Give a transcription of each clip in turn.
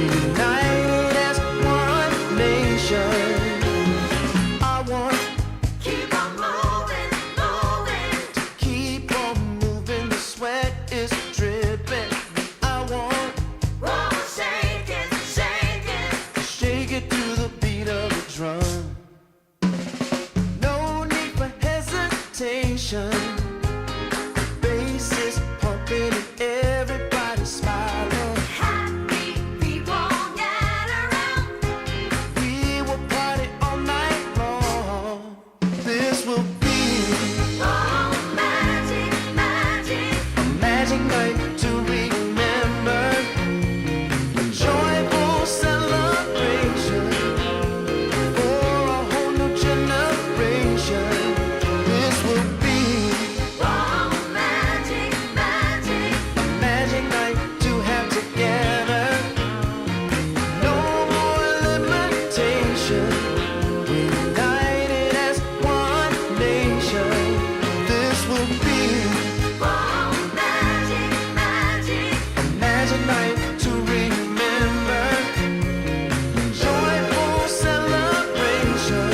united as one nation. I want Keep on moving, moving. to keep on moving, the sweat is dripping. I want Whoa, shake it, shake it. shake it to the beat of the drum. No need for hesitation. Bass is pumping and everybody's smiling. Happy people gather round. We will party all night long. This will be Oh, magic, magic. a magic night to remember. A joyful celebration for a whole new generation. This will be Oh, magic, magic. a magic night to have together. No more limitation. United as one nation. This will be Oh, magic, magic. a magic night to remember. Joyful celebration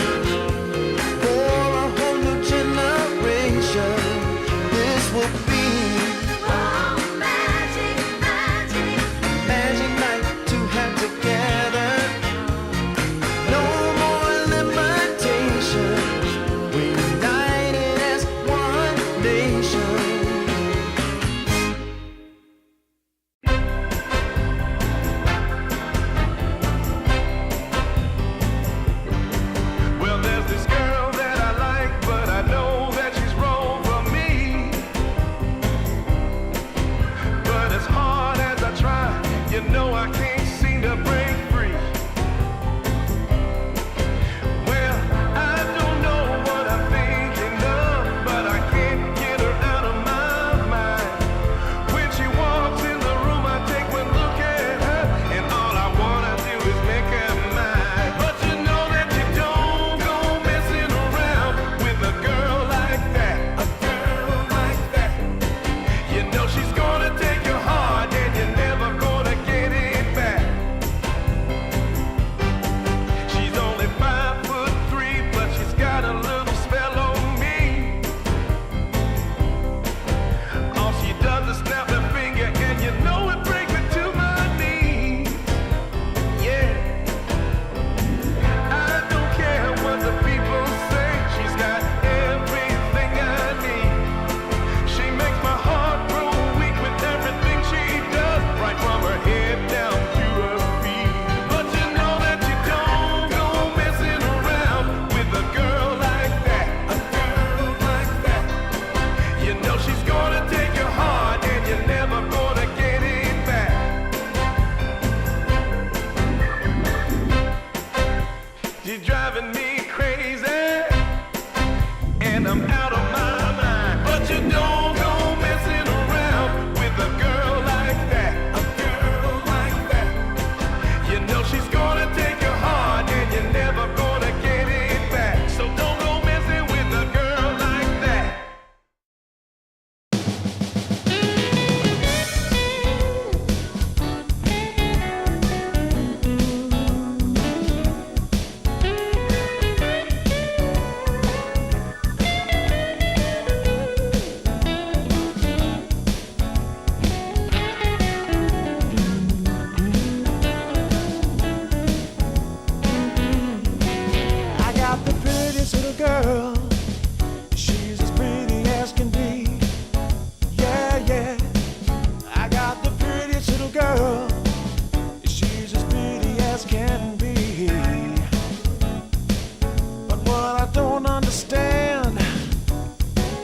for a whole new generation. This will be Oh, magic, magic. magic night to have together. No more limitation. United as one nation. Well, there's this girl that I like, but I know that she's wrong for me. But as hard as I try, you know I can't seem to break free. Well, I don't know what I'm thinking of, but I can't get her out of my mind. When she walks in the room, I take one look at her, and all I wanna do is make her mine. But you know that you don't go messing around with a girl like that, a girl like that. You know she's gonna take your heart, and you're never gonna get it back. She's only 5'3", but she's got a little spell on me. All she does is snap her finger, and you know it brings me to my knees. Yeah, I don't care what the people say. She's got everything I need. She makes my heart grow weak with everything she does, right from her head down to her feet. But you know that you don't go messing around with a girl like that, a girl like that. You know she's gonna take your heart, and you're never gonna get it back. She's driving me crazy, and I'm out of my mind. But you don't go messing around with a girl like that, a girl like that. You know she's gonna take your heart, and you're never gonna get it back. So don't go messing with a girl like that. I got the prettiest little girl. She's as pretty as can be. Yeah, yeah. I got the prettiest little girl. She's as pretty as can be. But what I don't understand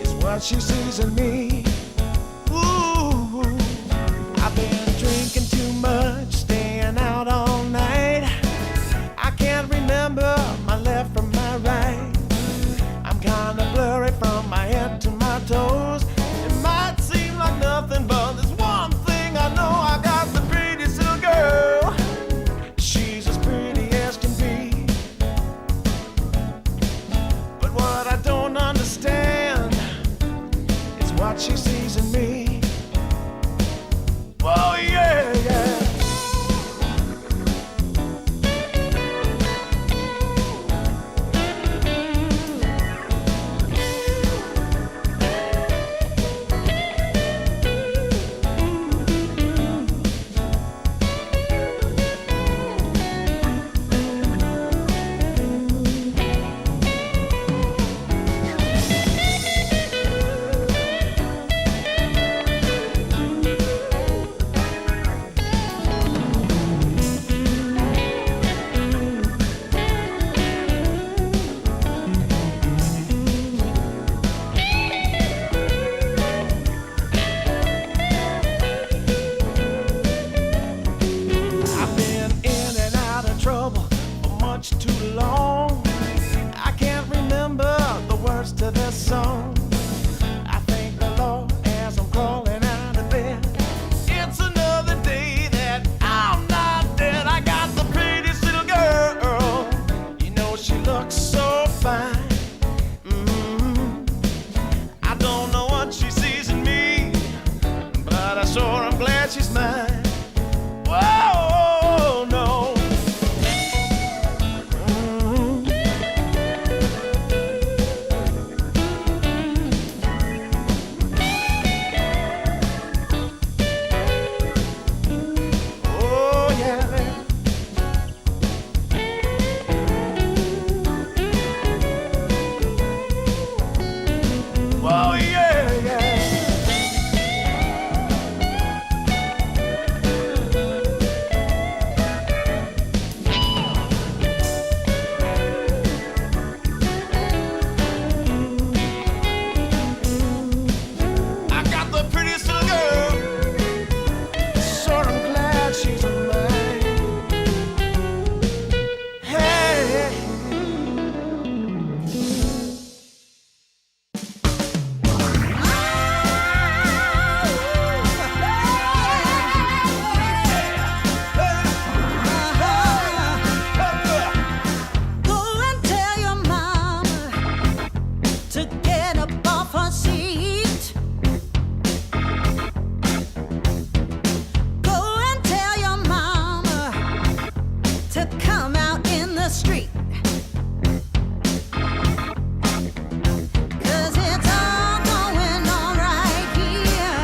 is what she sees in me. Ooh, I've been drinking too much, staying out all night. I can't remember my left from my right. I'm kinda blurry from my head to my toes. It might seem like nothing, but there's one thing I know. I got the prettiest little girl. She's as pretty as can be. But what I don't understand is what she to come out in the street. 'Cause it's all going on right here.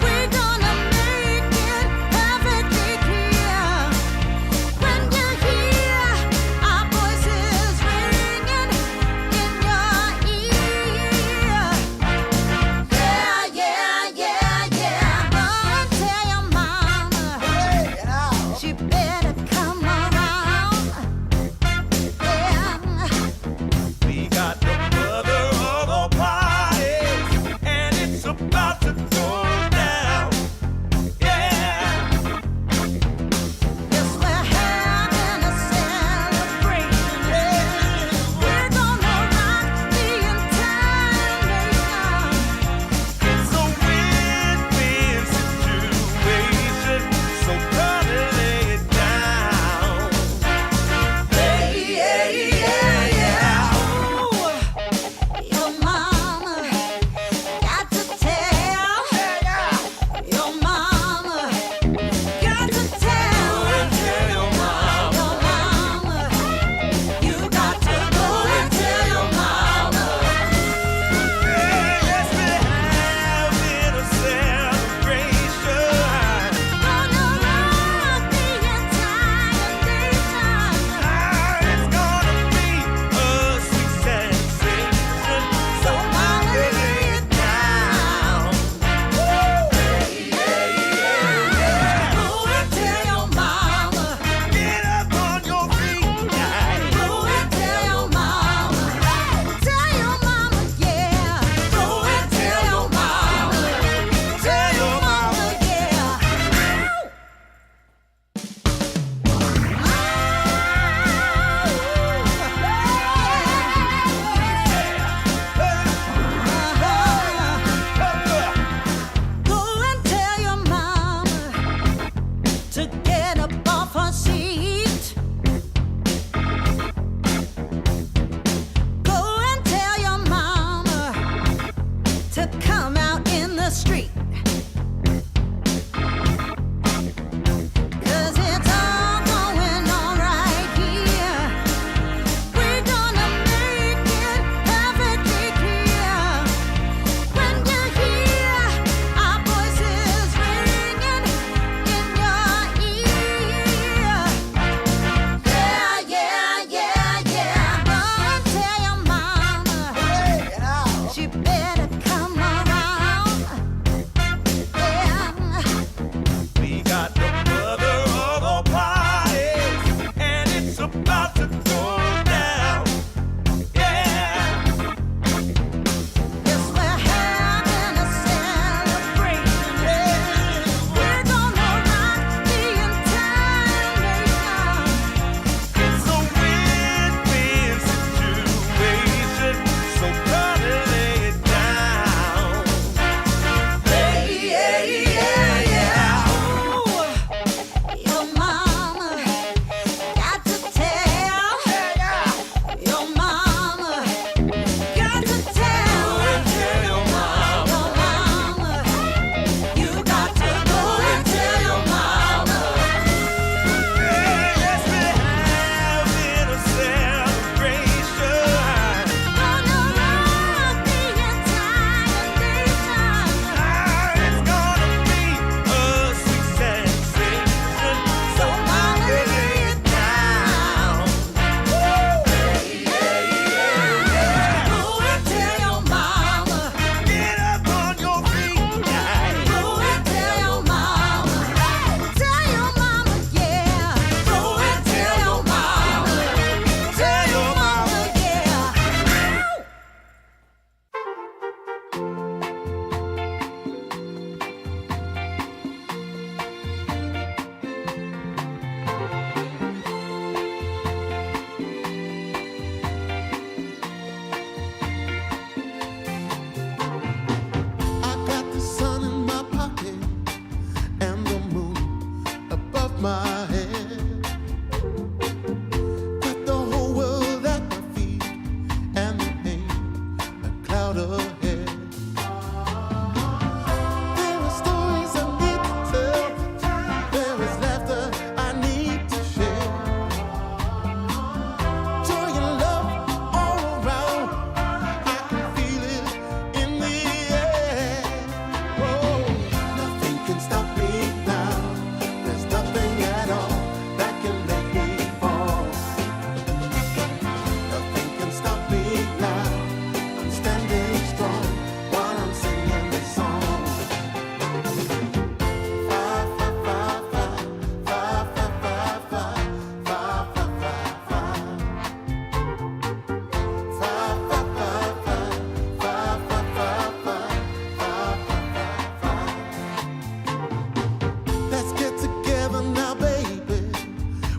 We're gonna make it perfectly clear. When you hear our voices ringing in your ear. Yeah, yeah, yeah, yeah. Run, tell your mama. She better come around.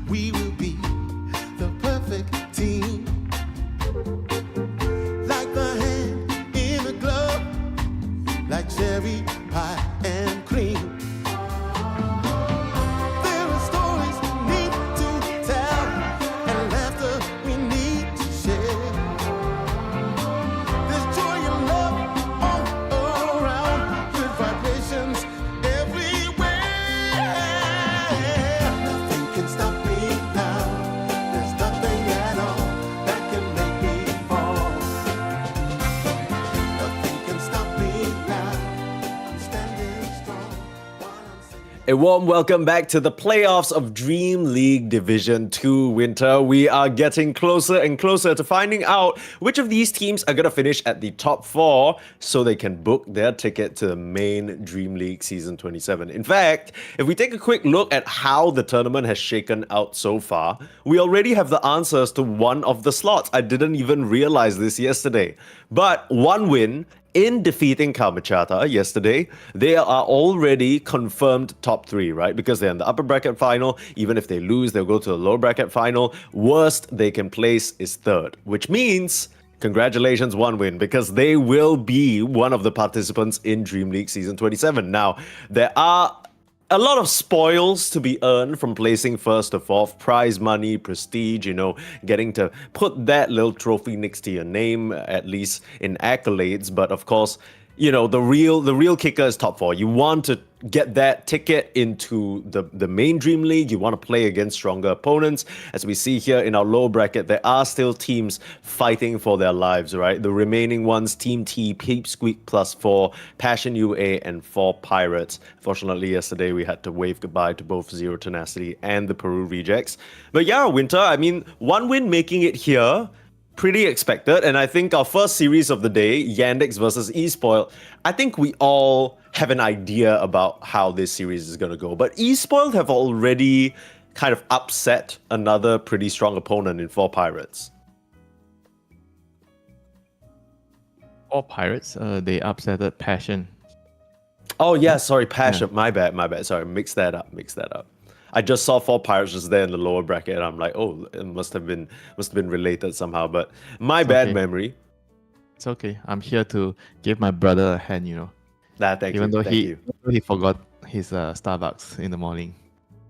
we will be the perfect team. Like the hand in a glove, like cherry pie and cream. There are stories we need to tell, and laughter we need to share. There's joy and love all around, good vibrations everywhere. Nothing can stop me now. There's nothing at all that can make me fall. Nothing can stop me now. I'm standing strong while I'm singing. A warm welcome back to the playoffs of DreamLeague Division 2 Winter. We are getting closer and closer to finding out which of these teams are going to finish at the top 4 so they can book their ticket to the main DreamLeague Season 27. In fact, if we take a quick look at how the tournament has shaken out so far, we already have the answers to one of the slots. I didn't even realize this yesterday. But one win in defeating Kamachata yesterday, they are already confirmed top 3, right? Because they're in the upper bracket final. Even if they lose, they'll go to the lower bracket final. Worst they can place is 3rd, which means congratulations, one win, because they will be one of the participants in Dream League Season 27. Now, there are a lot of spoils to be earned from placing 1st to 4th, prize money, prestige, getting to put that little trophy next to your name, at least in accolades. But of course, the real kicker is top 4. You want to get that ticket into the main Dream League. You want to play against stronger opponents. As we see here in our low bracket, there are still teams fighting for their lives, right? The remaining ones, Team T, Peep Squeak +4, Passion UA, and 4pirates. Fortunately, yesterday we had to wave goodbye to both Zero Tenacity and the Peru Rejects. But yeah, Winter, I mean, one win making it here, pretty expected. And I think our first series of the day, Yandex versus Espoil, I think we all have an idea about how this series is going to go. But Espoil have already kind of upset another pretty strong opponent in 4pirates. 4pirates, they upsetted Passion. Oh yeah, sorry, Passion. My bad. Sorry, mix that up. I just saw 4pirates just there in the lower bracket, and I'm like, oh, it must have been related somehow. But my bad memory. It's okay. I'm here to give my brother a hand, Thank Even you. though he forgot his Starbucks in the morning.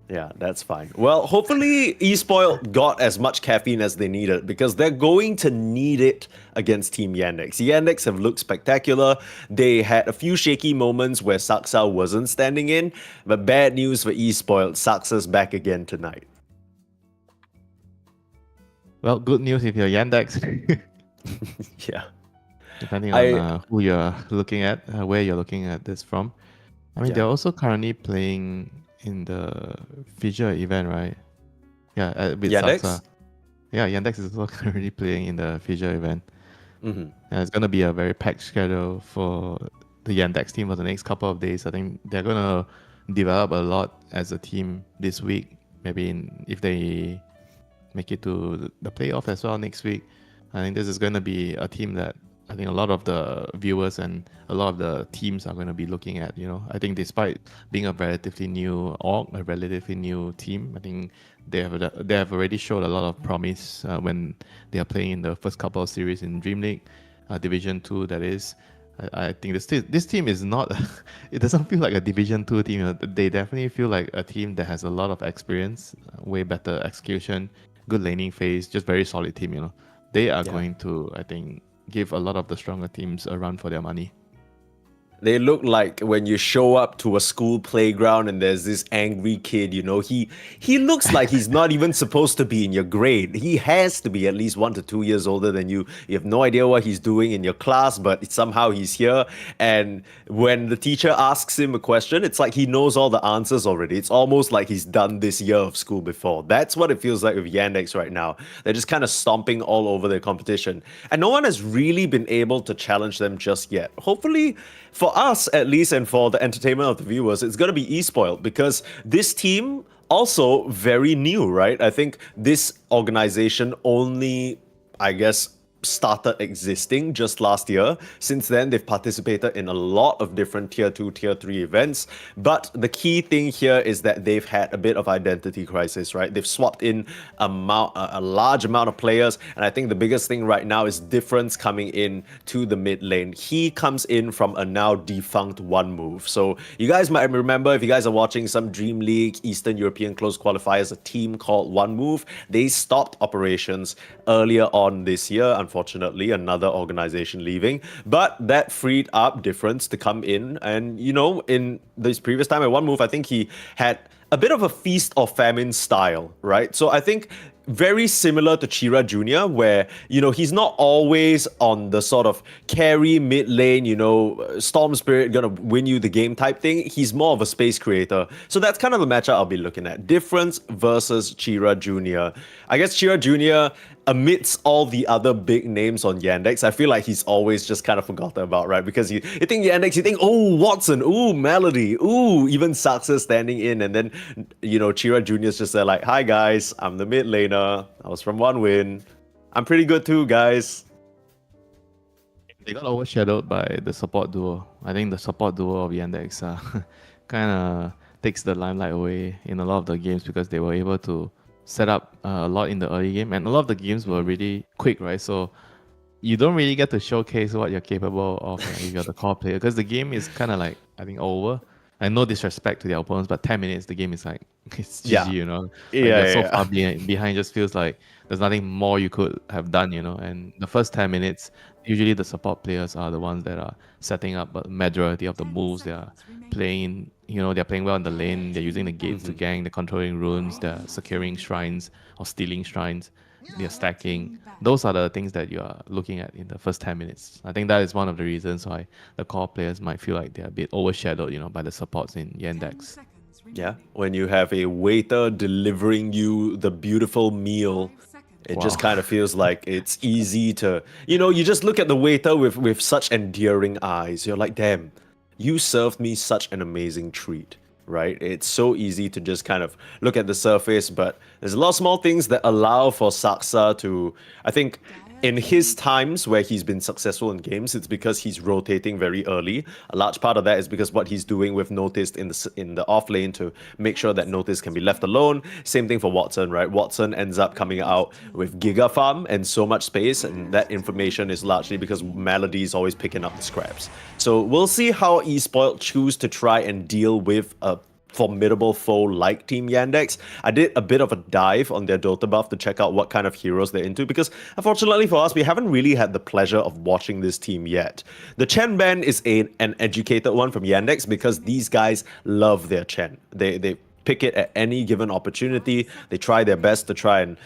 Yeah, that's fine. Well, hopefully Espoil got as much caffeine as they needed, because they're going to need it against Team Yandex. Yandex have looked spectacular. They had a few shaky moments where Saksa wasn't standing in, but bad news for Espoil. Saksa's back again tonight. Well, good news if you're Yandex. Yeah. Depending on who you're looking at, where you're looking at this from. I mean, they're also currently playing in the Fissure event, right? Yeah, with Yandex? Saksa. Yeah, Yandex is also currently playing in the Fissure event. Mm-hmm. And it's going to be a very packed schedule for the Yandex team for the next couple of days. I think they're going to develop a lot as a team this week. Maybe if they make it to the playoff as well next week. I think this is going to be a team that I think a lot of the viewers and a lot of the teams are going to be looking at. I think despite being a relatively new org, a relatively new team, I think they have already showed a lot of promise when they are playing in the first couple of series in Dream League, Division 2 that is. I think this team is not, it doesn't feel like a Division 2 team. They definitely feel like a team that has a lot of experience, way better execution, good laning phase, just very solid team. They are going to, I think, give a lot of the stronger teams a run for their money. They look like when you show up to a school playground and there's this angry kid, he looks like he's not even supposed to be in your grade. He has to be at least 1 to 2 years older than you. You have no idea what he's doing in your class, but somehow he's here. And when the teacher asks him a question, it's like he knows all the answers already. It's almost like he's done this year of school before. That's what it feels like with Yandex right now. They're just kind of stomping all over their competition. And no one has really been able to challenge them just yet. Hopefully, for us at least, and for the entertainment of the viewers, it's going to be Espoil, because this team also very new, right? I think this organization only, I guess, started existing just last year. Since then, they've participated in a lot of different tier 2, tier 3 events. But the key thing here is that they've had a bit of identity crisis, right? They've swapped in a large amount of players. And I think the biggest thing right now is difference coming in to the mid lane. He comes in from a now defunct One Move. So you guys might remember, if you guys are watching some DreamLeague Eastern European close qualifiers, a team called One Move, they stopped operations earlier on this year. Unfortunately, another organization leaving, but that freed up difference to come in. And in this previous time at One Move, I think he had a bit of a feast or famine style, right? So I think very similar to Chira Jr., where, he's not always on the sort of carry mid lane, Storm Spirit gonna win you the game type thing. He's more of a space creator. So that's kind of the matchup I'll be looking at. Difference versus Chira Jr. I guess Chira Jr., amidst all the other big names on Yandex, I feel like he's always just kind of forgotten about, right? Because you think Yandex, you think, oh, Watson, ooh, Melody, ooh, even Saxa standing in, and then, Chira Jr. is just there like, hi guys, I'm the mid laner, I was from One Win, I'm pretty good too, guys. They got overshadowed by the support duo. I think the support duo of Yandex kind of takes the limelight away in a lot of the games because they were able to set up a lot in the early game, and a lot of the games were really quick, right? So you don't really get to showcase what you're capable of if you're the core player, because the game is kind of like, I think, over. And no disrespect to their opponents, but 10 minutes, the game is like, it's GG, Yeah. Like Yeah, you're so yeah. far behind, just feels like there's nothing more you could have done, And the first 10 minutes, usually the support players are the ones that are setting up a majority of the moves. They are playing, they're playing well in the lane, they're using the gates to gank, they're controlling runes, they're securing shrines or stealing shrines, they're stacking. Those are the things that you are looking at in the first 10 minutes. I think that is one of the reasons why the core players might feel like they're a bit overshadowed, by the supports in Yandex. Yeah, when you have a waiter delivering you the beautiful meal, it just Wow. kind of feels like it's easy to, you just look at the waiter with such endearing eyes. You're like, damn, you served me such an amazing treat, right? It's so easy to just kind of look at the surface, but there's a lot of small things that allow for Saxa to, I think, in his times where he's been successful in games, it's because he's rotating very early. A large part of that is because what he's doing with Notice in the off lane to make sure that Notice can be left alone. Same thing for Watson, right? Watson ends up coming out with Giga Farm and so much space, and that information is largely because Melody is always picking up the scraps. So we'll see how eSpoiled choose to try and deal with a formidable foe like Team Yandex. I did a bit of a dive on their Dota buff to check out what kind of heroes they're into, because unfortunately for us, we haven't really had the pleasure of watching this team yet. The Chen ban is an educated one from Yandex because these guys love their Chen. They pick it at any given opportunity. They try their best to try and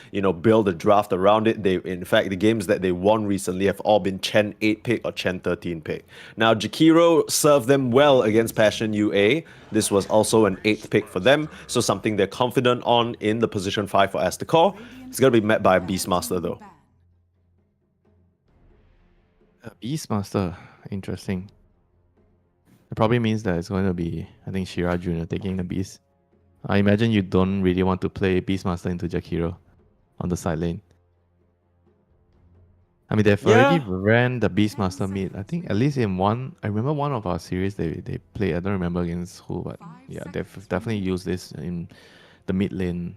build a draft around it. In fact, the games that they won recently have all been Chen 8 pick or Chen 13 pick. Now, Jakiro served them well against Passion UA. This was also an 8th pick for them, so something they're confident on in the position 5 for Aztekor. It's gonna be met by Beastmaster though. Beastmaster, interesting. It probably means that it's going to be, I think, Shira Jr. taking the Beast. I imagine you don't really want to play Beastmaster into Jakiro on the side lane. I mean, they've already ran the Beastmaster mid. I think at least in one, I remember one of our series they played. I don't remember against who, but yeah, they've definitely used this in the mid lane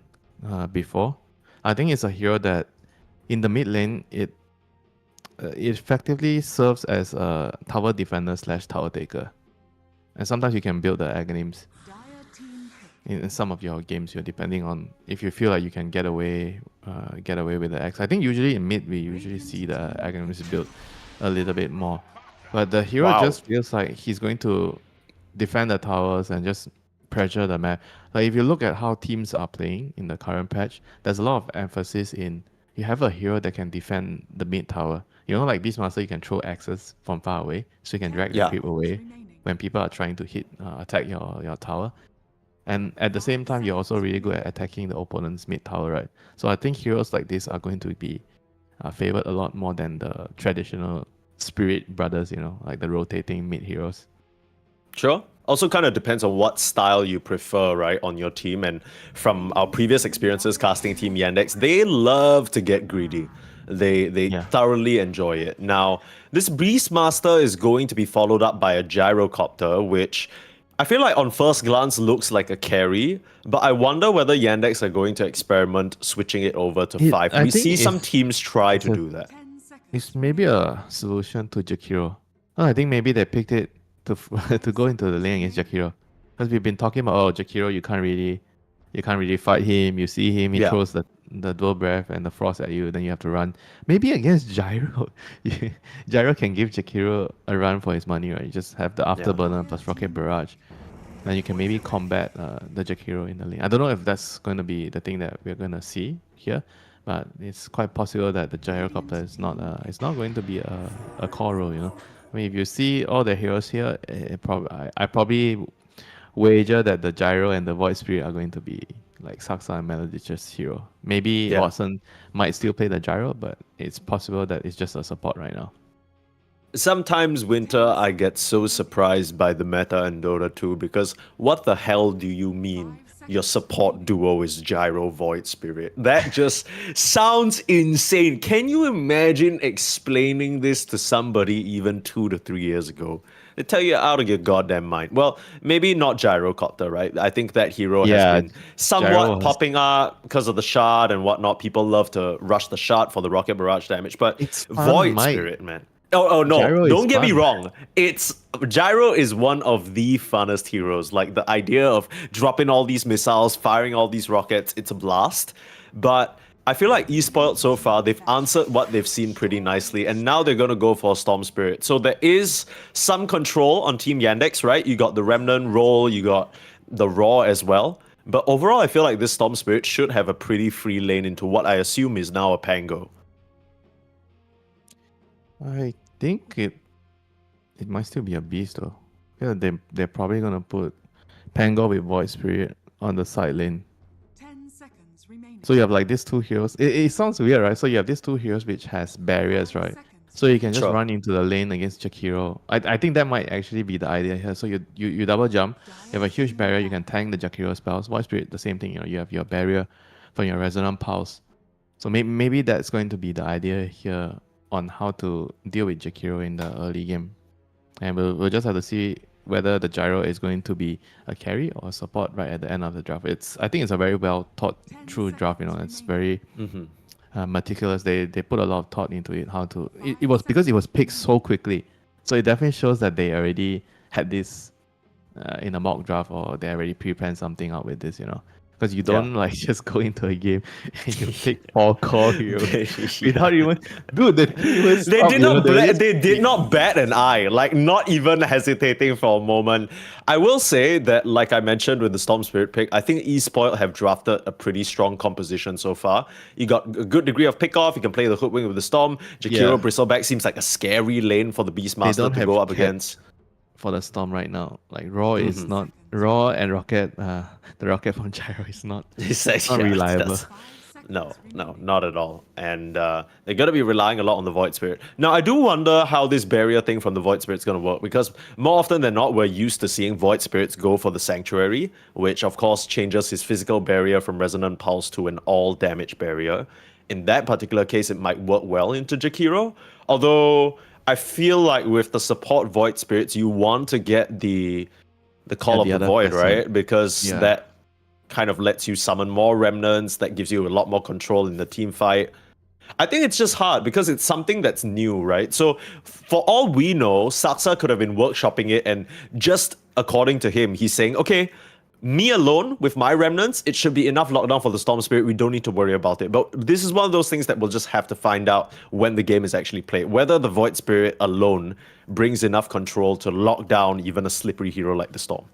before. I think it's a hero that in the mid lane, it effectively serves as a tower defender / tower taker. And sometimes you can build the Aghanims in some of your games, depending on if you feel like you can get away with the X. I think usually in mid we usually see the Aghanims built a little bit more, but the hero just feels like he's going to defend the towers and just pressure the map. Like if you look at how teams are playing in the current patch, there's a lot of emphasis in you have a hero that can defend the mid tower. Like Beastmaster, you can throw axes from far away, so you can drag the creep away when people are trying to attack your tower. And at the same time, you're also really good at attacking the opponent's mid tower, right? So I think heroes like this are going to be favored a lot more than the traditional Spirit brothers, like the rotating mid heroes. Sure. Also, kind of depends on what style you prefer, right, on your team. And from our previous experiences casting Team Yandex, they love to get greedy. They Yeah. thoroughly enjoy it. Now, this Beastmaster is going to be followed up by a gyrocopter, which I feel like on first glance looks like a carry, but I wonder whether Yandex are going to experiment switching it over to 5. I We think see some it's- teams try to a- do that. It's maybe a solution to Jakiro. Oh, I think maybe they picked it to to go into the lane against Jakiro, because we've been talking about Jakiro. You can't really fight him. You see him, he Yeah. throws the dual breath and the frost at you. Then you have to run. Maybe against Gyro, Gyro can give Jakiro a run for his money, right? You just have the afterburner plus rocket barrage. Then you can maybe combat the Jakiro in the lane. I don't know if that's going to be the thing that we're going to see here, but it's quite possible that the gyrocopter is not going to be a core role. I mean, if you see all the heroes here, I probably wager that the gyro and the void spirit are going to be like Saksa and Melodich's hero. Maybe Yeah. Watson might still play the gyro, but it's possible that it's just a support right now. Sometimes, Winter, I get so surprised by the meta in Dota 2 because what the hell do you mean your support duo is Gyro Void Spirit? That just sounds insane. Can you imagine explaining this to somebody even 2 to 3 years ago? They tell you out of your goddamn mind. Well, maybe not Gyrocopter, right? I think that hero Yeah, has been somewhat Gyro has- popping up because of the shard and whatnot. People love to rush the shard for the rocket barrage damage, but It's fun, Void Mike. Spirit, man. Oh no! Gyro is Don't get me fun. wrong. It's Gyro is one of the funnest heroes. Like the idea of dropping all these missiles, firing all these rockets, it's a blast. But I feel like eSpoiled so far, they've answered what they've seen pretty nicely, and now they're gonna go for Storm Spirit. So there is some control on Team Yandex, right? You got the Remnant roll, you got the Raw as well. But overall, I feel like this Storm Spirit should have a pretty free lane into what I assume is now a Pango. I think it might still be a beast though. Yeah, they're probably gonna put Pango with Void Spirit on the side lane. 10 seconds remaining. So you have like these two heroes. It sounds weird, right? So you have these two heroes which has barriers, right? So you can just Sure. run into the lane against Jakiro. I think that might actually be the idea here. So you double jump, you have a huge barrier, you can tank the Jakiro spells. Void Spirit, the same thing, you have your barrier from your Resonant Pulse. So maybe that's going to be the idea here on how to deal with Jakiro in the early game. And we'll just have to see whether the gyro is going to be a carry or a support right at the end of the draft. I think it's a very well thought through draft. It's very meticulous. They put a lot of thought into it. It was because it was picked so quickly, so it definitely shows that they already had this in a mock draft, or they already pre-planned something out with this. Because you don't like just go into a game and you pick all core heroes without even, dude. They They did not bat an eye, like not even hesitating for a moment. I will say that, like I mentioned with the Storm Spirit pick, I think eSpoiled have drafted a pretty strong composition so far. You got a good degree of pick-off. You can play the Hoodwink with the Storm. Jakiro Bristleback seems like a scary lane for the Beastmaster to go up against. For the Storm right now, like Raw is not Raw, and Rocket. The Rocket from Gyro is not. It's not yeah, reliable. No, not at all. And they're going to be relying a lot on the Void Spirit. Now, I do wonder how this barrier thing from the Void Spirit is going to work, because more often than not, we're used to seeing Void Spirits go for the Sanctuary, which of course changes his physical barrier from Resonant Pulse to an all damage barrier. In that particular case, it might work well into Jakiro. Although, I feel like with the support Void Spirits, you want to get the Call of the the other Void, person. right? Because Yeah. that kind of lets you summon more remnants, that gives you a lot more control in the team fight. I think it's just hard because it's something that's new, right? So for all we know, Saksa could have been workshopping it, and just according to him, he's saying, okay, me alone with my remnants, it should be enough lockdown for the Storm Spirit. We don't need to worry about it. But this is one of those things that we'll just have to find out when the game is actually played. Whether the Void Spirit alone brings enough control to lock down even a slippery hero like the Storm.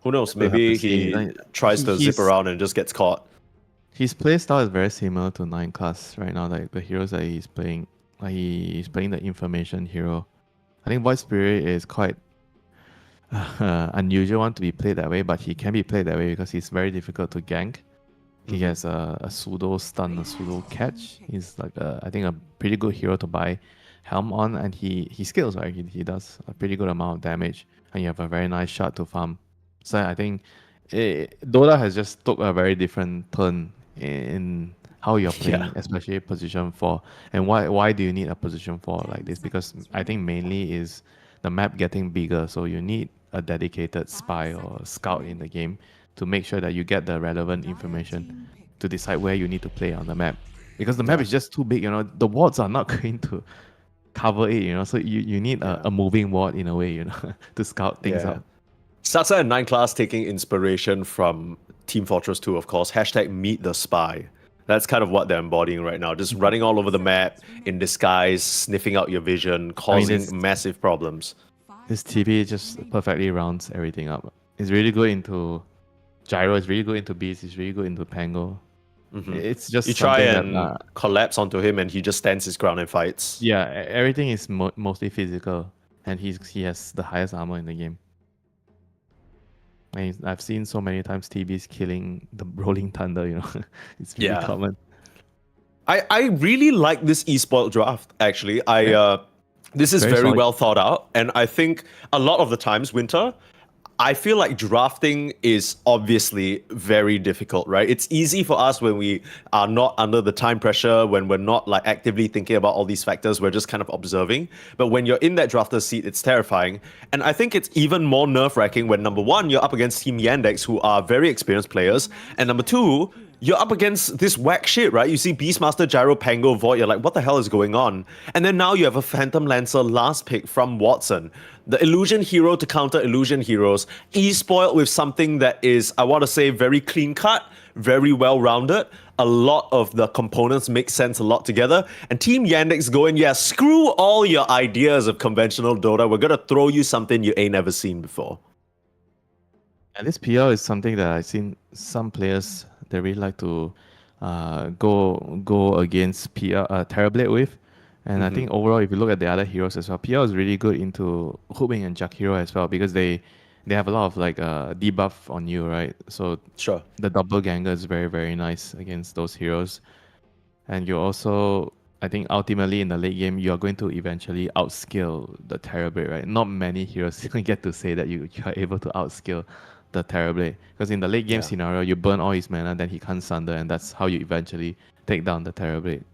Who knows? We'll have Maybe to see. he Like, tries to he's- zip around and just gets caught. His playstyle is very similar to 9 class right now. Like the heroes that he's playing, like he's playing the information hero. I think Void Spirit is quite unusual one to be played that way, but he can be played that way because he's very difficult to gank. He has a pseudo stun, a pseudo catch. He's like I think a pretty good hero to buy Helm on, and he scales, right? He does a pretty good amount of damage, and you have a very nice shot to farm. So I think Dota has just took a very different turn in how you're playing, Yeah. especially position 4. And why do you need a position 4 like this? Because I think mainly is the map getting bigger, so you need a dedicated spy or scout in the game to make sure that you get the relevant information to decide where you need to play on the map. Because the map is just too big, the wards are not going to cover it, so you need a moving ward in a way, to scout things Yeah. out. Sasa and 9 Class taking inspiration from Team Fortress 2, of course. Hashtag meet the spy. That's kind of what they're embodying right now. Just running all over the map in disguise, sniffing out your vision, causing it's- massive problems. This TP just perfectly rounds everything up. It's really good into Gyro, it's really good into Beast, it's really good into Pango. It's just You try something and collapse onto him and he just stands his ground and fights. yeah, everything is mostly physical, and he has the highest armor in the game. And I've seen so many times TBs killing the Rolling Thunder, it's really Yeah. common. I really like this esports draft, actually. This is Very very solid. well thought out, and I think a lot of the times, Winter, I feel like drafting is obviously very difficult, right? It's easy for us when we are not under the time pressure, when we're not like actively thinking about all these factors, we're just kind of observing. But when you're in that drafter seat, it's terrifying. And I think it's even more nerve-wracking when number one, you're up against Team Yandex, who are very experienced players, and number two, you're up against this whack shit, right? You see Beastmaster, Gyro, Pango, Void, you're like, what the hell is going on? And then now you have a Phantom Lancer last pick from Watson. The Illusion Hero to counter Illusion Heroes. E-spoiled with something that is, I want to say, very clean-cut, very well-rounded. A lot of the components make sense a lot together. And Team Yandex going, yeah, screw all your ideas of conventional Dota. We're going to throw you something you ain't never seen before. And this PL is something that I've seen some players they really like to go against PL Terrorblade with. And I think overall, if you look at the other heroes as well, PL is really good into Hoodwink and Jack Hero as well, because they have a lot of like debuff on you, right? So Sure. the doppelganger is very, very nice against those heroes. And you also, I think ultimately in the late game, you are going to eventually outskill the Terrorblade, right? Not many heroes get to say that you are able to outskill the Terrorblade. Because in the late game scenario, you burn all his mana, then he can't sunder, and that's how you eventually take down the Terrorblade.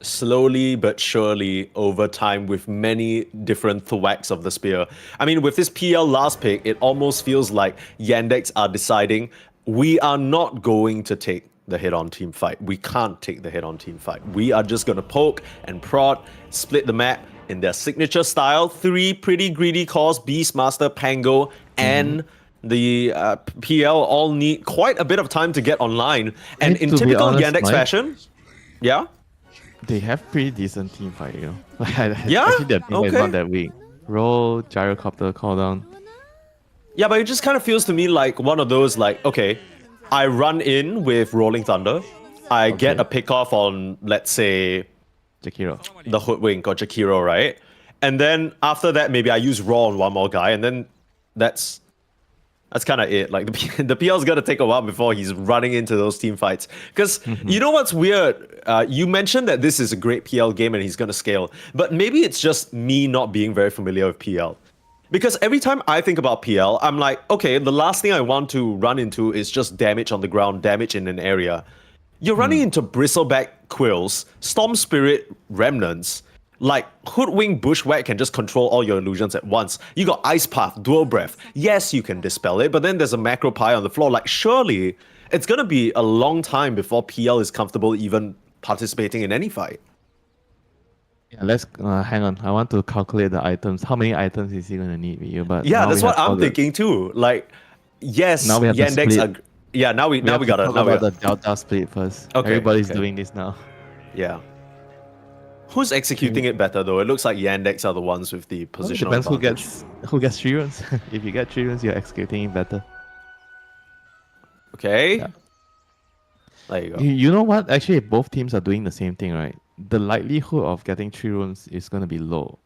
Slowly but surely over time with many different thwacks of the spear. I mean, with this PL last pick, it almost feels like Yandex are deciding we are not going to take the hit-on team fight. We can't take the hit-on team fight. We are just going to poke and prod, split the map in their signature style. 3 pretty greedy cores, Beastmaster, Pango, and the PL all need quite a bit of time to get online. And in to be typical honest, Yandex Mike, fashion, yeah? They have pretty decent team fight, Yeah? Actually, their team is Okay. not that weak. Roll, Gyrocopter, call down. Yeah, but it just kind of feels to me like one of those, like, okay, I run in with Rolling Thunder, I get a pick off on, let's say, Jakiro. the Hoodwink or Jakiro, right? And then after that, maybe I use Raw on one more guy, and then that's kind of it. Like, the PL's gonna take a while before he's running into those team fights. Because you know what's weird? You mentioned that this is a great PL game and he's gonna scale, but maybe it's just me not being very familiar with PL. Because every time I think about PL, I'm like, okay, the last thing I want to run into is just damage on the ground, damage in an area. You're running into Bristleback Quills, Storm Spirit Remnants. Like, Hoodwink Bushwhack can just control all your illusions at once. You got Ice Path, Dual Breath. Yes, you can dispel it, but then there's a macro pie on the floor. Like, surely it's gonna be a long time before PL is comfortable even participating in any fight. Yeah, let's hang on. I want to calculate the items. How many items is he gonna need with you? But Yeah, now that's we what have all I'm thinking too. Like, yes, Now we have to Yandex split. are. Yeah, now we have to gotta. talk Now we about gotta. the Delta split first. Okay, Everybody's okay. doing this now. Yeah. Who's executing it better though? It looks like Yandex are the ones with the It positional depends advantage. who gets 3 runes. If you get 3 runes, you're executing it better. Okay. Yeah. There you go. You know what? Actually, if both teams are doing the same thing, right? The likelihood of getting 3 runes is going to be low,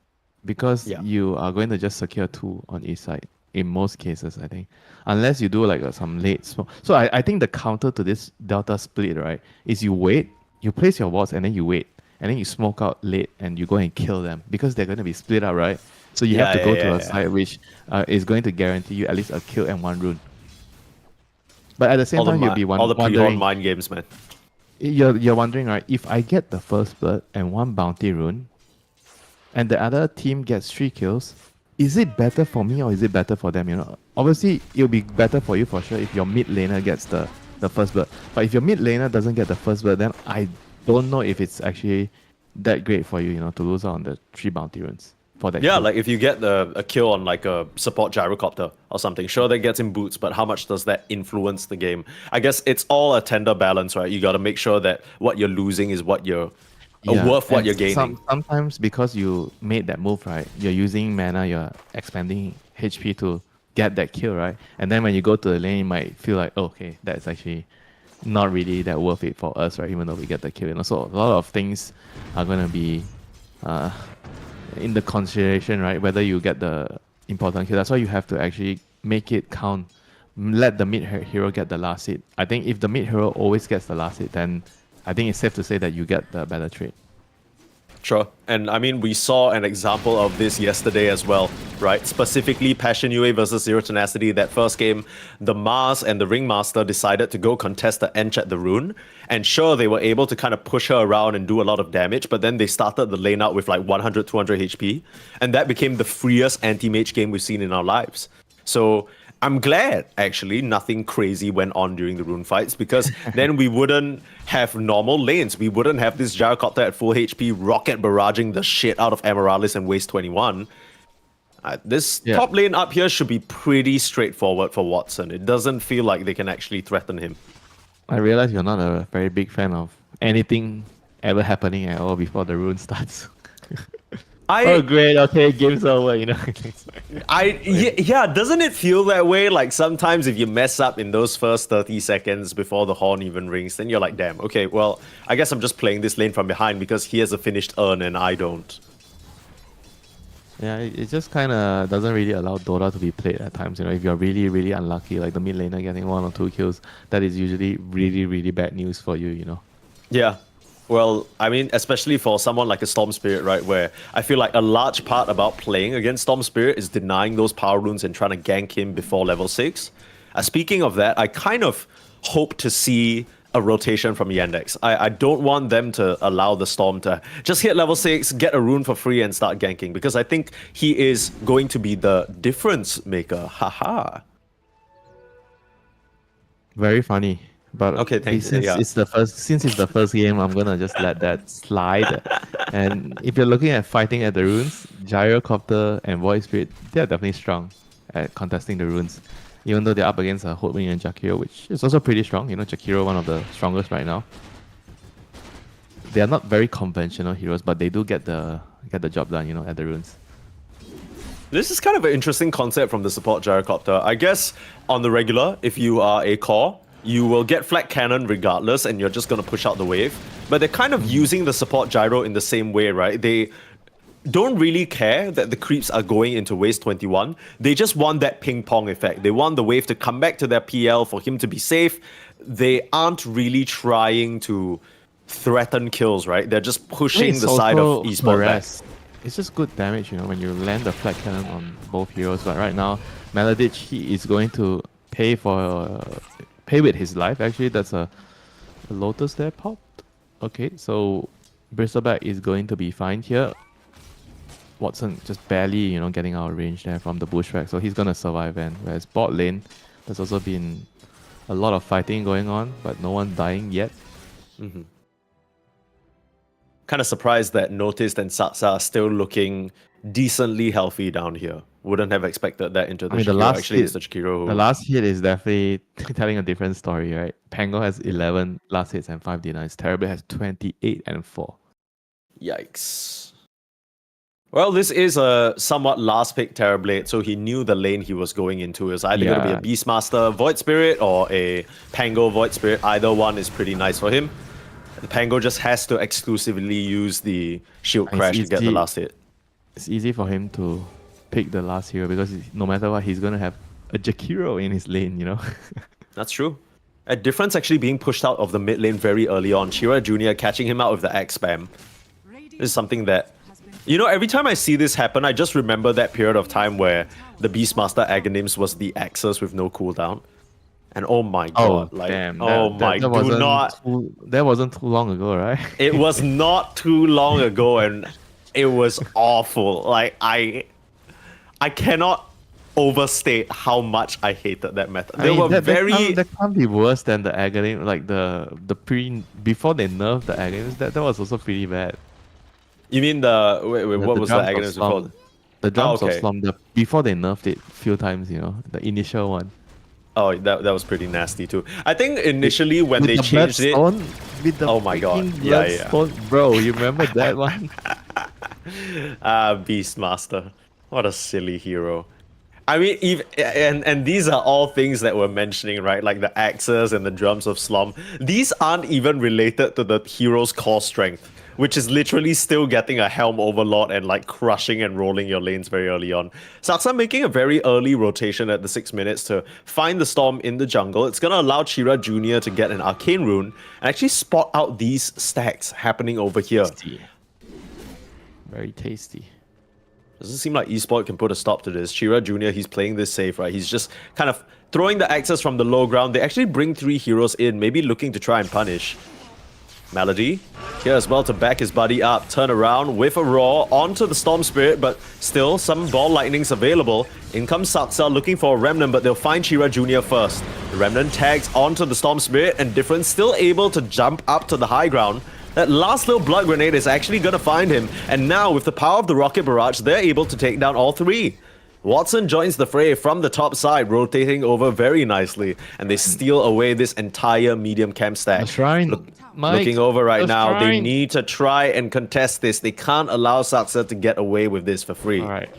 because Yeah. you are going to just secure 2 on each side in most cases, I think, unless you do like some late smoke. So I think the counter to this Delta split, right, is you wait, you place your wards, and then you wait, and then you smoke out late and you go and kill them because they're going to be split up, right? So you have to go to a side which is going to guarantee you at least a kill and one rune. But at the same time, you'll be all the pre-horde wondering, mind games, man. you're wondering, right? If I get the first blood and one bounty rune, and the other team gets 3 kills, is it better for me or is it better for them? You know, obviously it'll be better for you for sure if your mid laner gets the first blood. But if your mid laner doesn't get the first blood, then I don't know if it's actually that great for you, you know, to lose out on the 3 bounty runes for that. Yeah, kill. like if you get a kill on like a support gyrocopter or something, sure that gets him boots, but how much does that influence the game? I guess it's all a tender balance, right? You got to make sure that what you're losing is what you're worth what and you're gaining. Sometimes because you made that move, right, you're using mana, you're expanding HP to get that kill, right? And then when you go to the lane, you might feel like, oh, okay, that's actually not really that worth it for us, right? Even though we get the kill. You know? So a lot of things are going to be in the consideration, right? Whether you get the important kill. That's why you have to actually make it count. Let the mid hero get the last hit. I think if the mid hero always gets the last hit, then I think it's safe to say that you get the better trade. Sure. And I mean, we saw an example of this yesterday as well, right? Specifically, Passion UA versus Zero Tenacity. That first game, the Mars and the Ringmaster decided to go contest the Ench at the rune. And sure, they were able to kind of push her around and do a lot of damage, but then they started the lane out with like 100, 200 HP. And that became the freest anti-mage game we've seen in our lives. So I'm glad, actually, nothing crazy went on during the rune fights, because then we wouldn't have normal lanes. We wouldn't have this gyrocopter at full HP rocket barraging the shit out of Amaryllis and Waste 21. This top lane up here should be pretty straightforward for Watson. It doesn't feel like they can actually threaten him. I realize you're not a very big fan of anything ever happening at all before the rune starts. Oh great, okay, game's over, you know. Yeah, doesn't it feel that way? Like sometimes if you mess up in those first 30 seconds before the horn even rings, then you're like, damn, okay, well, I guess I'm just playing this lane from behind because he has a finished urn and I don't. Yeah, it just kind of doesn't really allow Dota to be played at times. You know, if you're really, really unlucky, like the mid laner getting 1 or 2 kills, that is usually really, really bad news for you, you know. Yeah. Well, I mean, especially for someone like a Storm Spirit, right, where I feel like a large part about playing against Storm Spirit is denying those power runes and trying to gank him before level 6. Speaking of that, I kind of hope to see a rotation from Yandex. I don't want them to allow the Storm to just hit level 6, get a rune for free and start ganking, because I think he is going to be the difference maker. Haha. Very funny. But okay, thanks. Since it's the first game, I'm gonna just let that slide. And if you're looking at fighting at the runes, Gyrocopter and Void Spirit, they're definitely strong at contesting the runes. Even though they're up against a Hotwing and Jakiro, which is also pretty strong. You know, Jakiro, one of the strongest right now. They are not very conventional heroes, but they do get the job done, you know, at the runes. This is kind of an interesting concept from the support Gyrocopter. I guess on the regular, if you are a core, you will get flat cannon regardless, and you're just going to push out the wave. But they're kind of using the support gyro in the same way, right? They don't really care that the creeps are going into Waste 21. They just want that ping pong effect. They want the wave to come back to their PL for him to be safe. They aren't really trying to threaten kills, right? They're just pushing the side of esports back. It's just good damage, you know, when you land the flat cannon on both heroes. But right now, Melodich, he is going to pay with his life. Actually, that's a Lotus there popped. Okay, so Bristleback is going to be fine here. Watson just barely, you know, getting out of range there from the bushwhack, so he's gonna survive. And whereas bot lane, there's also been a lot of fighting going on, but no one dying yet. Kind of surprised that Noticed and Satsa are still looking decently healthy down here. Wouldn't have expected that into the Shakiro. It's the Shakiro. The last hit is definitely telling a different story, right? Pango has 11 last hits and 5 denies. Terrible has 28 and 4. Yikes. Well, this is a somewhat last pick Terrorblade, so he knew the lane he was going into. It was either going to be a Beastmaster Void Spirit or a Pango Void Spirit. Either one is pretty nice for him. The Pango just has to exclusively use the Shield Crash to get the last hit. It's easy for him to pick the last hero because no matter what, he's going to have a Jakiro in his lane, you know? That's true. A difference actually being pushed out of the mid lane very early on. Shira Jr. catching him out with the Axe spam. This is something that, you know, every time I see this happen, I just remember that period of time where the Beastmaster Aghanims was the Axis with no cooldown. And oh my Oh, god, like, damn. oh my, do not. That wasn't too long ago, right? It was not too long ago, and it was awful. Like, I cannot overstate how much I hated that method. I mean, very. that can't be worse than the Aghanim, like before they nerfed the Aghanims. That was also pretty bad. You mean what was the Drums of Aghanims Slum. before? The drums okay. of Slum. Before they nerfed it a few times, you know, the initial one. Oh, that was pretty nasty too. I think initially when With they the changed it. Bloodstone, with the Oh my god. freaking Yeah, yeah. Bloodstone. Bro, you remember that one? Beastmaster. What a silly hero. I mean, and these are all things that we're mentioning, right? Like the axes and the drums of Slum. These aren't even related to the hero's core strength, which is literally still getting a Helm Overlord and like crushing and rolling your lanes very early on. Saksa making a very early rotation at the 6 minutes to find the Storm in the jungle. It's going to allow Chira Jr. to get an Arcane Rune and actually spot out these stacks happening over here. Tasty. Very tasty. Doesn't seem like Esport can put a stop to this. Chira Jr., he's playing this safe, right? He's just kind of throwing the axes from the low ground. They actually bring 3 heroes in, maybe looking to try and punish. Melody here as well to back his buddy up. Turn around with a roar onto the Storm Spirit, but still some ball lightnings available. In comes Saksa looking for a Remnant, but they'll find Chira Jr. first. The Remnant tags onto the Storm Spirit, and Different still able to jump up to the high ground. That last little blood grenade is actually going to find him, and now with the power of the Rocket Barrage, they're able to take down all 3. Watson joins the fray from the top side, rotating over very nicely, and they steal away this entire medium camp stack. The shrine. Mike, Looking over right the now, they shrine. need to try and contest this. They can't allow Saksa to get away with this for free. Alright,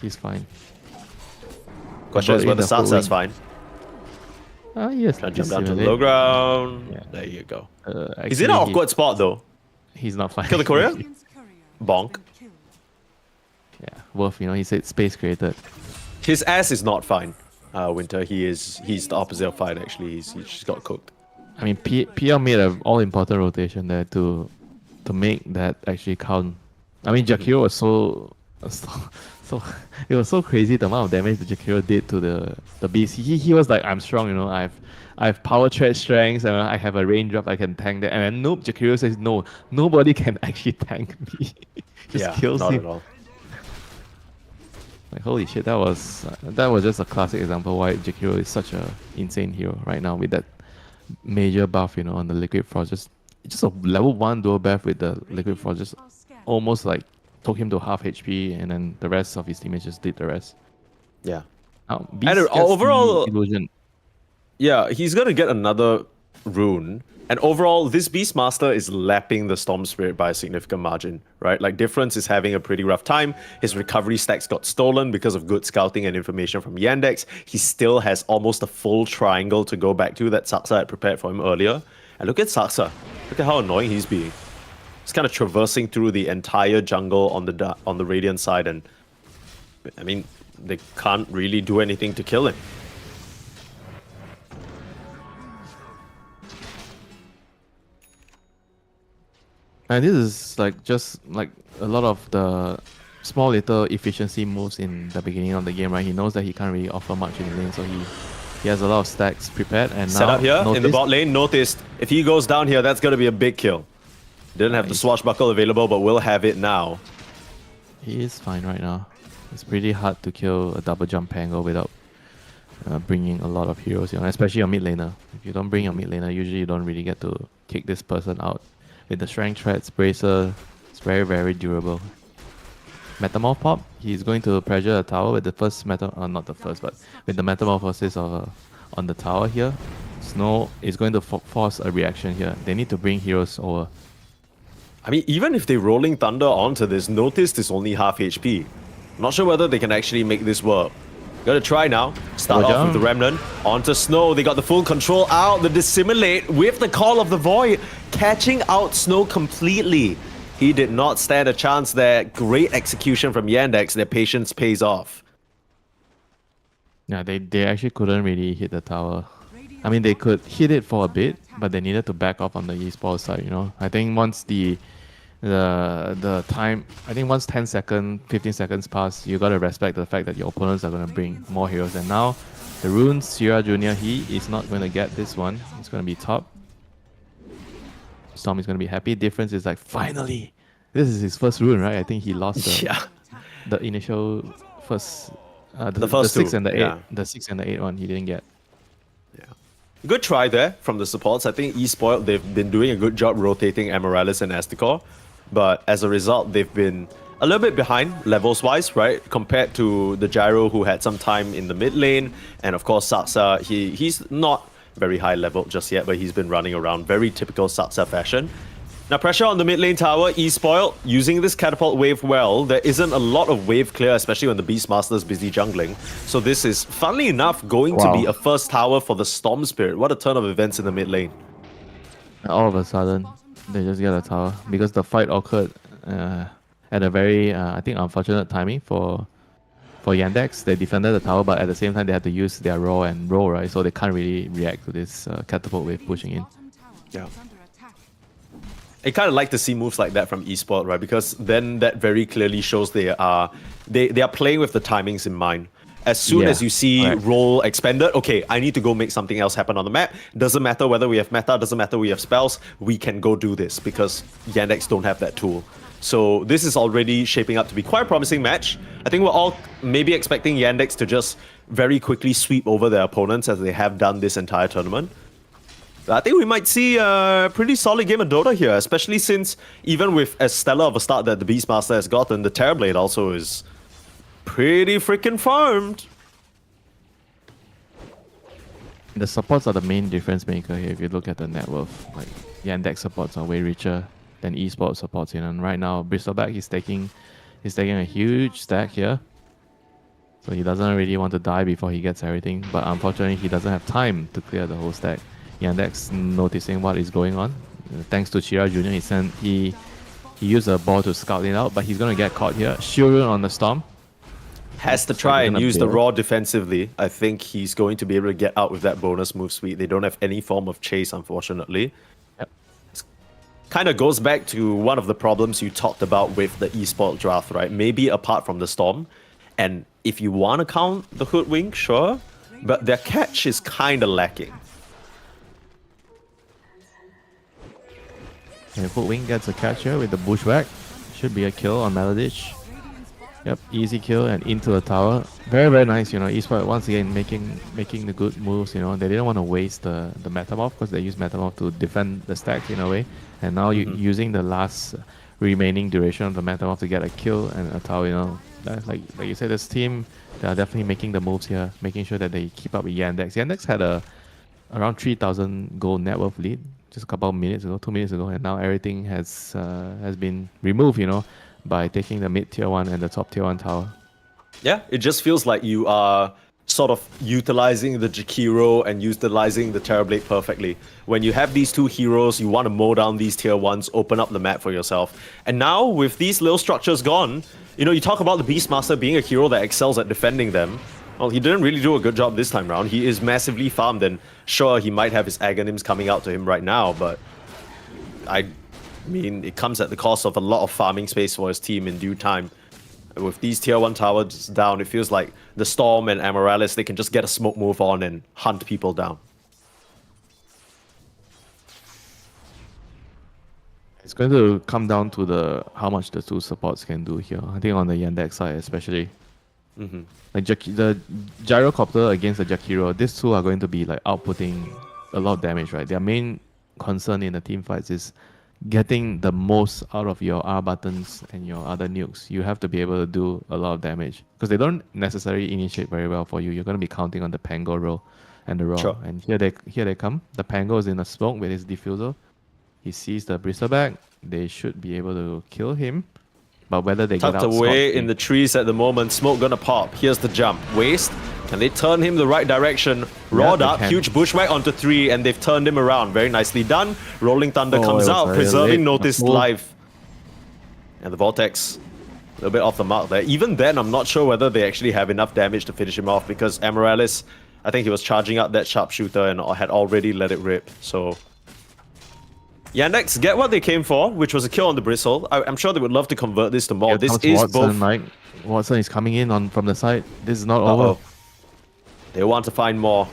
he's fine. Question is But in whether the whole Saksa's ring. fine. Yes. Can he's jump down to in the it. low ground. Yeah. There you go. Actually, He's in an awkward spot though. He's not fine. Kill the courier? Bonk. Yeah, worth, you know, he said space created. His ass is not fine. Winter, he's the opposite of fine actually. He's just got cooked. I mean, PL made an all-important rotation there to make that actually count. I mean, Jakiro was so it was so crazy the amount of damage that Jakiro did to the beast. He was like, I'm strong, you know, I have power threat strength and I have a range drop, I can tank that. And then nope, Jakiro says no, nobody can actually tank me. Just kills not him. at all. Like holy shit, that was just a classic example why Jakiro is such a insane hero right now with that major buff, you know, on the Liquid Frost. Just a level 1 dual buff with the Liquid Frost, just almost like took him to half HP, and then the rest of his teammates just did the rest. Yeah. Now, And Beast gets the overall- illusion. Yeah, he's gonna get another rune. And overall, this Beastmaster is lapping the Storm Spirit by a significant margin, right? Like, Difference is having a pretty rough time. His recovery stacks got stolen because of good scouting and information from Yandex. He still has almost a full triangle to go back to that Saksa had prepared for him earlier. And look at Saksa. Look at how annoying he's being. He's kind of traversing through the entire jungle on the Radiant side, and I mean, they can't really do anything to kill him. And this is like just like a lot of the small little efficiency moves in the beginning of the game, right? He knows that he can't really offer much in the lane, so he has a lot of stacks prepared. And Set now up here in the notice- bot lane. Noticed if he goes down here, that's going to be a big kill. Didn't have the swashbuckle available, but will have it now. He is fine right now. It's pretty hard to kill a double jump angle without bringing a lot of heroes, you know, especially your mid laner. If you don't bring your mid laner, usually you don't really get to kick this person out. With the strength threats, Bracer, it's very, very durable. Metamorph pop, he's going to pressure the tower with the first not the first, but with the metamorphosis of on the tower here. Snow is going to force a reaction here. They need to bring heroes over. I mean, even if they're rolling Thunder onto this, Noticed is only half HP. Not sure whether they can actually make this work. Gotta try now. Start Double off with the jump. Remnant. Onto Snow. They got the full control out. The Dissimulate with the Call of the Void. Catching out Snow completely. He did not stand a chance there. Great execution from Yandex. Their patience pays off. Yeah, they actually couldn't really hit the tower. I mean, they could hit it for a bit, but they needed to back off on the esports side, you know. I think once the the time. I think once 10 seconds, 15 seconds pass, you gotta respect the fact that your opponents are gonna bring more heroes. And now, the runes, Sierra Junior, he is not gonna get this one. He's gonna be top. Storm is gonna be happy. Difference is like finally, this is his first rune, right? I think he lost the initial first. The first 6 two, and the 8, yeah. the 6 and the 8 one he didn't get. Good try there from the supports. I think eSpoiled, they've been doing a good job rotating Amaryllis and Asticor, but as a result, they've been a little bit behind levels-wise, right? Compared to the Gyro, who had some time in the mid lane, and of course Saksa, he's not very high level just yet, but he's been running around very typical Saksa fashion. Now pressure on the mid lane tower, eSpoiled using this catapult wave well. There isn't a lot of wave clear, especially when the Beastmaster is busy jungling. So this is, funnily enough, going to be a first tower for the Storm Spirit. What a turn of events in the mid lane. All of a sudden, they just get a tower because the fight occurred at a very, I think, unfortunate timing for Yandex. They defended the tower, but at the same time, they had to use their raw and roll, right? So they can't really react to this catapult wave pushing in. Yeah. I kind of like to see moves like that from eSport, right? Because then that very clearly shows they are playing with the timings in mind. As soon as you see roll expanded, okay, I need to go make something else happen on the map. Doesn't matter whether we have meta, doesn't matter we have spells, we can go do this because Yandex don't have that tool. So this is already shaping up to be quite a promising match. I think we're all maybe expecting Yandex to just very quickly sweep over their opponents as they have done this entire tournament. I think we might see a pretty solid game of Dota here, especially since even with as stellar of a start that the Beastmaster has gotten, the Terrorblade also is pretty freaking farmed. The supports are the main difference maker here. If you look at the net worth, like Yandex supports are way richer than eSports supports. And right now, Bristleback is taking a huge stack here. So he doesn't really want to die before he gets everything, but unfortunately he doesn't have time to clear the whole stack. Yandex noticing what is going on. Thanks to Chira Jr., he used a ball to scout it out, but he's gonna get caught here. Shurun on the Storm. Has to try and use the raw defensively. I think he's going to be able to get out with that bonus move suite. They don't have any form of chase, unfortunately. Yep. Kind of goes back to one of the problems you talked about with the eSport draft, right? Maybe apart from the Storm. And if you want to count the Hoodwink, sure. But their catch is kind of lacking. And Hoodwink gets a catch here with the Bushwhack. Should be a kill on Melodich. Yep, easy kill and into the tower. Very, very nice, eSport once again making the good moves, They didn't want to waste the Metamorph because they used Metamorph to defend the stacks in a way. And now using the last remaining duration of the Metamorph to get a kill and a tower, That's like you said, this team, they are definitely making the moves here, making sure that they keep up with Yandex. Yandex had around 3,000 gold net worth lead just a couple of minutes ago, 2 minutes ago, and now everything has been removed, by taking the mid tier 1 and the top tier 1 tower. Yeah, it just feels like you are sort of utilizing the Jakiro and utilizing the Terrorblade perfectly. When you have these two heroes, you want to mow down these tier 1s, open up the map for yourself. And now, with these little structures gone, you talk about the Beastmaster being a hero that excels at defending them. Well, he didn't really do a good job this time around. He is massively farmed, and sure, he might have his Aghanims coming out to him right now, but I mean, it comes at the cost of a lot of farming space for his team in due time. With these tier 1 towers down, it feels like the Storm and Amaryllis, they can just get a smoke move on and hunt people down. It's going to come down to how much the two supports can do here. I think on the Yandex side especially. Like the Gyrocopter against the Jakiro, these two are going to be like outputting a lot of damage, right? Their main concern in the team fights is getting the most out of your R buttons and your other nukes. You have to be able to do a lot of damage because they don't necessarily initiate very well for you. You're going to be counting on the Pango roll and the roll. Sure. And here they come. The Pango is in the smoke with his diffuser. He sees the Bristleback. They should be able to kill him. But whether they get Tucked out away in the trees at the moment. Smoke gonna pop. Here's the jump. Waste. Can they turn him the right direction? Rawed up. can. Huge bushwhack onto 3, and they've turned him around. Very nicely done. Rolling Thunder comes it was out, very preserving late. Notice Cool. live. And the Vortex, a little bit off the mark there. Even then, I'm not sure whether they actually have enough damage to finish him off because Amaryllis, I think he was charging out that sharpshooter and had already let it rip. So Yandex get what they came for, which was a kill on the Bristle. I'm sure they would love to convert this to more. Here This comes is Watson, both. Mike. Watson is coming in on from the side. This is not Uh-oh. over. They want to find more.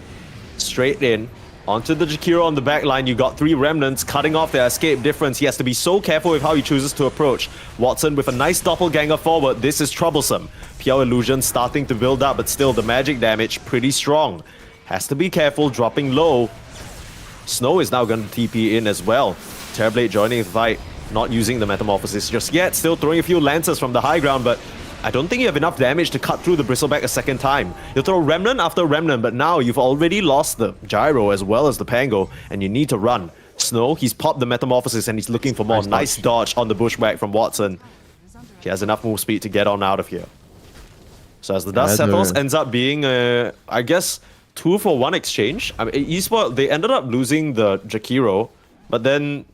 Straight in. Onto the Jakiro on the back line. You got 3 remnants cutting off their escape difference. He has to be so careful with how he chooses to approach. Watson with a nice doppelganger forward. This is troublesome. PL Illusion starting to build up, but still the magic damage pretty strong. Has to be careful, dropping low. Snow is now going to TP in as well. Terrorblade joining the fight. Not using the Metamorphosis just yet. Still throwing a few Lancers from the high ground, but I don't think you have enough damage to cut through the Bristleback a second time. You throw Remnant after Remnant, but now you've already lost the Gyro as well as the Pango, and you need to run. Snow, he's popped the Metamorphosis and he's looking for more. Nice dodge on the Bushwhack from Watson. He has enough move speed to get on out of here. So as the dust settles, ends up being, I guess, 2-for-1 exchange. I mean, eSport, they ended up losing the Jakiro, but then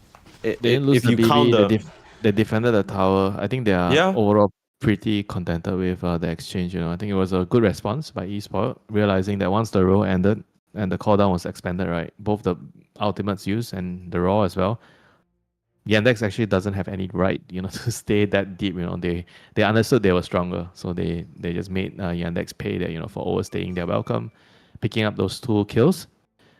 They didn't lose if the you BB, count the... they defended the tower. I think they are overall pretty contented with the exchange. I think it was a good response by eSport, realizing that once the row ended and the cooldown was expanded, right, both the ultimates used and the raw as well, Yandex actually doesn't have any right, to stay that deep. They understood they were stronger, so they just made Yandex pay that, for overstaying their welcome, picking up those 2 kills.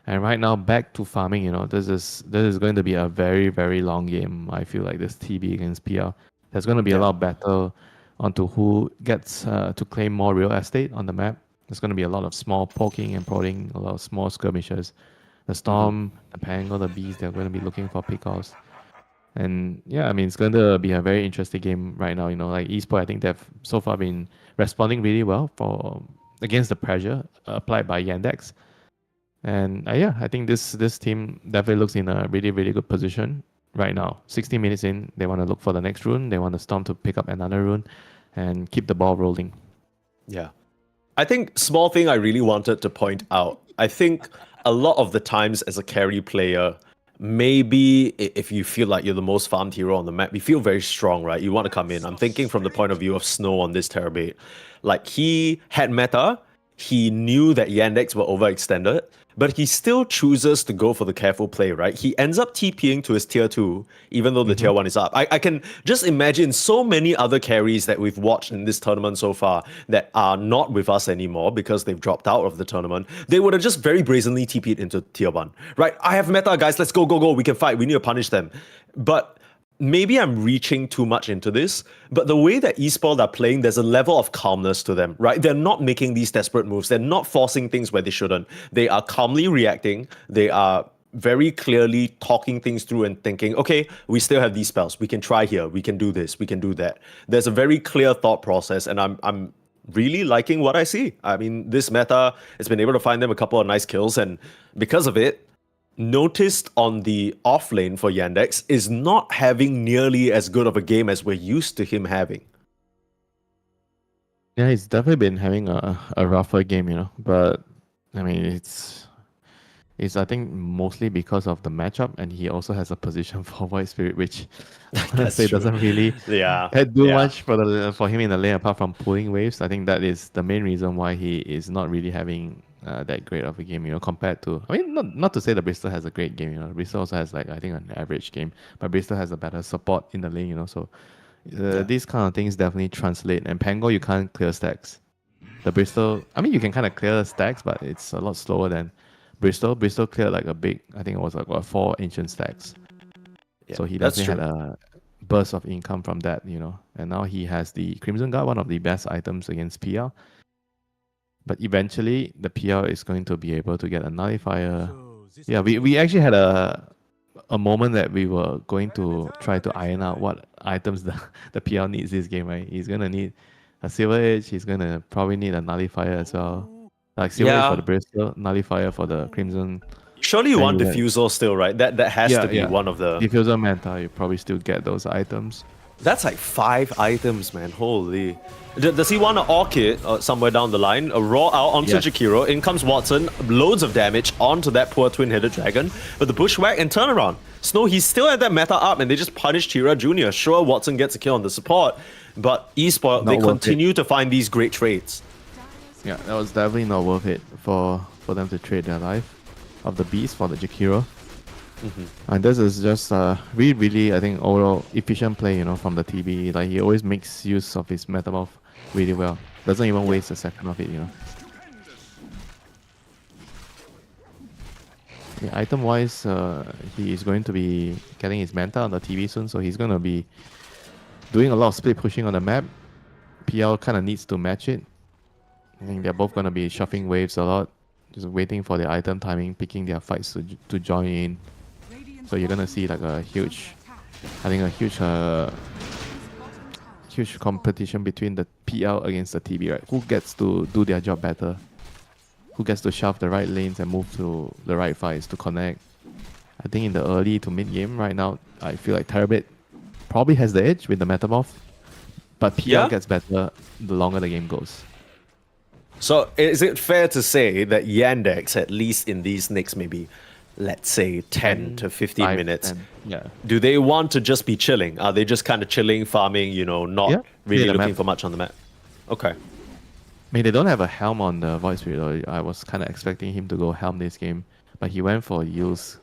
And right now, back to farming. This is going to be a very, very long game. I feel like this TB against PR. There's going to be a lot of battle onto who gets to claim more real estate on the map. There's going to be a lot of small poking and prodding, a lot of small skirmishes. The Storm, the Pango, the Bees, they're going to be looking for pickoffs. And yeah, I mean, it's going to be a very interesting game right now. Like eSport, I think they've so far been responding really well against the pressure applied by Yandex. And yeah, I think this team definitely looks in a really, really good position right now. 60 minutes in, they want to look for the next rune. They want the Storm to pick up another rune and keep the ball rolling. Yeah. I think small thing I really wanted to point out. I think a lot of the times as a carry player, maybe if you feel like you're the most farmed hero on the map, you feel very strong, right? You want to come in. I'm thinking from the point of view of Snow on this Terrabate. Like, he had meta, he knew that Yandex were overextended, but he still chooses to go for the careful play, right? He ends up TPing to his tier 2, even though the tier 1 is up. I can just imagine so many other carries that we've watched in this tournament so far that are not with us anymore because they've dropped out of the tournament. They would have just very brazenly TP'd into tier 1, right? I have meta, guys, let's go, we can fight, we need to punish them. But maybe I'm reaching too much into this, but the way that eSport are playing, there's a level of calmness to them, right? They're not making these desperate moves. They're not forcing things where they shouldn't. They are calmly reacting. They are very clearly talking things through and thinking, okay, we still have these spells. We can try here. We can do this. We can do that. There's a very clear thought process, and I'm really liking what I see. I mean, this meta has been able to find them a couple of nice kills, and because of it, noticed on the off lane for Yandex is not having nearly as good of a game as we're used to him having. Yeah, he's definitely been having a rougher game, but I mean, it's I think mostly because of the matchup, and he also has a position for Void Spirit, which say doesn't really do much for him in the lane apart from pulling waves. I think that is the main reason why he is not really having that great of a game, compared to, I mean, not to say that Bristol has a great game, Bristol also has, like, I think an average game, but Bristol has a better support in the lane, so these kind of things definitely translate. And Pango, you can't clear stacks. The Bristol, I mean, you can kind of clear stacks, but it's a lot slower than Bristol. Bristol cleared like a big, I think it was like 4 ancient stacks. Yeah, so he definitely had a burst of income from that, and now he has the Crimson Guard, one of the best items against PR. But eventually, the PR is going to be able to get a nullifier. Yeah, we actually had a moment that we were going to try to iron out what items the PR needs this game, right? He's going to need a Silver Edge. He's going to probably need a nullifier as well. Like Silver Edge for the Bristol, nullifier for the Crimson. Surely you want Diffusal still, right? That has to be one of the... Diffusal, Manta, you probably still get those items. That's like 5 items, man. Holy. Does he want an Orchid somewhere down the line? A Raw out onto Jakiro. In comes Watson. Loads of damage onto that poor twin-headed dragon. But the Bushwhack and turnaround. Snow, he's still at that meta up, and they just punish Tira Jr. Sure, Watson gets a kill on the support, but eSport, they continue to find these great trades. Yeah, that was definitely not worth it for them to trade their life of the Beast for the Jakiro. And this is just really, really, I think, overall efficient play, from the TB. Like, he always makes use of his metamorph really well. Doesn't even waste a second of it. Yeah, item-wise, he is going to be getting his Manta on the TV soon, so he's going to be doing a lot of split pushing on the map. PL kind of needs to match it. I think they're both going to be shuffling waves a lot, just waiting for the item timing, picking their fights to join in. So you're going to see like a huge competition between the PL against the TB, right? Who gets to do their job better? Who gets to shove the right lanes and move to the right fights to connect? I think in the early to mid game right now, I feel like Terabit probably has the edge with the Metamorph, but PL gets better the longer the game goes. So is it fair to say that Yandex, at least in these next maybe, let's say 10 to 15 minutes, 10, do they want to just be chilling? Are they just kind of chilling, farming, not really looking map. for much on the map? Okay. I mean, they don't have a Helm on the Void Spirit. I was kind of expecting him to go Helm this game, but he went for use.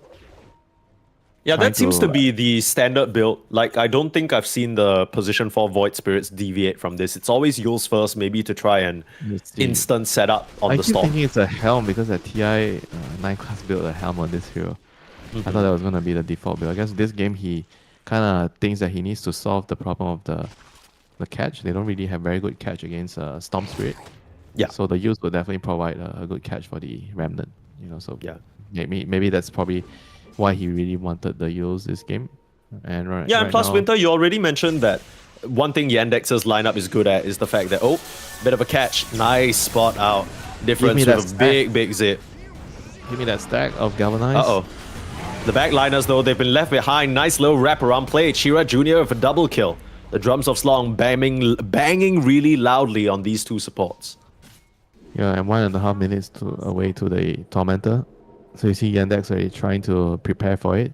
Yeah, Trying that seems to to- be the standard build. Like, I don't think I've seen the position for Void Spirits deviate from this. It's always Yules first, maybe to try and Let's see. instant setup on I the keep storm. thinking it's a Helm because the TI 9 class built a Helm on this hero. I thought that was going to be the default build. I guess this game he kind of thinks that he needs to solve the problem of the catch. They don't really have very good catch against Storm Spirit. Yeah. So the use will definitely provide a good catch for the Remnant. So Yeah. maybe that's probably why he really wanted the use this game. And right, Yeah, and right plus, now, Winter, you already mentioned that one thing Yandex's lineup is good at is the fact that, bit of a catch. Nice spot out. Difference that with a stack. big zip. give me that stack of Galvanize. Uh-oh. The backliners, though, they've been left behind. Nice little wraparound play. Chira Jr. with a double kill. The drums of Slong banging really loudly on these two supports. Yeah, and 1.5 minutes away to the Tormentor. So you see Yandex already trying to prepare for it.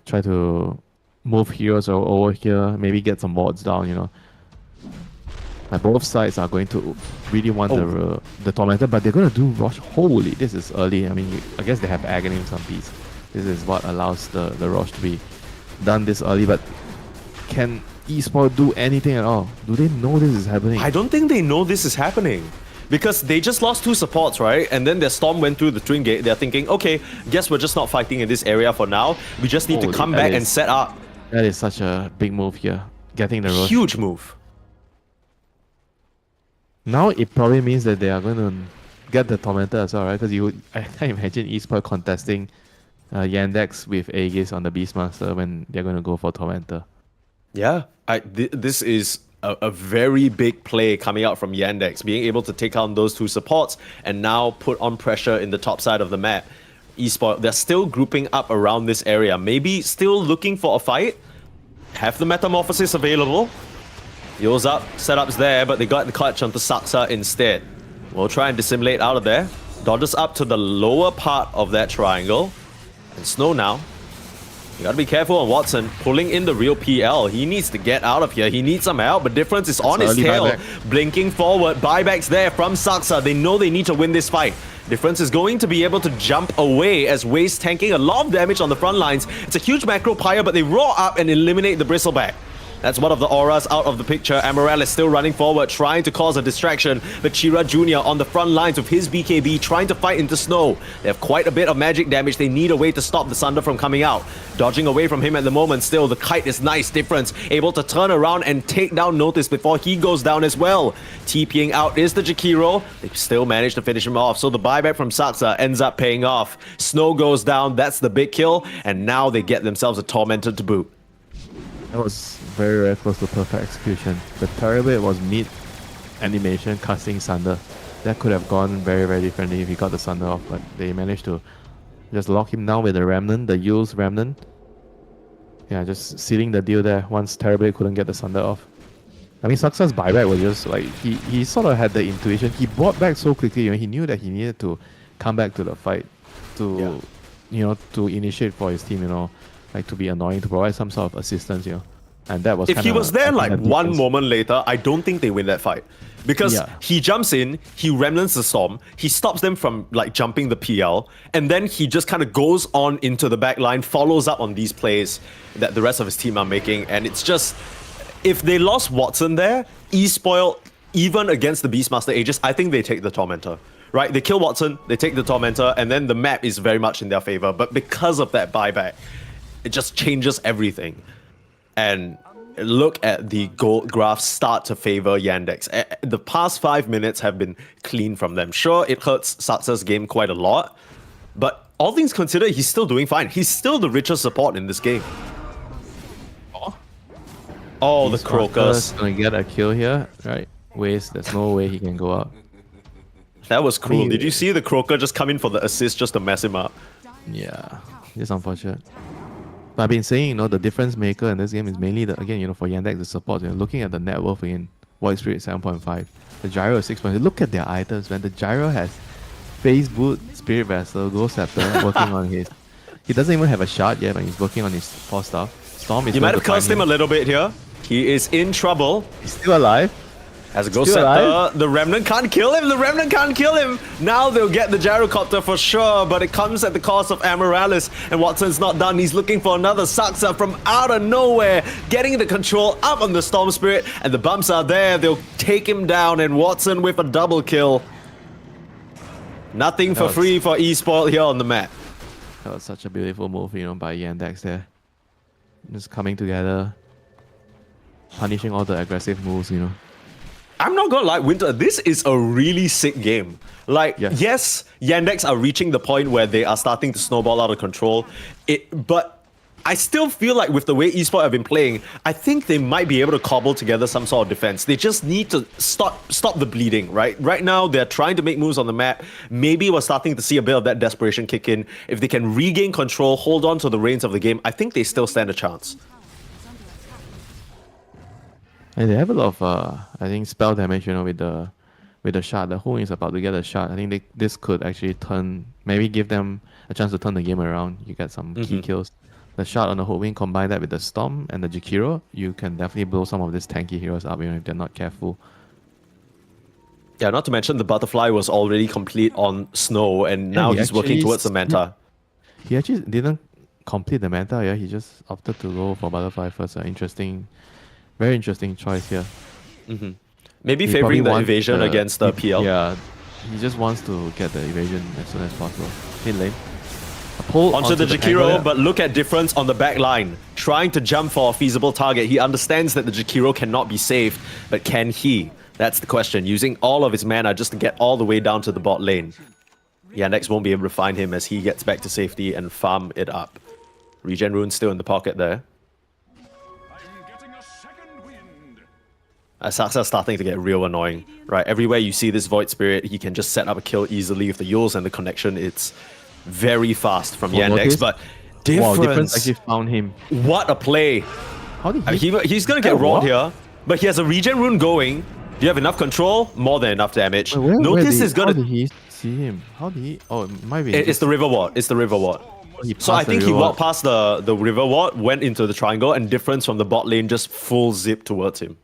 Try to move heroes over here, maybe get some wards down, Like both sides are going to really want the Tormentor, but they're going to do Rosh. Holy, this is early. I mean, I guess they have Agony in some piece. This is what allows the Rosh to be done this early, but can eSport do anything at all? Do they know this is happening? I don't think they know this is happening. Because they just lost two supports, right? And then their Storm went through the Twin Gate. They're thinking, okay, guess we're just not fighting in this area for now. We just need to Holy, come that back and is- set up. That is such a big move here. Getting the Rosh. Huge move. Now it probably means that they are going to get the Tormentor as well, right? Because I can't imagine eSport contesting Yandex with Aegis on the Beastmaster when they're going to go for Tormentor. Yeah, this is a very big play coming out from Yandex, being able to take on those two supports and now put on pressure in the top side of the map. eSport, they're still grouping up around this area, maybe still looking for a fight. Have the Metamorphosis available. Heals up, setups there, but they got the clutch onto Saksa instead. We'll try and dissimulate out of there. Dodges up to the lower part of that triangle. And Snow now. You gotta be careful on Watson, pulling in the real PL. He needs to get out of here. He needs some help, but difference is on his early tail. buyback. Blinking forward, buybacks there from Saksa. They know they need to win this fight. Difference is going to be able to jump away as Waste tanking a lot of damage on the front lines. It's a huge macro pyre, but they roar up and eliminate the Bristleback. That's one of the auras out of the picture. Amaral is still running forward, trying to cause a distraction. But Chira Jr. on the front lines with his BKB, trying to fight into Snow. They have quite a bit of magic damage. They need a way to stop the Sunder from coming out. Dodging away from him at the moment still. The kite is nice. Difference. Able to turn around and take down Notice before he goes down as well. TPing out is the Jakiro. They still manage to finish him off. So the buyback from Saksa ends up paying off. Snow goes down. That's the big kill. And now they get themselves a Tormentor to boot. That was very, very close to perfect execution. The Terabit was mid animation casting Sunder. That could have gone very, very differently if he got the Sunder off, but they managed to just lock him down with the Remnant, the Yule's Remnant. Yeah, just sealing the deal there once Terabit couldn't get the Sunder off. I mean, Saksa's buyback was just like, he sort of had the intuition. He bought back so quickly, he knew that he needed to come back to the fight to, to initiate for his team, like to be annoying, to provide some sort of assistance, And that was If he kinda, was there I think, like the one difference. moment later, I don't think they win that fight. Because Yeah. he jumps in, he remnants the storm, he stops them from like jumping the PL, and then he just kind of goes on into the back line, follows up on these plays that the rest of his team are making, and it's just, if they lost Watson there, eSpoil, even against the Beastmaster Aegis, I think they take the Tormentor. Right? They kill Watson, they take the Tormentor, and then the map is very much in their favor. But because of that buyback, it just changes everything. And look at the goal graph start to favor Yandex. The past 5 minutes have been clean from them. Sure, it hurts Satsa's game quite a lot, but all things considered, he's still doing fine. He's still the richest support in this game. Oh, the Crocus. Gonna get a kill here, right? Waste. There's no way he can go up. That was cool. mean- Did you see the Croaker just come in for the assist just to mess him up? Yeah, it's unfortunate. But I've been saying, the difference maker in this game is mainly for Yandex, the support. Looking at the net worth again, Void Spirit 7.5, the Gyro is 6.0. Look at their items, man. The Gyro has Phase Boot, Spirit Vessel, Ghost Scepter, working on his. He doesn't even have a shard yet, but he's working on his 4 stuff. Storm is. You going might have to find cursed him a little bit here. He is in trouble. He's still alive. As a Ghost Still Scepter, alive? the Remnant can't kill him. The Remnant can't kill him. Now they'll get the Gyrocopter for sure, but it comes at the cost of Amoralis. And Watson's not done. He's looking for another Saksa from out of nowhere, getting the control up on the Storm Spirit, and the bumps are there. They'll take him down, and Watson with a double kill. Nothing for was- free for eSpoil here on the map. That was such a beautiful move, by Yandex there. Just coming together, punishing all the aggressive moves, I'm not gonna lie, Winter, this is a really sick game. Like, Yes. yes, Yandex are reaching the point where they are starting to snowball out of control. But I still feel like with the way eSport have been playing, I think they might be able to cobble together some sort of defense. They just need to stop the bleeding, right? Right now, they're trying to make moves on the map. Maybe we're starting to see a bit of that desperation kick in. If they can regain control, hold on to the reins of the game, I think they still stand a chance. And they have a lot of, I think, spell damage, with the shard. The Hoon is about to get a shard. I think this could actually maybe give them a chance to turn the game around. You get some key kills. The shard on the Hoodwink, combine that with the Storm and the Jakiro, you can definitely blow some of these tanky heroes up, if they're not careful. Yeah, not to mention the Butterfly was already complete on Snow, and now he he's working actually towards the Manta. He actually didn't complete the meta, yeah. He just opted to go for Butterfly first. Very interesting choice here. Maybe He favoring probably the wants evasion against the PL. Yeah, he just wants to get the evasion as soon as possible. Mid lane. A pull Onto the angle, Jakiro, yeah. but look at difference on the back line. Trying to jump for a feasible target. He understands that the Jakiro cannot be saved, but can he? That's the question. Using all of his mana just to get all the way down to the bot lane. Yandex won't be able to find him as he gets back to safety and farm it up. Regen Rune still in the pocket there. Saksa's starting to get real annoying, right? Everywhere you see this Void Spirit, he can just set up a kill easily with the Yules and the connection. It's very fast from Yandex, notice? but Wow, difference difference. actually found him. What a play. How did he? He's gonna get Yeah, rolled what? here, but he has a Regen Rune going. Do you have enough control? More than enough damage. Where Notice did, is How gonna... did he see him? How did he? Oh, it might be. It's the river ward. It's the river ward. So I think he walked past the river ward, went into the triangle, and difference from the bot lane just full zip towards him.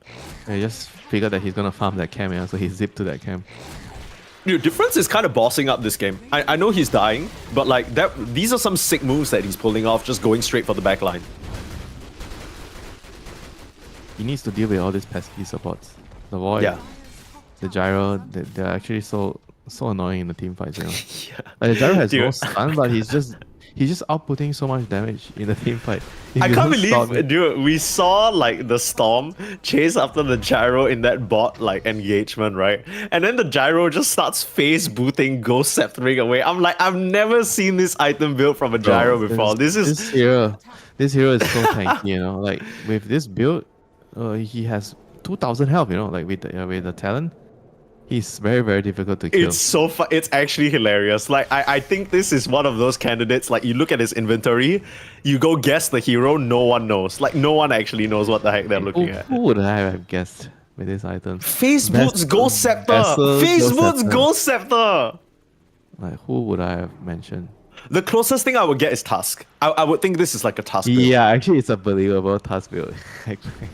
I just figured that he's gonna farm that camp, yeah, so he zipped to that camp. Dude, difference is kind of bossing up this game. I know he's dying, but like that, these are some sick moves that he's pulling off, just going straight for the back line. He needs to deal with all these pesky supports. The Void, Yeah. the Gyro, they're actually so annoying in the team fights, Yeah. Like, the Gyro has no Dude. stun, but he's just outputting so much damage in the team fight. If I you can't don't stop believe, it- dude, we saw like the Storm chase after the Gyro in that bot like engagement, right? And then the Gyro just starts face booting, ghost sceptering away. I'm like, I've never seen this item built from a Gyro Bro, before. This is this hero is so tanky, Like with this build, he has 2,000 health, like with the talent. He's very, very difficult to kill. It's so fun. It's actually hilarious. Like, I think this is one of those candidates. Like, you look at his inventory, you go guess the hero, no one knows. Like, no one actually knows what the heck they're looking at. Who would I have guessed with this item? Face Boots Ghost Scepter! Vessel, Face Ghost Boots Scepter. Ghost Scepter! Like, who would I have mentioned? The closest thing I would get is Tusk. I would think this is like a Tusk build. Yeah, actually, it's a believable task build. Actually,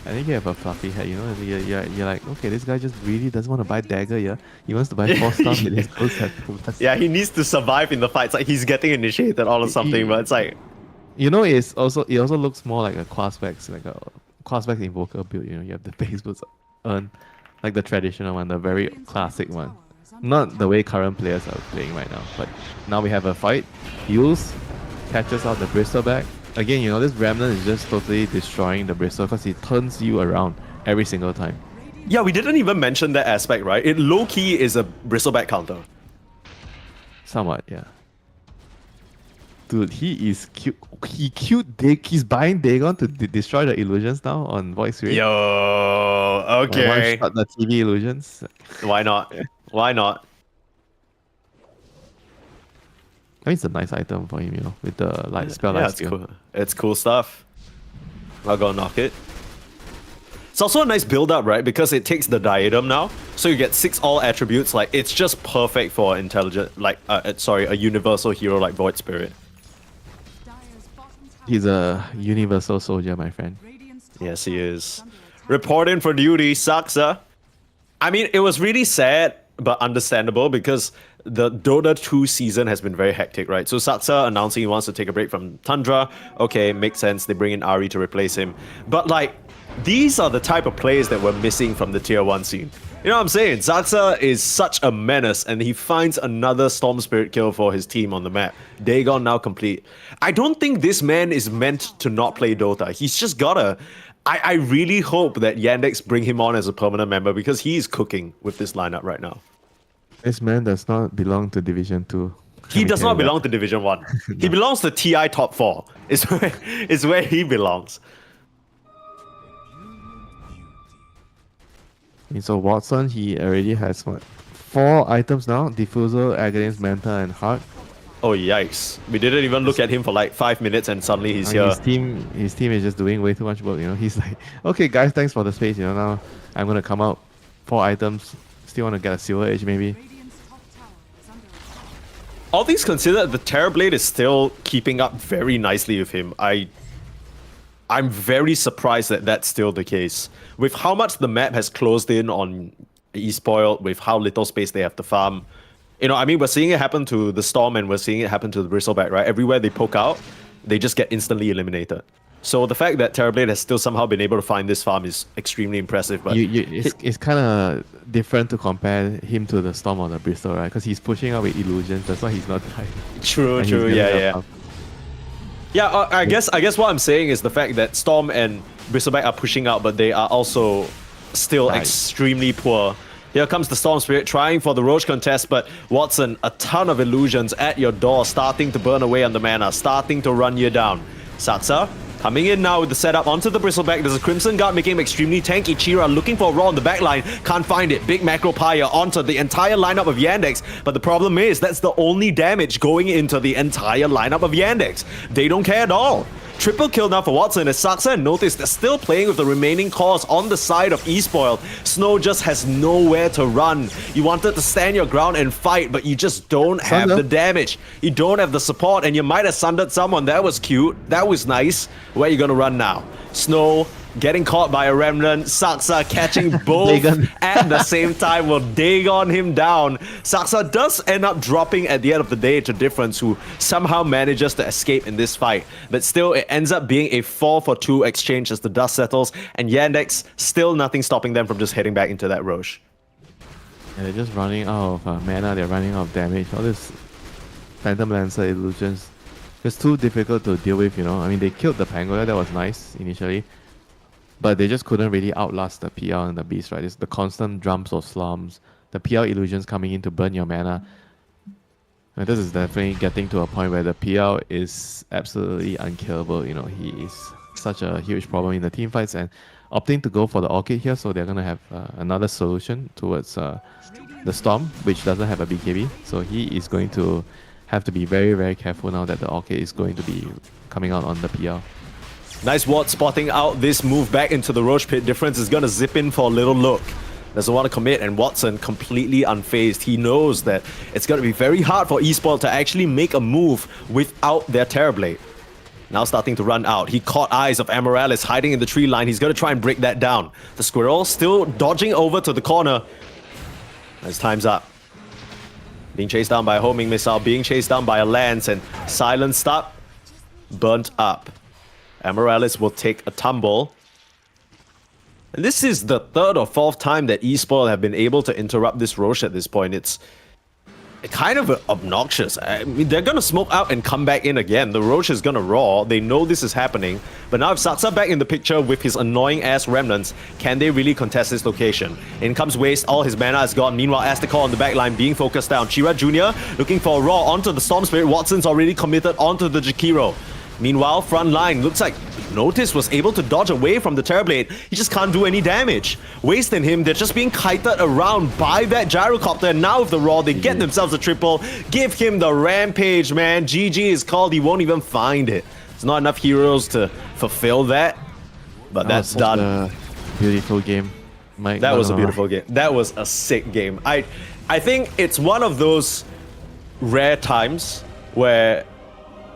I think you have a fluffy head. You know, you're like, okay, this guy just really doesn't want to buy dagger. Yeah, he wants to buy 4-star with his close head. Yeah, he needs to survive in the fights. Like he's getting initiated or something, but it's like, You know, it also looks more like a Quasvex, like a Quasvex Invoker build. You know, you have the base boots earn, like the traditional one, the very classic one. Not the way current players are playing right now, but now we have a fight. Yules catches out the Bristleback. Again, you know, this Remnant is just totally destroying the Bristle because he turns you around every single time. yeah, we didn't even mention that aspect, right? It low-key is a Bristleback counter. Somewhat, yeah. Dude, he is cute. He's buying Dagon to destroy the illusions now on Voice Ray. Yo, okay. One shot the TV illusions. Why not? Why not? I mean, it's a nice item for him, you know, with the light spell Yeah, light it's skill. cool. It's cool stuff. I'll go knock it. It's also a nice build-up, right? Because it takes the diadem now, so you get 6 all attributes. Like it's just perfect for intelligent, like a universal hero like Void Spirit. He's a universal soldier, my friend. Yes, he is. Reporting for duty, Saksa. I mean, it was really sad, but understandable because the Dota 2 season has been very hectic, right? So Saksa announcing he wants to take a break from Tundra. Okay, makes sense. They bring in Ari to replace him. But like, these are the type of players that we're missing from the tier 1 scene. You know what I'm saying? Saksa is such a menace and he finds another Storm Spirit kill for his team on the map. Dagon now complete. I don't think this man is meant to not play Dota. He's just gotta... I really hope that Yandex bring him on as a permanent member because he is cooking with this lineup right now. This man does not belong to Division 2. He does not belong to Division 1. He belongs to TI top 4. It's where he belongs. So Watson, he already has what? 4 items now. Diffusal, Agonist, Manta, and Heart. Oh yikes. We didn't even look at him for like 5 minutes and suddenly he's here. His team is just doing way too much work, you know. He's like, okay guys, thanks for the space, you know, now I'm gonna come out 4 items, still wanna get a Silver Edge maybe. All things considered, the Terrorblade is still keeping up very nicely with him. I'm very surprised that that's still the case. With how much the map has closed in on Espoil, with how little space they have to farm. You know, I mean, we're seeing it happen to the Storm and we're seeing it happen to the Bristleback, right? Everywhere they poke out, they just get instantly eliminated. So the fact that Terrorblade has still somehow been able to find this farm is extremely impressive. But it's kind of different to compare him to the Storm or the Bristol, right? Because he's pushing out with illusions, that's why he's not dying. True, yeah. Yeah, I guess what I'm saying is the fact that Storm and Bristleback are pushing out, but they are also still extremely poor. Here comes the Storm Spirit trying for the Roach contest, but Watson, a ton of illusions at your door, starting to burn away on the mana, starting to run you down. Saksa coming in now with the setup onto the Bristleback. There's a Crimson Guard making him extremely tanky. Chira looking for a Raw on the backline. Can't find it. Big Macro Pyre onto the entire lineup of Yandex. But the problem is, that's the only damage going into the entire lineup of Yandex. They don't care at all. Triple kill now for Watson as Saksa notice they're still playing with the remaining cores on the side of Espoil. Snow just has nowhere to run. You wanted to stand your ground and fight, but you just don't have the damage. You don't have the support, and you might have sundered someone. That was cute. That was nice. Where are you gonna run now? Snow getting caught by a Remnant. Saksa catching both at the same time will Dagon him down. Saksa does end up dropping at the end of the day to Difference, who somehow manages to escape in this fight. But still, it ends up being a 4-for-2 exchange as the dust settles, and Yandex, still nothing stopping them from just heading back into that Roche. Yeah, they're just running out of mana, they're running out of damage. All this Phantom Lancer illusions, just too difficult to deal with, you know. I mean, they killed the Pangolin, that was nice initially. But they just couldn't really outlast the PL and the Beast, right? It's the constant drums or slums, the PL illusions coming in to burn your mana. And this is definitely getting to a point where the PL is absolutely unkillable. You know, he is such a huge problem in the team fights, and opting to go for the Orchid here, so they're going to have another solution towards the Storm, which doesn't have a BKB. So he is going to have to be very, very careful now that the Orchid is going to be coming out on the PL. Nice ward spotting out this move back into the Roche pit. Difference is gonna zip in for a little look. doesn't want to commit, and Watson completely unfazed. He knows that it's going to be very hard for eSport to actually make a move without their Terrorblade. Now starting to run out. He caught eyes of Amaryllis hiding in the tree line. He's going to try and break that down. The Squirrel still dodging over to the corner. As time's up. Being chased down by a homing missile, being chased down by a lance, and silenced up, burnt up. Amaryllis will take a tumble. And this is the third or fourth time that eSport have been able to interrupt this Roche at this point. It's kind of obnoxious. I mean, they're gonna smoke out and come back in again. The Roche is gonna roar. They know this is happening. But now if Saksa back in the picture with his annoying ass remnants, can they really contest this location? In comes Waste, all his mana is gone. Meanwhile, Astakor on the backline being focused down. Chira Jr. looking for a raw onto the Storm Spirit. Watson's already committed onto the Jakiro. Meanwhile, front line looks like Notice was able to dodge away from the Terrorblade. He just can't do any damage. Waste and him, they're just being kited around by that Gyrocopter. And now with the Raw, they get themselves a triple. Give him the Rampage, man. GG is called. He won't even find it. There's not enough heroes to fulfill that. But that's done. A beautiful game, Mike. That was a beautiful game. That was a sick game. I think it's one of those rare times where,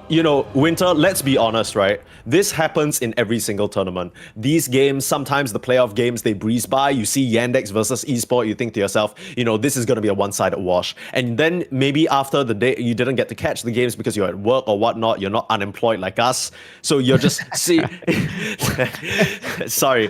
you know, Winter, let's be honest, right? This happens in every single tournament. These games, sometimes the playoff games, they breeze by. You see Yandex versus eSport, you think to yourself, you know, this is going to be a one-sided wash. And then maybe after the day, you didn't get to catch the games because you're at work or whatnot. You're not unemployed like us. So you're just, see, sorry.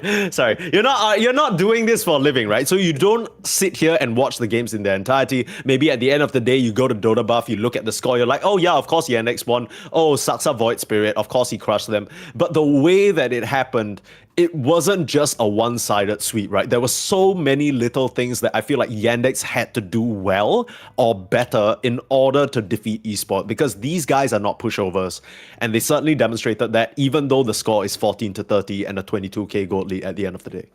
You're not doing this for a living, right? So you don't sit here and watch the games in their entirety. Maybe at the end of the day, you go to Dota Buff, you look at the score, you're like, oh yeah, of course Yandex won. Oh, Saksa Void Spirit, of course he crushed them. But the way that it happened, it wasn't just a one-sided sweep, right? There were so many little things that I feel like Yandex had to do well or better in order to defeat eSport, because these guys are not pushovers. And they certainly demonstrated that, even though the score is 14-30 and a 22k gold lead at the end of the day.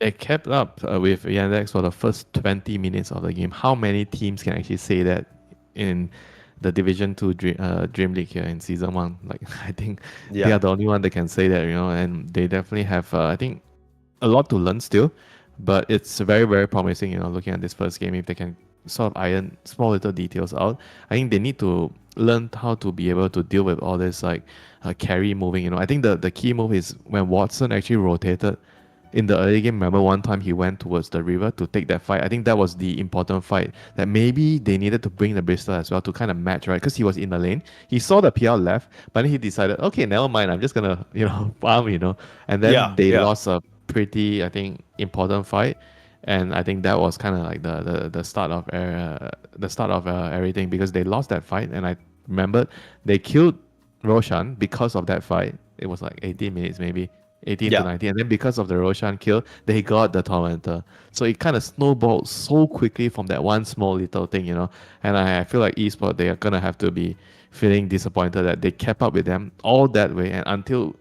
They kept up with Yandex for the first 20 minutes of the game. How many teams can actually say that in the Division 2 Dream League here in Season 1? Like, I think they are the only one that can say that, you know, and they definitely have, I think, a lot to learn still, but it's very, very promising, you know, looking at this first game. If they can sort of iron small little details out, I think they need to learn how to be able to deal with all this, like, carry moving, you know. I think the key move is when Watson actually rotated in the early game. Remember one time he went towards the river to take that fight. I think that was the important fight that maybe they needed to bring the Bristol as well to kind of match, right? Because he was in the lane. He saw the PR left, but then he decided, okay, never mind. I'm just going to, you know, farm, you know. And then they lost a pretty, I think, important fight. And I think that was kind of like the start of everything, because they lost that fight. And I remember they killed Roshan because of that fight. It was like 18 minutes maybe. 18 to 19, and then because of the Roshan kill, they got the Tormentor. So it kind of snowballed so quickly from that one small little thing, you know. And I feel like eSport, they are gonna have to be feeling disappointed that they kept up with them all that way, and until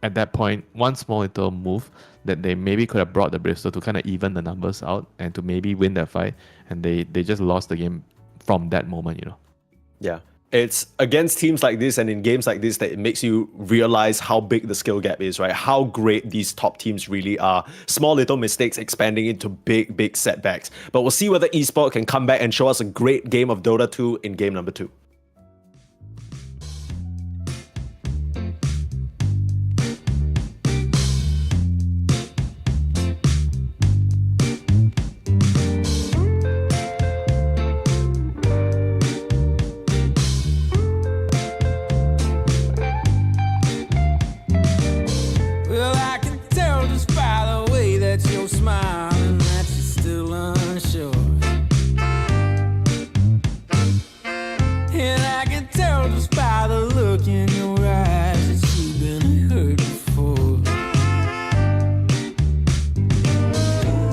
at that point, one small little move that they maybe could have brought the Bristol to kind of even the numbers out and to maybe win that fight, and they just lost the game from that moment, you know. Yeah. It's against teams like this and in games like this that it makes you realize how big the skill gap is, right? How great these top teams really are. Small little mistakes expanding into big, big setbacks. But we'll see whether eSport can come back and show us a great game of Dota 2 in game number 2. Well, I can tell just by the way that you're smiling that you're still unsure. And I can tell just by the look in your eyes that you've been hurt before.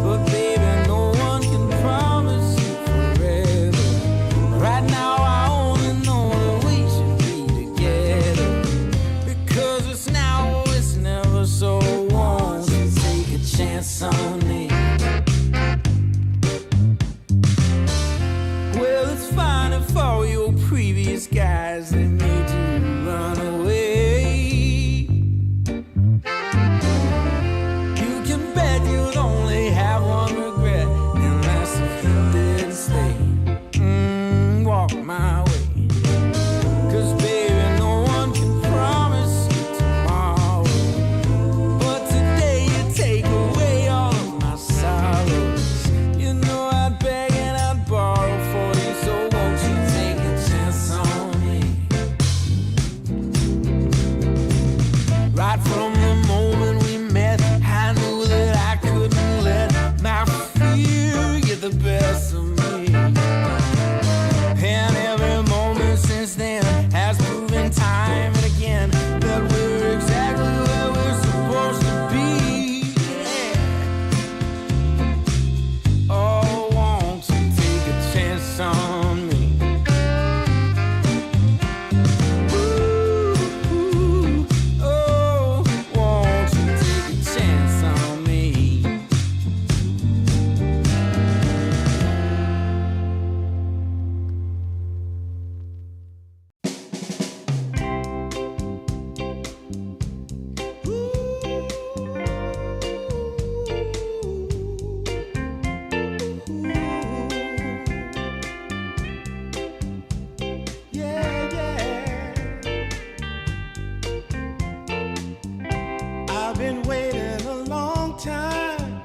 But baby, no one can promise you forever. Right now I only know that we should be together, because it's now or it's never. So won't you take a chance on me? Well, it's fine if all your previous guys, they made you run away. You can bet you'll only have one regret. I've been waiting a long time,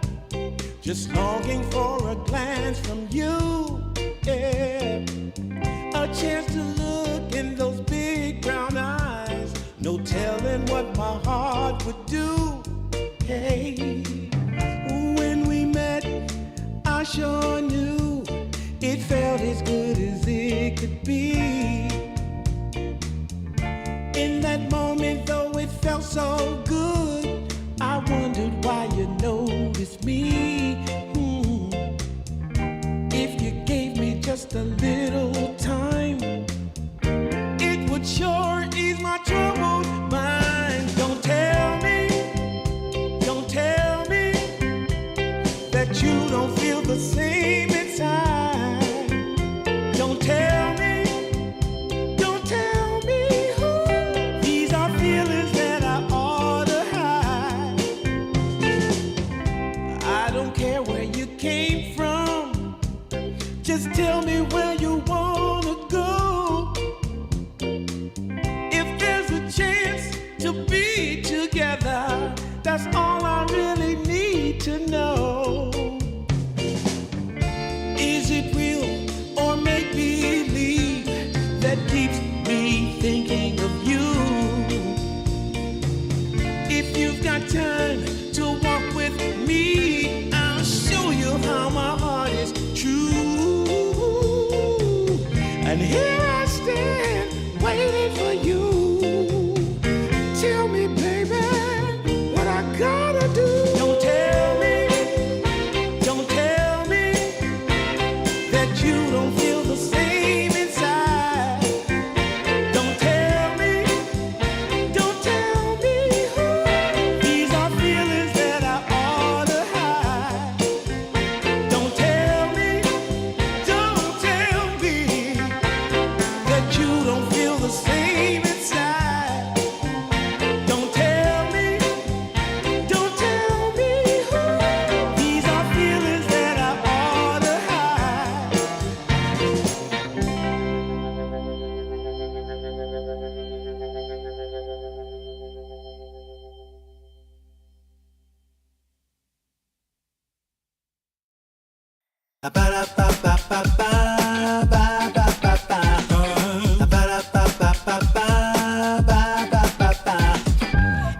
just longing for a glance from you. Yeah. A chance to look in those big brown eyes. No telling what my heart would do. Hey, when we met, I sure knew it felt as good as it could be. In that moment, though it felt so good, I wondered why you noticed me. If you gave me just a little time, it would sure ease my troubled mind. Don't tell me that you don't feel the same inside. Don't tell me. These are feelings that I ought to hide. I don't care where you came from, just tell me where you wanna go. If there's a chance to be together, that's all I really need to know. Is it real or make believe that keeps me thinking of you? If you've got time to walk with me, I'll show you how my heart is true. And here I stand, waiting for you. Tell me, baby, what I gotta do. Don't tell me that you don't feel the same inside. Don't tell me. These are feelings that I ought to hide. Don't tell me that you don't feel the same inside. Don't tell me. These are feelings that I ought to hide.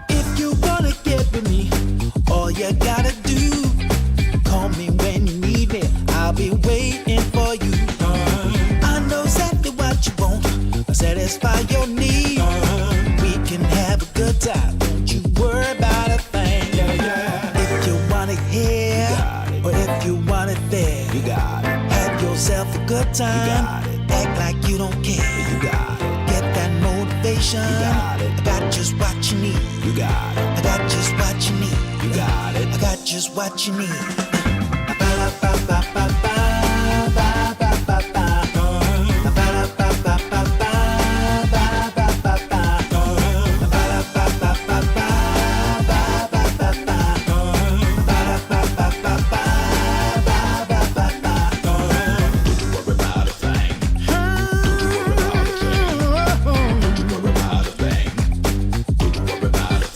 If you wanna get with me, all you gotta do, call me when you need me. I'll be waiting for you. I know exactly what you want, satisfy your need. We can have a good time, don't you worry about a thing. If you want it here, or if you want it there, you got it. Have yourself a good time, act like you don't care. You got it. Get that motivation, you got it. I got just what you need. You got it. I got just what you need. You got it. I got just what you need.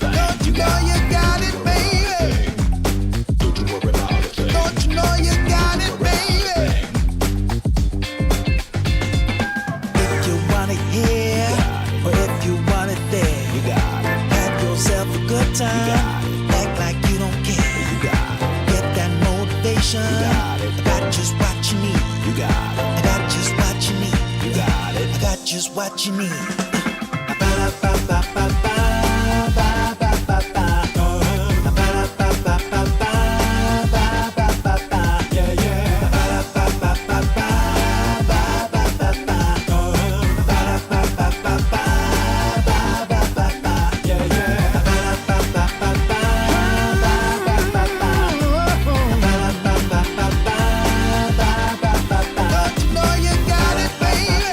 Don't you know you got it, baby? Don't you know you got it, baby? If you want it here, or if you want it there, you got it. Have yourself a good time, act like you don't care. You got it. Get that motivation, you got it. I got just what you need. You got it. I got just what you need. You got it. I got just what you need. Don't you know you got it, baby?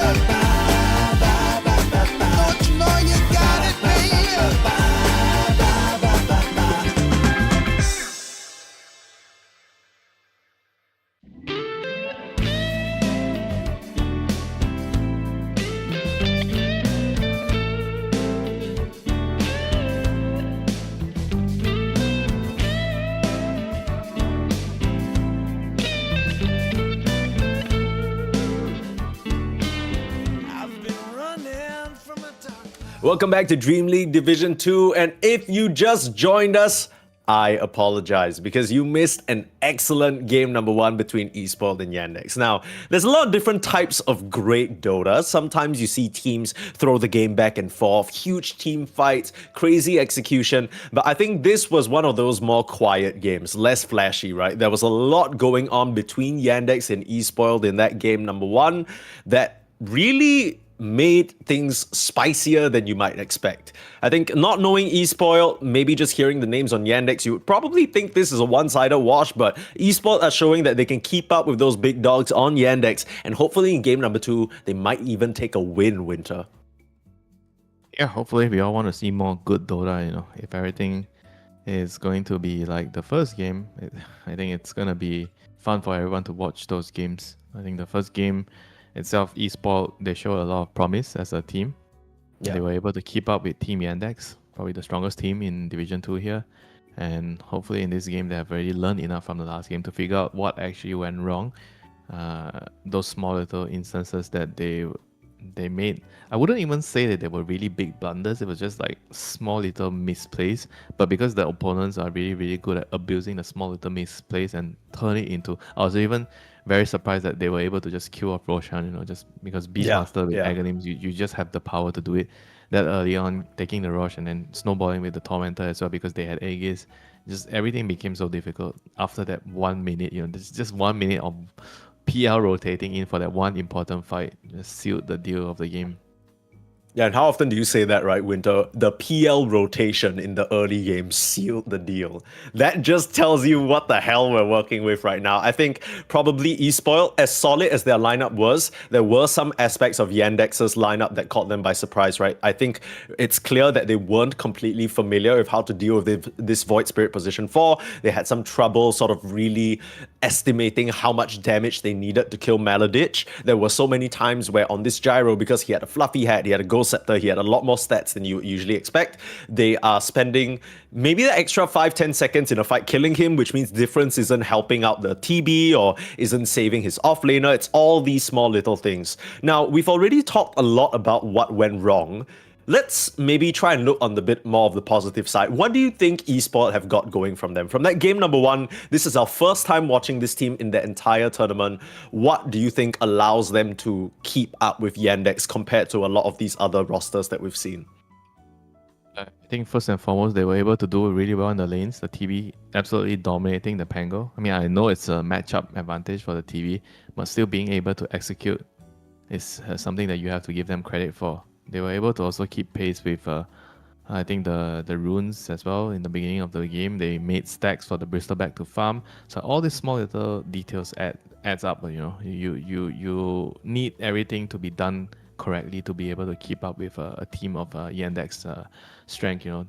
Welcome back to Dream League Division 2. And if you just joined us, I apologize because you missed an excellent game number 1 between eSpoiled and Yandex. Now, there's a lot of different types of great Dota. Sometimes you see teams throw the game back and forth, huge team fights, crazy execution. But I think this was one of those more quiet games, less flashy, right? There was a lot going on between Yandex and eSpoiled in that game number 1 that really made things spicier than you might expect. I think not knowing eSpoil, maybe just hearing the names on Yandex, you would probably think this is a one-sided wash, but eSpoil are showing that they can keep up with those big dogs on Yandex, and hopefully in game number 2, they might even take a win, Winter. Yeah, hopefully we all want to see more good Dota, you know. If everything is going to be like the first game, I think it's going to be fun for everyone to watch those games. I think the first game itself, eSport, they show a lot of promise as a team. Yeah. They were able to keep up with Team Yandex, probably the strongest team in Division 2 here. And hopefully in this game, they have already learned enough from the last game to figure out what actually went wrong. Those small little instances that they made, I wouldn't even say that they were really big blunders. It was just like small little misplays. But because the opponents are really, really good at abusing the small little misplays and turn it into, I was even very surprised that they were able to just kill off Roshan, you know, just because Beastmaster with Aghanims, you just have the power to do it that early on, taking the Rosh and then snowballing with the Tormentor as well because they had Aegis. Just everything became so difficult after that 1 minute, you know, there's just 1 minute of PL rotating in for that one important fight, just sealed the deal of the game. Yeah, and how often do you say that, right, Winter? The PL rotation in the early game sealed the deal. That just tells you what the hell we're working with right now. I think probably eSpoil, as solid as their lineup was, there were some aspects of Yandex's lineup that caught them by surprise, right? I think it's clear that they weren't completely familiar with how to deal with this Void Spirit position 4. They had some trouble sort of really estimating how much damage they needed to kill Maladich. There were so many times where on this Gyro, because he had a fluffy hat, he had a Ghost Scepter, he had a lot more stats than you would usually expect. They are spending maybe the extra 5-10 seconds in a fight killing him, which means difference isn't helping out the TB or isn't saving his offlaner. It's all these small little things. Now, we've already talked a lot about what went wrong. Let's maybe try and look on the bit more of the positive side. What do you think eSport have got going from them? From that game number 1, this is our first time watching this team in the entire tournament. What do you think allows them to keep up with Yandex compared to a lot of these other rosters that we've seen? I think first and foremost, they were able to do really well in the lanes. The TV absolutely dominating the Pango. I mean, I know it's a matchup advantage for the TV, but still being able to execute is something that you have to give them credit for. They were able to also keep pace with, I think, the runes as well. In the beginning of the game, they made stacks for the Bristleback to farm. So all these small little details adds up. You know, you need everything to be done correctly to be able to keep up with a team of Yandex strength. You know,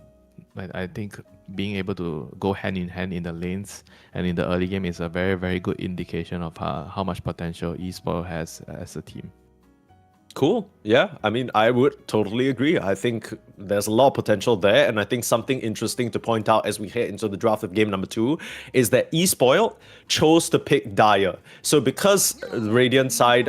I think being able to go hand in hand in the lanes and in the early game is a very, very good indication of how much potential eSport has as a team. Cool. Yeah, I mean, I would totally agree. I think there's a lot of potential there, and I think something interesting to point out as we head into the draft of game number 2 is that eSpoil chose to pick Dire. So because the Radiant side,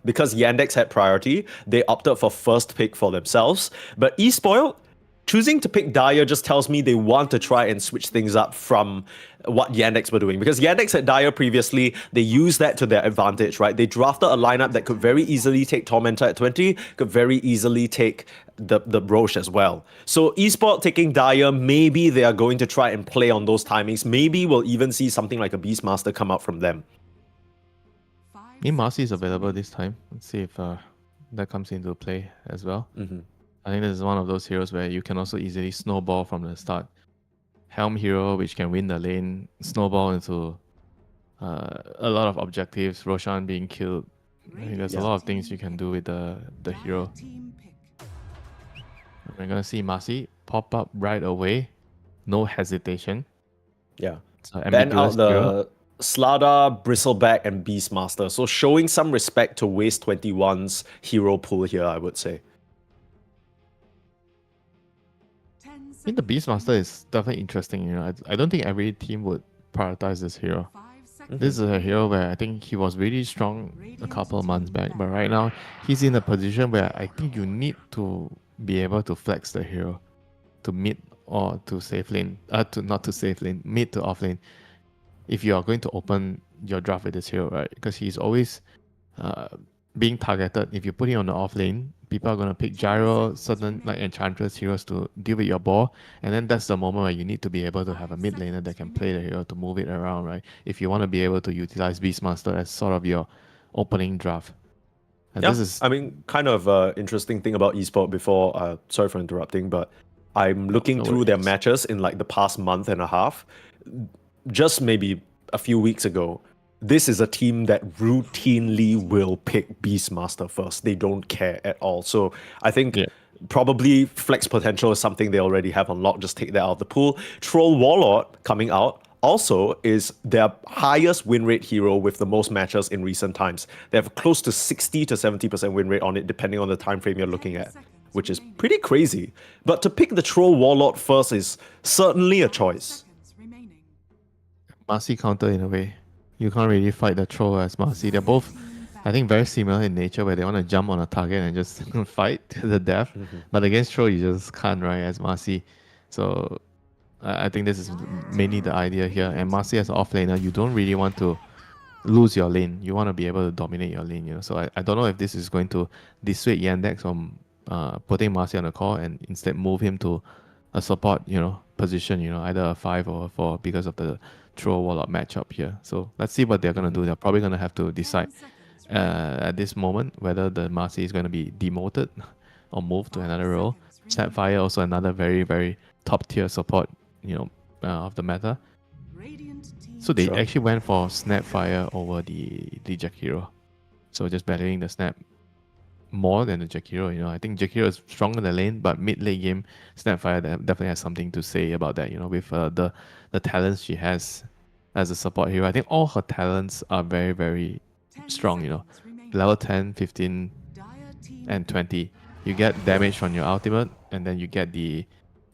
because Yandex had priority, they opted for first pick for themselves. But eSpoil choosing to pick Dire just tells me they want to try and switch things up from what Yandex were doing. Because Yandex had Dire previously, they used that to their advantage, right? They drafted a lineup that could very easily take Tormentor at 20, could very easily take the Roche as well. So eSport taking Dire, maybe they are going to try and play on those timings. Maybe we'll even see something like a Beastmaster come out from them. Marcy is available this time. Let's see if that comes into play as well. I think this is one of those heroes where you can also easily snowball from the start. Helm hero, which can win the lane, snowball into a lot of objectives, Roshan being killed. I think there's a lot of things you can do with the hero. We're going to see Marcy pop up right away. No hesitation. Yeah. So Ban out ambiguous the hero. Slada, Bristleback, and Beastmaster. So showing some respect to Waste 21's hero pool here, I would say. I think the Beastmaster is definitely interesting. You know, I don't think every team would prioritize this hero. This is a hero where I think he was really strong a couple of months back, but right now he's in a position where I think you need to be able to flex the hero to mid or to safe lane, to not to safe lane, mid to off lane. If you are going to open your draft with this hero, right? Because he's always being targeted. If you put him on the off lane, people are going to pick Gyro, certain like Enchantress heroes to deal with your ball. And then that's the moment where you need to be able to have a mid laner that can play the hero to move it around, right? If you want to be able to utilize Beastmaster as sort of your opening draft. And Yeah, this is I mean, kind of interesting thing about esport before, sorry for interrupting, but I'm looking no through their worries. matches in like the past month and a half. Just maybe a few weeks ago, this is a team that routinely will pick Beastmaster first. They don't care at all. So I think Yeah. probably flex potential is something they already have unlocked. Just take that out of the pool. Troll Warlord coming out also is their highest win rate hero with the most matches in recent times. They have close to 60 to 70% win rate on it, depending on the time frame you're looking at, which is pretty crazy. But to pick the Troll Warlord first is certainly a choice. Marcy counter in a way. You can't really fight the troll as Marcy. They're both, I think, very similar in nature where they want to jump on a target and just fight to the death. But against troll, you just can't, right, as Marcy. So I think this is mainly the idea here. And Marcy as an off laner, you don't really want to lose your lane. You want to be able to dominate your lane, you know. So I don't know if this is going to dissuade Yandex from putting Marcy on the core and instead move him to a support, position, either a 5 or a 4 because of the Troll Warlock matchup here. So let's see what they're going to do. They're probably going to have to decide at this moment whether the Marcy is going to be demoted or moved to another role. Snapfire also another very, very top tier support, of the meta. So they Sure. actually went for Snapfire over the Jack Hero. So just battling the Snap more than the Jack Hero. I think Jack Hero is stronger in the lane, but mid late game, Snapfire definitely has something to say about that. With the talents she has as a support hero. I think all her talents are very, very strong. Level 10, 15, and 20. You get damage on your ultimate, and then you get the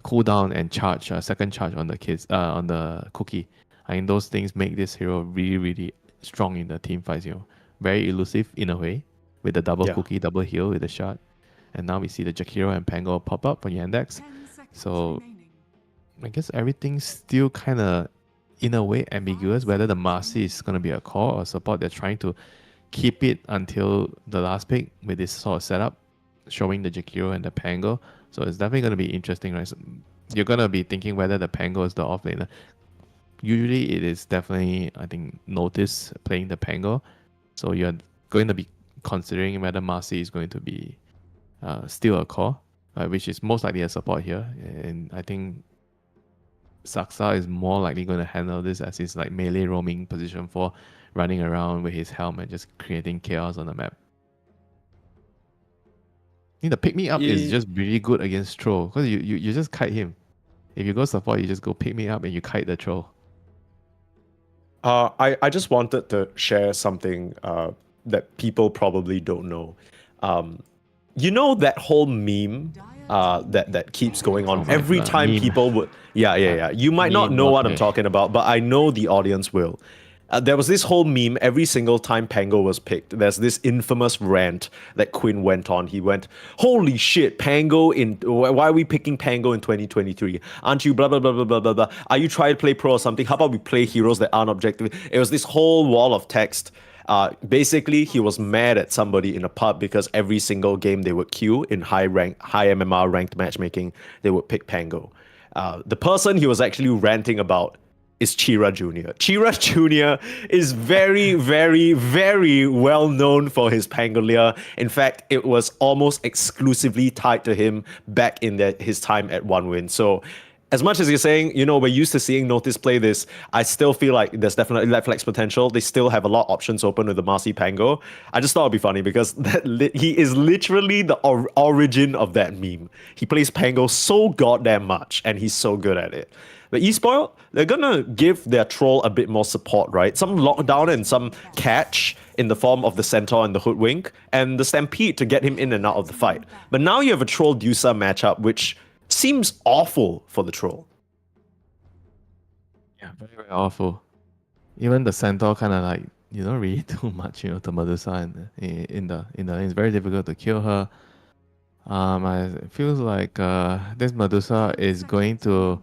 cooldown and charge, second charge on the cookie. I think those things make this hero really, really strong in the team fights. Very elusive in a way, with the double Yeah. cookie, double heal with the shot. And now we see the Jakiro and Pango pop up for Yandex. So I guess everything's still kind of, in a way, ambiguous whether the Marcy is going to be a core or support. They're trying to keep it until the last pick with this sort of setup, showing the Jakiro and the Pango. So it's definitely going to be interesting, right? So you're going to be thinking whether the Pango is the off laner. Usually it is definitely, I think, Notice playing the Pango. So you're going to be considering whether Marcy is going to be still a core, which is most likely a support here. And I think Saksa is more likely going to handle this as his like melee roaming position 4, running around with his helm and just creating chaos on the map. I think the pick me up is just really good against troll because you just kite him. If you go support, you just go pick me up and you kite the troll. I just wanted to share something that people probably don't know. That whole meme that keeps going on Oh my every God, time meme. people would. Yeah. You might not Meme, know what I'm okay. talking about, but I know the audience will. There was this whole meme every single time Pango was picked. There's this infamous rant that Quinn went on. He went, "Holy shit, Pango why are we picking Pango in 2023? Aren't you blah blah blah blah blah blah blah? Are you trying to play pro or something? How about we play heroes that aren't objective?" It was this whole wall of text. Basically, he was mad at somebody in a pub because every single game they would queue in high MMR ranked matchmaking, they would pick Pango. The person he was actually ranting about is Chira Jr. Chira Jr. is very, very, very well known for his Pangolier. In fact, it was almost exclusively tied to him back in his time at One Win. So as much as you're saying, we're used to seeing Notice play this, I still feel like there's definitely that flex potential. They still have a lot of options open with the Marcy Pango. I just thought it'd be funny because he is literally the origin of that meme. He plays Pango so goddamn much, and he's so good at it. But eSpoil, they're gonna give their troll a bit more support, right? Some lockdown and some catch in the form of the Centaur and the Hoodwink, and the Stampede to get him in and out of the fight. But now you have a Troll Dusa matchup, which seems awful for the troll. Yeah, very, very awful. Even the Centaur kind of like, you don't really do much, to Medusa in the lane. It's very difficult to kill her. I feels like this Medusa is going to.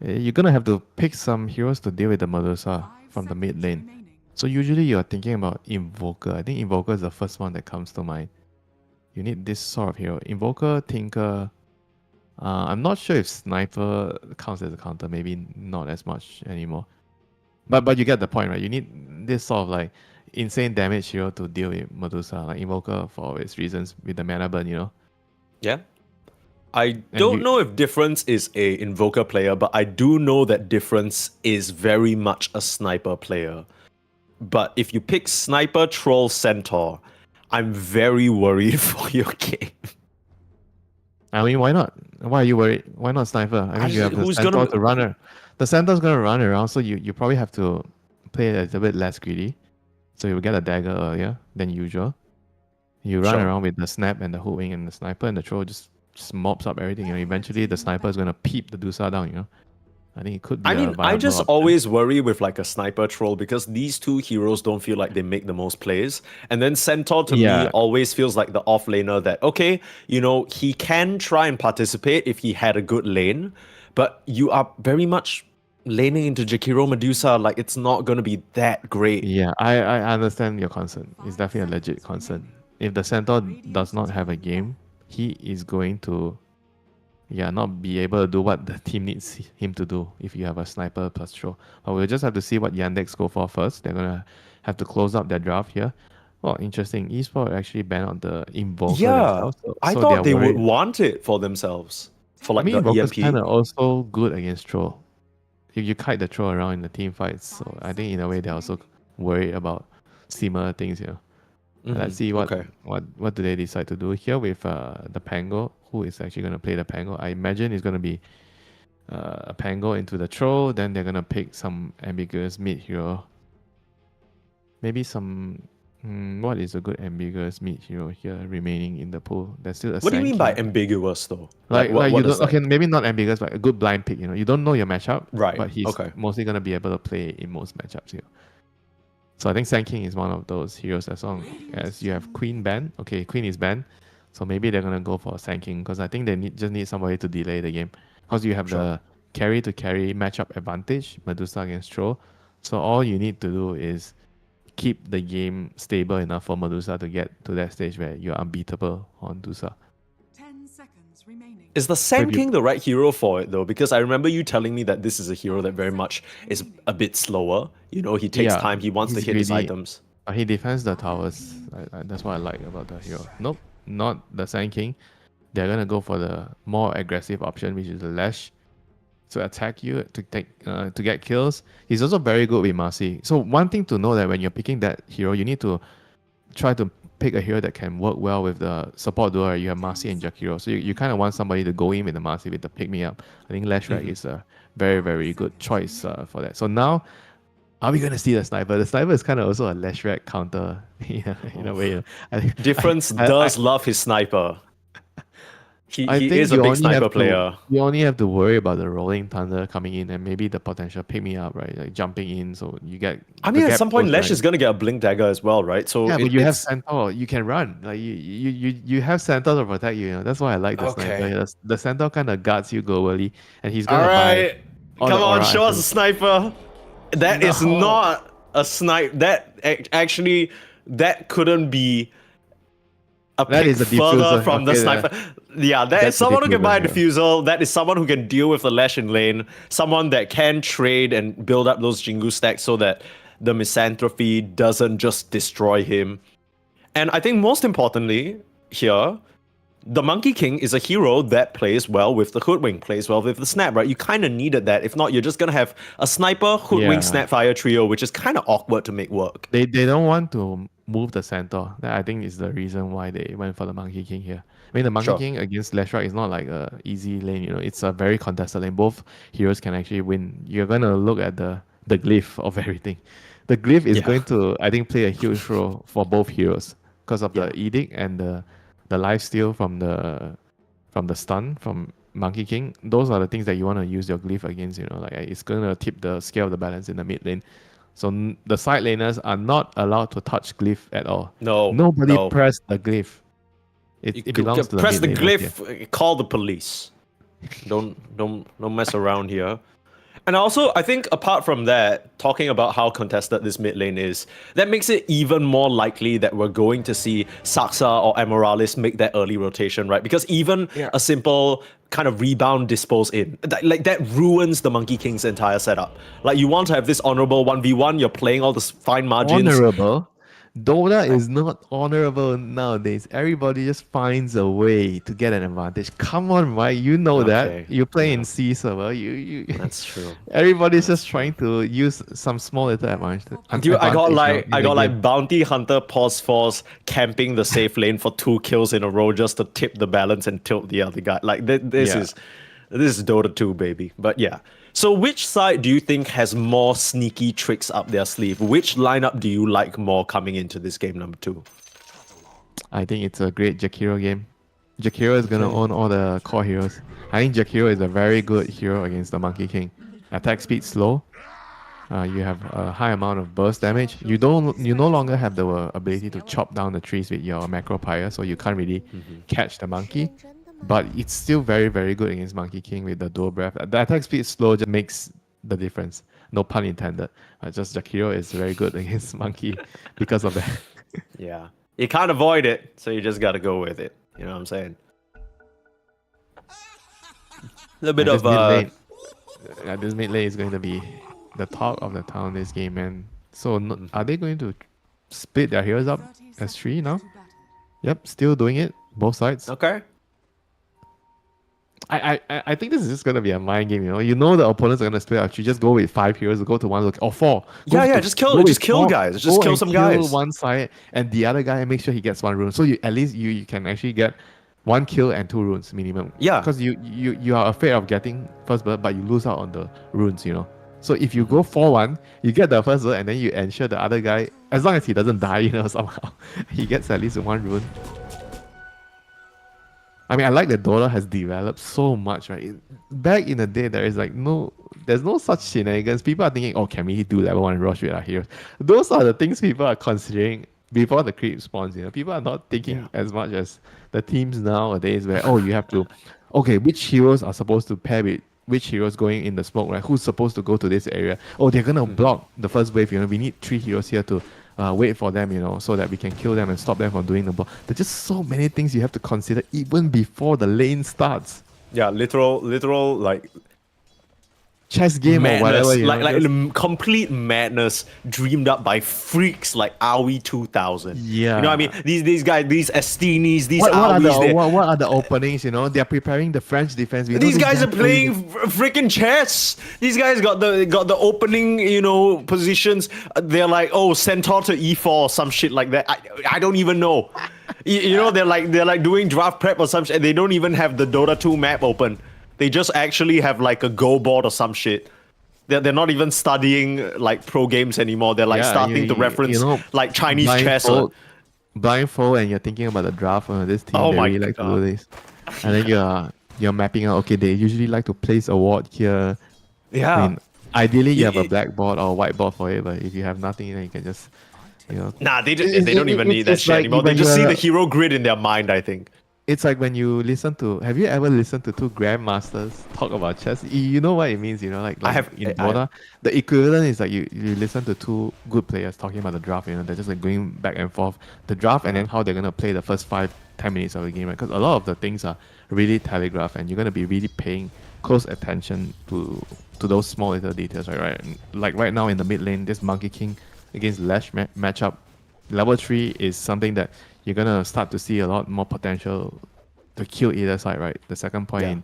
You're gonna have to pick some heroes to deal with the Medusa from the mid lane. So usually you're thinking about Invoker. I think Invoker is the first one that comes to mind. You need this sort of hero. Invoker, Tinker. I'm not sure if Sniper counts as a counter. Maybe not as much anymore. But you get the point, right? You need this sort of like insane damage hero to deal with Medusa, like Invoker for its reasons with the mana burn, you know? Yeah. I don't know if Difference is a Invoker player, but I do know that Difference is very much a Sniper player. But if you pick Sniper, Troll, Centaur, I'm very worried for your game. I mean, why not? Why are you worried? Why not Sniper? I mean, you have the who's Centaur gonna- to run her. The Centaur's gonna run around, so you probably have to play a little bit less greedy. So you will get a dagger earlier than usual. You run Sure. around with the snap and the hook wing and the sniper, and the troll just mobs up everything. You know, eventually the sniper is gonna peep the Dusa down. You know, I think it could be. I a mean, I viable just option. always worry with like a Sniper Troll because these two heroes don't feel like they make the most plays. And then Centaur to me Yeah. always feels like the off laner that, okay, you know, he can try and participate if he had a good lane, but you are very much laning into Jakiro Medusa, like it's not gonna be that great. Yeah, I understand your concern. It's definitely a legit concern. If the centaur does not have a game, he is going to, not be able to do what the team needs him to do if you have a sniper plus troll. But we'll just have to see what Yandex go for first. They're gonna have to close up their draft here. Well, interesting. Esport actually banned out the Invoker Yeah, themselves. So, I so thought they they're would worried. want it for themselves. For I like mean, the Invoker's kind EMP. of also good against troll. You kite the troll around in the team fights, so I think in a way they're also worried about similar things, you know. Let's see what, Okay. what do they decide to do here with the Pango. Who is actually going to play the Pango? I imagine it's going to be a Pango into the troll. Then they're going to pick some ambiguous mid hero. Maybe some. What is a good ambiguous mid hero here remaining in the pool? There's still a. What do you mean by Sankey. ambiguous though? Like what you does don't, that- okay, maybe not ambiguous, but a good blind pick. You know, you don't know your matchup, Right, But he's okay. mostly gonna be able to play in most matchups here. So I think Sand King is one of those heroes. As long as you have Queen banned, okay, Queen is banned, so maybe they're gonna go for Sand King because I think they just need somebody to delay the game because you have the carry to carry matchup advantage, Medusa against Troll. So all you need to do is keep the game stable enough for Medusa to get to that stage where you're unbeatable on Dusa. 10 seconds remaining. Is the Sand Maybe- King the right hero for it though? Because I remember you telling me that this is a hero that very much is a bit slower. You know, he takes Yeah, time, he wants to he's hit his greedy. items. He defends the towers. That's what I like about the hero. Nope, not the Sand King. They're gonna go for the more aggressive option, which is the Lash, to attack you to get kills. He's also very good with Marcy. So one thing to know that when you're picking that hero, you need to try to pick a hero that can work well with the support duo. You have Marcy and Jakiro, so you kind of want somebody to go in with the Marcy with the pick me up. I think Lash Rack is a very very good choice for that. So now, are we gonna see the sniper? The sniper is kind of also a Lash Rack counter in a way. You know. I think Difference does love his sniper. He I think is a you big only sniper have player. To, you only have to worry about the rolling thunder coming in and maybe the potential pick me up, right? Like jumping in, so you get. I the mean, at gap some point, closed, Lesh right? is gonna get a blink dagger as well, right? So Yeah, it- but you have it's- Centaur. You can run. Like you have Centaur to protect you. You know? That's why I like the Okay. sniper. The Centaur kind of guards you globally, and he's all gonna right. buy. all Come the on, aura show us a items. sniper. That is No. not a snipe. That actually that couldn't be a That pick is a further diffuser. from the Okay, sniper. Yeah, that is that's a someone who can buy a diffuser, diffusal. That is someone who can deal with the Lash in lane. Someone that can trade and build up those Jingu stacks so that the misanthropy doesn't just destroy him. And I think most importantly here, the Monkey King is a hero that plays well with the Hoodwink, plays well with the Snap, right? You kind of needed that. If not, you're just going to have a Sniper, Hoodwink, Yeah. Snapfire trio, which is kind of awkward to make work. They don't want to move the Centaur. That I think is the reason why they went for the Monkey King here. I mean, the Monkey Sure. King against Leshrac is not like a easy lane. You know, it's a very contested lane. Both heroes can actually win. You're gonna look at the glyph of everything. The glyph is Yeah. going to, I think, play a huge role for both heroes because of Yeah. the edict and the lifesteal from the stun from Monkey King. Those are the things that you want to use your glyph against. You know, like it's gonna tip the scale of the balance in the mid lane. So the side laners are not allowed to touch glyph at all. No. Nobody no. press the glyph. It belongs to the press the mid laners here. glyph, call the police. Don't mess around here. And also, I think apart from that, talking about how contested this mid lane is, that makes it even more likely that we're going to see Saxa or Amorales make that early rotation, right? Because even a simple kind of rebound dispose in, that ruins the Monkey King's entire setup. Like, you want to have this honorable 1v1, you're playing all the fine margins. Honorable. Dota is not honorable nowadays. Everybody just finds a way to get an advantage. Come on, Mike. You know Okay, that. You play in C server. You That's true. Everybody's just trying to use some small little advantage. Dude, I got advantage in the game. Bounty Hunter Pause Force camping the safe lane for 2 kills in a row just to tip the balance and tilt the other guy. Like this is Dota 2, baby. But yeah. So which side do you think has more sneaky tricks up their sleeve? Which lineup do you like more coming into this game number 2? I think it's a great Jakiro game. Jakiro is gonna own all the core heroes. I think Jakiro is a very good hero against the Monkey King. Attack speed slow. You have a high amount of burst damage. You no longer have the ability to chop down the trees with your macro pyre, so you can't really catch the monkey. But it's still very, very good against Monkey King with the dual breath. The attack speed slow just makes the difference. No pun intended. Just Jakiro is very good against Monkey because of that. Yeah. You can't avoid it, so you just gotta go with it. You know what I'm saying? A little bit of this mid lane is going to be the talk of the town this game, man. So are they going to split their heroes up as 3 now? Yep, still doing it, both sides. Okay. I think this is just gonna be a mind game, you know. You know the opponents are gonna split up. You just go with 5 heroes, go to one look or 4. Just kill guys. Just kill some guys. Kill one side and the other guy and make sure he gets 1 rune. So you at least you can actually get 1 kill and 2 runes minimum. Yeah. Because you are afraid of getting first blood, but you lose out on the runes, you know. So if you go 4-1, you get the first blood and then you ensure the other guy, as long as he doesn't die, you know, somehow, he gets at least 1 rune. I mean, I like that Dota has developed so much, right? Back in the day, there's no such shenanigans. People are thinking, oh, can we do level 1 rush with our heroes? Those are the things people are considering before the creep spawns, you know. People are not thinking as much as the teams nowadays where, oh, you have to, okay, which heroes are supposed to pair with which heroes going in the smoke, right? Who's supposed to go to this area? Oh, they're going to block the first wave, you know. We need 3 heroes here to wait for them, you know, so that we can kill them and stop them from doing the block. There's just so many things you have to consider even before the lane starts. Yeah, literal like Chess game madness, or whatever. You know, complete madness dreamed up by freaks like Aoi 2000. Yeah. You know what I mean? These guys, these Estinis, these what Aois. are the openings, you know? They're preparing the French defense. These guys are playing freaking chess. These guys got the opening, you know, positions. They're like, oh, centaur to e4 or some shit like that. I don't even know. You know, they're like doing draft prep or some shit. They don't even have the Dota 2 map open. They just actually have like a Go board or some shit. They're not even studying like pro games anymore. They're like starting to reference like Chinese chess. Blindfold, and you're thinking about the draft. This team they really like to do this, and then you're mapping out. Okay, they usually like to place a ward here. Yeah. I mean, ideally you have a blackboard or whiteboard for it, but if you have nothing, then you can just, you know. Nah, they don't even need that shit anymore. They just see the hero grid in their mind, I think. It's like when you listen to. Have you ever listened to 2 grandmasters talk about chess? You know what it means, you know, like in Dota, the equivalent is like you listen to 2 good players talking about the draft. You know, they're just like going back and forth the draft and then how they're gonna play the first 5-10 minutes of the game, right? Because a lot of the things are really telegraphed, and you're gonna be really paying close attention to those small little details, right? And like right now in the mid lane, this Monkey King against Lash matchup, level 3 is something that you're gonna start to see a lot more potential to kill either side, right? The second point in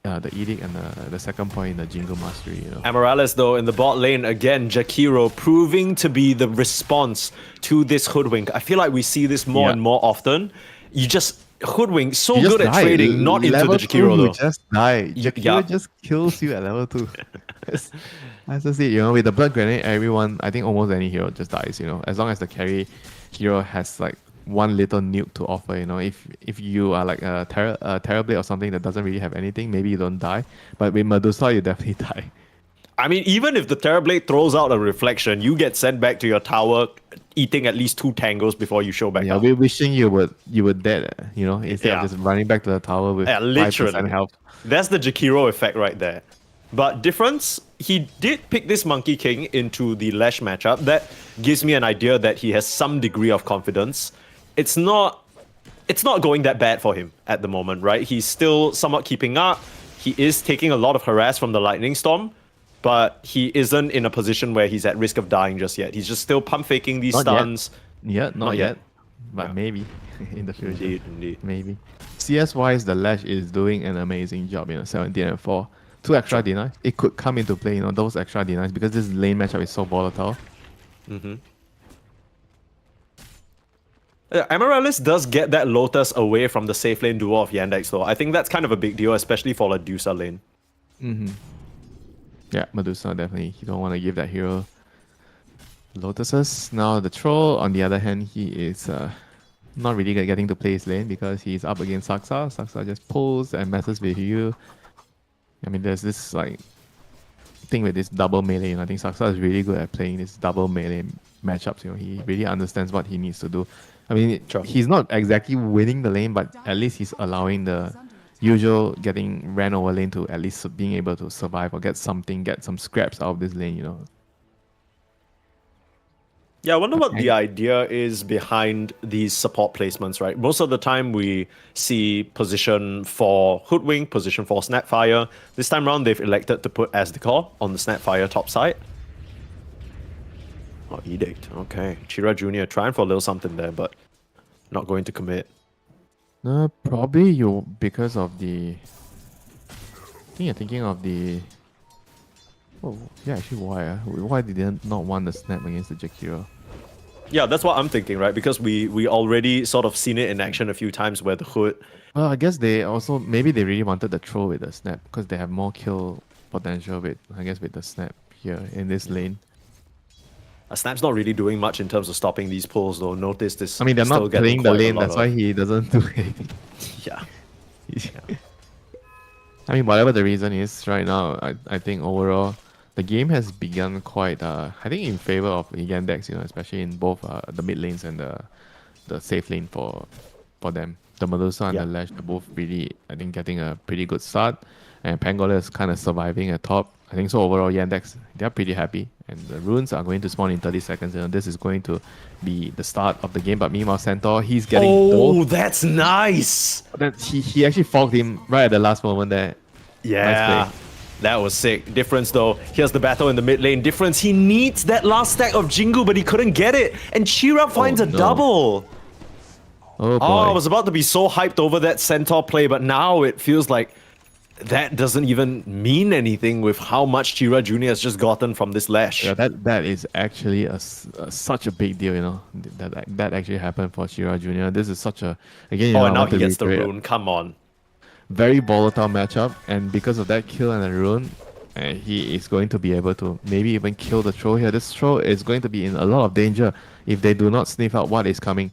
the Edict and the second point in the Jingle Mastery, you know. Amorales, though, in the bot lane, again, Jakiro proving to be the response to this Hoodwink. I feel like we see this more and more often. You just Hoodwink, so you good at trading, not into the Jakiro, though. You just die. Jakiro just kills you at level 2. That's just it, you know. With the Blood Grenade, everyone, I think almost any hero just dies, you know. As long as the carry hero has like 1 little nuke to offer, you know. If you are like a Terrorblade or something that doesn't really have anything, maybe you don't die. But with Medusa, you definitely die. I mean, even if the Terrorblade throws out a reflection, you get sent back to your tower eating at least 2 tangos before you show back Yeah, up. we're wishing you would dead, instead Yeah. of just running back to the tower with Yeah, 5% literally. health. That's the Jakiro effect right there. But difference, he did pick this Monkey King into the Lash matchup. That gives me an idea that he has some degree of confidence. It's not going that bad for him at the moment, right? He's still somewhat keeping up. He is taking a lot of harass from the Lightning Storm, but he isn't in a position where he's at risk of dying just yet. He's just still pump faking these Not yet. stuns. Yeah, not yet. yet. But Yeah. maybe in the future. Indeed. Maybe. CS wise, the Lash is doing an amazing job, 17 and 4. 2 extra denies. It could come into play, those extra denies because this lane matchup is so volatile. Amaryllis does get that Lotus away from the safe lane duo of Yandex though. I think that's kind of a big deal, especially for Medusa lane. Yeah, Medusa definitely. You don't want to give that hero Lotuses. Now the troll, on the other hand, he is not really getting to play his lane because he's up against Saksa. Saksa just pulls and messes with you. I mean, there's this thing with this double melee. I think Saksa is really good at playing this double melee matchups. He really understands what he needs to do. I mean, Sure. he's not exactly winning the lane, but at least he's allowing the usual getting ran over lane to at least being able to survive or get some scraps out of this lane. Yeah, I wonder what the idea is behind these support placements, right? Most of the time we see position for Hoodwink, position for Snapfire. This time around, they've elected to put Asdecor on the Snapfire top side. Oh, Edict. Okay. Chira Jr. trying for a little something there, but not going to commit. Probably because of the. I think you're thinking of the. Oh, yeah, actually, why? Why did they not want the snap against the Jakiro? Yeah, that's what I'm thinking, right? Because we already sort of seen it in action a few times where the Hood. Well, I guess maybe they really wanted the throw with the snap because they have more kill potential with the snap here in this lane. Snap's not really doing much in terms of stopping these pulls, though. Notice this. I mean, they're still not getting playing the quite a lane, lot that's of- why he doesn't do anything. Yeah. I mean, whatever the reason is right now, I think overall the game has begun quite, I think, in favor of Yandex, especially in both the mid lanes and the safe lane for them. The Medusa and Yeah. the Lash are both really, I think, getting a pretty good start. And Pangola is kind of surviving at top. I think so overall, Yandex, they're pretty happy. And the runes are going to spawn in 30 seconds. This is going to be the start of the game. But meanwhile, Centaur, he's getting Oh, that's nice. he actually fogged him right at the last moment there. Yeah. Nice That was sick. Difference though. Here's the battle in the mid lane. Difference. He needs that last stack of Jingu, but he couldn't get it. And Chira finds a no. double. Oh boy. Oh, I was about to be so hyped over that Centaur play, but now it feels like that doesn't even mean anything with how much Chira Jr. has just gotten from this Lash. Yeah, that is actually such a big deal, that actually happened for Shira Jr. This is such a again. Oh, I and now want he to gets the reiterate, rune. Come on. very volatile matchup, and because of that kill and a rune, he is going to be able to maybe even kill the troll here. This troll is going to be in a lot of danger if they do not sniff out what is coming.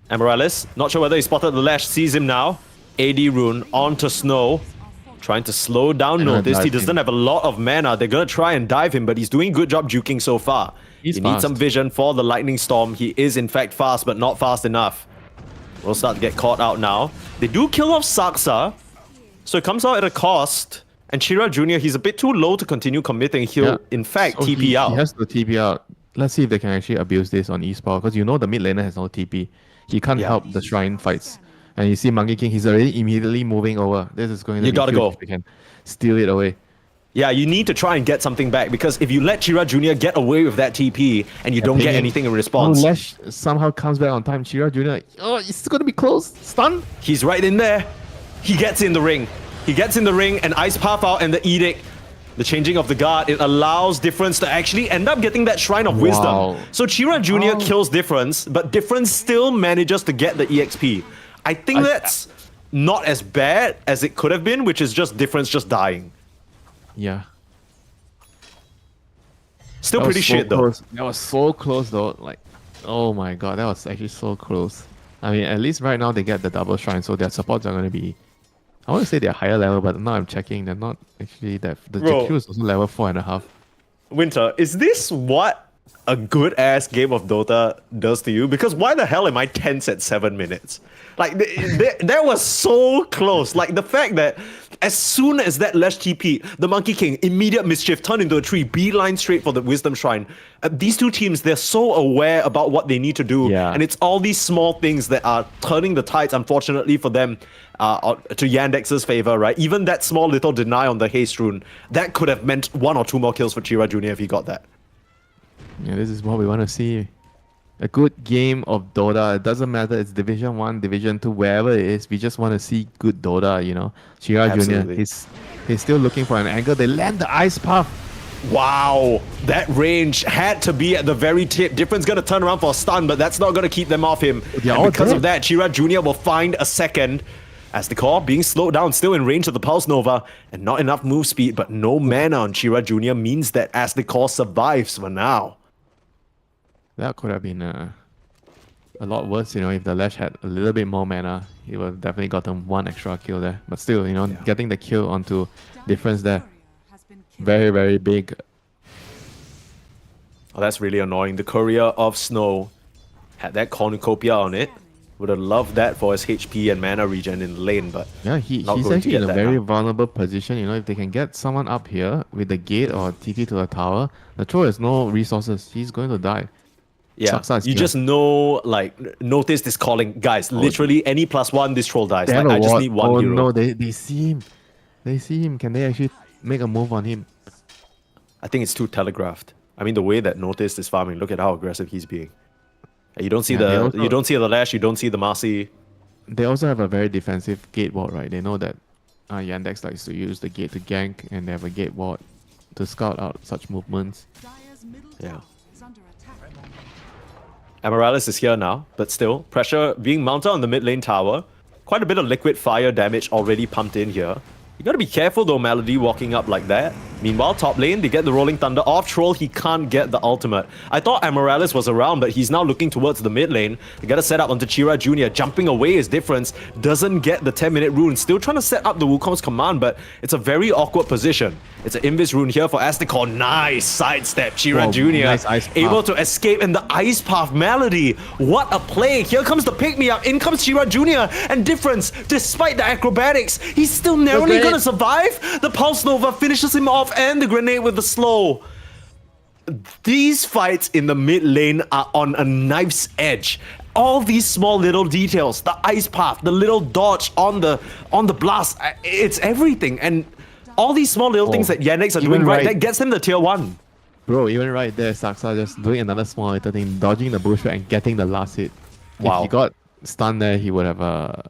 Amaryllis, not sure whether he spotted the Lash, sees him now. AD rune onto Snow. Trying to slow down They're gonna Notice. He dive doesn't him. have a lot of mana. They're going to try and dive him, but he's doing a good job juking so far. He's he needs fast. some vision for the Lightning Storm. He is in fact fast, but not fast enough. Will start to get caught out now. They do kill off Saksa, so it comes out at a cost. And Chira Jr., he's a bit too low to continue committing. He'll, in fact, So TP out. He has to TP out. Let's see if they can actually abuse this on eSport, because the mid laner has no TP. He can't Yeah. help the shrine fights. And you see Monkey King, he's already immediately moving over. This is going to You be gotta huge go. if they can steal it away. Yeah, you need to try and get something back, because if you let Chira Jr. get away with that TP and you don't get Ping anything in Oh, response, Lash somehow comes back on time. Chira Jr. Oh, it's going to be close. Stun. he's right in there. He gets in the ring. He gets in the ring, and Ice Path out, and the Edict, the changing of the guard, it allows Difference to actually end up getting that Shrine of Wisdom. Wow. So Chira Jr. kills Difference, but Difference still manages to get the EXP. I think that's not as bad as it could have been, which is just Difference just dying. Yeah. Still That was pretty so shit though. close. That was so close though. Like, oh my god, that was actually so close. I mean, at least right now they get the double shrine, so their supports are going to be. I want to say they're higher level, but now I'm checking, they're not actually that. The Bro. JQ is also level 4.5. Winter, is this what a good ass game of Dota does to you, because why the hell am I tense at 7 minutes? Like that was so close. Like the fact that as soon as that Lash TP, the Monkey King, immediate mischief, turned into a tree, beeline straight for the Wisdom Shrine. These two teams, they're so aware about what they need to do, Yeah. and it's all these small things that are turning the tides, unfortunately for them, to Yandex's favor, right? Even that small little deny on the haste rune, that could have meant 1 or 2 more kills for Chira Jr. if he got that. Yeah, this is what we want to see. A good game of Dota. It doesn't matter. It's Division 1, Division 2, wherever it is. We just want to see good Dota, you know. Chira Jr., Absolutely. he's still looking for an angle. They land the Ice Puff. Wow, that range had to be at the very tip. Different's gonna turn around for a stun, but that's not gonna keep them off him. They're And all because of dead. that, Chira Jr. will find a second. As the core being slowed down, still in range of the Pulse Nova, and not enough move speed, but no mana on Chira Jr. means that as the core survives for now. That could have been a lot worse, you know, if the Lash had a little bit more mana. He would have definitely gotten 1 extra kill there. But still, you know, getting the kill onto difference there. Courier has been killed. Very, very big. Oh, that's really annoying. The Courier of Snow had that cornucopia on it. Would have loved that for his HP and mana regen in lane, but Yeah, not he's going to actually get in a that very now. vulnerable position. You know, if they can get someone up here with the gate or TP to the tower, the troll has no resources. He's going to die. Yeah, Saksa is you here. just know, like, notice this calling. Guys, literally any +1, this troll dies. They Like, have a I just ward. need one Oh hero. no, they see him. They see him. Can they actually make a move on him? I think it's too telegraphed. I mean, the way that Notice is farming, look at how aggressive he's being. You don't see Yeah, they the also- you don't see the Lash, you don't see the Marcy. They also have a very defensive gate ward, right? They know that Yandex likes to use the gate to gank, and they have a gate ward to scout out such movements. Dire's middle Yeah. tower is under attack. Amaryllis is here now, but still, pressure being mounted on the mid lane tower. Quite a bit of liquid fire damage already pumped in here. You gotta be careful though, Melody, walking up like that. Meanwhile, top lane, they get the Rolling Thunder off. Troll, he can't get the ultimate. I thought Amaryllis was around, but he's now looking towards the mid lane. They gotta set up onto Chira Jr. Jumping away is difference. Doesn't get the 10-minute rune. Still trying to set up the Wukong's command, but it's a very awkward position. It's an Invis rune here for Aztekor. Nice sidestep. Chira Wow, Jr. nice ice able path. to escape in the Ice Path. Melody. What a play. Here comes the pick-me-up. In comes Chira Jr. And difference, despite the acrobatics, he's still narrowly grenade. gonna survive. The Pulse Nova finishes him off, and the grenade with the slow. These fights in the mid lane are on a knife's edge. All these small little details, the ice path, the little dodge on the blast, it's everything. And all these small little things that Yandex are even doing right, right- that gets him the tier 1. Bro, even right there, Saksa just doing another small little thing, dodging the bush and getting the last hit. Wow. If he got stunned there, he would have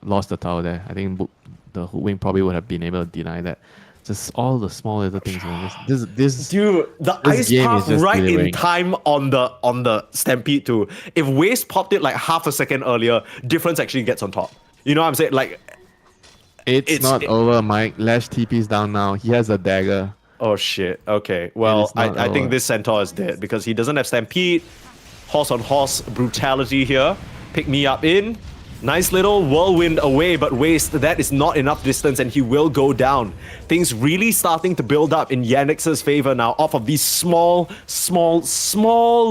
lost the tower there. I think the Wing probably would have been able to deny that. Just all the small little things, man. This Dude, the This ice game path is just right in delivering. time on the Stampede too. If Waste popped it like half a second earlier, difference actually gets on top. You know what I'm saying? Like, it's not over, Mike. Lash TP's down now. He has a dagger. oh shit. Okay. Well, is not I think over. this Centaur is dead because he doesn't have Stampede. Horse on horse brutality here. Pick me up in. Nice little whirlwind away, but Waste, that is not enough distance and he will go down. Things really starting to build up in Yannex's favor now off of these small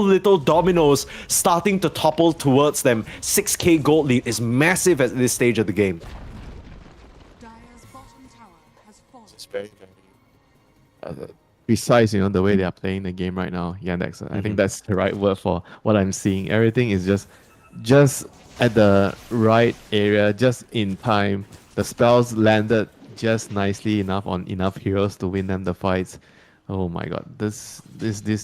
little dominoes starting to topple towards them. 6k gold lead is massive at this stage of the game. Dire's bottom tower has fallen. It's very, very precise, you know, the way they are playing the game right now. Yandex. I think that's the right word for what I'm seeing. Everything is just at the right area, just in time. The spells landed just nicely enough on enough heroes to win them the fights. Oh my god, this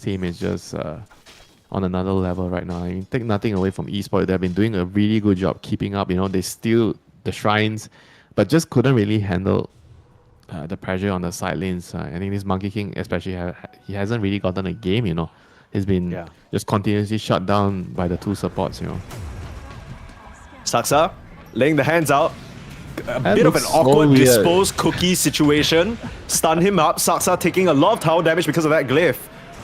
team is just on another level right now. I mean, take nothing away from esports. They've been doing a really good job keeping up. You know, they steal the shrines, but just couldn't really handle the pressure on the side lanes. I think this Monkey King, especially, he hasn't really gotten a game. You know, he's been just continuously shut down by the two supports. You know. Saksa laying the hands out. A That bit of an looks so awkward weird. disposed cookie situation. Stun him up. Saksa taking a lot of tower damage because of that glyph.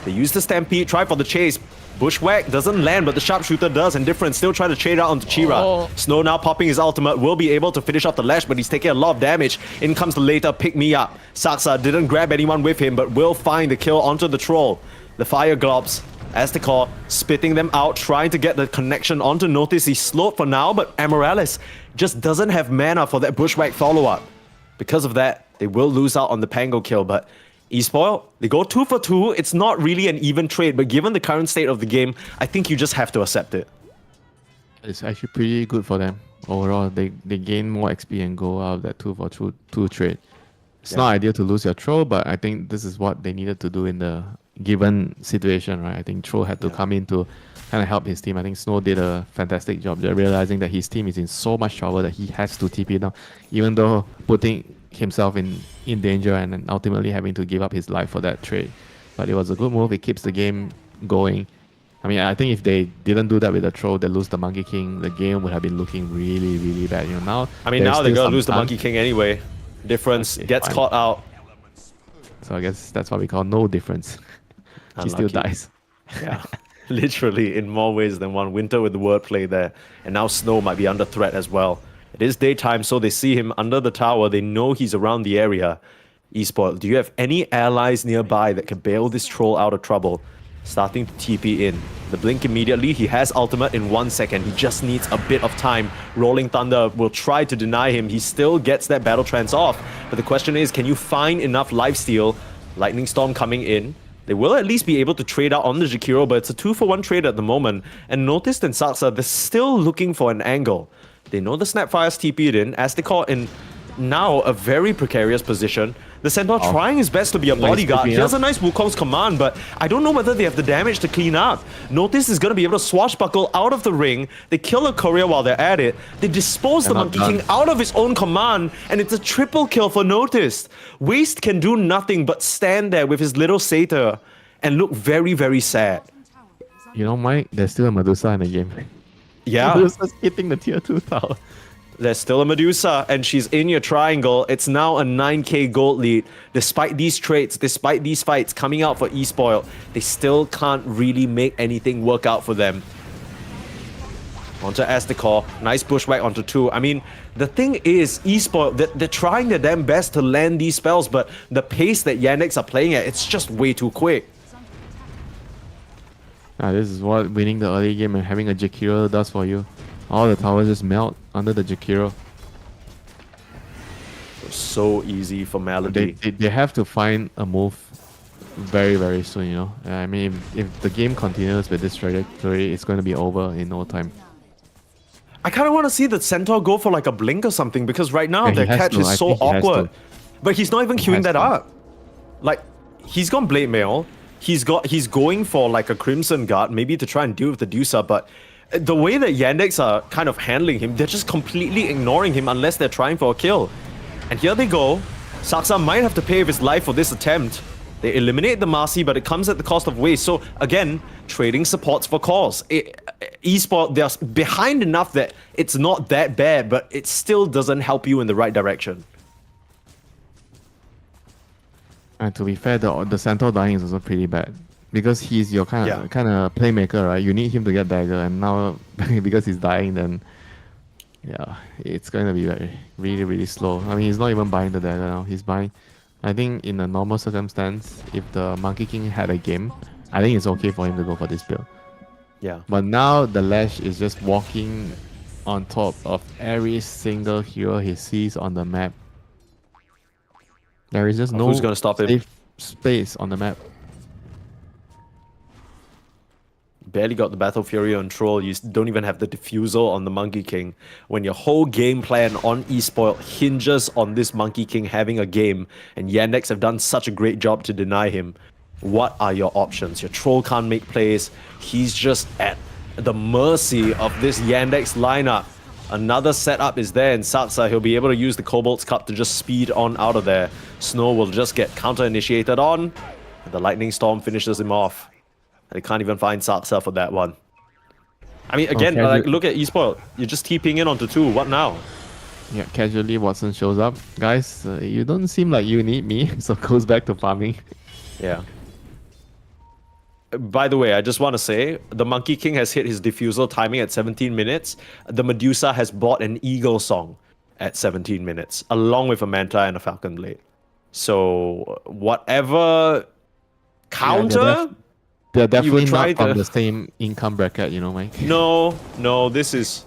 They use the Stampede, try for the chase. Bushwhack doesn't land, but the Sharpshooter does, and Different still try to trade out onto Chira. Snow now popping his ultimate, will be able to finish off the Lash, but he's taking a lot of damage. In comes the later pick me up. Saksa didn't grab anyone with him, but will find the kill onto the Troll. The fire globs Aztecor spitting them out, trying to get the connection onto Notice. He's slowed for now, but Amaryllis just doesn't have mana for that bushwhack follow-up. Because of that, they will lose out on the Pango kill, but eSpoil, they go 2 for 2. It's not really an even trade, but given the current state of the game, I think you just have to accept it. It's actually pretty good for them. Overall, they gain more XP and go out of that 2 for 2 trade. It's not ideal to lose your Troll, but I think this is what they needed to do in the given situation, right? I think Troll had to come in to kind of help his team. I think Snow did a fantastic job there, realizing that his team is in so much trouble that he has to TP down, even though putting himself in danger and then ultimately having to give up his life for that trade. But it was a good move. It keeps the game going. I mean, I think if they didn't do that with the Troll, they lose the Monkey King, the game would have been looking really, really bad. You know, now I mean, now they're going to lose the Monkey King anyway. Difference gets fine. caught out. So I guess that's what we call no difference. She still Unlucky. dies. Yeah, literally in more ways than one. Winter with the wordplay there. And now Snow might be under threat as well. It is daytime, so they see him under the tower. They know he's around the area. eSpoil, do you have any allies nearby that can bail this troll out of trouble? Starting to TP in. The blink immediately. He has ultimate in 1 second. He just needs a bit of time. Rolling Thunder will try to deny him. He still gets that battle trance off. But the question is, can you find enough lifesteal? Lightning Storm coming in. They will at least be able to trade out on the Jakiro, but it's a 2-for-1 trade at the moment. And Noticed and Saksa, they're still looking for an angle. They know the Snapfire's TP'd in. Aztecor in now a very precarious position. The Centaur trying his best to be a bodyguard. Here's a nice Wukong's command, but I don't know whether they have the damage to clean up. Notice is going to be able to swashbuckle out of the ring. They kill a courier while they're at it. They dispose the Monkey King out of his own command, and it's a triple kill for Notice. Waste can do nothing but stand there with his little satyr and look very, very sad. You know, Mike, there's still a Medusa in the game. Yeah. Medusa's hitting the tier 2 tower. There's still a Medusa, and she's in your triangle. It's now a 9k gold lead. Despite these trades, despite these fights coming out for eSpoil, they still can't really make anything work out for them. Onto Aztecor. Nice bushwhack onto 2. I mean, the thing is, eSpoil, they're trying their damn best to land these spells, but the pace that Yandex are playing at, it's just way too quick. This is what winning the early game and having a Jakiro does for you. All the towers just melt under the Jakiro. So easy for Melody. They have to find a move very, very soon, you know. I mean, if the game continues with this trajectory, it's going to be over in no time. I kind of want to see the Centaur go for like a blink or something, because right now Yeah, their he has catch to. is I so think he has awkward. to. But he's not even He queuing has that to. up. Like, he's gone Blade Mail. He's going for like a Crimson Guard, maybe to try and deal with the Dusa, but the way that Yandex are kind of handling him, they're just completely ignoring him unless they're trying for a kill. And here they go. Saksa might have to pay with his life for this attempt. They eliminate the Marcy, but it comes at the cost of waste. So again, trading supports for cause. eSport, they're behind enough that it's not that bad, but it still doesn't help you in the right direction. And to be fair, the Centaur dying is also pretty bad. Because he's your kind of playmaker, right? You need him to get dagger, and now because he's dying, then yeah, it's going to be really, really slow. I mean, he's not even buying the dagger now. He's buying. I think in a normal circumstance, if the Monkey King had a game, I think it's okay for him to go for this build. Yeah. But now the Lash is just walking on top of every single hero he sees on the map. There is just no Who's gonna stop him? safe space on the map. Barely got the Battle Fury on Troll. You don't even have the Diffusal on the Monkey King. When your whole game plan on eSpoil hinges on this Monkey King having a game, and Yandex have done such a great job to deny him, what are your options? Your Troll can't make plays. He's just at the mercy of this Yandex lineup. Another setup is there in Saksa. He'll be able to use the Cobalt's Cup to just speed on out of there. Snow will just get counter-initiated on, and the Lightning Storm finishes him off. They can't even find Saksa for that one. I mean, again, like, look at eSpoil. You're just TPing in onto 2. What now? Yeah, casually Watson shows up. Guys, you don't seem like you need me, so goes back to farming. Yeah. By the way, I just want to say, the Monkey King has hit his Diffusal timing at 17 minutes. The Medusa has bought an Eagle Song at 17 minutes, along with a Manta and a Falcon Blade. So, whatever counter... Yeah, They're definitely trying not from to- the same income bracket, you know, Mike. No, this is.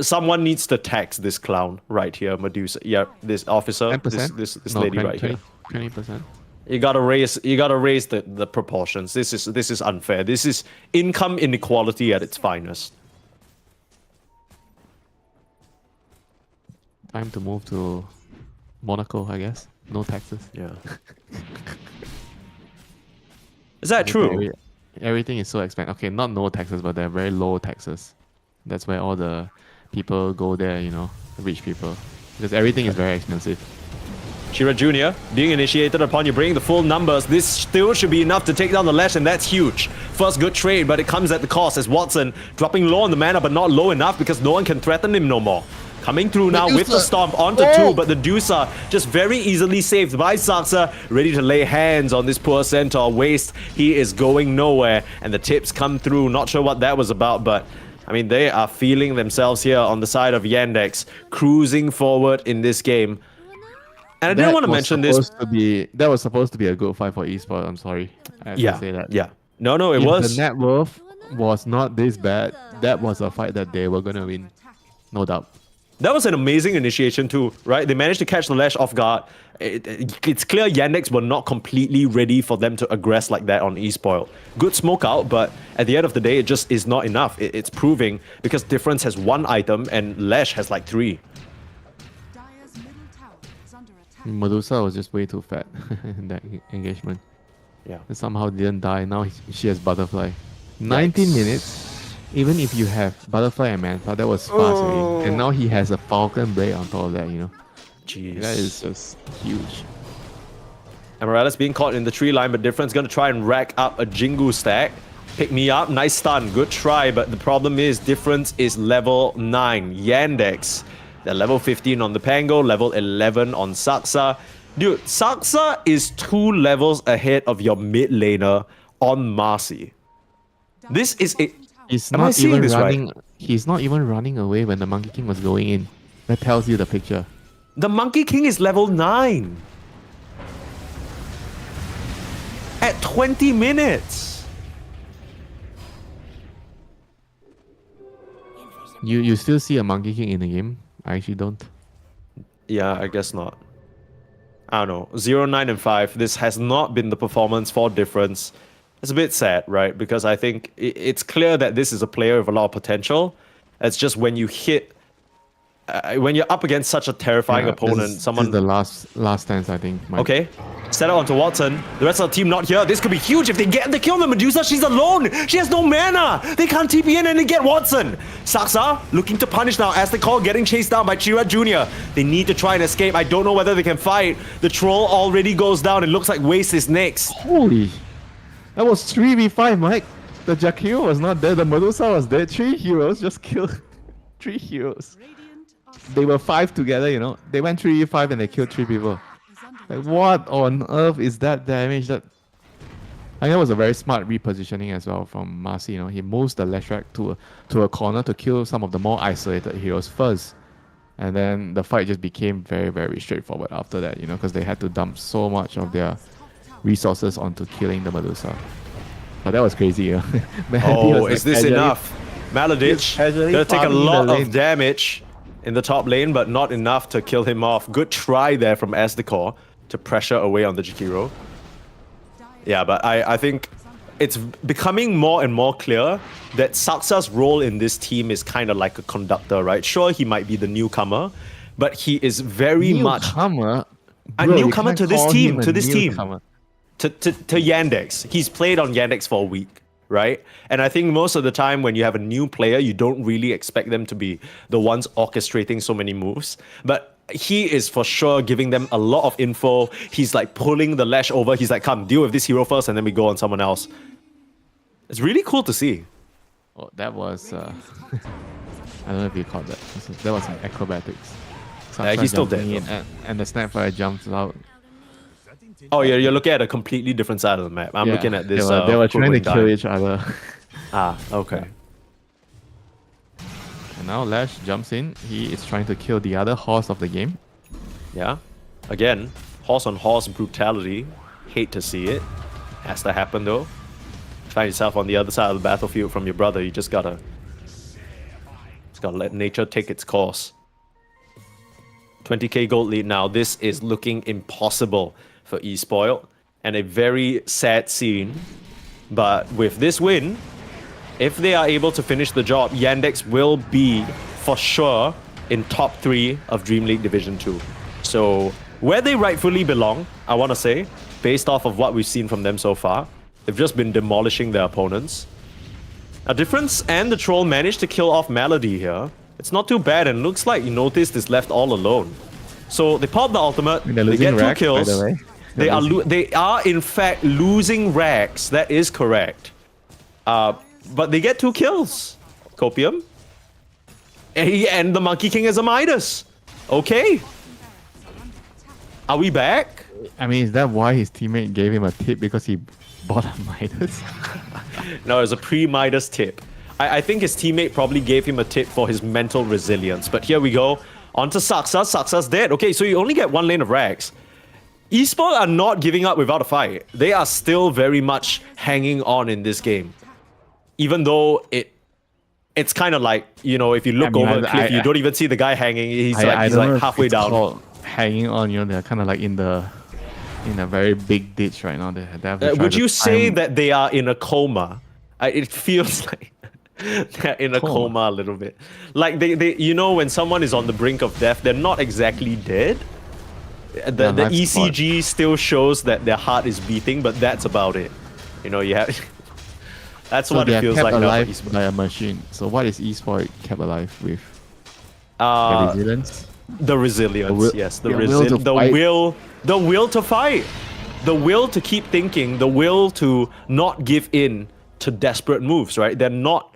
Someone needs to tax this clown right here, Medusa. Yeah, this officer, 10%? this No, lady 20, right here. 20%. You gotta raise the proportions. This is unfair. This is income inequality at its finest. Time to move to Monaco, I guess. No taxes. Yeah. Is that true? Everything is so expensive. Okay, not no taxes, but they're very low taxes. That's where all the people go there, you know, rich people. Because everything is very expensive. Shira Jr. being initiated upon you bringing the full numbers. This still should be enough to take down the Lash, and that's huge. First good trade, but it comes at the cost as Watson dropping low on the mana, but not low enough because no one can threaten him no more. Coming through now with the stomp onto two, but the Deucer just very easily saved by Saksa, ready to lay hands on this poor Centaur. Waste, he is going nowhere, and the tips come through. Not sure what that was about, but I mean, they are feeling themselves here on the side of Yandex, cruising forward in this game. And I didn't want to mention this. That was supposed to be a good fight for esports. I'm sorry. I have to say that. Yeah. No, it If was. the net worth was not this bad, that was a fight that they were gonna win, no doubt. That was an amazing initiation too, right? They managed to catch the Lash off guard. It's clear Yandex were not completely ready for them to aggress like that on eSpoil. Good smoke out, but at the end of the day, it just is not enough. It's proving because Difference has 1 item and Lash has like 3. Dire's middle tower is under attack. Medusa was just way too fat in that engagement. Yeah. And somehow didn't die. Now she has Butterfly. 19 minutes. Even if you have Butterfly and Manta, that was fast already. And now he has a Falcon Blade on top of that, you know. Jeez. That is just huge. And Morales being caught in the tree line, but Difference gonna try and rack up a Jingu stack. Pick me up, nice stun, good try, but the problem is Difference is level 9. Yandex, they're level 15 on the Pango, level 11 on Saksa. Dude, Saksa is 2 levels ahead of your mid laner on Marcy. This is it. He's Am I not seeing even this right? running. He's not even running away when the Monkey King was going in. That tells you the picture. The Monkey King is level 9. At 20 minutes. You still see a Monkey King in the game? I actually don't. Yeah, I guess not. I don't know. 0, 9, and 5. This has not been the performance for Difference. It's a bit sad, right? Because I think it's clear that this is a player with a lot of potential. It's just when you hit... when you're up against such a terrifying opponent, this is someone... the last stance, I think. Mike. Okay. Set it onto Watson. The rest of the team not here. This could be huge if they kill the Medusa. She's alone. She has no mana. They can't TP in and they get Watson. Saksa looking to punish now as the call getting chased down by Chira Jr. They need to try and escape. I don't know whether they can fight. The troll already goes down. It looks like Waste is next. Holy. That was 3v5, Mike. The Jakiro was not there. The Medusa was there. 3 heroes just killed 3 heroes. Radiant are They were 5 together, you know. They went 3v5 and they killed 3 people. is under Like, what on earth is that damage? I think that was a very smart repositioning as well from Marcy. You know, he moves the Leshrac to a corner to kill some of the more isolated heroes first, and then the fight just became very, very straightforward after that. You know, because they had to dump so much of their resources onto killing the Medusa. But that was crazy. Yeah. Oh, is this enough? Maladich casually gonna take a farming the lot lane. of damage in the top lane, but not enough to kill him off. Good try there from Asdecor to pressure away on the Jakiro. Yeah, but I think it's becoming more and more clear that Saksa's role in this team is kind of like a conductor, right? Sure, he might be the newcomer, but he is very much Newcomer? a Bro, you newcomer can't to this call team, him a to this team. newcomer. To Yandex. He's played on Yandex for a week, right? And I think most of the time when you have a new player, you don't really expect them to be the ones orchestrating so many moves. But he is for sure giving them a lot of info. He's like pulling the Lash over. He's like, come, deal with this hero first and then we go on someone else. It's really cool to see. Oh, that was... I don't know if you caught that. That was some acrobatics. Yeah, he's still jumping dead, in and the Snapfire jumps out. Oh, yeah, you're looking at a completely different side of the map. I'm Yeah, looking at this. They were trying to Crewing kill dive. each other. Ah, okay. And now Lash jumps in. He is trying to kill the other horse of the game. Yeah. Again, horse on horse brutality. Hate to see it. Has to happen though. Find yourself on the other side of the battlefield from your brother. You just gotta let nature take its course. 20k gold lead now. This is looking impossible for eSpoiled, and a very sad scene. But with this win, if they are able to finish the job, Yandex will be for sure in top 3 of DreamLeague Division 2. So where they rightfully belong, I want to say, based off of what we've seen from them so far, they've just been demolishing their opponents. Now, Difference and the Troll managed to kill off Melody here. It's not too bad, and looks like Noticed is left all alone. So they pop the ultimate, They're they get losing 2 Rack, kills. by the way. They are in fact losing racks. That is correct. But they get 2 kills. Copium. And the Monkey King is a Midas. Okay. Are we back? I mean, is that why his teammate gave him a tip because he bought a Midas? No, it's a pre-Midas tip. I think his teammate probably gave him a tip for his mental resilience. But here we go. On to Saksa. Saksa's dead. Okay, so you only get 1 lane of racks. eSport are not giving up without a fight. They are still very much hanging on in this game. Even though it's kind of like, you know, if you look over a cliff, you don't even see the guy hanging. He's like halfway down. Hanging on, you know, they're kind of like in a very big ditch right now. They have to try Would to you say time- that they are in a coma? It feels like they're in a coma a little bit. Like they, you know, when someone is on the brink of death, they're not exactly dead. The life ECG still shows that their heart is beating, but that's about it. You know, you have. That's So what they it are feels kept like now for alive esports. by a machine. So what is esport kept alive with? Their resilience. The resilience, The will- yes, the will to the fight. will to fight, the will to keep thinking, the will to not give in to desperate moves. Right? They're not.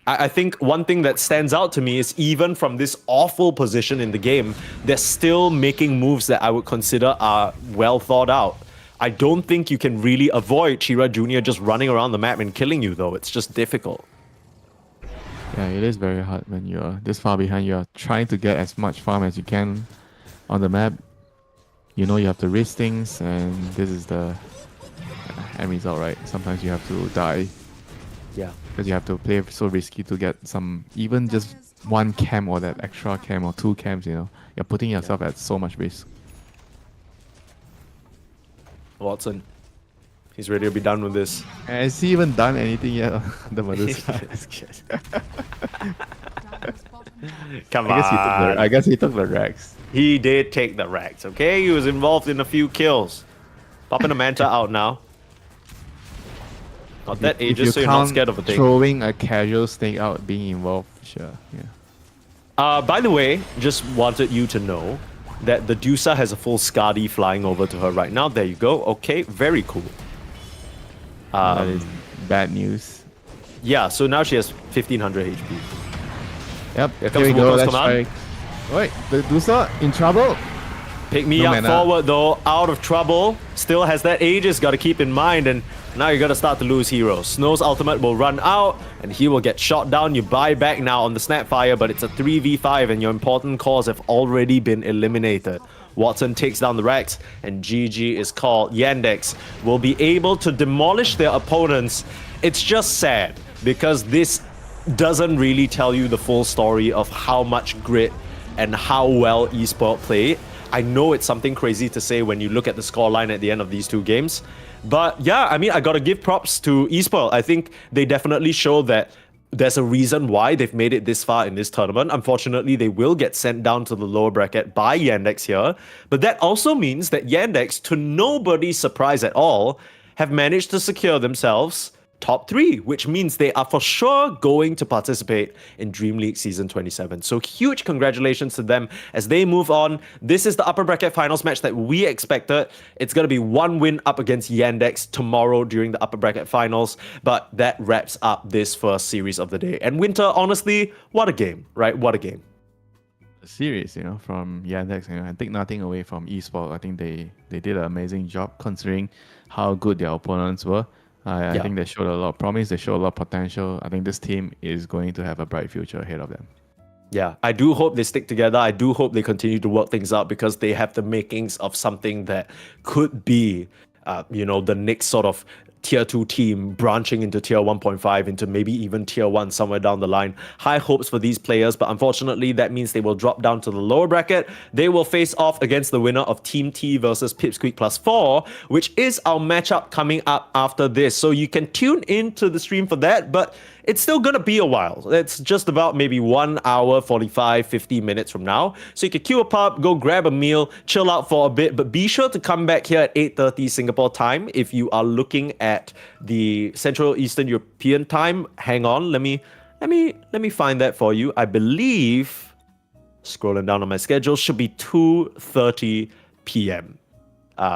I think one thing that stands out to me is even from this awful position in the game, they're still making moves that I would consider are well thought out. I don't think you can really avoid Chira Jr. just running around the map and killing you, though. It's just difficult. Yeah, it is very hard when you're this far behind. You're trying to get as much farm as you can on the map. You know you have to risk things, and this is the end result, right? Sometimes you have to die Yeah. because you have to play so risky to get some, even just 1 cam or that extra cam or 2 cams. You know, you're putting yourself at so much risk. Watson, he's ready to be done with this. Has he even done anything yet on the mother's side? Dire's bottom tower Come I guess he took the racks. He did take the racks, okay? He was involved in a few kills. Popping a Manta out now. Not that If ages, so you're not count scared of a thing. Throwing a casual snake out being involved, sure, yeah. By the way, just wanted you to know that the Dusa has a full Skadi flying over to her right now. There you go. Okay, very cool. That is bad news. Yeah, so now she has 1500 HP. Yep, Here here comes we go. Wuko's Let's command. try. Wait, the Dusa in trouble. Pick me No up mana. forward though, out of trouble. Still has that Aegis, gotta keep in mind, and now you're gonna start to lose heroes. Snow's ultimate will run out, and he will get shot down. You buy back now on the Snapfire, but it's a 3v5, and your important cores have already been eliminated. Watson takes down the racks, and GG is called. Yandex will be able to demolish their opponents. It's just sad, because this doesn't really tell you the full story of how much grit and how well eSport played. I know it's something crazy to say when you look at the scoreline at the end of these 2 games. But yeah, I mean, I gotta give props to eSport. I think they definitely show that there's a reason why they've made it this far in this tournament. Unfortunately, they will get sent down to the lower bracket by Yandex here. But that also means that Yandex, to nobody's surprise at all, have managed to secure themselves top 3, which means they are for sure going to participate in DreamLeague Season 27. So huge congratulations to them as they move on. This is the upper bracket finals match that we expected. It's going to be 1 win up against Yandex tomorrow during the upper bracket finals, but that wraps up this first series of the day. And Winter, honestly, what a game, right? What a game. The series, you know, from Yandex, you know, I take nothing away from eSport. I think they did an amazing job considering how good their opponents were. I think they showed a lot of promise. They showed a lot of potential. I think this team is going to have a bright future ahead of them. Yeah, I do hope they stick together. I do hope they continue to work things out because they have the makings of something that could be, you know, the next sort of tier 2 team branching into tier 1.5, into maybe even tier 1 somewhere down the line. High hopes for these players, but unfortunately that means they will drop down to the lower bracket. They will face off against the winner of Team T versus Pipsqueak plus 4, which is our matchup coming up after this. So you can tune into the stream for that, but it's still gonna be a while. It's just about maybe 1 hour, 45, 50 minutes from now. So you can queue up, go grab a meal, chill out for a bit, but be sure to come back here at 8:30 Singapore time if you are looking at the Central Eastern European time. Hang on, let me find that for you. I believe, scrolling down on my schedule, should be 2:30 p.m.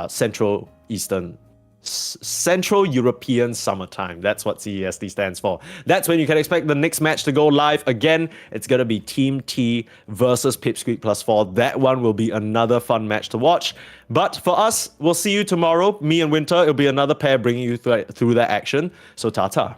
Central Eastern Central European Summertime. That's what CEST stands for. That's when you can expect the next match to go live. Again, it's going to be Team T versus Pipsqueak plus 4. That one will be another fun match to watch. But for us, we'll see you tomorrow. Me and Winter, it'll be another pair bringing you through that action. So ta-ta.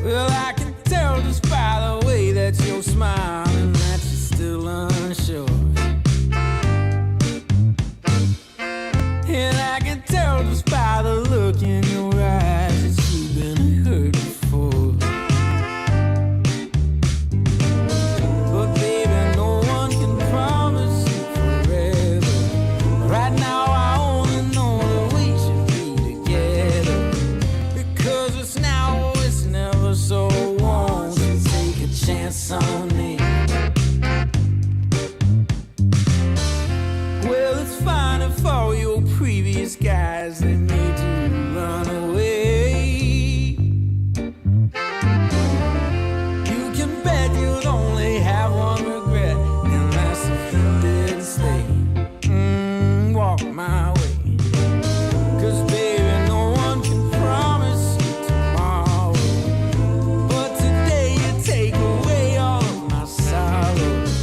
Well, I can tell just by the way that you're smiling that you're still unsure. And I can tell just by the look in your eyes that you've been hurt before. But baby, no one can promise you forever. Right now I only know that we should be together. Because it's now or it's never, so won't you take a chance on me? Well, it's fine if all your previous guys, they made you run away. You can bet you'd only have one regret, and that's if you didn't stay. Walk my way. 'Cause baby, no one can promise you tomorrow. But today you take away all of my sorrows.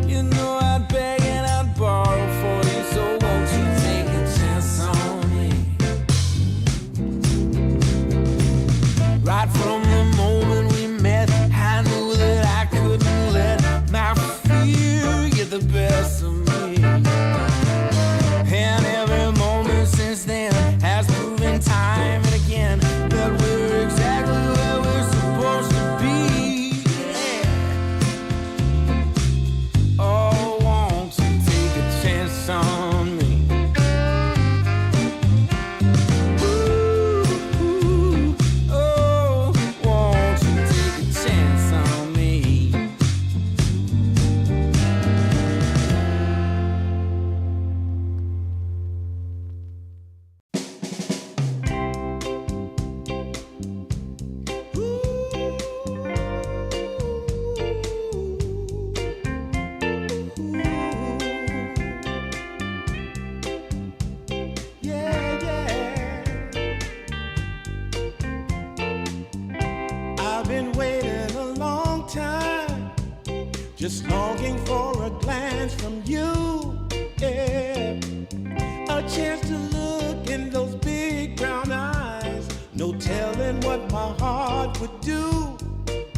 You know I'd beg and I'd borrow for you, so won't you take a chance on me? Right from the moment we met, I knew that I couldn't let my fear get the best of me. And every moment since then has proven time and again that we're exactly where we're supposed to be. Yeah. Oh, won't you take a chance on me? Ooh, oh, won't you take a chance on me? Yeah, I've been waiting a long time, just longing for a glance from you. Yeah, a chance to look in those big brown eyes. No telling what my heart would do.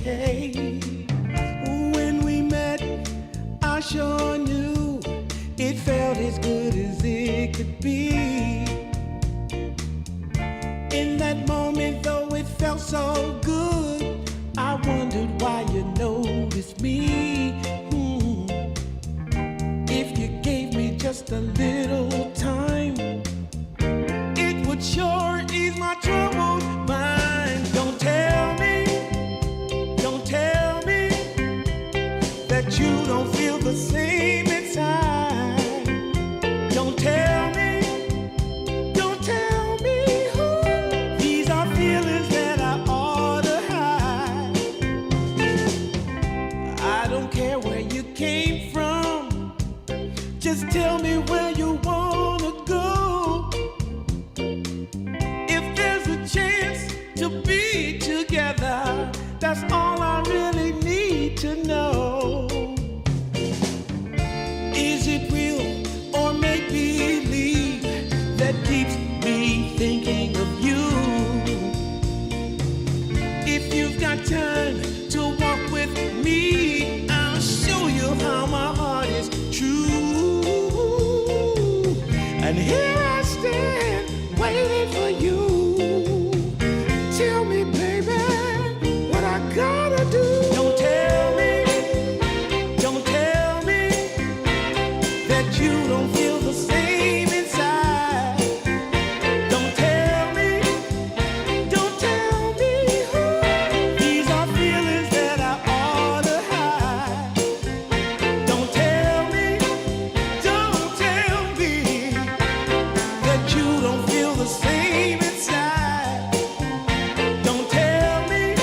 Hey, when we met, I sure knew it felt as good as it could be. In that moment, though it felt so good, I wondered why you noticed me. If you gave me just a little time, it would sure ease my troubled mind. Don't tell me that you don't feel the same inside. Don't tell me. These are feelings that I ought to hide. I don't care where you came from, just tell me where you wanna go. If there's a chance to be together, that's all I really need to know. Is it real or And here I stand, waiting for you. Tell me, baby, what I gotta do. Don't tell me that you don't feel the same inside. Don't tell me, these are feelings that I ought to hide. Don't tell me that you don't feel the same inside. Don't tell me,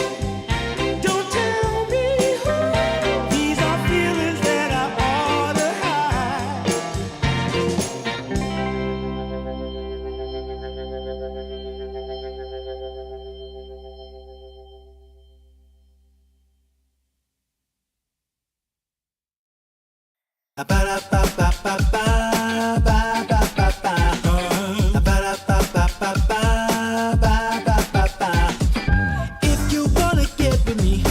these are feelings that I ought to hide. If you wanna get with me,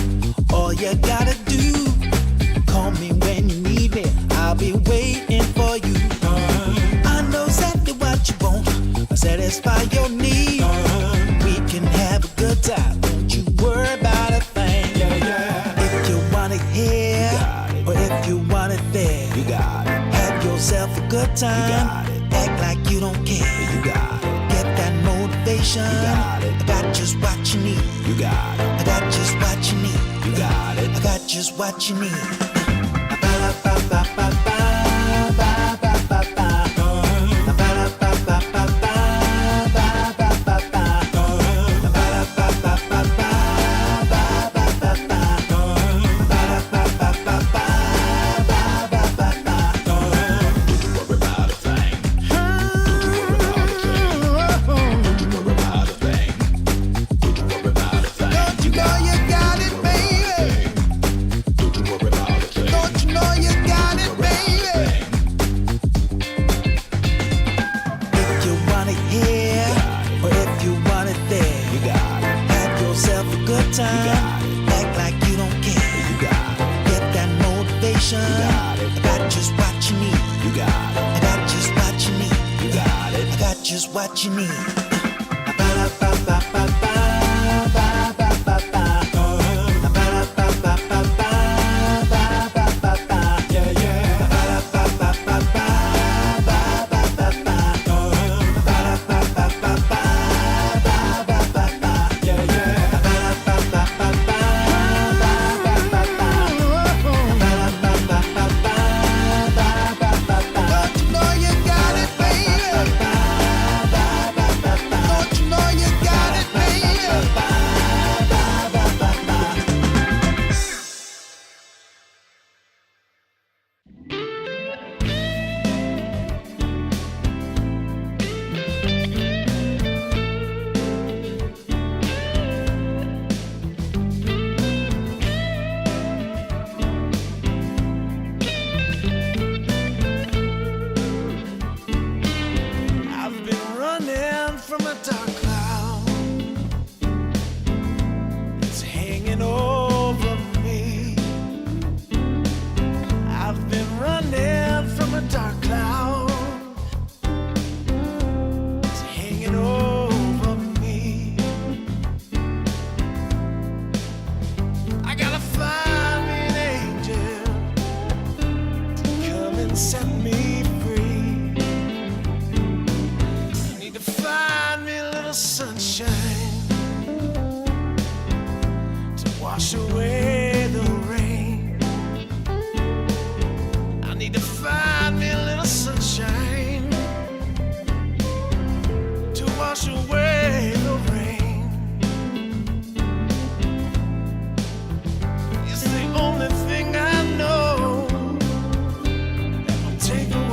all you gotta do, call me when you need me. I'll be waiting for you. I know exactly what you want, I'll satisfy your need. We can have a good time, don't you worry about a thing. If you want it here, or if you want it there, you got it. Have yourself a good time, act like you don't care. You got it. Get that motivation, you got it. I got just what you need. You got it. I got just what you need. You got it. I got just what you need. Don't you know you got it, baby? Don't you know you got it, baby? If you want it here, or if you want it there, you got it. Have yourself a good time, act like you don't care. You got it. Get that motivation, you got it. I got just what you need. You got it. I got just what you need. You got it. I got just what you need. Don't you know you got it, baby? Don't you know you got it, baby? I've been running from a dark cloud. It's hanging over me. I've been running from a dark cloud. It's hanging over me. I gotta find me an angel to come and set me free. I need to find me a little sunshine to wash away the rain. I need to find me a little sunshine to wash away the rain. It's the only thing I know that will take away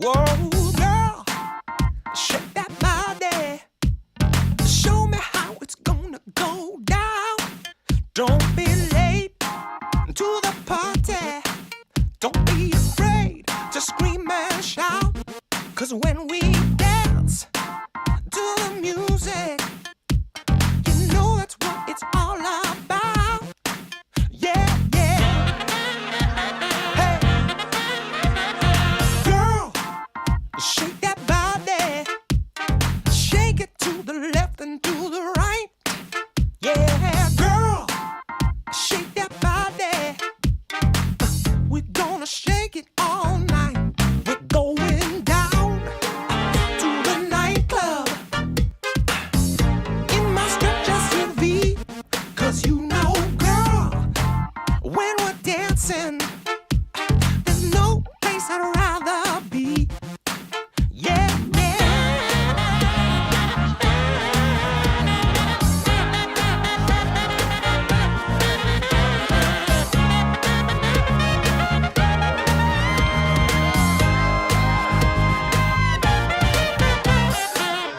Whoa, girl, shake that body. Show me how it's gonna go down. Don't be late to the party. Don't be afraid to scream and shout. 'Cause when we dance to the music, you know that's what it's all about. Yeah, yeah. Hey, girl, shake that body. Shake it to the left and to the right. Yeah, girl, shake that body. We're gonna shake it all night. We're going down to the nightclub in my stretch SUV. 'Cause you know, girl, when we're dancing, there's no place I'd rather be. Yeah, yeah.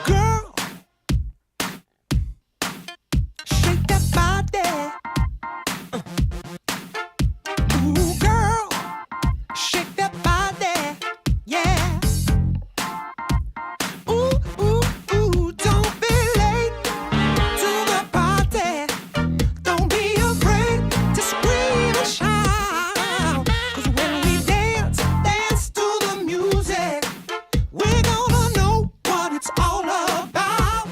Girl, shake that body. Ooh, girl, shake that body. Yeah. Ooh, ooh, ooh, don't be late to the party. Don't be afraid to scream and shout. 'Cause when we dance, dance to the music, we're gonna know what it's all about.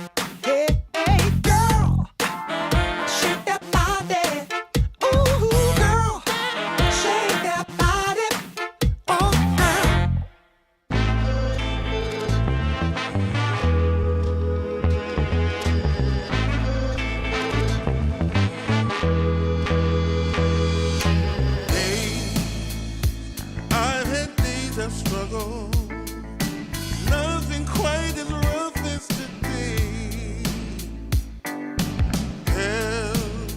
Hey, hey, girl, shake that body. Ooh, girl, shake that body. Oh, girl. I've had days of struggle, nothing quite as rough as today. Held,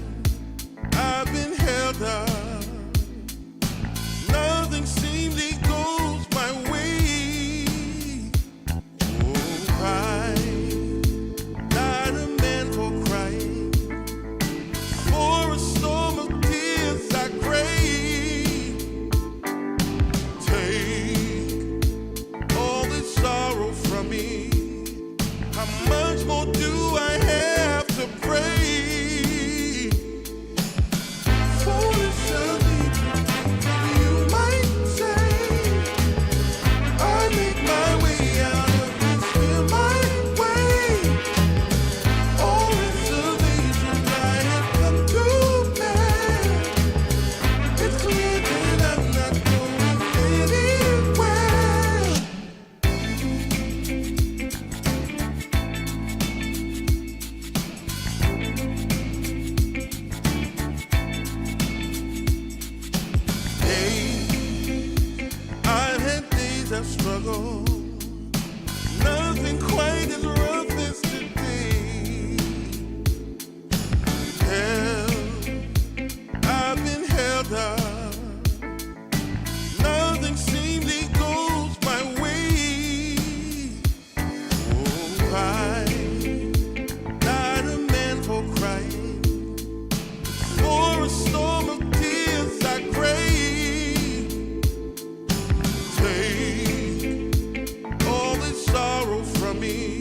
I've been held up, nothing seemingly goes my way. Oh, crying, not a man for crying, for a storm of tears I crave. Take all this sorrow from me. How much more do I have to pray? Foolish of me, you might say. I make my way out of this here my way. All reservations I have come to bear. It's clear that I'm not going anywhere. Hey, I've had days of struggle, nothing quite as rough as today. Held, I've been held up, nothing seemingly goes my way. Oh, crying, not a man for crying, for a storm of tears I crave. Take all this sorrow from me.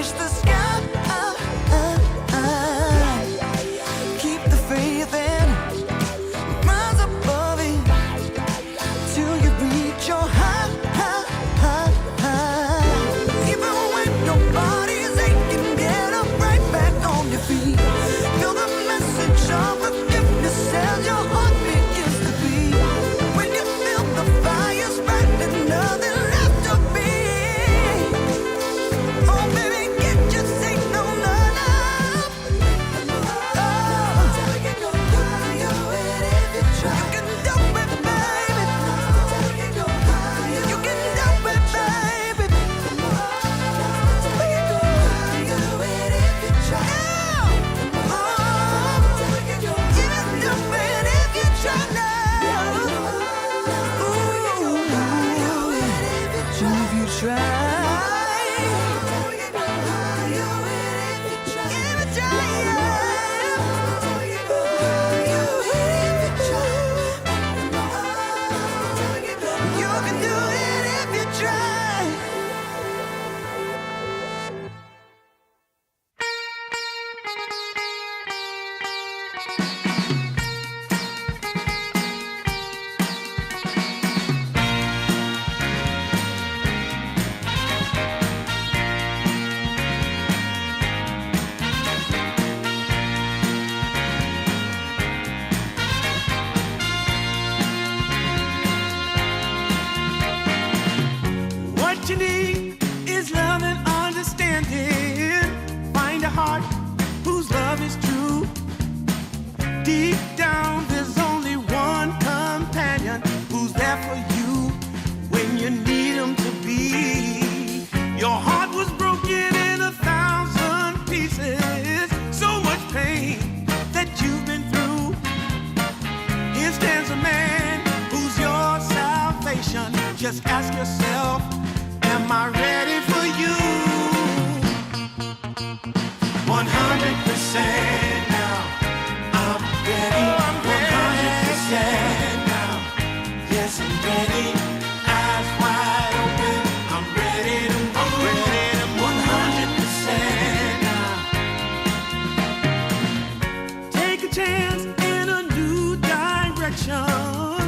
touch the sky. Keep the faith and rise above it till you reach your high. Even when your body's aching, get up right back on your feet. Feel the message of forgiveness as your heart begins to beat. When you feel the fire's burning, nothing left to be. Oh, baby, get your signal on up. Oh, you can do it, baby. You can do it, baby. What you need is love and understanding. Find a heart whose love is true. Deep down, there's only one companion who's there for you when you need him to be. Your heart was broken in 1,000 pieces. So much pain that you've been through. Here stands a man who's your salvation. Just ask yourself, am I ready for you? 100% now. I'm ready. 100% now. Yes, I'm ready. Eyes wide open. I'm ready to move. 100% now. Take a chance in a new direction.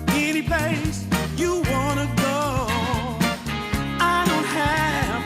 Any place you wanna go. I don't have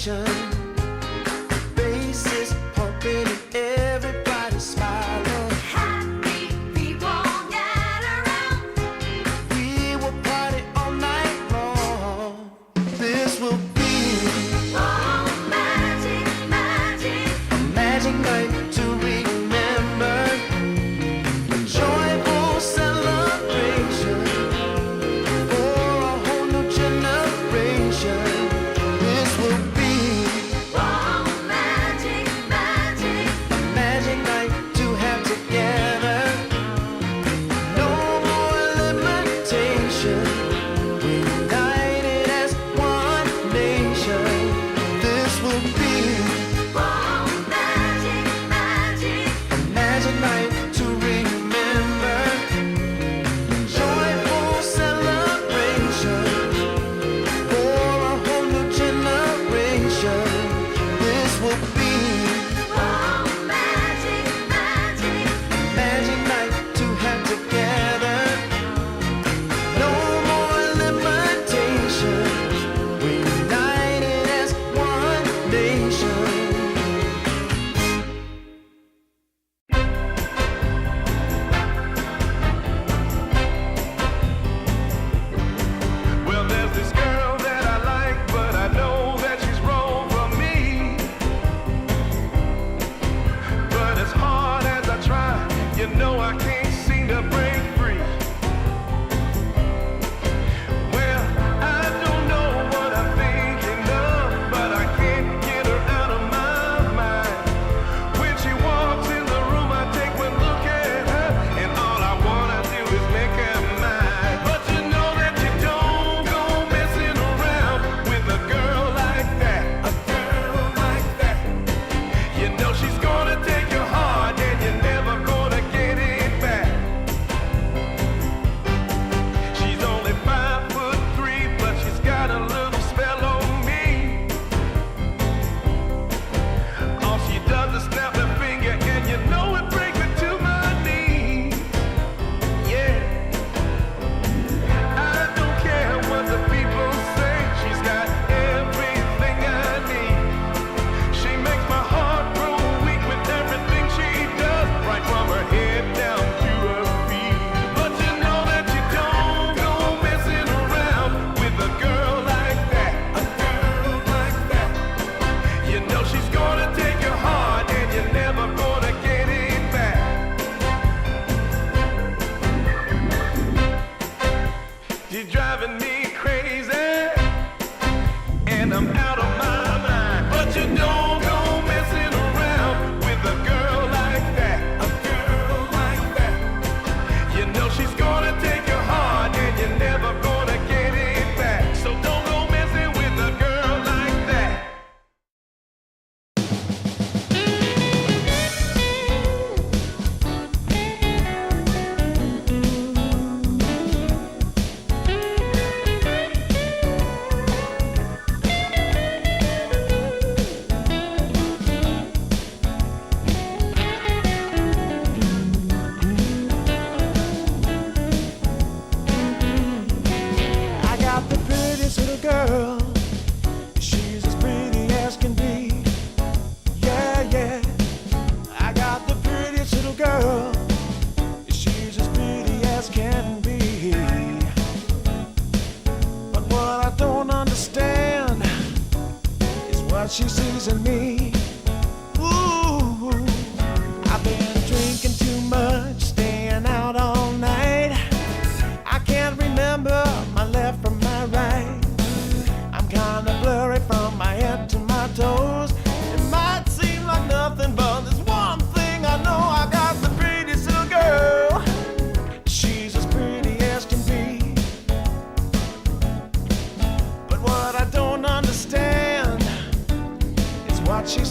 nation. Bass is pumping and everybody's smiling. Happy people gather round. We will party all night long. This will be Oh, magic, magic. a magic night to remember. A joyful celebration for a whole new generation. This will be Oh, magic, magic. a magic night to have together. No more limitation. We're united as one nation. This will be Oh, magic, magic. a magic night to remember. Joyful celebration for a whole new generation. This will be Oh, magic, magic. magic night to have together. No more limitation. We're united as one nation. Well, there's this girl that I like, but I know that she's wrong for me. But as hard as I try, you know I can't seem to break free. Well, I don't know what I'm thinking of, but I can't get her out of my mind. When she walks in the room, I take one look at her, and all I wanna do is make her mine. But you know that you don't go messing around with a girl like that, a girl like that. You know she's gonna take your heart, and you're never gonna get it back. She's only 5'3", but she's got a little spell on me. All she does is snap her finger, and you know it brings me to my knees. Yeah, I don't care what the people say. She's got everything I need. She makes my heart grow weak with everything she does, right from her head down to her feet. But you know that you don't go messing around with a girl like that, a girl like that. You know she's gonna take your heart, and you're never gonna get it back. She's driving me crazy, and I'm out of my mind. But you don't go messing around with a girl like that, a girl like that. You know she's gonna take your heart, and you're never gonna get it back. So don't go messing with a girl like that. I got the prettiest little girl. She's as pretty as can be. Yeah, yeah. I got the prettiest little girl. She's as pretty as can be. But what I don't understand is what she sees in me. Ooh, I've been drinking too much, staying out all night. I can't remember my left from my right. I'm kinda blurry from my head to my toes. It might seem like nothing, but there's one thing I know. I got the prettiest little girl. She's as pretty as can be. But what I don't understand is what she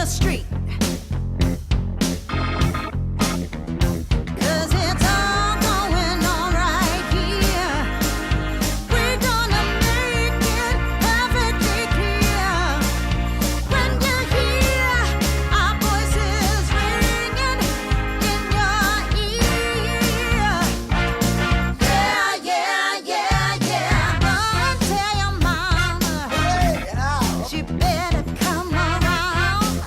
the street. 'Cause it's all going on right here. We're gonna make it perfectly clear. When you hear our voices ringing in your ear. Yeah, yeah, yeah, yeah. Run, tell your mama. She better come around.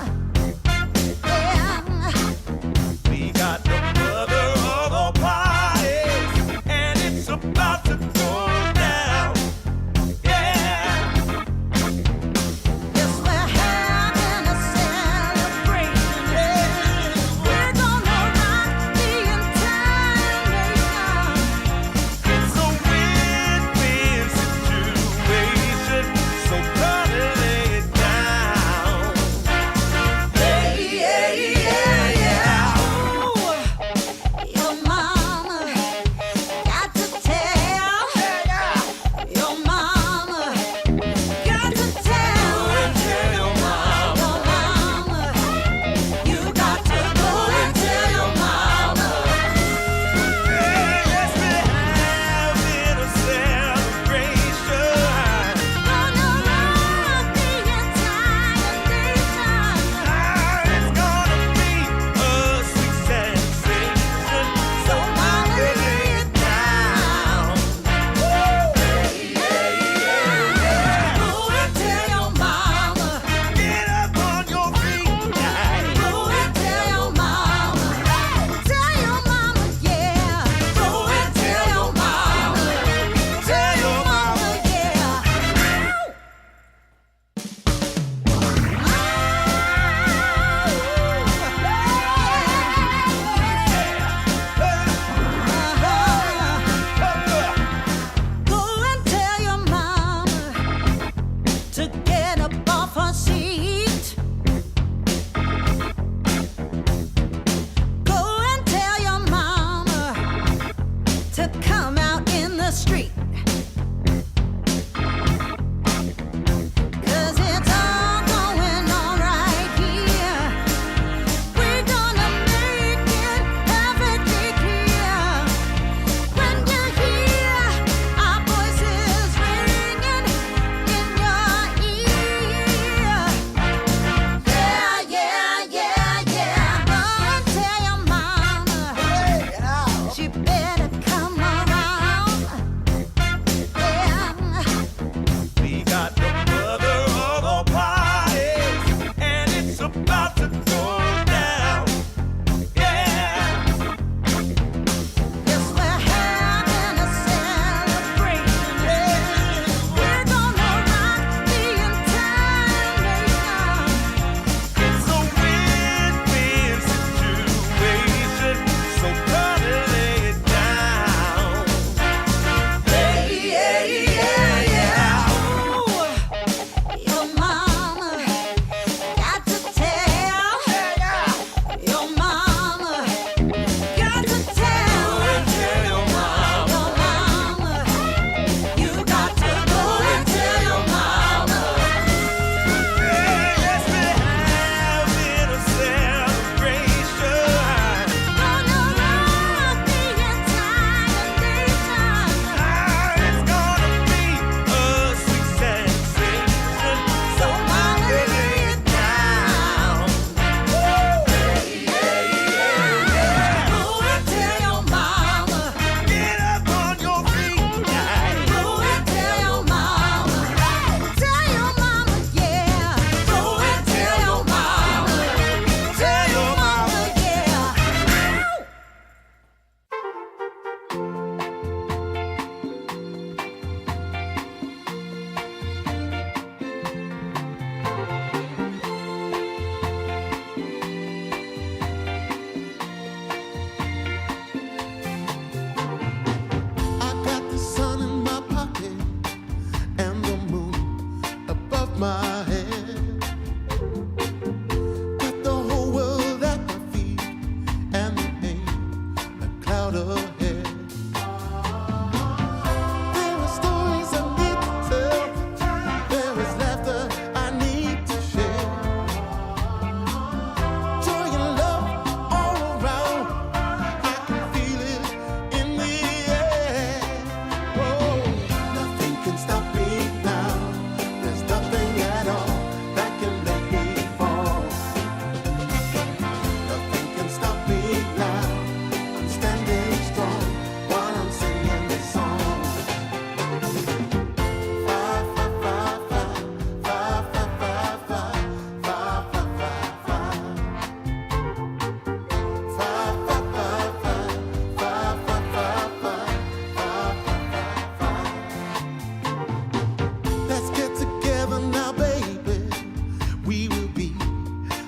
we will be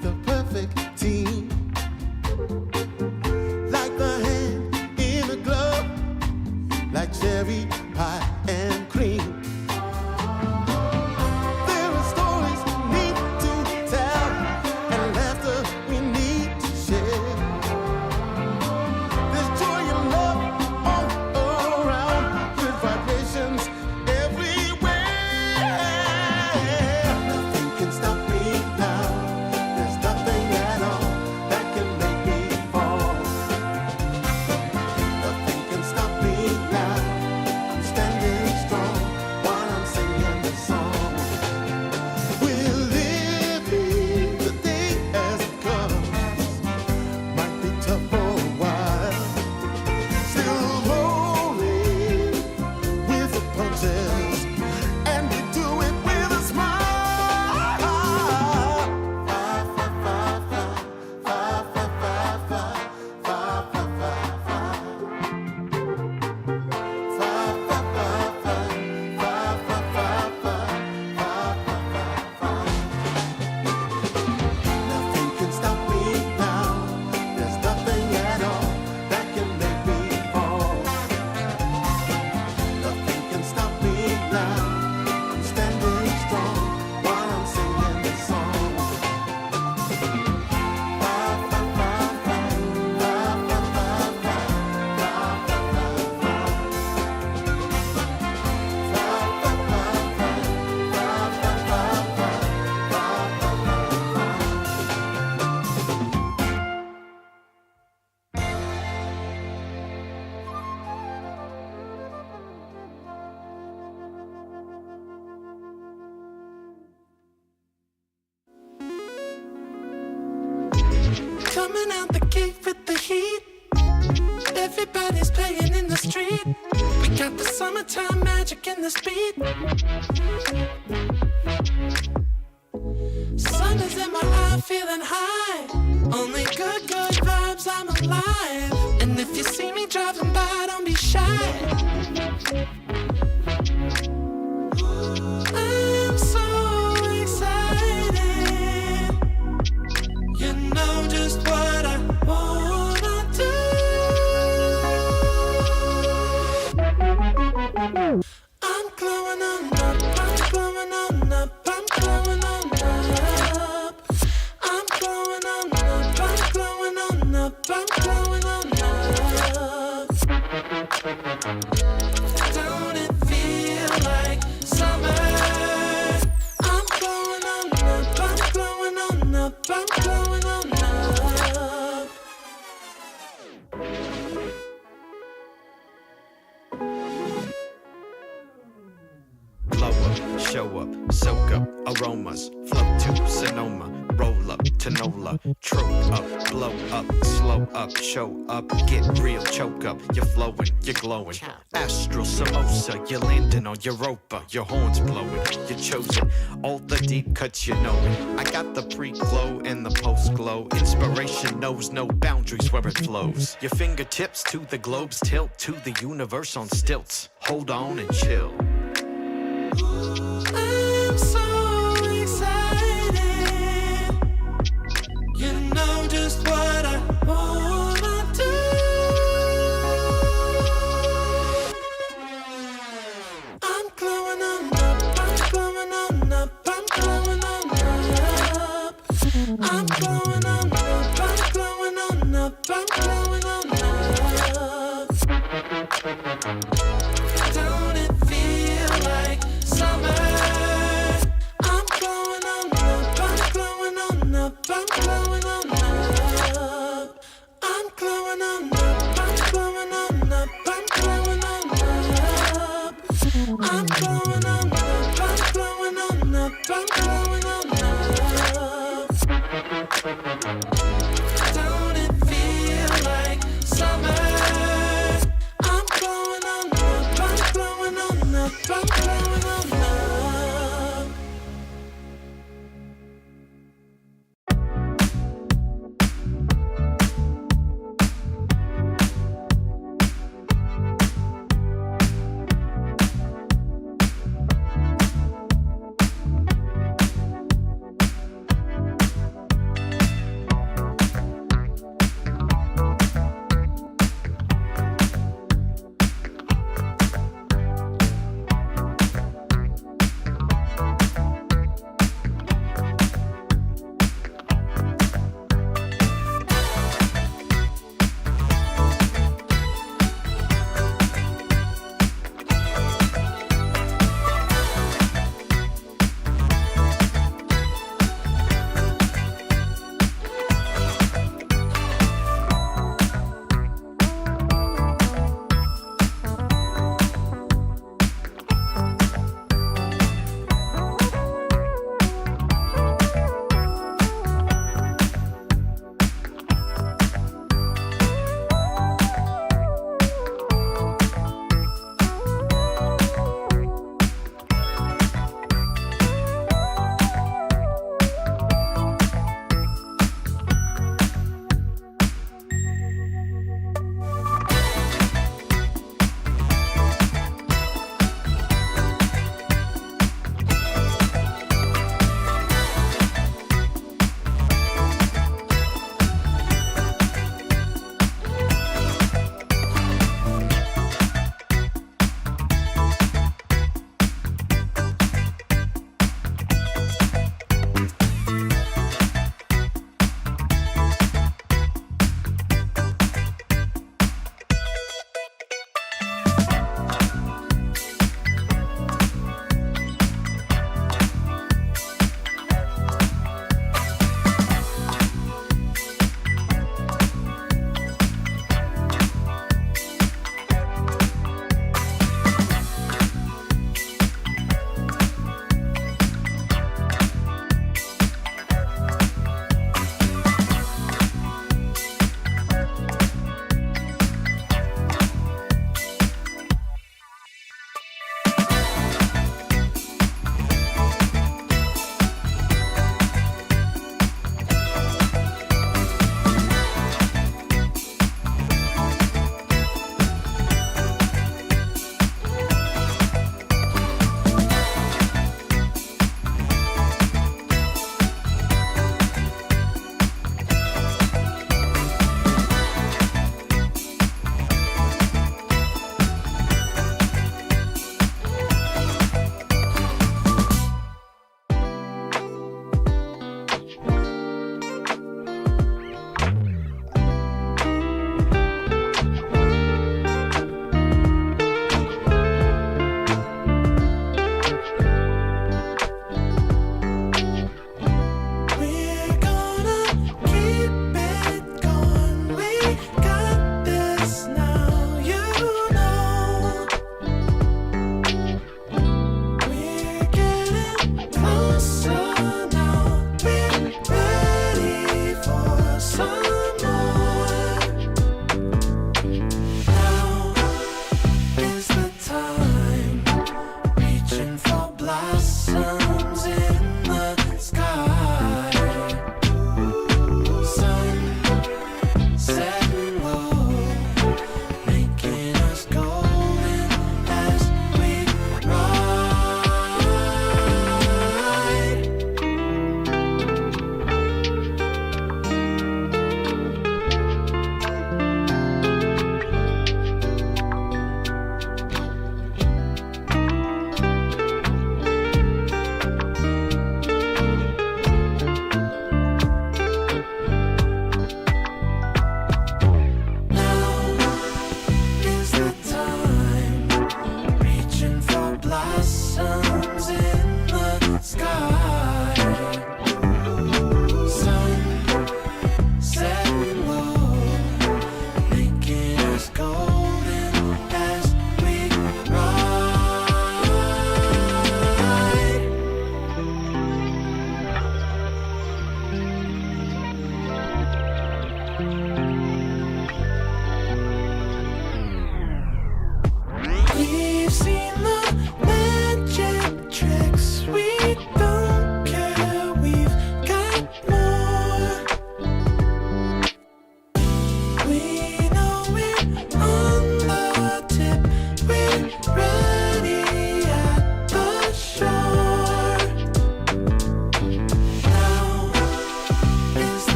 the perfect team. Like the hand in a glove, like cherry pie and cream. There are stories we need to tell and laughter we need to share. There's joy and love all around, good vibrations everywhere. Nothing can stop me now. There's nothing at all that can make me fall. Nothing can stop me now. I'm standing strong while I'm singing this song. We're living the day as it comes. Might be tough for a while. Still rolling with the punches, and we do it with a smile. Fa fa fa fa fa fa fa fa fa fa fa. Fa fa fa fa fa fa fa fa fa. Nothing can stop me now. There's nothing at all that can make me fall. Nothing can stop me now. I'm standing strong while I'm singing this song. Fa fa fa fa fa fa fa fa fa fa fa. Fa fa fa fa fa fa fa fa Coming out the gate with the heat. Everybody's playing in the street. We got the summertime magic in this beat. Sun is in my eye, feeling high. Only good vibes, I'm alive. And if you see me driving by, don't be shy. I'm so excited. You know just what I wanna do. I'm glowing on up, I'm glowing on up, I'm glowing on up. I'm glowing on up, I'm glowing on up, I'm glowing on up. Don't it feel like summer? I'm glowing on up, I'm glowing on up, I'm glowing on up. Blow up, show up, soak up aromas, float to Sonoma, roll up to Nola, trope up, blow up, slow up, show up, get real, choke up, you're flowing, you're glowing. Astral samosa, you're landing on Europa, your horns blowing, you're chosen. All the deep cuts you know it. I got the pre-glow and the post-glow. Inspiration knows no boundaries where it flows. Your fingertips to the globes tilt to the universe on stilts. Hold on and chill. I'm so excited. You know just what I wanna do. I'm glowing on up, I'm glowing on up, I'm glowing on up. I'm glowing on up, I'm glowing on up, I'm glowing on up. Don't it feel like summer? I'm glowing on up, I'm glowing on up, I'm glowing on up. I'm glowing on up, I'm glowing on up, I'm glowing on up. I'm glowing on up, I'm glowing on up, I'm glowing on up.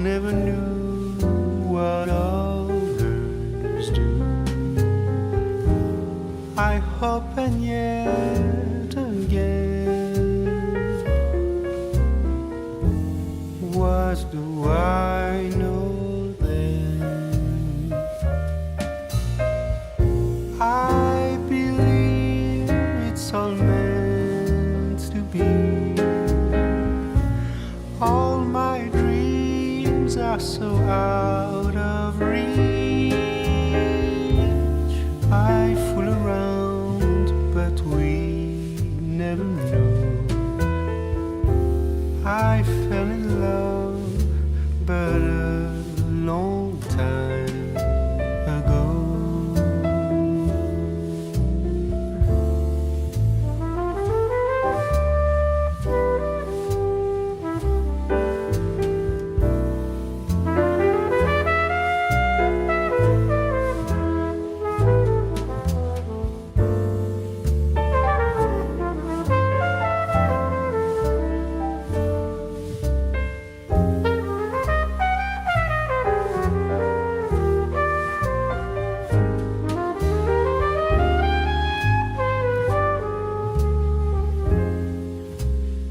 never knew what others do. I hope and yet again, what do I know then? I believe it's all meant to be. All my dreams are so out of reach. I fool around, but we never know. I fell in love, but a long time ago.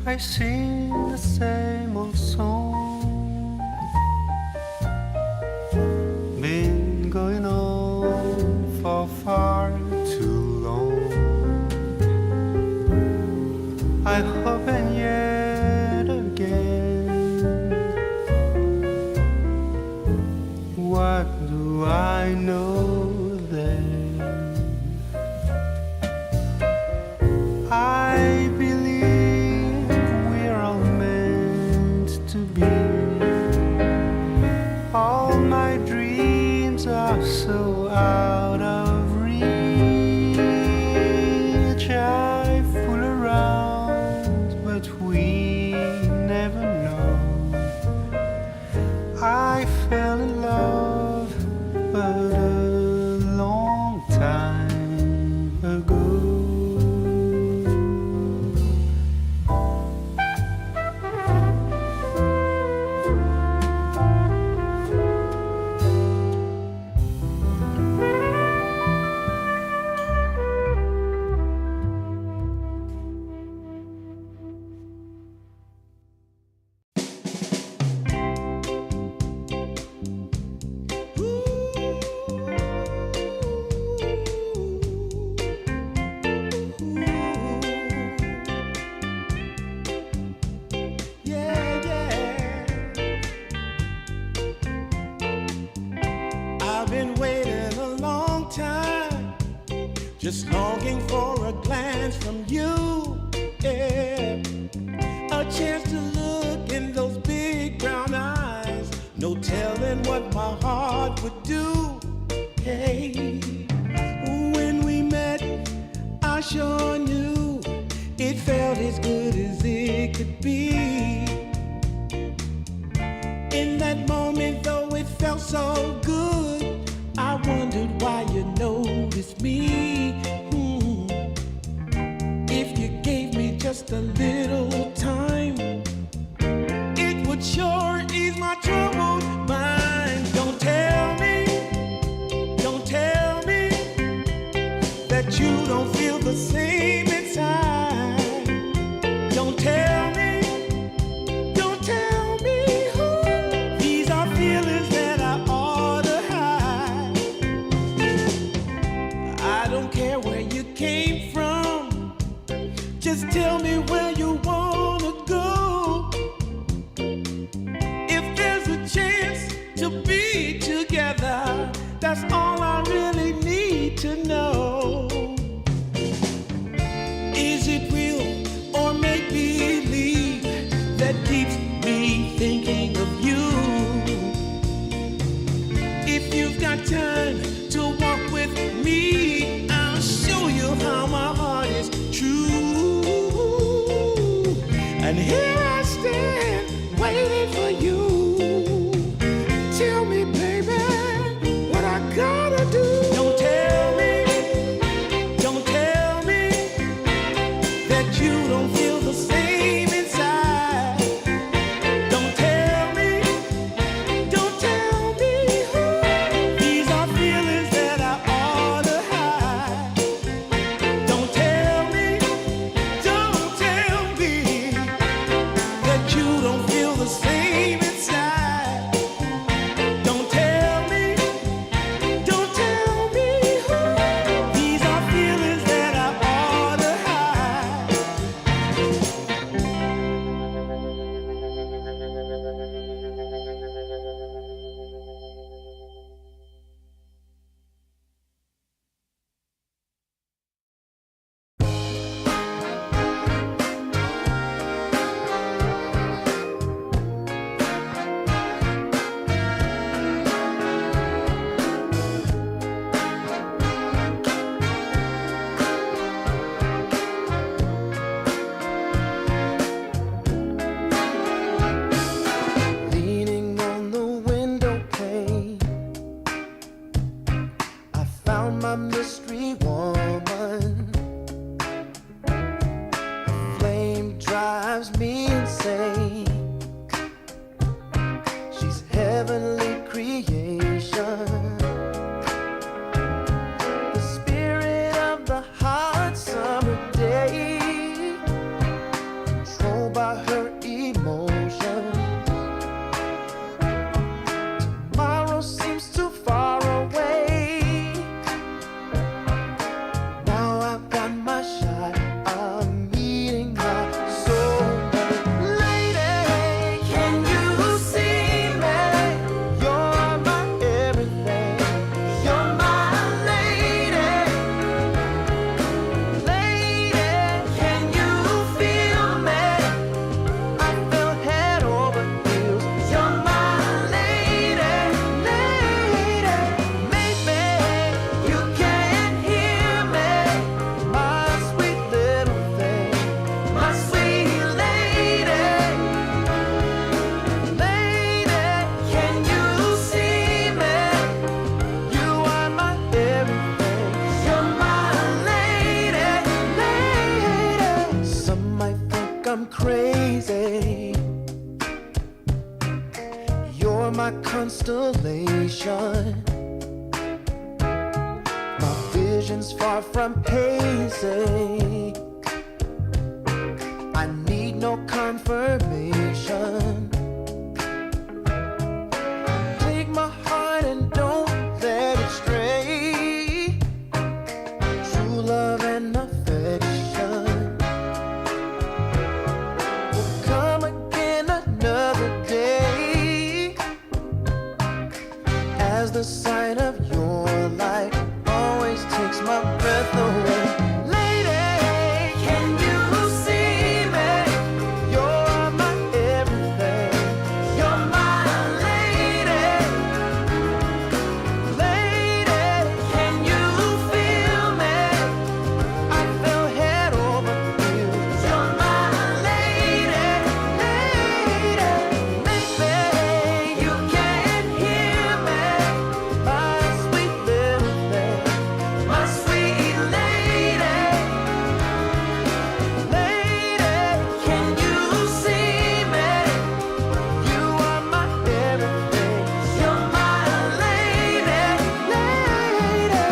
I sing the same old song, been going on for far too long. I hope and yet again, what do I know then? I believe we're all meant to be. All my dreams are so out of reach. I fool around, but we never know. I fell in love, but a long time ago. Yeah, yeah. I've been waiting a long time, just longing for a glance from you. Yeah, a chance to look in those big brown eyes. No telling what my heart would do. Hey, when we met, I sure knew it felt as good as it could be. In that moment, though it felt so good, I wondered why you noticed me. If you gave me just a little time, it would sure ease my troubled mind. Don't tell me that you don't feel the same inside. Don't tell me. These are feelings that I ought to hide. I don't care where you came from, just tell me where you wanna go. If there's a chance to be together, that's all I really need to know. Is it real or make believe that keeps me thinking of you? If you've got time to walk with me, I'll show you how my heart is true. And here I stand, waiting for you. Tell me, baby, what I gotta do. Don't tell me that you don't feel the same inside. Don't tell me my mystery woman. Flame drives me insane. She's heavenly creation. The spirit of the hot summer day, controlled by her emotion. Tomorrow seems too far away. Now I've got my shot. I'm meeting my soulmate. Lady, can you see me? You're my everything. You're my lady. Lady, can you feel me? I feel head over heels. You're my lady, lady. Maybe you can't hear me, my sweet little thing, my sweet lady. Lady, can you see me? You are my everything. You're my lady, lady. Some might think I'm crazy. You're my constellation. My vision's far from hazy. I need no confirmation. Take my heart and don't let it stray. True love and affection will come again another day. As the sight of your light always takes my breath away. Lady, can you see me? You're my everything. You're my lady. Lady, can you feel me? I feel head over heels. You're my lady, lady. Maybe you can't hear me, my sweet little thing, my sweet lady. Lady, can you see me? You are my everything. You're my lady, lady.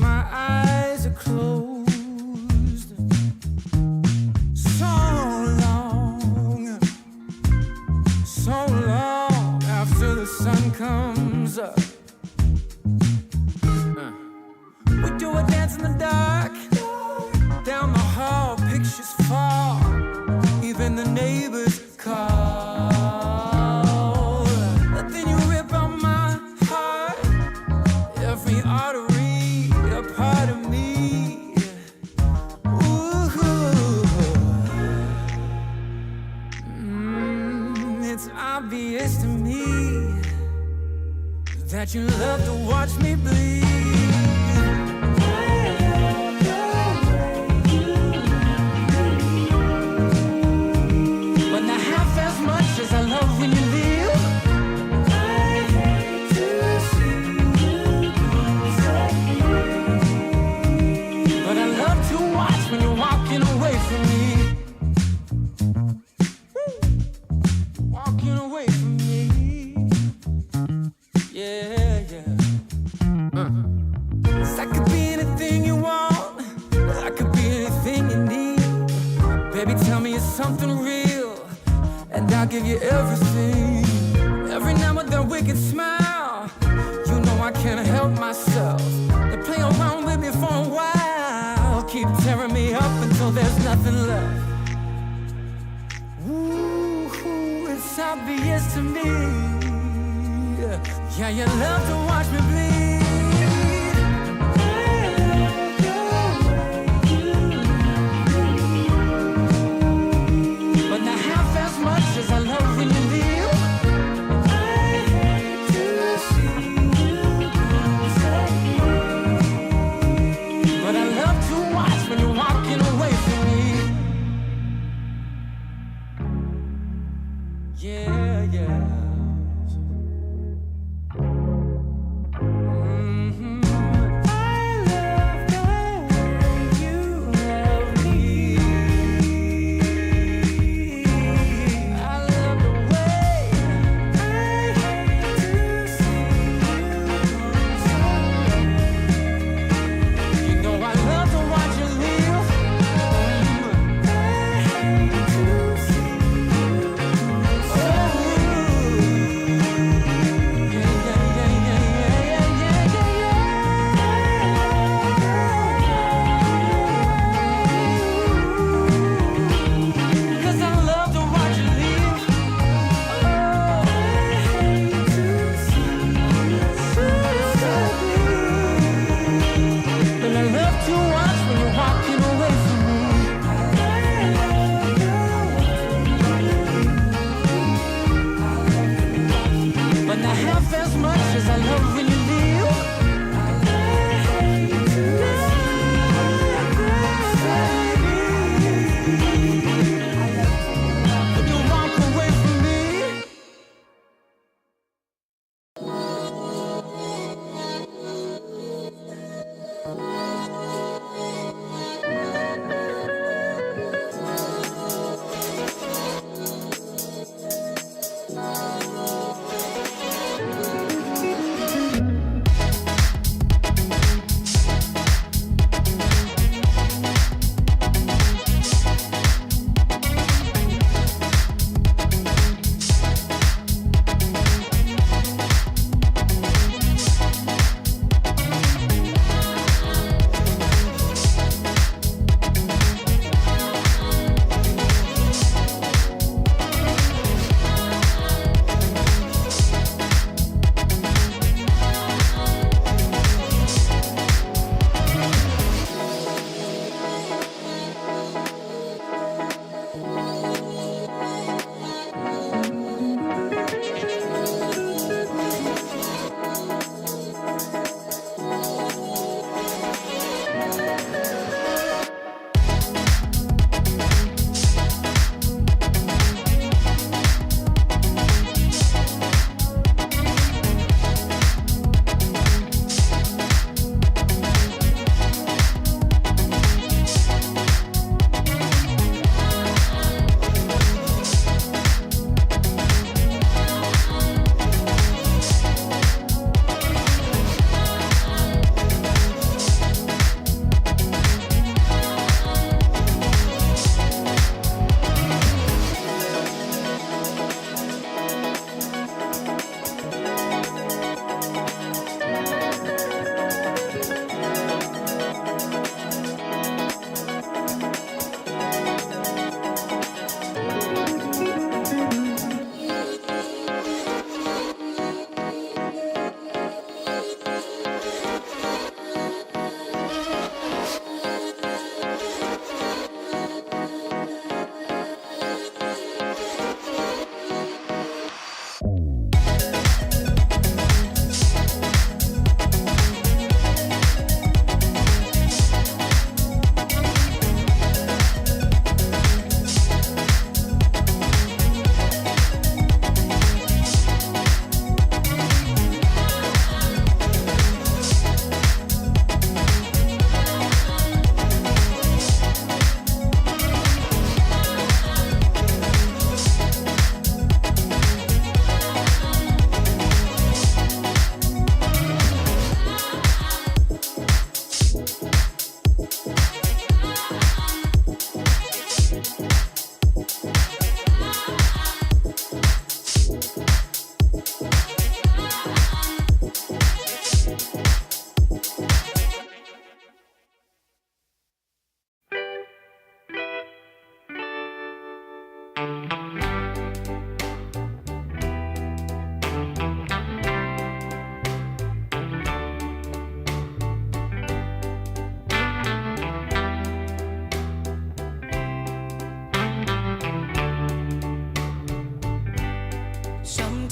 My eyes are closed so long after the sun comes up. We do a dance in the dark, down the hall, pictures fall, even the neighbors call. But then you rip out my heart, every artery, a part of me. Ooh, it's obvious to me that you love to watch me bleed. But not half as much as I love when you leave. I hate to see you go. But I love to watch when you're walking away from me. Walking away from me. Yeah, yeah. I could be anything you want. I could be anything you need. Baby, tell me it's something real, and I'll give you everything. Every now and then a wicked smile. You know I can't help myself. They play around with me for a while, keep tearing me up until there's nothing left. Ooh, it's obvious to me Yeah, you love to watch me bleed. But not half as much as I love when you leave. But I love to watch when you're walking away from me. Yeah, yeah.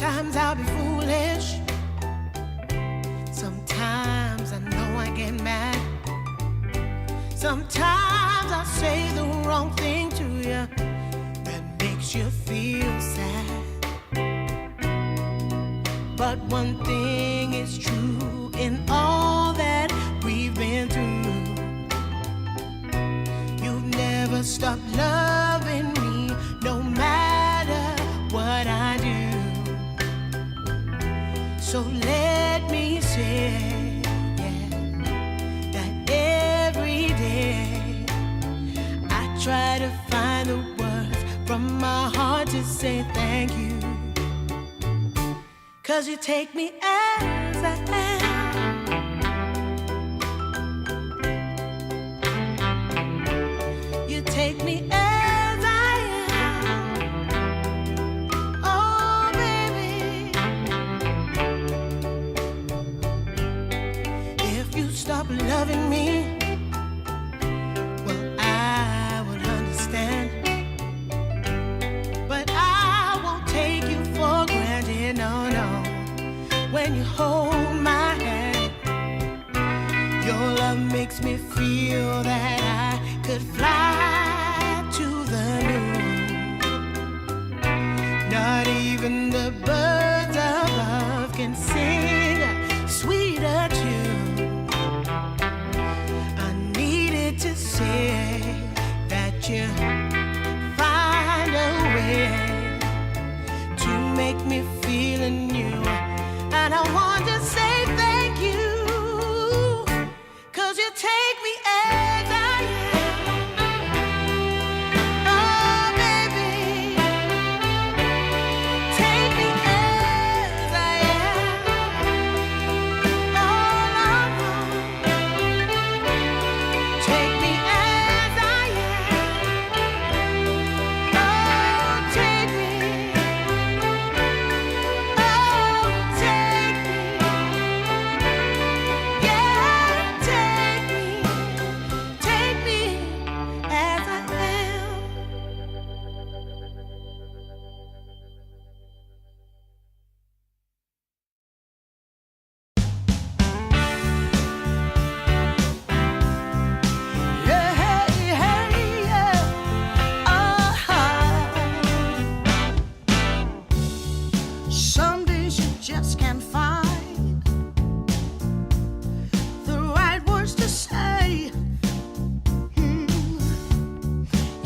Sometimes I'll be foolish. Sometimes I know I get mad. Sometimes I say the wrong thing to you that makes you feel sad. But one thing is true in all that we've been through. You've never stopped loving me, no matter what I do. So let me say, yeah, that every day I try to find the words from my heart to say thank you. 'Cause you take me as I am. You take me as I am. Oh, baby. If you stop loving me, well, I would understand. But I won't take you for granted, no, no. When you hold my hand, your love makes me feel that I could fly to the moon. Not even the birds above can sing a sweeter tune. I needed to say that you find a way to make me feel anew. And I want to say thank you, 'cause you take me as I am. Oh, baby, take me as I am. Oh, Lord, take me as I am. Oh, take me. Oh, take me. Yeah, take me. Take me as I am. Yeah, hey, hey, yeah. Some days you just can't find the right words to say.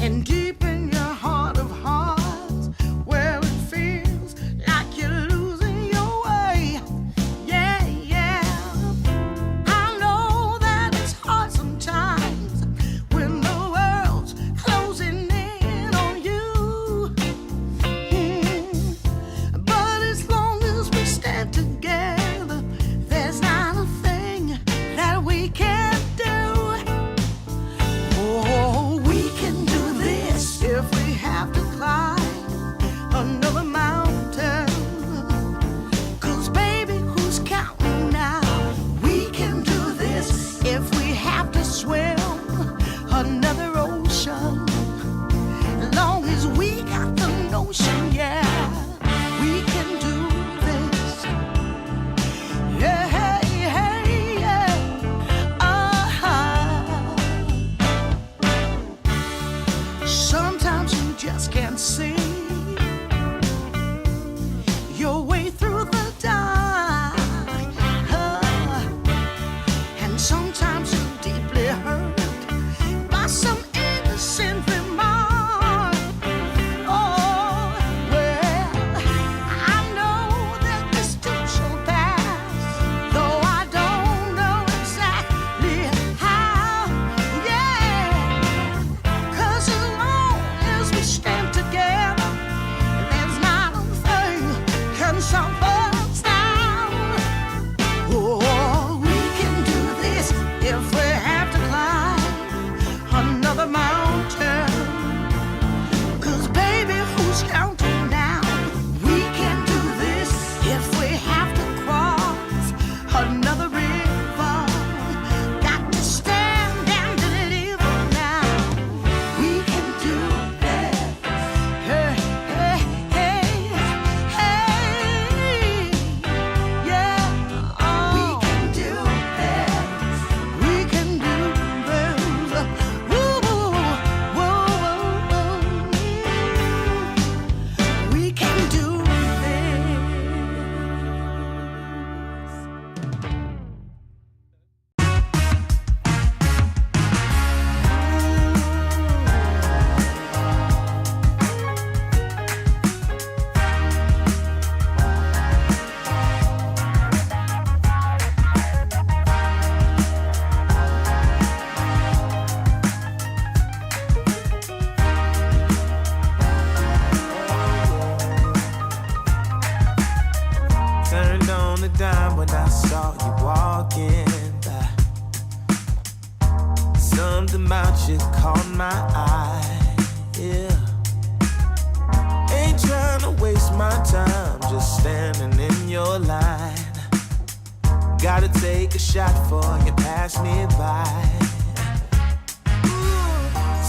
And deep in your heart of hearts, where it feels like you're losing your way. Yeah, yeah. I know that it's hard sometimes when the world's closing in on you. But it's a dime when I saw you walking by. Something about you caught my eye, yeah. Ain't trying to waste my time, just standing in your line. Gotta take a shot before you pass me by.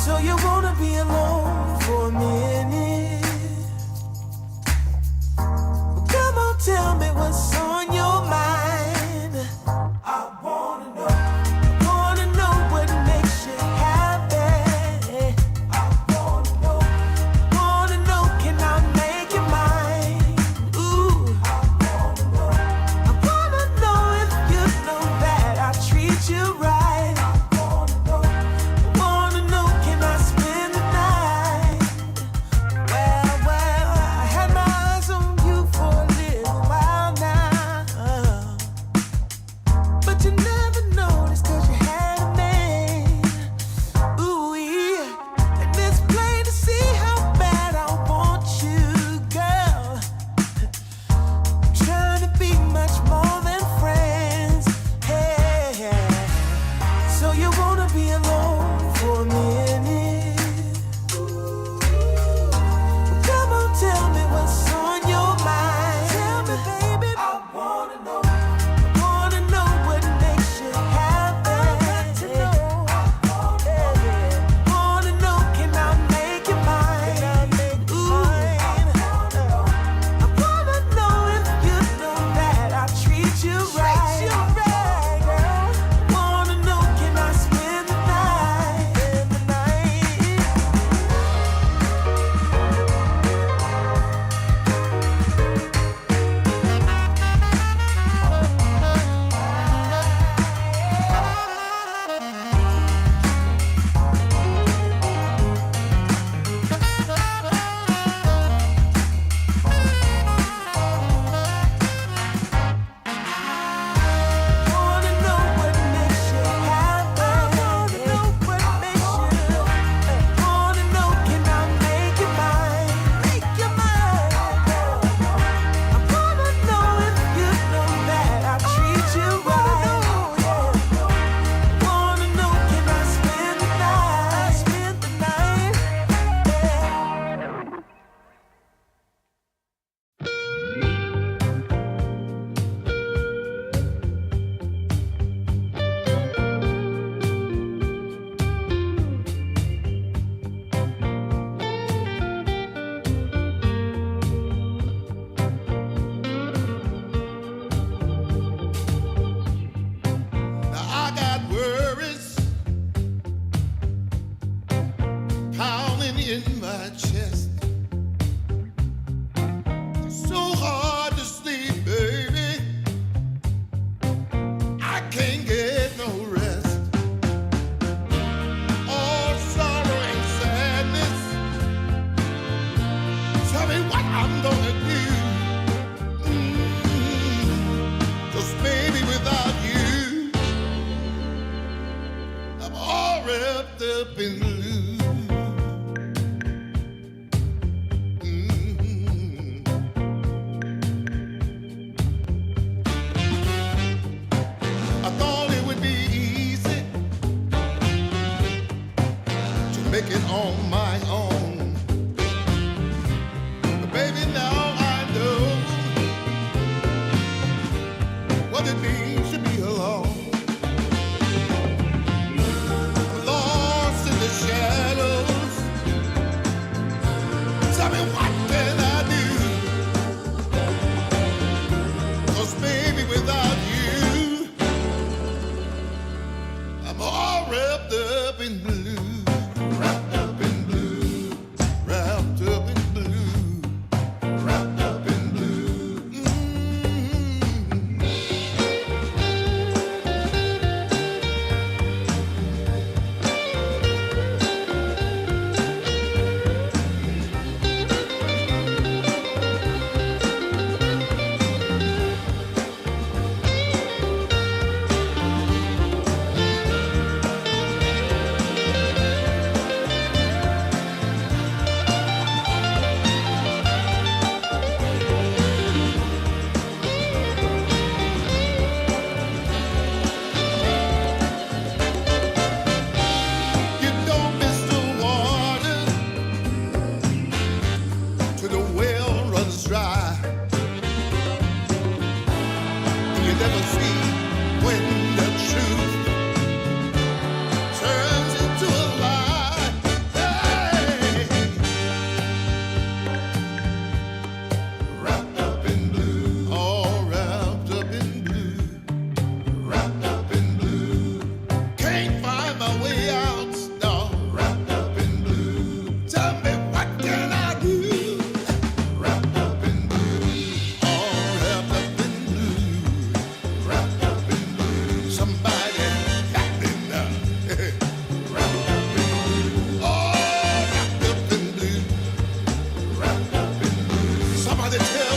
So you wanna be alone for a minute? Well, come on, tell me what's on your mind. I wanna know what makes you happy. I wanna know, can I make you mine? Ooh, I wanna know if you know that I treat you right. I wanna know, can I spend the night?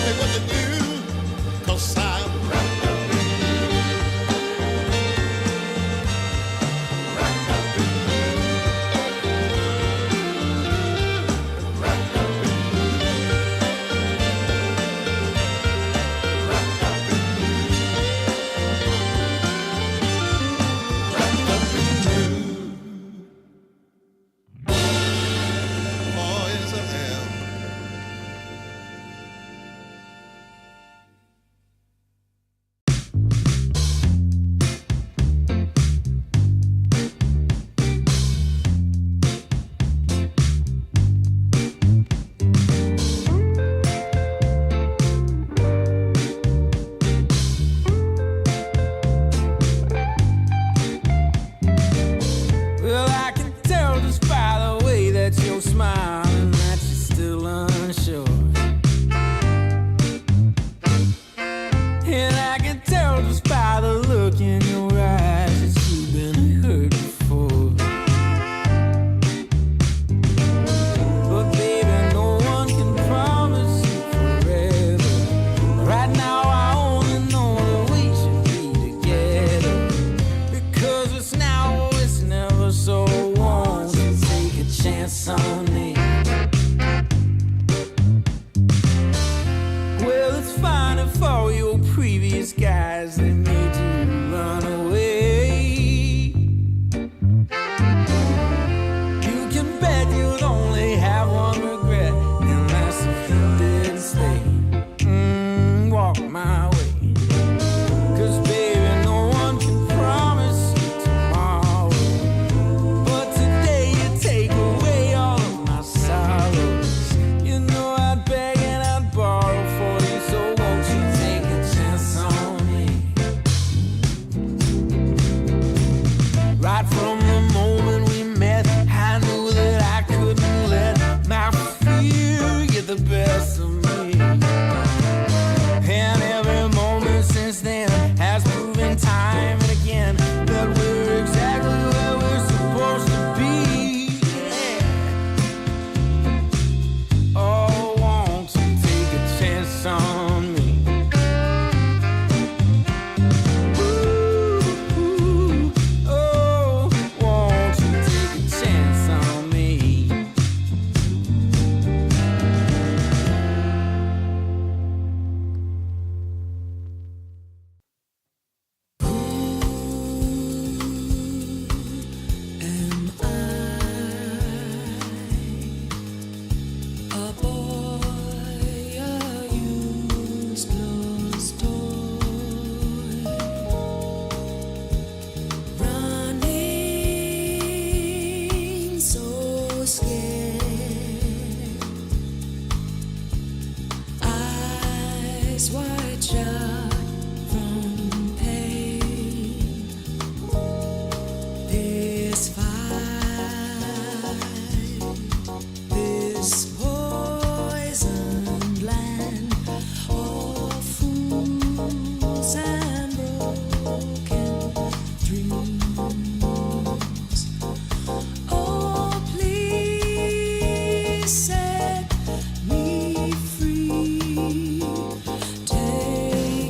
me what to do, 'cause I'm wrapped up in wrapped up in wrapped up in wrapped up in wrapped up in you. Oh, yes, I am. Well, I can tell just by the way that you're smiling that you're still unsure. And I can tell just by the look in your eyes that you've been hurt before. But baby, no one can promise you forever. Right now I only know that we should be together. Because it's now or it's never, so won't you take a chance on me? Well, it's fine if all your previous guys, they made you run away. You can bet you'd only have one regret, and that's if you didn't stay. Walk my way. 'Cause baby, no one can promise you tomorrow. But today you take away all of my sorrows. You know I'd beg and I'd borrow for you, so won't you take a chance on me? Right from the moment we met, I knew that I couldn't let my fear get the best of me. And every moment since then has proven time and again that we're exactly where we're supposed to be. Yeah. Oh, won't you take a chance on me? Ooh, oh, won't you take a chance on me? Am I a boy, a useless toy, running so scared, eyes wide shut from pain? This fight, this poisoned land of fools and broken dreams. Oh, please set me free. Take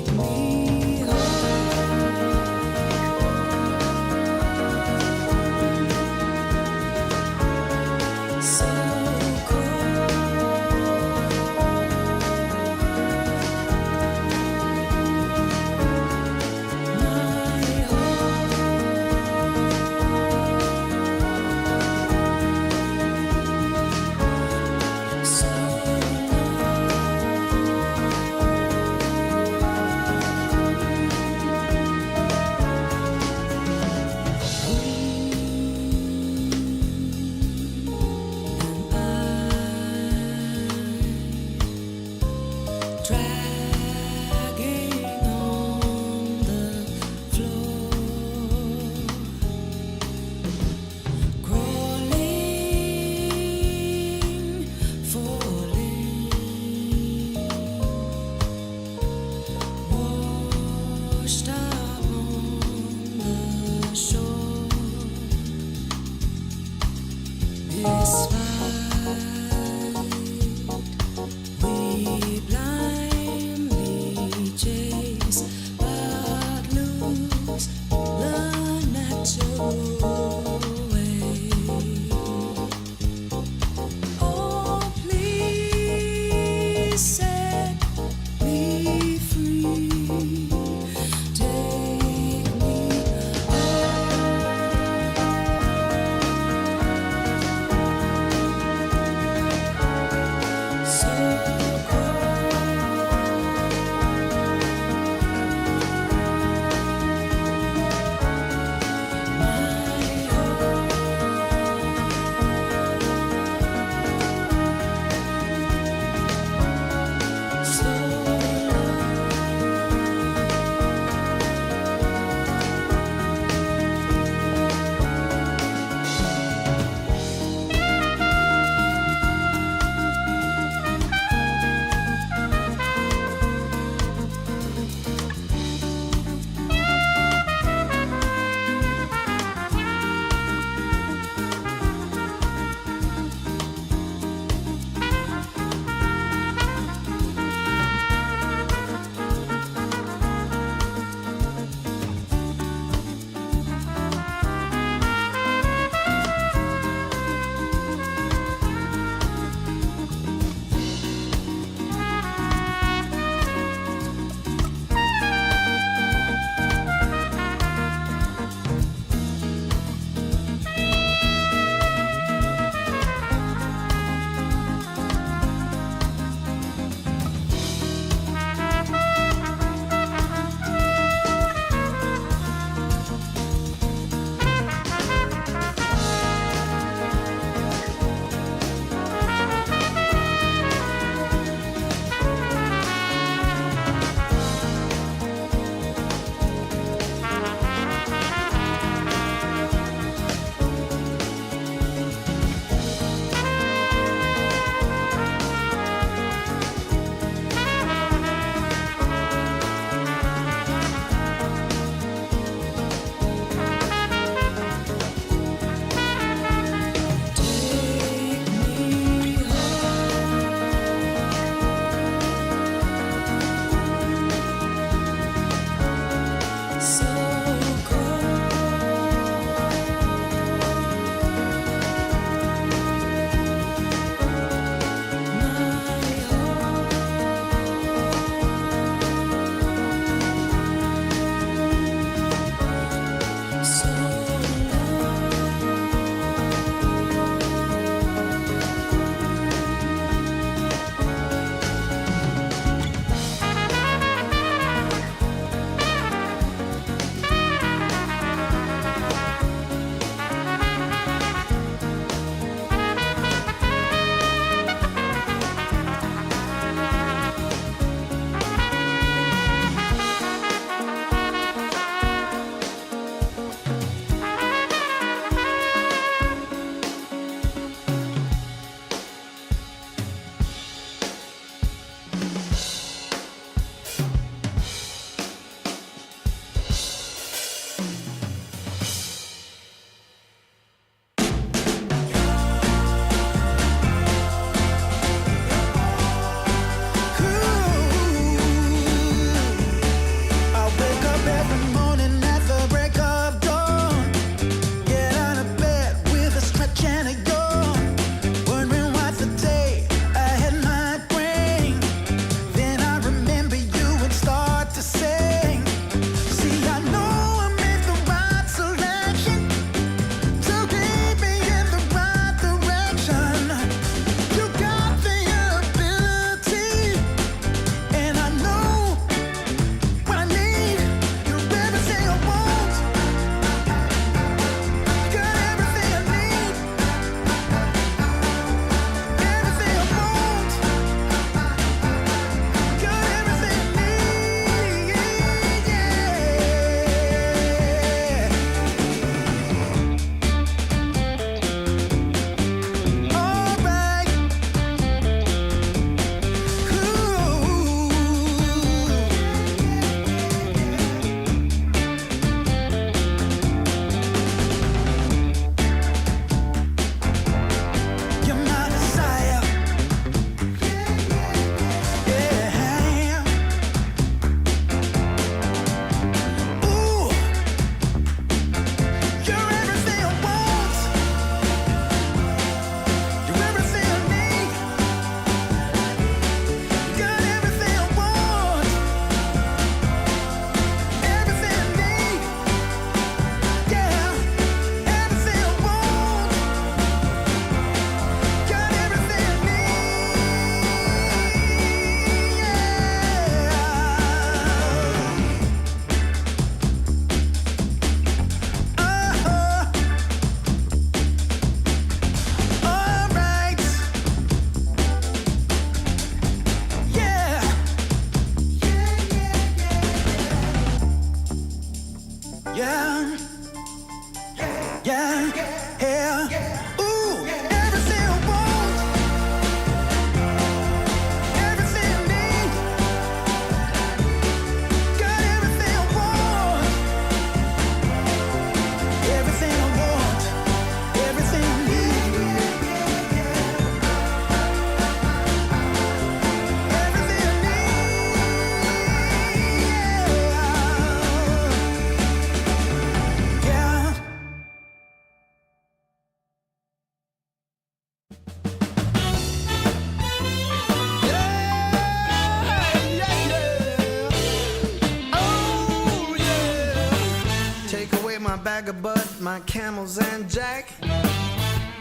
bag of bud, my camels and jack.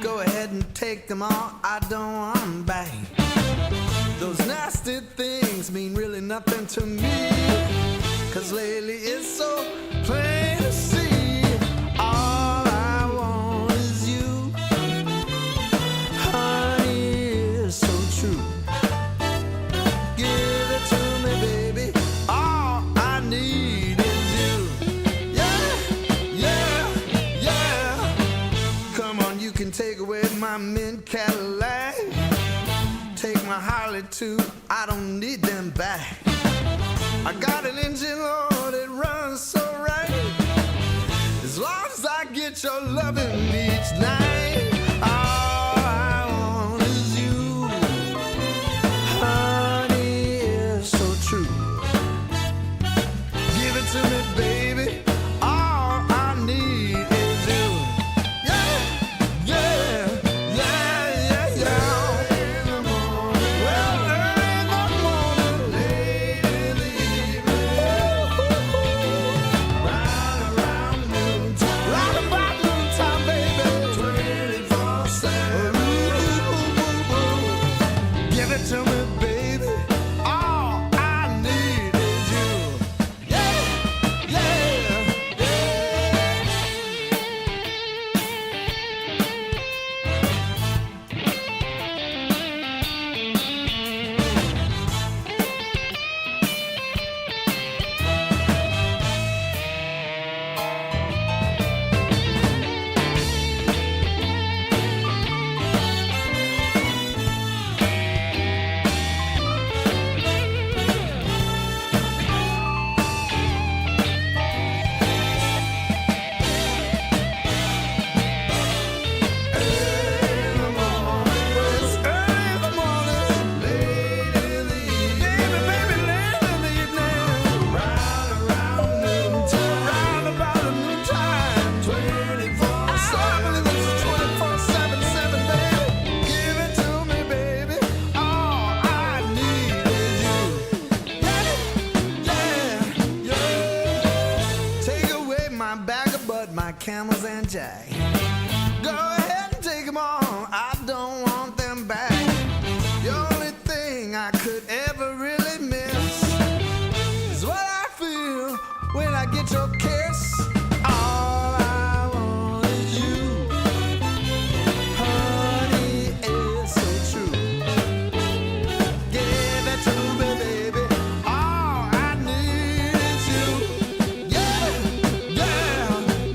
Go ahead and take them all, I don't want them back. Those nasty things mean really nothing to me, 'cause lately it's so plain to see. All I want is you, honey, is so true. Give it to me, baby, all I need is you. Yeah. Come on, you can take away my mint Cadillac. Take my Harley too, I don't need them back. I got an engine, Lord, it runs so right. As long as I get your loving each night. All I want is you, honey, is so true. Give it to me, baby, all I need is you. Yeah. Well, early in the morning, late in the evening, right around noontime, right about noontime, baby, 24/7. Give it to me, baby, all I need is you. Yeah. It's early in the morning, late in the evening, baby, late in the evening, right around noontime, round about a noontime, 24/7. I believe it's a 24/7, baby. Give it to me, baby, all I need is you. Yeah. Take away my bag of bud, my camels and jack. Go ahead and take them all, I don't want them back. The only thing I could ever really miss is what I feel when I get your kiss. All I want is you, honey, it's so true. Give it to me, baby, all I need is you. Yeah,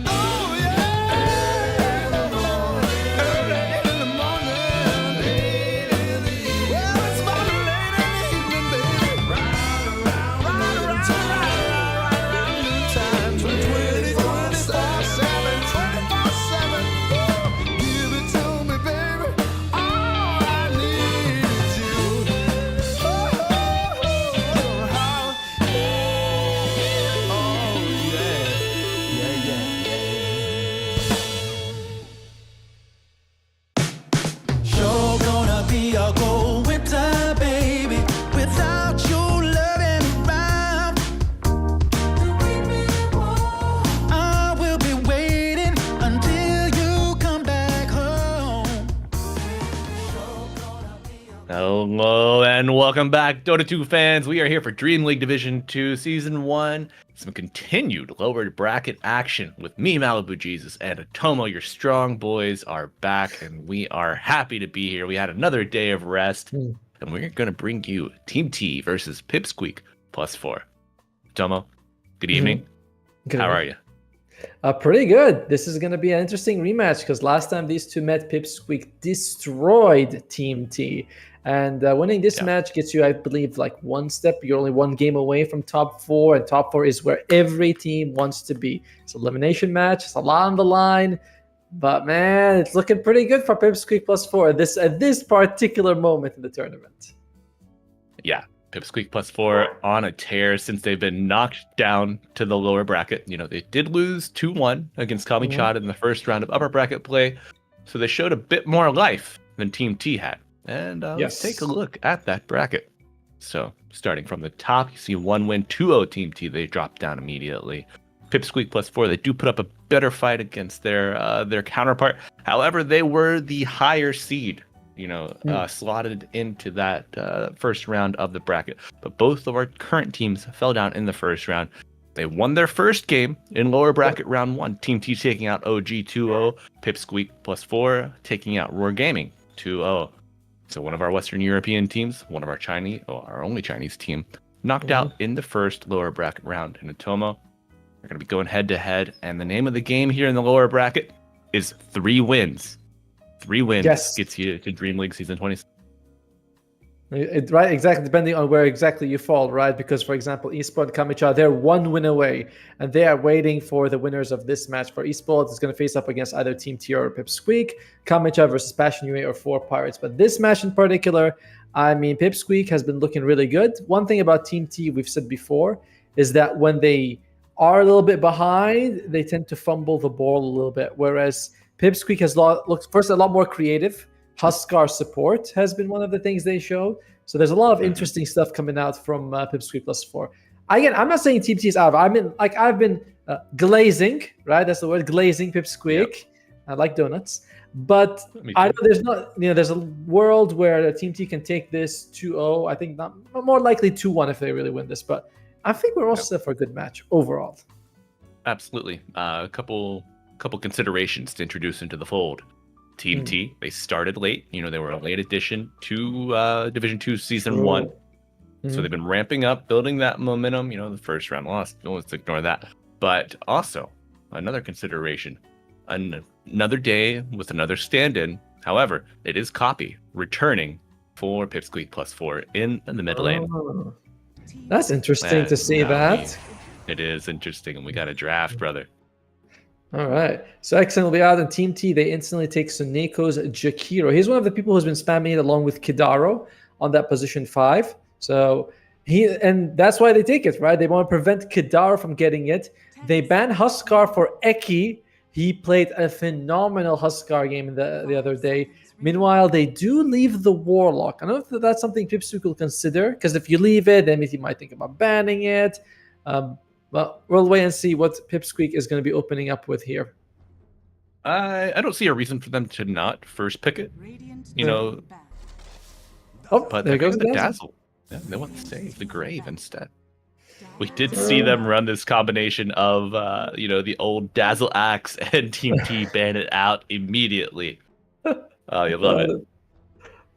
oh yeah. Early in the morning, late in the evening. Well, it's about late in the evening, baby. Right around noontime, 24/7, 24/7. Give it to me, baby, all I need is you. Sure gonna be a cold winter, baby, without you loving around. I will be waiting until you come back home. Hello and welcome back, Dota 2 fans. We are here for DreamLeague Division 2 Season 1. Some continued lower bracket action with me, Malibu Jesus, and Atomo. Your strong boys are back, and we are happy to be here. We had another day of rest, and we're going to bring you Team T versus Pipsqueak +4. Atomo, good evening. Good How evening. are you? Pretty good. This is going to be an interesting rematch because last time these two met, Pipsqueak destroyed Team T. And winning this match gets you, I believe, like one step. You're only one game away from top 4, and top 4 is where every team wants to be. It's an elimination match. It's a lot on the line. But, man, it's looking pretty good for Pipsqueak +4 at this particular moment in the tournament. Yeah, Pipsqueak +4 on a tear since they've been knocked down to the lower bracket. You know, they did lose 2-1 against Kami Chada in the first round of upper bracket play. So they showed a bit more life than Team T had. And let's take a look at that bracket. So starting from the top, you see 1 win, 2-0 Team T. They dropped down immediately. Pipsqueak +4, they do put up a better fight against their counterpart. However, they were the higher seed, slotted into that first round of the bracket. But both of our current teams fell down in the first round. They won their first game in lower bracket round 1. Team T taking out OG 2-0, Pipsqueak +4 taking out Roar Gaming 2-0. So one of our Western European teams, one of our only Chinese team, knocked out in the first lower bracket round. And Atomo, they're going to be going head to head. And the name of the game here in the lower bracket is 3 wins. 3 wins gets you to Dream League Season 20. Right, exactly, depending on where exactly you fall, right? Because, for example, Esport and Kamicha, they're 1 win away, and they are waiting for the winners of this match. For Esport, it's going to face up against either Team T or Pipsqueak, Kamicha versus Passion UA or 4pirates. But this match in particular, I mean, Pipsqueak has been looking really good. One thing about Team T, we've said before, is that when they are a little bit behind, they tend to fumble the ball a little bit, whereas Pipsqueak has looked first a lot more creative. Huskar support has been one of the things they showed. So there's a lot of interesting stuff coming out from Pipsqueak +4. Again, I'm not saying Team T is out. I've been glazing, right? That's the word, glazing Pipsqueak. Yep. I like donuts. But I know there's a world where Team T can take this 2-0. I think more likely 2-1 if they really win this. But I think we're also set for a good match overall. Absolutely. A couple considerations to introduce into the fold. Team T, they started late. They were a late addition to Division 2 Season 1. So they've been ramping up, building that momentum. The first round loss, let's ignore that. But also, another consideration, another day with another stand-in. However, it is Copy returning for Pipsqueak +4 in the mid lane. That's interesting to see that. It is interesting, and we got a draft, brother. All right. So Excellent will be out, and Team T, they instantly take Suneko's Jakiro. He's one of the people who's been spamming it along with Kidaro on that position 5. So and that's why they take it, right? They want to prevent Kidaro from getting it. They ban Huskar for Eki. He played a phenomenal Huskar game the other day. Meanwhile, they do leave the Warlock. I don't know if that's something Pipsqueak will consider, because if you leave it, then he might think about banning it. Well, we'll wait and see what Pipsqueak is going to be opening up with here. I don't see a reason for them to not first pick it. But there goes the Dazzle. Yeah, they want to save the Grave instead. We did see them run this combination of, the old Dazzle Axe and Team T ban it out immediately. Oh, you love it.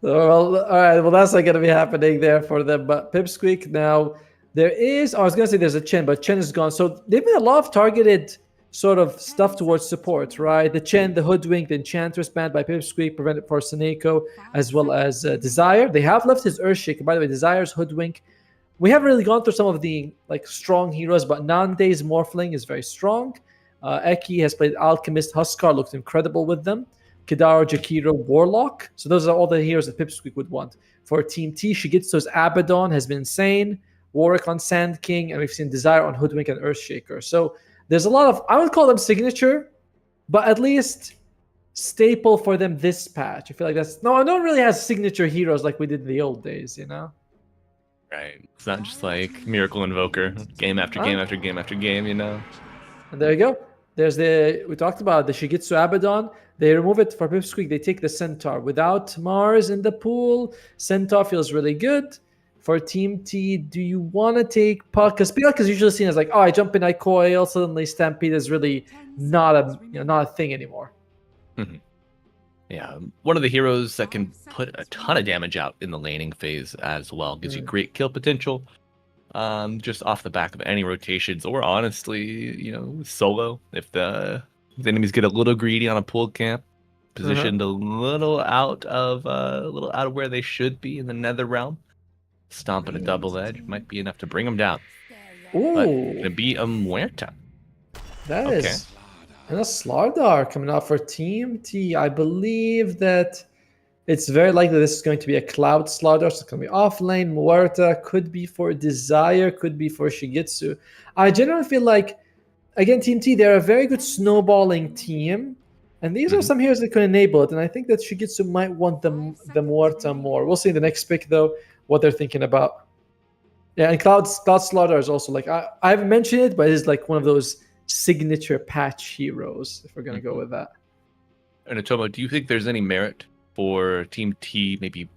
Well, all right. Well, that's not going to be happening there for them. But Pipsqueak now, there is, I was going to say there's a Chen, but Chen is gone. So they've been a lot of targeted sort of stuff towards support, right? The Chen, the Hoodwink, the Enchantress banned by Pipsqueak, prevented for Suneko, as well as Desire. They have left his Earthshaker. By the way, Desire's Hoodwink. We haven't really gone through some of the strong heroes, but Nande's Morphling is very strong. Eki has played Alchemist. Huskar looked incredible with them. Kidaro, Jakiro, Warlock. So those are all the heroes that Pipsqueak would want. For Team T, Shigitsu's Abaddon has been insane. Warwick on Sand King, and we've seen Desire on Hoodwink and Earthshaker. So there's a lot of, I would call them signature, but at least staple for them this patch. I feel like I don't really have signature heroes like we did in the old days, Right. It's not just like Miracle Invoker, game after game after game after game, And there you go. There's we talked about the Shigitsu Abaddon. They remove it for Pipsqueak. They take the Centaur. Without Mars in the pool, Centaur feels really good. For Team T, do you want to take Puck? Because Puck is usually seen as I jump in, I coil. Suddenly, Stampede is really not a thing anymore. Mm-hmm. Yeah, one of the heroes that can put a ton of damage out in the laning phase as well. Gives you great kill potential, just off the back of any rotations, or honestly, solo. If the enemies get a little greedy on a pool camp, positioned a little out of where they should be in the Nether Realm. Stomping a double edge might be enough to bring him down. Ooh. But to be a Muerta. That is. And a Slardar coming out for Team T. I believe that it's very likely this is going to be a Cloud Slardar. So it's going to be off lane. Muerta could be for Desire, could be for Shigitsu. I generally feel like, again, Team T, they're a very good snowballing team. And these are some heroes that could enable it. And I think that Shigitsu might want the Muerta more. We'll see in the next pick, though, what they're thinking about. Yeah, and Cloud Slaughter is also I haven't mentioned it, but it is one of those signature patch heroes, if we're going to go with that. And Atomo, do you think there's any merit for Team T maybe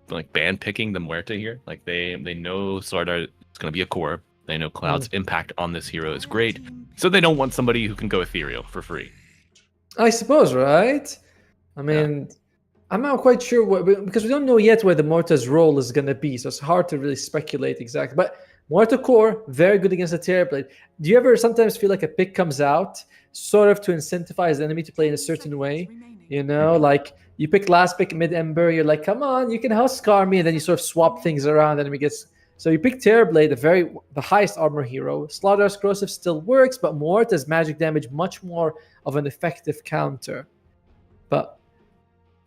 like ban picking the Muerta here? Like they know Slardar is going to be a core. They know Cloud's impact on this hero is great, so they don't want somebody who can go ethereal for free. I suppose, right? I mean, I'm not quite sure because we don't know yet where the Morta's role is going to be, so it's hard to really speculate exactly. But Morta core, very good against the Terrorblade. Do you ever sometimes feel like a pick comes out sort of to incentivize the enemy to play in a certain way? You know, like you pick last pick mid Ember, you're like, come on, you can Huskar me, and then you sort of swap things around, and enemy gets. So you pick Terrorblade, the highest armor hero. Slaughter's Corrosive still works, but Morta's magic damage much more of an effective counter. But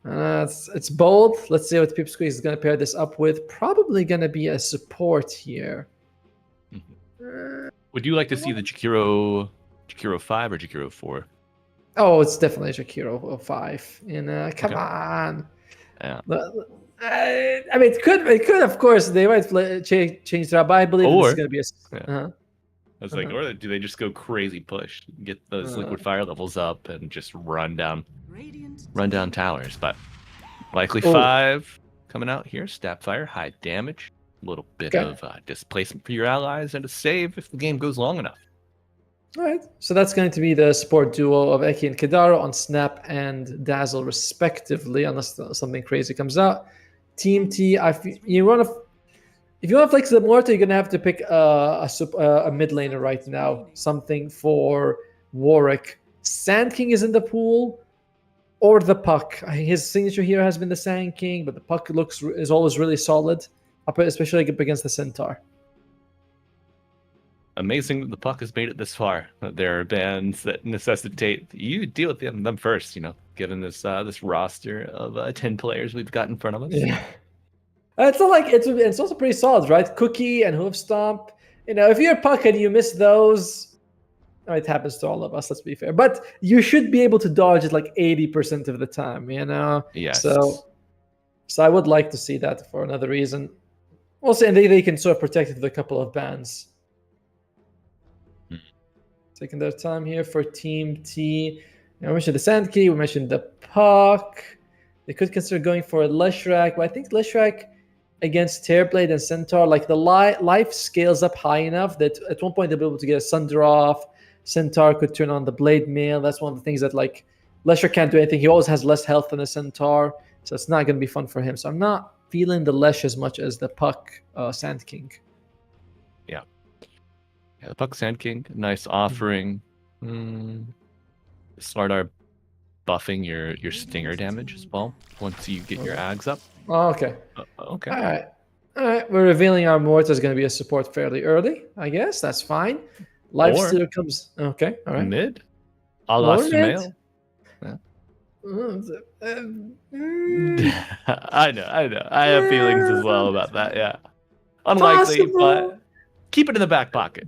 it's bold. Let's see what Pipsqueak is going to pair this up with. Probably going to be a support here. Would you like to see the Jakiro 5 or Jakiro 4? Oh, it's definitely Jakiro 5. Come on. Yeah. I mean, it could, of course, they might change that, but I believe it's going to be a. I was like, or do they just go crazy push, get those liquid fire levels up, and just run down towers? But likely 5 coming out here. Stab fire, high damage, a little bit of displacement for your allies, and a save if the game goes long enough. All right, so that's going to be the support duo of Eki and Kadaro on Snap and Dazzle, respectively, unless something crazy comes out. Team T, if you want to flex the Mortar, you're going to have to pick a mid laner right now. Something for Warwick. Sand King is in the pool, or the Puck. His signature hero has been the Sand King, but the Puck is always really solid, especially up against the Centaur. Amazing that the Puck has made it this far. There are bans that necessitate you deal with them first, given this roster of 10 players we've got in front of us. Yeah. It's also pretty solid, right? Cookie and Hoof Stomp. If you're a Puck and you miss those, it happens to all of us, let's be fair. But you should be able to dodge it like 80% of the time, Yes. So I would like to see that for another reason. Also, and they can sort of protect it with a couple of bans. Taking their time here for Team T. Now, we mentioned the Sand Key, we mentioned the Puck. They could consider going for a Leshrac, but I think Leshrac against Terrorblade and Centaur, like the life scales up high enough that at one point they'll be able to get a Sunder off. Centaur could turn on the Blade Mail. That's one of the things that like Leshrac can't do anything. He always has less health than a Centaur, so it's not going to be fun for him. So I'm not feeling the Lesh as much as the Puck Sand King. Yeah, the Puck Sand King, nice offering. Slardar buffing your stinger damage as well once you get your ags up. Oh, okay. Okay. All right. We're revealing our Mortar is going to be a support fairly early. I guess that's fine. Lifesteal comes. Okay. All right. Mid. A la Sumail. I know. I have feelings as well about that. Yeah. Unlikely, but keep it in the back pocket.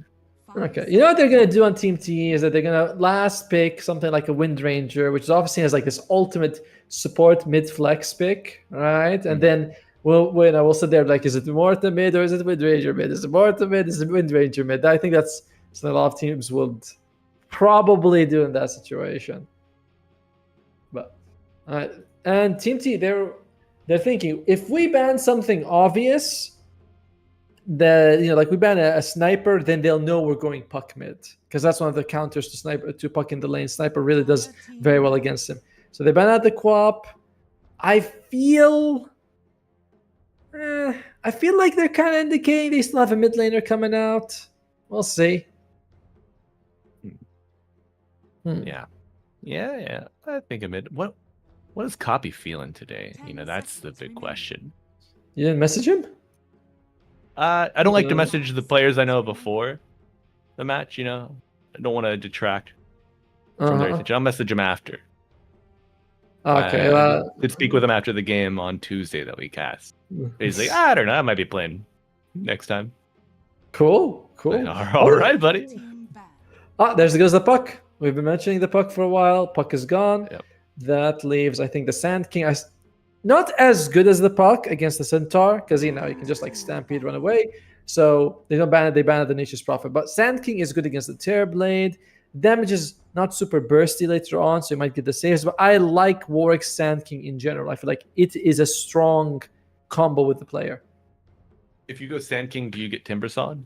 Okay, you know what they're going to do on Team T is that they're going to last pick something like a Wind Ranger, which is obviously has like this ultimate support mid flex pick, right? And then we'll sit there like, is it Morta mid or is it Wind Ranger mid? Is it Morta mid? Is it Wind Ranger mid? I think that's something a lot of teams would probably do in that situation. But and Team T, they're thinking if we ban something obvious. Like we ban a sniper, then they'll know we're going Puck mid because that's one of the counters to Puck in the lane. Sniper really does very well against him. So they ban out the Quap. I feel like they're kind of indicating they still have a mid laner coming out. We'll see. Yeah. I think a mid. What is Copy feeling today? That's the big question. You didn't message him? I don't like to message the players I know before the match, I don't want to detract from their attention. I'll message them after. Okay. I did speak with him after the game on Tuesday that we cast. He's like, I don't know, I might be playing next time. Cool. All right, buddy. There goes the Puck. We've been mentioning the Puck for a while. Puck is gone. Yep. That leaves, I think, the Sand King. Not as good as the Puck against the Centaur, because you can just like Stampede, run away. So they don't ban it. They ban it the Nature's Prophet. But Sand King is good against the Terrorblade. Damage is not super bursty later on, so you might get the saves. But I like Warwick's Sand King in general. I feel like it is a strong combo with the player. If you go Sand King, do you get Timbersaw?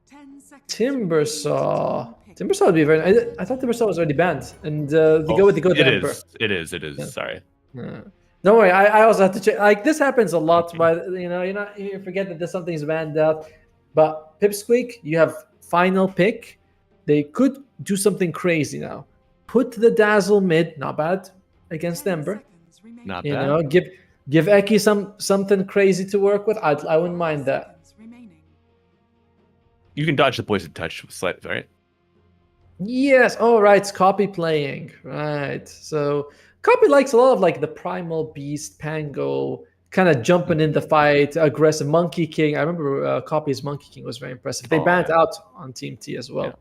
10 seconds. Timbersaw. Timbersaw would be very. I thought Timbersaw was already banned, and they go with the good It Ember. is. It is. It is. Yeah. Sorry. Yeah. Don't worry. I also have to check. Like this happens a lot, but you forget that there's something's banned out. But Pipsqueak, you have final pick. They could do something crazy now. Put the Dazzle mid, not bad against 10 Ember. seconds remaining. Not You bad. know, give Eki something crazy to work with. I wouldn't mind that. Seconds remaining. You can dodge the poison touch with slight, right? Yes. Oh, right. It's Copy playing. Right. So Copy likes a lot of like the Primal Beast, Pango, kind of jumping in the fight, aggressive Monkey King. I remember Copy's Monkey King was very impressive. They banned out on Team T as well.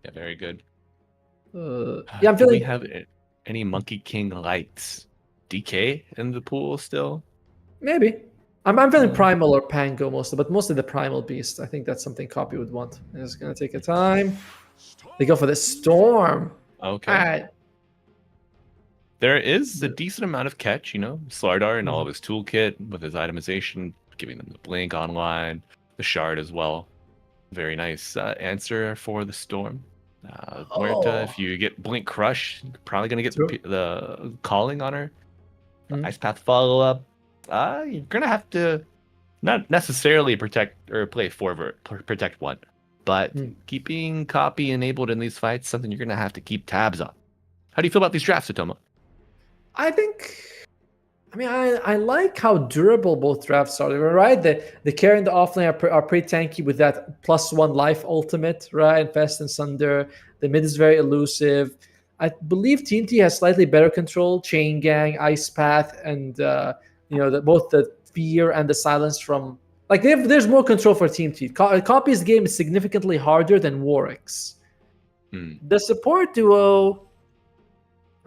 Yeah, very good. Yeah, I'm Do we feeling. have any Monkey King lights? DK in the pool still? Maybe. I'm feeling Primal or Pango mostly, but mostly the Primal Beast. I think that's something Copy would want. It's gonna take a time. They go for the Storm. Okay. All right. There is a decent amount of catch, Slardar and all of his toolkit with his itemization, giving them the blink online, the shard as well. Very nice answer for the Storm. Muerta, if you get Blink Crush, you're probably going to get the calling on her. Ice Path follow up. You're going to have to not necessarily protect or play protect one, but keeping Copy enabled in these fights something you're going to have to keep tabs on. How do you feel about these drafts, Atoma? I like how durable both drafts are. Right, the carry and the offlane are pretty tanky with that +1 life ultimate, right? And Fast and Sunder. The mid is very elusive. I believe TNT has slightly better control. Chain Gang, Ice Path, and both the fear and the silence from there's more control for Team T. Copy's game is significantly harder than Warwick's. The support duo.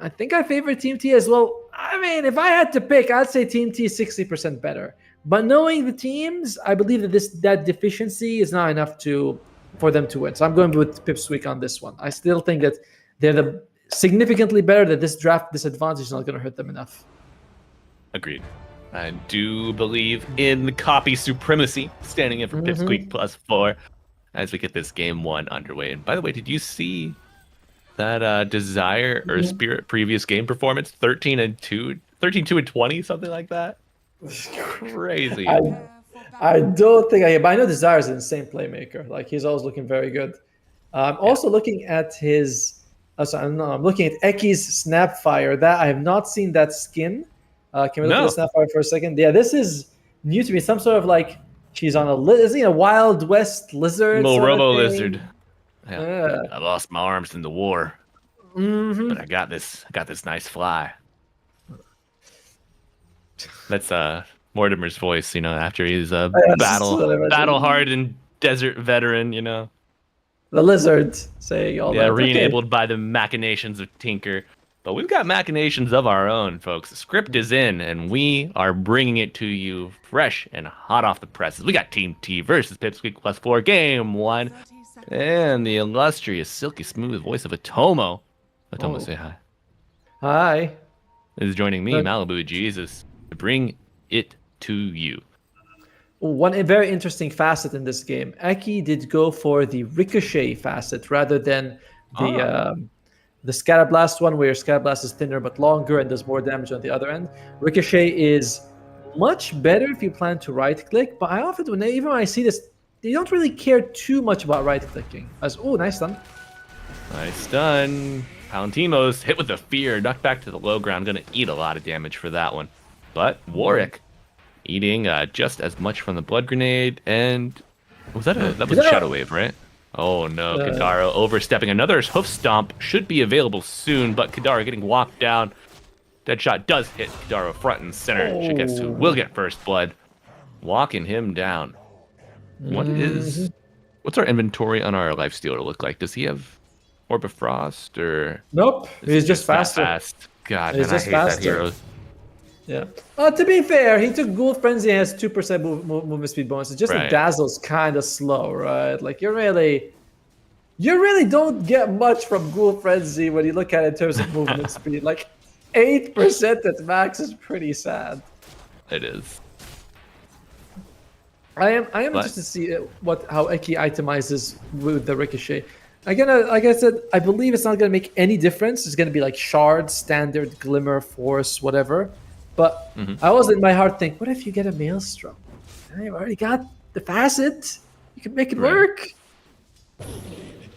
I think I favor Team T as well. I mean, if I had to pick, I'd say Team T is 60% better. But knowing the teams, I believe that deficiency is not enough for them to win. So I'm going with Pipsqueak on this one. I still think that they're significantly better, that this draft disadvantage is not going to hurt them enough. Agreed. I do believe in Copy supremacy, standing in for Pipsqueak +4 as we get this game 1 underway. And by the way, did you see that Desire or Spirit previous game performance? 13-2, 13-2-20, something like that. Crazy. I don't think but I know Desire is an insane playmaker. Like he's always looking very good. I'm also looking at his. I'm looking at Eki's Snapfire. That I have not seen that skin. Can we look at the Snapfire for a second? Yeah, this is new to me. Some sort of like she's on a Wild West lizard. Little sort of robo thing. lizard. Yeah. I lost my arms in the war, but I got this nice fly. That's Mortimer's voice, after he's a battle hardened desert veteran, The lizard saying all that. re-enabled by the machinations of Tinker. But we've got machinations of our own, folks. The script is in, and we are bringing it to you fresh and hot off the presses. We got Team T versus Pipsqueak +4, game 1. And the illustrious, silky smooth voice of Atomo. Atomo, say hi. Hi. Is joining me, Malibu Jesus, to bring it to you. One very interesting facet in this game. Eki did go for the Ricochet facet rather than the Scatterblast one, where Scatterblast is thinner but longer and does more damage on the other end. Ricochet is much better if you plan to right-click, but I often, when I see this, they don't really care too much about right-clicking. Nice stun. Nice stun. Palantimos hit with the fear, knocked back to the low ground, gonna eat a lot of damage for that one. But Warwick eating just as much from the blood grenade, and that was a Shadow Wave, right? Oh no, Kadaro overstepping. Another hoof stomp should be available soon, but Kadaro getting walked down. Deadshot does hit Kadaro front and center. Will get first blood, walking him down. What's our inventory on our lifestealer look like? Does he have Orb of Frost or? Nope, he's just faster. Fast. God, he's man, I hate that hero. Yeah. To be fair, he took Ghoul Frenzy and has 2% movement speed bonus. It's just that Dazzle's kind of slow, right? Like you're really, You really don't get much from Ghoul Frenzy when you look at it in terms of movement speed. Like 8% at max is pretty sad. It is. I am interested to see how Eki itemizes with the Ricochet. Again, like I said, I believe it's not going to make any difference. It's going to be like Shard, Standard, Glimmer, Force, whatever. But I always in my heart think, what if you get a Maelstrom? You've already got the Facet. You can make it work.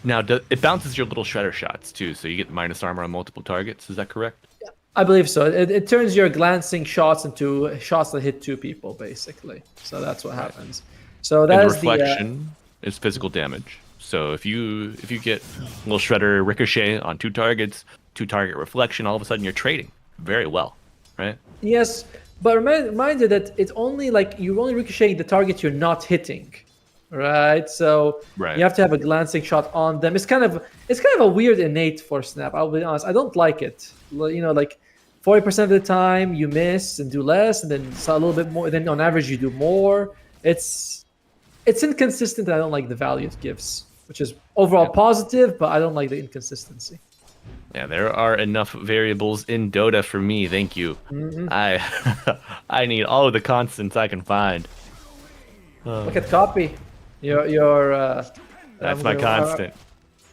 Now, it bounces your little shredder shots too, so you get minus armor on multiple targets. Is that correct? Yeah, I believe so. It turns your glancing shots into shots that hit 2 people, basically. So that's what happens. So that and is reflection is physical damage. So if you get a little shredder ricochet on 2 targets, 2 target reflection, all of a sudden you're trading very well, right? Yes, but reminder that it's only like you're only ricocheting the target you're not hitting. Right, so you have to have a glancing shot on them. It's kind of a weird innate for Snap. I'll be honest, I don't like it. You know, like 40% of the time you miss and do less, and then a little bit more. Then on average you do more. It's inconsistent. And I don't like the value it gives, which is overall positive, but I don't like the inconsistency. Yeah, there are enough variables in Dota for me. Thank you. I need all of the constants I can find. Look at Copy. Your that's my constant.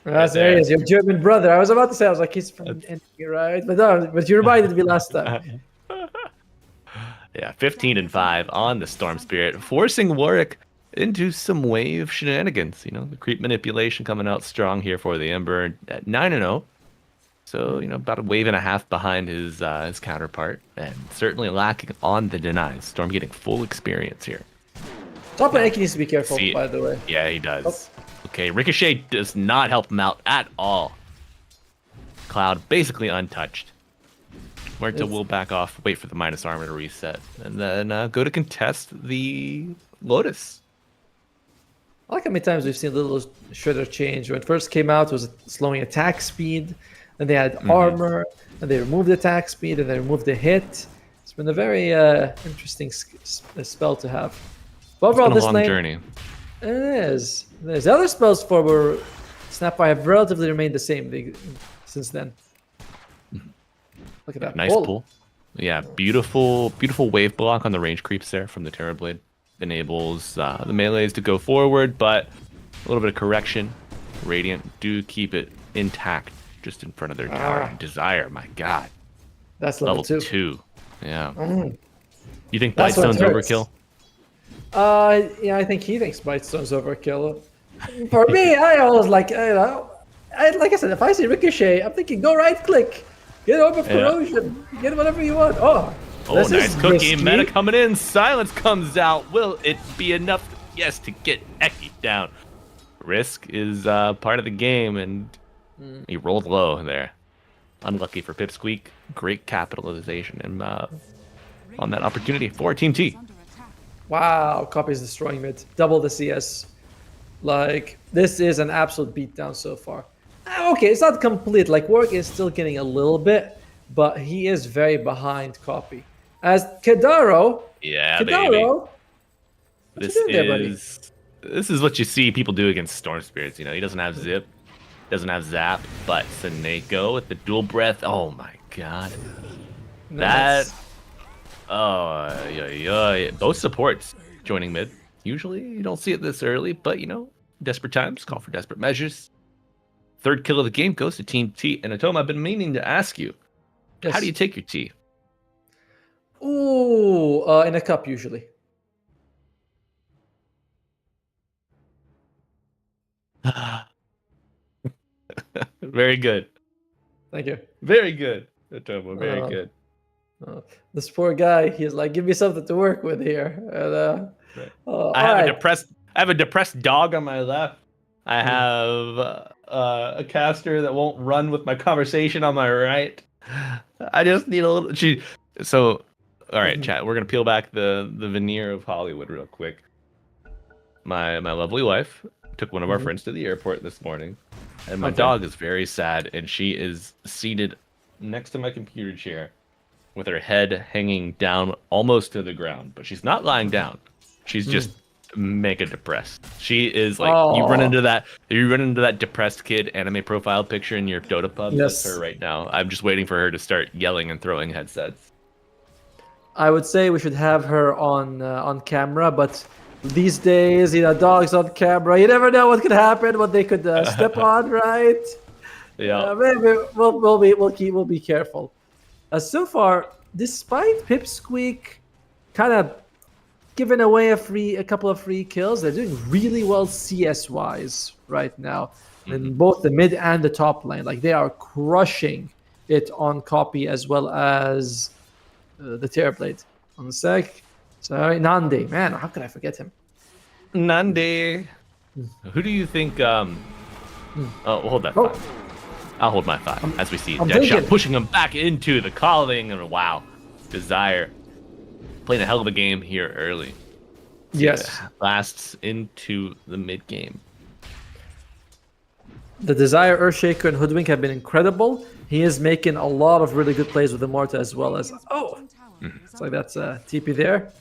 There he is, your German brother. I was about to say, I was like, he's from NT, right? But no, but you reminded me last time. Yeah, 15-5 on the Storm Spirit, forcing Warwick into some wave shenanigans. You know, the creep manipulation coming out strong here for the Ember at 9-0. So, you know, about a wave and a half behind his counterpart, and certainly lacking on the denies. Storm getting full experience here. Top lane needs to be careful, by the way. Yeah, he does. Okay, Ricochet does not help him out at all. Cloud basically untouched. Muerta will back off, wait for the minus armor to reset, and then go to contest the Lotus. I like how many times we've seen little shredder change. When it first came out, it was slowing attack speed, then they had armor, and they removed the attack speed, and they removed the hit. It's been a very interesting spell to have. But overall, it's been a long lane, journey. It is. There's other spells for Snapfire have relatively remained the same since then. Look at that. Nice pull. Yeah, beautiful wave block on the range creeps there from the Terrorblade. Enables the melees to go forward, but a little bit of correction. Radiant do keep it intact just in front of their tower. Desire, my god. That's level 2. Yeah. You think Bitestone's overkill? Yeah, I think he thinks Bitestone's overkill. For me, I always like, like I said, if I see Ricochet, I'm thinking go right click, get over corrosion, get whatever you want. Oh, nice cookie. Meta coming in. Silence comes out. Will it be enough? Yes, to get Eki down. Risk is part of the game, and he rolled low there. Unlucky for Pipsqueak. Great capitalization and on that opportunity for Team T. Wow, Copy's destroying mid. Double the CS. Like, this is an absolute beatdown so far. Okay, it's not complete. Like, Warwick is still getting a little bit, but he is very behind Copy. As Kedaro... Yeah, Kedaro, baby. This is what you see people do against Storm Spirits. You know, he doesn't have Zip, doesn't have Zap, but Seneko with the dual breath. Oh, my God. That... Oh, yeah. Both supports joining mid. Usually you don't see it this early, but you know, desperate times call for desperate measures. Third kill of the game goes to Team T. And Atoma, I've been meaning to ask you, how do you take your T? Ooh, in a cup usually. Very good. Thank you. Very good, Atoma. Very good. This poor guy, he's like, give me something to work with here. And, I have a depressed dog on my left. I have a caster that won't run with my conversation on my right. I just need a little. So, all right, chat. We're gonna peel back the veneer of Hollywood real quick. My lovely wife took one of our friends to the airport this morning, and my dog is very sad, and she is seated next to my computer chair, with her head hanging down almost to the ground, but she's not lying down. She's just mega depressed. She is like you run into that depressed kid anime profile picture in your Dota pub. Yes. That's her right now. I'm just waiting for her to start yelling and throwing headsets. I would say we should have her on camera, but these days, dogs on camera, you never know what could happen, what they could step on, right? Yeah. Maybe we'll be careful. So far, despite Pipsqueak kind of giving away a couple of free kills, they're doing really well CS wise right now in both the mid and the top lane. Like they are crushing it on copy as well as the Terrorblade. One sec. Sorry, Nande. Man, how could I forget him? Nande. Who do you think? Oh, hold that thought. I'll hold my thought as we see Deadshot pushing him back into the calling, and wow, Desire playing a hell of a game here early. Yes, lasts into the mid game. The Desire, Earthshaker, and Hoodwink have been incredible. He is making a lot of really good plays with the Morta as well as it's like that's a TP there.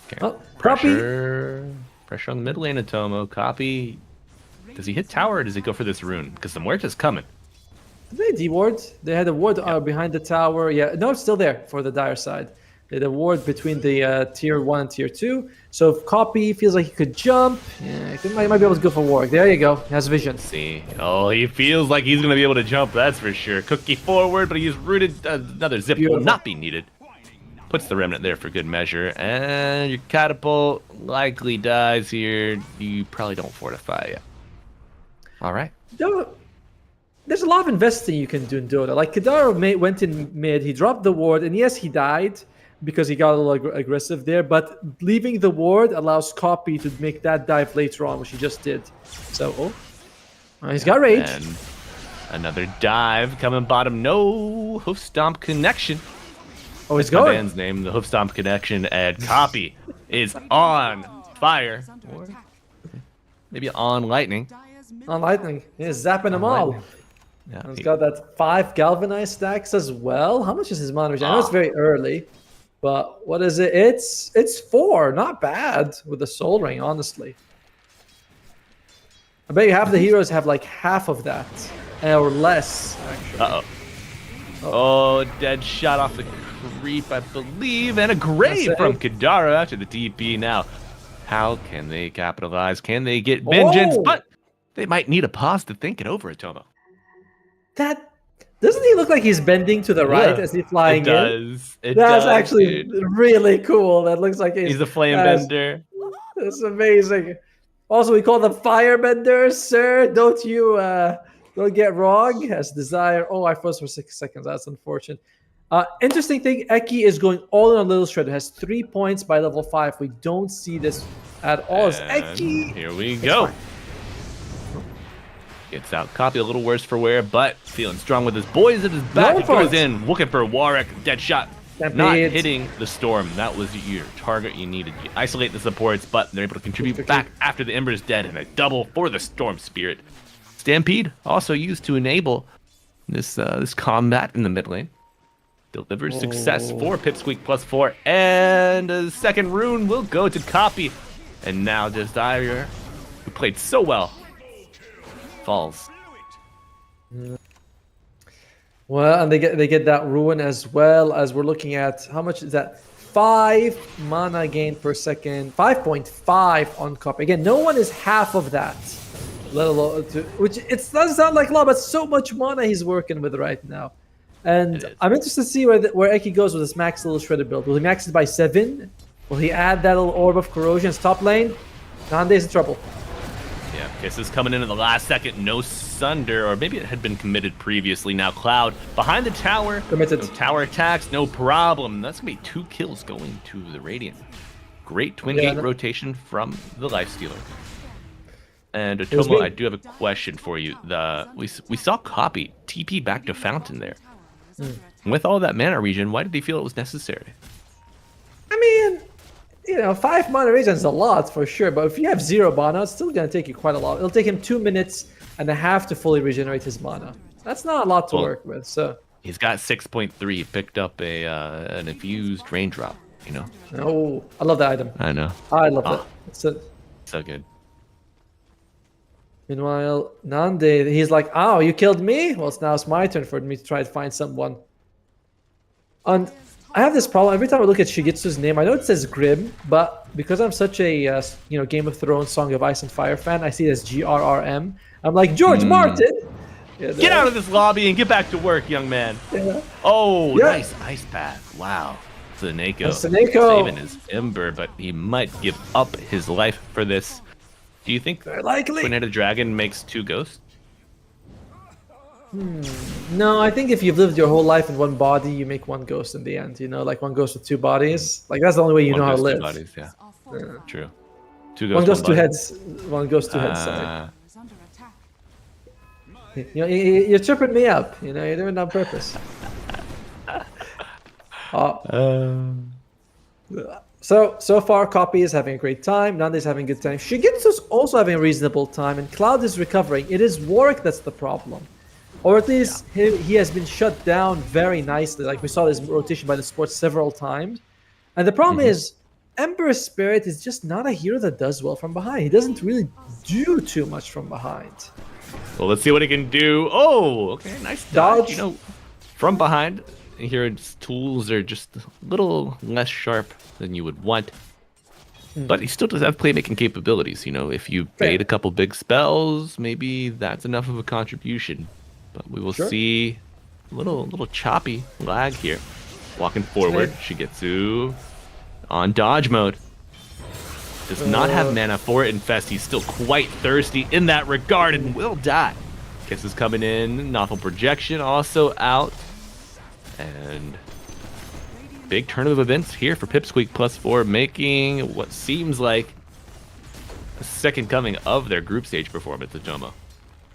Okay. Oh, Copy. Pressure on the mid lane, Atomo. Copy. Does he hit tower or does he go for this rune? Because the Muerta's coming. Did they de-ward? They had a ward behind the tower. Yeah, no, it's still there for the Dire side. They had a ward between the tier 1 and tier 2. So if Copy feels like he could jump, he might be able to go for Warwick. There you go. He has vision. See. Oh, he feels like he's going to be able to jump, that's for sure. Cookie forward, but he's rooted. Another zip will not be needed. Puts the remnant there for good measure. And your catapult likely dies here. You probably don't fortify yet. All right. There's a lot of investing you can do in Dota. Like Kadaro went in mid, he dropped the ward, and yes, he died because he got a little aggressive there. But leaving the ward allows Copy to make that dive later on, which he just did. So, he's got rage. And another dive coming bottom. No hoof stomp connection. Oh, he's That's my going. band's name, the hoof stomp connection, and Copy is on fire. Or maybe on lightning. On lightning. He's zapping them all. Yeah, He's got that 5 galvanized stacks as well. How much is his mana regen? I know it's very early, but what is it? It's 4. Not bad with the Soul Ring, honestly. I bet you half the heroes have like half of that or less. Actually. Oh, dead shot off the creep, I believe, and a grave from Kadara after the DP. Now, how can they capitalize? Can they get vengeance? But they might need a pause to think it over, Atomo. That doesn't he look like he's bending to the right as he's flying in? It That's does, actually really cool. That looks like he's a flame bender. That's amazing. Also, we call them firebenders, sir. Don't get wrong. As Desire. Oh, I froze for 6 seconds. That's unfortunate. Interesting thing, Eki is going all in on Little Shredder. Has 3 points by level 5. We don't see this at all. As Eki. Here we go. Gets out. Copy a little worse for wear, but feeling strong with his boys at his back. He goes in, looking for Warwick. Dead shot. Not hitting the storm. That was your target you needed. You isolate the supports, but they're able to contribute back after the Ember is dead, and a double for the Storm Spirit. Stampede also used to enable this combat in the mid lane. Delivers success for Pipsqueak +4, and a second rune will go to Copy. And now Desire, who played so well, falls. Well, and they get that ruin as well, as we're looking at how much is that? 5 mana gain per second, 5.5 on Copy. Again, no one is half of that. Let alone which it doesn't sound like a lot, but so much mana he's working with right now. And I'm interested to see where Eki goes with this max Little Shredder build. Will he max it by 7? Will he add that little Orb of Corrosion's top lane? Nande's in trouble. Yeah, Kisses coming in at the last second. No Sunder, or maybe it had been committed previously. Now Cloud behind the tower. Committed. No tower attacks, no problem. That's going to be 2 kills going to the Radiant. Great Twin Gate rotation from the Lifestealer. And Atomo, I do have a question for you. We saw Copy TP back to Fountain there. With all that mana regen, why did they feel it was necessary? I mean, 5 mana regen is a lot for sure, but if you have 0 mana, it's still going to take you quite a lot. It'll take him 2 minutes and a half to fully regenerate his mana. That's not a lot to work with. So he's got 6.3, picked up an infused raindrop. You know. Oh, I love that item. I know. I love it. It's a, So good. meanwhile, Nande, he's like, "Oh, you killed me. Well, now it's my turn for me to try to find someone." And I have this problem every time I look at Shigitsu's name. I know it says Grim, but because I'm such a Game of Thrones, Song of Ice and Fire fan, I see it as GRRM. I'm like George Martin. Get out of this lobby and get back to work, young man. Yeah. Oh, Yeah. nice ice path. Wow. Seneko Seneko. saving his ember, but he might give up his life for this. Do you think Very likely. Quinetta Dragon makes 2 ghosts? No, I think if you've lived your whole life in one body, you make 1 ghost in the end. Like 1 ghost with 2 bodies. Like that's the only way you One know how to ghost, 2 live. bodies, yeah. Yeah. True. 2 ghosts, 1 ghost, 2 body. heads. 1 ghost, 2 heads. Sorry. Is under attack. You're tripping me up. You're doing it on purpose. So far, Copy is having a great time. Nande's having a good time. Shigitsu's also having a reasonable time, and Cloud is recovering. It is Warwick that's the problem. Or at least he has been shut down very nicely. Like we saw this rotation by the sports several times. And the problem is, Ember Spirit is just not a hero that does well from behind. He doesn't really do too much from behind. Well, let's see what he can do. Oh, okay, nice dodge. Dodge. From behind, here his tools are just a little less sharp than you would want. But he still does have playmaking capabilities. If you bait a couple big spells, maybe that's enough of a contribution. But we will see a little choppy lag here. Walking forward, Shigetsu on dodge mode. Does not have mana for it. Infest, he's still quite thirsty in that regard and will die. Kiss is coming in. Novel projection also out. And big turn of events here for Pipsqueak +4, making what seems like a second coming of their group stage performance at Tomo.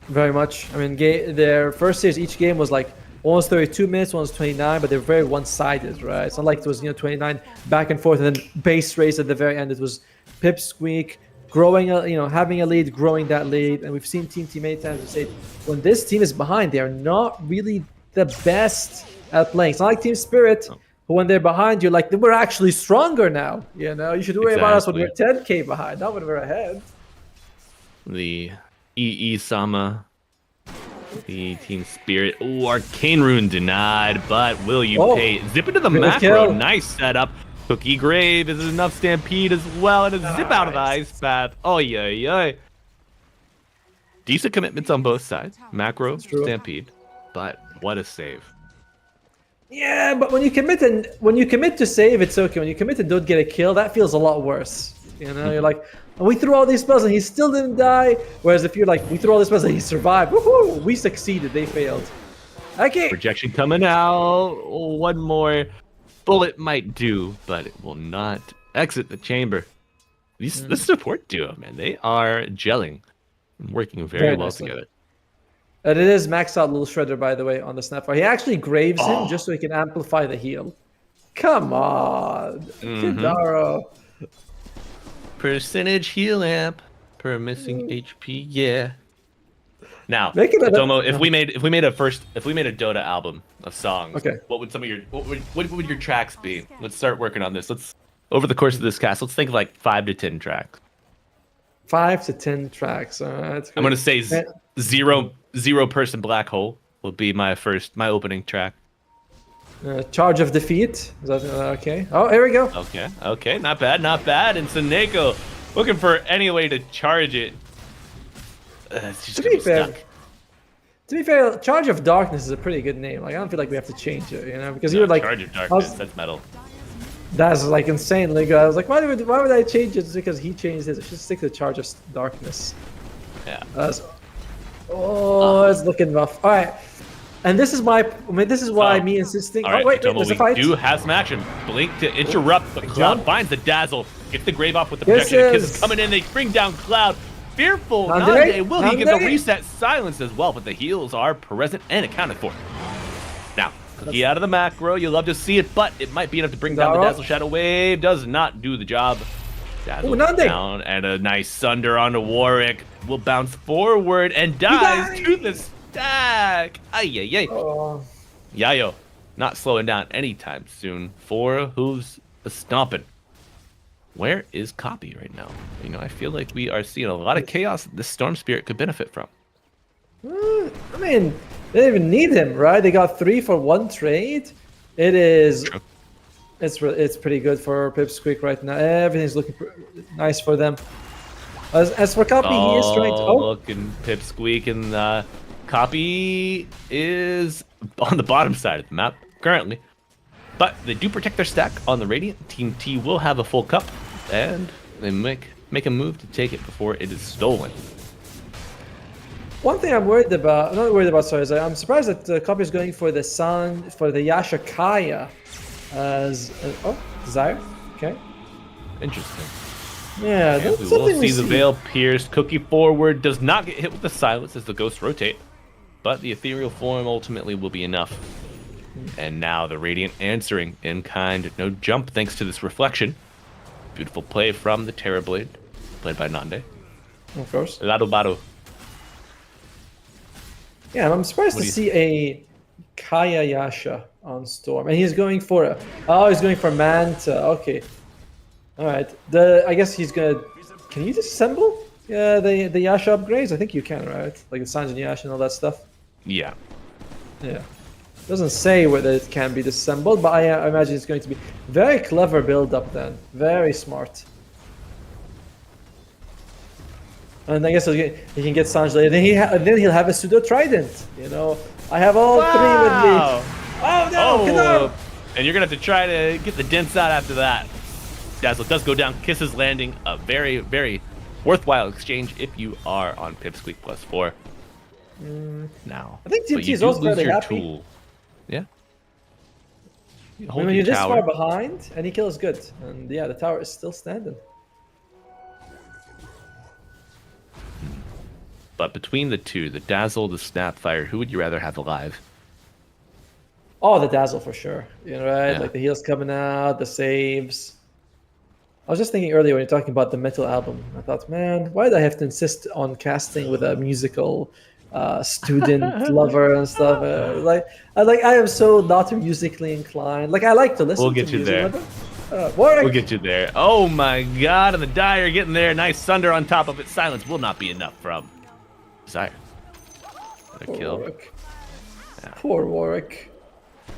Very much. I mean, their first stage, each game was like one was 32 minutes, one was 29, but they're very one-sided, right? It's not like it was 29 back and forth, and then base race at the very end. It was Pipsqueak growing, having a lead, growing that lead, and we've seen Team T many times say when this team is behind, they are not really the best at playing. It's not like Team Spirit, who when they're behind, you're like, we're actually stronger now. You should worry about us when we're 10k behind, not when we're ahead. The EE-sama, the Team Spirit. Oh, Arcane Rune denied, but will you pay? Zip into the macro. Kill. Nice setup. Cookie Grave is enough Stampede as well, and a zip out of the ice path. Oh, yeah. Decent commitments on both sides. Macro, Stampede, but what a save. Yeah, but when you commit to save, it's okay. When you commit to don't get a kill, that feels a lot worse. You're like, we threw all these spells and he still didn't die. Whereas if you're like, we threw all these spells and he survived, woohoo! We succeeded, they failed. Okay. Projection coming out. One more bullet might do, but it will not exit the chamber. This support duo, man, they are gelling and working very well nicely together. And it is maxed out Little Shredder, by the way, on the Snapfire. He actually graves him just so he can amplify the heal. Come on, Kidaro. Percentage heal amp per missing HP, yeah. Now, Make it Tomo, if we made a Dota album of songs, Okay. what would your tracks be? Let's start working on this. Let's over the course of this cast, let's think of like 5 to 10 tracks. 5 to 10 tracks. That's I'm gonna say zero person black hole will be my opening track. Charge of Defeat. Is that okay? Oh, here we go. Okay, not bad. And Seneko looking for any way to charge it. It's just gonna be stuck. To be fair, Charge of Darkness is a pretty good name. Like I don't feel like we have to change it, because you're like Charge of Darkness. That's metal. That's like insanely good. I was like, why would I change it? Just because he changed his. I should stick to Charge of Darkness. Yeah. It's looking rough. All right. And this is why me insisting. All right, wait, Tomo, there's a fight. we do have some action. Blink to interrupt, but Cloud finds the dazzle. Gets the grave off with the This projection. Kiss is- is coming in. They bring down Cloud. Fearful Nande? Nande. Will he get the Nande? reset silence as well? But the heals are present and accounted for. Now, Cookie out of the macro. You love to see it, but it might be enough to bring down the Daro? Dazzle Shadow Wave. Does not do the job. Dazzle Nande. down, and a nice Sunder onto Warwick. Will bounce forward and dies to the stack. Ay. Oh. Yayo, not slowing down anytime soon. 4 hooves the stomping. Where is Copy right now? You know, I feel like we are seeing a lot of chaos that this Storm Spirit could benefit from. I mean, they didn't even need him, right? They got 3 for 1 trade. It is... It's pretty good for Pipsqueak right now. Everything's looking nice for them. As for Copy, he is trying to... looking Pipsqueak, and Copy is on the bottom side of the map currently. But they do protect their stack on the Radiant. Team T will have a full cup, and they make a move to take it before it is stolen. One thing I'm worried about, not worried about, sorry, is I'm surprised that Copy is going for the Yasha Kaya as Desire. Okay. Interesting. Yeah, We that's will something see the veil pierced. Cookie forward does not get hit with the silence as the ghosts rotate, but the ethereal form ultimately will be enough. And now the Radiant answering in kind. No jump thanks to this reflection. Beautiful play from the Terrorblade, played by Nande. Of course. Lado Bado. Yeah, I'm surprised to see a Kaya Yasha on Storm, and he's going for he's going for Manta. Okay, all right. I guess he's gonna. Can you disassemble? Yeah, the Yasha upgrades. I think you can, right? Like the Sanjin Yasha and all that stuff. Yeah. Yeah. Doesn't say whether it can be disassembled, but I imagine it's going to be very clever build up then. Very smart. And I guess he can get Sanj later. Then he'll have a pseudo trident. You know, I have all 3 with me. Oh no! And you're gonna have to try to get the dents out after that. Dazzle does go down. Kisses landing. A very, very worthwhile exchange if you are on Pipsqueak +4. Now, I think but TMT you is do also lose fairly your happy. tool. Yeah. When you're this far behind, any kill is good. And yeah, the tower is still standing. But between the two, the Dazzle, the Snapfire, who would you rather have alive? Oh, the Dazzle for sure. You know, right? Yeah. Like the heals coming out, the saves. I was just thinking earlier when you're talking about the metal album, I thought, man, why did I have to insist on casting with a musical student lover and stuff? I am so not musically inclined. Like I like to listen. We'll get to you music, there. We'll get you there. Oh my god, and the Dire getting there. Nice Thunder on top of it. Silence will not be enough from Desire. Another kill. Warwick. Yeah. Poor Warwick.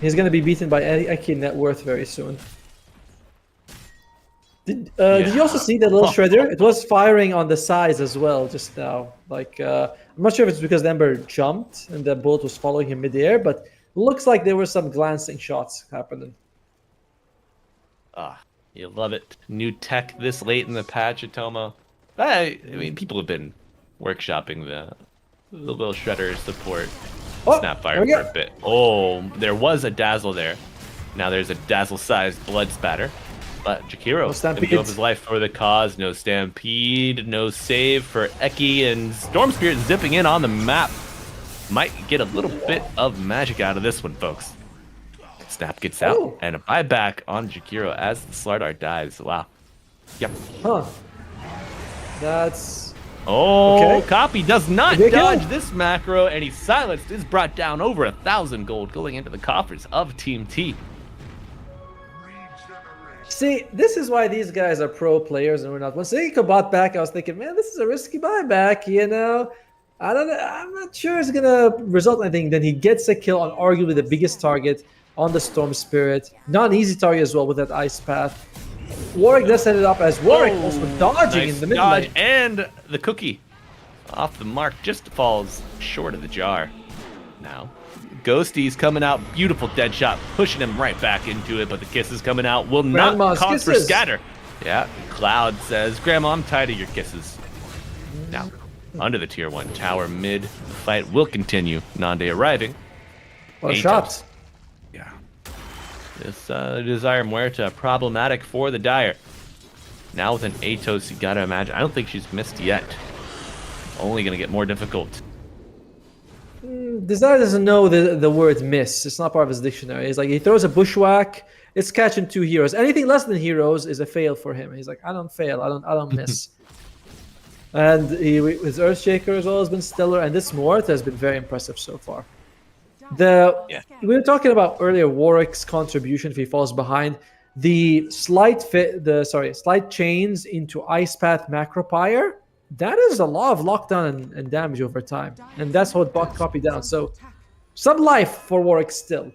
He's going to be beaten by Eki Net Worth very soon. Did you also see that little shredder? It was firing on the sides as well just now. Like, I'm not sure if it's because the Ember jumped and the bullet was following him midair, but looks like there were some glancing shots happening. You love it. New tech this late in the patch, Atomo. I mean, people have been workshopping the little shredder support Snapfire for a bit. Oh, there was a Dazzle there. Now there's a Dazzle-sized blood spatter. But Jakiro gonna give up his life for the cause. No stampede, no save for Eki, and Storm Spirit zipping in on the map. Might get a little bit of magic out of this one, folks. Snap gets out, and a buyback on Jakiro as the Slardar dives. Wow. Yep. Huh. That's... Oh, Copy does not dodge this macro, and he's silenced. Is brought down over 1,000 gold going into the coffers of Team T. See, this is why these guys are pro players and we're not. When Seiko bought back, I was thinking, man, this is a risky buyback, you know? I don't know. I'm not sure it's going to result in anything. Then he gets a kill on arguably the biggest target on the Storm Spirit. Not an easy target as well with that Ice Path. Warwick does set it up as Warwick also dodging in the mid lane. And the cookie off the mark just falls short of the jar. Now, Ghosty's coming out. Beautiful dead shot, pushing him right back into it, but the kisses coming out will not cause for scatter. Yeah, Cloud says, Grandma, I'm tired of your kisses. Now, under the tier 1 tower mid, the fight will continue. Nande arriving. What a shot. Yeah. This Desire Muerta problematic for the Dire. Now with an Atos, you gotta imagine. I don't think she's missed yet. Only gonna get more difficult. Desire doesn't know the word miss. It's not part of his dictionary. He's like, he throws a bushwhack, it's catching 2 heroes. Anything less than heroes is a fail for him. He's like, I don't fail, I don't miss. And his Earthshaker as well has been stellar, and this Mort has been very impressive so far. We were talking about earlier Warwick's contribution if he falls behind. the slight chains into Ice Path Macropire, that is a lot of lockdown and damage over time. And that's what bought copy down. So some life for Warwick still.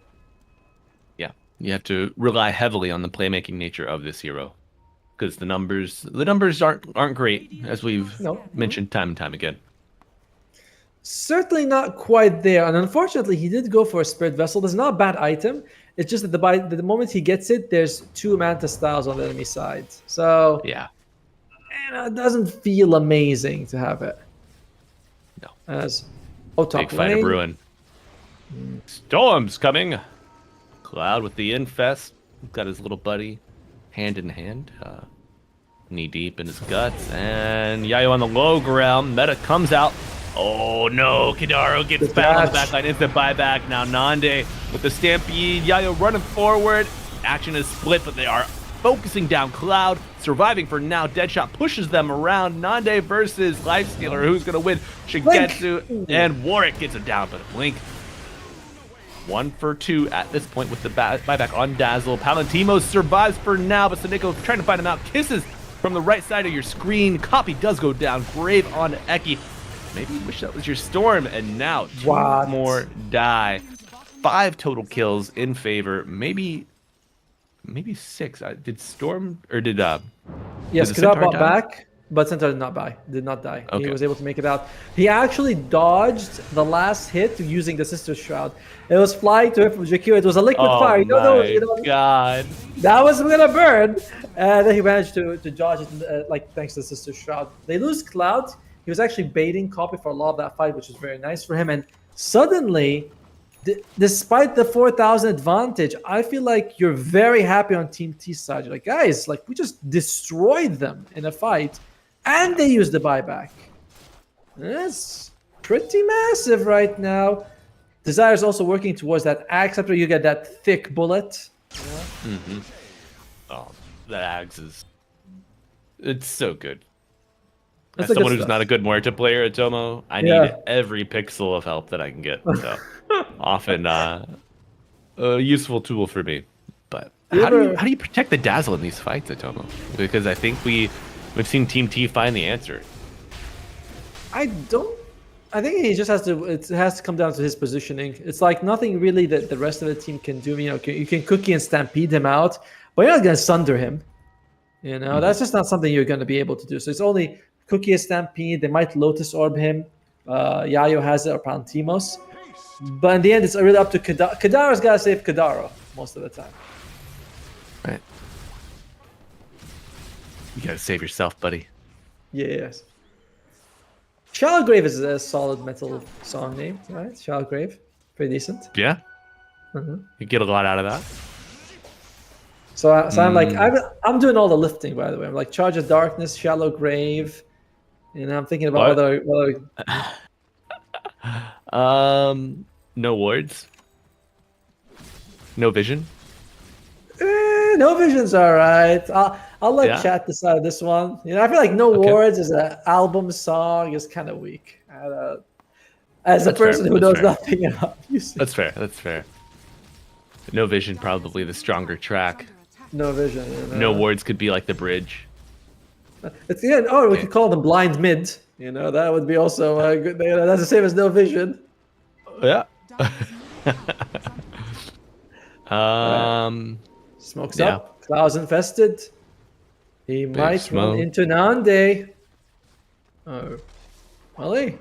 Yeah, you have to rely heavily on the playmaking nature of this hero, because the numbers aren't great, as we've mentioned time and time again. Certainly not quite there, and unfortunately, he did go for a Spirit Vessel. That's not a bad item. It's just that the moment he gets it, there's 2 Manta Styles on the enemy side. So yeah, it doesn't feel amazing to have it. No. As top big fight lane. of Bruin. Storm's coming. Cloud with the Infest. Got his little buddy hand in hand, knee deep in his guts, and Yayo on the low ground. Meta comes out. Oh no, Kidaro gets found on the backline. Instant buyback. Now Nande with the Stampede. Yayo running forward. Action is split, but they are focusing down Cloud. Surviving for now. Deadshot pushes them around. Nande versus Lifestealer. Who's going to win? Shigetsu and Warwick gets it down, but a Blink. 1 for 2 at this point with the buyback on Dazzle. Palantimo survives for now, but Saneko trying to find him out. Kisses from the right side of your screen. Copy does go down. Grave on Eki. Maybe you wish that was your Storm, and now 2 more die. 5 total kills in favor. Maybe 6. Did Storm or did yes, did Kadar bought back, but Centaur did not die. Okay. He was able to make it out. He actually dodged the last hit using the Sister's Shroud. It was flying to him from JQ. It was a liquid fire. You know, God. That was gonna burn. And then he managed to dodge it, thanks to the Sister's Shroud. They lose Cloud. He was actually baiting Copy for a lot of that fight, which is very nice for him. And suddenly, despite the 4,000 advantage, I feel like you're very happy on Team T's side. You're like, guys, we just destroyed them in a fight, and they used the buyback. That's pretty massive right now. Desire's also working towards that axe after you get that thick bullet. Mm-hmm. Oh, that axe it's so good. As someone who's not a good Muerta player, Atomo, I need every pixel of help that I can get. So often a useful tool for me. But how do you protect the Dazzle in these fights, Atomo? Because I think we've seen Team T find the answer. I think he just has to. It has to come down to his positioning. It's like nothing really that the rest of the team can do. You can Cookie and Stampede him out, but you're not gonna sunder him. That's just not something you're gonna be able to do. So it's only Cookie and Stampede. They might Lotus Orb him. Yayo has it, or Pantimos. But in the end, it's really up to Kadaro. Kadaro's gotta save Kadaro most of the time. Right. You gotta save yourself, buddy. Yes. Shallow Grave is a solid metal song name, right? Shallow Grave, pretty decent. Yeah. You get a lot out of that. So I'm doing all the lifting, by the way. I'm like Charge of Darkness, Shallow Grave, and I'm thinking about whether no wards, no vision. No vision's all right. I'll let chat decide this one. I feel like No Wards as an album song is kind of weak. As a person who knows nothing about music. That's fair. No vision, probably the stronger track. No vision. No wards could be like the bridge. It's we could call them blind mid. That would be also a good. That's the same as no vision. Yeah. Smokes up. Cloud's infested. He might run into Nande. Oh, Molly.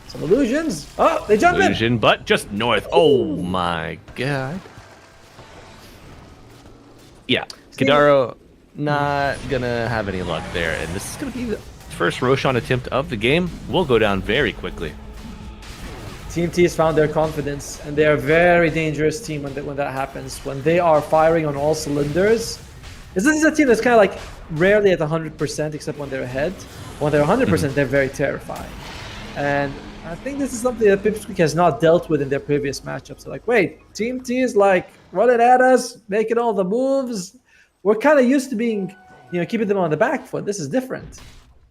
Some illusions. Oh, they jump in. But just north. Oh my god. Yeah, Kidaro not gonna have any luck there, and this is gonna be the first Roshan attempt of the game. Will go down very quickly. Team T has found their confidence, and they are a very dangerous team when that happens. When they are firing on all cylinders, this is a team that's kind of like rarely at 100%, except when they're ahead. When they're 100%, they're very terrifying. And I think this is something that Pipsqueak has not dealt with in their previous matchups. They're like, wait, Team T is running at us, making all the moves. We're kind of used to being, keeping them on the back foot. This is different.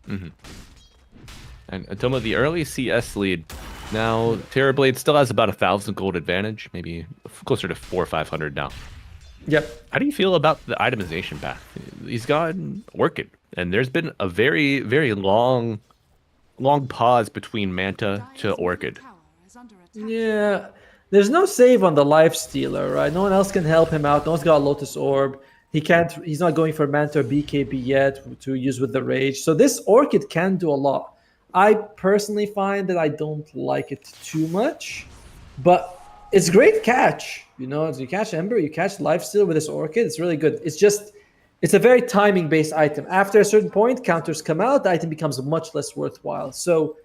Mm-hmm. And Atoma, the early CS lead. Now, Terrorblade still has about 1,000 gold advantage, maybe closer to 400 or 500 now. Yep. How do you feel about the itemization path? He's gone Orchid, and there's been a very, very long pause between Manta to Orchid. Yeah. There's no save on the life stealer, right? No one else can help him out. No one's got a Lotus Orb. He's not going for Manta or BKB yet to use with the Rage. So this Orchid can do a lot. I personally find that I don't like it too much, but it's great catch. You know, as you catch Ember, you catch Lifesteal with this Orchid. It's really good. It's a very timing-based item. After a certain point, counters come out, the item becomes much less worthwhile. So,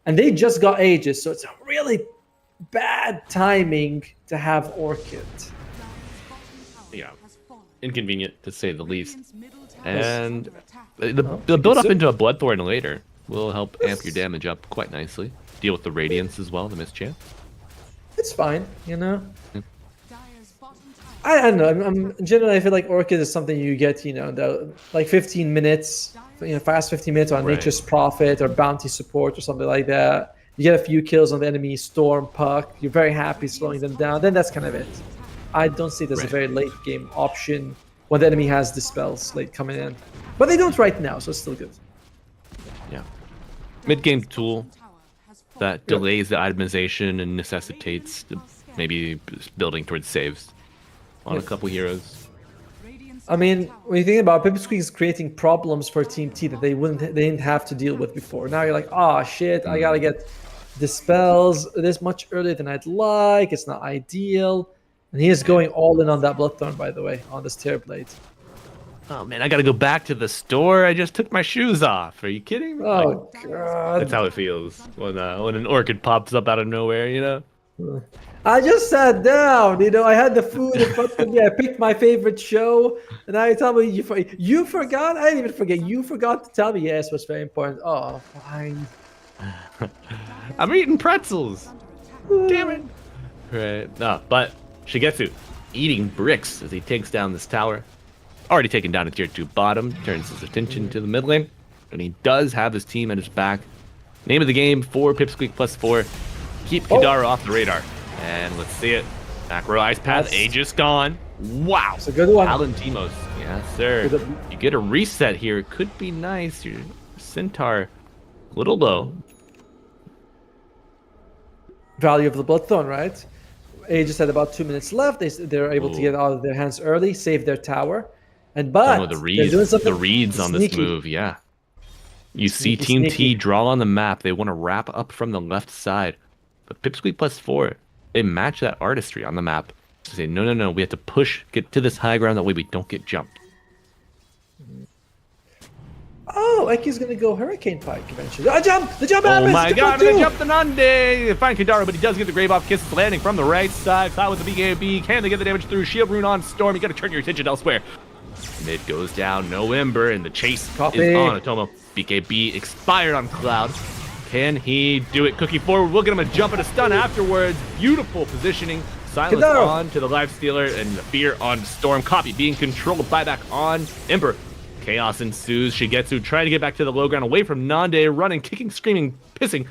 and they just got Aegis, so it's a really bad timing to have Orchid. Yeah, inconvenient to say the least. And the build up into a Bloodthorn later will help amp your damage up quite nicely. Deal with the Radiance as well, the mischance. It's fine, you know. I don't know. I'm generally, I feel like Orchid is something you get, you know, like 15 minutes, you know, fast 15 minutes on Nature's Prophet or Bounty Support or something like that. You get a few kills on the enemy Storm Puck. You're very happy slowing them down. Then that's kind of it. I don't see it as a very late game option when the enemy has the spells late coming in. But they don't right now, so it's still good. Yeah. Mid game tool that delays the itemization and necessitates maybe building towards saves on a couple heroes. I mean, when you think about it, Pipsqueak is creating problems for Team T that they didn't have to deal with before. Now you're like, oh shit, I gotta get the spells this much earlier than I'd like. It's not ideal. And he is going all in on that Bloodthorn, by the way, on this Tearblade. Oh man, I gotta go back to the store. I just took my shoes off. Are you kidding me? Oh god. That's how it feels when an Orchid pops up out of nowhere, you know? I just sat down, you know, I had the food in front of me, I picked my favorite show, and now you tell me you forgot? I didn't even forget. You forgot to tell me. Yes, was very important. Oh, fine. I'm eating pretzels. Damn it. Right. No, but Shigetsu eating bricks as he takes down this tower. Already taken down a tier 2 bottom, turns his attention to the mid lane, and he does have his team at his back. Name of the game, 4 Pipsqueak +4. Keep Kadara off the radar. And let's see it. Macro Ice Path, Aegis gone. Wow. It's a good one. Alantimos. Yes, sir. You get a reset here. It could be nice. Your Centaur, a little low. Value of the Bloodthorn, right? Aegis had about 2 minutes left. They're able to get out of their hands early, save their tower. But the reads on this move, yeah. You see Team T draw on the map. They want to wrap up from the left side. But Pipsqueak +4, they match that artistry on the map. To say, no, we have to push, get to this high ground, that way we don't get jumped. Oh, Eki's going to go Hurricane Pike eventually. The jump happens! Oh my god, they jump the Nande! Find Kadara, but he does get the Grave Off Kiss landing from the right side. Cloud with the BKB. Can they get the damage through? Shield Rune on Storm. You got to turn your attention elsewhere. Mid goes down, no Ember, and the chase is on Atomo. BKB expired on Cloud. Can he do it? Cookie forward. We'll get him a jump and a stun afterwards. Beautiful positioning. Silence on to the Life Stealer and the Fear on Storm. Copy being controlled. Buyback on Ember. Chaos ensues. Shigetsu trying to get back to the low ground away from Nande. Running, kicking, screaming, pissing,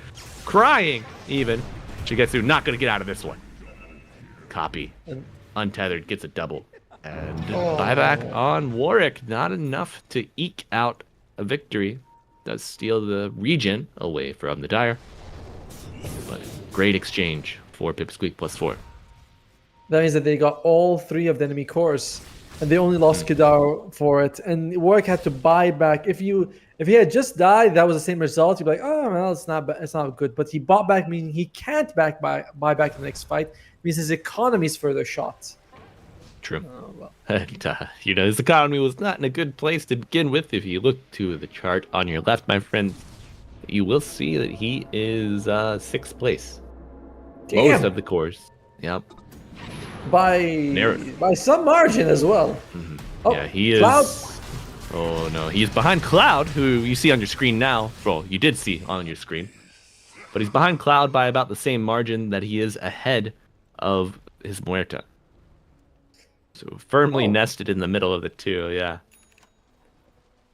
crying even. Shigetsu not going to get out of this one. Copy. Untethered gets a double. And buyback on Warwick. Not enough to eke out a victory. Does steal the regen away from the Dire. But great exchange for Pipsqueak +4. That means that they got all 3 of the enemy cores, and they only lost Kadar for it. And Warwick had to buy back. If he had just died, that was the same result. You'd be like, oh well, it's not good. But he bought back, meaning he can't buy back the next fight. It means his economy is further shot. True. Oh, well. And, you know, his economy was not in a good place to begin with. If you look to the chart on your left, my friend, you will see that he is 6th place. Damn. Most of the cores. Yep. By some margin as well. Mm-hmm. Oh, yeah, he is. Cloud. Oh no, he's behind Cloud, who you see on your screen now. Well, you did see on your screen. But he's behind Cloud by about the same margin that he is ahead of his Muerta. So firmly nested in the middle of the two, yeah.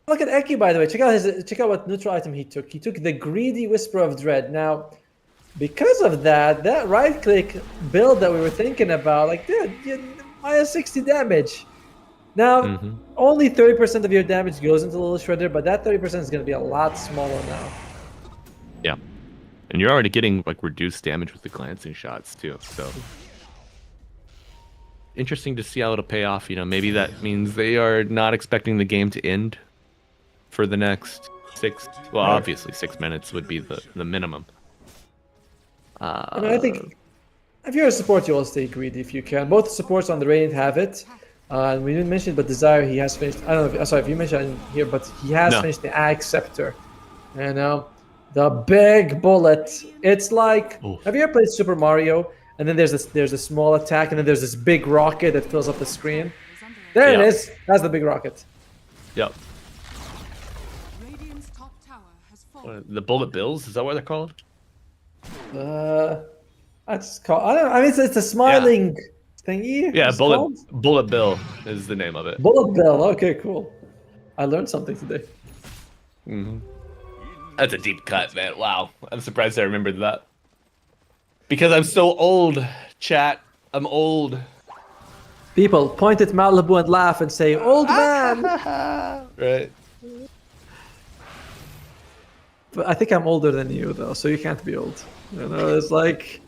Look at Eki, by the way. Check out what neutral item he took. He took the Greedy Whisper of Dread. Now, because of that right click build that we were thinking about, like, dude, minus 60 damage. Now, only 30% of your damage goes into the little shredder, but that 30% is going to be a lot smaller now. Yeah. And you're already getting like reduced damage with the glancing shots too. So interesting to see how it'll pay off. You know, maybe that means they are not expecting the game to end for the next 6. Well, obviously 6 minutes would be the minimum. I mean, I think if you're a support, you will stay greedy if you can. Both supports on the Radiant have it. And we didn't mention it, but Desire, he has finished. I don't know. Sorry if you mentioned, I didn't hear, but he has finished the Ag Scepter. You know, the big bullet. It's like, have you ever played Super Mario? And then there's a small attack, and then there's this big rocket that fills up the screen. There it is. That's the big rocket. Yep. Radiant's top tower has fallen. The bullet bills, is that what they're called? That's called. I mean, it's a smiling thingy. Yeah, it's called? bullet bill is the name of it. Bullet bill. Okay, cool. I learned something today. That's a deep cut, man. Wow, I'm surprised I remembered that. Because I'm so old, chat. I'm old. People point at Malibu and laugh and say, "Old man." Right. But I think I'm older than you, though, so you can't be old. You know, it's like,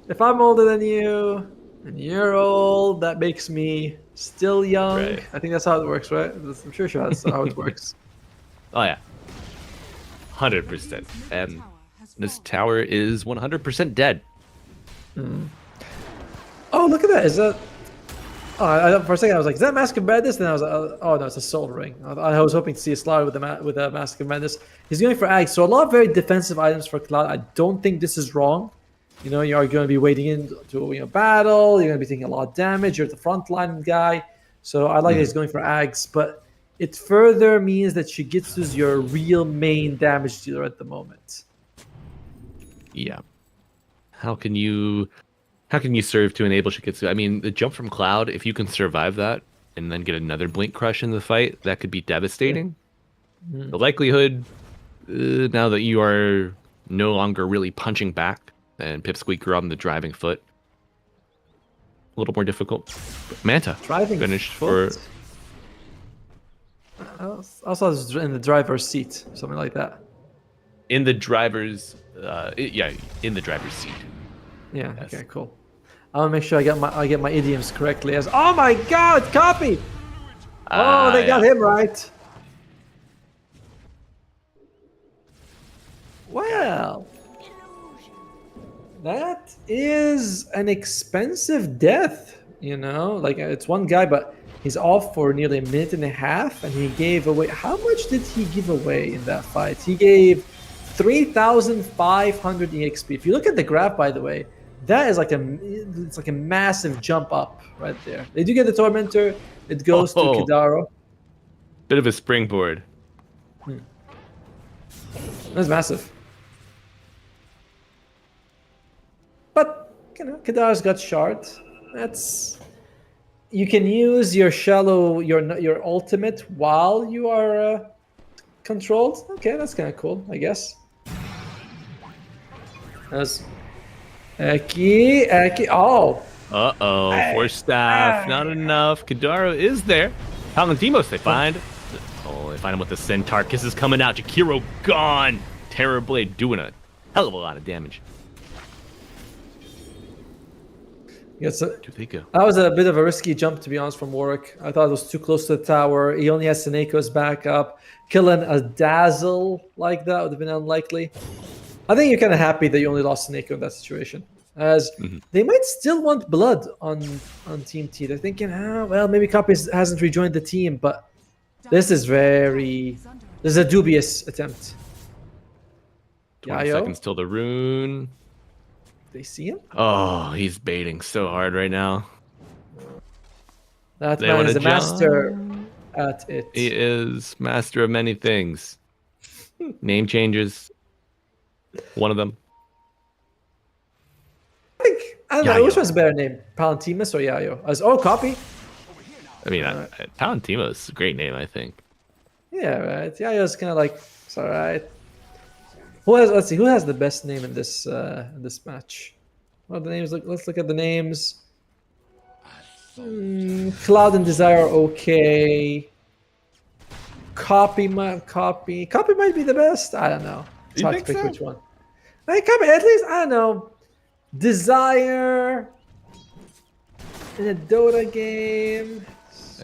if I'm older than you and you're old, that makes me still young. Right. I think that's how it works, right? I'm sure that's how it works. Oh yeah. 100%. And this tower is 100% dead. Oh, look at that! Is that? Oh, for a second I was like, "Is that Mask of Madness?" Then I was like, "Oh no, it's a Soul Ring." I was hoping to see a Slaughter with a Mask of Madness. He's going for Ag, so a lot of very defensive items for Cloud. I don't think this is wrong. You know, you are going to be wading into battle. You're going to be taking a lot of damage. You're the frontline guy, so I like that he's going for Ags, but it further means that Shigitsu's your real main damage dealer at the moment. Yeah. How can you serve to enable Shikitsu? I mean, the jump from Cloud, if you can survive that and then get another Blink Crush in the fight, that could be devastating. The likelihood, now that you are no longer really punching back and Pipsqueak are on the driving foot, a little more difficult. But Manta Driving finished foot? for... I saw this in the driver's seat, something like that. In the driver's... in the driver's seat. Yeah. Yes. Okay. Cool. I want to make sure I get my idioms correctly. As oh my God, copy! Oh, they got him right. Well, that is an expensive death. You know, like it's one guy, but he's off for nearly a minute and a half, and he gave away. How much did he give away in that fight? He gave 3,500 EXP. If you look at the graph, by the way, that is like a massive jump up right there. They do get the Tormentor. It goes to Kidaro. Bit of a springboard. That's massive. But you know, Kidaro's got shard. That's you can use your shallow your ultimate while you are controlled. Okay, that's kind of cool, I guess. That's Eki. Oh. Force staff, not enough. Kidaro is there. Palantimos they find. Oh, they find him with the Centaur. Kisses coming out. Jakiro gone. Terror Blade doing a hell of a lot of damage. Yes, That was a bit of a risky jump, to be honest, from Warwick. I thought it was too close to the tower. He only has Seneco's backup. Killing a Dazzle like that would have been unlikely. I think you're kind of happy that you only lost Seneko in that situation, as they might still want blood on Team T. They're thinking, well, maybe Copy hasn't rejoined the team, but this is a dubious attempt. 20 seconds till the rune. They see him? Oh, he's baiting so hard right now. That man is a master at it. He is master of many things. Name changes. One of them. I don't know, which one's a better name? Palantimus or Yayo? Copy. I mean, Palantimos is a great name, I think. Yeah, right. Yayo's kind of like, it's alright. Let's see, who has the best name in this match? What are the names? Let's look at the names. Cloud and Desire are okay. Copy might be the best. I don't know. It's You hard to think pick so? which one. Like Copy, at least I don't know. Desire in a Dota game.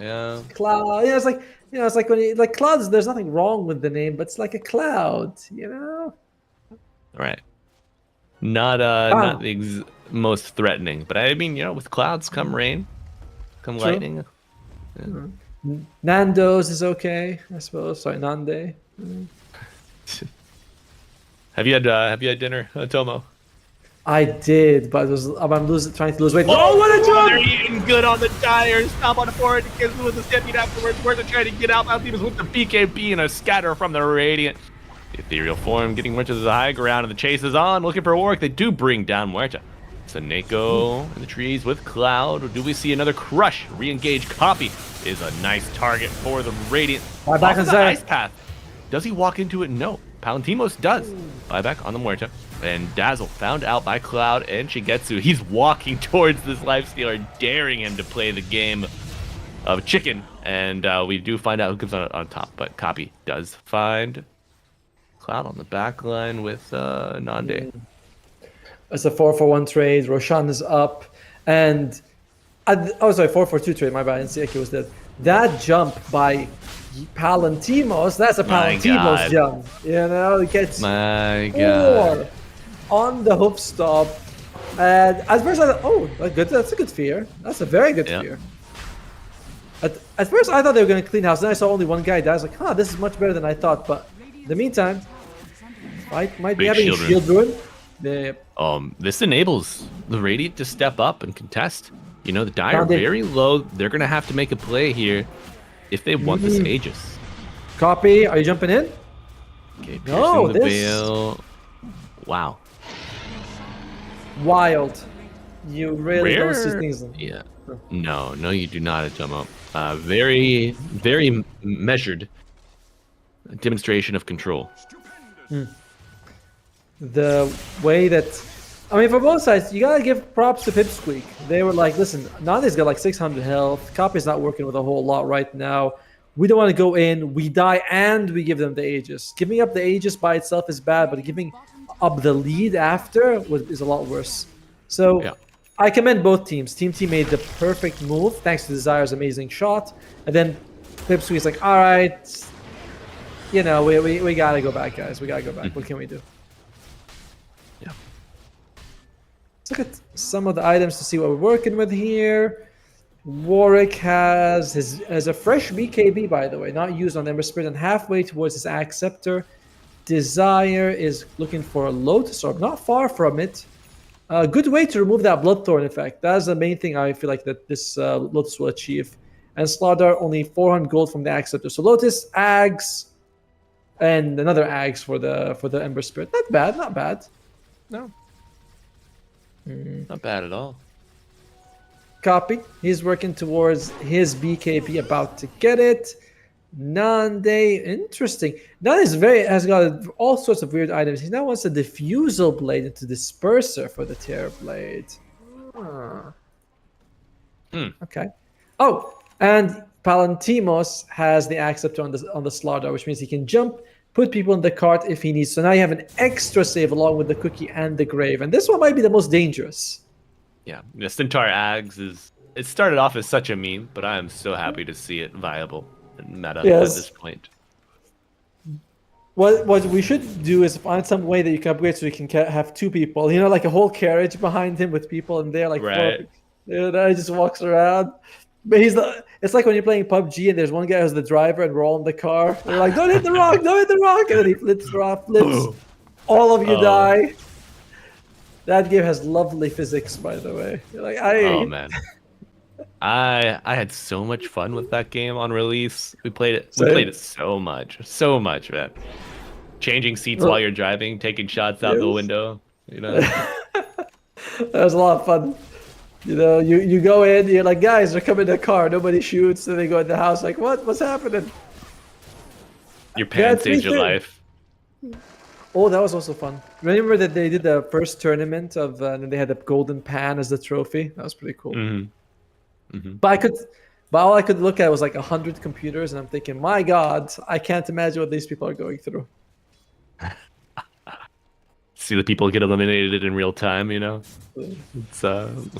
Yeah. Cloud. Yeah, it's like when you like clouds. There's nothing wrong with the name, but it's like a cloud. Right. Not the most threatening, but I mean, with clouds come rain, come True. lightning. Nando's is okay, I suppose. Sorry, Nande. Have you had dinner, Tomo? I did, but trying to lose weight. Oh, what a they're jump! eating good on the tires. Stomp on the forward. Gets with the stepping afterwards. Where's it trying to get out? Team is with the BKB and a scatter from the Radiant. The ethereal form getting Muerta to the high ground, and the chase is on. Looking for Warwick. They do bring down Muerta. So Neko in the trees with Cloud. Do we see another crush? Re-engage copy is a nice target for the Radiant. Right back Off on the Zara. ice path. Does he walk into it? No. Palantimos does. Buyback on the Muerta. And Dazzle found out by Cloud and Shigetsu. He's walking towards this Lifestealer, daring him to play the game of chicken. And we do find out who comes on top. But Copy does find Cloud on the back line with Nande. It's a 4-for-1 trade. Roshan is up. And sorry, 4-for-2 trade. My bad. I didn't see Eki was dead. That jump by Palantimos, that's a My Palantimos God. jump. It gets My God. 4 on the hoof stop. And at first I thought, that's a good fear. That's a very good fear. At first I thought they were going to clean house. Then I saw only one guy die. I was like, this is much better than I thought. But in the meantime, might be Big having shield shield ruin. This enables the Radiant to step up and contest. The Dire Found it. very low. They're going to have to make a play here if they want this Aegis. Copy, are you jumping in? Okay, No, piercing the this- veil. Wow. Wild. You really don't see Rare. things. Yeah. No, you do not at Tomo. Very, very measured demonstration of control. The way that, for both sides, you gotta give props to Pipsqueak. They were like, listen, Nande's got like 600 health. Copy's not working with a whole lot right now. We don't want to go in. We die and we give them the Aegis. Giving up the Aegis by itself is bad, but giving up the lead after is a lot worse. So Yeah. I commend both teams. Team T made the perfect move thanks to Desire's amazing shot. And then Pipsqueak's like, all right, we gotta go back, guys. We gotta go back. What can we do? Yeah. Let's look at some of the items to see what we're working with here. Warwick has a fresh BKB, by the way, not used on Ember Spirit, and halfway towards his Axe Scepter. Desire is looking for a Lotus Orb, not far from it. A good way to remove that Bloodthorn effect. That's the main thing I feel like that this Lotus will achieve. And Slaughter only 400 gold from the Axe Scepter. So Lotus, Axe, and another Axe for the Ember Spirit. Not bad, not bad. No. Not bad at all. Copy. He's working towards his BKB, about to get it. Nande, interesting. Nande has got all sorts of weird items. He now wants a Diffusal Blade into Disperser for the Terror Blade. Okay. Oh, and Palantimos has the Axe Scepter on the Slaughter, which means he can jump, put people in the cart if he needs. So now you have an extra save along with the Cookie and the Grave. And this one might be the most dangerous. Yeah, the Centaur Ags it started off as such a meme, but I am so happy to see it viable and meta at this point. What we should do is find some way that you can upgrade so you can have two people. Like a whole carriage behind him with people in there, like Right. That he just walks around. But it's like when you're playing PUBG and there's one guy who's the driver and we're all in the car. They're like, don't hit the rock, don't hit the rock, and then he flips. All of you die. That game has lovely physics, by the way. You're like, Oh man, I had so much fun with that game on release. We played it. We played it so much, man. Changing seats while you're driving, taking shots out the window. That was a lot of fun. You go in, you're like, guys, they're coming in the car. Nobody shoots. Then they go in the house, like, what's happening? Your pants me saved your too. life. Oh, that was also fun. Remember that they did the first tournament and then they had the golden pan as the trophy? That was pretty cool. But all I could look at was like 100 computers, and I'm thinking, my God, I can't imagine what these people are going through. See the people get eliminated in real time, you know? It's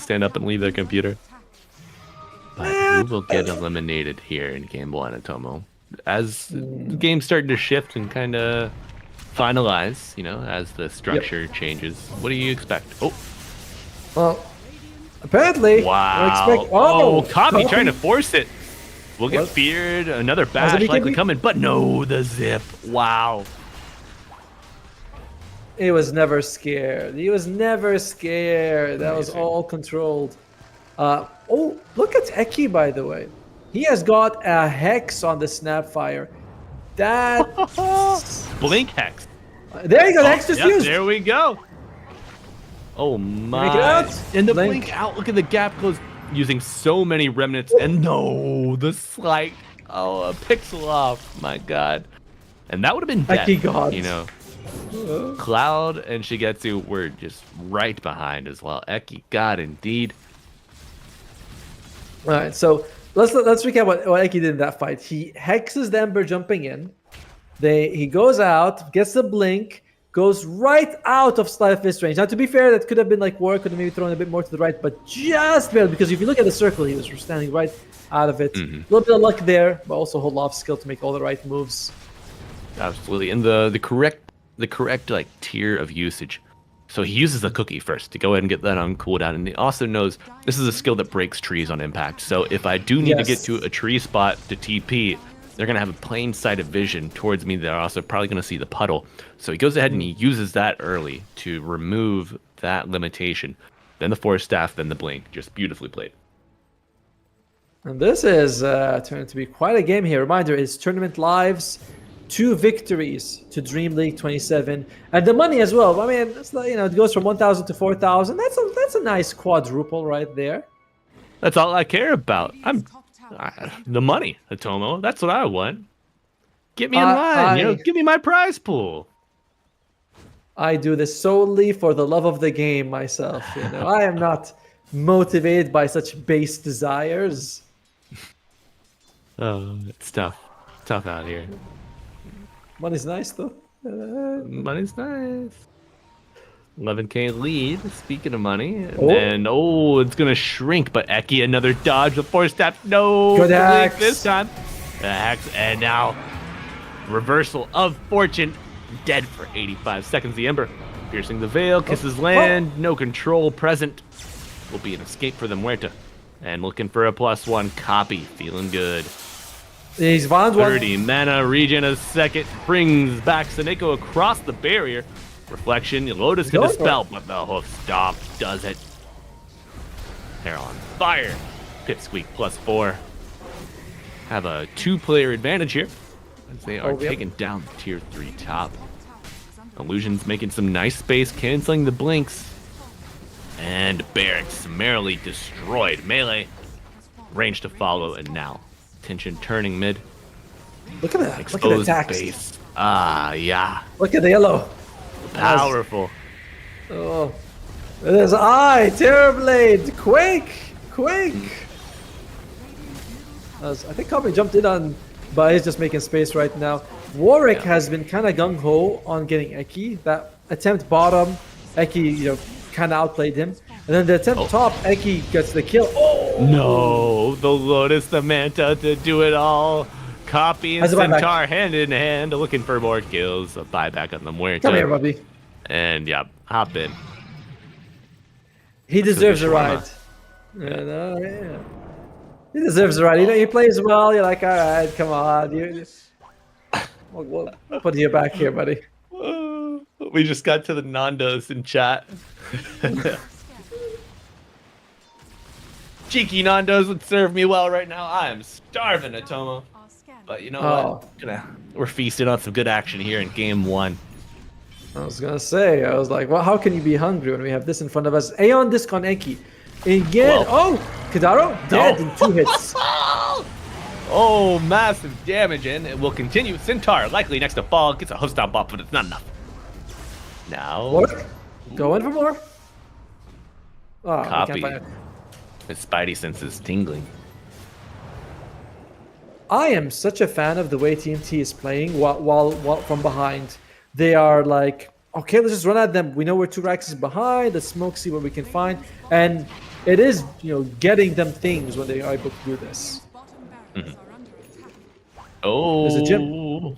stand up and leave their computer. But who will get eliminated here in game 1, Atomo? As the game's starting to shift and kind of finalize, you know, as the structure changes. What do you expect? Oh, well, apparently, wow! Copy trying to force it. We'll get feared. Another bash likely coming, but no, the zip. Wow. He was never scared. He was never scared. That was all controlled. Oh, look at Eki, by the way. He has got a hex on the Snapfire. That blink hex. There you go. Hex just used. There we go. Oh my! And the blink out. Look at the gap close. Using so many remnants, and no, the slight. Oh, a pixel off. My God. And that would have been death. You know. Cloud and Shigetsu were just right behind as well. Eki, God, indeed. All right, so let's recap what Eki did in that fight. He hexes the Ember jumping in. He goes out, gets the blink, goes right out of Sleight of Fist range. Now, to be fair, that could have been like war, could have maybe thrown a bit more to the right, but just barely, because if you look at the circle, he was standing right out of it. A little bit of luck there, but also a whole lot of skill to make all the right moves. Absolutely, and the correct like tier of usage. So he uses the cookie first to go ahead and get that on cooldown, and he also knows this is a skill that breaks trees on impact. So if I do need to get to a tree spot to TP, they're going to have a plain sight of vision towards me. They're also probably going to see the puddle. So he goes ahead and he uses that early to remove that limitation. Then the Force Staff, then the Blink. Just beautifully played. And this is turning to be quite a game here. Reminder, it's tournament lives. 2 victories to DreamLeague 27, and the money as well. I mean, it's like, you know, it goes from 1,000 to 4,000. That's a nice quadruple right there. That's all I care about. The money, Atomo. That's what I want. Get me in line. Give me my prize pool. I do this solely for the love of the game myself. You know, I am not motivated by such base desires. Oh, it's tough. Tough out here. Money's nice though. Money's nice. 11k lead. Speaking of money, and then it's gonna shrink. But Eki, another dodge. The Force Staff. No, good axe this time. The axe, and now reversal of fortune. Dead for 85 seconds. The Ember piercing the veil. Kisses land. No control present. Will be an escape for the Muerta. And looking for a +1 copy. Feeling good. He's found 30 mana, regen a second, brings back Seneko across the barrier. Reflection, Lotus can dispel, but the hoof stomp does it. They're on fire. Pipsqueak +4. Have a 2-player advantage here as they are taking down the tier 3 top. Illusion's making some nice space, canceling the blinks. And Barracks summarily destroyed. Melee, range to follow, and now tension turning mid. Look at that. Exposed look at the attacks. Base. Yeah. Look at the yellow. Powerful. Oh. There's Eye. Terrorblade. Quake. I think Copy jumped in on, but he's just making space right now. Warwick has been kind of gung-ho on getting Eki. That attempt bottom, Eki, you know, kind of outplayed him. And then the attempt top, Eki gets the kill. Oh! No, the Lotus, the Manta to do it all. Copy and Centaur hand in hand, looking for more kills. A buyback on the Muerta. Come here, Bubby. And hop in. He deserves a ride. Yeah. He deserves a ride. You know, he plays well. You're like, all right, come on. We'll put you back here, buddy. We just got to the Nandos in chat. Cheeky Nandos would serve me well right now. I am starving, Atomo. But you know what? We're feasting on some good action here in game 1. I was gonna say, I was like, well, how can you be hungry when we have this in front of us? Aeon disc on Eki. Again, Kadaro dead in 2 hits. Oh, massive damage, and it will continue. Centaur likely next to fall, gets a host stomp off, but it's not enough. Now, what? Go in for more. Copy. His spidey sense is tingling. I am such a fan of the way TMT is playing while from behind. They are like, okay, let's just run at them. We know we're 2 racks behind. Let's smoke, see what we can find. And it is, getting them things when they are able to do this. Oh, There's a gym.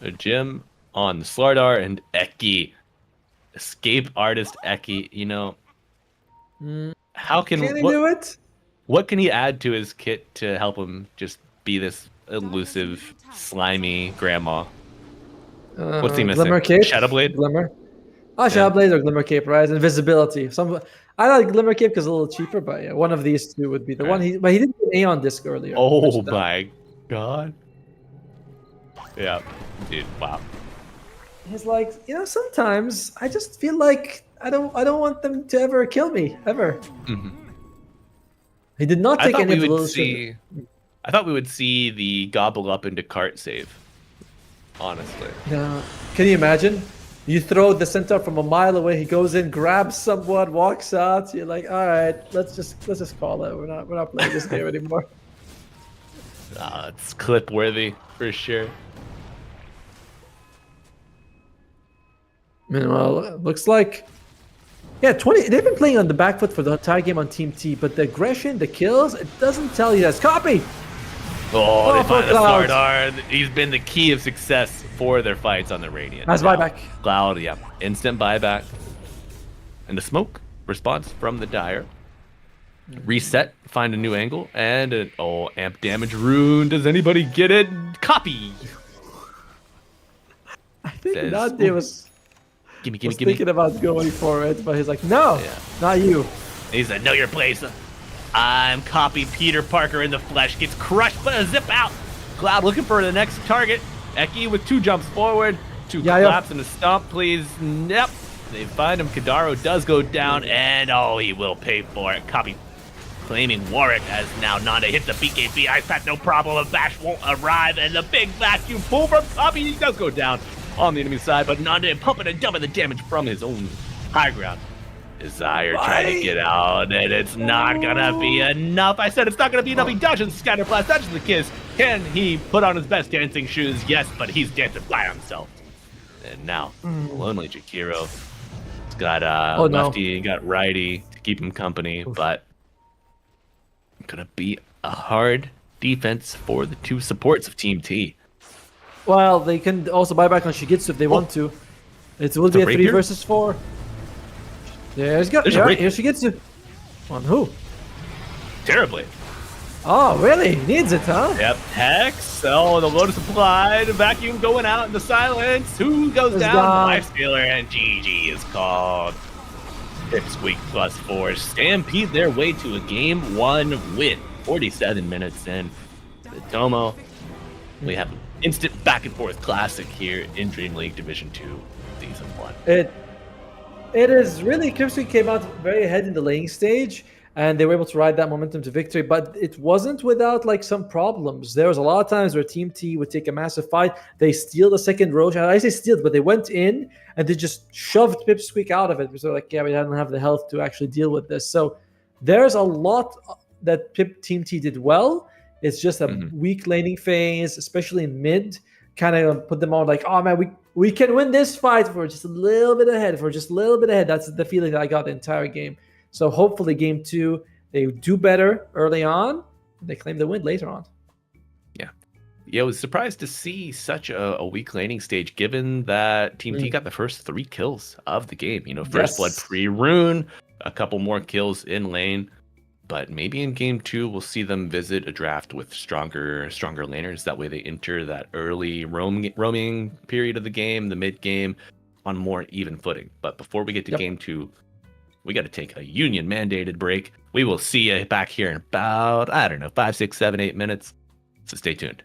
A gym on Slardar and Eki. Escape artist Eki. How can he do it? What can he add to his kit to help him just be this elusive, slimy grandma? What's he missing? Glimmer cape. Shadowblade? Glimmer. Shadowblade or Glimmer cape, right? Invisibility. I like Glimmer cape because it's a little cheaper, but yeah, one of these two would be the one. But he didn't get Aeon disc earlier. Oh my god. Yeah, dude. Wow. He's like, sometimes I just feel like I don't want them to ever kill me ever. Mm-hmm. He did not take any of the little I thought we would see the gobble up into cart save. Honestly. Yeah. Can you imagine? You throw the centaur from a mile away. He goes in, grabs someone, walks out. You're like, all right, let's just call it. We're not playing this game anymore. It's clip worthy for sure. Meanwhile, it looks like 20. They've been playing on the back foot for the entire game on Team T, but the aggression, the kills, it doesn't tell you that's copy. Oh, they find the Cloud. Slardar. He's been the key of success for their fights on the Radiant. Nice buyback. Cloud, yeah. Instant buyback. And the smoke response from the Dire. Reset, find a new angle, and an amp damage rune. Does anybody get it? Copy. I think Says, Nande was gimme. thinking about going for it, but he's like, no, not you. He said, know your place. I'm copy Peter Parker in the flesh. Gets crushed, but a zip out. Cloud looking for the next target. Eki with 2 jumps forward. 2 claps and a stomp, please. Yep. They find him. Kadaro does go down, and he will pay for it. Copy claiming Warwick as now Nanda hits the BKB. Ice Path, no problem. A Bash won't arrive, and the big vacuum pull from Copy. He does go down on the enemy side, but Nanda pumping and dumping the damage from his own high ground. Desire trying to get out, and it's not gonna be enough. I said it's not gonna be enough. He dodges the scatter blast, dodges the kiss. Can he put on his best dancing shoes? Yes, but he's dancing by himself. And now, lonely Jakiro. He's got lefty, got righty to keep him company, but gonna be a hard defense for the 2 supports of Team T. Well, they can also buy back on Shigitsu if they want to. It will be a 3 versus 4. Here's Shigitsu. On who? Terribly. Oh, really? He needs it, huh? Yep. Hex. The Lotus applied. Vacuum going out in the silence. Who goes down? Lifestealer, and GG is called. Pipsqueak +4. Stampede their way to a Game 1 win. 47 minutes in. The Tomo. We have an instant back and forth classic here in DreamLeague Division 2 Season 1. It is really, Pipsqueak came out very ahead in the laying stage, and they were able to ride that momentum to victory, but it wasn't without some problems. There was a lot of times where Team T would take a massive fight. They steal the second roach. I say steal, but they went in and they just shoved Pipsqueak out of it. So we don't have the health to actually deal with this. So there's a lot that Team T did well. It's just a weak laning phase, especially in mid, kind of put them on oh man, we can win this fight if we're just a little bit ahead. That's the feeling that I got the entire game. So hopefully Game 2, they do better early on. They claim the win later on. Yeah, I was surprised to see such a weak laning stage, given that Team T got the first 3 kills of the game. First blood pre-rune, a couple more kills in lane. But maybe in Game 2, we'll see them visit a draft with stronger laners. That way they enter that early roaming period of the game, the mid game, on more even footing. But before we get to Game 2, we got to take a union mandated break. We will see you back here in about, 5, 6, 7, 8 minutes. So stay tuned.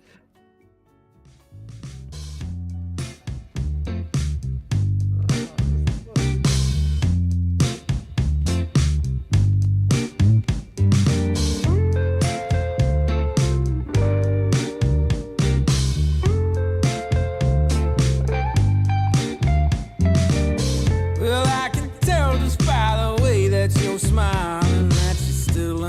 Well, I can tell just by the way that you're smiling that you're still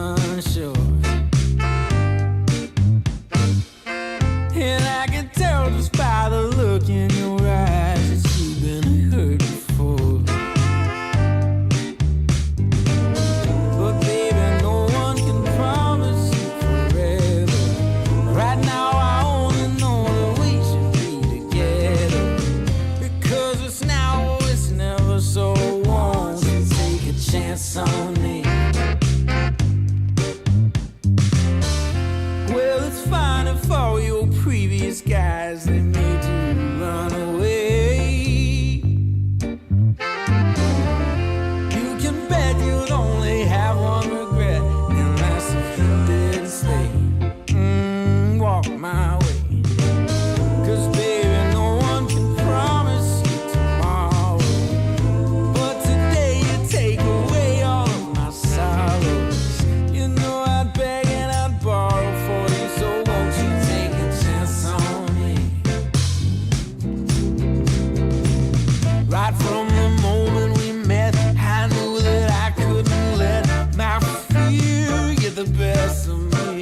chance on me. Well, it's fine if all your previous guys, they made you run away. You can bet you'd only have one regret, and that's if you didn't stay. Walk my way. 'Cause baby, no one can promise you tomorrow, but today you take away all of my sorrows. You know I'd beg and I'd borrow for you, so won't you take a chance on me? Right from the moment we met, I knew that I couldn't let my fear get the best of me.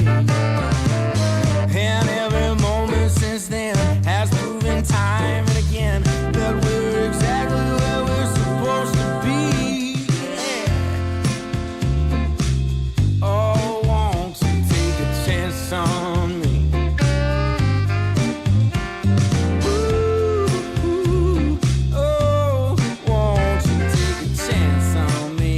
And every moment since then has proven time and again that we're exactly where we're supposed to be. Yeah. Oh, won't you take a chance on me? Ooh, oh, won't you take a chance on me?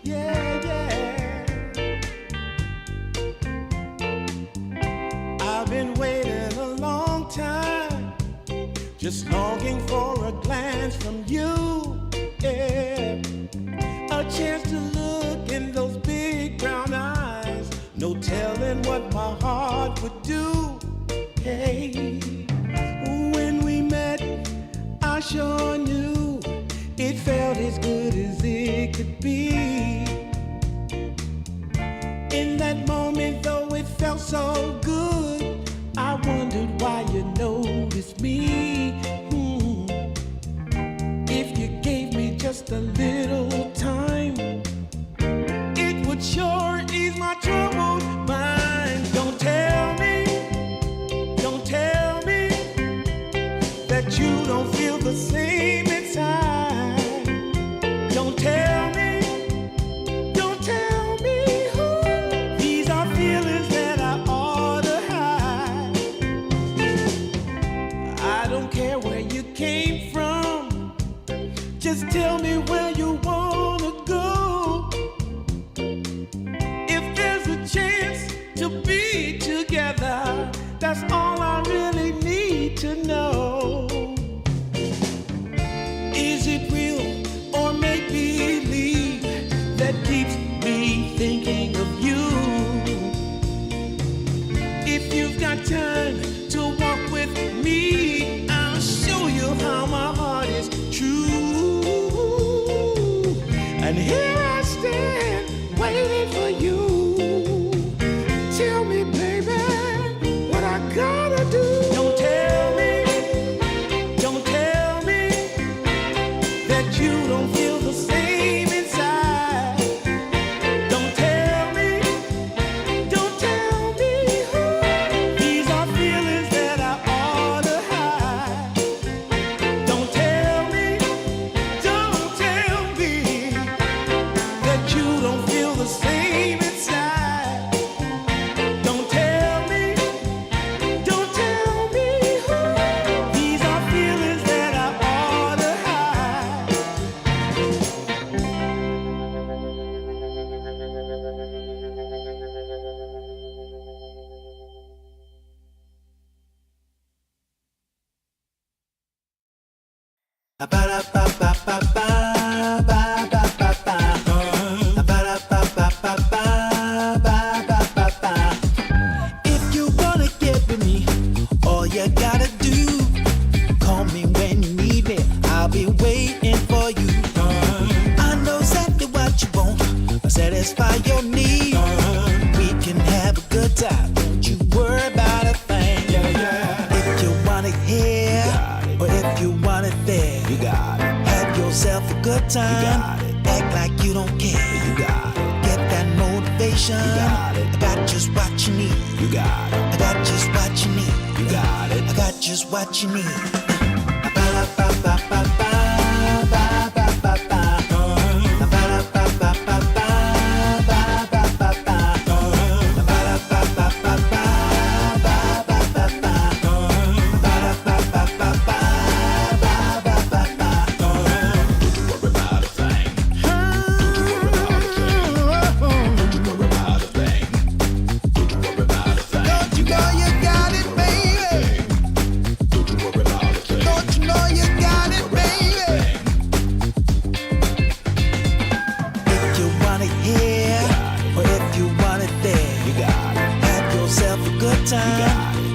Yeah, yeah. I've been waiting a long time, just longing for a glance from you. Yeah, a chance to look in those big brown eyes. No telling what my heart would do. Hey, when we met, I sure knew it felt as good as it could be. In that moment, though it felt so good, I wondered why you noticed me. If you gave me just a little time, it would sure ease my troubled mind. Don't tell me that you don't feel the same inside. Don't tell me, these are feelings that I ought to hide. I don't care where you came from, just tell me where you wanna go. If there's a chance to be together, that's all I really need to know. Is it real or make believe that keeps me thinking of you? If you've got time to walk with me, I'll show you how my heart is true. And here I stand waiting for you. Tell me, baby, what I gotta do. Don't tell me that you don't feel the same inside. Don't tell me, these are feelings that I ought to hide. Don't tell me that you don't feel the same inside. Don't tell me, these are feelings that I ought to hide. If you wanna get with me, all you gotta do, call me when you need me. I'll be waiting for you. I know exactly what you want, satisfy your need. We can have a good time, don't you worry about a thing. If you want it here, or if you want it there, you got it. Have yourself a good time, act like you don't care. You got it. Get that motivation, you got it. I got just what you need. You got it. I got just what you need. You got it. I got just what you need. Don't you know you got it, baby? Don't you know you got it, baby? If you want it here, or if you want it there, you got it. Have yourself a good time.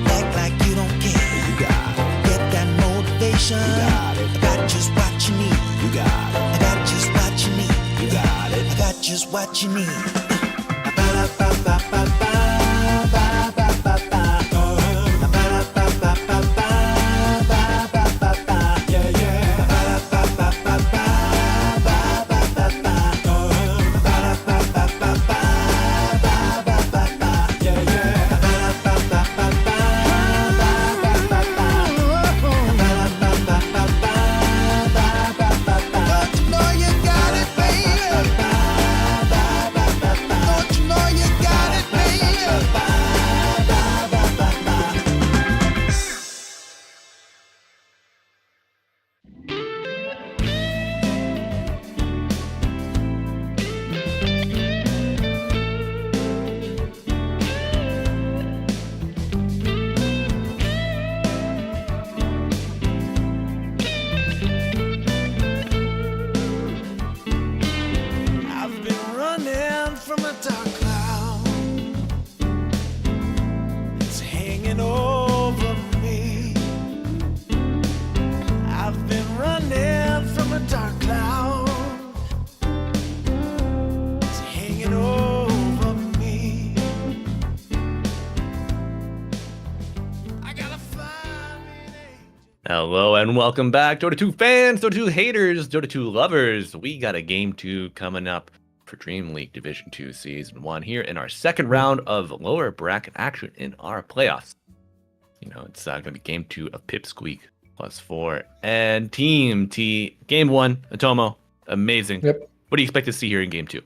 Act like you don't care. You got it. Get that motivation. You got it. I got just what you need. You got it. I got just what you need. You got it. I got just what you need. Don't you know you got it, baby? Don't you know you got it, baby? I've been running from a dark cloud. It's hanging over me. I've been running from a dark cloud. It's hanging over me. I gotta find an angel. Hello and welcome back, Dota 2 fans, Dota 2 haters, Dota 2 lovers. We got a game 2 coming up for Dream League Division 2 Season 1 here in our second round of lower bracket action in our playoffs. You know, it's going to be game 2 of Pipsqueak +4 and Team T. Game 1, Atomo, amazing. Yep. What do you expect to see here in game 2?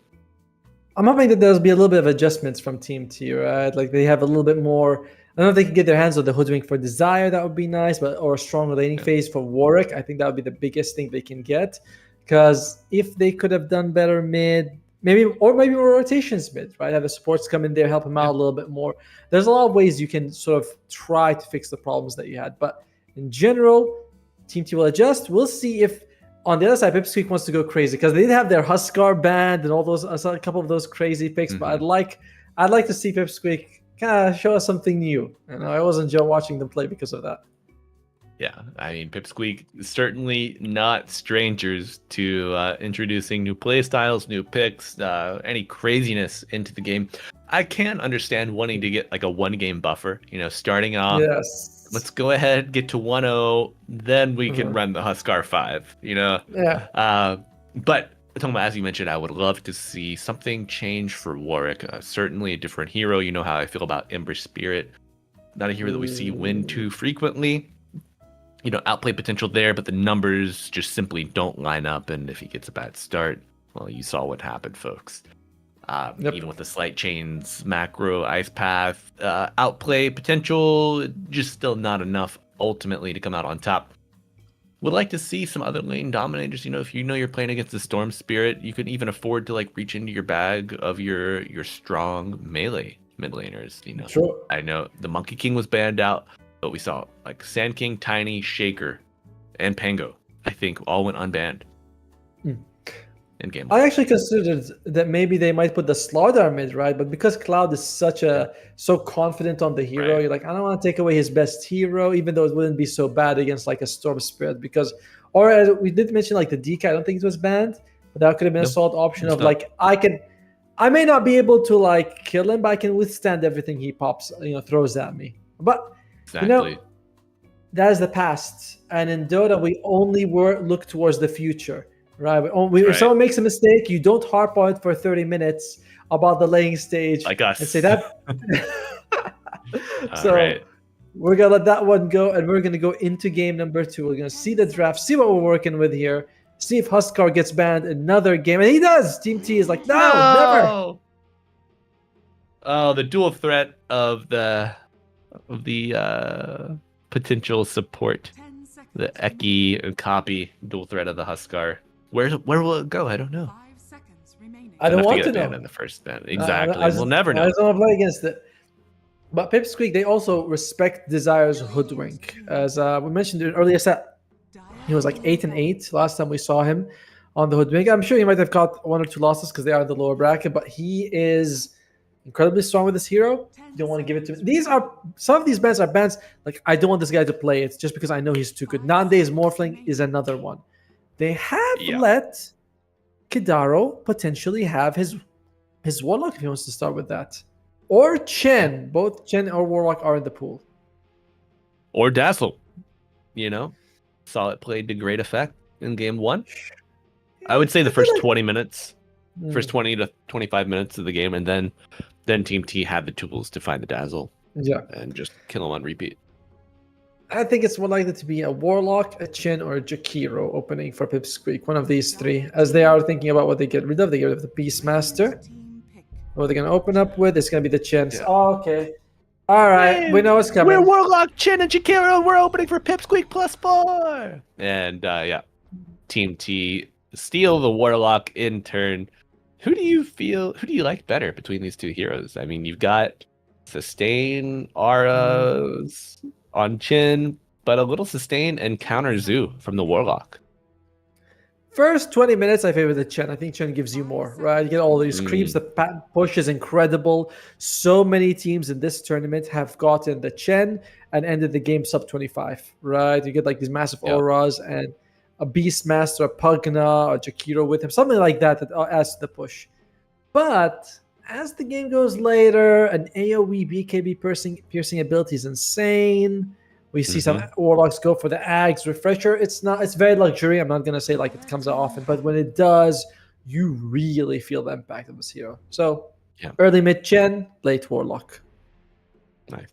I'm hoping that there'll be a little bit of adjustments from Team T, right? Like they have a little bit more. I don't know if they can get their hands on the Hoodwink for Desire. That would be nice, but or a strong laning phase for Warwick. I think that would be the biggest thing they can get. Because if they could have done better mid, maybe more rotations mid, right? Have the supports come in there, help him out a little bit more. There's a lot of ways you can sort of try to fix the problems that you had. But in general, Team T will adjust. We'll see if on the other side, Pipsqueak wants to go crazy because they did have their Huskar band and all those. I saw a couple of those crazy picks, but I'd like to see Pipsqueak kind of show us something new. And I wasn't just watching them play because of that. Yeah, I mean, Pipsqueak certainly not strangers to introducing new play styles, new picks, any craziness into the game. I can understand wanting to get like a one-game buffer, you know, starting off. Yes. Let's go ahead, get to 1-0, then we can run the Huskar 5, you know? Yeah. But talking about, as you mentioned, I would love to see something change for Warwick. Certainly a different hero. You know how I feel about Ember Spirit. Not a hero that we see win too frequently. You know, outplay potential there, but the numbers just simply don't line up. And if he gets a bad start, well, you saw what happened, folks. Even with the slight chains, macro, ice path, outplay potential, just still not enough ultimately to come out on top. Would like to see some other lane dominators. You know, if you know you're playing against the Storm Spirit, you can even afford to like reach into your bag of your strong melee mid laners. You know, Sure. I know the Monkey King was banned out, but we saw like Sand King, Tiny, Shaker, and Pango. I think all went unbanned in game. I actually considered that maybe they might put the Slaughter mid, right? But because Cloud is so confident on the hero, you're like, I don't want to take away his best hero, even though it wouldn't be so bad against like a Storm Spirit. Because, or as we did mention, like the DK, I don't think it was banned, but that could have been a solid option of like, I may not be able to like kill him, but I can withstand everything he throws at me. But Exactly. you know, that is the past, and in Dota we only look towards the future, right? If someone makes a mistake, you don't harp on it for 30 minutes about the laying stage, like us, and say that. All right. We're gonna let that one go, and we're gonna go into game number 2. We're gonna see the draft, see what we're working with here, see if Huskar gets banned another game, and he does. Team T is like, no, never. Oh, the dual threat of the potential support, 10 seconds. the Eki and copy dual threat of the Huskar. Where will it go? I don't know. 5 seconds remaining. I don't Enough want get to it banned know. in the first ban. I Exactly. just- We'll never I know. just don't want to play against it. But Pipsqueak, they also respect Desire's Hoodwink. As we mentioned in an earlier set, he was like 8-8 last time we saw him on the Hoodwink. I'm sure he might have caught 1 or 2 losses because they are in the lower bracket, but he is incredibly strong with this hero. You don't want to give it to him. Some of these bans are bans like I don't want this guy to play it just because I know he's too good. Nande's Morphling is another one. They have let Kidaro potentially have his Warlock if he wants to start with that. Or Chen. Both Chen or Warlock are in the pool. Or Dazzle. You know, saw it played to great effect in game 1. I would say the first 20 minutes, first 20 to 25 minutes of the game, and then Team T had the tools to find the Dazzle. Yeah. And just kill him on repeat. I think it's more likely to be a Warlock, a Chen, or a Jakiro opening for Pipsqueak. One of these 3. As they are thinking about what they get rid of, they get rid of the Beastmaster. What they're going to open up with is going to be the Chen. Yeah. Oh, okay. All right. We know what's coming. We're Warlock, Chen, and Jakiro. We're opening for Pipsqueak +4. And Team T steal the Warlock in turn. Who do you like better between these 2 heroes? I mean, you've got sustain auras on Chin, but a little sustain and counter Zoo from the Warlock. First 20 minutes, I favor the Chen. I think Chen gives you more, right? You get all these creeps. The push is incredible. So many teams in this tournament have gotten the Chen and ended the game sub 25, right? You get like these massive auras and a Beastmaster, a Pugna, a Jakiro with him, something like that adds to the push. But as the game goes later, an AoE BKB piercing ability is insane. We see some Warlocks go for the Ags Refresher. It's very luxury. I'm not going to say like it comes out often, but when it does, you really feel the impact of this hero. So early mid Chen, late Warlock. Nice.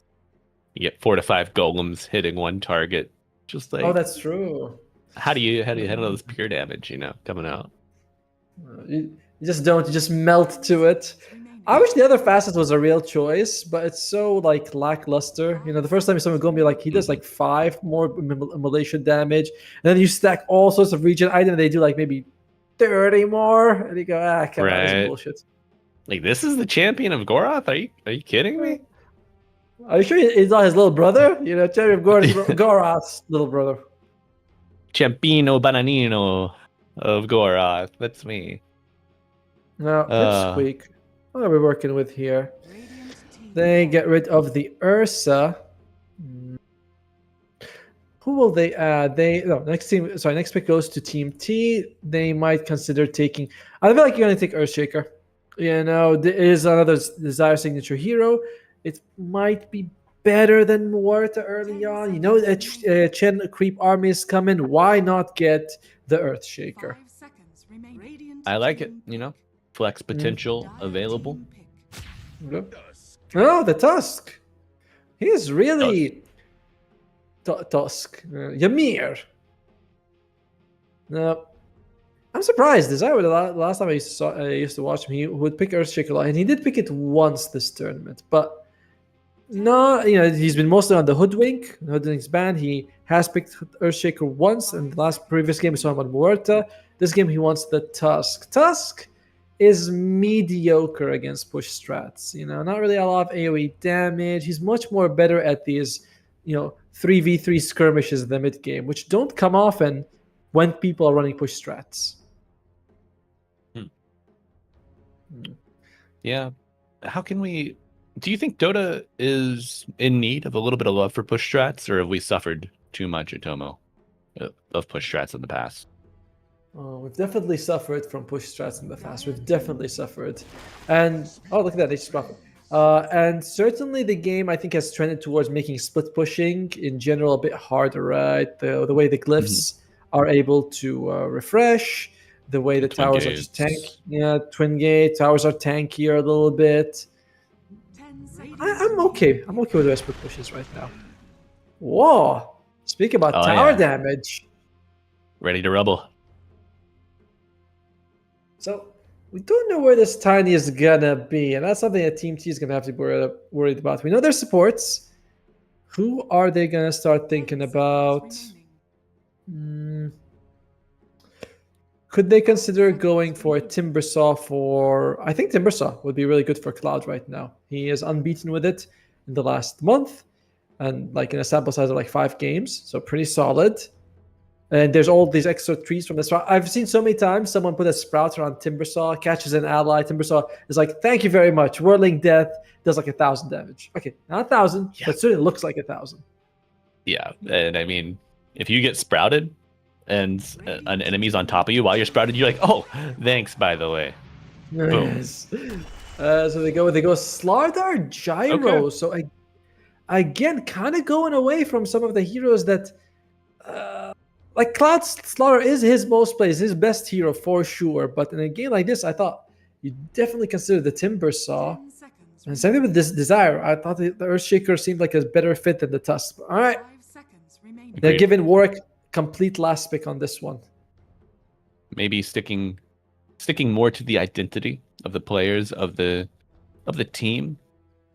You get 4 to 5 golems hitting one target. Just like, oh, that's true. How do you handle this pure damage, coming out? You just don't. You just melt to it. I wish the other facet was a real choice, but it's so like lackluster. The first time you saw him go, be like he does like 5 more immolation damage, and then you stack all sorts of regen items. They do like maybe 30 more, and you go, come on, this is bullshit. Like this is the champion of Goroth? Are you kidding me? Are you sure he's not his little brother? Champion of Goroth's little brother. Champino Bananino of Goroth. That's me. Now, Pipsqueak. What are we working with here? They get rid of the Ursa. Who will they add? Next pick goes to Team T. They might consider taking. I feel like you're gonna take Earthshaker. There is another Desire signature hero. It might be better than Muerta early on. A Chen creep army is coming. Why not get the Earthshaker? I like it. Flex potential available. Oh, the Tusk. He's really Tusk. Ymir. No, I'm surprised. Desire, the last time I used to watch him, he would pick Earthshaker a lot, and he did pick it once this tournament. But no, he's been mostly on the Hoodwink's band. He has picked Earthshaker once, and the previous game we saw him on Muerta. This game he wants the Tusk. Tusk is mediocre against push strats. Not really a lot of AoE damage. He's much more better at these, 3v3 skirmishes in the mid game, which don't come often when people are running push strats. Yeah. How can we... Do you think Dota is in need of a little bit of love for push strats, or have we suffered too much at Tomo of push strats in the past? Oh, we've definitely suffered from push strats in the past. We've definitely suffered. And, look at that, they just dropped it. And certainly the game, I think, has trended towards making split pushing in general a bit harder, right? The way the glyphs are able to refresh, the way the towers are just twin gate, towers are tankier a little bit. I'm okay. I'm okay with the split pushes right now. Whoa! Speak about Oh, tower yeah. damage. Ready to rumble. So we don't know where this Tiny is gonna be, and that's something that Team T is gonna have to be worried about. We know their supports. Who are they gonna start thinking about? Could they consider going for Timbersaw for... I think Timbersaw would be really good for Cloud right now. He is unbeaten with it in the last month, and like in a sample size of like 5 games, so pretty solid. And there's all these extra trees from the Sprout. I've seen so many times someone put a Sprout around Timbersaw, catches an ally. Timbersaw is like, thank you very much. Whirling Death does like 1,000 damage. Okay, not 1,000, but certainly looks like 1,000. Yeah, and I mean, if you get sprouted and an enemy's on top of you while you're sprouted, you're like, oh, thanks, by the way. Boom. Yes. So they go Slardar Gyro. Okay. So again, kind of going away from some of the heroes that... like Cloud Slaughter is his most played, his best hero for sure. But in a game like this, I thought you definitely consider the Timbersaw. And same thing with this Desire. I thought the Earthshaker seemed like a better fit than the Tusk. All right, they're giving Warwick complete last pick on this one. Maybe sticking more to the identity of the players of the team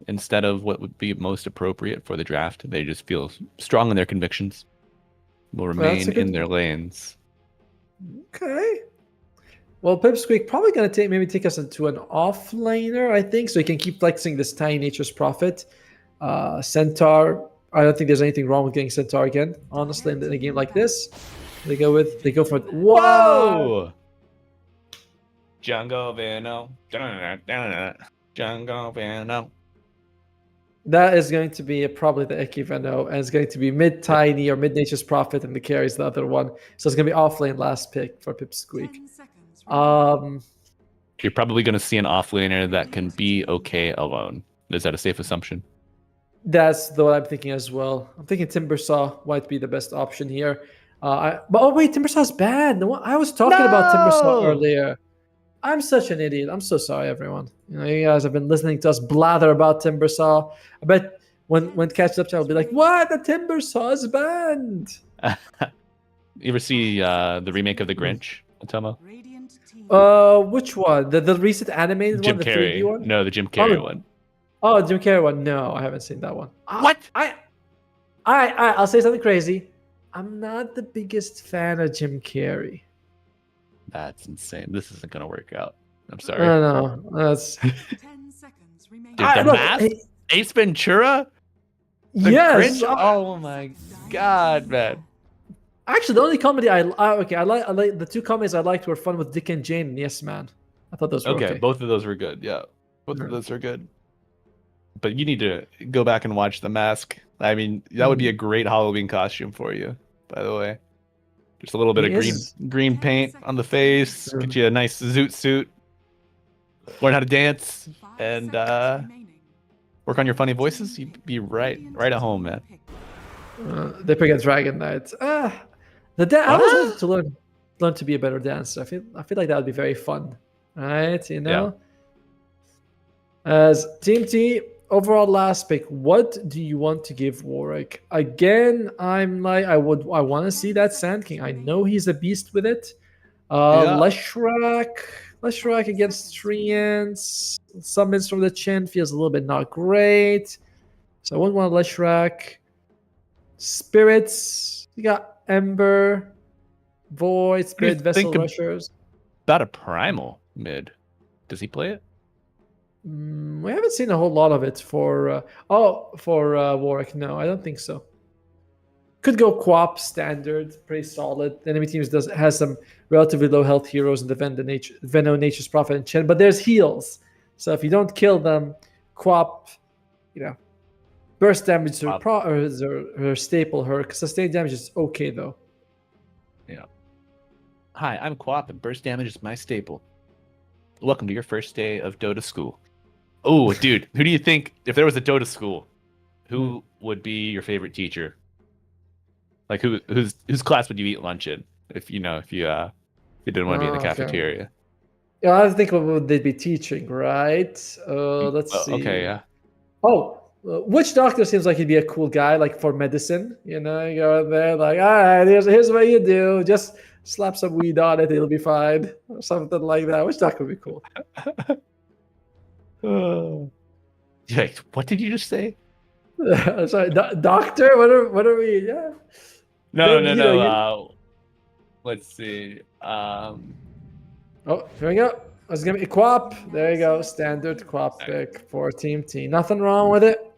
instead of what would be most appropriate for the draft. They just feel strong in their convictions. Will remain in their lanes. Okay. Well, Pipsqueak probably going to maybe take us into an offlaner, I think, so he can keep flexing this Tiny Nature's Prophet. Centaur, I don't think there's anything wrong with getting Centaur again, honestly, in a game like this. They go for... Whoa! Jungle Venom. Jungle Venom. That is going to be probably the Ekiveno, and it's going to be mid-Tiny or mid-Nature's Prophet, and the carry's the other one. So it's going to be offlane last pick for Pipsqueak. You're probably going to see an offlaner that can be okay alone. Is that a safe assumption? That's what I'm thinking as well. I'm thinking Timbersaw might be the best option here. But wait, Timbersaw's bad. No, I was talking about Timbersaw earlier. I'm such an idiot. I'm so sorry, everyone. You guys have been listening to us blather about Timbersaw. I bet when Catch Up Channel will be like, "What? The Timbersaw is banned." You ever see the remake of The Grinch, Tomo? Which one? The recent animated Jim one, the Carrey. 3D one? No, the Jim Carrey one. Oh, Jim Carrey one. No, I haven't seen that one. What? I'll say something crazy. I'm not the biggest fan of Jim Carrey. That's insane. This isn't gonna work out. I'm sorry. I don't know. That's... 10 seconds remaining. Dude, the mask? Ace Ventura? The Yes. Grinch? Oh my god, man. Actually, the only comedy I like the two comedies I liked were Fun with Dick and Jane and Yes Man. I thought those were okay. Both of those were good. Yeah, both of those are good. But you need to go back and watch The Mask. I mean, that would be a great Halloween costume for you, by the way. Just a little bit of green paint on the face, get you a nice zoot suit, learn how to dance, and work on your funny voices. You'd be right at home, man. They pick a Dragon Knight. I was wanting to learn to be a better dancer. I feel like that would be very fun, right? You know. Yeah. As Team T, overall last pick, what do you want to give Warwick? Again, I'm like, I want to see that Sand King. I know he's a beast with it. Leshrac against Treants. Summons from the chin feels a little bit not great. So I wouldn't want Leshrac. Spirits, you got Ember, Void, Spirit Vessel Rushers. About a Primal mid. Does he play it? We haven't seen a whole lot of it for Warwick. No, I don't think so. Could go Quap standard, pretty solid. The enemy teams has some relatively low health heroes in the Veno, Nature's Prophet, and Chen, but there's heals. So if you don't kill them, Quap, burst damage is her staple. Her sustained damage is okay though. Yeah. Hi, I'm Quap, and burst damage is my staple. Welcome to your first day of Dota school. Oh, dude, who do you think, if there was a Dota school, who would be your favorite teacher? Like, whose class would you eat lunch in? If you didn't want to be in the cafeteria. Okay. Yeah, I think what would they be teaching, right? Let's see. Okay, yeah. Oh, Witch Doctor seems like he'd be a cool guy, like for medicine. You know, you go in there, like, all right, here's what you do. Just slap some weed on it, it'll be fine. Or something like that. Witch Doctor would be cool. Wait, what did you just say? Sorry, doctor? What are we? Yeah. No, Then, no, you no. know, Let's see. Oh, here we go. Let's give me a Quap. There you go. Standard Quap pick for Team T. Nothing wrong with it.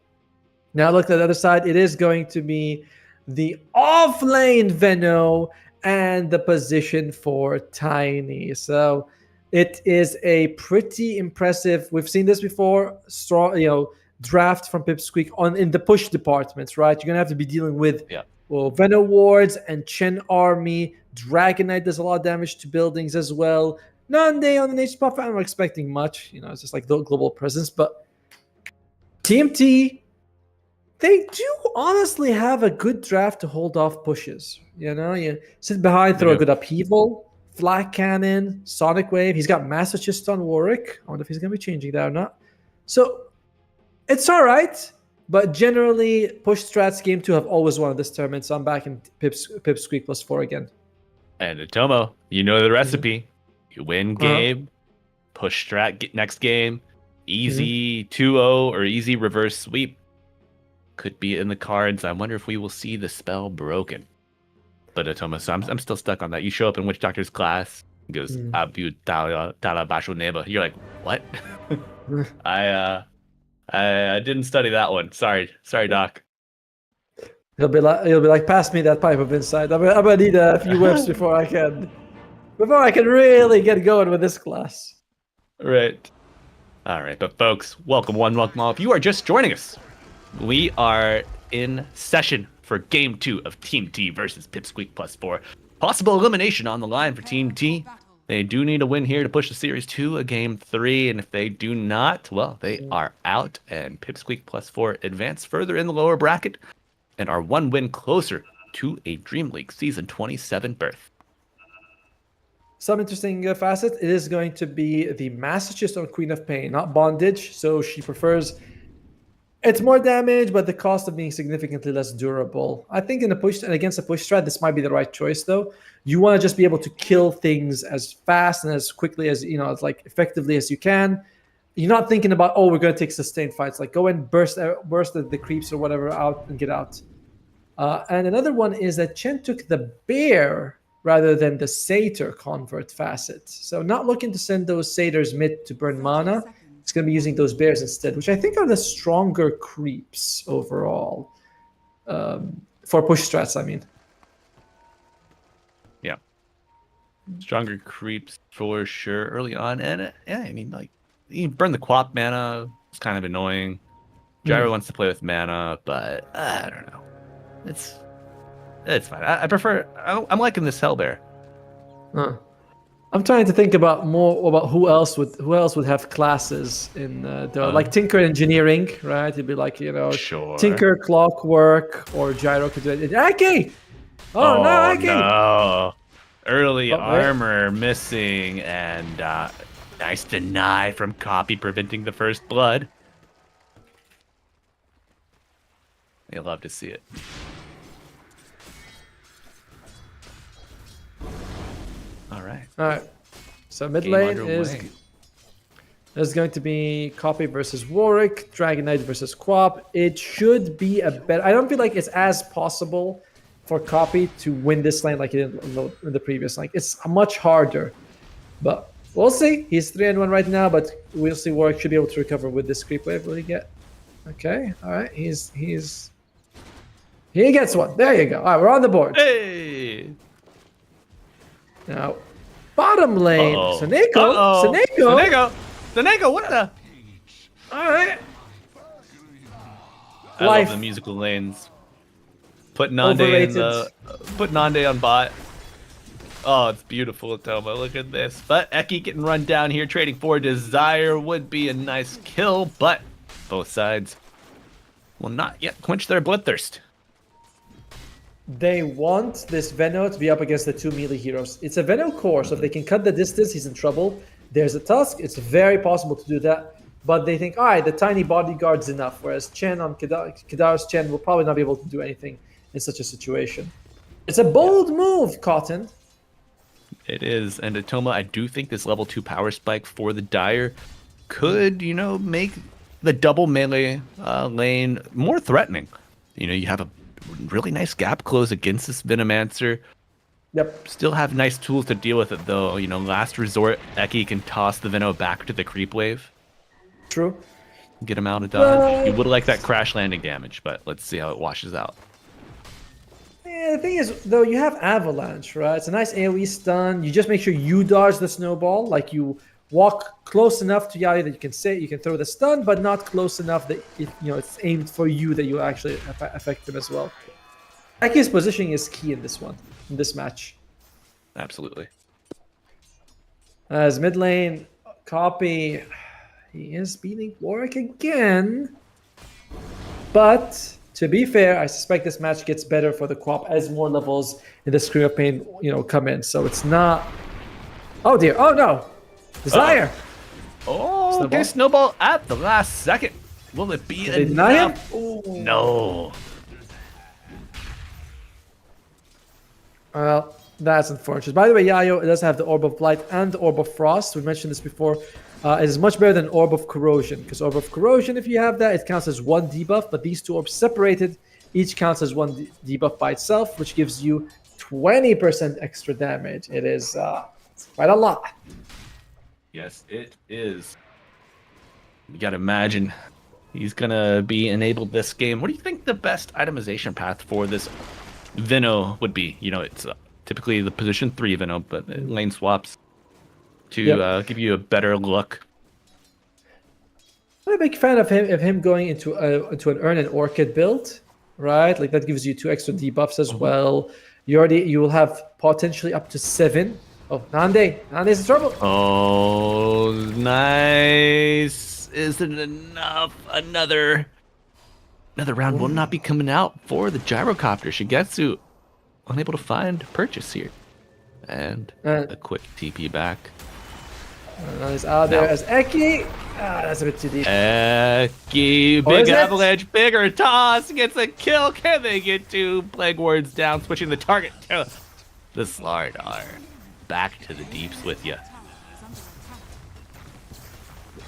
Now look at the other side. It is going to be the off-lane Veno and the position for Tiny. So it is a pretty impressive. We've seen this before. Strong, draft from Pipsqueak in the push departments, right? You're gonna have to be dealing with Veno wards and Chen army. Dragon Knight does a lot of damage to buildings as well. Nande on the nature buff, I'm not expecting much. It's just like the global presence. But Team T, they do honestly have a good draft to hold off pushes. You sit behind, throw a good upheaval, Flak Cannon, Sonic Wave. He's got Master Chist on Warwick. I wonder if he's going to be changing that or not. So it's all right. But generally, push strats game 2 have always won this tournament. So I'm back in Pipsqueak +4 again. And Atomo, you know the recipe. You win game, push strat, get next game, easy 2-0 or easy reverse sweep. Could be in the cards. I wonder if we will see the spell broken. But Atomo, so I'm still stuck on that. You show up in Witch Doctor's class. He goes, Abu Tala Basho Neba. You're like, what? I didn't study that one. Sorry, Doc. He'll be like, pass me that pipe of insight. I'm gonna need a few whips before I can really get going with this class. Right. All right, but folks, welcome all. If you are just joining us, we are in session for Game 2 of Team T versus Pipsqueak +4. Possible elimination on the line for Team T. They do need a win here to push the series to a Game 3, and if they do not, well, they are out, and Pipsqueak +4 advance further in the lower bracket and are one win closer to a DreamLeague Season 27 berth. Some interesting facets. It is going to be the Master Chist on Queen of Pain, not Bondage. So she prefers. It's more damage, but the cost of being significantly less durable. I think in a push and against a push strat, this might be the right choice, though. You want to just be able to kill things as fast and as quickly as as like effectively as you can. You're not thinking about, we're going to take sustained fights. Like go and burst the creeps or whatever out and get out. And another one is that Chen took the bear rather than the satyr convert facet. So not looking to send those satyrs mid to burn mana. It's going to be using those bears instead, which I think are the stronger creeps overall. For push strats, I mean. Yeah. Stronger creeps for sure early on. And you burn the Quap mana. It's kind of annoying. Gyro wants to play with mana, but I don't know. It's fine. I prefer. I'm liking this Hellbear. I'm trying to think about who else would have classes in like Tinker Engineering, right? It'd be like sure. Tinker Clockwork or Gyro could do it. Ake! Oh no, Ake! No. Early armor missing and nice deny from Copy preventing the first blood. They love to see it. All right. So mid lane is going to be Copy versus Warwick, Dragon Knight versus Quap. It should be a better. I don't feel like it's as possible for Copy to win this lane like it did in the previous lane. It's much harder, but we'll see. He's 3-1 right now, but we'll see. Warwick should be able to recover with this creep wave. Will he get? Okay. All right. He gets one. There you go. All right, we're on the board. Hey. Now, bottom lane, Seneko, what the? All right. I love the musical lanes. Put Nande on bot. Oh, it's beautiful, Atoma. Look at this. But Eki getting run down here, trading for Desire would be a nice kill, but both sides will not yet quench their bloodthirst. They want this Veno to be up against the two melee heroes. It's a Veno core, so if they can cut the distance, he's in trouble. There's a Tusk. It's very possible to do that. but they think, all right, the tiny bodyguard's enough. Whereas Chen on Kidar's Chen will probably not be able to do anything in such a situation. It's a bold move, Cotton. It is, and Atoma, I do think this level 2 power spike for the Dire could, make the double melee lane more threatening. You have a really nice gap close against this Venomancer. Yep. Still have nice tools to deal with it, though. Last resort, Eki can toss the Veno back to the creep wave. True. Get him out of dodge. You would like that crash landing damage, but let's see how it washes out. Yeah, the thing is, though, you have Avalanche, right? It's a nice AoE stun. You just make sure you dodge the snowball. Like, you walk close enough to Yari that you can throw the stun, but not close enough that it's aimed for you that you actually affect him as well. Eki's positioning is key in this match. Absolutely. As mid lane, Copy, he is beating Warwick again. But to be fair, I suspect this match gets better for the Quap as more levels in the Scream of Pain, come in. So it's not. Oh dear! Oh no! Desire. Oh, okay, snowball at the last second. Will it be enough? No. Well, that's unfortunate. By the way, Yayo does have the Orb of Light and the Orb of Frost. We mentioned this before. It is much better than Orb of Corrosion, because Orb of Corrosion, if you have that, it counts as one debuff, but these two orbs separated, each counts as one debuff by itself, which gives you 20% extra damage. It is it's quite a lot. Yes, it is. You gotta imagine he's gonna be enabled this game. What do you think the best itemization path for this Veno would be? It's typically the position 3 Veno, but lane swaps to give you a better look. I'm a big fan of him going into an Urn and Orchid build, right? Like, that gives you 2 extra debuffs as well. You will have potentially up to 7. Oh, Nande's in trouble. Oh, nice. Isn't enough. Another round will not be coming out for the Gyrocopter. Shigetsu unable to find purchase here. And a quick TP back. He's out there as Eki. That's a bit too deep. Eki, big avalanche, bigger toss, gets a kill. Can they get 2 Plague Wards down, switching the target to the Slardar. Back to the deeps with you.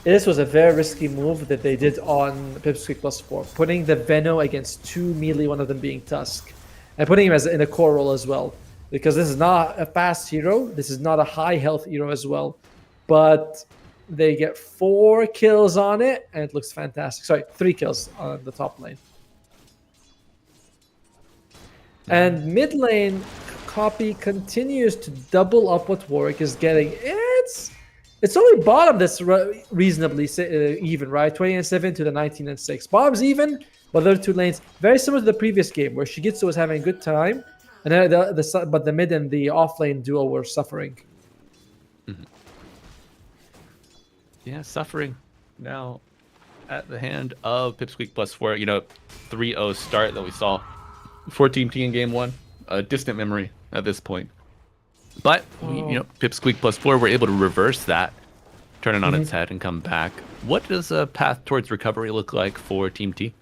This was a very risky move that they did on Pipsqueak +4, putting the Veno against 2 melee, one of them being Tusk, and putting him in a core role as well, because this is not a fast hero, this is not a high health hero as well, but they get 4 kills on it, and it looks fantastic. Sorry, 3 kills on the top lane. And mid lane, Copy continues to double up what Warwick is getting. It's only bottom that's reasonably even, right? 20-7 to the 19-6. Bottom's even, but the other 2 lanes very similar to the previous game, where Shigitsu was having a good time, and then but the mid and the off lane duo were suffering. Mm-hmm. Yeah, suffering now at the hand of Pipsqueak +4. 3-0 start that we saw for Team T in Game 1. A distant memory at this point. But, Pipsqueak +4 were able to reverse that, turn it on its head, and come back. What does a path towards recovery look like for Team T?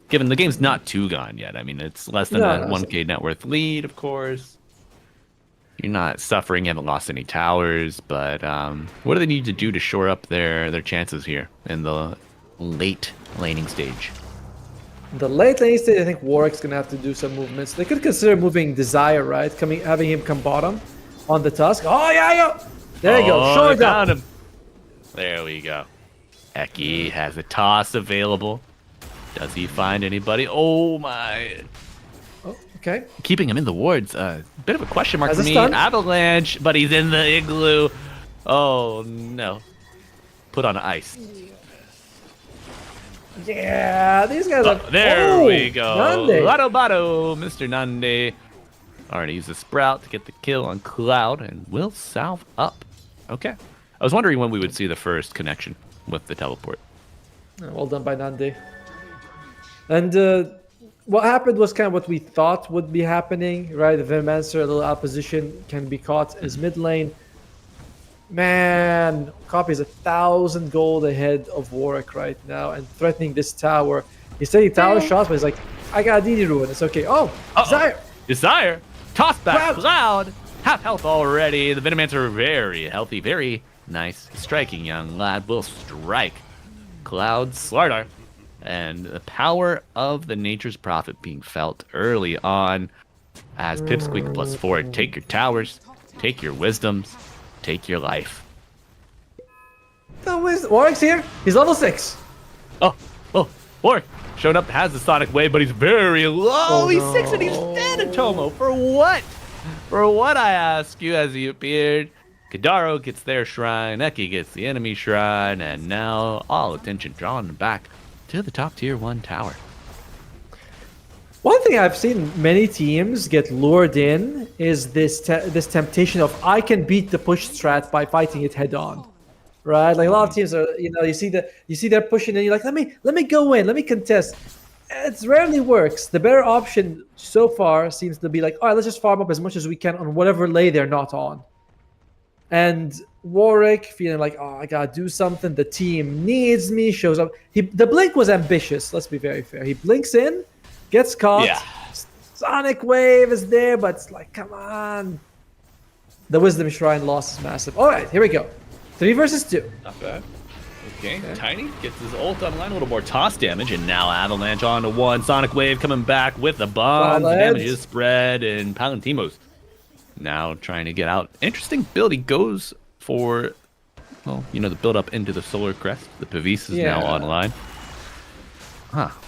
Given the game's not too gone yet. I mean, it's less than a 1k net worth lead, of course. You're not suffering, you haven't lost any towers, but what do they need to do to shore up their chances here in the late laning stage? The late lane stage, I think Warwick's gonna have to do some movements. They could consider moving Desire, right? Having him come bottom on the Tusk. Oh yeah! There you go. Shore down him. There we go. Eki has a toss available. Does he find anybody? Oh my! Oh, okay. Keeping him in the wards. Bit of a question mark for me. Avalanche, but he's in the igloo. Oh no! Put on ice. Yeah, these guys are. There we go. Lado Bado, Mr. Nande. Already used the Sprout to get the kill on Cloud, and will salve up. Okay. I was wondering when we would see the first connection with the teleport. Well done by Nande. And what happened was kind of what we thought would be happening, right? The Venomancer, a little opposition, can be caught as mid lane. Man, Copy is 1,000 gold ahead of Warwick right now and threatening this tower. He's taking tower shots, but he's like, I got a DD ruin. It's okay. Oh, Desire. Desire. Toss back. Cloud. Cloud. Half health already. The Venomancer very healthy. Very nice. Striking young lad will strike. Cloud Slardar. And the power of the Nature's Prophet being felt early on as Pipsqueak +4. Take your towers. Take your wisdoms. Take your life. Warwick's here. He's level 6. Oh, Warwick showing up, has the Sonic Wave, but he's very low. He's 6 and he's dead, Atomo. For what? For what, I ask you, as he appeared? Kadaro gets their shrine, Eki gets the enemy shrine, and now all attention drawn back to the top tier 1 tower. One thing I've seen many teams get lured in is this temptation of I can beat the push strat by fighting it head on, right? Like a lot of teams are, you see they're pushing and you're like, let me go in, let me contest. It rarely works. The better option so far seems to be like, all right, let's just farm up as much as we can on whatever lay they're not on. And Warwick feeling like, oh, I gotta do something. The team needs me. Shows up. The blink was ambitious. Let's be very fair. He blinks in. Gets caught. Yeah. Sonic Wave is there, but it's like, come on. The Wisdom Shrine loss is massive. All right, here we go. 3 versus 2. Not bad. Okay, Tiny gets his ult online, a little more toss damage, and now Avalanche on to 1. Sonic Wave coming back with the bomb. Damage is spread, and Palantimos now trying to get out. Interesting build. He goes for, well, the build up into the Solar Crest. The Pavis is now online.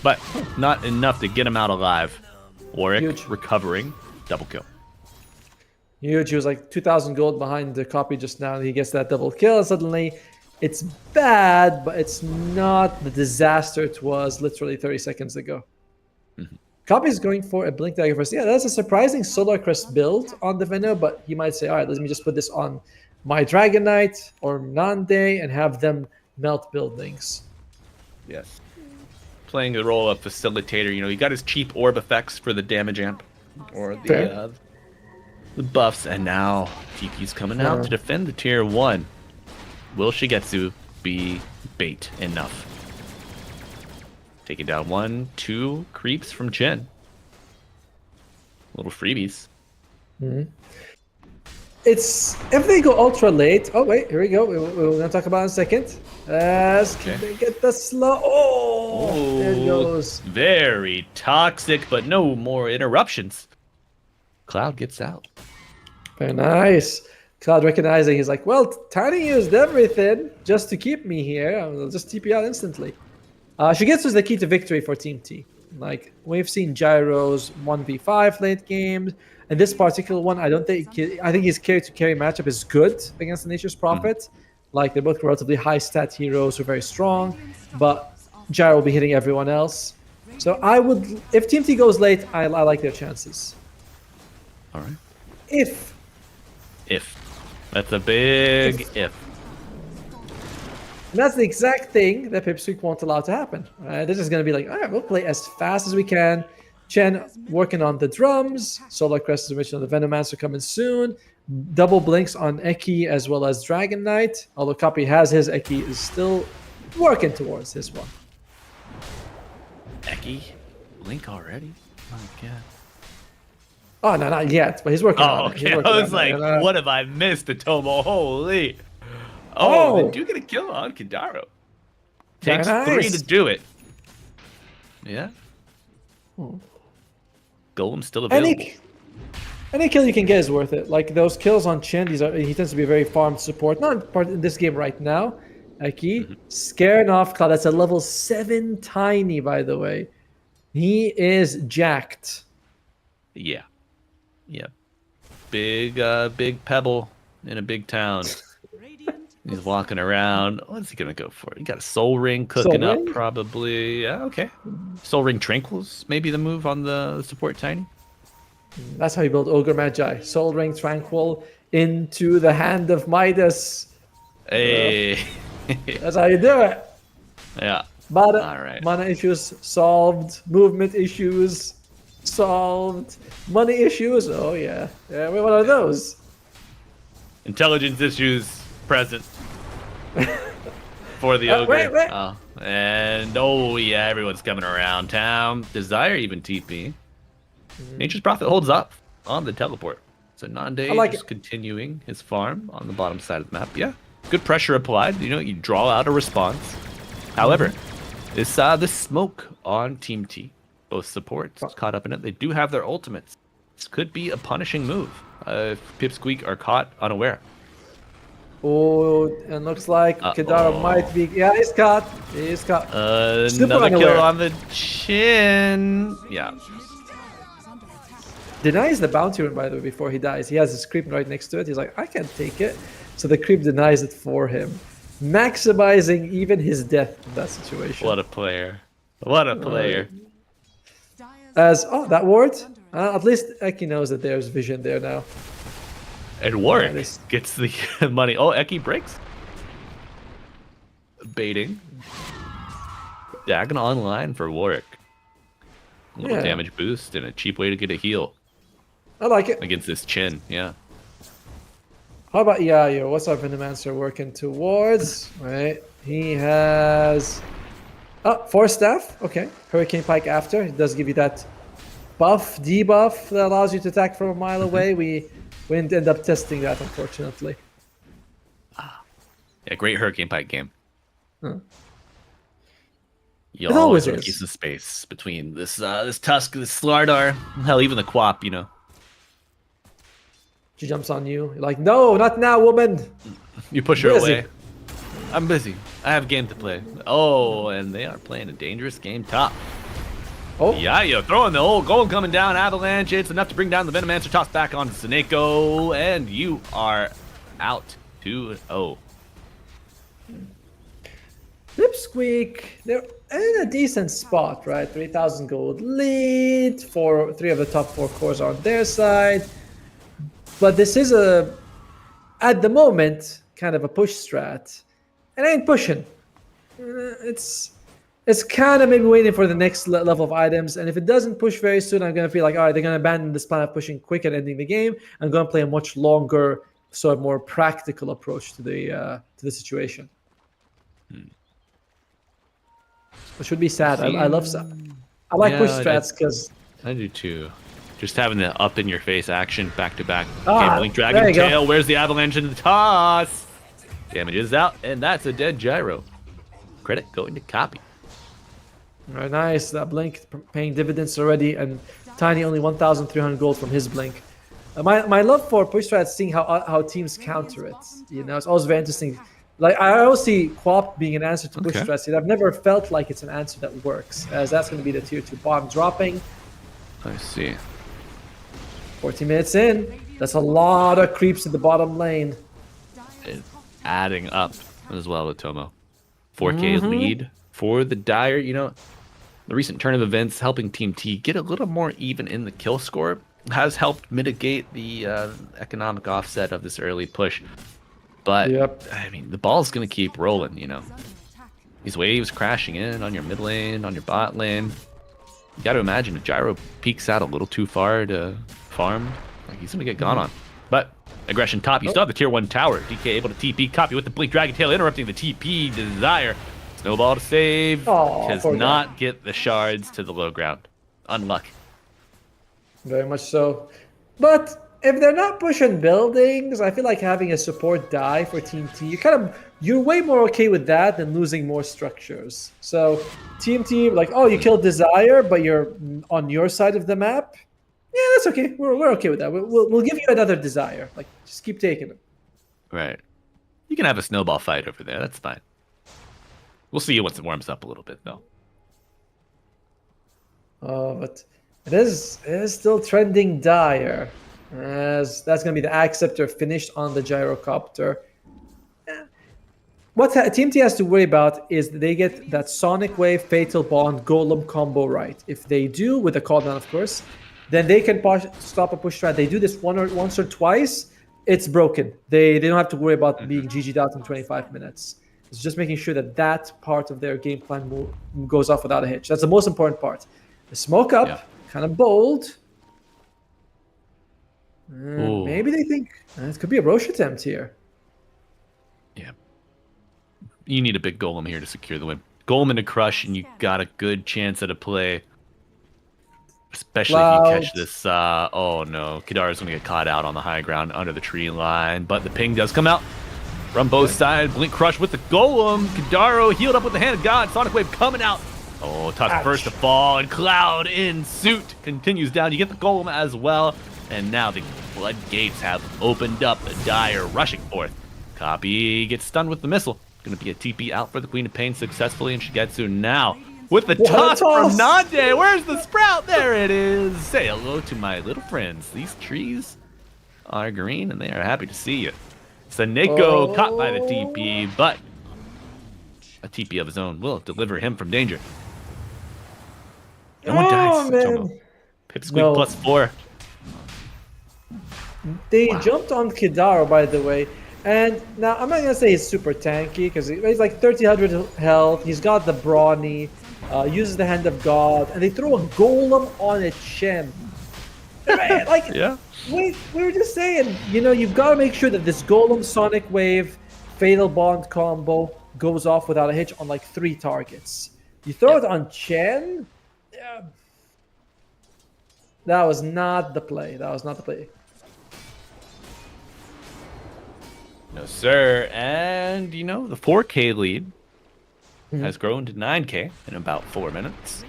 But not enough to get him out alive. Warwick recovering. Double kill. Huge. He was like 2,000 gold behind the Copy just now. He gets that double kill. And suddenly, it's bad, but it's not the disaster it was literally 30 seconds ago. Copy is going for a Blink Dagger first. Yeah, that's a surprising Solar Crest build on the Veno, but he might say, all right, let me just put this on my Dragon Knight or Nande and have them melt buildings. Yes. Playing the role of facilitator. He got his cheap orb effects for the damage amp or the buffs, and now TP's coming out to defend the tier 1. Will Shigetsu be bait enough? Taking down 1, 2 creeps from Chen. Little freebies. It's if they go ultra late. Oh wait, here we go. We're gonna talk about it in a second. Can they get the slow? Oh, there it goes. Very toxic, but no more interruptions. Cloud gets out. Very nice. Cloud recognizing, he's like, well, Tiny used everything just to keep me here. I'll just TP out instantly. Shigetsu is the key to victory for Team T. Like, we've seen Gyro's 1v5 late games, and this particular one, I think his carry-to-carry matchup is good against the Nature's Prophet. Like, they're both relatively high-stat heroes who are very strong, but Gyro will be hitting everyone else. So if Team T goes late, I like their chances. All right. If. That's a big if. And that's the exact thing that Pipsqueak won't allow to happen. This is going to be like, all right, we'll play as fast as we can. Chen working on the drums. Solar Crest is mentioned on the Venomancer coming soon. Double blinks on Eki as well as Dragon Knight. Although Copy has his, Eki is still working towards his one. Eki? Blink already? Oh my god. Oh, no, not yet, but he's working on it. Okay. I was like, what have I missed, Atomo? Holy. Oh, they do get a kill on Kadaro. Takes 3 to do it. Yeah. Golem's still available. Any kill you can get is worth it. Like those kills on Chen, he tends to be a very farmed support. Not part in this game right now. Eki, scaring off Cloud. That's a level 7 Tiny, by the way. He is jacked. Yeah. Big pebble in a big town. He's walking around. What's he gonna go for? He got a Soul Ring cooking up, probably. Yeah, okay. Soul Ring Tranquils, maybe the move on the support Tiny. That's how you build Ogre Magi. Soul Ring Tranquil into the hand of Midas. Hey. That's how you do it. Yeah. But all right. Mana issues solved. Movement issues solved. Money issues. Oh yeah. Yeah, we're one of those. Intelligence issues present for the ogre. wait. Oh, and oh yeah, everyone's coming around town. Desire even TP. Nature's Prophet holds up on the teleport. So Nande I like just continuing his farm on the bottom side of the map. Yeah, good pressure applied. You know, you draw out a response. However, this smoke on Team T, both supports caught up in it. They do have their ultimates. This could be a punishing move if Pipsqueak are caught unaware. Oh, and looks like Kadara might be. Yeah, he's caught. He's caught. Another kill on the chin. Yeah. Denies the bounty rune, by the way, before he dies. He has his creep right next to it. He's like, I can't take it. So the creep denies it for him. Maximizing even his death in that situation. What a player. What a player. That ward. At least Eki knows that there's vision there now. And Warwick gets the money. Oh, Eki breaks. Baiting. Dagon online for Warwick. A little damage boost and a cheap way to get a heal. I like it. Against this Chin, yeah. How about Yayo? What's our Venomancer working towards? Right. He has 4 staff. Okay. Hurricane Pike after. It does give you that buff, debuff that allows you to attack from a mile away. We didn't end up testing that, unfortunately. Yeah, great Hurricane Pike game. You It always always is. some space between this Tusk, this Slardar, hell, even the Quap, you know. She jumps on you. You're like, no, not now, woman. You push her Busy. away. I'm busy. I have a game to play. Oh, and they are playing a dangerous game top. Oh. Yeah, you're throwing the old gold coming down, Avalanche. It's enough to bring down the Venomancer, toss back onto Seneko, and you are out 2-0. Pipsqueak, they're in a decent spot, right? 3,000 gold lead. 3 of the top 4 cores are on their side. But this is at the moment, kind of a push strat. It ain't pushing. It's kind of maybe waiting for the next level of items. And if it doesn't push very soon, I'm going to feel like, all right, they're going to abandon this plan of pushing quick and ending the game. I'm going to play a much longer, sort of more practical approach to the situation. Which would be sad. I like push strats because I do too. Just having the up in your face action back to back. Blink there Dragon you go. Tail. Where's the Avalanche in the toss? Damage is out, and that's a dead gyro. Credit going to Copy. Very nice. That blink paying dividends already, and Tiny only 1,300 gold from his blink. My love for push strats, seeing how teams counter it. You know, it's always very interesting. Like I always see Quap being an answer to push strats. I've never felt like it's an answer that works, as that's going to be the tier 2 bomb dropping. I see. 14 minutes in. That's a lot of creeps in the bottom lane. It's adding up as well with Tomo. 4K lead for the Dire. You know, the recent turn of events helping Team T get a little more even in the kill score has helped mitigate the economic offset of this early push. But, I mean, the ball's going to keep rolling, you know. These waves crashing in on your mid lane, on your bot lane. You got to imagine if Gyro peeks out a little too far to farm, like he's going to get gone on. But aggression top, you still have the tier 1 tower. DK able to TP, Copy with the Blink Dragon Tail, interrupting the TP. Desire. Snowball to save. Does not get the shards to the low ground. Unluck. Very much so. But if they're not pushing buildings, I feel like having a support die for Team T, you're way more okay with that than losing more structures. So Team T, like, oh, you killed Desire, but you're on your side of the map. Yeah, that's okay. We're okay with that. We'll give you another Desire. Like, just keep taking it. Right. You can have a snowball fight over there. That's fine. We'll see you once it warms up a little bit, though. But it is still trending dire. As that's going to be the Acceptor finished on the Gyrocopter. What Team T has to worry about is they get that Sonic Wave, Fatal Bond, Golem combo right. If they do, with the cooldown of course, then they can stop a push strat. They do this once or twice, it's broken. They don't have to worry about being GG'd out in 25 minutes. It's just making sure that part of their game plan goes off without a hitch. That's the most important part. The smoke up, kind of bold. Maybe they think it could be a Roche attempt here. you need a big golem here to secure the win. Golem into crush, and you got a good chance at a play. Especially if you catch this. Oh no, Kidaro's gonna get caught out on the high ground under the tree line, but the ping does come out from both sides. Blink crush with the golem. Kidaro healed up with the hand of God. Sonic wave coming out. Oh, Tusk first to fall, and Cloud in suit continues down. You get the golem as well, and now the floodgates have opened up. Dire rushing forth. Copy gets stunned with the missile. Gonna be a TP out for the Queen of Pain successfully, and Shigetsu now with the toss from Nande. Where's the sprout? There it is. Say hello to my little friends. These trees are green, and they are happy to see you. Saneko caught by the TP, but a TP of his own will deliver him from danger. No one dies. Man. Pipsqueak +4. They jumped on Kidaro, by the way. And now, I'm not going to say he's super tanky, because he's like 1300 health. He's got the Brawny, uses the Hand of God, and they throw a Golem on a Chen. Like, yeah. Wait, we were just saying, you know, you've got to make sure that this Golem Sonic Wave Fatal Bond combo goes off without a hitch on like 3 targets. You throw it on Chen? Yeah. That was not the play. That was not the play. No, sir. And, you know, the 4K lead has grown to 9K in about 4 minutes.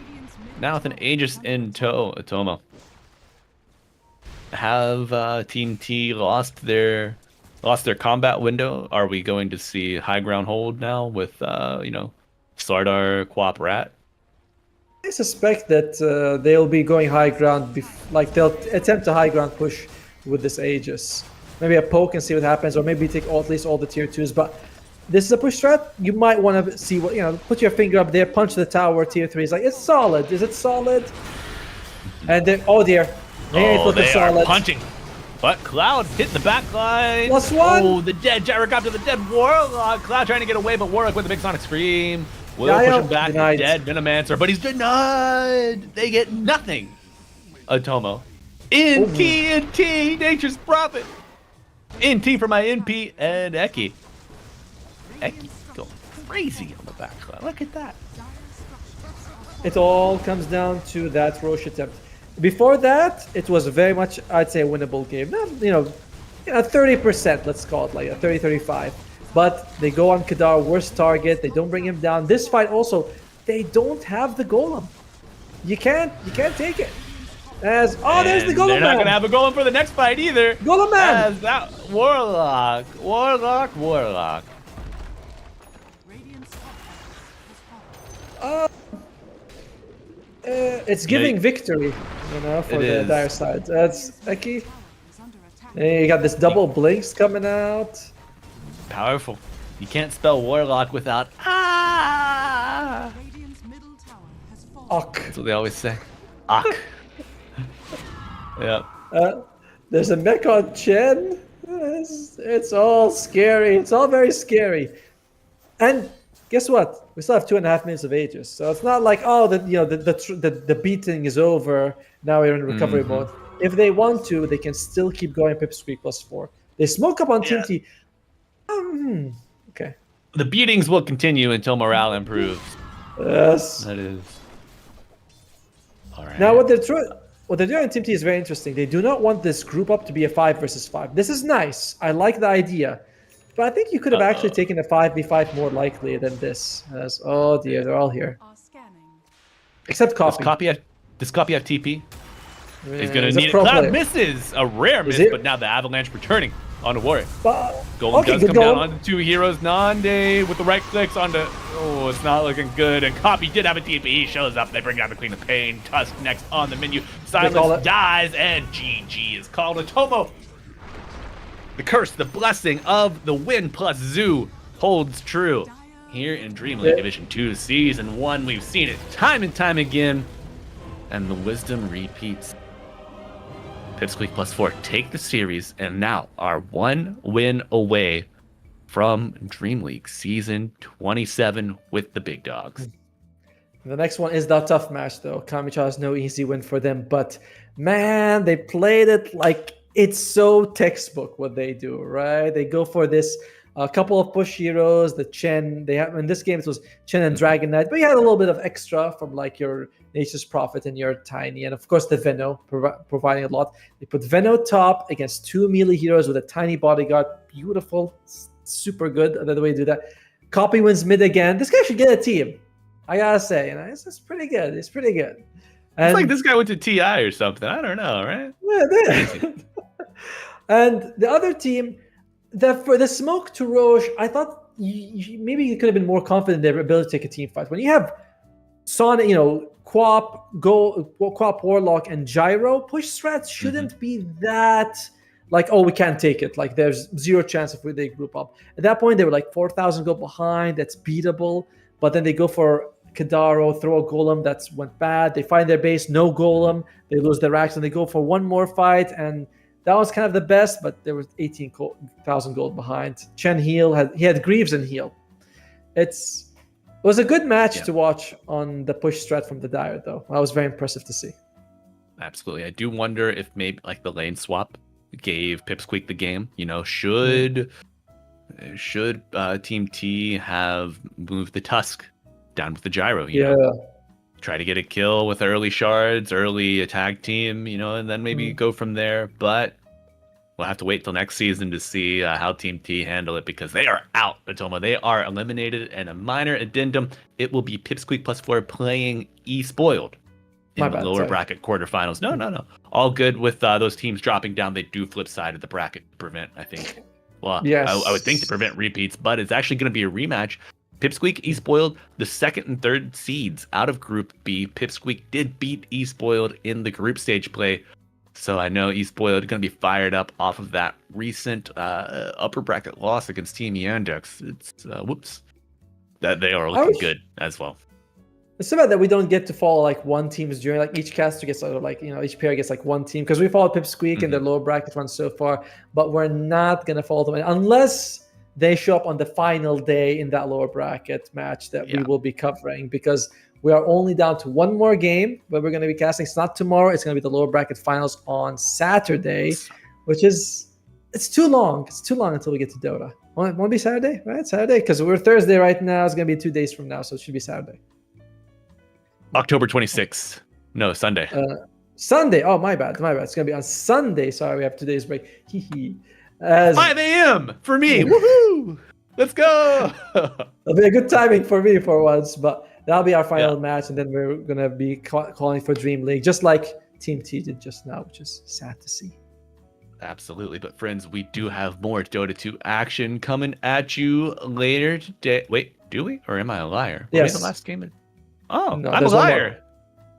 Now with an Aegis in tow, Atomo. Have Team T lost their combat window? Are we going to see high ground hold now with, you know, Slardar, Quap, Rat? I suspect that they'll be going high ground, like they'll attempt a high ground push with this Aegis. Maybe a poke and see what happens, or maybe take at least all the tier 2s. But this is a push strat. You might want to see what, you know, put your finger up there, punch the tower, tier 3. It's like, it's solid. Is it solid? And then, oh dear. They are punching. But Cloud hit the back line. +1. Oh, the dead Gyrocopter, the dead Warlock. Cloud trying to get away, but Warlock with the big Sonic Scream. Will push him back. Denied. Dead Venomancer, but he's denied. They get nothing. Atomo. NT, Nature's Prophet. NT for my NP and Eki. Eki going crazy on the back line. Look at that. It all comes down to that Roche attempt. Before that, it was very much, I'd say, a winnable game. Not, you know, 30%, let's call it like a 30-35. But they go on Kadar, worst target. They don't bring him down. This fight also, they don't have the golem. You can't take it. There's the golem. They're not gonna have a golem for the next fight either. Golem man. As that Warlock. It's giving victory, you know, for the dire side. That's Eki. Hey, you got this double blinks coming out. Powerful. You can't spell Warlock without Ok. That's what they always say. Ok. Yeah. There's a mech on Chen. It's all scary. It's all very scary. And guess what? We still have 2.5 minutes of Aegis, so it's not like, oh, the beating is over. Now we're in recovery mode. If they want to, they can still keep going. Pipsqueak +4. They smoke up on Team T. Okay. The beatings will continue until morale improves. Yes. That is. All right. Now what they're doing in Team T is very interesting. They do not want this group up to be a 5 versus 5. This is nice. I like the idea. But I think you could have actually taken a 5v5 more likely than this. Oh dear, they're all here. Except Copy. Does Copy have TP? He's Yeah, gonna he's a need it. pro Cloud player. misses. A rare miss, but now the Avalanche returning onto Warrior. Golem Okay, does good come down goal. onto 2 heroes. Nande with the right clicks onto. Oh, it's not looking good. And Copy did have a TP. He shows up. They bring down the Queen of Pain. Tusk next on the menu. call Silence it. dies, and GG is called. Atomo. The curse, the blessing of the win plus Zoo holds true. Here in DreamLeague Division 2 Season 1, we've seen it time and time again. And the wisdom repeats. Pipsqueak +4 take the series and now are 1 win away from DreamLeague Season 27 with the big dogs. The next one is that tough match, though. Kamicha has no easy win for them, but man, they played it like it's so textbook what they do, right? They go for this A couple of push heroes, the Chen. They have in this game it was Chen and Dragon Knight, but you had a little bit of extra from like your Nature's Prophet and your Tiny, and of course the Venno providing a lot. They put Venno top against 2 melee heroes with a Tiny bodyguard. Beautiful, super good. Another way to do that. Copy wins mid again. This guy should get a team. I gotta say, it's pretty good. It's pretty good. And, It's like this guy went to TI or something. I don't know, right? yeah, and the other team, for the smoke to Roche, I thought maybe you could have been more confident in their ability to take a team fight. When you have Sonic, Quap, Quap Warlock, and Gyro, push strats shouldn't be that like, oh, we can't take it. Like, there's zero chance if they group up. At that point, they were like 4,000 gold behind. That's beatable. But then they go for Kadaro, throw a golem that's went bad. They find their base, no golem. They lose their racks, and they go for one more fight. And that was kind of the best, but there was 18,000 gold behind. Chen he had Greaves and heal. It was a good match to watch on the push strat from the Dire, though. That was very impressive to see. Absolutely. I do wonder if maybe like the lane swap gave Pipsqueak the game. Should Team T have moved the Tusk down with the Gyro? Try to get a kill with early shards, early attack team, and then maybe go from there. But we'll have to wait till next season to see how Team T handle it, because they are out, Atoma. They are eliminated. And a minor addendum, it will be Pipsqueak +4 playing E-Spoiled in the lower bracket quarterfinals. No. All good with those teams dropping down. They do flip side of the bracket to prevent, I think. Well, yes. I would think to prevent repeats, but it's actually going to be a rematch. Pipsqueak, E-Spoiled, the second and third seeds out of Group B. Pipsqueak did beat E-Spoiled in the group stage play. So I know E-Spoiled is going to be fired up off of that recent upper bracket loss against Team Yandex. It's, that they are looking good as well. It's so bad that we don't get to follow like one team's journey. Like each caster gets each pair gets like one team, because we followed Pipsqueak and their lower bracket run so far, but we're not gonna follow them unless they show up on the final day in that lower bracket match that we will be covering, because we are only down to one more game where we're going to be casting. It's not tomorrow. It's going to be the lower bracket finals on Saturday, which is it's too long. It's too long until we get to Dota. Want to be Saturday, right? Saturday, because we're Thursday right now. It's going to be 2 days from now, so it should be Saturday. October 26th. No, Sunday. Sunday. Oh, my bad. It's going to be on Sunday. Sorry, we have 2 days break. 5 a.m. for me. Woohoo! Let's go. It'll be a good timing for me for once, but that'll be our final match, and then we're going to be calling for DreamLeague, just like Team T did just now, which is sad to see. Absolutely. But friends, we do have more Dota 2 action coming at you later today. Wait, do we? Or am I a liar? Yes. The last game. Oh, No, I'm a liar.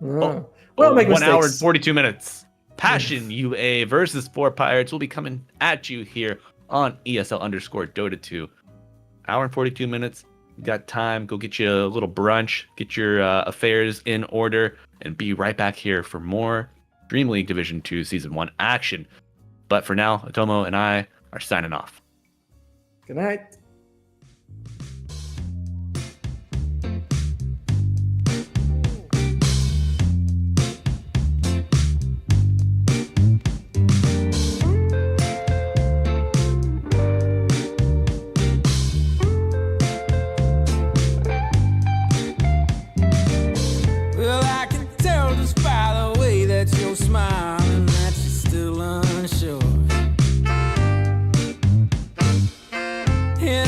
Well, make 1 hour and mistakes. 42 minutes. Passion UA versus 4pirates will be coming at you here on ESL_Dota 2. Hour and 42 minutes. You got time. Go get you a little brunch. Get your affairs in order. And be right back here for more DreamLeague Division 2 Season 1 action. But for now, Atomo and I are signing off. Good night. Well, I can tell just by the way that you're smiling that you're still unsure. And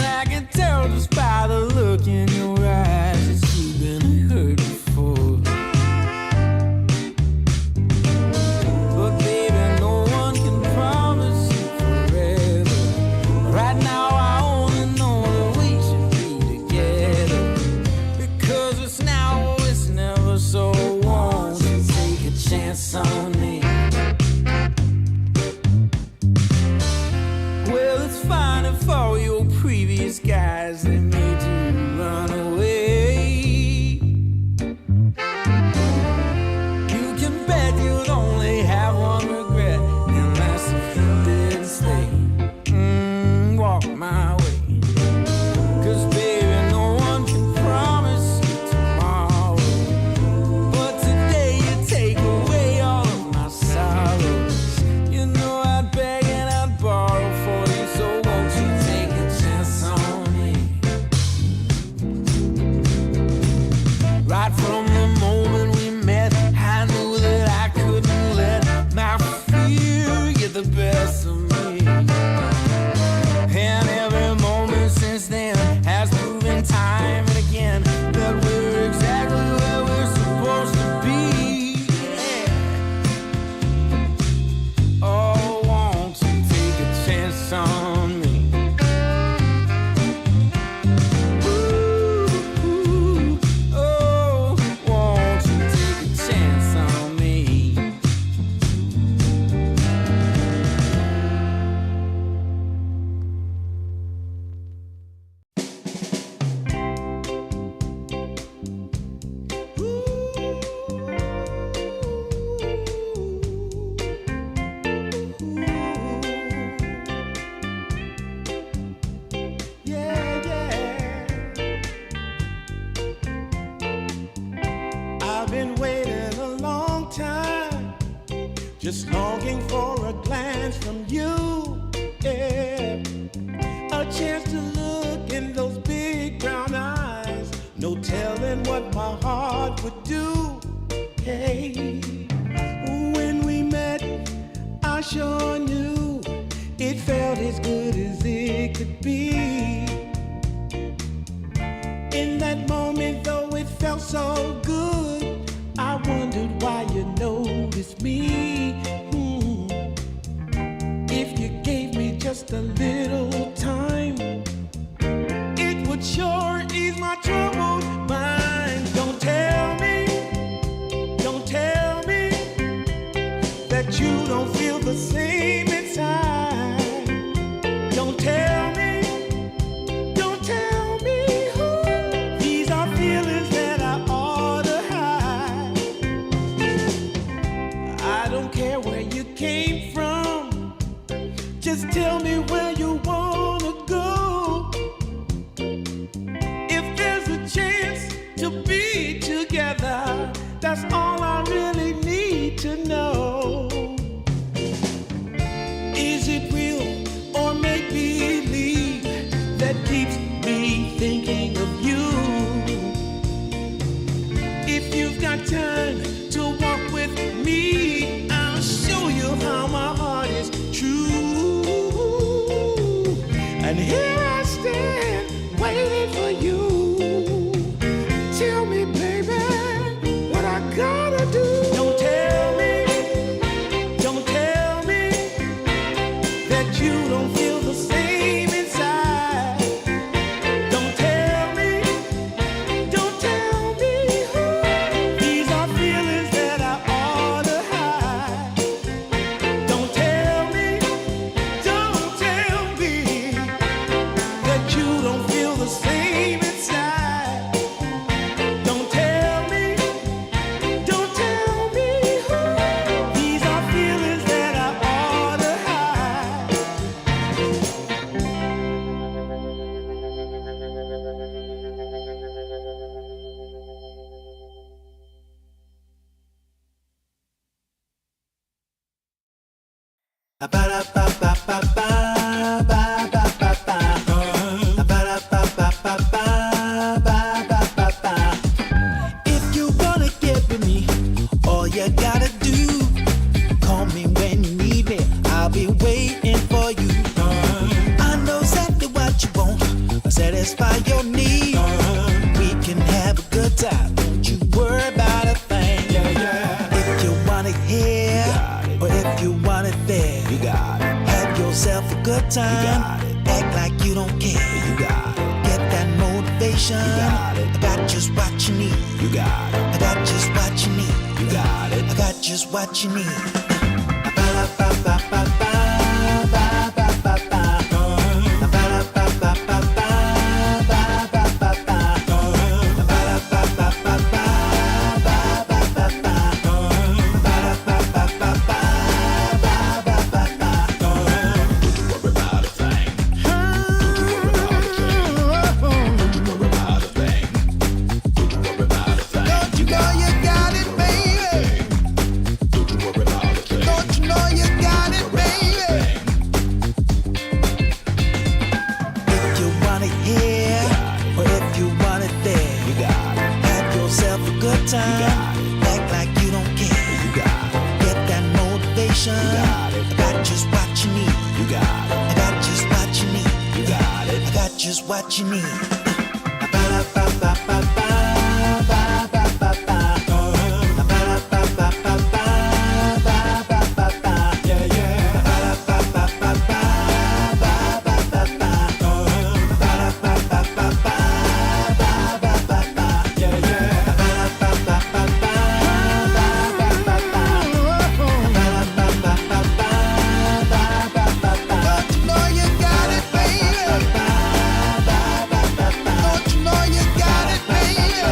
just longing for a glance from you. Yeah. A chance to look in those big brown eyes. No telling what my heart would do. Hey, when we met, I sure knew it felt as good as it could be. In that moment, though it felt so good, I wondered why you noticed me. If you gave me just a little time, it would sure ease my troubled mind. Don't tell me that you don't feel the same inside. Don't tell me. These are feelings that I ought to hide. I don't care where you came from. Just tell me where you wanna go. If there's a chance to be together, that's all I really need to know. Is it real or make believe that keeps me thinking of you? If you've got time to walk with me, I'll show you how my heart is true. And here I stand waiting for you. Tell me, baby, what I gotta do. Don't tell me that you don't feel the same inside. Don't tell me. These are feelings that I ought to hide. Don't tell me that you don't feel the same inside. Don't tell me. These are feelings that I ought to hide. If you wanna get with me, all you gotta do, call me when you need me. I'll be waiting for you. I know exactly what you want. I'll satisfy your need. We can have a good time. Don't you worry about a thing. If you want it here, or if you want it there, you got it. Have yourself a good time. Act like you don't care. You got it. Get that motivation. You got it. I got just what you need. You got it. I got just what you need. You got it. I got just what you need. Don't you know you got it, baby? Don't you know you got it, baby? If you want it here, or if you want it there, you got it. Have yourself a good time. Act like you don't care. You got it. Get that motivation. You got it. I got just what you need. You got it. I got just what you need. You got it. I got just what you need. Don't you know you got it, baby? Don't you know you got it, baby?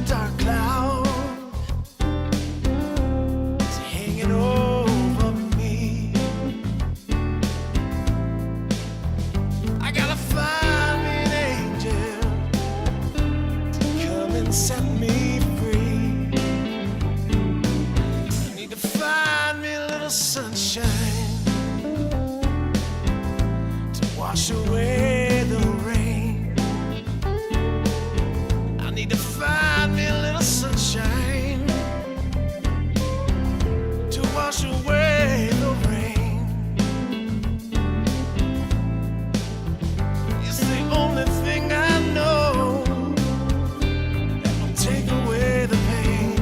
dark cloud is hanging over me. I gotta find me an angel to come and set me free. I need to find me a little sunshine to wash away the rain. I need to find me a little sunshine to wash away the rain. It's the only thing I know that will take away the pain.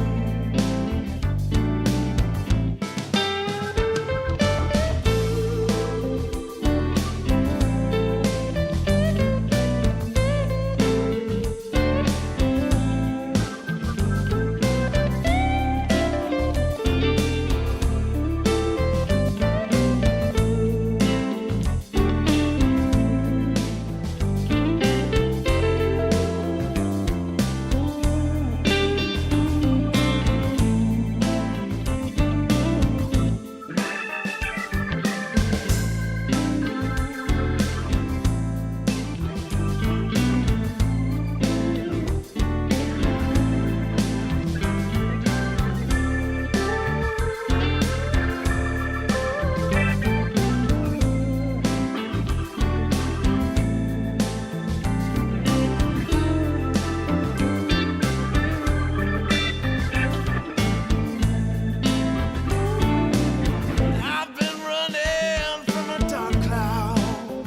I've been running from a dark cloud.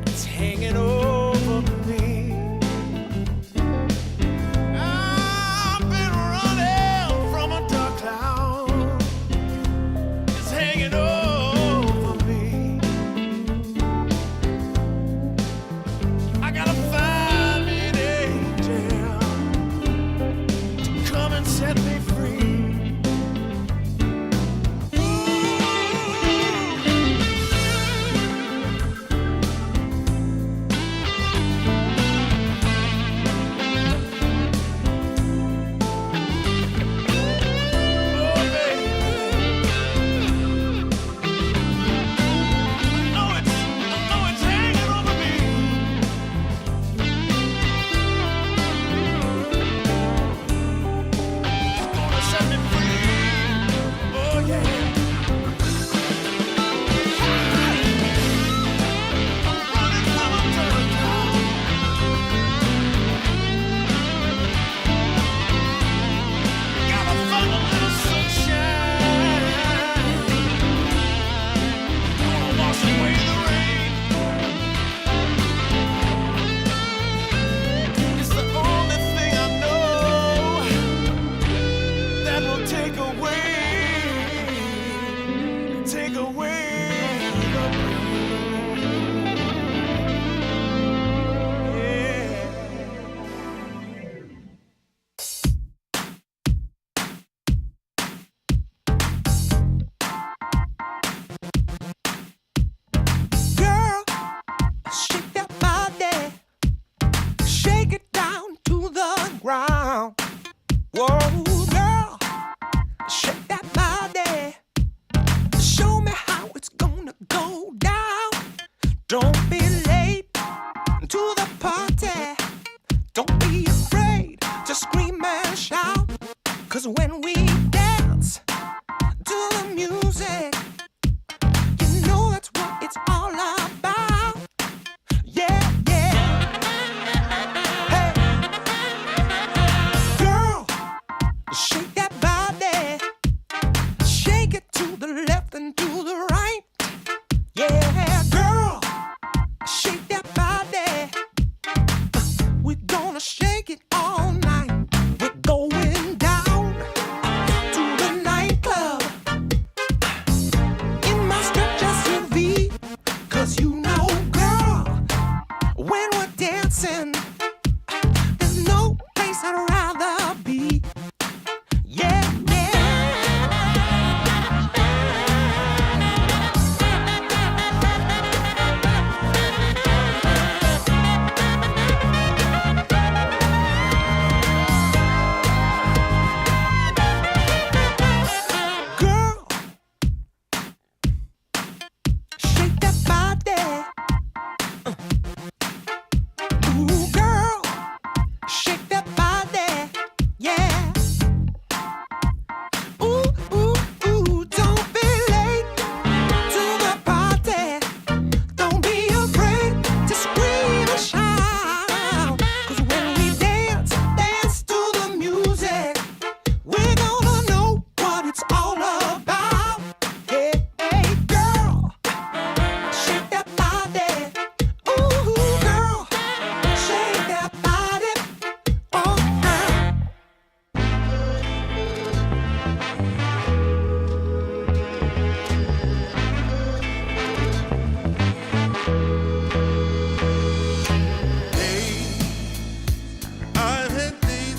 It's hanging over me. I've been running from a dark cloud. It's hanging over me. I gotta find me an angel to come and set me free. It's the only thing I know that will take away the Girl, shake that body, shake it down to the ground. Whoa, girl, shake that body, show me how it's gonna go down. Don't be late to the party, don't be afraid to scream and shout. 'Cause when we dance to the music, you know that's what it's all about. Yeah, yeah. Hey, girl, shake that body, shake it to the left and to the right. Yeah, girl, shake that body. We're gonna shake it all night. We're going down to the nightclub in my stretch SUV. 'Cause you know, girl, when we're dancing, there's no place I'd rather be. Yeah, yeah.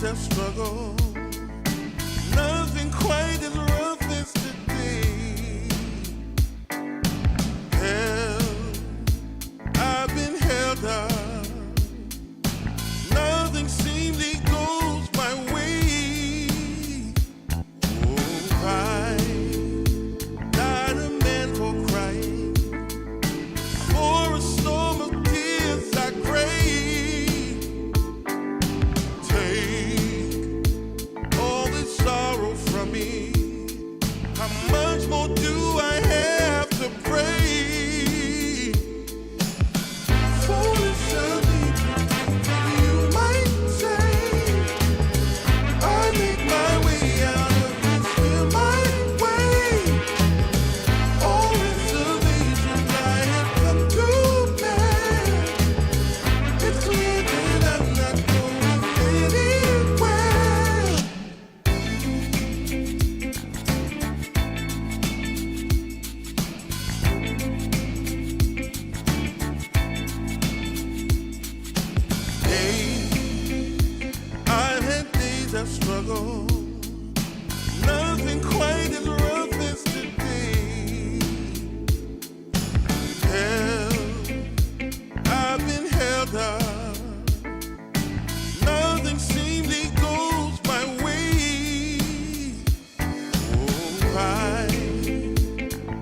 days of struggle. Nothing quite as rough as today. Hell, I've been held up. Nothing seemingly goes my way. Oh, I died a man for crying. For a storm of tears I crave. Take all this sorrow from me. How much more do I have to pray? Foolish of me, you might say. I make my way out of this here my way. All reservations I have come to bear. It's clear that I'm not going anywhere. I've had days of struggle. Nothing quite as rough as today. Hell, I've been held up. Nothing seemingly goes my way. Oh, I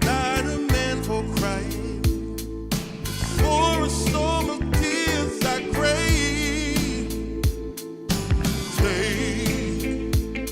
died a man for crying. For a storm of tears I crave. Take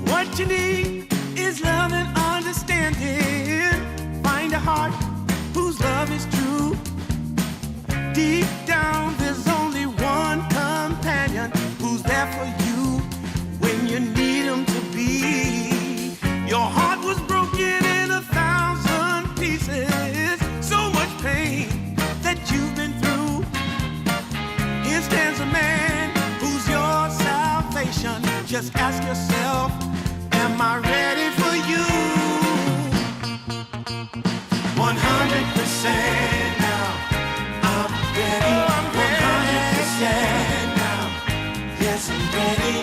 What you need is love and understanding. Find a heart whose love is true. Deep down, there's only one companion who's there for you when you need him to be. Your heart was broken in 1,000 pieces. So much pain that you've been through. Here stands a man who's your salvation. Just ask yourself, am I ready for you? 100% now. I'm ready. 100% now. Yes, I'm ready.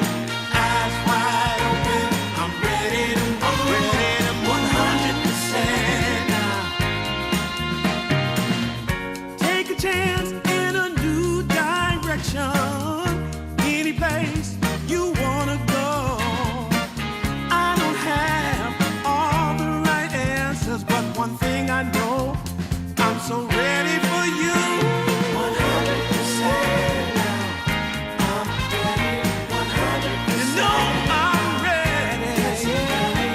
Eyes wide open. I'm ready to move. 100% now. Take a chance in a new direction. Any place you wanna go. I don't have all the right answers, but one thing I know, I'm so ready for you. 100% now. I'm ready. 100%. You know I'm ready. Yes, I'm ready.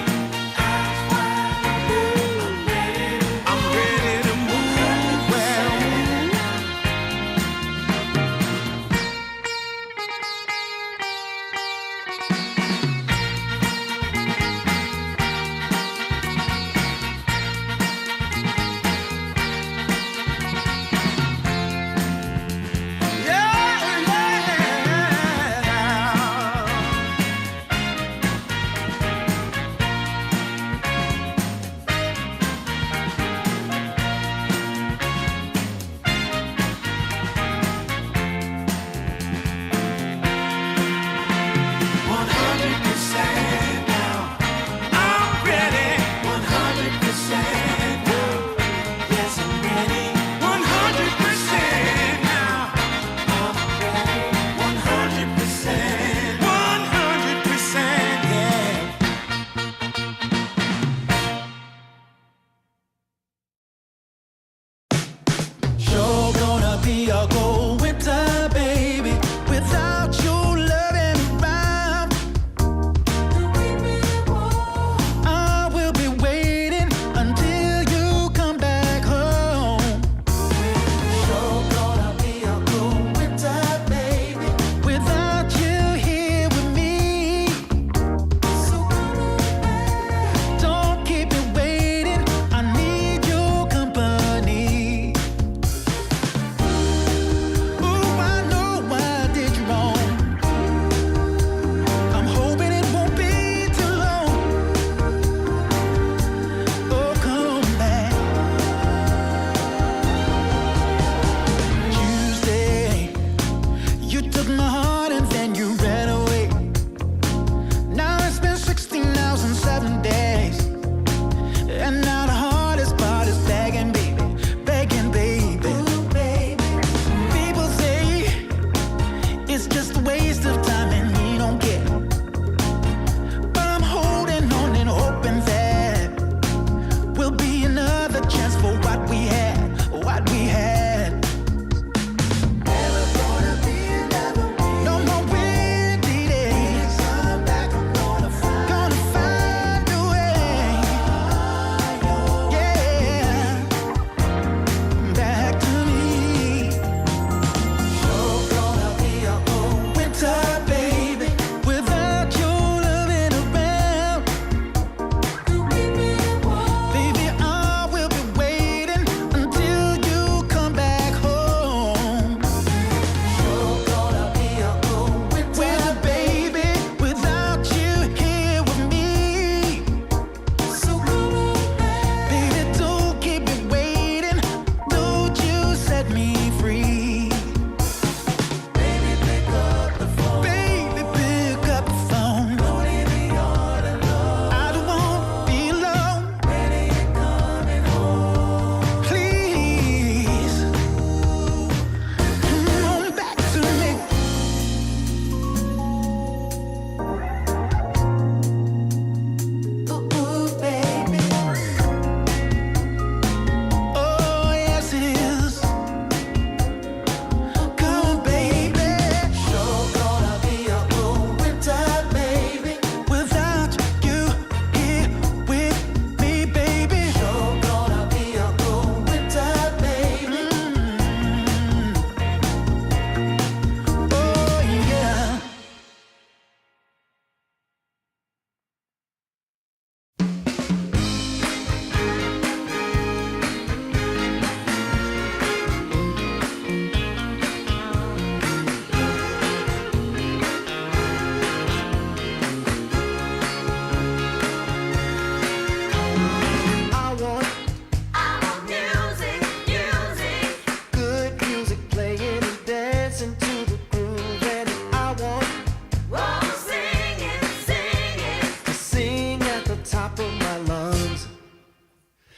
top of my lungs.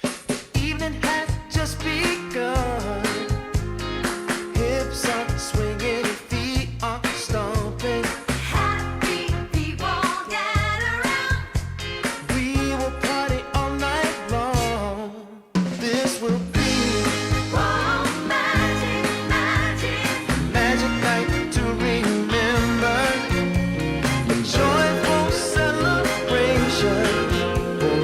The evening has just begun. Hips are swinging, feet are stomping. Happy people gather round. We will party all night long. This will be Oh, magic, magic. magic night to remember. A joyful celebration for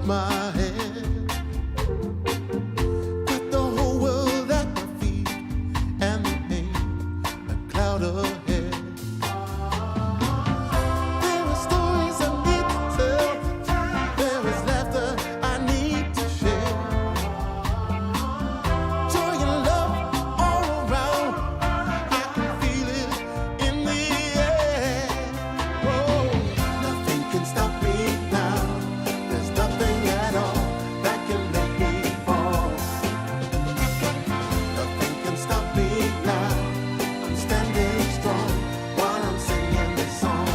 my head. Got the whole world at my feet, and there ain't a cloud ahead. There are stories I need to tell. There is laughter I need to share. Joy and love all around. I can feel it in the air. Oh, nothing can stop me now. There's nothing at all that can make me fall. Nothing can stop me now. I'm standing strong while I'm singing this song.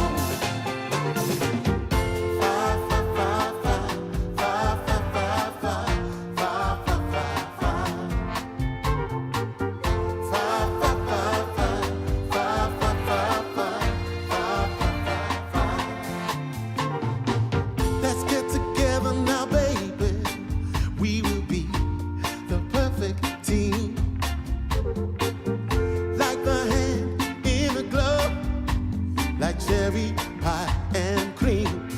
Fa fa fa fa fa fa fa fa fa fa fa fa. Fa fa fa fa fa fa fa fa fa fa fa. Let's get together now, baby. We will be the perfect team. Like the hand in a glove, like cherry pie and cream.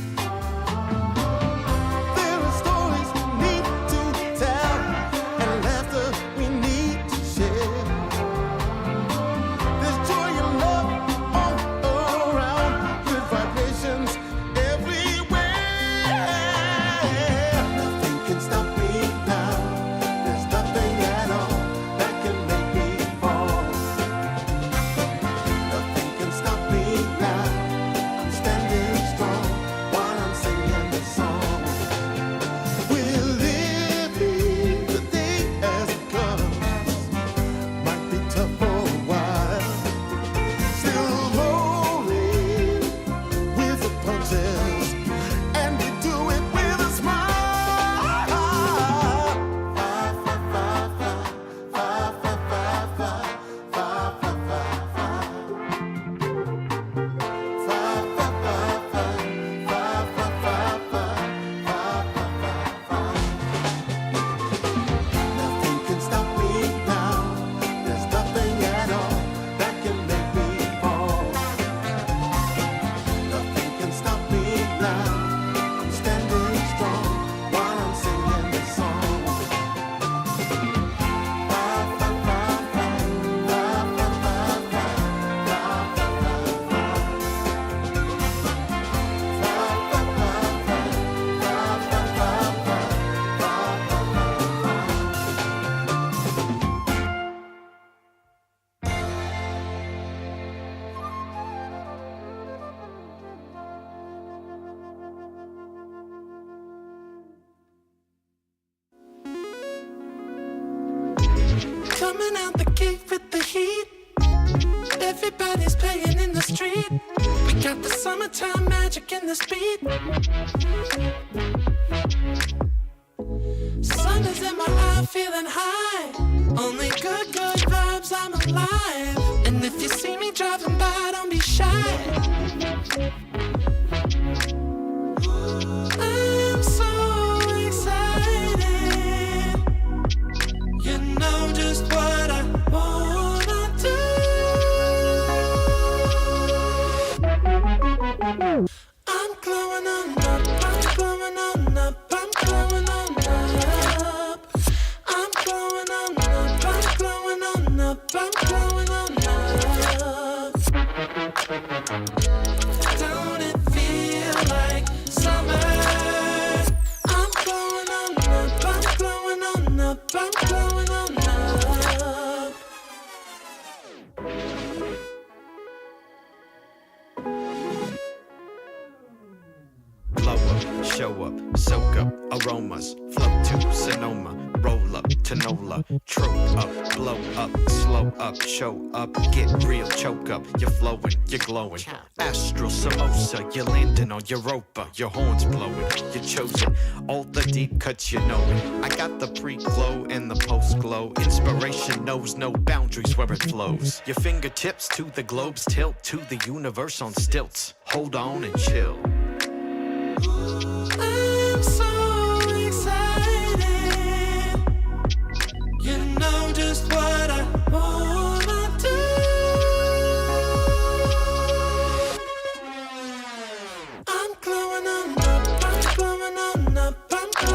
There are stories we need to tell, and laughter we need to share. There's joy and love all around, good vibrations everywhere. Nothing can stop me now. There's nothing at all that can make me fall. Nothing can stop me now. I'm standing strong while I'm singing this song. We're living the day as it comes. Might be tough for a while. Still rolling with the punches, and we do it with a smile. Fa fa fa fa fa fa fa fa fa fa fa fa. Fa fa fa fa fa fa fa fa fa fa fa. Nothing can stop me now. There's nothing at all that can make me fall. Nothing can stop me now. I'm standing strong while I'm singing this song. Fa fa fa fa fa fa fa fa fa fa fa. Fa fa fa fa fa fa fa Coming out the gate with the heat. Everybody's playing in the street. We got the summertime magic in this beat. Sun is in my eye, feeling high. Only good vibes, I'm alive. And if you see me driving by, don't be shy. I'm so excited. You know just what I wanna do. I'm glowing on up, I'm glowing on up, I'm glowing on up. I'm glowing on up, I'm glowing on up, I'm glowing on up. Don't it feel like summer? I'm glowing on up, I'm glowing on up, I'm glowing on up. Blow up, show up, soak up aromas, flow to Sonoma, roll up to Nola, trope up, blow up, slow up, show up, get real, choke up, you're flowing, you're glowing. Astral samosa, you're landing on Europa, your horns blowing, you're chosen. All the deep cuts, you know it. I got the pre-glow and the post-glow. Inspiration knows no boundaries where it flows. Your fingertips to the globe's tilt, to the universe on stilts. Hold on and chill. I'm so excited. You know just what I wanna do. I'm glowing on up, I'm glowing on up, I'm glowing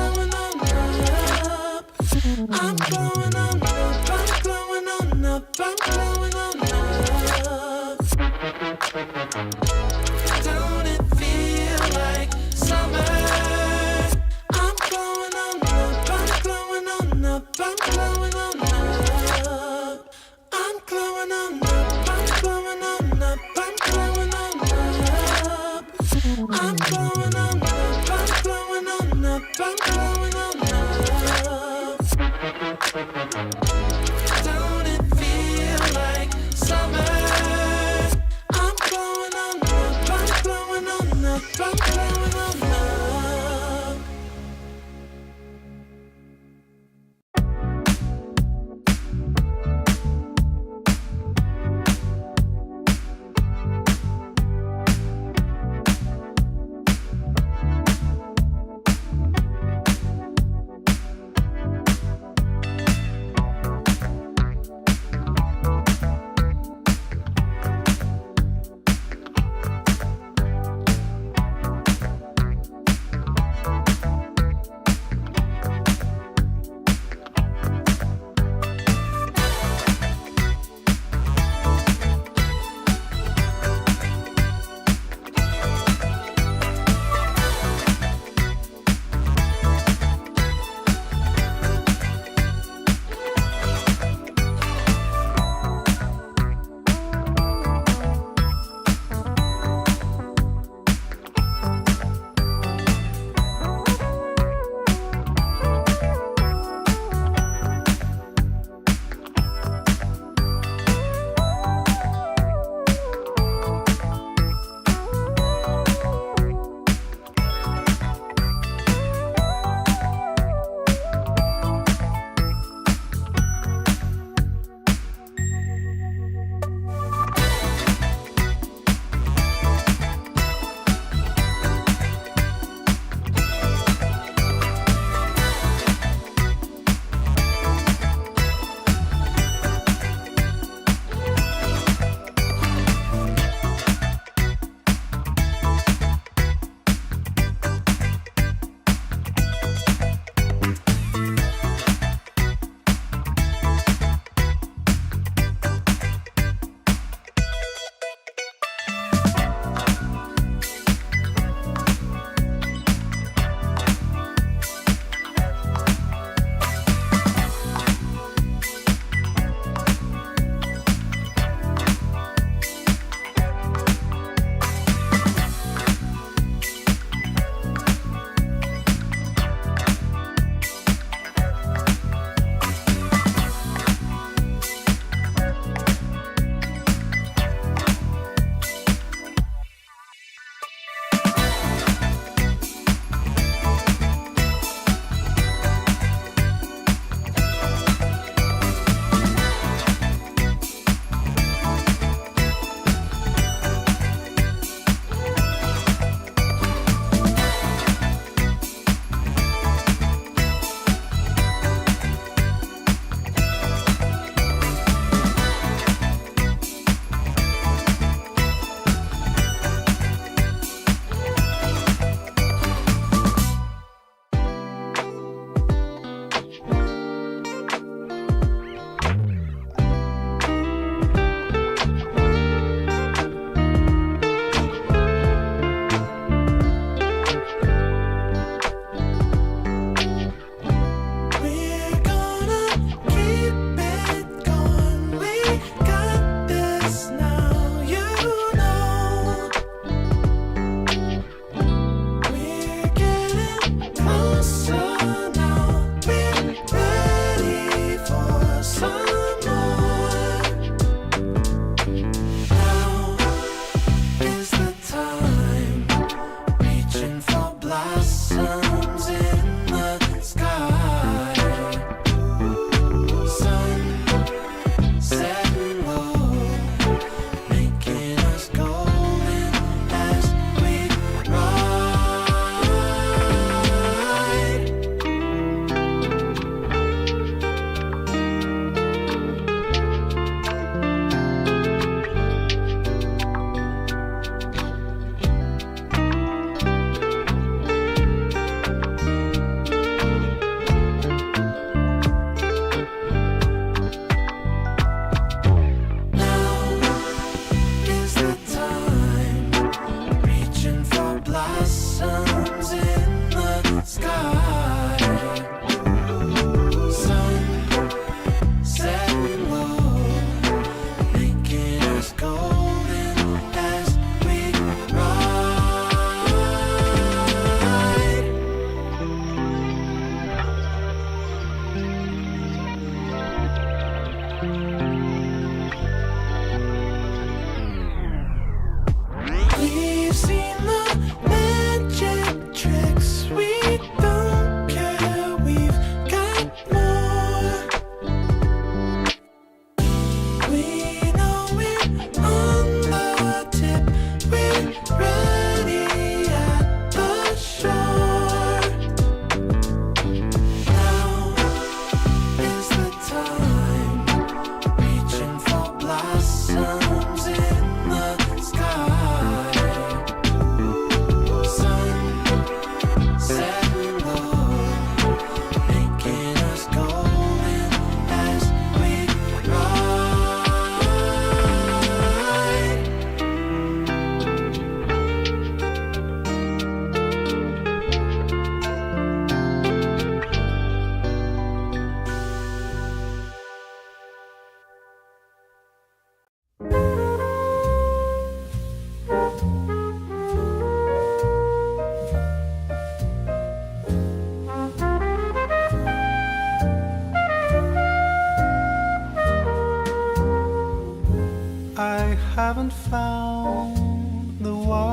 haven't found the one.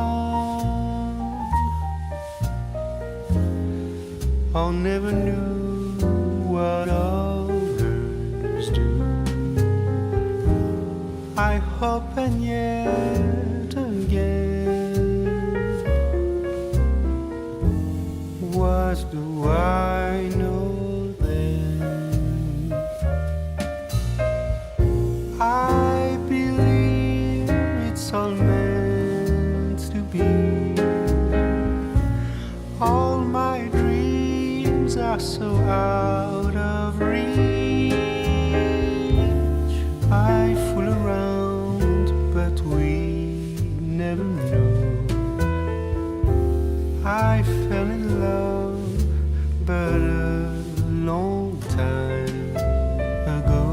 I never knew what others do. I hope and yet again, what do I know then? I believe it's all meant to be. All my dreams are so out of reach. I fool around, but we never know. I fell in love, but a long time ago.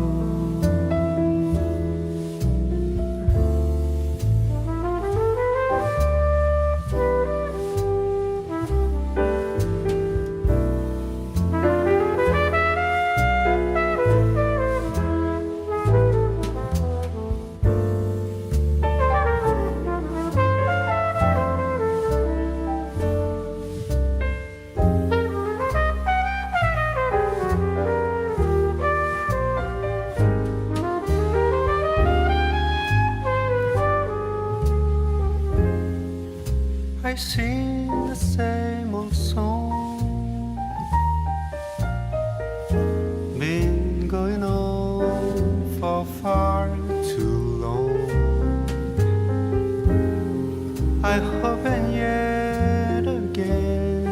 I sing the same old song, been going on for far too long. I hope and yet again,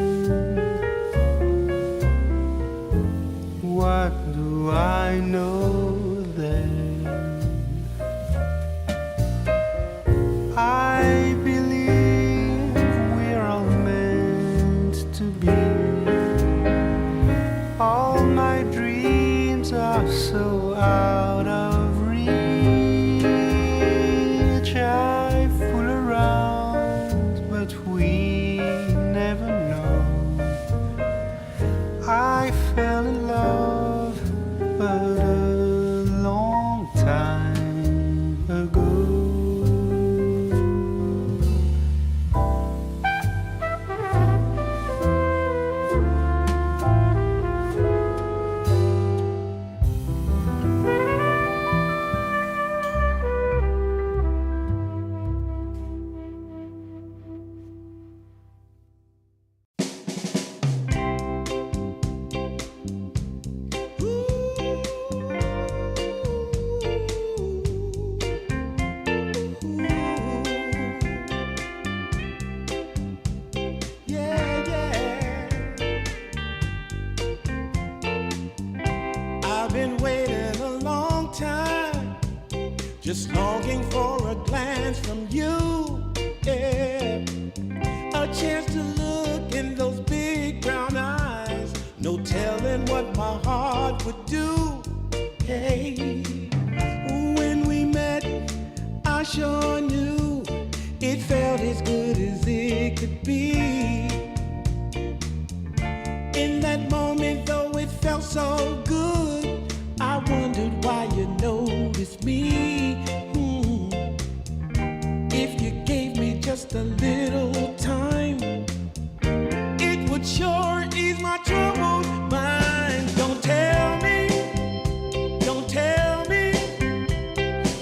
what do I know then? I believe we're all meant to be. All my dreams are so out of reach. I fool around, but we never know. I fell in love, but a long time ago. Yeah, yeah. I've been waiting a long time, just longing for a glance from you. Yeah, a chance to look in those big brown eyes. No telling what my heart would do. Hey, when we met, I sure knew it felt as good as it could be. In that moment, though it felt so good, I wondered why you noticed me. If you gave me just a little time, it would sure ease my troubled mind. Don't tell me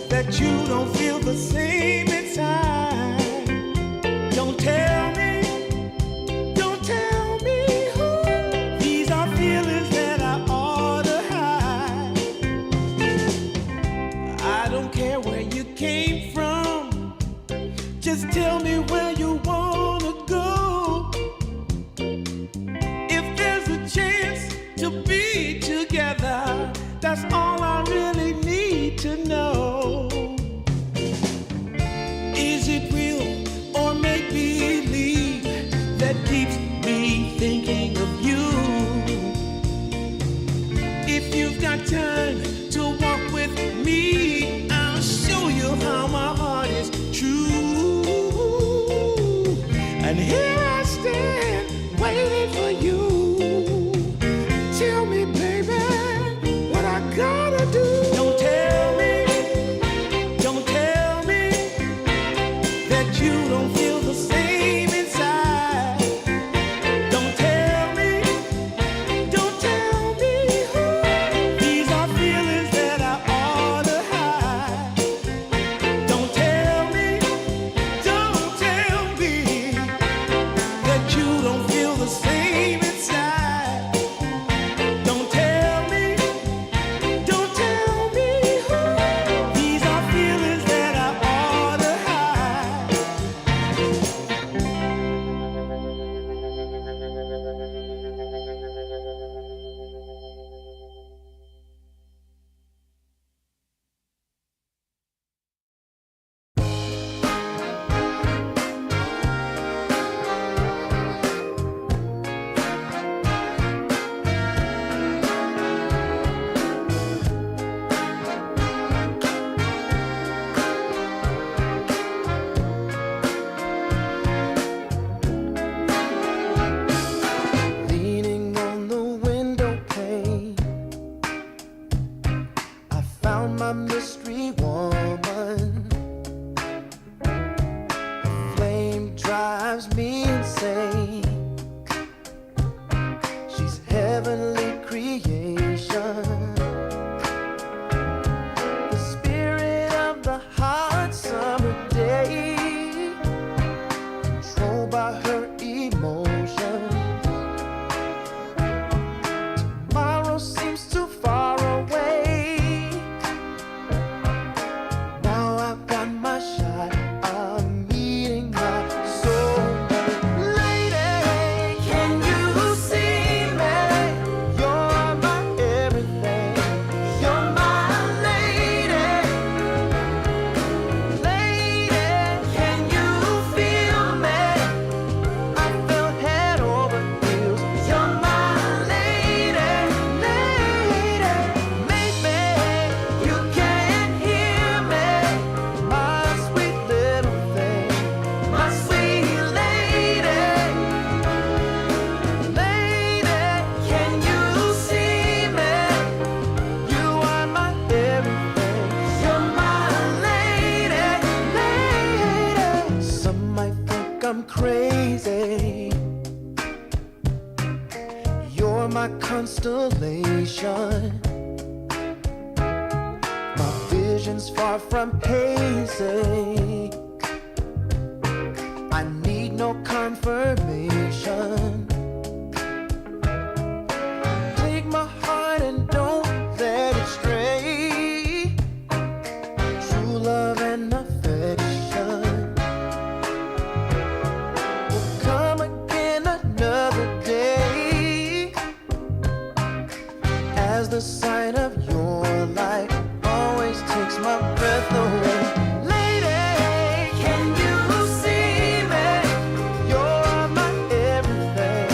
that you don't feel the same inside. Don't tell me, these are feelings that I ought to hide. I don't care where you came from, just tell me where you wanna go. If there's a chance to be together, that's all I really need to know. heavenly creation. The spirit of the hot summer day, controlled by her emotion. Tomorrow seems too far away. Now I've got my shot. I'm meeting my soulmate. Lady, can you see me? You're my everything. You're my lady. Lady, can you feel me? I feel head over heels. You're my lady, lady. Maybe you can't hear me, my sweet little thing, my sweet lady. Lady, can you see me? You are my everything. You're my lady, lady. Some might think I'm crazy. You're my constellation. My vision's far from hazy. I need no confirmation. Take my heart and don't let it stray. True love and affection will come again another day. As the sight of your light always takes my breath away. Lady, can you see me? You're my everything.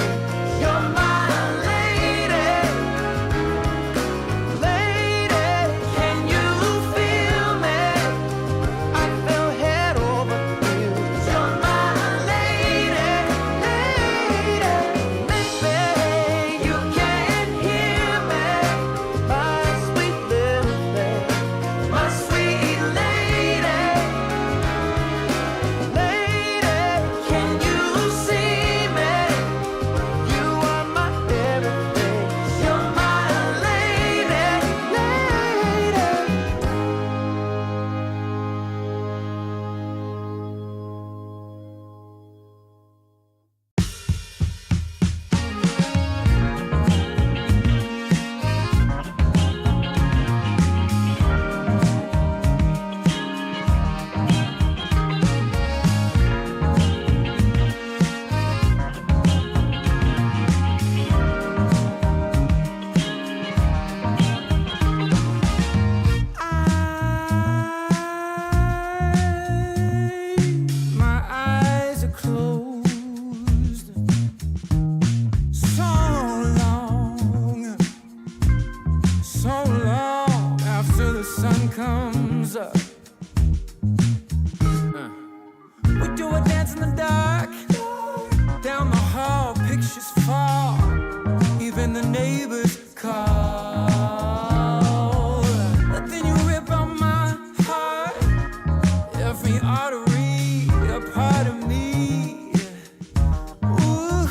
You're my lady. Lady, can you feel me? I feel head over heels. You're my lady, lady. Maybe you can't hear me, my sweet little thing, my sweet lady. Lady, can you see me? You are my everything. You're my lady, lady. My eyes are closed so long after the sun comes up. We do a dance in the dark, down the hall, pictures fall, even the neighbors call. But then you rip out my heart, every artery, a part of me. Ooh,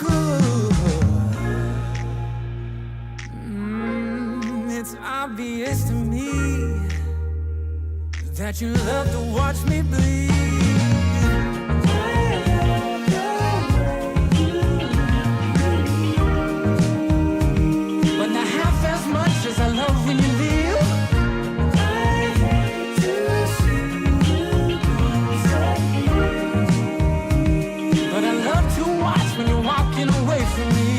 it's obvious to me that you love to watch me bleed. But not half as much as I love when you leave. I hate to see you go sad. But I love to watch when you're walking away from me.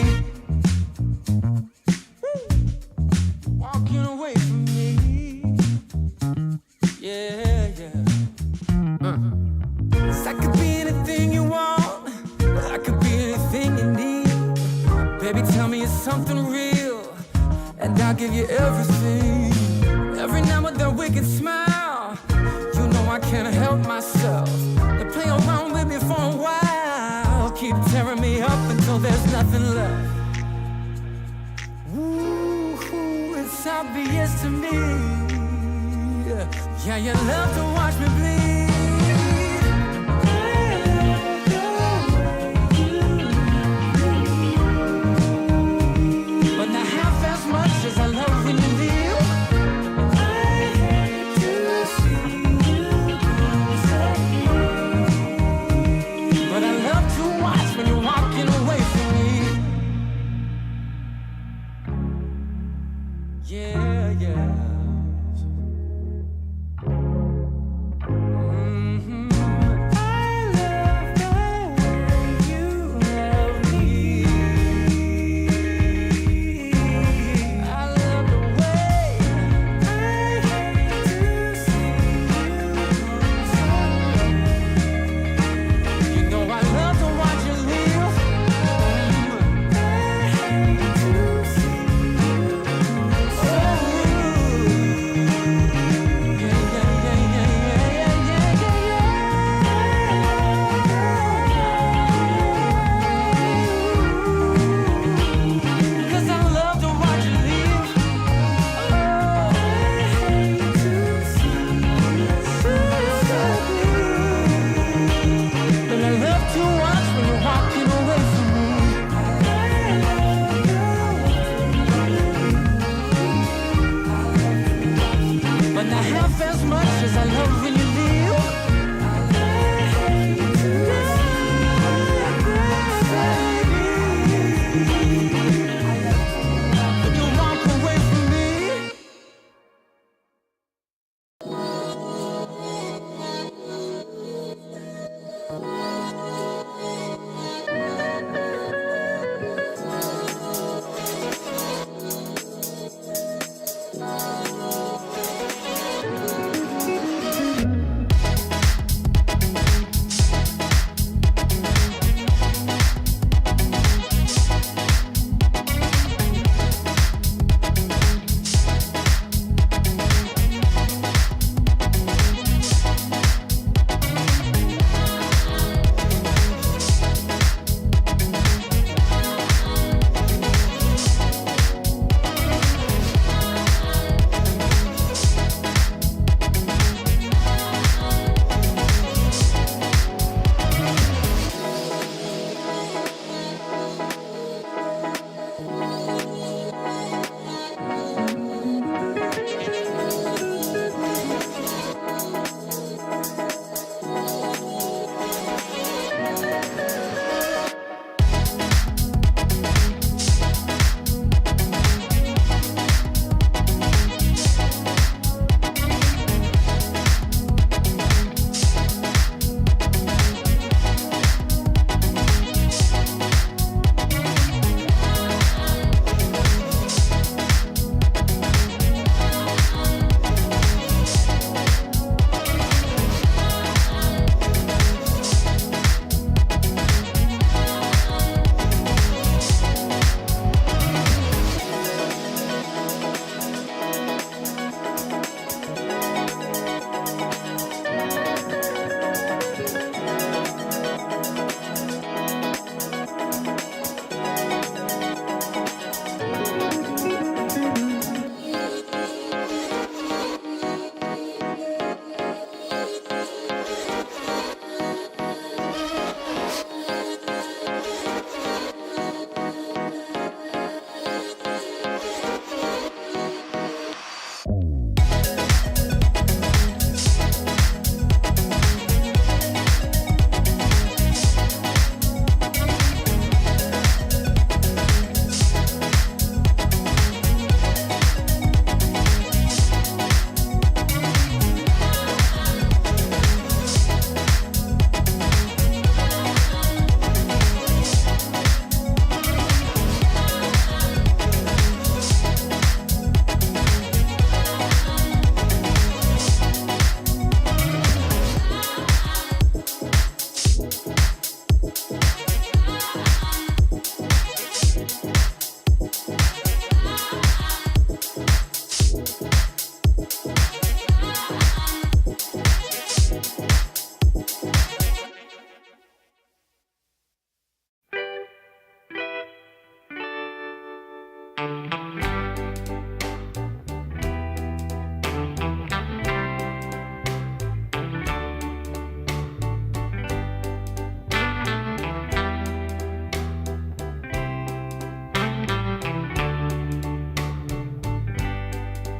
Walking away from me. Yeah, yeah. 'Cause I could be anything you want, I could be anything you need. Baby, tell me it's something real, and I'll give you everything. Every now and then we can smile. You know I can't help myself. They play around with me for a while, keep tearing me up until there's nothing left. Ooh, it's obvious to me. Yeah, you love to watch me bleed. But now Yeah, yeah. Mhm. I love the way you love me. I love the way I hate to see you suffer. You know I love to watch you live. I hate to see you suffer. Cause I love to watch you live. Oh, I hate to see you suffer. But I love to watch when you're walking away from me. But not half as much as I love when you leave. When you walk away from me.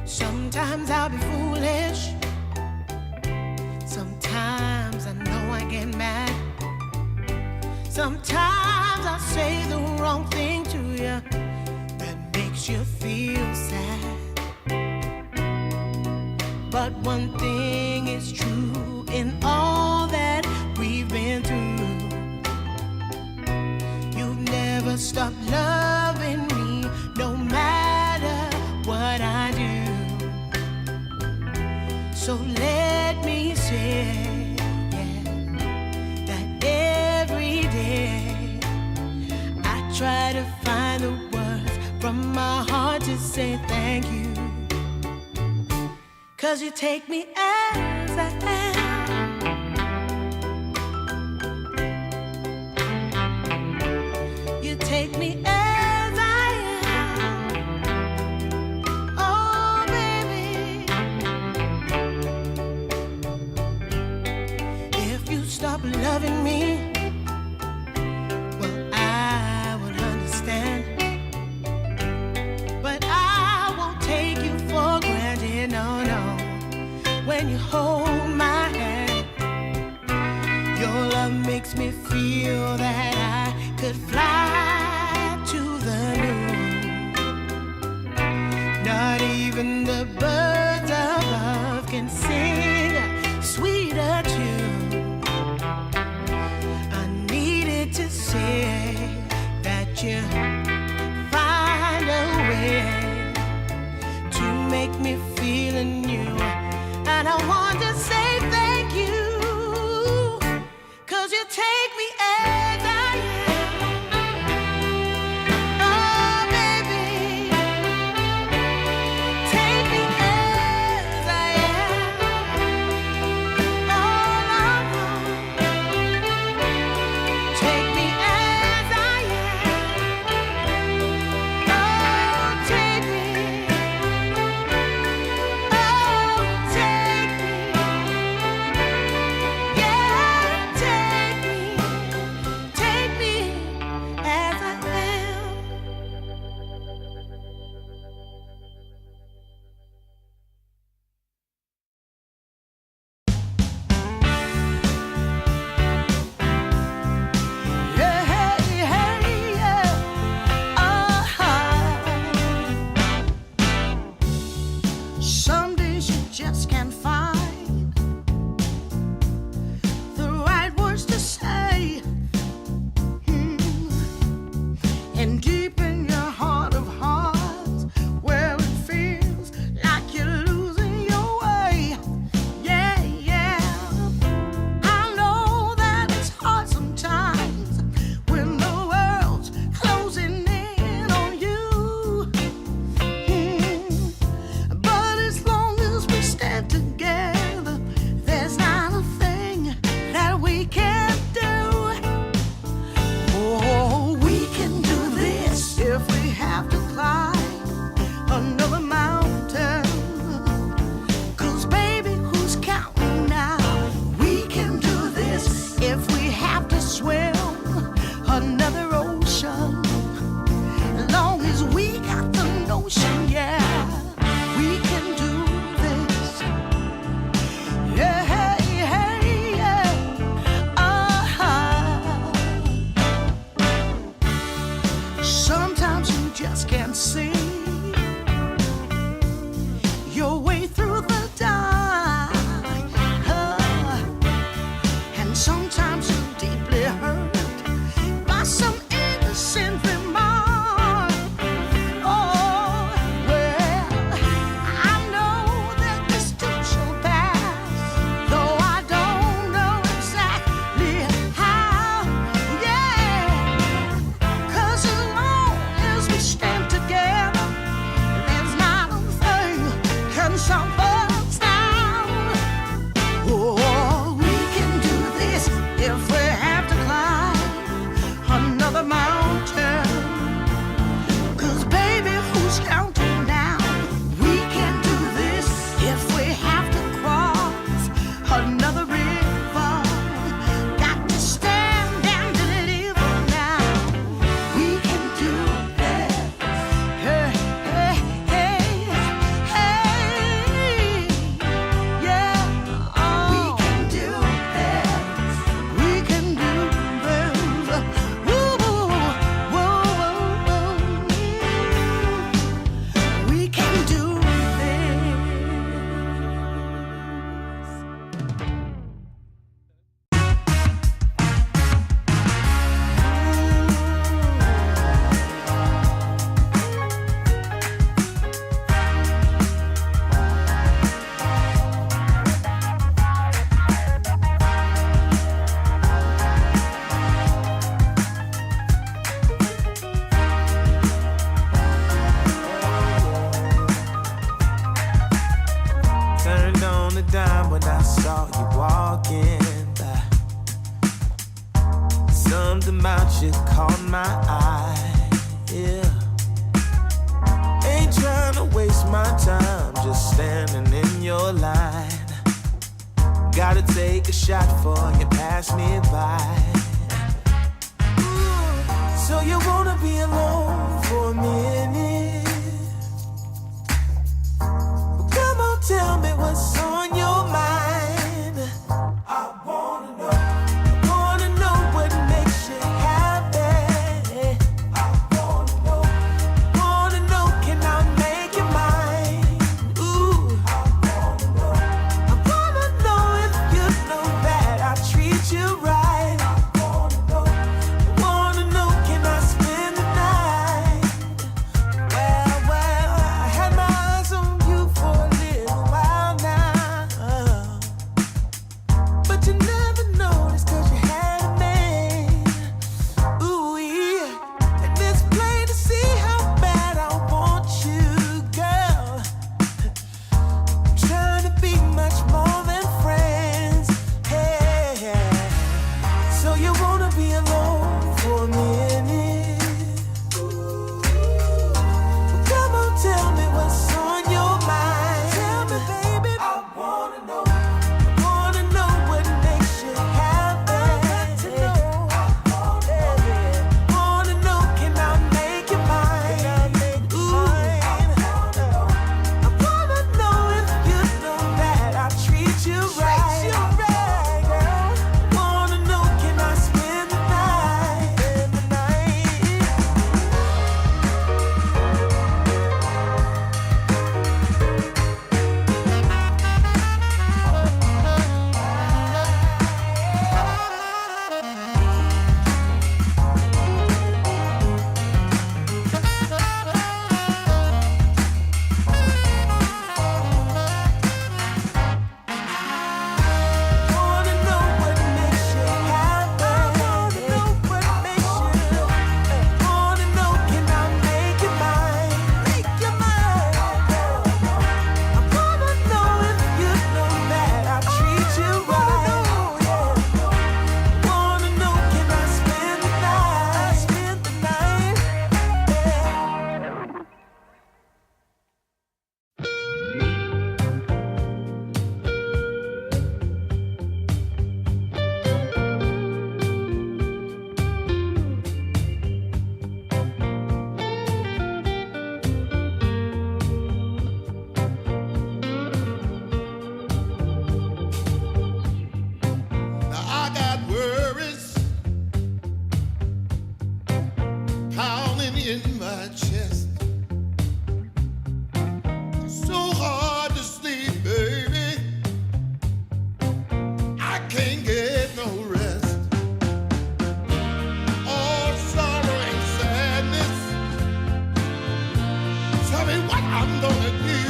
Sometimes I'll be foolish. Sometimes I know I get mad. Sometimes I say the wrong thing to you that makes you feel sad. But one thing is true in all that we've been through. You never stop loving me, no matter what I do. So let me say, yeah, that every day I try to find the words from my heart to say thank you. 'Cause you take me as I am. You take me as I am. Oh, baby. If you stop loving me, well, I would understand. But I won't take you for granted, no, no. When you hold my hand, your love makes me feel that I could fly to the moon. Not even the birds above can sing a sweeter tune. I needed to say that you find a way to make me feel anew. And I want to say thank you, 'cause you take me as I am. Oh, baby, take me as I am. Oh, Lord, take me as I am. Oh, take me. take a shot for you pass me by. Ooh, so you wanna be alone for a minute? Well, come on, tell me what's on your mind. I wanna know what makes you happy. I wanna know, can I make you mine? Ooh, I wanna know if you know that I treat you right. I wanna know, can I spend the night? Well, I had my eyes on you for a little while now, but you never noticed 'cause you had a man. Ooh, yeah, and it's plain to see how bad I want you, girl. I'm trying to be much more than friends. Hey, so you wanna be alone for a minute? Come on, tell me what's on your mind. Tell me, baby. I wanna know what makes you happy. Wanna know, can I make you mine? Ooh, I wanna know if you know that I treat you right. Wanna know, can I spend the night? Wanna know what makes you happy. Wanna know what makes you. Wanna know, can I make you mine? Make you mine. I wanna know if you know that I treat you right. Wanna know, can I spend the night? Spend the night. Now I got worries pounding in my chest. It's so hard to sleep, baby. I can't get no rest. All sorrow and sadness. Tell me what I'm gonna do.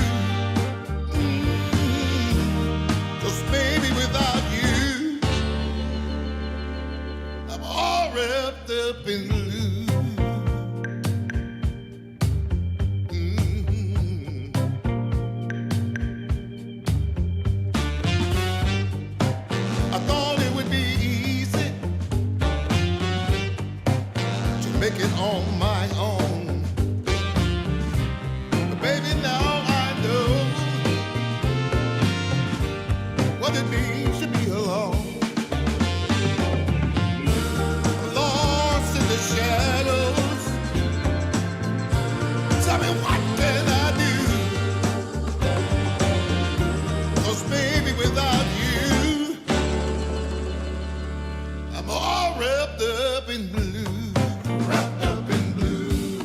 'Cause baby, without you, I'm all wrapped up in blue. I thought it would be easy to make it on my own. But baby, now I know what it means to be alone. Lost in the shadows. Tell me, what can I do? 'Cause baby, without you, I'm all wrapped up in blue. Wrapped up in blue.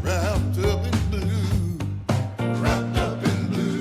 Wrapped up in blue. Wrapped up in blue.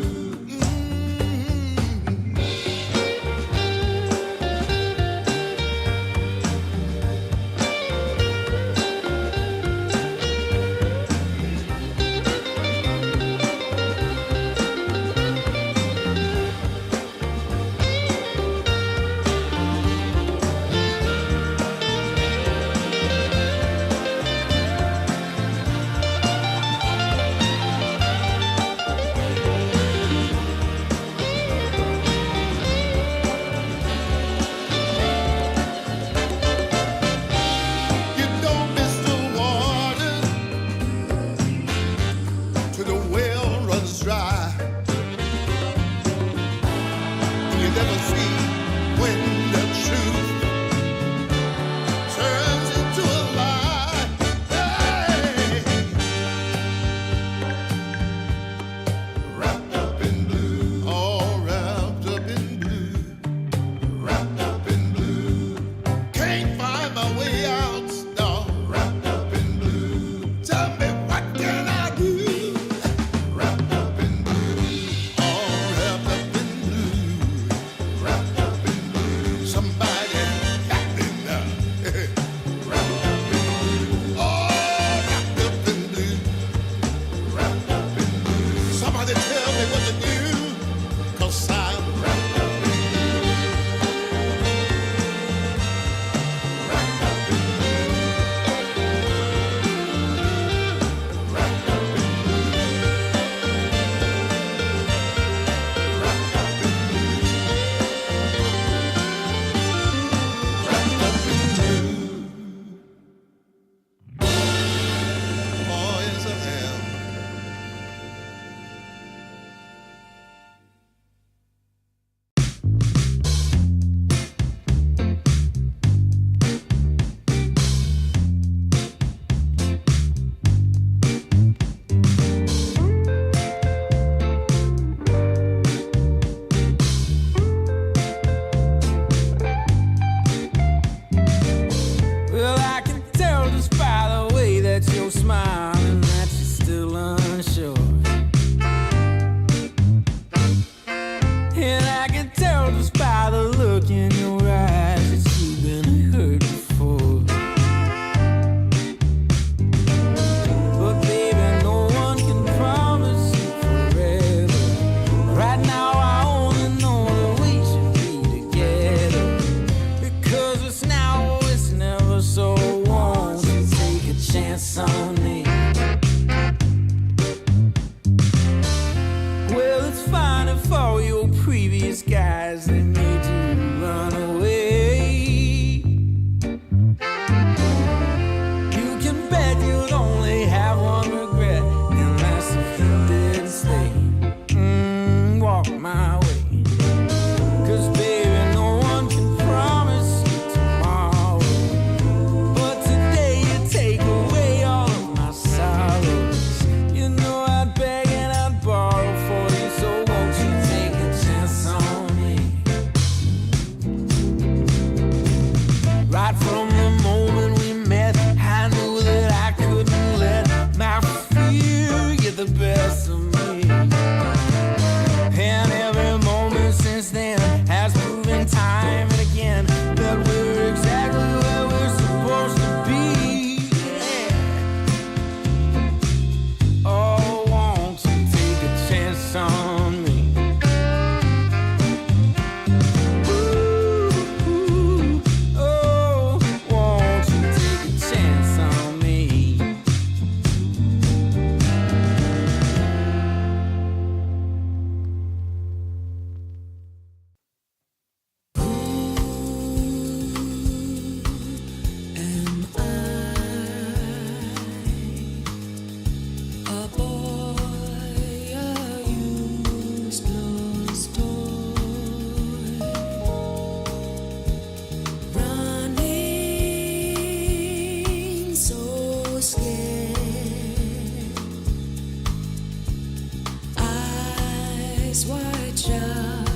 eyes wide shut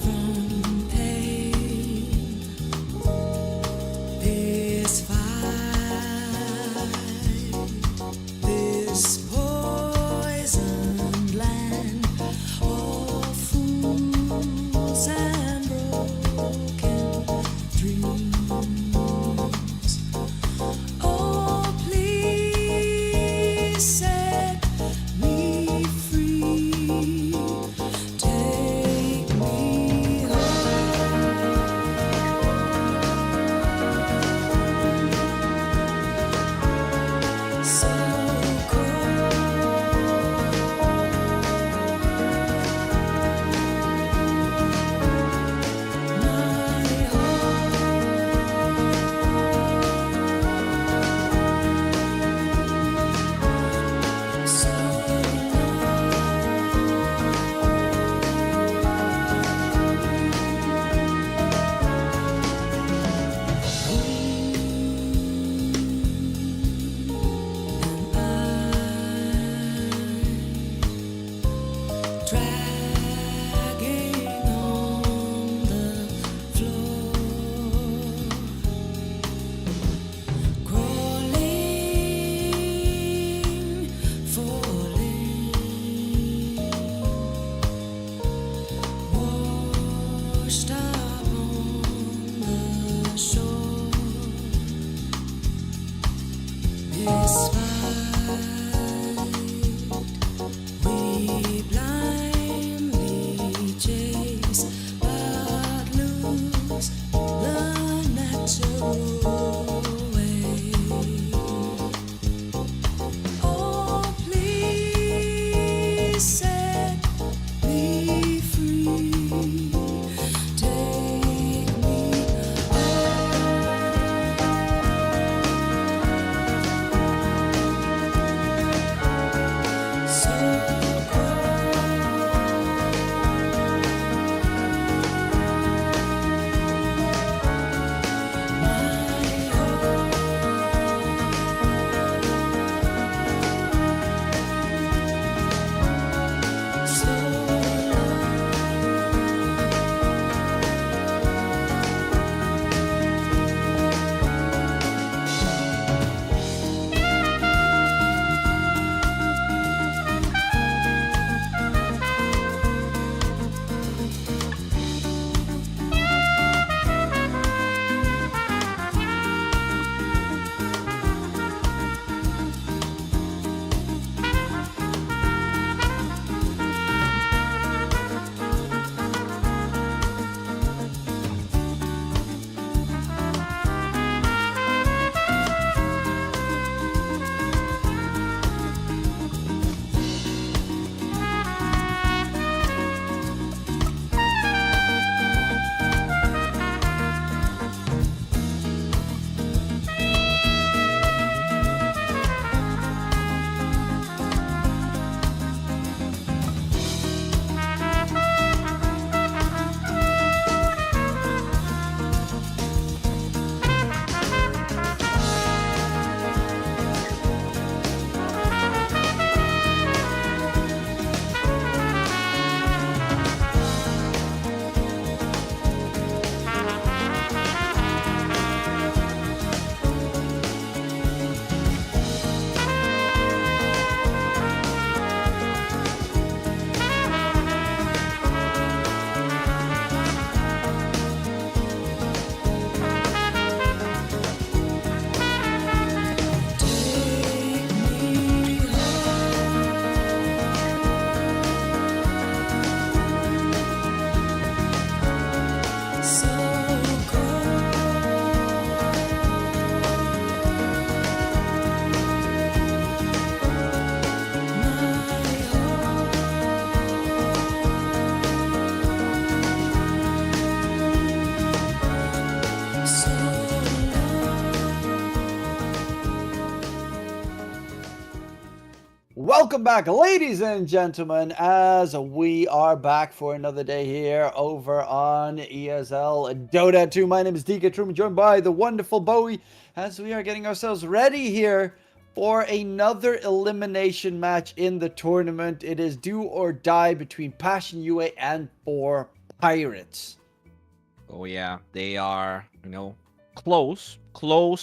from pain. This fight, this poisoned land of fools and broken dreams. Oh, please set me free. Take me home. So dragging on the floor, crawling, falling, washed up on the shore. This fight we blindly chase, but lose the natural way. Oh, please set me free. Take me home. So Welcome back, ladies and gentlemen, as we are back for another day here over on ESL Dota 2. My name is DK Truman, joined by the wonderful Bowie, as we are getting ourselves ready here for another elimination match in the tournament. It is do or die between Passion UA and 4pirates. Oh yeah, they are, close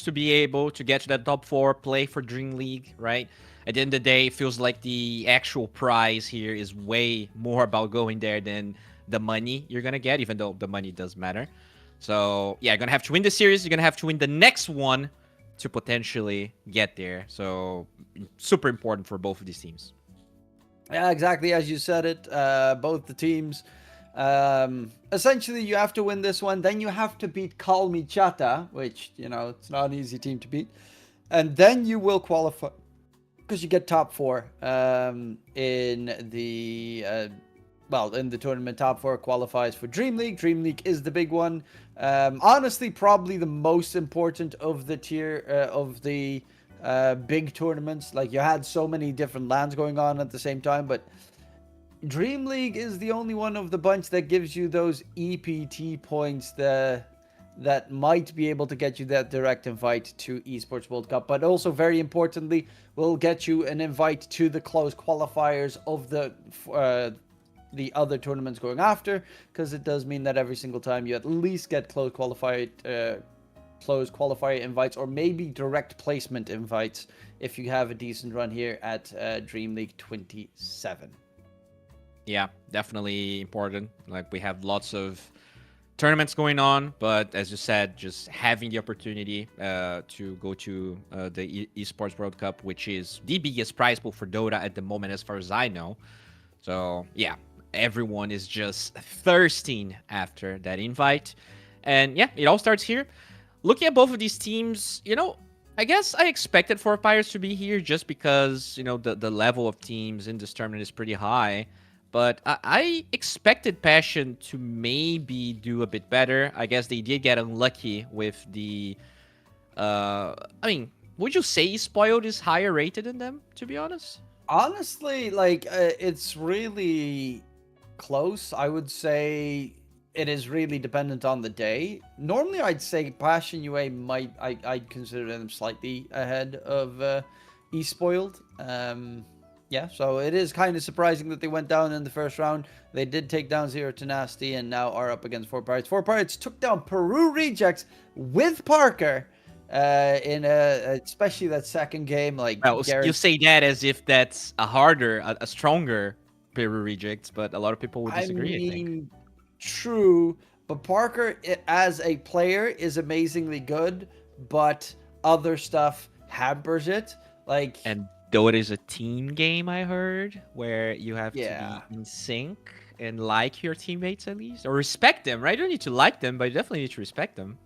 to be able to get to that top 4, play for DreamLeague, right? At the end of the day, it feels like the actual prize here is way more about going there than the money you're gonna get, even though the money does matter. So yeah, you're gonna have to win the series, you're gonna have to win the next one to potentially get there. So super important for both of these teams. Yeah, exactly as you said it. Both the teams, essentially you have to win this one, then you have to beat Calmi Chata, which, it's not an easy team to beat, and then you will qualify because you get top 4 in the in the tournament. Top 4 qualifies for DreamLeague. DreamLeague is the big one. Honestly, probably the most important of the tier of the big tournaments. Like, you had so many different lands going on at the same time, but DreamLeague is the only one of the bunch that gives you those EPT points that might be able to get you that direct invite to Esports World Cup, but also very importantly will get you an invite to the closed qualifiers of the other tournaments going after, because it does mean that every single time you at least get closed qualifier invites, or maybe direct placement invites if you have a decent run here at DreamLeague 27. Yeah, definitely important. Like, we have lots of tournaments going on, but as you said, just having the opportunity to go to the Esports World Cup, which is the biggest prize pool for Dota at the moment, as far as I know. So yeah, everyone is just thirsting after that invite. And yeah, it all starts here. Looking at both of these teams, I guess I expected 4pirates to be here just because, the level of teams in this tournament is pretty high. But I expected Passion to maybe do a bit better. I guess they did get unlucky with the... would you say Spoiled is higher rated than them, to be honest? Honestly, it's really close. I would say it is really dependent on the day. Normally, I'd say Passion UA I'd consider them slightly ahead of eSpoiled. Yeah, so it is kind of surprising that they went down in the first round. They did take down Zero Tenacity and now are up against 4pirates. 4pirates took down Peru Rejects with Parker in especially that second game. You say that as if that's a stronger Peru Rejects, but a lot of people would disagree, I think. True, but Parker as a player is amazingly good, but other stuff hampers it. And though it is a team game, I heard, where you have to be in sync and like your teammates at least, or respect them, right? You don't need to like them, but you definitely need to respect them.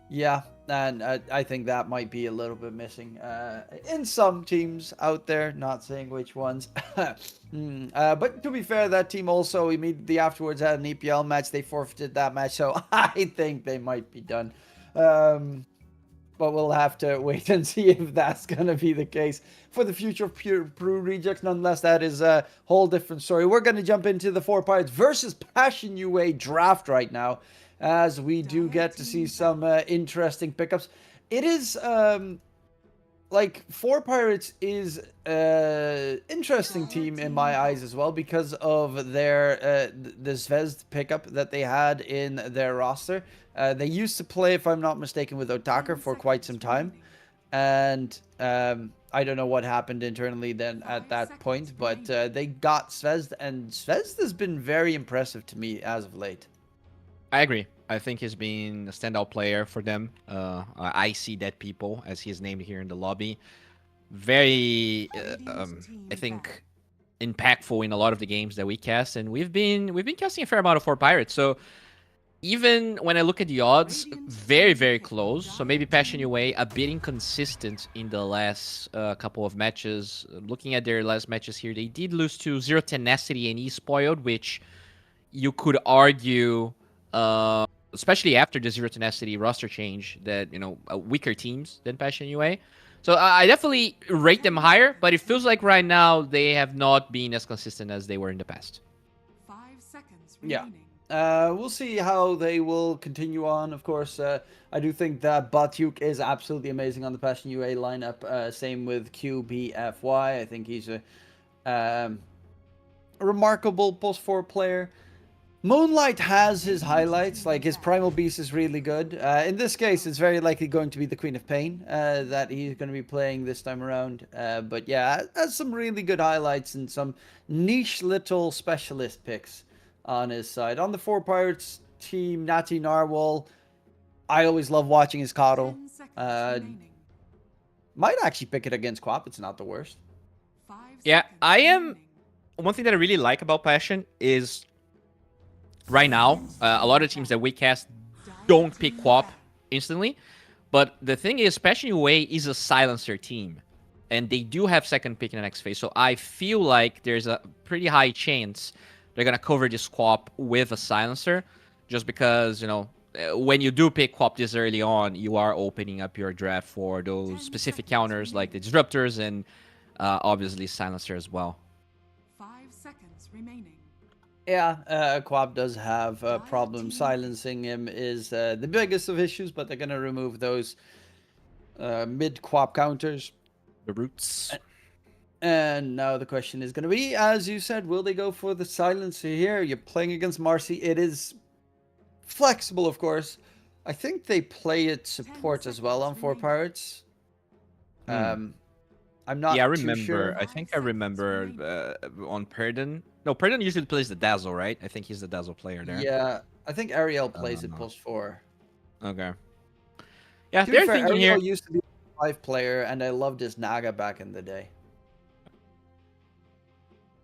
Yeah, and I think that might be a little bit missing in some teams out there, not saying which ones. But to be fair, that team also immediately afterwards had an EPL match. They forfeited that match, so I think they might be done. But we'll have to wait and see if that's going to be the case for the future of Peru Rejects. Nonetheless, that is a whole different story. We're going to jump into the 4pirates versus Passion UA draft right now, as we do get to see some interesting pickups. It is, 4pirates is an interesting team in my eyes as well, because of their the Zvezd pickup that they had in their roster. They used to play, if I'm not mistaken, with Otaka for quite some time. And I don't know what happened internally then at that point, but they got Zvezd, and Zvezd has been very impressive to me as of late. I agree. I think he's been a standout player for them. I see Dead People, as he is named here in the lobby. Very, I think, impactful in a lot of the games that we cast, and we've been casting a fair amount of 4pirates. So even when I look at the odds, very, very close. So maybe Passion UA a bit inconsistent in the last couple of matches. Looking at their last matches here, they did lose to Zero Tenacity and eSpoiled, which you could argue, especially after the Zero Tenacity roster change, that, weaker teams than Passion UA. So I definitely rate them higher, but it feels like right now they have not been as consistent as they were in the past. 5 seconds Yeah. remaining. We'll see how they will continue on. Of course, I do think that Batyuk is absolutely amazing on the Passion UA lineup. Same with QBFY. I think he's a remarkable post 4 player. Moonlight has his highlights, like his Primal Beast is really good. In this case, it's very likely going to be the Queen of Pain that he's going to be playing this time around. But yeah, has some really good highlights and some niche little specialist picks on his side. On the 4pirates team, Natty Narwhal, I always love watching his Coddle. Might actually pick it against Quap, it's not the worst. Yeah, I am. One thing that I really like about Passion is right now, a lot of teams that we cast don't pick Quap instantly. But the thing is, Passion UA is a silencer team. And they do have second pick in the next phase. So I feel like there's a pretty high chance they're going to cover this Quap with a silencer. Just because, you know, when you do pick Quap this early on, you are opening up your draft for those specific counters like the Disruptors and obviously silencer as well. 5 seconds remaining. Yeah, Quap does have a problem. Silencing him is the biggest of issues, but they're going to remove those mid-Quap counters. The roots. And now the question is going to be, as you said, will they go for the silencer here? You're playing against Marcy. It is flexible, of course. I think they play it support as well on 4pirates. I'm not Yeah, I too remember. sure. I think I remember on Perdon. No, Perdon usually plays the Dazzle, right? I think he's the Dazzle player there. Yeah, I think Ariel plays it post 4. Okay. Yeah, To be they're fair, thinking Ariel here. used to be a 5 player, and I loved his Naga back in the day.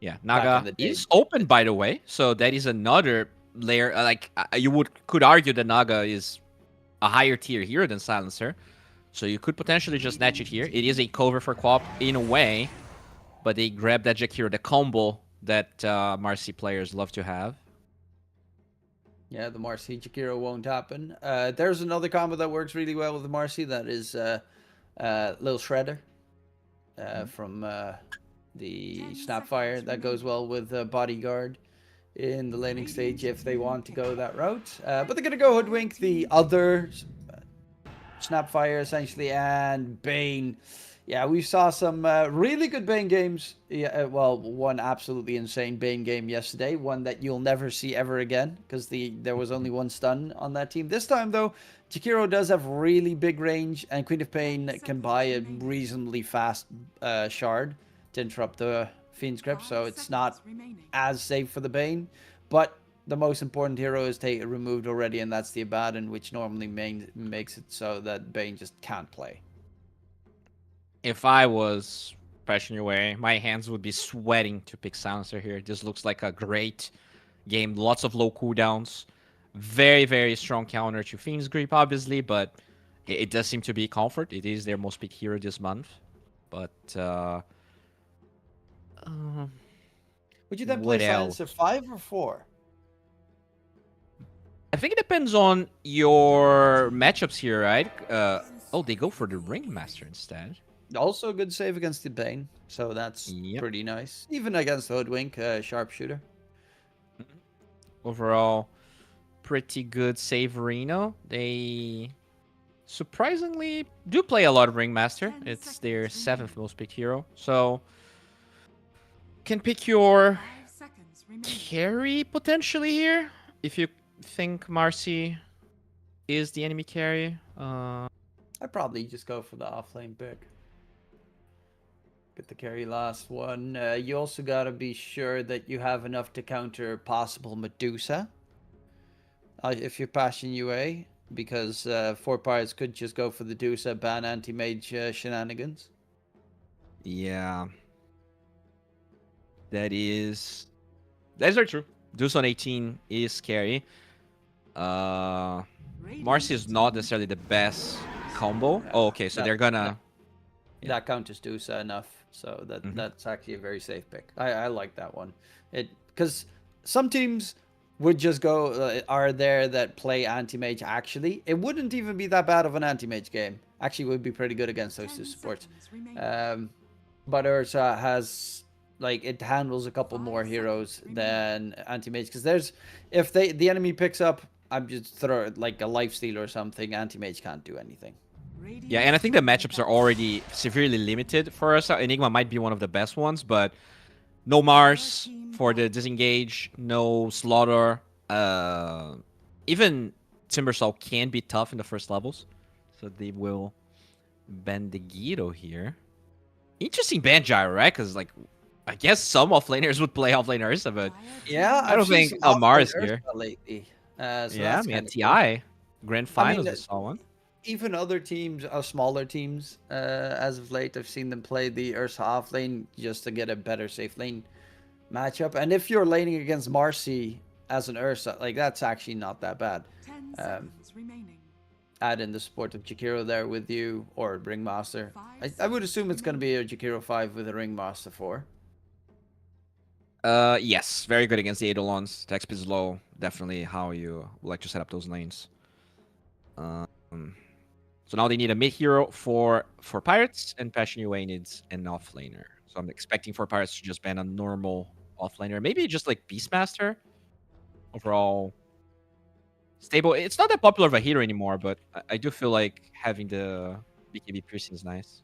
Yeah, back in Naga the day. is open, by the way. So that is another layer. You could argue that Naga is a higher tier hero than Silencer. So you could potentially just snatch it here. It is a cover for Quap in a way, but they grab that Jakiro, the combo that Marcy players love to have. Yeah, the Marcy Jakiro won't happen. There's another combo that works really well with the Marcy. That is Lil Shredder from the Snapfire. That goes well with Bodyguard in the laning stage if they want to go that route. But they're going to go Hoodwink, the other Snapfire essentially, and Bane. Yeah, we saw some really good Bane games. Yeah, well, one absolutely insane Bane game yesterday. One that you'll never see ever again because there was only one stun on that team. This time, though, Jakiro does have really big range, and Queen of Pain can buy a reasonably fast shard to interrupt the Fiend's Grip, so it's not as safe for the Bane. But the most important hero is removed already, and that's the Abaddon, which normally makes it so that Bane just can't play. If I was Passion UA, my hands would be sweating to pick Silencer here. This looks like a great game. Lots of low cooldowns. Very, very strong counter to Fiend's Grip, obviously, but it does seem to be comfort. It is their most picked hero this month. But, would you then play Silencer 5 or 4? I think it depends on your matchups here, right? Oh, they go for the Ringmaster instead. Also a good save against the Bane, so that's pretty nice. Even against the Hoodwink, Sharpshooter. Overall, pretty good save Reno. They surprisingly do play a lot of Ringmaster. It's their 7th most picked hero. So, can pick your carry potentially here. If you think Marcy is the enemy carry. I'd probably just go for the offlane pick. Get the carry last one. You also gotta be sure that you have enough to counter possible Medusa. If you're Passion UA, because 4pirates could just go for the Medusa ban anti-mage shenanigans. Yeah. That is very true. Deuce on 18 is scary. Marcy is not necessarily the best combo. Oh, okay, so they're gonna... That counters Dusa enough, so that's actually a very safe pick. I like that one. Because some teams would just go, are there that play anti-mage actually. It wouldn't even be that bad of an anti-mage game. Actually, would be pretty good against those two supports. But Ursa has like it handles a couple more heroes than anti-mage, because if the enemy picks up, I'm just throw like a lifesteal or something, anti-mage can't do anything. Yeah, and I think the matchups are already severely limited for us. Enigma might be one of the best ones, but no Mars for the disengage, no Slaughter. Even Timbersaw can be tough in the first levels, so they will bend the Guido here. Interesting ban gyro, right? Because like, I guess some offlaners would play offlane Ursa, but Yeah, I don't think Mars here. Lately. So Yeah, that's man, kinda TI cool. grand I finals mean, we saw one. even other teams, smaller teams, as of late, I've seen them play the Ursa off lane just to get a better safe lane matchup. And if you're laning against Marcy as an Ursa, like that's actually not that bad. 10 seconds remaining. Add in the support of Jakiro there with you, or Ringmaster. I would assume it's going to be a Jakiro 5 with a Ringmaster 4. Yes, very good against the Eidolons. The XP is low. Definitely how you would like to set up those lanes. So now they need a mid hero for Pirates, and Passion UA needs an offlaner. So I'm expecting for Pirates to just ban a normal offlaner. Maybe just like Beastmaster. Overall, stable. It's not that popular of a hero anymore, but I do feel like having the BKB piercing is nice.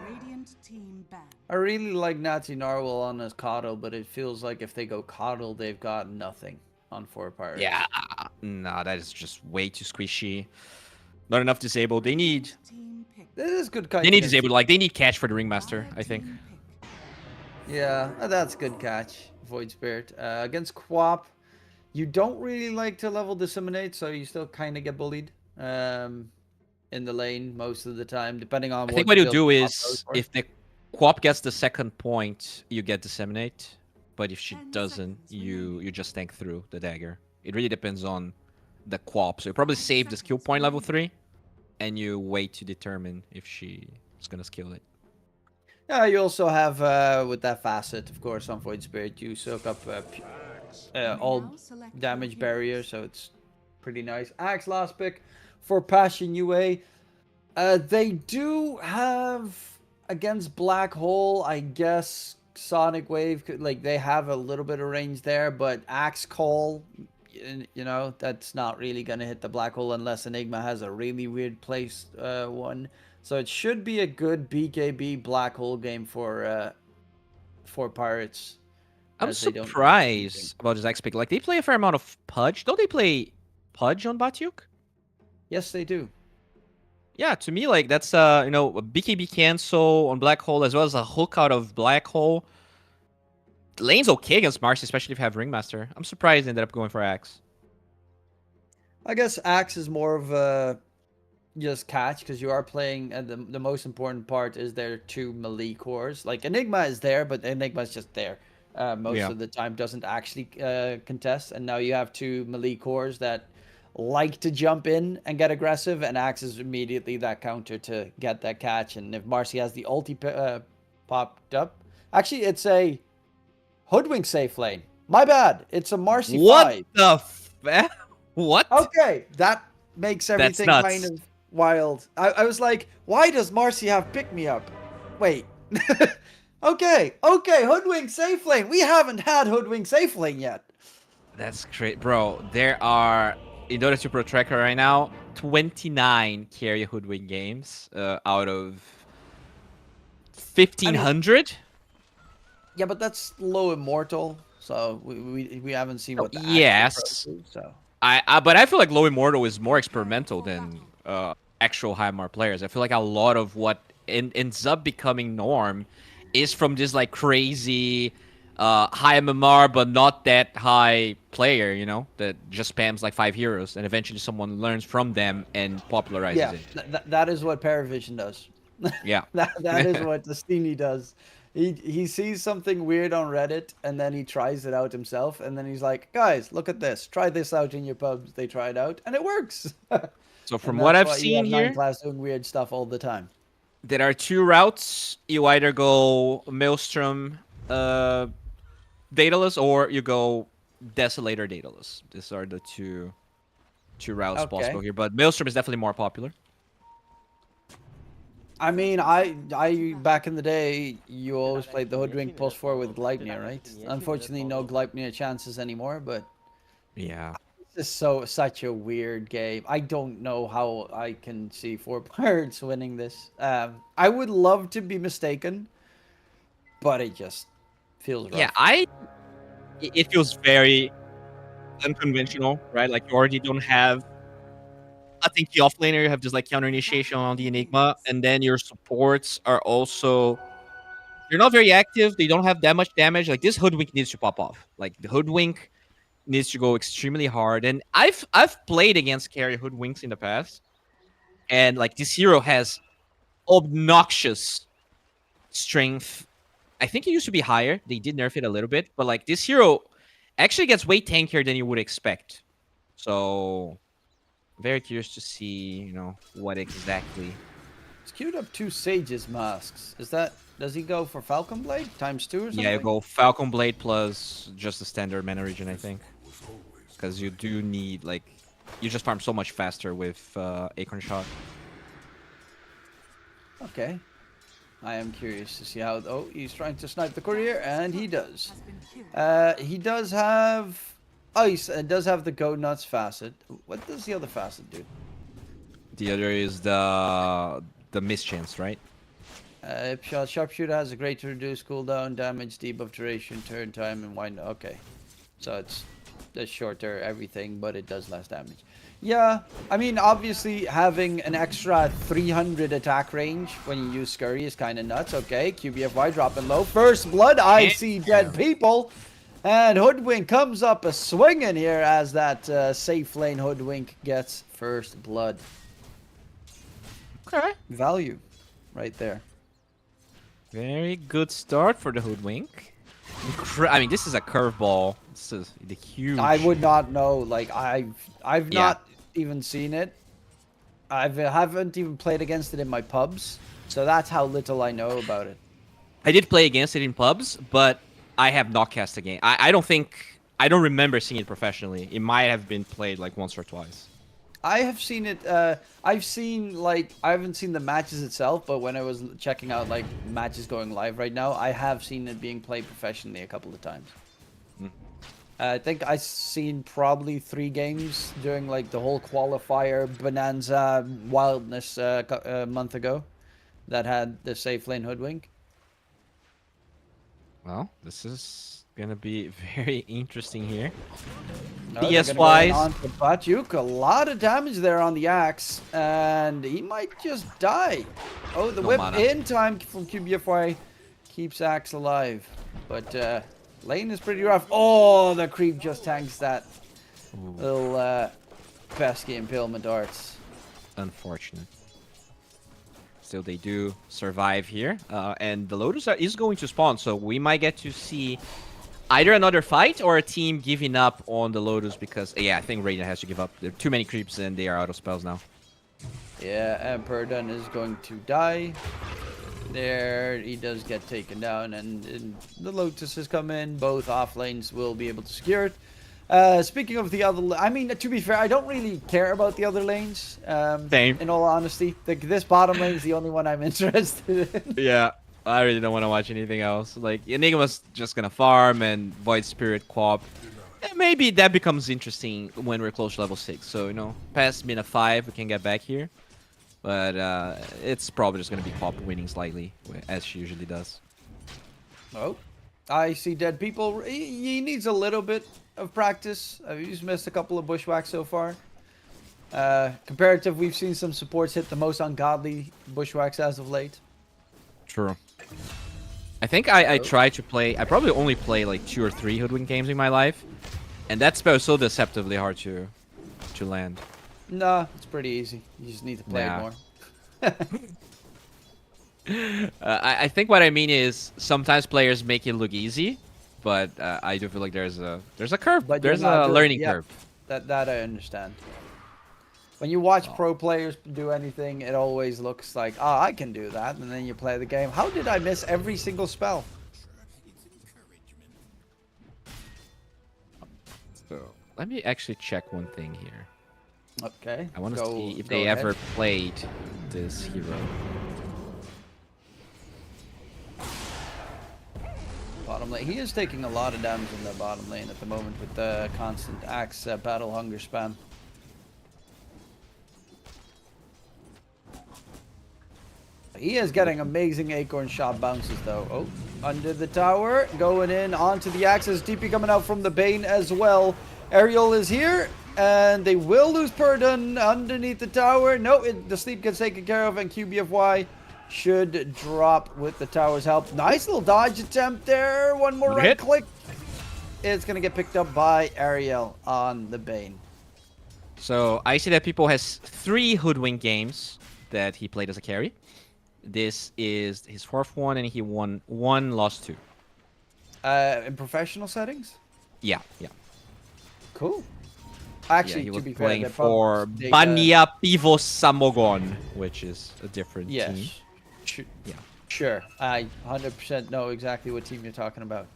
Radiant team ban. I really like Nazi Narwhal on his Coddle, but it feels like if they go Coddle, they've got nothing on 4 Pirates. Yeah, no, that is just way too squishy. Not enough disabled. They need. This is good. They need disabled. Like they need catch for the Ringmaster, I think. Yeah, that's good catch. Void Spirit against Quap. You don't really like to level disseminate, so you still kind of get bullied in the lane most of the time, depending on. I think what you do is if the Quap gets the second point, you get disseminate. But if she doesn't, you just tank through the dagger. It really depends on the Quap. So you probably save the skill point level 3, and you wait to determine if she is gonna skill it. Yeah, you also have with that facet, of course, on Void Spirit, you soak up all damage barrier, so it's pretty nice. Axe last pick for Passion UA. They do have against Black Hole, I guess Sonic Wave could, like, they have a little bit of range there, but Axe Call, you know, that's not really gonna hit the Black Hole unless Enigma has a really weird place one. So it should be a good BKB Black Hole game for Pirates. I'm surprised about this X pick. Like they play a fair amount of Pudge. Don't they play Pudge on Batyuk? Yes, they do. Yeah, to me, like that's a BKB cancel on Black Hole as well as a hook out of Black Hole. The lane's okay against Marcy, especially if you have Ringmaster. I'm surprised they ended up going for Axe. I guess Axe is more of a just catch because you are playing, and the most important part is their 2 melee cores. Like Enigma is there, but Enigma is just there. Most of the time doesn't actually contest, and now you have 2 melee cores that like to jump in and get aggressive, and Axe is immediately that counter to get that catch. And if Marcy has the ulti popped up, actually it's a Hoodwink safe lane. My bad. It's a Marcy 5. What the what? Okay, that makes everything kind of wild. I was like, why does Marcy have pick me up? Wait. Okay, Hoodwink safe lane. We haven't had Hoodwink safe lane yet. That's great, bro. There are, in Dota 2 Pro Tracker right now, 29 carry Hoodwink games out of 1,500. Yeah, but that's low immortal, so we haven't seen what. Yes. So but I feel like low immortal is more experimental than actual high MR players. I feel like a lot of what ends up becoming norm is from this like crazy high MMR but not that high player, you know, that just spams like 5 heroes, and eventually someone learns from them and popularizes it. That is what Paravision does. Yeah. that is what Destiny does. He sees something weird on Reddit, and then he tries it out himself, and then he's like, guys, look at this. Try this out in your pubs. They try it out, and it works. So from what I've seen you have here, Class doing weird stuff all the time. there are 2 routes. You either go Maelstrom Daedalus, or you go Desolator Daedalus. These are the two routes possible here, but Maelstrom is definitely more popular. I mean, I back in the day, you always played the Hoodwink Pulse 4 with Gleipnir, right? Unfortunately, no Gleipnir chances anymore, but Yeah. this is such a weird game. I don't know how I can see 4 pirates winning this. I would love to be mistaken, but it just feels rough. Yeah, it feels very unconventional, right? Like you already don't have I think the offlaner, you have just like counter initiation on the Enigma, and then your supports are also they're not very active. They don't have that much damage. Like this hoodwink needs to pop off. Like the hoodwink needs to go extremely hard. And I've played against carry hoodwinks in the past, and like this hero has obnoxious strength. I think it used to be higher. They did nerf it a little bit, but like this hero actually gets way tankier than you would expect. So very curious to see, what exactly. It's queued up 2 Sages masks. Does he go for Falcon Blade times 2 or something? Yeah, you go Falcon Blade plus just the standard mana region, I think. Because you do need, like, you just farm so much faster with Acorn Shot. Okay. I am curious to see how... Oh, he's trying to snipe the courier, and he does. He does have ice, and does have the Go Nuts facet. What does the other facet do? The other is the mischance, right? Shot Sharpshooter has a great to reduce cooldown, damage, debuff duration, turn time, and wind. Okay. So it's shorter everything, but it does less damage. Yeah, I mean, obviously having an extra 300 attack range when you use Scurry is kind of nuts. Okay, QBFY dropping low. First blood, I see dead people. And Hoodwink comes up a swinging here as that safe lane Hoodwink gets first blood. Okay. Value right there. Very good start for the Hoodwink. I mean, this is a curveball. This is the huge... I would not know. Like, I've not even seen it. I haven't even played against it in my pubs. So that's how little I know about it. I did play against it in pubs, but I have not cast a game. I don't remember seeing it professionally. It might have been played like once or twice. I have seen it. I've seen, like, I haven't seen the matches itself, but when I was checking out like matches going live right now, I have seen it being played professionally a couple of times. I think I've seen probably 3 games during like the whole qualifier bonanza wildness a month ago that had the safe lane Hoodwink. Well, this is gonna be very interesting here. PS wise, on to Batyuk. A lot of damage there on the axe, and he might just die. Oh, the whip in time from QBFY keeps axe alive, but lane is pretty rough. Oh, the creep just tanks that little pesky impalement arts. Unfortunate. Still, they do survive here, and the Lotus is going to spawn, so we might get to see either another fight or a team giving up on the Lotus because, yeah, I think Radiant has to give up. There are too many creeps and they are out of spells now. Yeah, and Perdun is going to die. There, he does get taken down, and the Lotuses come in. Both off lanes will be able to secure it. Speaking of the other, I mean, to be fair, I don't really care about the other lanes. Same. In all honesty, this bottom lane is the only one I'm interested in. Yeah, I really don't want to watch anything else. Like, Enigma's just gonna farm and Void Spirit co-op. Maybe that becomes interesting when we're close to level 6. So, past mina 5, we can get back here. But it's probably just gonna be co-op winning slightly, as she usually does. Oh, I see dead people. He needs a little bit of practice. He's missed a couple of bushwhacks so far. Comparative, we've seen some supports hit the most ungodly bushwhacks as of late. True. I think I try to play... I probably only play like 2 or 3 Hoodwink games in my life. And that spell is so deceptively hard to land. Nah, it's pretty easy. You just need to play it more. I think what I mean is sometimes players make it look easy, but I do feel like there's a curve. But there's a learning yeah, curve. That I understand. When you watch pro players do anything, it always looks like, oh, I can do that, and then you play the game. How did I miss every single spell? So let me actually check one thing here. Okay. I want to see if they ever played this hero. bottom lane. He is taking a lot of damage in the bottom lane at the moment with the constant axe battle hunger spam. He is getting amazing acorn shot bounces though. Oh, under the tower, going in onto the axis. DP coming out from the Bane as well. Ariel is here, and they will lose Purdon underneath the tower. No, the sleep gets taken care of, and QBFY should drop with the tower's help. Nice little dodge attempt there. One more right click. It's going to get picked up by Ariel on the Bane. So I see that people has 3 Hoodwink games that he played as a carry. This is his 4th one, and he won 1, lost 2. In professional settings? Yeah. Cool. Actually, he to was be fair, playing they're for probably- Banya Pivo Samogon, which is a different Yes. team. Yeah. Sure. I 100% know exactly what team you're talking about.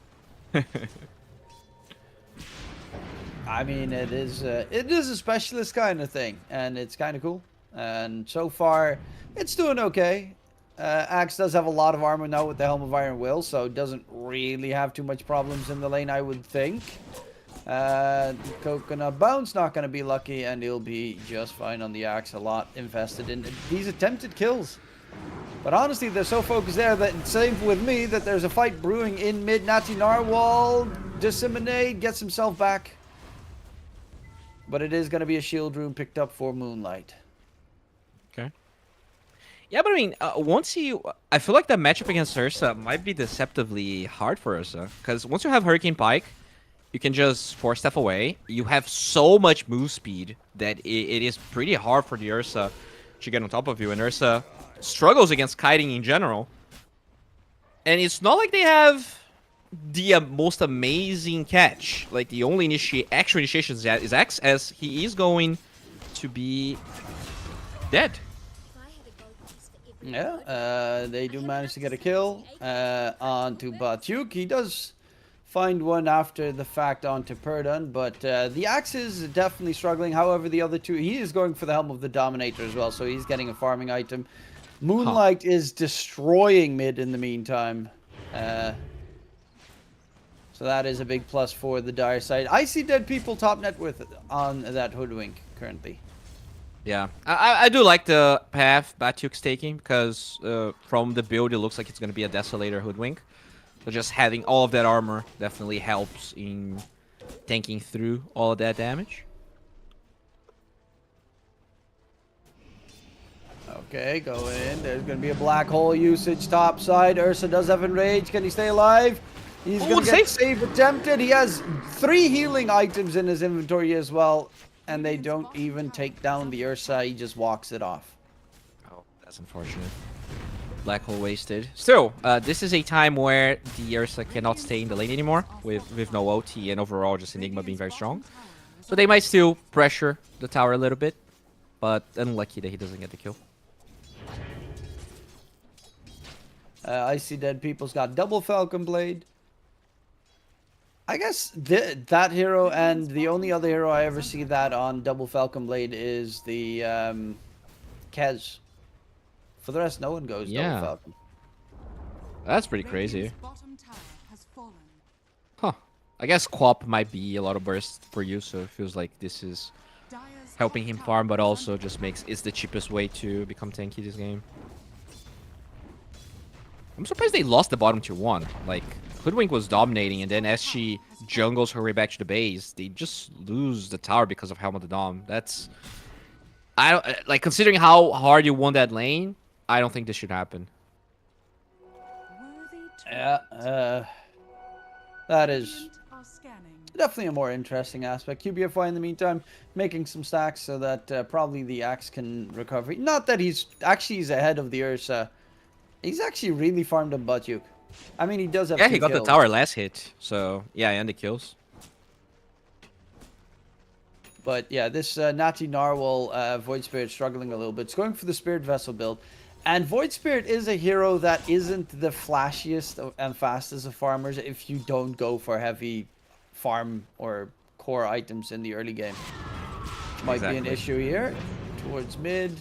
I mean, it is a specialist kind of thing, and it's kind of cool. And so far, it's doing okay. Axe does have a lot of armor now with the Helm of Iron Will, so it doesn't really have too much problems in the lane, I would think. Coconut Bounce not going to be lucky, and he'll be just fine on the Axe. A lot invested in these attempted kills. But honestly, they're so focused there that, same with me, that there's a fight brewing in mid. Natty Narwhal, Disseminate, gets himself back. But it is going to be a shield room picked up for Moonlight. Okay. Yeah, but I mean, I feel like the matchup against Ursa might be deceptively hard for Ursa. Because once you have Hurricane Pike, you can just force step away. You have so much move speed that it is pretty hard for the Ursa to get on top of you. And Ursa struggles against kiting in general. And it's not like they have the most amazing catch. Like, the only actual initiation is X, as he is going to be dead. Yeah, they do manage to get a kill onto Batyuk. He does find one after the fact onto Purdon, but the Axe is definitely struggling. However, the other two, he is going for the Helm of the Dominator as well, so he's getting a farming item. Moonlight is destroying mid in the meantime. So that is a big plus for the Dire side. I see dead people top net with on that Hoodwink currently. Yeah, I do like the path Batyuk's taking, because from the build it looks like it's going to be a Desolator Hoodwink. So just having all of that armor definitely helps in tanking through all of that damage. Okay, go in. There's going to be a black hole usage top side. Ursa does have Enrage. Can he stay alive? He's going to get save attempted. He has 3 healing items in his inventory as well. And they don't even take down the Ursa. He just walks it off. Oh, that's unfortunate. Black hole wasted. Still, this is a time where the Ursa cannot stay in the lane anymore with no OT and overall just Enigma being very strong. So they might still pressure the tower a little bit, but unlucky that he doesn't get the kill. I see dead people's got double Falcon Blade. I guess that hero, and the only other hero I ever see that on double Falcon Blade is the Kez. For the rest, no one goes double Falcon. That's pretty crazy. Huh. I guess Quap might be a lot of burst for you, so it feels like this is helping him farm, but also just it's the cheapest way to become tanky this game. I'm surprised they lost the bottom tier 1. Like, Hoodwink was dominating, and then as she jungles her way back to the base, they just lose the tower because of Helm of the Dom. That's... I don't... Like, considering how hard you won that lane, I don't think this should happen. Yeah, that is definitely a more interesting aspect. QBFY in the meantime making some stacks so that probably the Axe can recover. Not that he's ahead of the Ursa. He's actually really farmed up Batyuk. I mean, he does have 2 he got kills. the tower last hit, so yeah, and the kills. But yeah, this Natty Narwhal Void Spirit struggling a little bit. It's going for the Spirit Vessel build. And Void Spirit is a hero that isn't the flashiest and fastest of farmers if you don't go for heavy farm or core items in the early game. Might be an issue here. Towards mid.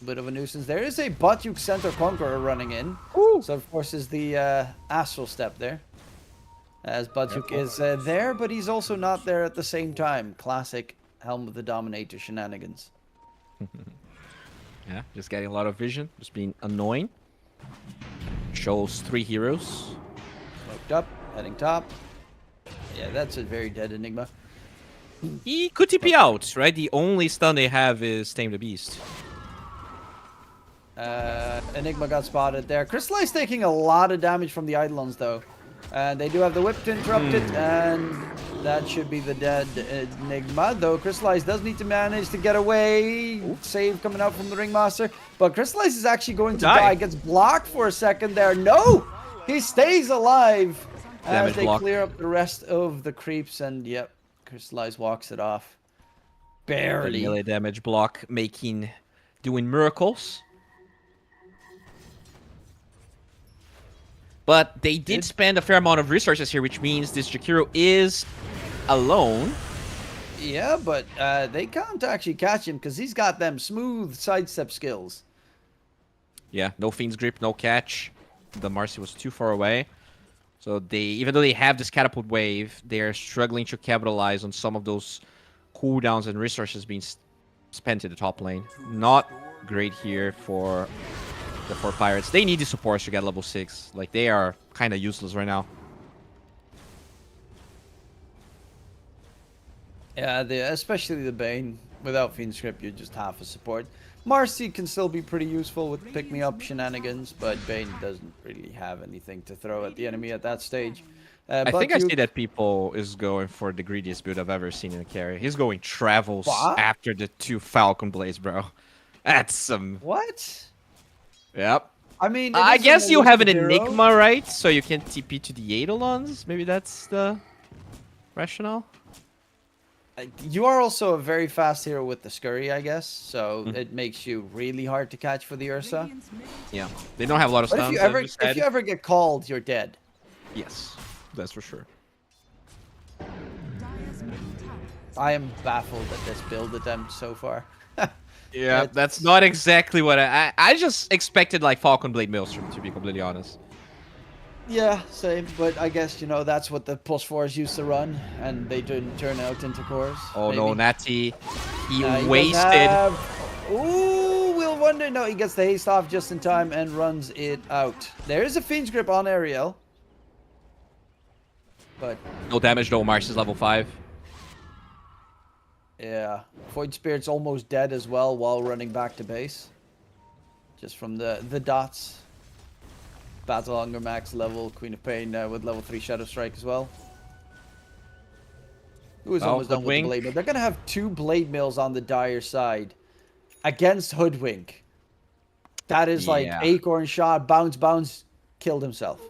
A bit of a nuisance. There is a Batyuk Center Conqueror running in. So, of course, is the Astral Step there. As Batyuk is there, but he's also not there at the same time. Classic Helm of the Dominator shenanigans. Yeah, just getting a lot of vision. Just being annoying. Shows 3 heroes. Smoked up, heading top. Yeah, that's a very dead Enigma. He could TP out, right? The only stun they have is Tame the Beast. Enigma got spotted there. Crystallize taking a lot of damage from the Eidolons, though. And they do have the whip to interrupt it, and that should be the dead Enigma. Though Crystallize does need to manage to get away. Save coming out from the Ringmaster. But Crystallize is actually going to die. Gets blocked for a second there. No! He stays alive as they clear up the rest of the creeps. And yep, Crystallize walks it off. Barely. Melee damage block doing miracles. But they did spend a fair amount of resources here, which means this Jakiro is alone. Yeah, but they can't actually catch him because he's got them smooth sidestep skills. Yeah, no Fiend's Grip, no catch. The Marcy was too far away. So even though they have this catapult wave, they're struggling to capitalize on some of those cooldowns and resources being spent in the top lane. Not great here for the 4pirates. They need the supports to get level 6. Like, they are kind of useless right now. Yeah, especially the Bane. Without Fiend's Grip, you're just half a support. Marcy can still be pretty useful with pick-me-up shenanigans, but Bane doesn't really have anything to throw at the enemy at that stage. I think I see that people is going for the greediest build I've ever seen in a carry. He's going Travels after the 2 Falcon Blades, bro. That's some... What? Yep. I mean, I guess you have an Enigma, right? So you can TP to the Eidolons? Maybe that's the rationale? You are also a very fast hero with the Scurry, I guess. So it makes you really hard to catch for the Ursa. Yeah. They don't have a lot of But stuns. if you ever get called, you're dead. Yes. That's for sure. I am baffled at this build attempt so far. Yeah, that's not exactly what I just expected, like, Falcon Blade Maelstrom, to be completely honest. Yeah, same. But I guess, you know, that's what the +4s used to run, and they didn't turn out into cores. Oh, maybe. no, Natty. He He wasted. Ooh, we'll wonder. No, he gets the haste off just in time and runs it out. There is a Fiend's Grip on Ariel. But... No damage, though. Mars is level 5. Yeah, Void Spirit's almost dead as well while running back to base. Just from the dots. Battle Hunger max level, Queen of Pain with level 3 Shadow Strike as well. Who is almost done with the Blade Mill. They're going to have 2 Blade Mills on the Dire side against Hoodwink. That is like Acorn shot, bounce, killed himself.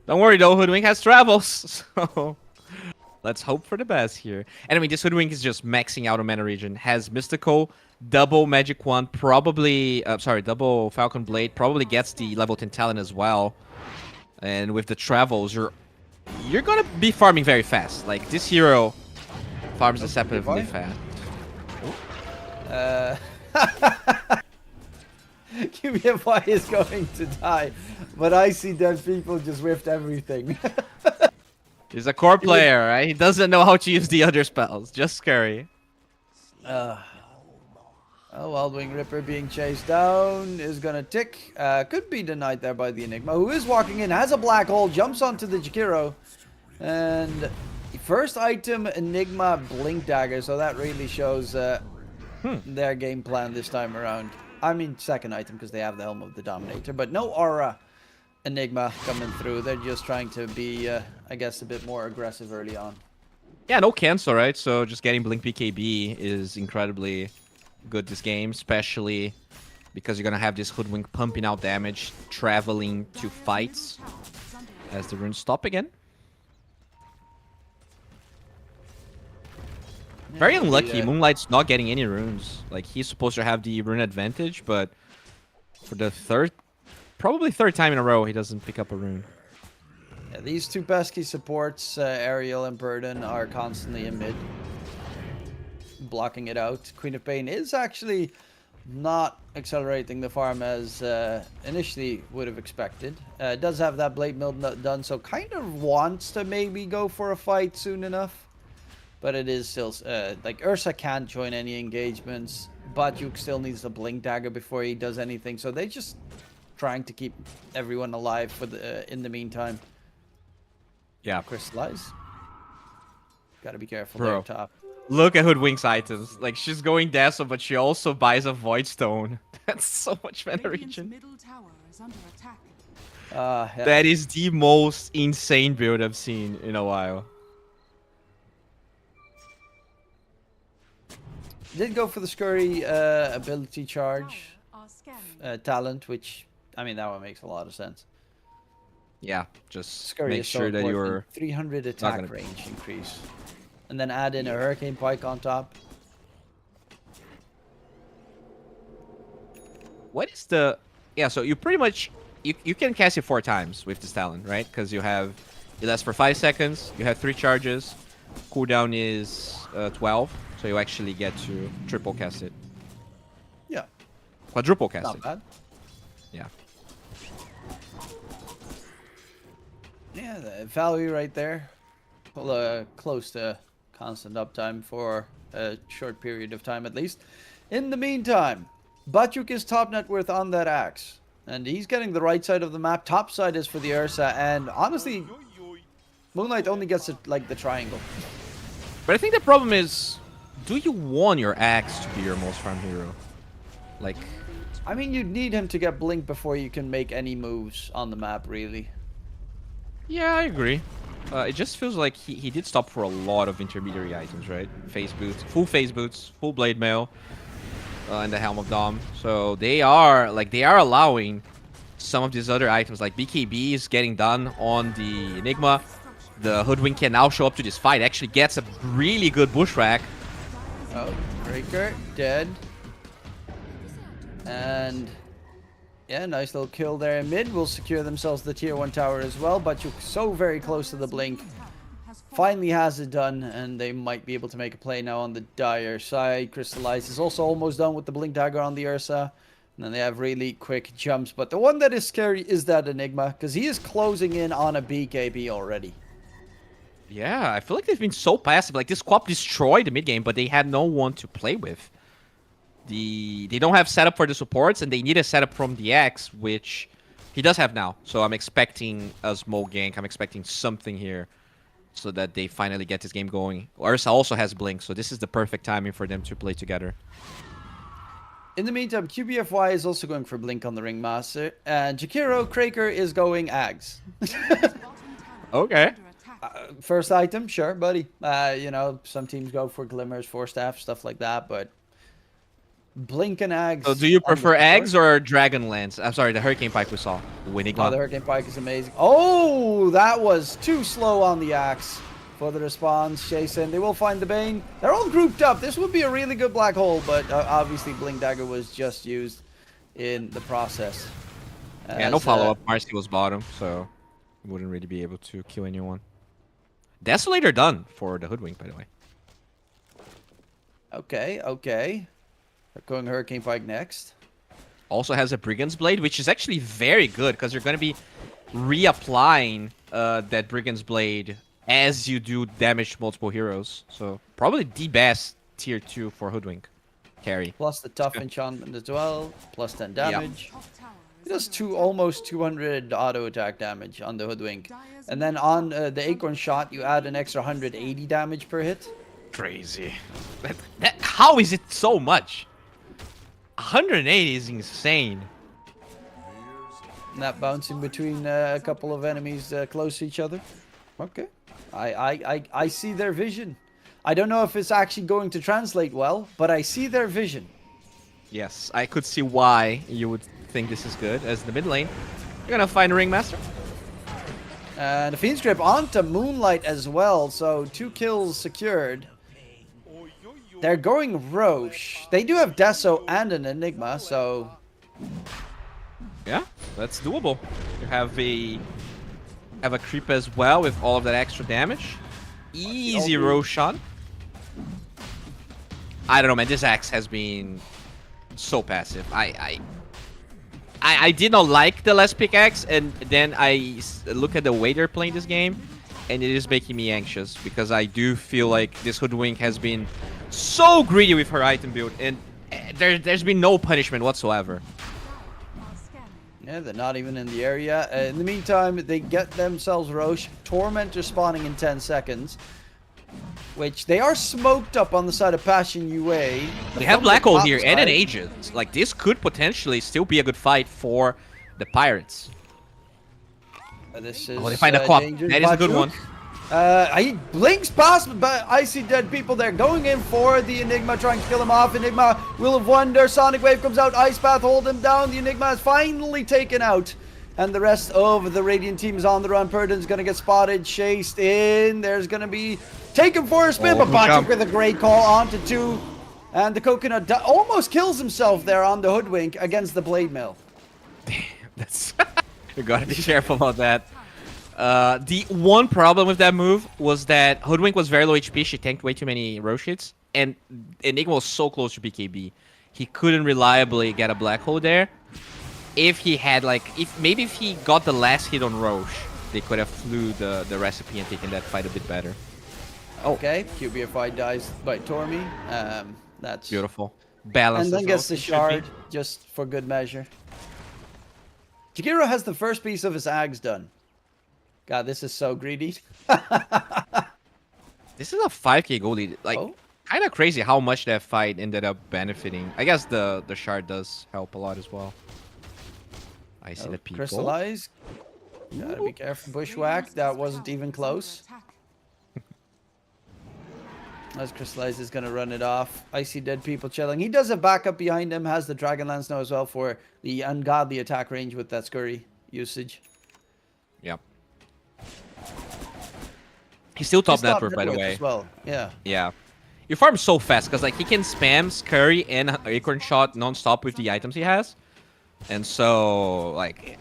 Don't worry though, Hoodwink has Travels. So... let's hope for the best here. And I mean, this Hoodwink is just maxing out on Mana Region. Has Mystical, double Magic Wand, probably... double Falcon Blade. Probably gets the level 10 Talent as well. And with the Travels, you're gonna be farming very fast. Like, this hero farms deceptively fast. QBFY is going to die. But I see dead people just whiffed everything. He's a core player, right? He doesn't know how to use the other spells. Just scary. Wild Wing Ripper being chased down is gonna tick. Could be denied there by the Enigma, who is walking in, has a black hole, jumps onto the Jakiro. And first item, Enigma Blink Dagger. So that really shows their game plan this time around. I mean, second item because they have the Helm of the Dominator. But no Aura Enigma coming through. They're just trying to be, I guess, a bit more aggressive early on. Yeah, no cancel, right? So just getting Blink BKB is incredibly good this game, especially because you're going to have this Hoodwink pumping out damage, traveling to fights as the runes stop again. Very unlucky. Moonlight's not getting any runes. Like, he's supposed to have the rune advantage, but for the probably third time in a row, he doesn't pick up a rune. Yeah, these 2 pesky supports, Ariel and Burden, are constantly in mid. Blocking it out. Queen of Pain is actually not accelerating the farm as initially would have expected. Does have that blade mill done, so kind of wants to maybe go for a fight soon enough. But it is still, like, Ursa can't join any engagements. Batyuk still needs the Blink Dagger before he does anything. So they're just trying to keep everyone alive for the in the meantime. Yeah. Crystallize. Gotta be careful Bro. there, top. Look at Hoodwink's items. Like, she's going Dazzle, but she also buys a Void Stone. That's so much mana regen. Middle tower is under attack. Yeah. That is the most insane build I've seen in a while. Did go for the Scurry ability charge talent, which, I mean, that one makes a lot of sense. Yeah, just Scurry make is so sure that important. you're 300 not attack gonna- range increase. And then add in a Hurricane Pike on top. What is the... Yeah, so you pretty much... You can cast it 4 times with this talent, right? Because you have... It lasts for 5 seconds. You have 3 charges. Cooldown is 12. So you actually get to triple cast it. Yeah. Quadruple cast Not it. bad. Yeah. Yeah, the value right there. Well, close to constant uptime for a short period of time at least. In the meantime, Batyuk is top net worth on that axe. And he's getting the right side of the map. Top side is for the Ursa. And honestly, Moonlight only gets it like the triangle. But I think the problem is... Do you want your axe to be your most farm hero? Like... I mean, you'd need him to get blink before you can make any moves on the map, really. Yeah, I agree. It just feels like he did stop for a lot of intermediary items, right? Phase boots, full blade mail, and the Helm of Dom. So they are allowing some of these other items, like BKB is getting done on the Enigma. The Hoodwink can now show up to this fight. Actually gets a really good bushwhack. Oh, Breaker dead. And yeah, nice little kill there in mid. Will secure themselves the tier 1 tower as well. But you're so very close to the blink. Finally has it done, and they might be able to make a play now on the Dire side. Crystallize is also almost done with the blink dagger on the Ursa. And then they have really quick jumps. But the one that is scary is that Enigma, because he is closing in on a BKB already. Yeah, I feel like they've been so passive. Like, this co-op destroyed the mid game, but they had no one to play with. They don't have setup for the supports, and they need a setup from the X, which he does have now. So I'm expecting a small gank. I'm expecting something here so that they finally get this game going. Ursa also has Blink, so this is the perfect timing for them to play together. In the meantime, QBFY is also going for Blink on the Ringmaster. And Jakiro Kraker is going Ags. Okay. First item, sure, buddy. You know, some teams go for Glimmers, Force Staff, stuff like that, but Blink and Ags. So do you prefer Eggs or Dragonlance? I'm sorry, the Hurricane Pike we saw. Winning. Oh, the Hurricane Pike is amazing. Oh, that was too slow on the axe for the response. Jason, they will find the Bane. They're all grouped up. This would be a really good black hole, but obviously Blink Dagger was just used in the process. Yeah, no follow-up. Marcy was bottom, so wouldn't really be able to kill anyone. Desolator done for the Hoodwink, by the way. Okay, okay. They're going Hurricane Pike next. Also has a Brigand's Blade, which is actually very good because you're going to be reapplying that Brigand's Blade as you do damage to multiple heroes. So probably the best tier 2 for Hoodwink carry. Plus the tough enchantment as well. Plus 10 damage. It does almost 200 auto attack damage on the Hoodwink. And then on the Acorn shot, you add an extra 180 damage per hit. Crazy. How is it so much? 180 is insane. And that bouncing between a couple of enemies close to each other. Okay. I see their vision. I don't know if it's actually going to translate well, but I see their vision. Yes, I could see why you would think this is good. As the mid lane, you're gonna find a Ringmaster. And the Fiend's Grip onto Moonlight as well, so 2 kills secured. They're going Roche. They do have Deso and an Enigma, so... Yeah, that's doable. You have a creep as well with all of that extra damage. Easy Roshan. I don't know, man. This axe has been so passive. I did not like the last pickaxe, and then look at the way they're playing this game, and it is making me anxious because I do feel like this Hoodwink has been so greedy with her item build, and there's been no punishment whatsoever. Yeah, they're not even in the area. In the meantime, they get themselves Roche. Tormentor spawning in 10 seconds. Which they are smoked up on the side of Passion UA. They have Black Hole here and an side. Agent. Like, this could potentially still be a good fight for the Pirates. This is, Oh, they find a co-op. dangerous. That is a good one. He blinks past, but I see dead people there going in for the Enigma, trying to kill him off. Enigma, Wheel of Wonder, Sonic Wave comes out, Ice Path hold him down. The Enigma is finally taken out. And the rest of the Radiant team is on the run. Purdon's going to get spotted, chased in. There's going to be taken for a spin, but Bachuk with a great call onto 2. And the Coconut almost kills himself there on the Hoodwink against the Blade Mill. Damn, that's... You gotta be careful about that. The one problem with that move was that Hoodwink was very low HP. She tanked way too many roche hits. And Enigma was so close to BKB. He couldn't reliably get a Black Hole there. If he had, like, maybe if he got the last hit on Roche, they could have flew the recipe and taken that fight a bit better. Okay, QBFI dies by Tormy. That's beautiful. Balance. And then gets the shard, just for good measure. Jakiro has the first piece of his Ags done. God, this is so greedy. This is a 5k goal lead. Like, kind of crazy how much that fight ended up benefiting. I guess the shard does help a lot as well. I see the people. Crystallize. Gotta be careful. Bushwhack. That wasn't even close. As Crystallize is gonna run it off. I see dead people chilling. He does have backup behind him. Has the Dragonlance now as well for the ungodly attack range with that scurry usage. Yep. He's still top network, by the way. As well. Yeah. Yeah. You farm so fast because, like, he can spam Scurry and Acorn Shot non-stop with the items he has. And so, like,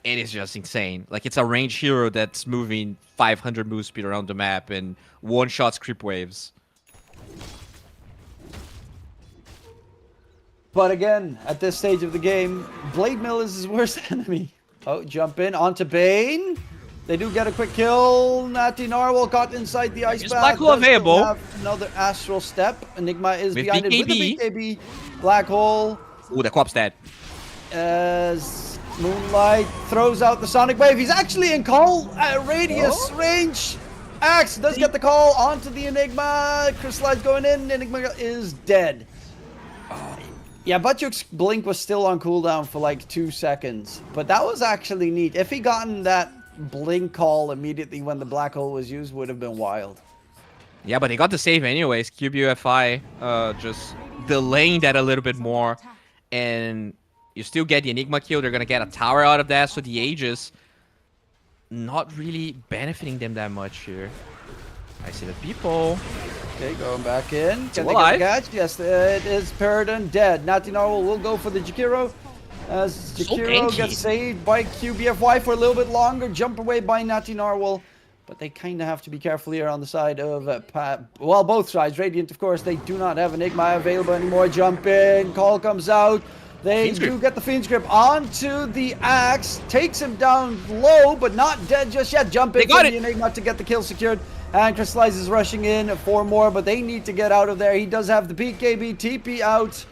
it is just insane. Like, it's a range hero that's moving 500 move speed around the map and one-shots creep waves. But again, at this stage of the game, Blade Mill is his worst enemy. Oh, jump in onto Bane. They do get a quick kill. Natty Narwhal caught inside the ice bath. Black Hole available. Have another Astral Step. Enigma is With behind it with the BKB. Black Hole. Ooh, the co-op's dead. As Moonlight throws out the Sonic Wave. He's actually in call radius range. Axe does get the call onto the Enigma. Crystallize going in. Enigma is dead. Yeah, Butchuk's blink was still on cooldown for like 2 seconds. But that was actually neat. If he gotten that blink call immediately when the Black Hole was used, would have been wild. Yeah, but he got the save anyways. QBUFI just delaying that a little bit more. And you still get the Enigma kill. They're going to get a tower out of that. So the Aegis not really benefiting them that much here. I see the people. Okay, going back in. Can they alive. get the catch? Yes, it is Paradon dead. Natty Narwhal will go for the Jakiro. As Jakiro tanky. gets saved by QBFY for a little bit longer. Jump away by Natty Narwhal. But they kind of have to be careful here on the side of, well, both sides. Radiant, of course, they do not have Enigma available anymore. Jump in. Call comes out. They do get the Fiend's Grip onto the Axe. Takes him down low, but not dead just yet. Jump in for the Enigma to get the kill secured. And Crystallize is rushing in for more, but they need to get out of there. He does have the PKB TP out.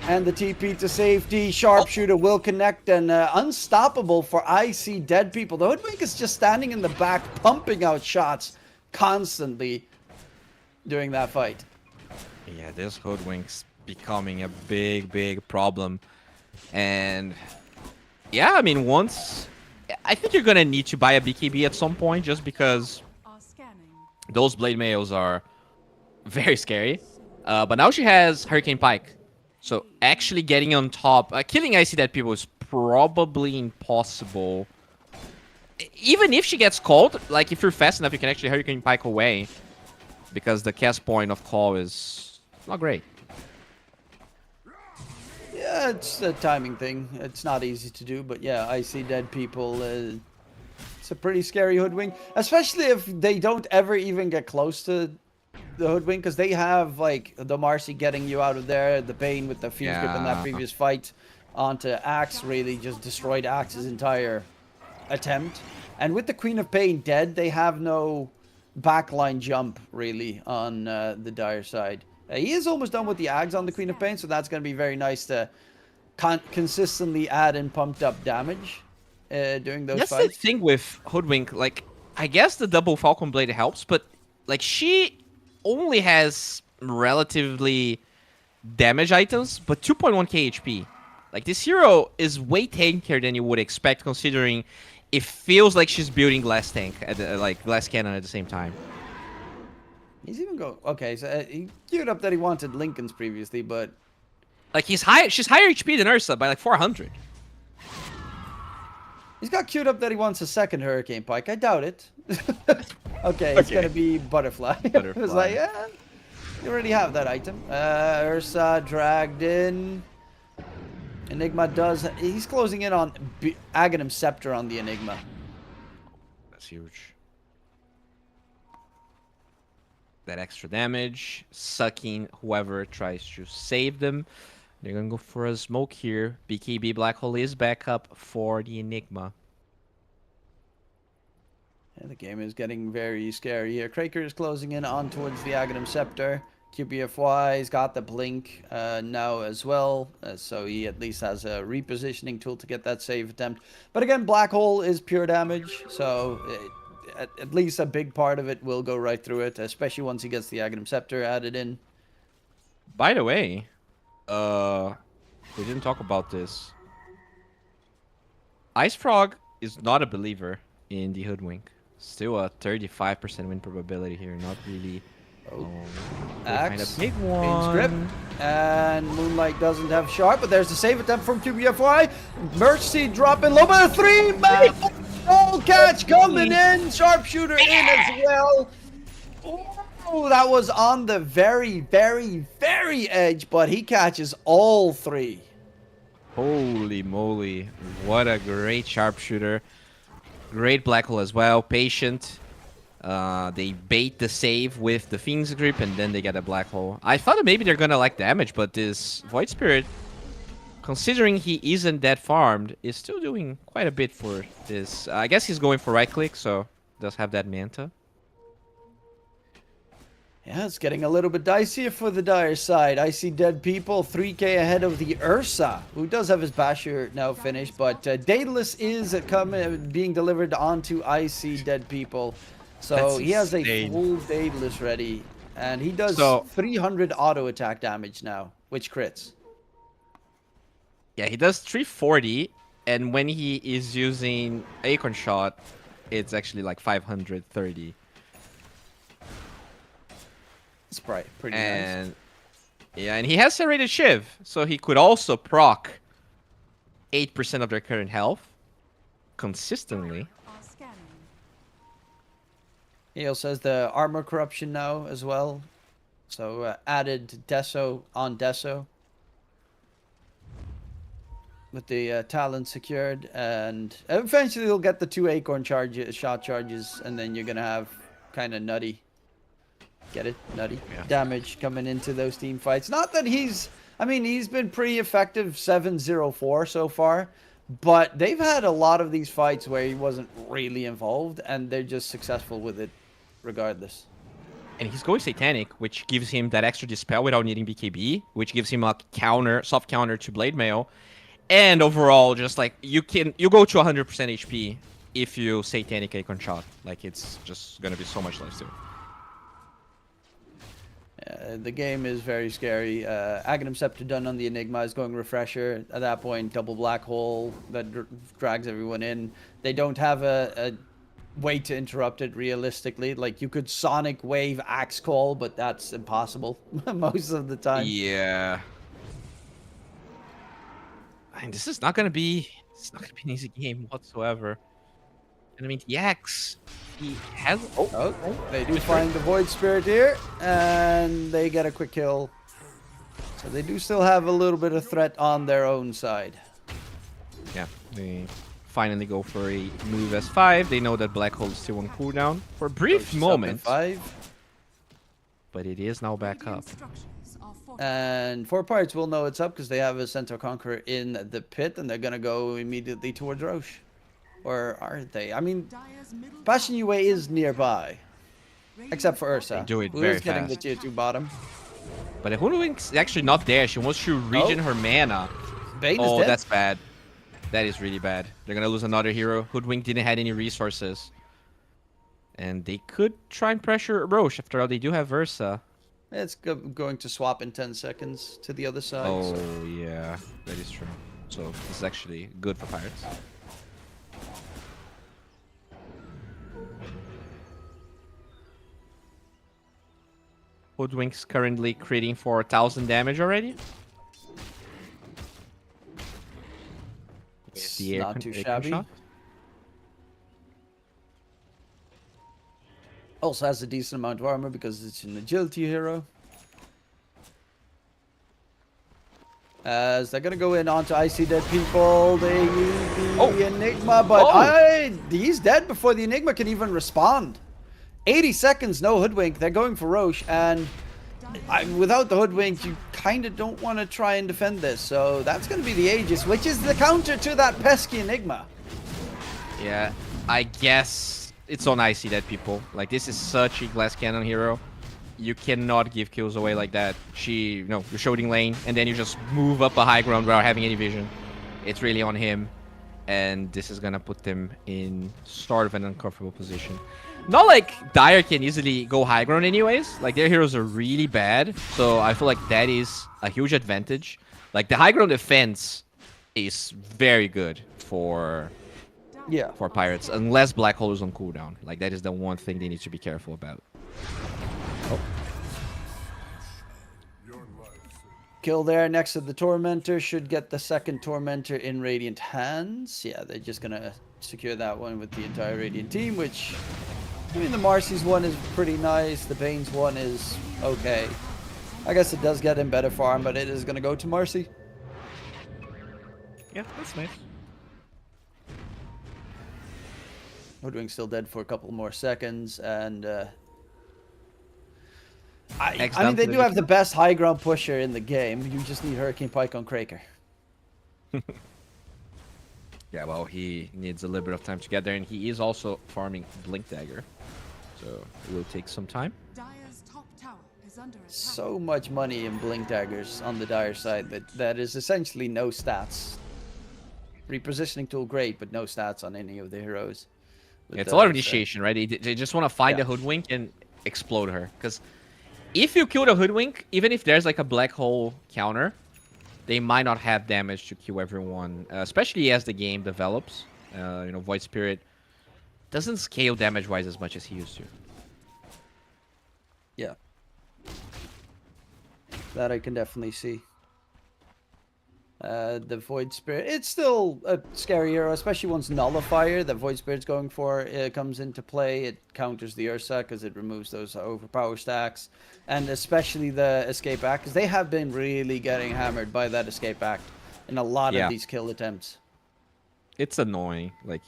And the TP to safety. Sharpshooter will connect, and unstoppable for IC Dead People. The Hoodwink is just standing in the back, pumping out shots constantly during that fight. Yeah, this Hoodwink's becoming a big problem. And yeah, I mean, I think you're gonna need to buy a BKB at some point, just because those Blade Mails are very scary. But now she has Hurricane Pike. So actually getting on top, killing IC Dead People is probably impossible. Even if she gets called, like, if you're fast enough, you can actually Hurricane Pike away. Because the cast point of call is not great. Yeah, it's a timing thing. It's not easy to do, but yeah, I see Dead People. It's a pretty scary Hoodwink, especially if they don't ever even get close to the Hoodwink, because they have like the Marcy getting you out of there, the Bane with the Fiend's Grip in that Yeah. previous fight onto Axe really just destroyed Axe's entire attempt. And with the Queen of Pain dead, they have no backline jump really on the Dire side. He is almost done with the Ags on the Queen of Pain, so that's going to be very nice to consistently add in pumped up damage during those That's fights. the thing with Hoodwink. Like, I guess the double Falcon Blade helps, but like she only has relatively damage items, but 2.1k HP. Like this hero is way tankier than you would expect, considering it feels like she's building less tank at the, like less cannon at the same time. He's even go okay. So he queued up that he wanted Lincoln's previously, but like she's higher HP than Ursa by like 400. He's got queued up that he wants a second Hurricane Pike. I doubt it. Okay, it's gonna be Butterfly. It was like, yeah, you already have that item. Ursa dragged in. Enigma he's closing in on Aghanim Scepter on the Enigma. That's huge. That extra damage, sucking whoever tries to save them. They're gonna go for a smoke here. BKB Black Hole is back up for the Enigma. Yeah, the game is getting very scary here. Kraker is closing in on towards the Aghanim Scepter. QBFY's got the blink now as well, so he at least has a repositioning tool to get that save attempt. But again, Black Hole is pure damage, so at least a big part of it will go right through it, especially once he gets the Aghanim Scepter added in. By the way, we didn't talk about this. Ice Frog is not a believer in the Hoodwink. Still a 35% win probability here, not really. Kind of big one. Grip. And Moonlight doesn't have Sharp, but there's the save attempt from QBFY. Mercy dropping low by 3 man. Full catch coming in. Sharpshooter in as well. Oh, that was on the very, very, very edge, but he catches all 3. Holy moly. What a great sharpshooter. Great Black Hole as well. Patient. They bait the save with the Fiend's Grip, and then they get a Black Hole. I thought that maybe they're gonna like damage, but this Void Spirit, considering he isn't that farmed, is still doing quite a bit for this. I guess he's going for right click, so does have that Manta. Yeah, it's getting a little bit dicier for the Dire side. I see Dead People 3k ahead of the Ursa, who does have his Basher now finished, but Daedalus is being delivered onto I see Dead People. So That's he has a insane. full Daedalus ready, and he does 300 auto attack damage now, which crits. Yeah, he does 340, and when he is using Acorn Shot, it's actually like 530. It's pretty and nice. yeah, and he has Serrated Shiv, so he could also proc 8% of their current health consistently. He also has the armor corruption now as well, so added Deso on Deso with the talent secured, and eventually he'll get the 2 Acorn shot charges, and then you're gonna have kind of nutty. Get it? Nutty. Yeah. Damage coming into those team fights. Not that he's been pretty effective 7-0-4 so far, but they've had a lot of these fights where he wasn't really involved, and they're just successful with it regardless. And he's going Satanic, which gives him that extra Dispel without needing BKB, which gives him a soft counter to Blade Mail. And overall, just like, you go to 100% HP if you Satanic Acorn Shot. Like, it's just gonna be so much less too. The game is very scary. Aghanim Scepter done on the Enigma is going Refresher. At that point, double Black Hole that drags everyone in. They don't have a way to interrupt it realistically. Like, you could Sonic Wave Axe Call, but that's impossible most of the time. Yeah. And this is not gonna be an easy game whatsoever. And I mean, the Axe, he has. Oh, they do find the Void Spirit here, and they get a quick kill. So they do still have a little bit of threat on their own side. Yeah, they finally go for a move S5. They know that Black Hole is still on cooldown for a brief moment. But but it is now back up. And 4pirates will know it's up because they have a Centaur Conqueror in the pit, and they're gonna go immediately towards Roche. Or are they? I mean, Bastion Yue is nearby. Except for Ursa, They do it who very is getting the fast. tier 2 bottom. But the Hoodwink's actually not there. She wants to regen her mana. Bane is Oh, dead. that's bad. That is really bad. They're gonna lose another hero. Hoodwink didn't have any resources. And they could try and pressure Roche. After all, they do have Versa. It's going to swap in 10 seconds to the other side. Oh, so- yeah. That is true. So, this is actually good for Pirates. Hoodwink's currently critting for 1,000 damage already. It's The air not con- too air shabby. shot. Also has a decent amount of armor because it's an agility hero. As they're gonna go in onto I See Dead People, they use the Enigma, but he's dead before the Enigma can even respond. 80 seconds, no Hoodwink. They're going for Roche, and without the Hoodwink, you kind of don't want to try and defend this. So that's going to be the Aegis, which is the counter to that pesky Enigma. Yeah, I guess it's on Icy Dead People. Like, this is such a glass cannon hero. You cannot give kills away like that. You're shooting lane, and then you just move up a high ground without having any vision. It's really on him, and this is gonna put them in sort of an uncomfortable position. Not like Dire can easily go high ground anyways. Like, their heroes are really bad, so I feel like that is a huge advantage. Like, the high ground defense is very good for Pirates, unless Black Hole is on cooldown. Like, that is the one thing they need to be careful about. Kill there next to the Tormentor. Should get the second Tormentor in Radiant hands. Yeah, they're just going to secure that one with the entire Radiant team, which... I mean, the Marcy's one is pretty nice. The Bane's one is okay. I guess it does get him better farm, but it is going to go to Marcy. Yeah, that's nice. Hoodwink's still dead for a couple more seconds, and... I mean, they do have the best high ground pusher in the game. You just need Hurricane Pike on Kraker. Yeah, well, he needs a little bit of time to get there, and he is also farming Blink Dagger. So it will take some time. Dire's top tower is under attack. So much money in Blink Daggers on the Dire side that is essentially no stats. Repositioning tool great, but no stats on any of the heroes. Yeah, it's a lot of initiation, right? They just want to find a Hoodwink and explode her. Because if you kill the Hoodwink, even if there's like a Black Hole counter, they might not have damage to kill everyone, especially as the game develops. Void Spirit doesn't scale damage-wise as much as he used to. Yeah. That I can definitely see. The Void Spirit, it's still a scary hero, especially once Nullifier, that Void Spirit's going for, comes into play. It counters the Ursa because it removes those overpower stacks. And especially the Escape Act, because they have been really getting hammered by that Escape Act in a lot of these kill attempts. It's annoying. Like,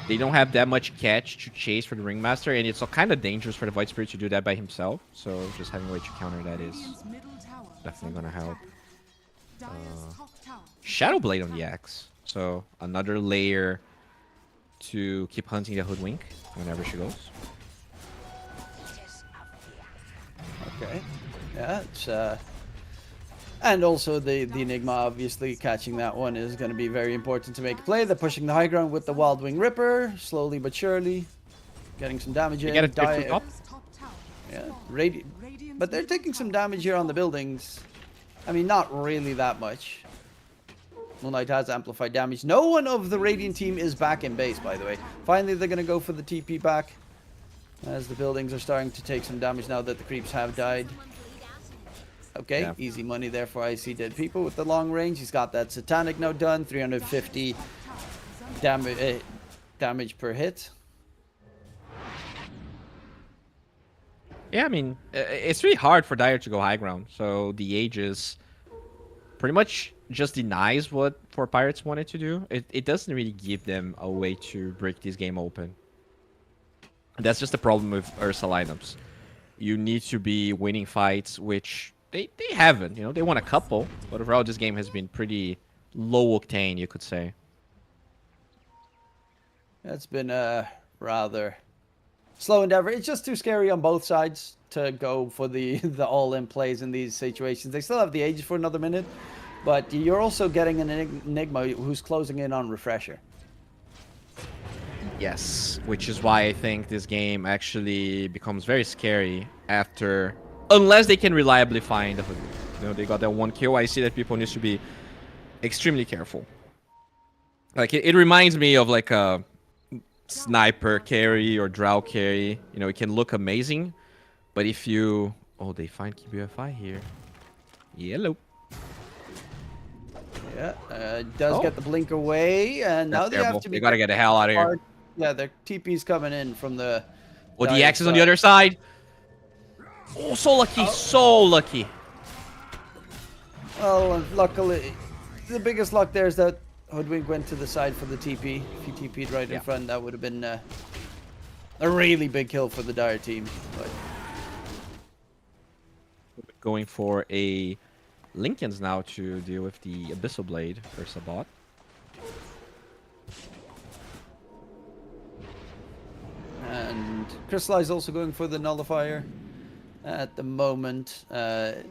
they don't have that much catch to chase for the Ringmaster, and it's kind of dangerous for the Void Spirit to do that by himself. So just having a way to counter that is definitely going to help. Shadow Blade on the axe. So another layer to keep hunting the Hoodwink whenever she goes. Okay. Yeah, it's and also the Enigma, obviously catching that one is going to be very important to make a play. They're pushing the high ground with the Wild Wing Ripper, slowly but surely, getting some damage in. Get it top. Yeah, but they're taking some damage here on the buildings. I mean, not really that much. Moonlight has amplified damage. No one of the Radiant team is back in base, by the way. Finally, they're going to go for the TP back, as the buildings are starting to take some damage now that the creeps have died. Okay, easy money there for I See Dead People with the long range. He's got that Satanic now done. 350 damage per hit. Yeah, I mean, it's really hard for Dire to go high ground. So the Aegis pretty much just denies what 4pirates wanted to do. It doesn't really give them a way to break this game open. That's just the problem with Ursa lineups. you need to be winning fights, which they haven't. You know, they won a couple, but overall this game has been pretty low octane, you could say. It's been a rather slow endeavor. It's just too scary on both sides to go for the all-in plays in these situations. They still have the Aegis for another minute, but you're also getting an Enigma who's closing in on Refresher. Yes, which is why I think this game actually becomes very scary after, unless they can reliably find the hood. You know, they got that one kill. I see that people need to be extremely careful. Like it reminds me of like a sniper carry or drow carry. You know, it can look amazing, but if you they find KBFI here. Yellow. Yeah, does get the blink away, and now That's they terrible. have to be. They gotta get the hell out of here. Yeah, their TP's coming in from the. Oh, the X is on the other side. Oh, so lucky, so lucky. Well, luckily, the biggest luck there is that Hoodwink went to the side for the TP. If he TP'd right in front, that would have been a really big kill for the Dire team. But going for a Lincoln's now to deal with the Abyssal Blade for Sabot. And Crystallize also going for the Nullifier at the moment. I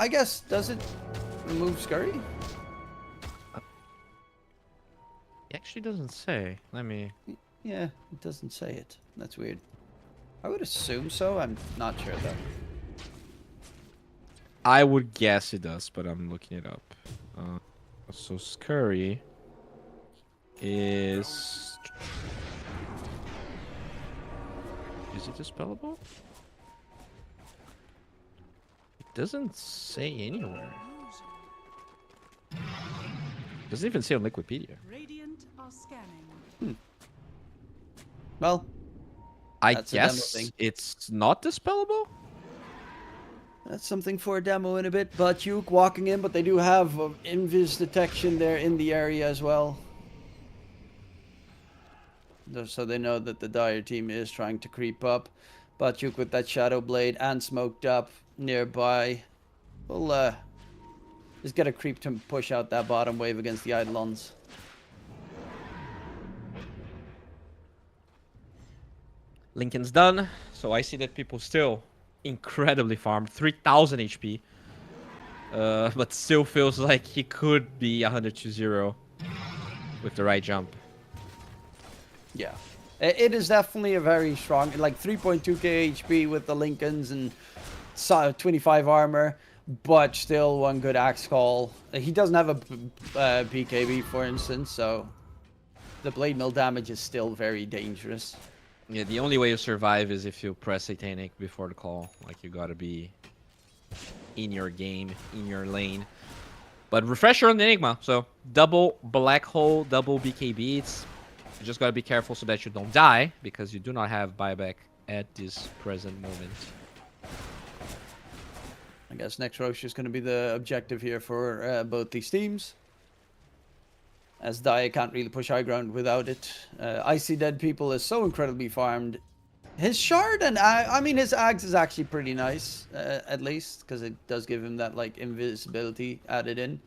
guess, does it remove Scurry? It actually doesn't say. Let me... Yeah, it doesn't say it. That's weird. I would assume so. I'm not sure, though. I would guess it does, but I'm looking it up. So Scurry is... Is it dispellable? It doesn't say anywhere. Doesn't even say on Liquipedia. Radiant are scanning. Well, I that's a demo guess thing. it's not dispellable? That's something for a demo in a bit. But Yuke walking in, but they do have invis detection there in the area as well. So they know that the Dire team is trying to creep up. But Yuke with that Shadow Blade and smoked up nearby. We'll just get a creep to push out that bottom wave against the Eidolons. Lincoln's done, so I see that people still incredibly farmed, 3000 HP. But still feels like he could be 100-0 with the right jump. Yeah. It is definitely a very strong, like 3.2k HP with the Lincolns and 25 armor, but still one good axe call. He doesn't have a BKB, for instance, so the blade mill damage is still very dangerous. Yeah, the only way you survive is if you press Satanic before the call. Like, you gotta be in your game, in your lane. But Refresher on the Enigma, so double Black Hole, double BKB. You just gotta be careful so that you don't die, because you do not have buyback at this present moment. I guess next Roche is going to be the objective here for both these teams. As Dia can't really push high ground without it. Icy Dead People is so incredibly farmed. His Shard and I mean his Axe is actually pretty nice, at least, because it does give him that like invisibility added in.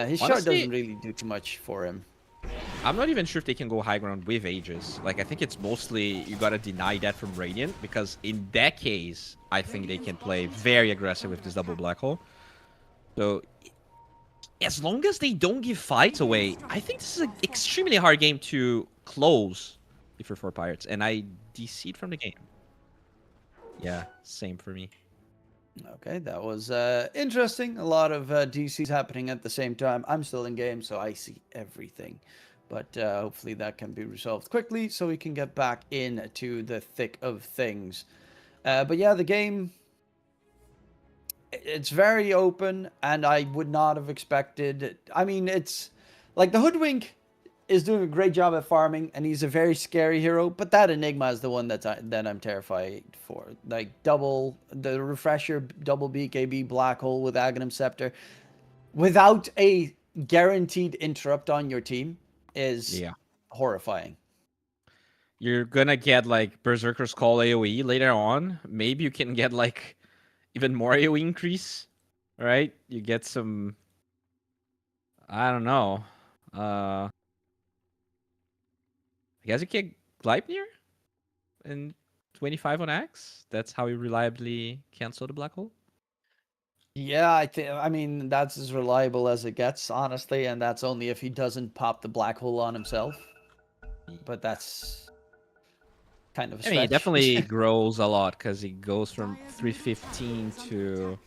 His Shard Honestly, doesn't really do too much for him. I'm not even sure if they can go high ground with Aegis. Like, I think it's mostly you gotta deny that from Radiant, because in that case, I think they can play very aggressive with this double Black Hole. So, as long as they don't give fights away, I think this is an extremely hard game to close if you're 4pirates. And I DC'd from the game. Yeah, same for me. Okay, that was interesting. A lot of DCs happening at the same time. I'm still in game, so I see everything. But hopefully that can be resolved quickly so we can get back into the thick of things. But yeah, the game, it's very open, and I would not have expected... I mean, it's... Like, the Hoodwink is doing a great job at farming, and he's a very scary hero, but that Enigma is the one that I'm terrified for. Like, the Refresher, double BKB, Black Hole with Aghanim Scepter, without a guaranteed interrupt on your team is horrifying. you're gonna get like Berserker's Call AoE later on. Maybe you can get like even more AoE increase, right? You get some. I don't know. I guess you can Gleipnir and 25 on Axe. That's how you reliably cancel the black hole. Yeah, I mean that's as reliable as it gets, honestly, and that's only if he doesn't pop the black hole on himself. But that's kind of a I mean, it stretch. definitely grows a lot because it goes from 315 to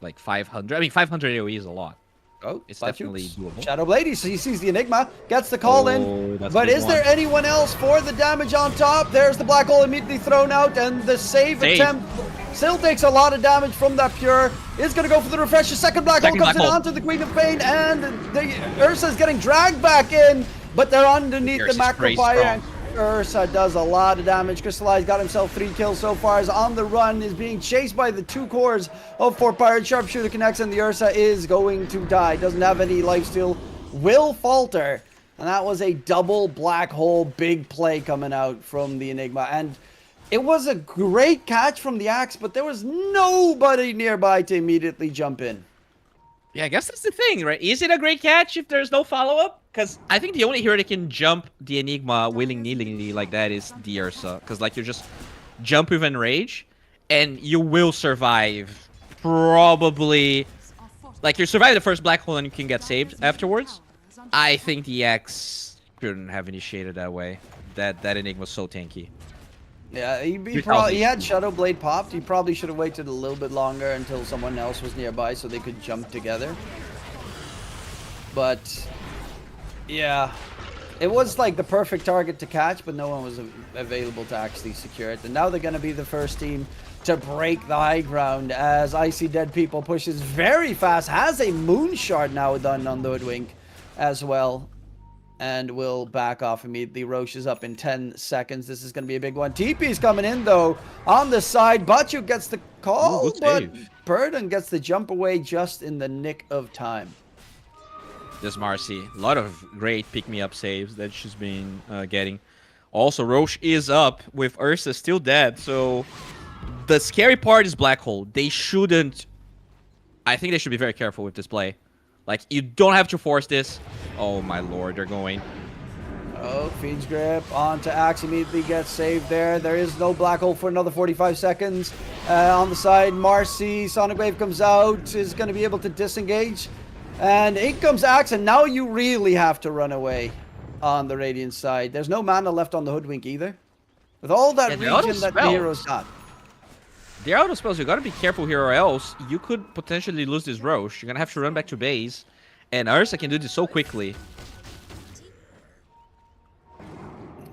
like 500. I mean, 500 AoE is a lot. Oh, it's definitely Bachuk's doable. Shadowblade, he sees the Enigma, gets the call Oh, in, that's a but big is there one. anyone else for the damage on top? There's the black hole immediately thrown out, and the save attempt still takes a lot of damage from that Pure. Is going to go for the refresh. The second black hole comes in onto the Queen of Pain, and the Ursa is getting dragged back in, but they're underneath the macro fire. And Ursa does a lot of damage. Crystallize got himself 3 kills so far. Is on the run, is being chased by the 2 cores of 4pirates. Sharpshooter connects, and the Ursa is going to die. Doesn't have any lifesteal. Will falter. And that was a double black hole big play coming out from the Enigma. And it was a great catch from the Axe, but there was nobody nearby to immediately jump in. Yeah, I guess that's the thing, right? Is it a great catch if there's no follow-up? Because I think the only hero that can jump the Enigma willy-nilly like that is the Ursa. Because, like, you just jump with Enrage, and you will survive probably... Like, you survive the first black hole and you can get saved afterwards. I think the Axe shouldn't have initiated that way. That Enigma's so tanky. Yeah, he had Shadowblade popped. He probably should have waited a little bit longer until someone else was nearby so they could jump together. But, yeah, it was like the perfect target to catch, but no one was available to actually secure it. And now they're going to be the first team to break the high ground as Icy Dead People pushes very fast. Has a Moon Shard now done on the Hoodwink as well. And will back off immediately. Roche is up in 10 seconds. This is going to be a big one. TP's coming in, though, on the side. Bachuk gets the call, but Burden gets the jump away just in the nick of time. This Marcy. A lot of great pick-me-up saves that she's been getting. Also, Roche is up with Ursa still dead. So the scary part is Black Hole. They shouldn't... I think they should be very careful with this play. Like, you don't have to force this. Oh, my lord, they're going. Oh, Fiend's Grip onto Axe, immediately gets saved there. There is no black hole for another 45 seconds. On the side, Marcy, Sonic Wave comes out, is going to be able to disengage. And in comes Axe, and now you really have to run away on the Radiant side. There's no mana left on the Hoodwink either. With all that region that the heroes got. They're auto spells. You gotta be careful here, or else you could potentially lose this Roche. You're gonna have to run back to base, and Ursa can do this so quickly.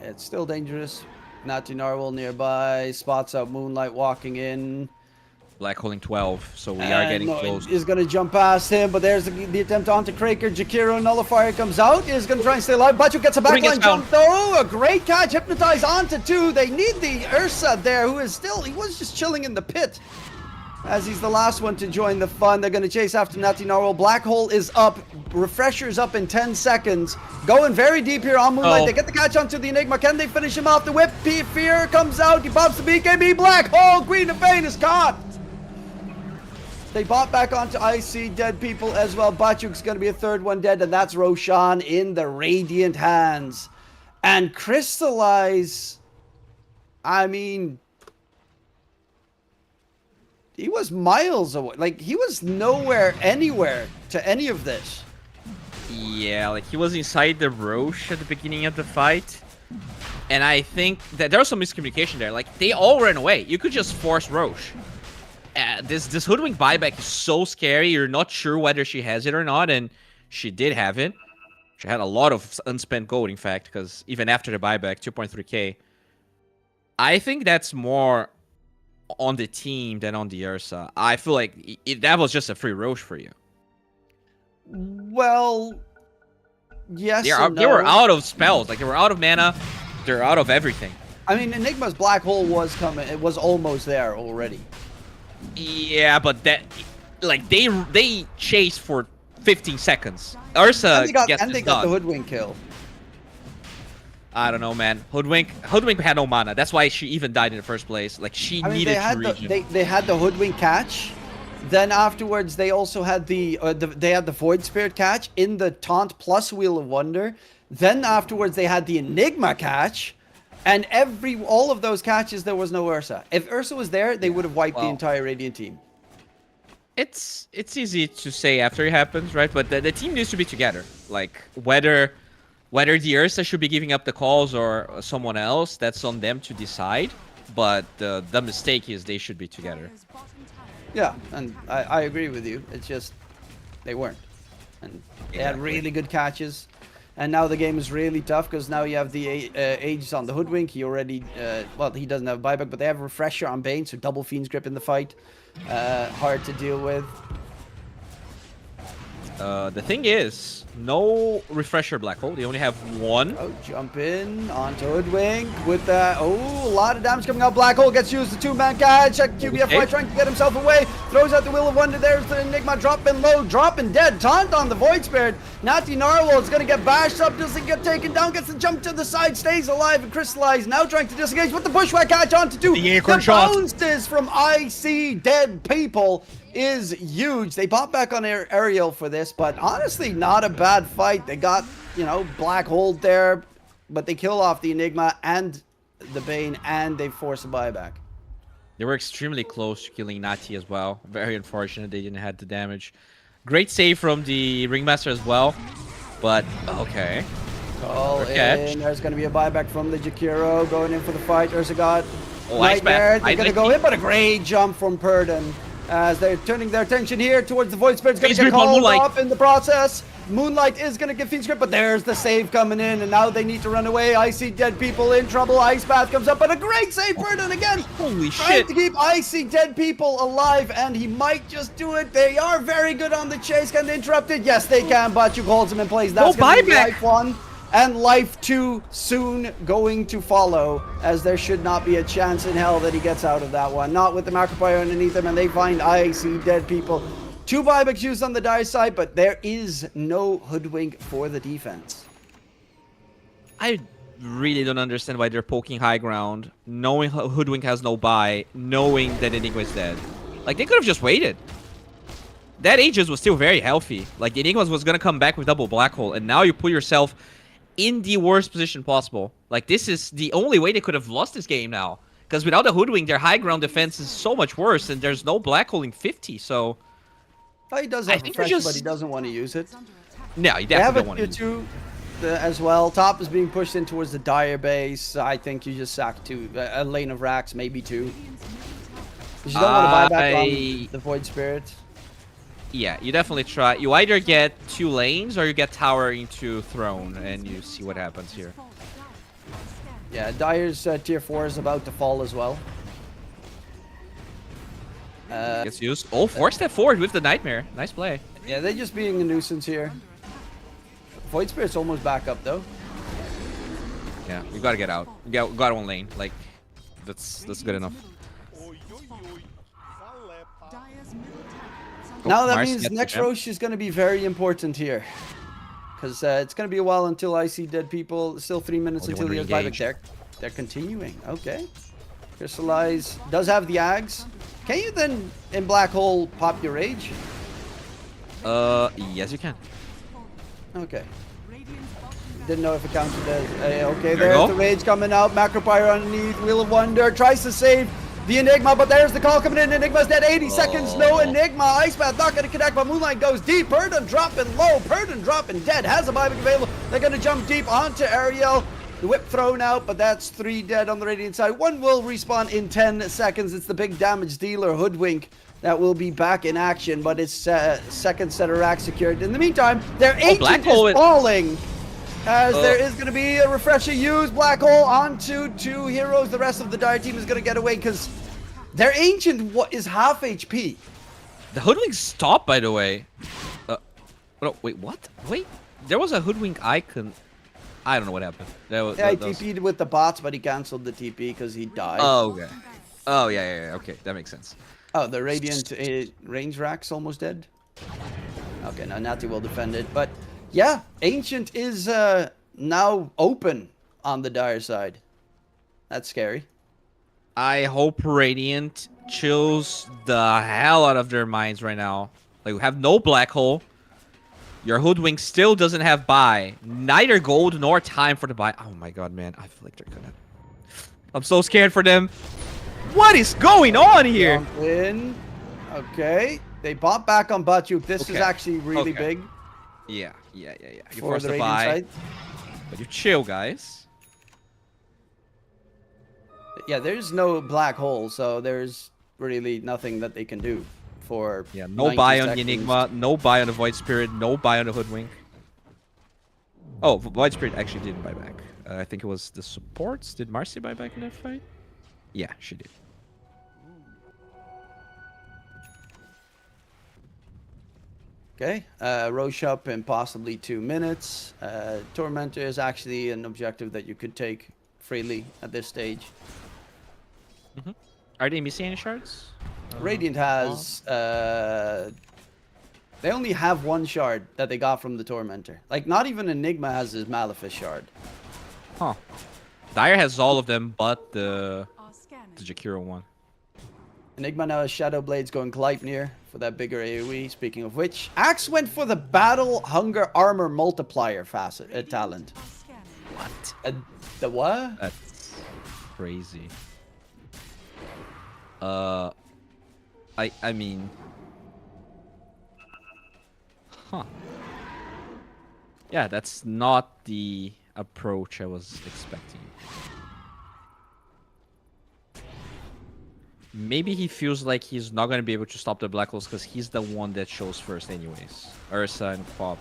It's still dangerous. Natty Narwhal nearby. Spots out Moonlight walking in. Black holding 12, so we are getting close. Is going to jump past him, but there's the attempt onto Kraker. Jakiro Nullifier comes out. Is going to try and stay alive. Bachu gets a backline jump, though. A great catch. Hypnotize onto 2. They need the Ursa there, who is still... He was just chilling in the pit. As he's the last one to join the fun. They're going to chase after Natty Narwhal. Black Hole is up. Refresher's up in 10 seconds. Going very deep here on Moonlight. They get the catch onto the Enigma. Can they finish him off? The whip. Fear comes out. He pops the BKB. Black Hole. Queen of Pain is caught. They bought back onto Icy Dead People as well. Bachuk's going to be a third one dead, and that's Roshan in the Radiant hands. And Crystallize, I mean, he was miles away. Like, he was nowhere, anywhere to any of this. Yeah, like, he was inside the Roche at the beginning of the fight. And I think that there was some miscommunication there. Like, they all ran away. You could just force Roche. This Hoodwink buyback is so scary. You're not sure whether she has it or not, and she did have it. She had a lot of unspent gold, in fact, because even after the buyback, 2.3k. I think that's more on the team than on the Ursa. I feel like that was just a free Roche for you. Well, yes They were out of spells. Like, they were out of mana. They're out of everything. I mean, Enigma's Black Hole was coming. It was almost there already. Yeah, but that, like, they chased for 15 seconds. Ursa and they got the Hoodwink kill. I don't know, man. Hoodwink had no mana. That's why she even died in the first place. Like she I mean, needed they had to regen. they had the Hoodwink catch. Then afterwards, they also had the Void Spirit catch in the Taunt plus Wheel of Wonder. Then afterwards, they had the Enigma catch, and all of those catches there was no Ursa. If Ursa was there, they would have wiped the entire Radiant team. It's easy to say after it happens, right? But the team needs to be together. Like whether the Ursa should be giving up the calls or someone else, that's on them to decide. But the mistake is they should be together. Yeah, and I agree with you. It's just they weren't, and they had really good catches. And now the game is really tough because now you have the Aegis on the Hoodwink. He already, well, he doesn't have buyback, but they have Refresher on Bane, so double Fiend's Grip in the fight. Hard to deal with. The thing is, no Refresher Black Hole. They only have one. Oh, jump in onto Hoodwink with that. Oh, a lot of damage coming out. Black Hole gets used. The two-man catch. Check QBFY trying to get himself away. Throws out the Wheel of Wonder. There's the Enigma dropping low, dropping dead. Taunt on the Void Spirit. Natty Narwhal is going to get bashed up. Doesn't get taken down. Gets the jump to the side. Stays alive and crystallized. Now trying to disengage with the Bushwhack catch onto two. The bounces from IC Dead People is huge. They bought back on Ariel for this, but honestly, not a bad fight. They got, you know, Black Hole there, but they kill off the Enigma and the Bane, and they force a buyback. They were extremely close to killing Nati as well. Very unfortunate they didn't have the damage. Great save from the Ringmaster as well, but okay. Call in. There's going to be a buyback from the Jakiro going in for the fight. There's a god. Ice Nightmare. Bat. They're going to go in, but a great jump from Purdon. As they're turning their attention here towards the Void Spirit's going to get called off in the process. Moonlight is going to get Fiend's Grip, but there's the save coming in, and now they need to run away. I see Dead People in trouble. Ice Bath comes up, but a great save, Purdon again. Holy Trying shit. to keep I see Dead People alive, and he might just do it. They are very good on the chase. Can they interrupt it? Yes, they can. Bachuk holds him in place. That's going to be life 1. And life 2 soon going to follow, as there should not be a chance in hell that he gets out of that one. Not with the Macropire underneath him, and they find I see Dead People. 2 buybacks used on the Dire side, but there is no Hoodwink for the defense. I really don't understand why they're poking high ground, knowing Hoodwink has no buy, knowing that Enigma is dead. Like, they could have just waited. That Aegis was still very healthy. Like, Enigma was going to come back with double Black Hole, and now you put yourself in the worst position possible. Like, this is the only way they could have lost this game now. Because without the Hoodwink, their high ground defense is so much worse, and there's no Black Hole in 50, so... Well, he does have Refresh, but he doesn't want to use it. No, he definitely don't want to use it. As well. Top is being pushed in towards the Dire base. I think you just sack 2. A lane of racks, maybe 2. Because you don't want to buy back on the Void Spirit. Yeah, you definitely try. You either get 2 lanes or you get tower into throne, and you see what happens here. Yeah, Dire's tier 4 is about to fall as well. Gets used. Oh, 4-step forward with the Nightmare. Nice play. Yeah, they're just being a nuisance here. Void Spirit's almost back up though. Yeah, you gotta get out. You got 1 lane. Like, that's good enough. Now that means next Roche is going to be very important here. Because it's going to be a while until I see Dead People. Still 3 minutes until the buyback. They're continuing. Okay. Crystallize does have the Ags. Can you then, in Black Hole, pop your Rage? Yes you can. Okay. Didn't know if it counted as... okay, there's the Rage coming out. Macropire underneath. Wheel of Wonder tries to save the Enigma, but there's the call coming in. Enigma's dead. 80 seconds. No Enigma. Ice Bath not going to connect, but Moonlight goes deep. Purdon dropping low. Purdon dropping dead. Has a buyback available. They're going to jump deep onto Ariel. The whip thrown out, but that's 3 dead on the Radiant side. 1 will respawn in 10 seconds. It's the big damage dealer, Hoodwink, that will be back in action, but it's second set of racks secured. In the meantime, their agent is falling. As there is going to be a refresher used. Black Hole onto 2 heroes. The rest of the Dire team is going to get away because their ancient is half HP. The Hoodwink stopped, by the way. No, wait, what? Wait, there was a Hoodwink icon. I don't know what happened. He TP'd with the bots, but he canceled the TP because he died. Oh, okay. Oh, yeah. Okay, that makes sense. Oh, the Radiant range rack's almost dead. Okay, now Natty will defend it. But yeah, Ancient is now open on the Dire side. That's scary. I hope Radiant chills the hell out of their minds right now. Like, we have no black hole. Your Hoodwink still doesn't have buy. Neither gold nor time for the buy. Oh my god, man. I feel like they're gonna... I'm so scared for them. What is going on here? Jump in. Okay. They bought back on Batyuk. This is Okay. actually really Okay. big. Yeah. You For force the the Radiant buy. side. But you chill, guys. Yeah, there's no black hole, so there's really nothing that they can do for. Yeah, no 90 buy on the seconds. Enigma, no buy on the Void Spirit, no buy on the Hoodwink. Oh, Void Spirit actually didn't buy back. I think it was the supports. Did Marcy buy back in that fight? Yeah, she did. Okay, Roche up in possibly 2 minutes. Tormentor is actually an objective that you could take freely at this stage. Are they missing any shards? Radiant has. They only have 1 shard that they got from the Tormentor. Like, not even Enigma has his Malefice shard. Huh. Dire has all of them, but the Jakiro one. Enigma now has Shadow Blades going Gleipnir for that bigger AoE. Speaking of which, Axe went for the Battle Hunger Armor Multiplier facet talent. What? The what? That's crazy. I mean, huh? Yeah, that's not the approach I was expecting. Maybe he feels like he's not gonna be able to stop the Black Holes because he's the one that shows first, anyways. Ursa and Pop.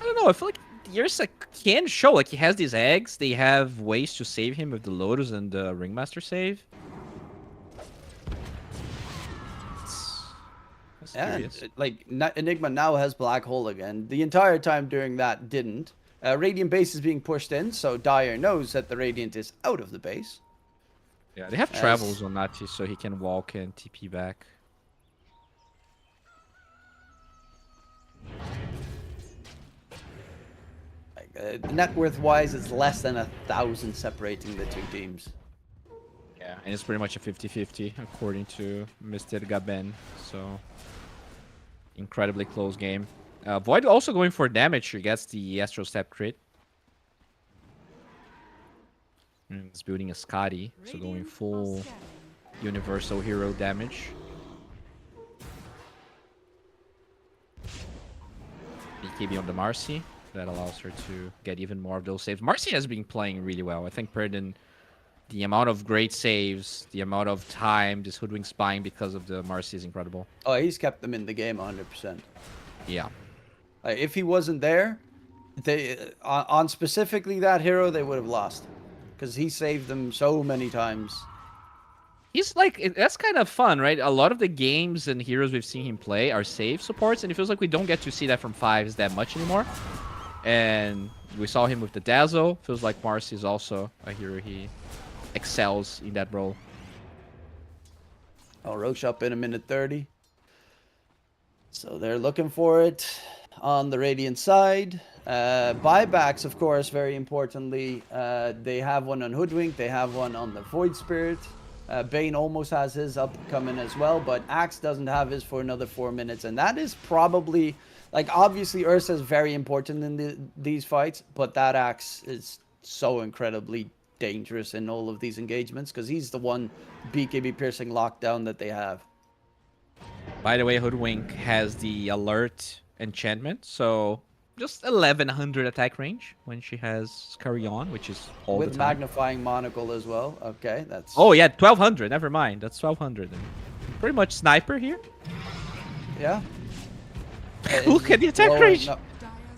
I don't know. I feel like Ursa can show. Like, he has these eggs. They have ways to save him with the Lotus and the Ringmaster save. That's Yeah, curious. like Enigma now has Black Hole again. The entire time during that didn't. Radiant base is being pushed in, so Dire knows that the Radiant is out of the base. Yeah, they have As- travels on Nati, so he can walk and TP back. Net worth wise, it's less than 1,000 separating the 2 teams. Yeah, and it's pretty much a 50-50 according to Mr. Gaben. So, incredibly close game. Void also going for damage. He gets the Astral Step crit. And it's building a Scotty, so going full universal hero damage. BKB on the Marcy. That allows her to get even more of those saves. Marcy has been playing really well. I think Perdon, the amount of great saves, the amount of time this Hoodwink's buying because of the Marcy is incredible. Oh, he's kept them in the game 100%. Yeah. If he wasn't there, they on specifically that hero, they would have lost. Because he saved them so many times. He's like, that's kind of fun, right? A lot of the games and heroes we've seen him play are save supports, and it feels like we don't get to see that from fives that much anymore. And we saw him with the Dazzle. Feels like Marcy is also a hero he excels in that role. Oh, Roche up in 1:30. So they're looking for it on the Radiant side. Buybacks, of course, very importantly. They have one on Hoodwink. They have one on the Void Spirit. Bane almost has his upcoming as well, but Axe doesn't have his for another 4 minutes. And that is probably, like, obviously Ursa is very important in these fights, but that Axe is so incredibly dangerous in all of these engagements because he's the one BKB piercing lockdown that they have. By the way, Hoodwink has the alert enchantment, so just 1100 attack range when she has Carry On, which is all With the time. magnifying monocle as well. Okay, that's... Oh yeah, 1200. Never mind. That's 1200. Pretty much sniper here. Yeah. Look at the attack range.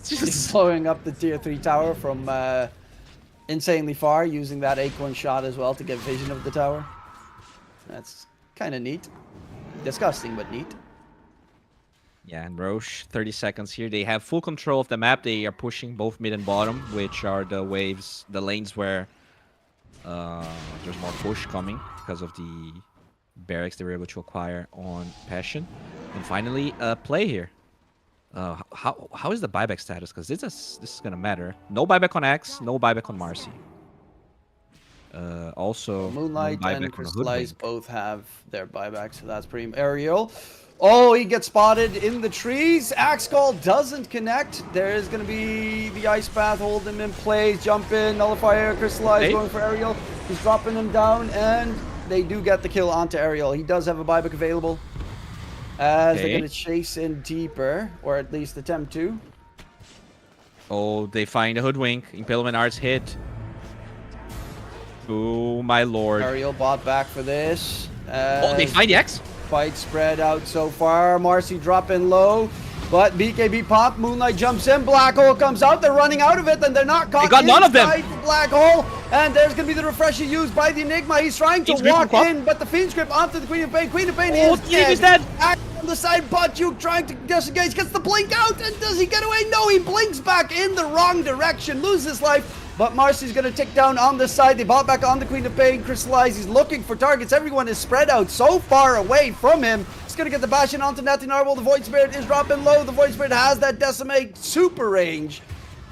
Just blowing up the tier 3 tower from insanely far, using that acorn shot as well to get vision of the tower. That's kind of neat. Disgusting, but neat. Yeah, and Roche, 30 seconds here. They have full control of the map. They are pushing both mid and bottom, which are the waves, the lanes where there's more push coming because of the barracks they were able to acquire on Passion. And finally, play here. How is the buyback status? Because this is gonna matter. No buyback on Axe, no buyback on Marcy. Also, no Moonlight buyback and on a Crystallize Hoodwink. both have their buybacks, so that's pretty Ariel. Oh, he gets spotted in the trees. Axe Call doesn't connect. There is going to be the Ice Path, hold him in place, jump in, Nullifier, Crystallize Hey. going for Ariel. He's dropping him down, and they do get the kill onto Ariel. He does have a buyback available. As they're Okay. going to chase in deeper, or at least attempt to. Oh, they find a Hoodwink. Impalement Arts hit. Oh, my lord. Ariel bought back for this. Oh, they find the X? Fight spread out so far. Marcy dropping low. But BKB pop. Moonlight jumps in. Black Hole comes out. They're running out of it, and they're not caught. They got none of them. inside the Black Hole. And there's going to be the refresher used by the Enigma. He's trying to Fiend's Grip walk on in, but the Fiend's Grip onto the Queen of Pain. Queen of Pain Oh, is Team dead. is dead. Axe on the side, Botjuk trying to disengage. Gets the blink out, and does he get away? No, he blinks back in the wrong direction. Loses life. But Marcy's going to tick down on the side. They bought back on the Queen of Pain. Crystallize. He's looking for targets. Everyone is spread out so far away from him. He's going to get the bash in onto Natty Narwhal. The Void Spirit is dropping low. The Void Spirit has that Decimate super range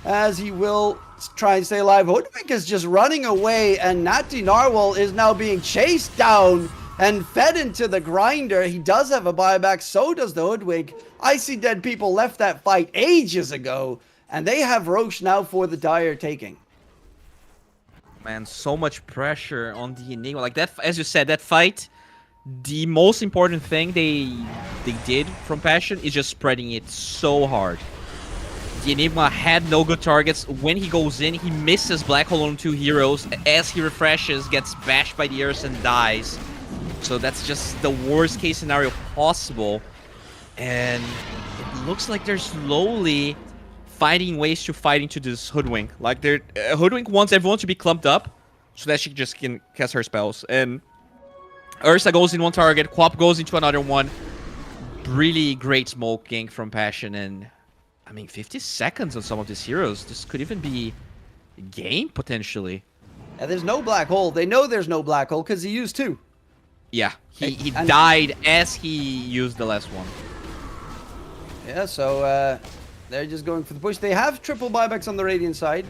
as he will try and stay alive. Hoodwink is just running away, and Natty Narwhal is now being chased down and fed into the grinder. He does have a buyback. So does the Hoodwink. I see dead people left that fight ages ago, and they have Roche now for the dire taking. Man, so much pressure on the Enigma. Like that, as you said, that fight, the most important thing they did from Passion is just spreading it so hard. The Enigma had no good targets. When he goes in, he misses Black Hole on 2 heroes. As he refreshes, gets bashed by the Earth and dies. So that's just the worst case scenario possible. And it looks like they're slowly finding ways to fight into this Hoodwink. Like, Hoodwink wants everyone to be clumped up so that she just can cast her spells. And Ursa goes in one target, Quap goes into another one. Really great smoking from Passion. And, I mean, 50 seconds on some of these heroes. This could even be a game, potentially. And there's no Black Hole. They know there's no Black Hole because he used 2. Yeah, he And- died as he used the last one. Yeah, so they're just going for the push. They have triple buybacks on the Radiant side.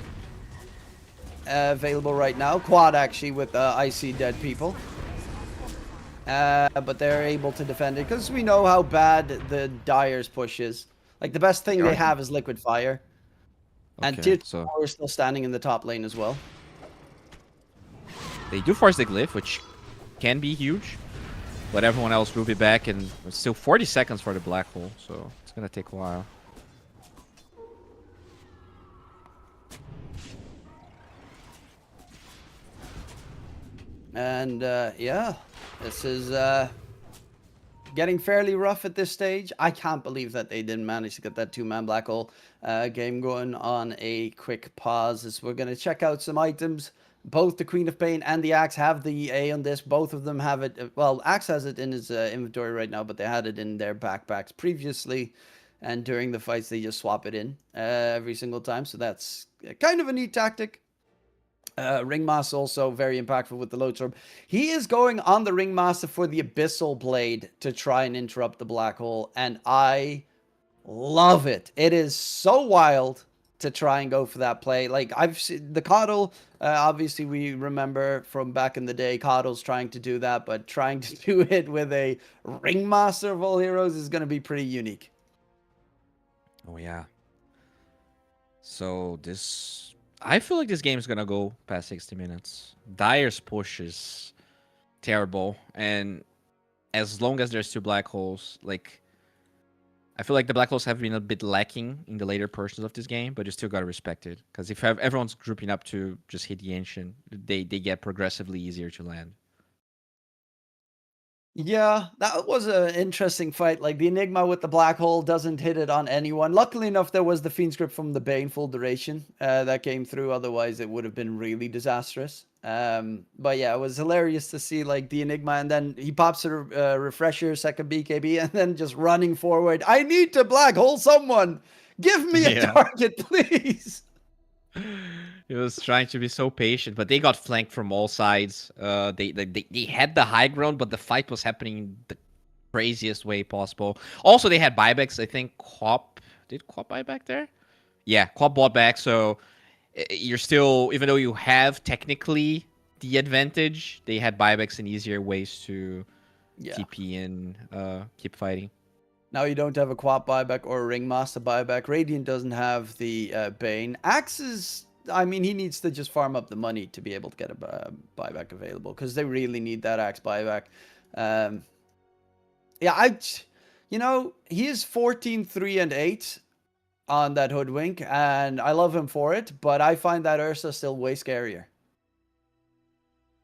Available right now. Quad, actually, with I See Dead People. But they're able to defend it because we know how bad the Dire's push is. Like, the best thing they have is Liquid Fire. And Okay, Tier 2 so- are still standing in the top lane as well. They do force the glyph, which can be huge. But everyone else will be back, and it's still 40 seconds for the Black Hole, so it's gonna take a while. And yeah, this is getting fairly rough at this stage. I can't believe that they didn't manage to get that 2-man Black Hole game going on a quick pause as we're going to check out some items. Both the Queen of Pain and the Axe have the EA on this. Both of them have it. Well, Axe has it in his inventory right now, but they had it in their backpacks previously. And during the fights, they just swap it in every single time. So that's kind of a neat tactic. Ringmaster also very impactful with the Loadstorm. He is going on the Ringmaster for the Abyssal Blade to try and interrupt the Black Hole. And I love it. It is so wild to try and go for that play. Like, I've seen the Coddle, obviously we remember from back in the day, Coddle's trying to do that, but trying to do it with a Ringmaster of all heroes is going to be pretty unique. Oh yeah. So this, I feel like this game is gonna go past 60 minutes. Dire's push is terrible, and as long as there's 2 Black Holes, like, I feel like the Black Holes have been a bit lacking in the later portions of this game, but you still gotta respect it. Because if everyone's grouping up to just hit the Ancient, they get progressively easier to land. Yeah, that was an interesting fight. Like, the Enigma with the Black Hole doesn't hit it on anyone. Luckily enough, there was the Fiend Script from the Bane full duration that came through. Otherwise, it would have been really disastrous. But yeah, it was hilarious to see, like, the Enigma, and then he pops a refresher, second BKB, and then just running forward. I need to Black Hole someone. Give me a target, please. He was trying to be so patient, but they got flanked from all sides. They had the high ground, but the fight was happening the craziest way possible. Also, they had buybacks. I think did Quap buy back there? Yeah, Quap bought back. So you're still, even though you have technically the advantage. They had buybacks and easier ways to Yeah. TP and keep fighting. Now you don't have a Quap buyback or a Ringmaster buyback. Radiant doesn't have the Bane. Axe is... I mean, he needs to just farm up the money to be able to get a buyback available. Because they really need that Axe buyback. Yeah, you know, he is 14, 3, and 8 on that Hoodwink. And I love him for it. But I find that Ursa still way scarier.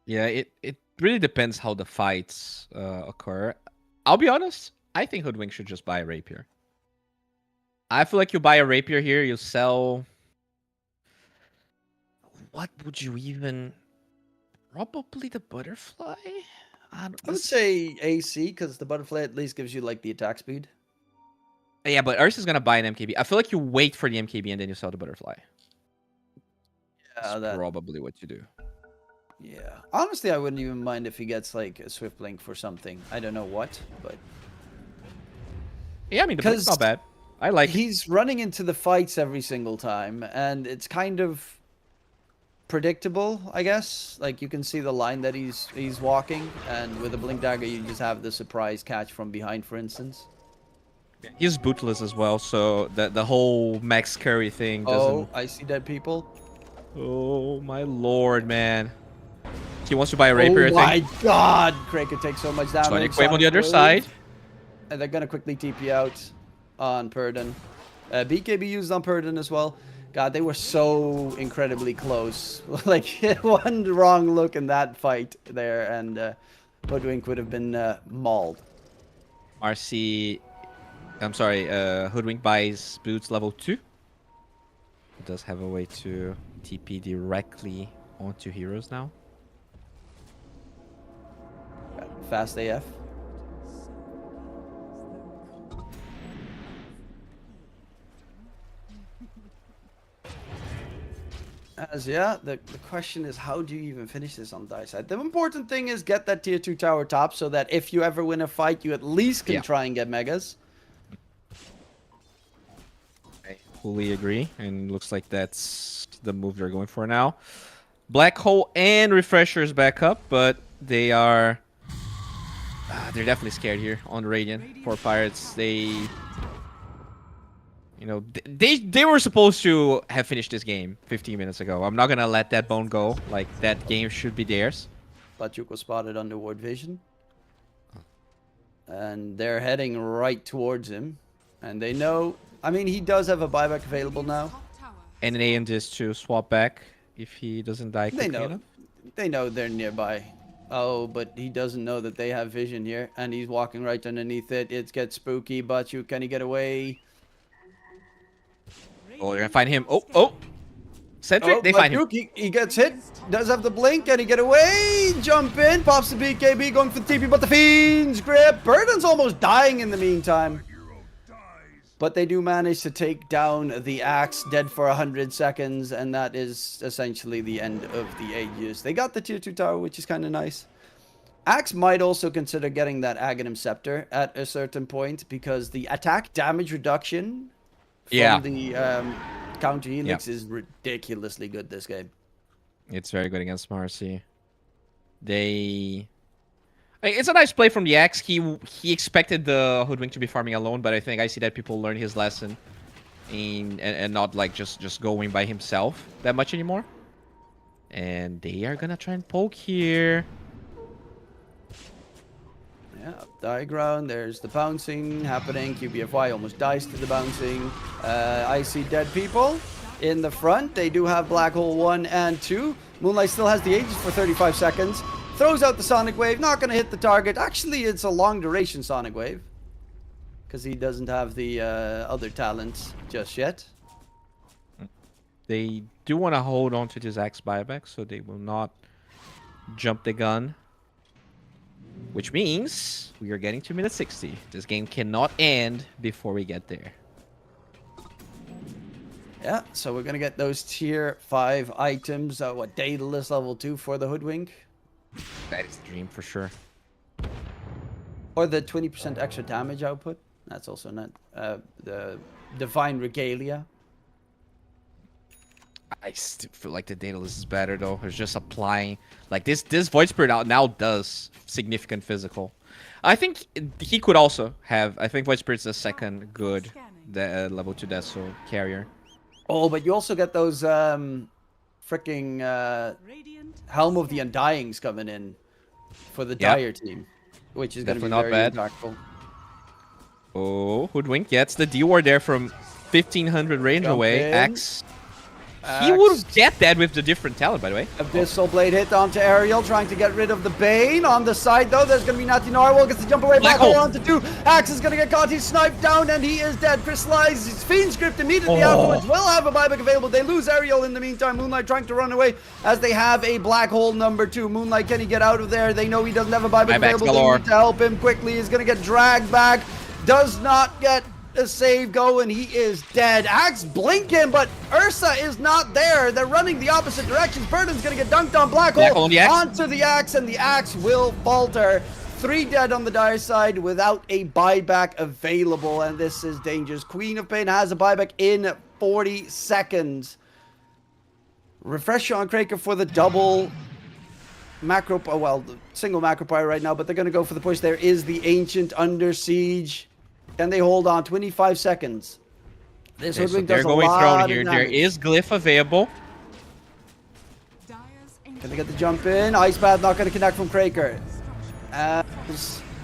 Yeah, it really depends how the fights occur. I'll be honest. I think Hoodwink should just buy a Rapier. I feel like you buy a Rapier here, you sell... What would you even... Probably the Butterfly? I would say AC, because the Butterfly at least gives you, like, the attack speed. Yeah, but Ursa's gonna buy an MKB. I feel like you wait for the MKB and then you sell the Butterfly. Yeah, That's probably what you do. Yeah. Honestly, I wouldn't even mind if he gets, like, a Swift Link for something. I don't know what, but... Yeah, I mean, the Blink's not bad. I like he's running into the fights every single time, and it's kind of predictable, I guess. Like, you can see the line that he's walking, and with a Blink Dagger, you just have the surprise catch from behind, for instance. He's bootless as well, so the whole Max Curry thing doesn't... Oh, I see dead people. Oh, my lord, man. He wants to buy a Rapier, I Oh think. my god! Kraken takes so much damage. Sonic Wave on the other side. And they're gonna quickly TP out on Purden. BKB used on Purden as well. God, they were so incredibly close. Like, one wrong look in that fight there, and Hoodwink would have been mauled. RC... I'm sorry, Hoodwink buys boots level 2. It does have a way to TP directly onto heroes now. Fast AF. Yeah, the question is, how do you even finish this on die side? The important thing is get that tier 2 tower top so that if you ever win a fight, you at least can try and get megas. I fully agree, and looks like that's the move they're going for now. Black Hole and Refreshers back up, but they are... they're definitely scared here on Radiant. 4pirates, they... You know, they were supposed to have finished this game 15 minutes ago. I'm not going to let that bone go. Like, that game should be theirs. Bachuk was spotted under ward vision. And they're heading right towards him. And they know... I mean, he does have a buyback available now. And an aim is to swap back if he doesn't die quickly enough. They know they're nearby. Oh, but he doesn't know that they have vision here. And he's walking right underneath it. It gets spooky. Bachuk, can he get away? Oh, they're gonna find him. Oh! Sentry, they find him. He gets hit. Does have the blink. Can he get away? Jump in. Pops the BKB. Going for the TP, but the Fiend's grip. Burden's almost dying in the meantime. But they do manage to take down the Axe, dead for 100 seconds. And that is essentially the end of the Aegis. They got the tier 2 tower, which is kind of nice. Axe might also consider getting that Aghanim Scepter at a certain point, because the attack damage reduction from the counter helix is ridiculously good this game. It's very good against Marcy. It's a nice play from the Axe. He expected the Hoodwink to be farming alone, but I think I see that people learn his lesson and not like just going by himself that much anymore. And they are gonna try and poke here. Yeah, die ground. There's the bouncing happening. QBFY almost dies to the bouncing. I see dead people in the front. They do have Black Hole 1 and 2. Moonlight still has the Aegis for 35 seconds. Throws out the Sonic Wave. Not going to hit the target. Actually, it's a long duration Sonic Wave, because he doesn't have the other talents just yet. They do want to hold on to this Axe buyback, so they will not jump the gun. Which means we are getting to minute 60. This game cannot end before we get there. Yeah, so we're going to get those tier 5 items. What, Daedalus level 2 for the Hoodwink? That is the dream for sure. Or the 20% extra damage output. That's also not the Divine Regalia. I still feel like the Daedalus is better though. It's just applying like this Void Spirit out now does significant physical. I think he could also have. I think Void Spirit's the second good level 2 Deso carrier. Oh, but you also get those freaking Helm of the Undyings coming in for the Yep. Dire team, which is going to be Definitely very not bad. impactful. Oh, Hoodwink gets the D-Ward there from 1500 range Jump away. in. Axe. He would get that with the different talent, by the way. Abyssal Blade hit onto Ariel, trying to get rid of the Bane. On the side, though, there's going to be Natty Narwhal, gets the jump away, Black Hole onto 2. Axe is going to get caught, he's sniped down, and he is dead. Crystallized, his Fiend Script immediately afterwards will have a buyback available. They lose Ariel in the meantime. Moonlight trying to run away as they have a Black Hole number 2. Moonlight, can he get out of there? They know he doesn't have a buyback available. They need to help him quickly. He's going to get dragged back. Does not get a save go, and he is dead. Axe blinking, but Ursa is not there. They're running the opposite directions. Burden's gonna get dunked on Black Hole onto the Axe, and the Axe will falter. 3 dead on the Dire side without a buyback available, and this is dangerous. Queen of Pain has a buyback in 40 seconds. Refresh on Kraker for the double macro, well, the single macro pyre right now, but they're gonna go for the push. There is the Ancient under siege. Can they hold on? 25 seconds. This Hoodwink does a lot here. of There damage. is Glyph available. Can they get the jump in? Ice Path not going to connect from Kraker.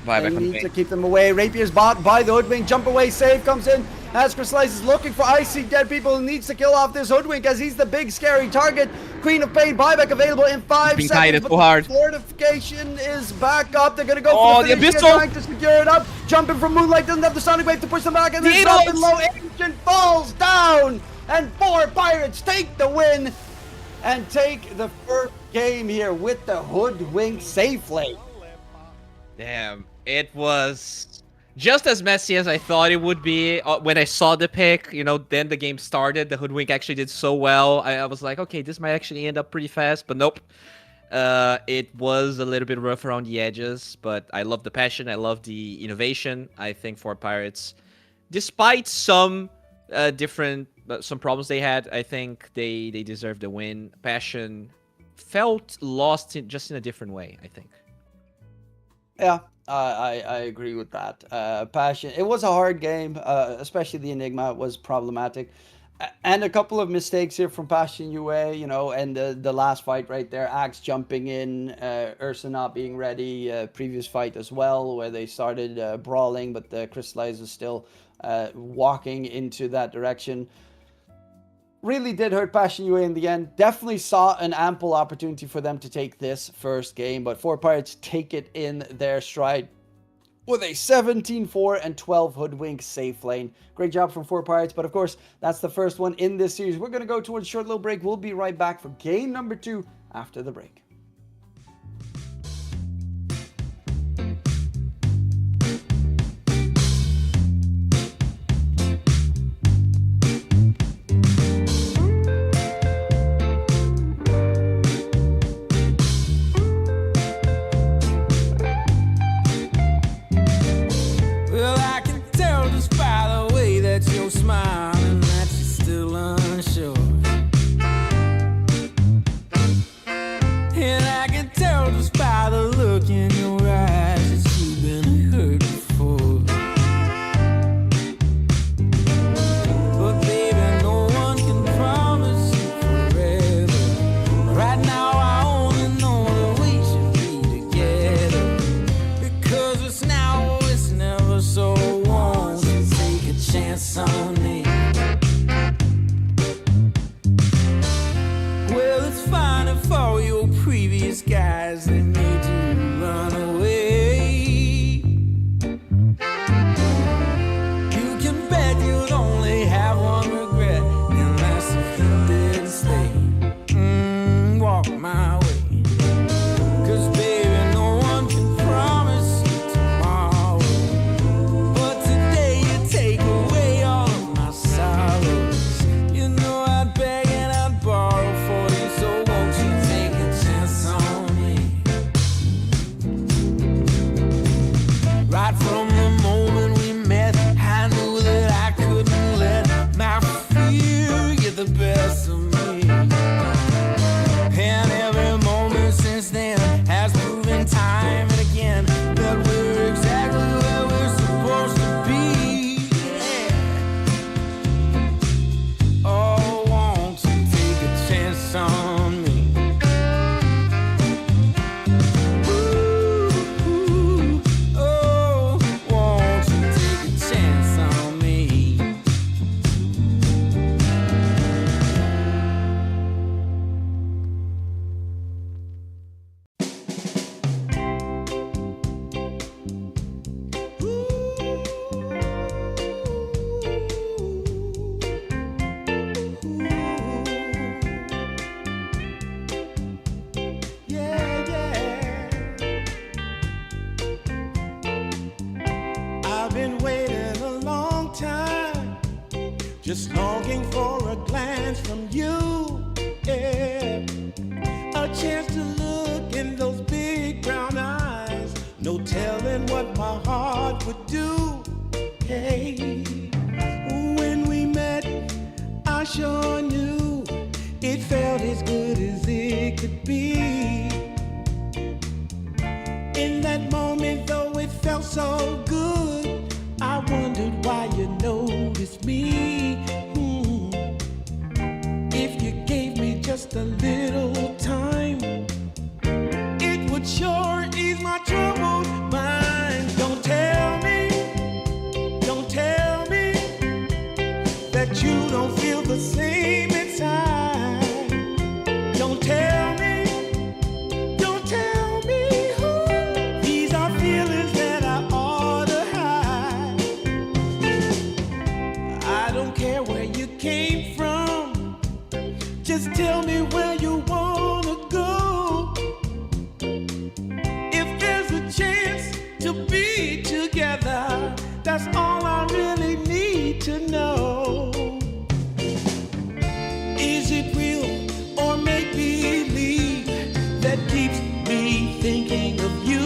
They need to keep them away. Rapier's bought by the Hoodwink. Jump away save comes in. As Crystallize is looking for icy dead people and needs to kill off this Hoodwink as he's the big scary target. Queen of Pain buyback available in 5 Being seconds. tied, it's But too hard. the fortification is back up. They're going to go for the finish. Abyssal. Trying to secure it up. Jumping from Moonlight. Doesn't have the Sonic Wave to push them back. And it's up and low. Ancient falls down. And 4 Pirates take the win and take the first game here with the Hoodwink safely. Damn, it was just as messy as I thought it would be. When I saw the pick, you know, then the game started. The Hoodwink actually did so well. I was like, okay, this might actually end up pretty fast, but nope. It was a little bit rough around the edges, but I love the passion. I love the innovation. I think 4 Pirates, despite some some problems they had, I think they deserved the win. Passion felt lost just in a different way, I think. Yeah, I agree with that. Passion. It was a hard game, especially the Enigma was problematic. And a couple of mistakes here from Passion UA, you know, and the last fight right there, Axe jumping in, Ursa not being ready, previous fight as well, where they started brawling, but the Crystallize was still walking into that direction. Really did hurt Passion UA in the end. Definitely saw an ample opportunity for them to take this first game, but 4 Pirates take it in their stride with a 17-4 and 12 Hoodwink safe lane. Great job from 4 Pirates, but of course, that's the first one in this series. We're going to go towards a short little break. We'll be right back for game number 2 after the break. Well, I can tell just by the way that you're smiling that you're still unsure. And I can tell just by the look in your eyes that you've been hurt before. But baby, no one can promise you forever. Right now, I only know that we should be together. Because it's now or it's never, so won't you take a chance on me? Well, it's fine if all your previous guys, they made you run away. You can bet you'd only have one regret, and that's if you didn't stay. Walk my way. 'Cause baby, no one can promise you tomorrow. But today you take away all of been waiting a long time, just longing for a glance from you. Yeah, a chance to look in those big brown eyes. No telling what my heart would do. Hey, when we met, I sure knew it felt as good as it could be. In that moment, though it felt so good, I wondered why you noticed me. If you gave me just a little time, it would sure ease my troubled mind. Don't tell me that you don't feel the same inside. Don't tell me. These are feelings that I ought to hide. I don't care where you came from, just tell me where you wanna go. If there's a chance to be together, that's all I really need to know. Is it real or make believe that keeps me thinking of you?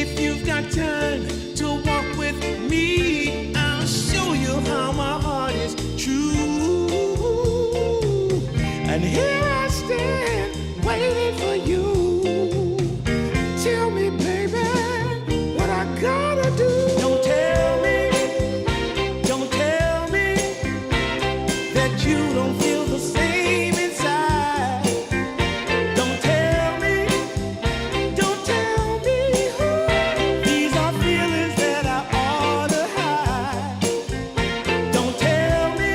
If you've got time to walk with me, I'll show you how my heart is true. And here I stand, waiting for you. Tell me, baby, what I gotta do. Don't tell me that you don't feel the same inside. Don't tell me. These are feelings that I ought to hide. Don't tell me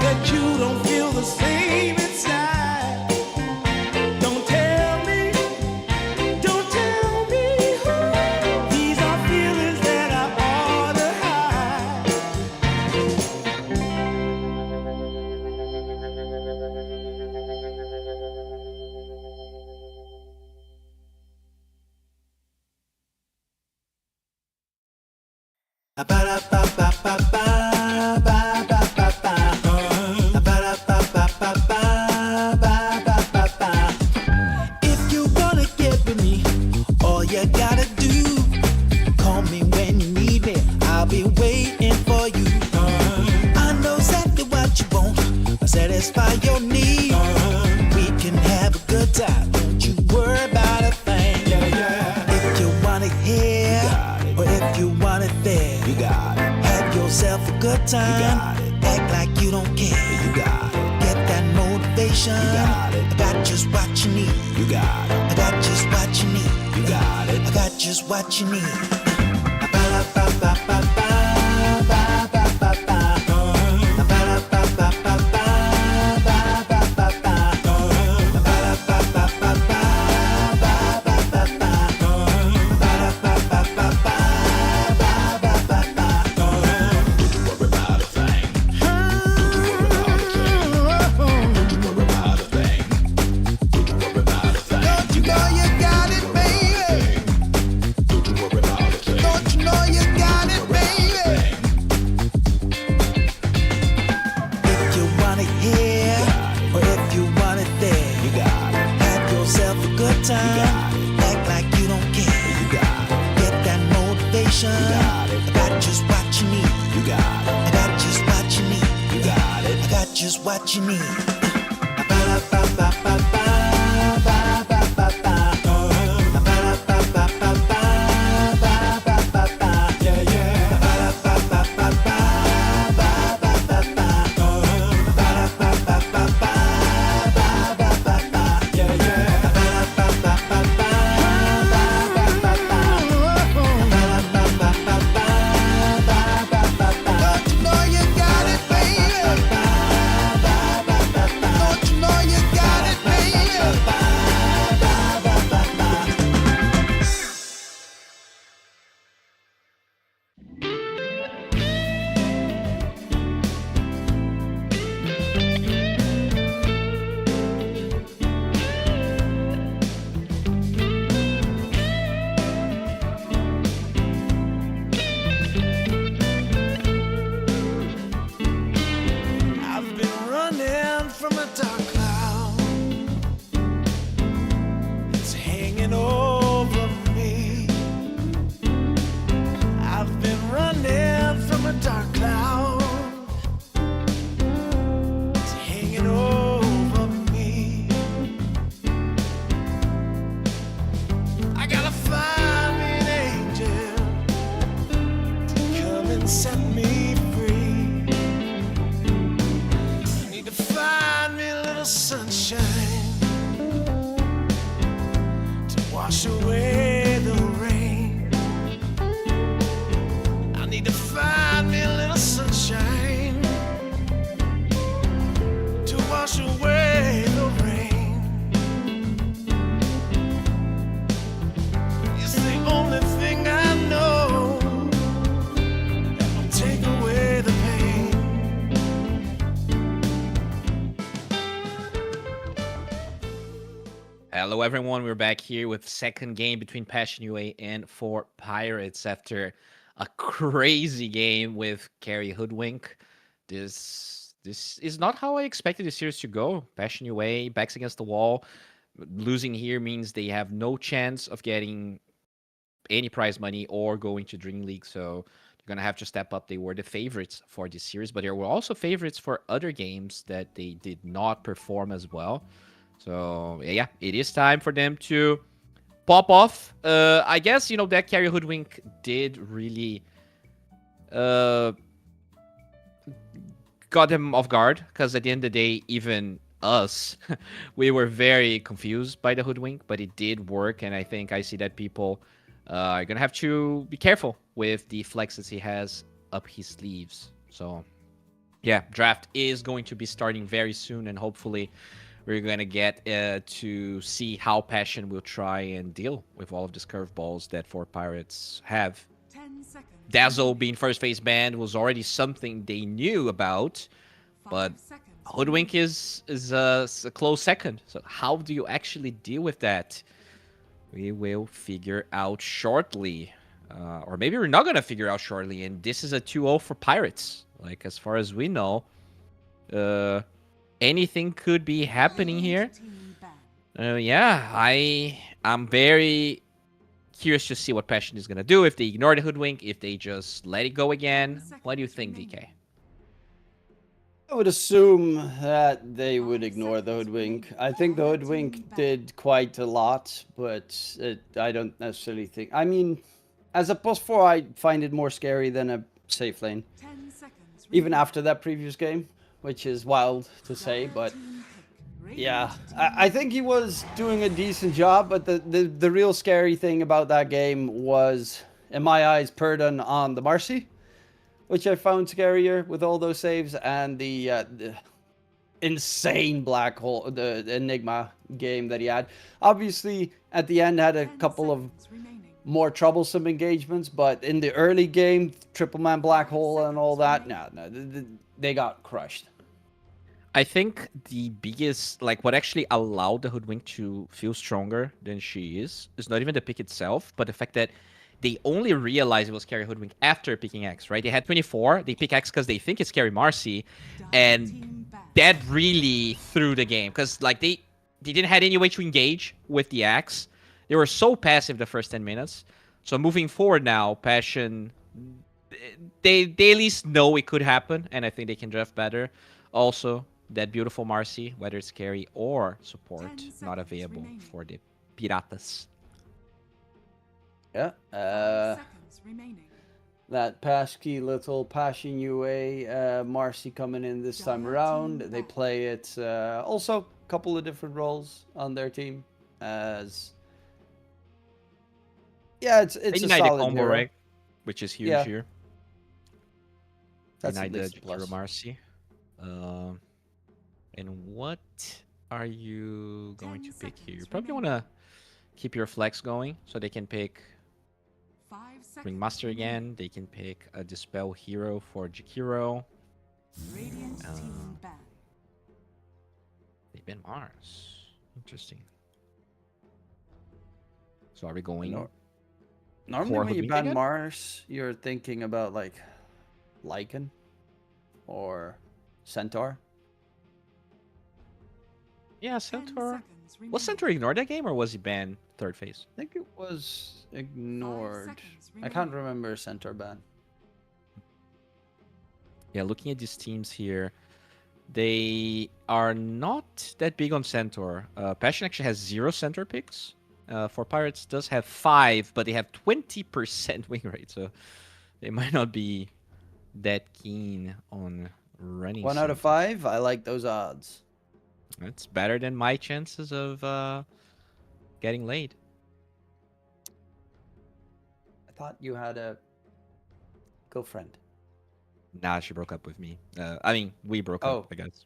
that you don't feel the same inside. Don't tell me. These are feelings that I ought to hide. If you're gonna get with me, all you gotta do, call me when you need me. I'll be waiting for you. I know exactly what you want, satisfy your need. We can have a good time, don't you worry about a thing. If you want it here, or if you want it there, you got it. Have yourself a good time, act like you don't care. You got it. Get that motivation, you got it. I got just what you need. You got it. I got just what you need. You got it. I got just what you need. Don't you know you got it, baby? Don't you know you got it, baby? If you want it here, or if you want it there, you got it. Have yourself a good time, act like you don't care. You got it. Get that motivation, you got it. I got just what you need. You got it. I got just what you need. You got it. I got just what you need. Don't you know you got it, baby? Don't you know you got it, baby? Hello, everyone. We're back here with second game between Passion UA and 4pirates after a crazy game with Carry Hoodwink. This is not how I expected the series to go. Passion UA backs against the wall. Losing here means they have no chance of getting any prize money or going to Dream League. So they're gonna have to step up. They were the favorites for this series, but there were also favorites for other games that they did not perform as well. So yeah, it is time for them to pop off. I guess that Carry Hoodwink did really got them off guard, because at the end of the day, even us, we were very confused by the Hoodwink, but it did work, and I think I see that people are gonna have to be careful with the flexes he has up his sleeves. So yeah, draft is going to be starting very soon, and hopefully we're going to get to see how Passion will try and deal with all of these curveballs that 4pirates have. 10 seconds. Dazzle being first phase banned was already something they knew about, but Hoodwink is a close second. So how do you actually deal with that? We will figure out shortly. Or maybe we're not going to figure out shortly, and this is a 2-0 for Pirates. Like, as far as we know, anything could be happening here. Yeah, I'm very curious to see what Passion is going to do. If they ignore the Hoodwink, if they just let it go again. What do you think, DK? I would assume that they would ignore the Hoodwink. I think the Hoodwink did quite a lot, but I don't necessarily think... I mean, as a +4, I find it more scary than a safe lane. Even after that previous game, which is wild to say, but yeah, I think he was doing a decent job, but the real scary thing about that game was, in my eyes, Purdon on the Marcy, which I found scarier with all those saves, and the insane black hole, the Enigma game that he had. Obviously, at the end, had a couple of more troublesome engagements, but in the early game, triple man black hole and all that, no, they got crushed. I think the biggest, like, what actually allowed the Hoodwink to feel stronger than she is not even the pick itself, but the fact that they only realized it was Carry Hoodwink after picking X, right? They had 24, they pick X because they think it's Carry Marcy, and that really threw the game, because, like, they didn't have any way to engage with the Axe. They were so passive the first 10 minutes. So moving forward now, Passion, they at least know it could happen, and I think they can draft better. Also, that beautiful Marcy, whether it's carry or support, not available for the Piratas. Yeah. That pesky little Passion UA Marcy coming in this time around. They play it also a couple of different roles on their team as... Yeah, it's a solid combo, hero. right? Which is huge here. That's Denied a the big plus. Jakiro Marcy. And what are you going to pick here? You probably want to keep your flex going so they can pick Ringmaster again. They can pick a Dispel Hero for Jakiro. They ban Mars. Interesting. So are we going... Normally when you Hoodwink ban again? Mars, you're thinking about like Lycan or Centaur. Yeah, Centaur. Was Centaur ignored that game, or was he banned third phase? I think it was ignored. I can't remember Centaur ban. Yeah, looking at these teams here, they are not that big on Centaur. Passion actually has 0 Centaur picks. 4pirates does have 5, but they have 20% win rate, so they might not be that keen on running. 1 out of 5. I like those odds. That's better than my chances of getting laid. I thought you had a girlfriend. Nah, she broke up with me. I mean, we broke up, I guess.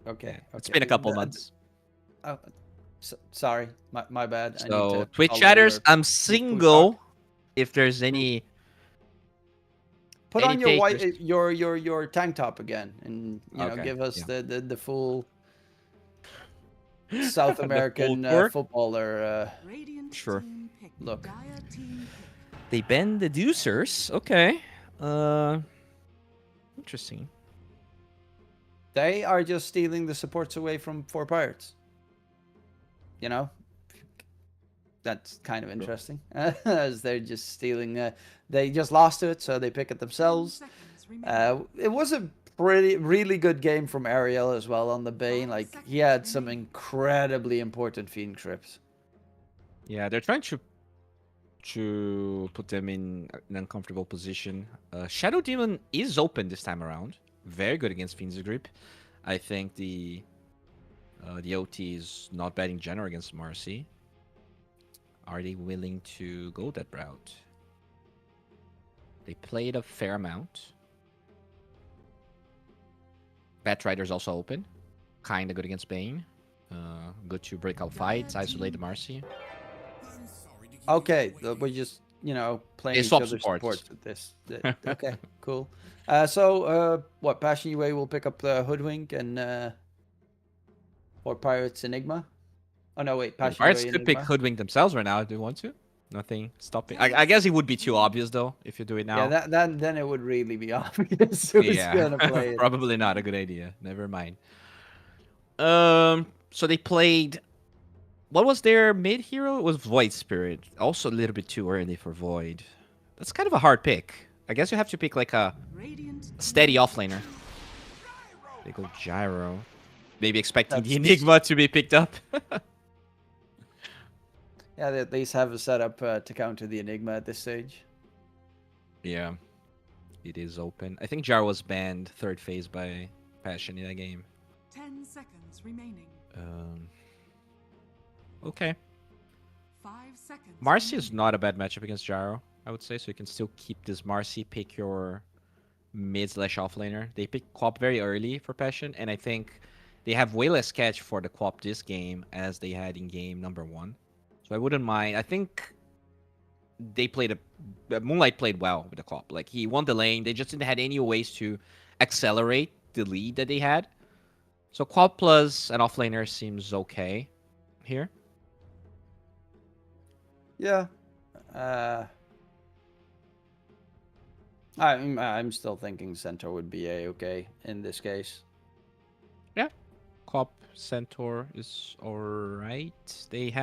Okay. It's been a couple months. Oh, sorry, my bad. I need So, to Twitch follow chatters, your- I'm single. If there's any... Put any on your takers- white your tank top again, and you know, Okay, give us yeah. the full South The American full court? footballer Sure. look. They banned the Deucers. Okay. Interesting. They are just stealing the supports away from 4pirates. You know, that's kind of interesting. As they're just stealing. They just lost to it, so they pick it themselves. It was a really good game from Ariel as well on the Bane. Like, he had some incredibly important Fiend Crypts. Yeah, they're trying to put them in an uncomfortable position. Shadow Demon is open this time around. Very good against Fiend's Grip. I think the OT is not bad in general against Marcy. Are they willing to go that route? They played a fair amount. Batrider's also open. Kinda good against Bane. Good to break out fights, isolate the Marcy. Okay, we're just, playing They each swap other's supports. supports with this. Okay, cool. So, Passion UA will pick up the Hoodwink and 4pirates Enigma? Oh, no, wait, Passion Pirates UA could pick Enigma? Hoodwink themselves right now if they want to. Nothing stopping. I guess it would be too obvious though if you do it now. Yeah, then it would really be obvious who's gonna play it. Probably not a good idea. Never mind. So they played. What was their mid hero? It was Void Spirit. Also a little bit too early for Void. That's kind of a hard pick. I guess you have to pick like a steady offlaner. They go Gyro. Maybe expecting the Enigma to be picked up. Yeah, they at least have a setup to counter the Enigma at this stage. Yeah, it is open. I think Jar was banned third phase by Passion in that game. 10 seconds remaining. Okay. 5 seconds. Marcy is not a bad matchup against Gyro, I would say, so you can still keep this Marcy, pick your mid/offlaner. They pick Quap very early for Passion, and I think they have way less catch for the Quap this game as they had in game number 1. So I wouldn't mind. I think they played Moonlight played well with the Quap. Like, he won the lane. They just didn't have any ways to accelerate the lead that they had. So Quap plus an offlaner seems okay here. Yeah. I'm still thinking Centaur would be okay in this case. Yeah. Quap Centaur is alright. They'd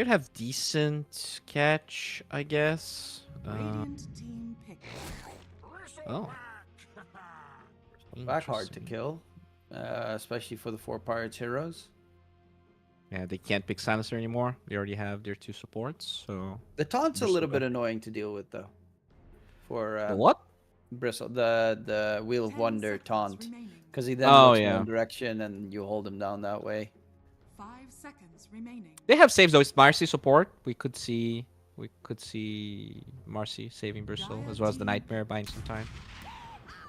have decent catch, I guess. Oh. Back hard to kill, especially for the 4pirates heroes. Yeah, they can't pick Silencer anymore. They already have their 2 supports, so... The taunt's a little bit annoying to deal with, though. For the what? Bristle, the Wheel of Wonder taunt, because he then looks in one direction and you hold him down that way. 5 seconds remaining. They have saves though. It's Marcy support. We could see Marcy saving Bristle as well as the Nightmare buying some time.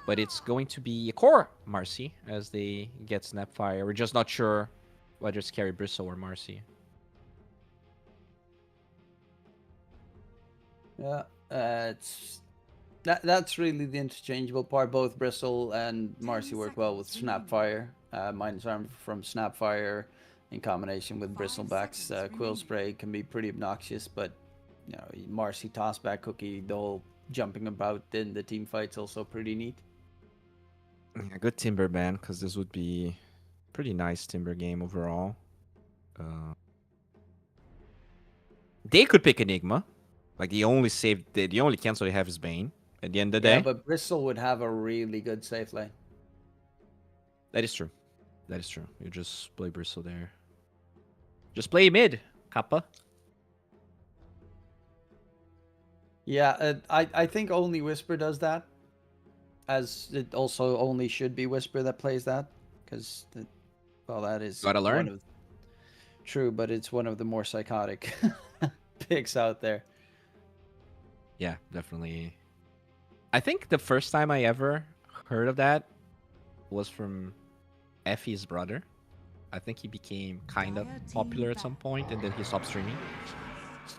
But it's going to be a core Marcy as they get Snapfire. We're just not sure whether it's carry Bristle or Marcy. Yeah, that's really the interchangeable part. Both Bristle and Marcy work well with Snapfire. Mine's arm from Snapfire in combination with Bristlebacks. Quill Spray can be pretty obnoxious, but Marcy tossback cookie, the whole jumping about in the team fight's also pretty neat. A good Timber ban, because this would be pretty nice Timber game overall. They could pick Enigma. Like, the only cancel they have is Bane at the end of the day. Yeah, but Bristle would have a really good safe lane. That is true. That is true. You just play Bristle there. Just play mid, Kappa. Yeah, I think only Whisper does that. As it also only should be Whisper that plays that. Because, that is... Gotta learn. True, but it's one of the more psychotic picks out there. Yeah, definitely. I think the first time I ever heard of that was from Effie's brother. I think he became kind of popular at some point, and then he stopped streaming.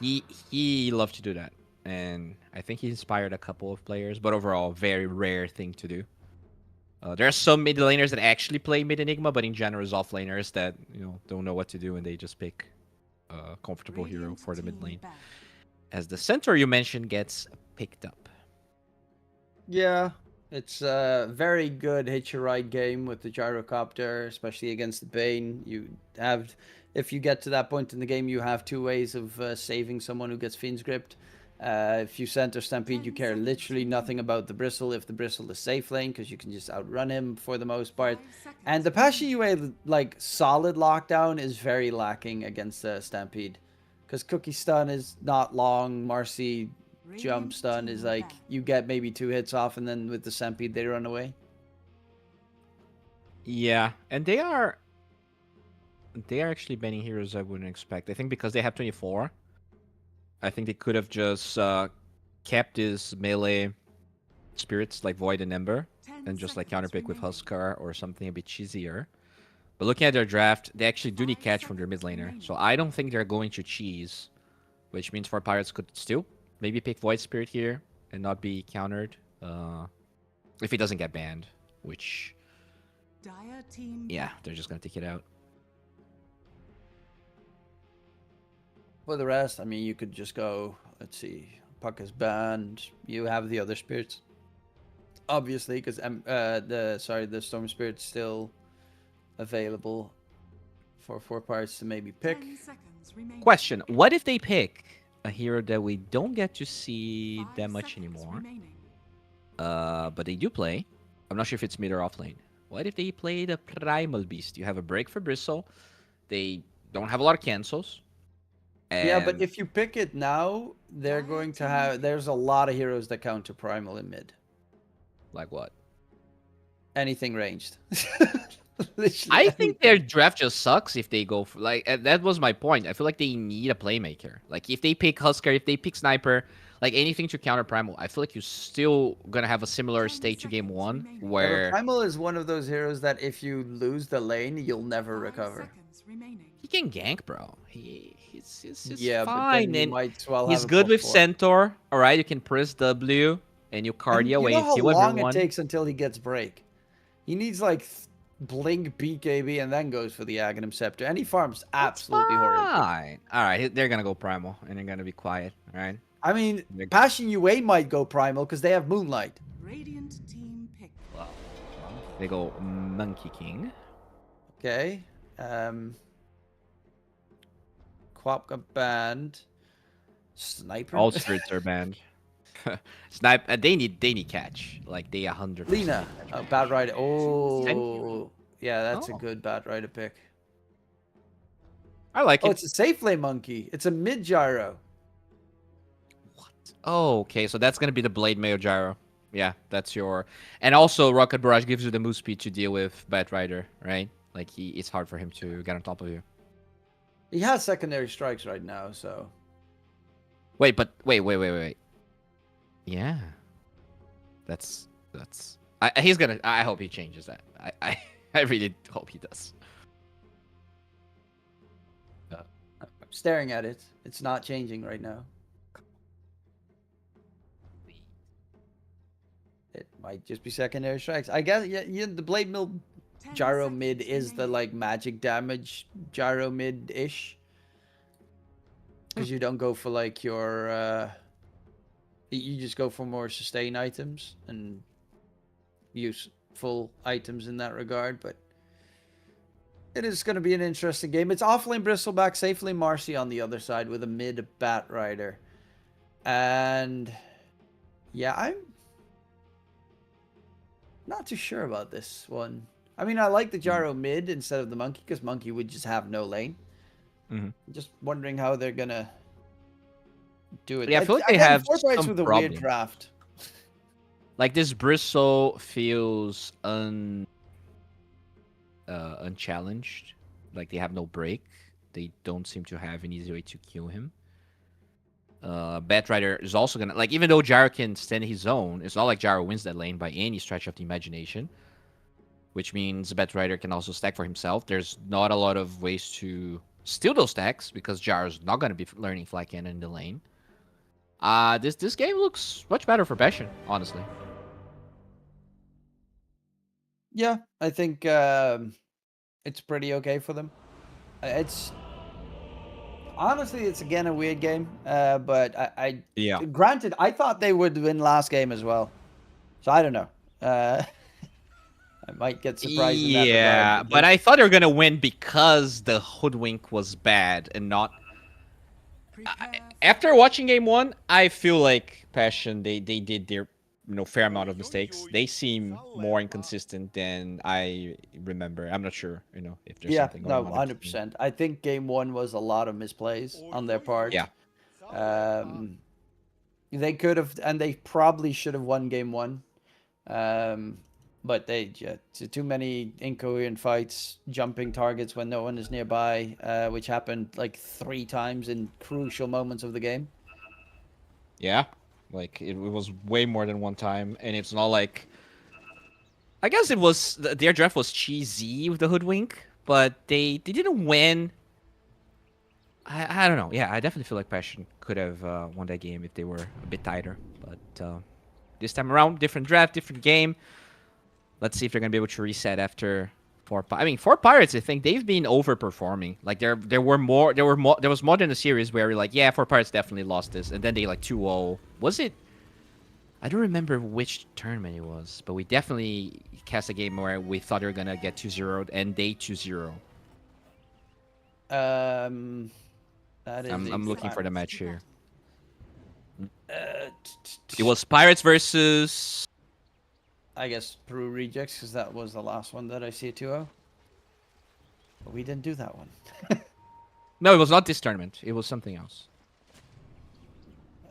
He loved to do that, and I think he inspired a couple of players, but overall, very rare thing to do. There are some mid laners that actually play mid Enigma, but in general, it's off laners that don't know what to do and they just pick a comfortable hero for the mid lane. As the centaur you mentioned gets picked up. Yeah, it's a very good hit your ride game with the gyrocopter, especially against the Bane. If you get to that point in the game, you have two ways of saving someone who gets Fiend's Gripped. If you center Stampede, you care literally nothing about the Bristle if the Bristle is safe lane, because you can just outrun him for the most part. And the Passion UA, like, solid lockdown is very lacking against Stampede. Because Cookie Stun is not long, Marcy jump stun is like, you get maybe 2 hits off, and then with the Stampede, they run away. Yeah, and they are actually banning heroes I wouldn't expect. I think because they have 24, I think they could have just kept his melee spirits like Void and Ember and just like counterpick with Huskar or something a bit cheesier. But looking at their draft, they actually do need catch from their mid laner. So I don't think they're going to cheese, which means 4pirates could still maybe pick Void Spirit here and not be countered if he doesn't get banned, which, yeah, they're just going to take it out. For the rest, I mean, you could just go, let's see, Puck is banned. You have the other spirits, obviously, because the Storm Spirit's still available for 4pirates to maybe pick. Question: what if they pick a hero that we don't get to see that much anymore, but they do play? I'm not sure if it's mid or off lane. What if they play the Primal Beast? You have a break for Bristle. They don't have a lot of cancels. Yeah, but if you pick it now, they're going to have... There's a lot of heroes that counter Primal in mid. Like what? Anything ranged. I think their draft just sucks if they go for... Like, that was my point. I feel like they need a playmaker. Like, if they pick Huskar, if they pick Sniper, like anything to counter Primal, I feel like you're still going to have a similar state to Game 1, where... Yeah, Primal is one of those heroes that if you lose the lane, you'll never recover. He can gank, bro. He's yeah, fine. But then you and might as well he's have a good with +4. Centaur. All right, you can press W and you cardio away. You know how kill long everyone. it takes until he gets break? He needs like blink BKB and then goes for the Aghanim Scepter. And he farms absolutely horrid. Fine. All right, they're gonna go primal and they're gonna be quiet. All right. I mean, Passion UA might go primal because they have Moonlight. Radiant team pick. They go Monkey King. Okay. Quap got banned. Sniper. All spirits are banned. Snipe. They need catch. Like they 100%. Lina. Bad Rider. Oh. Yeah, that's a good Bad Rider pick. I like it. Oh, it's a safe lane monkey. It's a mid gyro. Oh, okay. So that's gonna be the Blade Mayo Gyro. Yeah, that's your. And also, Rocket Barrage gives you the move speed to deal with Bat Rider, right? Like it's hard for him to get on top of you. He has secondary strikes right now, so. Wait. Yeah. That's. He's gonna. I hope he changes that. I really hope he does. I'm staring at it. It's not changing right now. It might just be secondary strikes. I guess yeah, the Blade Mill gyro mid is the like magic damage gyro mid-ish. Because you don't go for like your you just go for more sustain items and useful items in that regard, but it is going to be an interesting game. It's offlane Bristleback, safely Marcy on the other side with a mid Bat Rider. And yeah, I'm not too sure about this one. I mean, I like the gyro mid instead of the monkey because monkey would just have no lane. Just wondering how they're gonna do it. Yeah, I feel like they have 4pirates some with a problem. weird draft. Like this Bristle feels unchallenged. Like they have no break. They don't seem to have an easy way to kill him. Bat Rider is also gonna like, even though Gyro can stand his own, it's not like Gyro wins that lane by any stretch of the imagination. Which means Bat Rider can also stack for himself. There's not a lot of ways to steal those stacks because Gyro's not gonna be learning Fly Cannon in the lane. This game looks much better for Passion, honestly. Yeah, I think it's pretty okay for them. It's honestly, it's again a weird game, but Yeah. granted, I thought they would win last game as well, so I don't know. I might get surprised in that regard. Yeah, but I thought they were gonna win because the hoodwink was bad and not. After watching game one, I feel like Passion they did their fair amount of mistakes. They seem more inconsistent than I remember. I'm not sure if there's Yeah, something going no, on. 100%. I think game one was a lot of misplays on their part. Yeah. They could have, and they probably should have won game one. But they too many incoherent fights, jumping targets when no one is nearby, which happened like 3 times in crucial moments of the game. Yeah, like it was way more than one time, and it's not like. I guess it was their draft was cheesy with the hoodwink, but they didn't win. I don't know. Yeah, I definitely feel like Passion could have won that game if they were a bit tighter. But this time around, different draft, different game. Let's see if they're gonna be able to reset after 4pirates. I think they've been overperforming. Like there was more than a series where we're like, yeah, 4pirates definitely lost this, and then they like 2-0. Was it? I don't remember which tournament it was, but we definitely cast a game where we thought they were gonna get 2-0 and they 2-0. That is. I'm looking for the match here. It was Pirates versus. I guess Peru Rejects, because that was the last one that I see 2-0. But we didn't do that one. No, it was not this tournament. It was something else.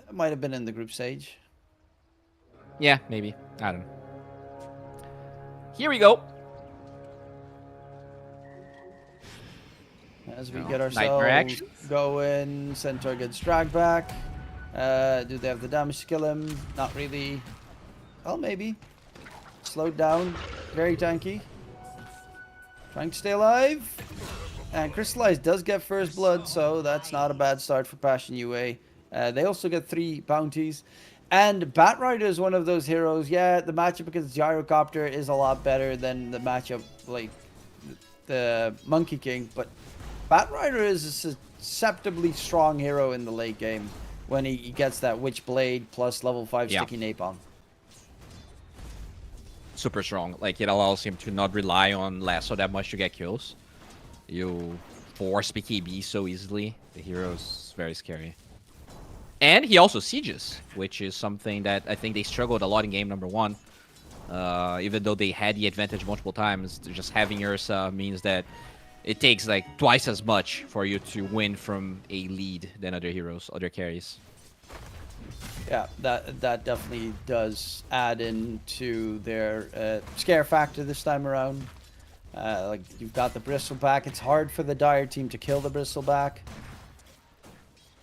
It might have been in the group stage. Yeah, maybe. I don't know. Here we go. As we No. get Nightmare ourselves action. going, Centaur gets dragged back. Do they have the damage to kill him? Not really. Well, maybe. Slowed down. Very tanky. Trying to stay alive. And Crystallize does get first blood, so that's not a bad start for Passion UA. They also get 3 bounties. And Batrider is one of those heroes. Yeah, the matchup against Gyrocopter is a lot better than the matchup like the Monkey King, but Batrider is a susceptibly strong hero in the late game when he gets that Witchblade plus level 5 sticky napalm. Super strong. Like it allows him to not rely on lasso that much to get kills. You force BKB so easily. The hero's very scary. And he also sieges, which is something that I think they struggled a lot in game number 1. Even though they had the advantage multiple times, just having Ursa means that it takes like twice as much for you to win from a lead than other heroes, other carries. Yeah, that definitely does add into their scare factor this time around. Like you've got the Bristleback. It's hard for the Dire team to kill the Bristleback.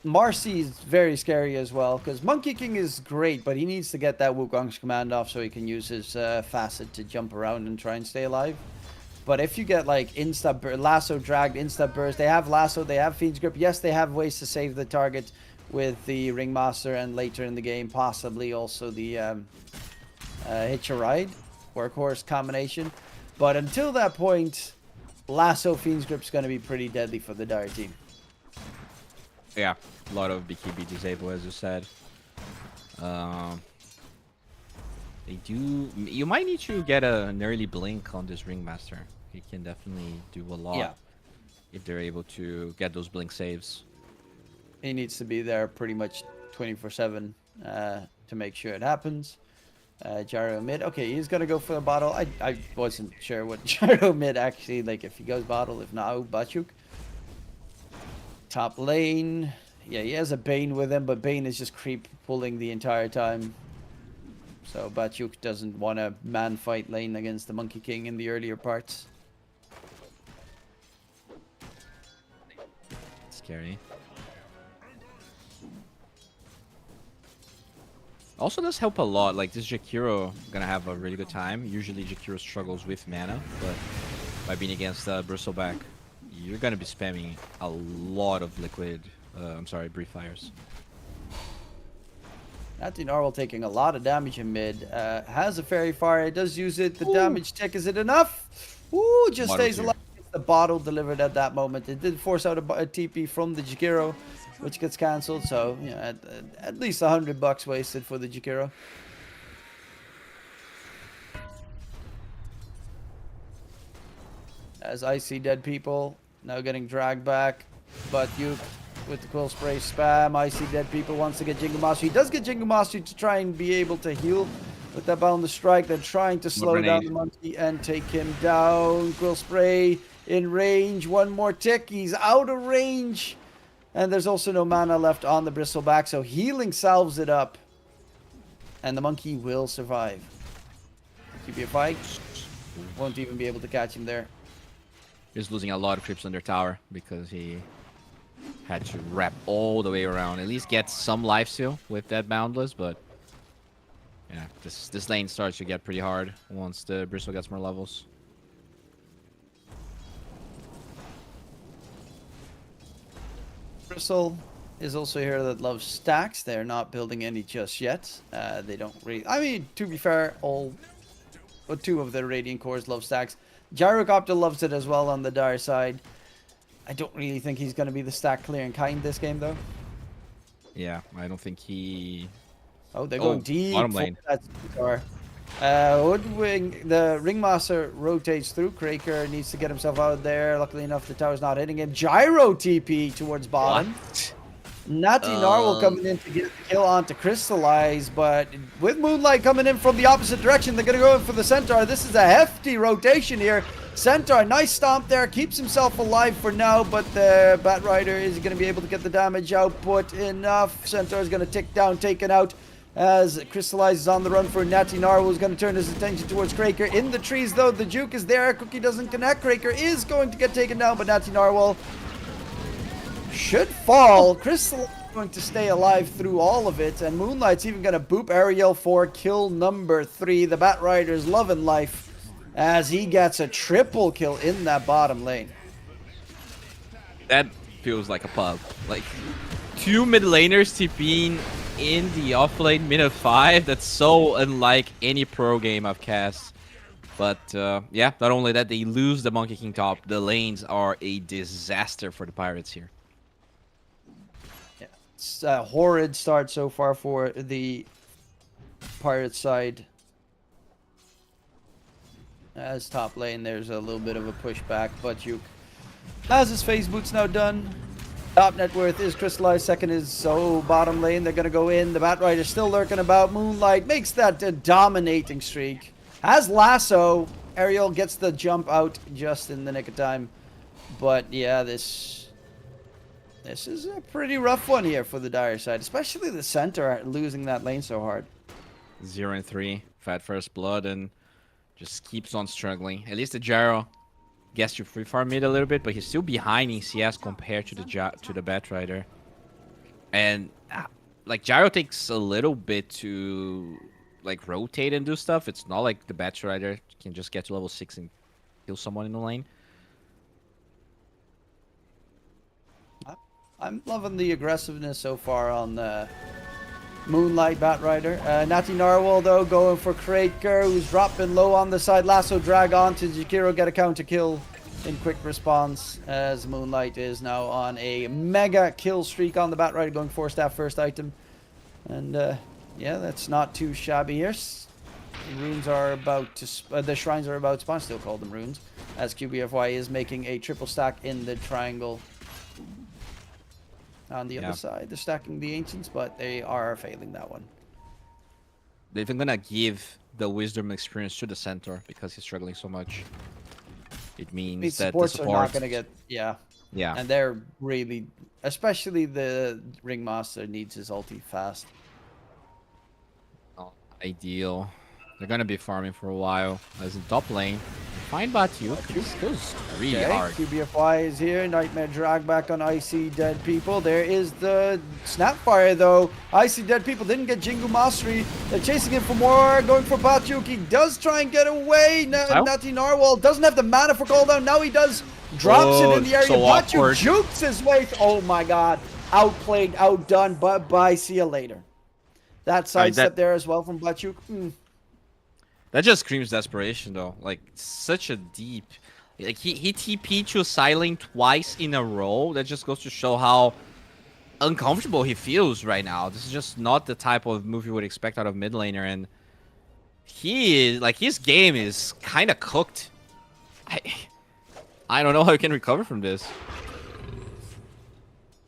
Marcy is very scary as well, because Monkey King is great, but he needs to get that Wukong's command off so he can use his facet to jump around and try and stay alive. But if you get like lasso dragged, insta burst, they have lasso, they have Fiend's Grip. Yes, they have ways to save the target with the Ringmaster, and later in the game possibly also the Hitch a Ride workhorse combination. But until that point, lasso Fiend's Grip is going to be pretty deadly for the Dire team. Yeah, a lot of BKB disable, as you said. They do. You might need to get an early blink on this Ringmaster. He can definitely do a lot if they're able to get those blink saves. He needs to be there pretty much 24/7 to make sure it happens. Gyro mid. Okay, he's gonna go for the bottle. I wasn't sure what Gyro mid actually like. If he goes bottle, if not, Bachuk. Top lane. Yeah, he has a Bane with him, but Bane is just creep pulling the entire time. So Bachuk doesn't want to man fight lane against the Monkey King in the earlier parts. Scary. Also does help a lot. Like this Jakiro gonna have a really good time. Usually Jakiro struggles with mana, but by being against Bristleback, you're gonna be spamming a lot of liquid. Brief fires. Natty Narwhal taking a lot of damage in mid. Has a fairy fire. Does use it. The damage tick. Is it enough? Ooh, just Bottle stays here. alive. The bottle delivered at that moment. It did force out a TP from the Jakiro, which gets cancelled. So, yeah, at least $100 wasted for the Jakiro. As I see dead people now getting dragged back, but you with the quill spray spam. I see dead people wants to get Jingle Mastery. He does get Jingle Mastery to try and be able to heal with that boundless strike. They're trying to slow down the monkey and take him down. Quill spray in range. One more tick. He's out of range. And there's also no mana left on the bristleback, so healing salves it up. And the monkey will survive. QBFI won't even be able to catch him there. He's losing a lot of creeps on their tower because he had to wrap all the way around. At least get some life steal with that boundless, but yeah, this lane starts to get pretty hard once the bristle gets more levels. Bristle is also here that loves stacks. They're not building any just yet. They don't really. I mean, to be fair, two of the Radiant cores love stacks. Gyrocopter loves it as well on the Dire side. I don't really think he's going to be the stack clearing kind this game, though. Yeah, I don't think he... Oh, they're going deep. Bottom lane. Woodwing, the Ringmaster rotates through. Kraker needs to get himself out of there. Luckily enough, the tower's not hitting him. Gyro TP towards bottom. What? Natty Narwhal coming in to get the kill onto Crystallize, but with Moonlight coming in from the opposite direction, they're going to go in for the Centaur. This is a hefty rotation here. Centaur, nice stomp there, keeps himself alive for now, but the Bat Rider is going to be able to get the damage output enough. Centaur is going to tick down, taken out as Crystallize is on the run for Natty Narwhal, who's going to turn his attention towards Kraker. In the trees, though, the juke is there. Cookie doesn't connect. Kraker is going to get taken down, but Natty Narwhal should fall. Crystal is going to stay alive through all of it, and Moonlight's even going to boop Ariel for kill number 3. The Bat Rider's loving life as he gets a triple kill in that bottom lane. That feels like a pub. Like, 2 mid laners TPing in the offlane minute 5. That's so unlike any pro game I've cast. But yeah, not only that, they lose the Monkey King top. The lanes are a disaster for the Pirates here. It's a horrid start so far for the Pirate side. As top lane, there's a little bit of a pushback, but Juke has his phase boots now done. Top net worth is Crystallized. Second is bottom lane. They're going to go in. The Bat Rider still lurking about. Moonlight makes that a dominating streak. Has lasso. Ariel gets the jump out just in the nick of time. But yeah, this is a pretty rough one here for the Dire side, especially the center losing that lane so hard. 0-3, Fat First Blood, and just keeps on struggling. At least the Gyro gets to free farm mid a little bit, but he's still behind in CS compared to the Bat Rider. And like Gyro takes a little bit to like rotate and do stuff. It's not like the Bat Rider can just get to level 6 and kill someone in the lane. I'm loving the aggressiveness so far on the Moonlight Bat Rider. Natty Narwhal, though, going for Kraker, who's dropping low on the side. Lasso drag on to Jakiro, get a counter kill in quick response, as Moonlight is now on a mega kill streak on the Bat Rider, going 4-staff first item. And yeah, that's not too shabby here. Runes are about to the shrines are about to spawn, still call them runes, as QBFY is making a triple stack in the triangle. On the other side, they're stacking the ancients, but they are failing that one. They're even gonna give the wisdom experience to the centaur because he's struggling so much. It means that the supports are not gonna get yeah. And they're really, especially the Ringmaster needs his ulti fast. Not ideal. They're gonna be farming for a while. As in top lane, find Batyuk. This goes really hard. QBFY is here. Nightmare drag back on Icy Dead People. There is the Snapfire, though. Icy Dead People didn't get Jingu Mastery. They're chasing him for more. Going for Batyuk. He does try and get away. Natty Narwhal doesn't have the mana for cooldown. Now he does. Drops it in the area. So Batyuk jukes his way. Oh my god. Outplayed, outdone. But bye. See you later. That sidestep there as well from Bachuk. That just screams desperation, though. Like, such a deep... Like, he TP'd to Silent twice in a row. That just goes to show how uncomfortable he feels right now. This is just not the type of move you would expect out of mid laner, and he is... Like, his game is kind of cooked. I don't know how he can recover from this.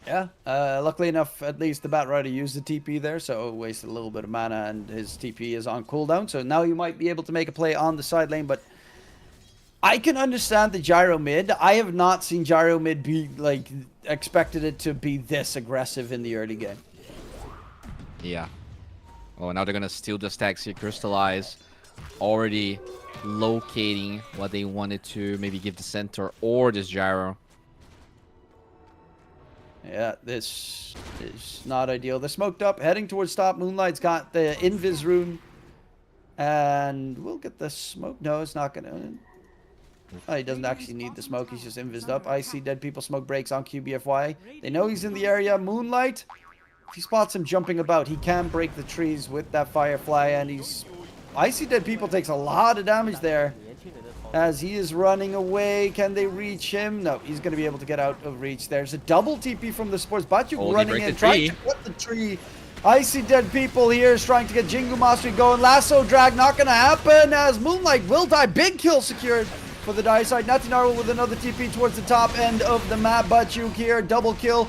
Yeah, luckily enough, at least the Bat Rider used the TP there, so wasted a little bit of mana, and his TP is on cooldown, so now you might be able to make a play on the side lane, but I can understand the gyro mid. I have not seen gyro mid be, like, expected it to be this aggressive in the early game. Yeah. Oh, now they're gonna steal the stacks here, crystallize, already locating what they wanted to maybe give the center or this gyro. Yeah, this is not ideal. They're smoked up, heading towards top. Moonlight's got the Invis rune. And we'll get the smoke. No, it's not going to... Oh, he doesn't actually need the smoke. He's just invised up. I see dead people. Smoke breaks on QBFY. They know he's in the area. Moonlight, if he spots him jumping about, he can break the trees with that Firefly. And he's... I see dead people takes a lot of damage there. As he is running away, can they reach him? No, he's going to be able to get out of reach. There's a double TP from the sports. Bachuk running in, trying to cut the tree. I see dead people here, is trying to get Jingu Mastery going. Lasso drag, not going to happen, as Moonlight will die. Big kill secured for the Dire side. Natinaru with another TP towards the top end of the map. Bachuk here, double kill.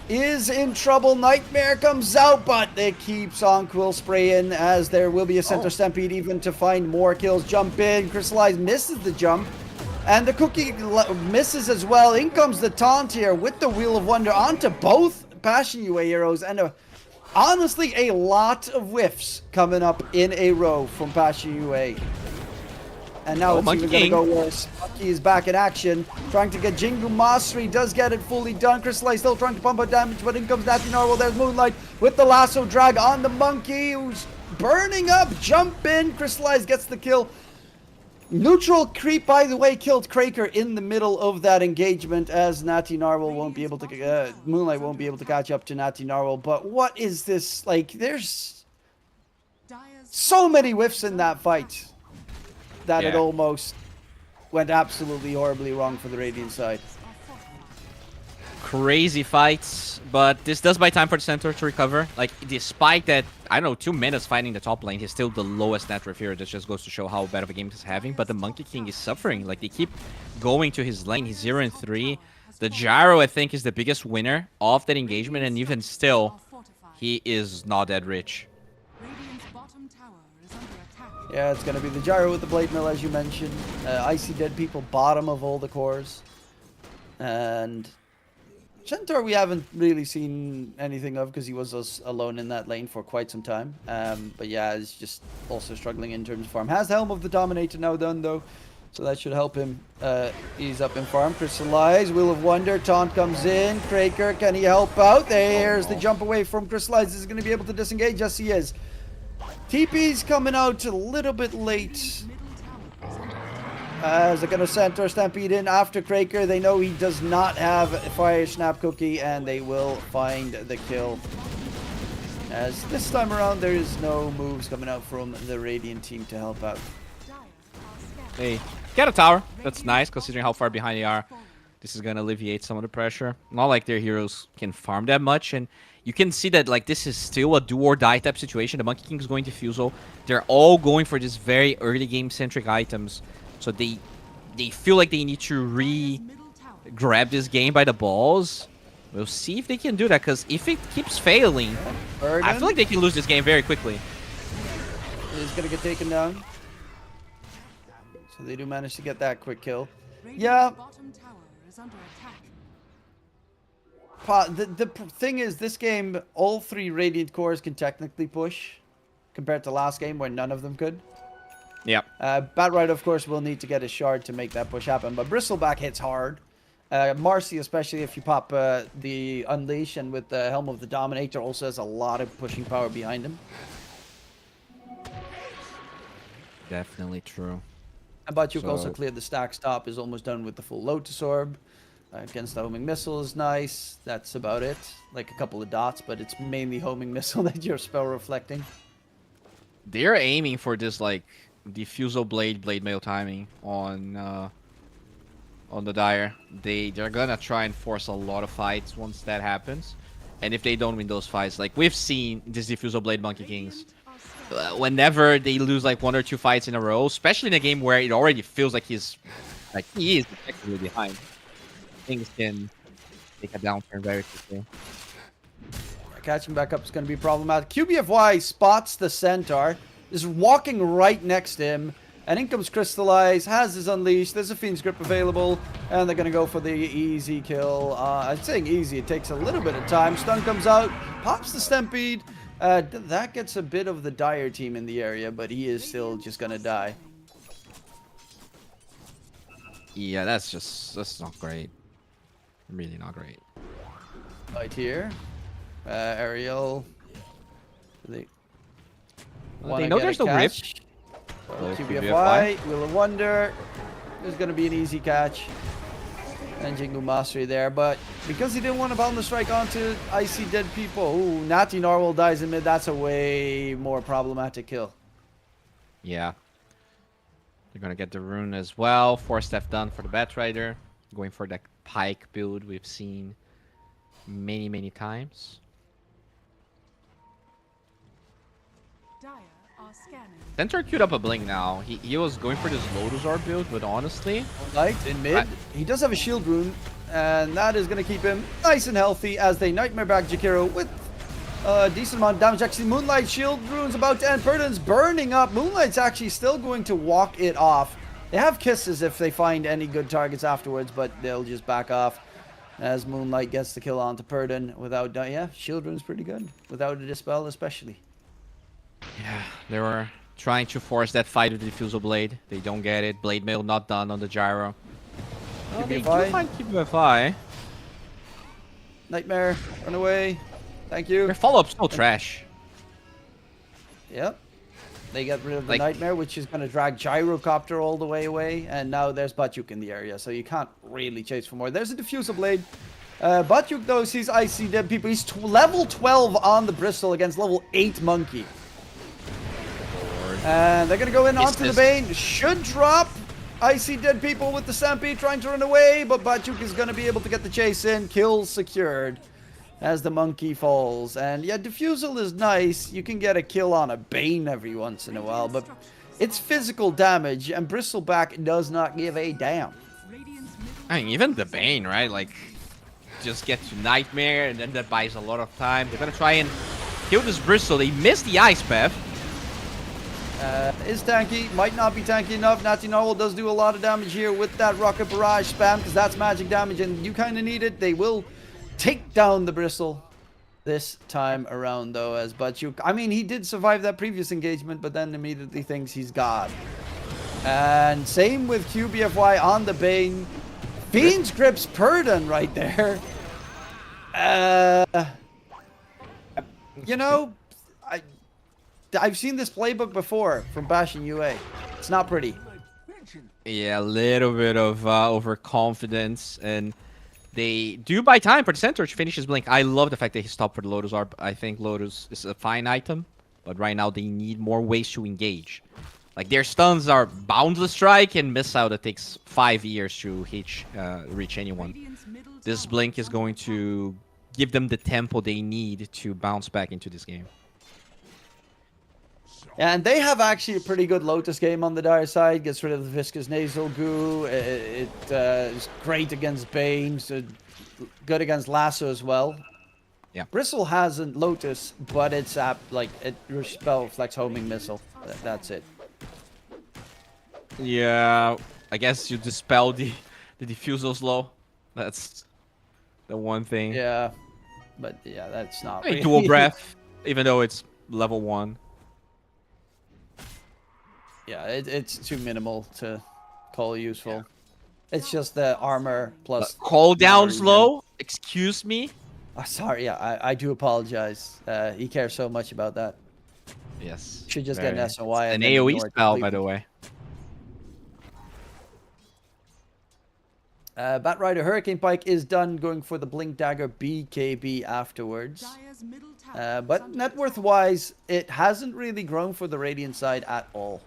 Is in trouble. Nightmare comes out, but it keeps on Quill spraying as there will be a center stampede even to find more kills. Jump in. Crystallize misses the jump. And the cookie misses as well. In comes the taunt here with the Wheel of Wonder onto both Passion UA heroes. And honestly, a lot of whiffs coming up in a row from Passion UA. And now it's even going to go worse. Monkey is back in action, trying to get Jingu Mastery, does get it fully done. Crystallize still trying to pump out damage, but in comes Natinaru. There's Moonlight with the lasso drag on the Monkey, who's burning up. Jump in, Crystallize gets the kill. Neutral creep, by the way, killed Kraker in the middle of that engagement, as Natinaru won't be able to, Moonlight won't be able to catch up to Natinaru. But what is this? Like, there's so many whiffs in that fight that it almost went absolutely horribly wrong for the Radiant side. Crazy fights, but this does buy time for the center to recover. Like, despite that, I don't know, 2 minutes fighting the top lane, he's still the lowest net worth here. This just goes to show how bad of a game he's having. But the Monkey King is suffering. Like, they keep going to his lane. He's 0-3. The gyro, I think, is the biggest winner of that engagement, and even still, he is not that rich. Yeah, it's going to be the gyro with the blade mill, as you mentioned. I see dead people bottom of all the cores. And Centaur we haven't really seen anything of because he was alone in that lane for quite some time. But yeah, he's just also struggling in terms of farm. Has the Helm of the Dominator now done, though. So that should help him ease up in farm. Crystallize, Wheel of Wonder, taunt comes in. Kraker, can he help out? There's the jump away from Crystallize. Is going to be able to disengage? Yes, he is. TP's coming out a little bit late. As they're going to center Stampede in after Kraker. They know he does not have a Fire Snap Cookie, and they will find the kill. As this time around, there is no moves coming out from the Radiant team to help out. They get a tower. That's nice, considering how far behind they are. This is going to alleviate some of the pressure. Not like their heroes can farm that much, and you can see that like this is still a do or die type situation. The Monkey King is going to Fusel. They're all going for these very early game centric items. So they feel like they need to grab this game by the balls. We'll see if they can do that, because if it keeps failing, I feel like they can lose this game very quickly. He's going to get taken down. So they do manage to get that quick kill. Yeah. The thing is, this game, all 3 Radiant cores can technically push, compared to last game where none of them could. Yeah. Batrider, of course, will need to get a shard to make that push happen, but Bristleback hits hard. Marcy, especially if you pop the Unleash, and with the Helm of the Dominator, also has a lot of pushing power behind him. Definitely true. And Bachuk also cleared the stack stop, is almost done with the full Lotus Orb. Against the homing missile is nice. That's about it. Like a couple of dots, but it's mainly homing missile that you're spell reflecting. They're aiming for this like diffusal blade mail timing on the Dire. They're gonna try and force a lot of fights once that happens. And if they don't win those fights, like we've seen this diffusal blade Monkey Kings, whenever they lose like 1 or 2 fights in a row, especially in a game where it already feels like he is effectively behind, things can take a downturn very quickly. Catching back up is going to be problematic. QBFY spots the Centaur, is walking right next to him, and in comes Crystallize, has his Unleash, there's a Fiend's Grip available, and they're going to go for the easy kill. I'm saying easy, it takes a little bit of time. Stun comes out, pops the Stampede. That gets a bit of the Dire team in the area, but he is still just going to die. Yeah, that's not great. Really not great. Right here. Ariel. They know there's no rip. So QBFY, Wheel of Wonder. There's going to be an easy catch. And Jingu Mastery there. But because he didn't want to Boundless Strike onto Icy Dead People. Ooh, Natty Narwhal dies in mid. That's a way more problematic kill. Yeah. They're going to get the rune as well. 4-step done for the Batrider. Going for that Pike build we've seen many times. Dire are scanning. Centaur queued up a blink now. He was going for this Lotus Orb build, but honestly... Light in mid. He does have a shield rune, and that is going to keep him nice and healthy as they Nightmare back Jakiro with a decent amount of damage. Actually, Moonlight shield rune's about to end. Purdon's burning up. Moonlight's actually still going to walk it off. They have kisses if they find any good targets afterwards, but they'll just back off as Moonlight gets the kill onto Purdon without... Yeah, shield rune's pretty good. Without a Dispel especially. Yeah, they were trying to force that fight with the Diffusal Blade. They don't get it. Blade Mail not done on the Gyro. Oh, they do find QBFI. Nightmare, run away. Thank you. Their follow-up's still trash. Yep. They get rid of the Nightmare, which is going to drag Gyrocopter all the way away. And now there's Batyuk in the area, so you can't really chase for more. There's a Diffusal Blade. Batyuk, though, sees Icy Dead People. He's level 12 on the Bristol against level 8 Monkey. And they're going to go in onto the Bane. Should drop Icy Dead People with the Stampede trying to run away. But Batyuk is going to be able to get the chase in. Kill secured as the Monkey falls. And yeah, Diffusal is nice. You can get a kill on a Bane every once in a while. But it's physical damage. And Bristleback does not give a damn. I mean, even the Bane, right? Like, just get to Nightmare. And then that buys a lot of time. They're going to try and kill this Bristle. They missed the Ice Path. Is tanky, might not be tanky enough. Natty Narwhal does do a lot of damage here with that Rocket Barrage spam because that's magic damage and you kind of need it. They will take down the Bristle this time around though as Batyuk. I mean, he did survive that previous engagement but then immediately thinks he's God. And same with QBFY on the Bane. Fiend's Grip's Purdon right there. You know, I've seen this playbook before from Bash and UA. It's not pretty. Yeah, a little bit of overconfidence, and they do buy time for the Centaur to finish his blink. I love the fact that he stopped for the Lotus Orb. I think Lotus is a fine item, but right now they need more ways to engage. Like their stuns are Boundless Strike and Miss Out that takes 5 years to reach anyone. This blink is going to give them the tempo they need to bounce back into this game. And they have actually a pretty good Lotus game on the Dire side. Gets rid of the Viscous Nasal Goo. It is great against Bane. So good against Lasso as well. Yeah. Bristle hasn't Lotus, but it's like it spell reflects homing missile. That's it. Yeah, I guess you dispel the diffusal slow. That's the one thing. Yeah, but yeah, that's not. Really. Dual breath, even though it's level 1. Yeah, it's too minimal to call useful. Yeah. It's just the armor plus... Call down slow? Excuse me? Sorry, yeah, I do apologize. He cares so much about that. Yes. Should just get an SOI. An AoE spell, by the way. Batrider Hurricane Pike is done, going for the Blink Dagger BKB afterwards. Dire's middle tower is But under net worth wise, it hasn't really grown for the Radiant side at all.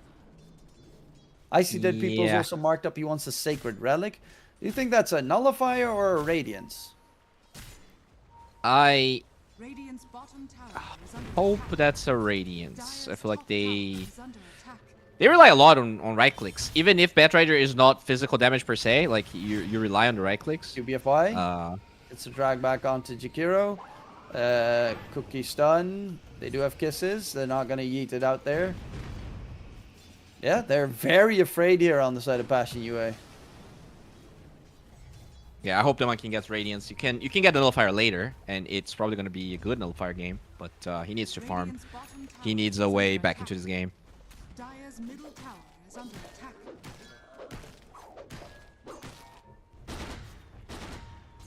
I see Dead People's Yeah. also marked up he wants a Sacred Relic. Do you think that's a Nullifier or a Radiance? I Radiant's bottom tower is under hope attack. that's a Radiance. I Dire's feel like top tower they is under attack. rely a lot on right clicks. Even if Batrider is not physical damage per se, like you rely on the right clicks. QBFY. It's a drag back onto Jakiro. Cookie stun. They do have kisses. They're not going to yeet it out there. Yeah, they're very afraid here on the side of Passion UA. Yeah, I hope the monkey gets Radiance. You can get the Nullifier later, and it's probably going to be a good Nullifier game. But he needs to farm. Radiant's bottom tower He needs is a under way back attack. into this game. Dire's middle tower is under attack.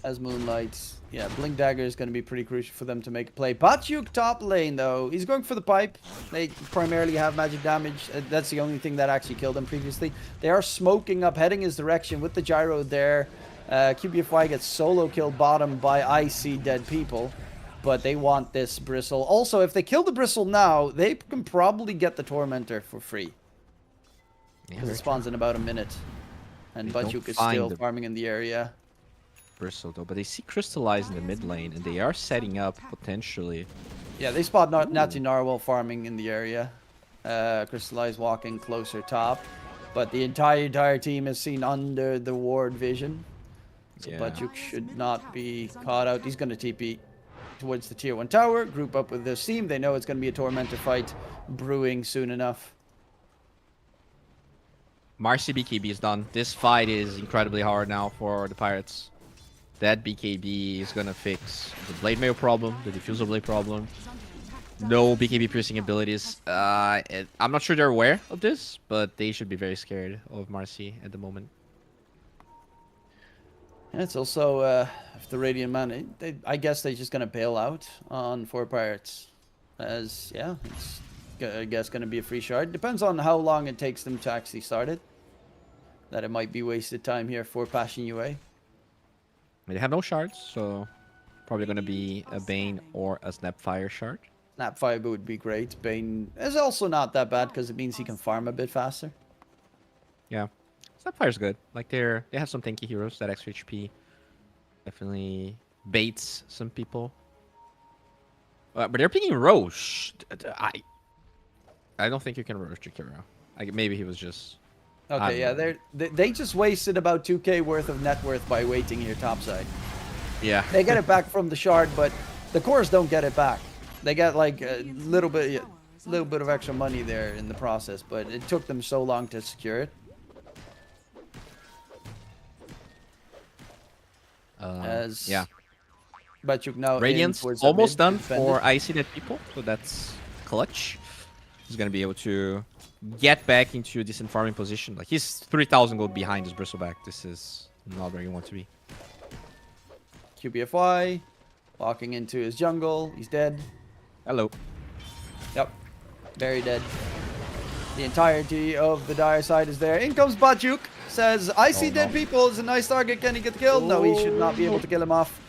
As Moonlight. Yeah, Blink Dagger is going to be pretty crucial for them to make a play. Batyuk top lane, though. He's going for the pipe. They primarily have magic damage. That's the only thing that actually killed them previously. They are smoking up, heading his direction with the gyro there. QBFY gets solo killed bottom by I See Dead People. But they want this Bristle. Also, if they kill the Bristle now, they can probably get the Tormentor for free. Because it spawns in about a minute. And They don't Batyuk is find still the- farming in the area. Bristle though, but they see Crystallize in the mid lane, and they are setting up potentially. Yeah, they spot Nazi Narwhal farming in the area. Crystallize walking closer top. But the entire team is seen under the ward vision. So Yeah. Batyuk should not be caught out. He's going to TP towards the tier 1 tower, group up with this team. They know it's going to be a Tormentor fight brewing soon enough. Marcy BKB is done. This fight is incredibly hard now for the Pirates. That BKB is gonna fix the Blade Mail problem, the Diffusal Blade problem. No BKB piercing abilities. I'm not sure they're aware of this, but they should be very scared of Marcy at the moment. And it's also, if the Radiant Man, I guess they're just going to bail out on 4pirates. As, yeah, it's, I guess, going to be a free shard. Depends on how long it takes them to actually start it. That it might be wasted time here for Passion UA. They have no shards, so probably gonna be a Bane or a Snapfire shard. Snapfire would be great. Bane is also not that bad because it means he can farm a bit faster. Yeah, Snapfire's good. Like they have some tanky heroes that extra HP definitely baits some people. But they're picking Roche. I don't think you can Roche Jakiro. Maybe he was just. Okay, yeah, they just wasted about 2k worth of net worth by waiting here topside. Yeah. They get it back from the shard, but the cores don't get it back. They get like a little bit of extra money there in the process, but it took them so long to secure it. Yeah. Batyuk now Radiance almost done for Icy Dead People, so that's clutch. He's gonna be able to get back into a decent farming position. Like he's 3,000 gold behind his Bristleback. This is not where you want to be. QBFY walking into his jungle. He's dead. Hello. Yep. Very dead. The entirety of the dire side is there. In comes Batyuk. Says, I see dead people. It's a nice target. Can he get the kill? No, he should not be able to kill him off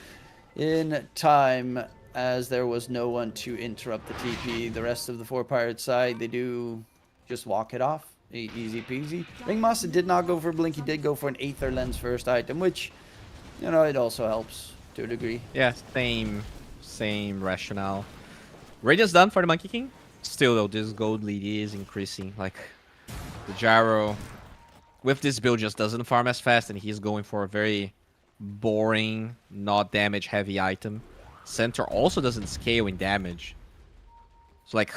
in time, as there was no one to interrupt the TP. The rest of the 4pirate side, they do just walk it off. Easy peasy. Ringmaster did not go for Blink. He did go for an Aether Lens first item, which, you know, it also helps to a degree. Yeah, same rationale. Radiance done for the Monkey King. Still though, this gold lead is increasing. Like the gyro with this build just doesn't farm as fast, and he's going for a very boring, not damage heavy item. Centaur also doesn't scale in damage. So like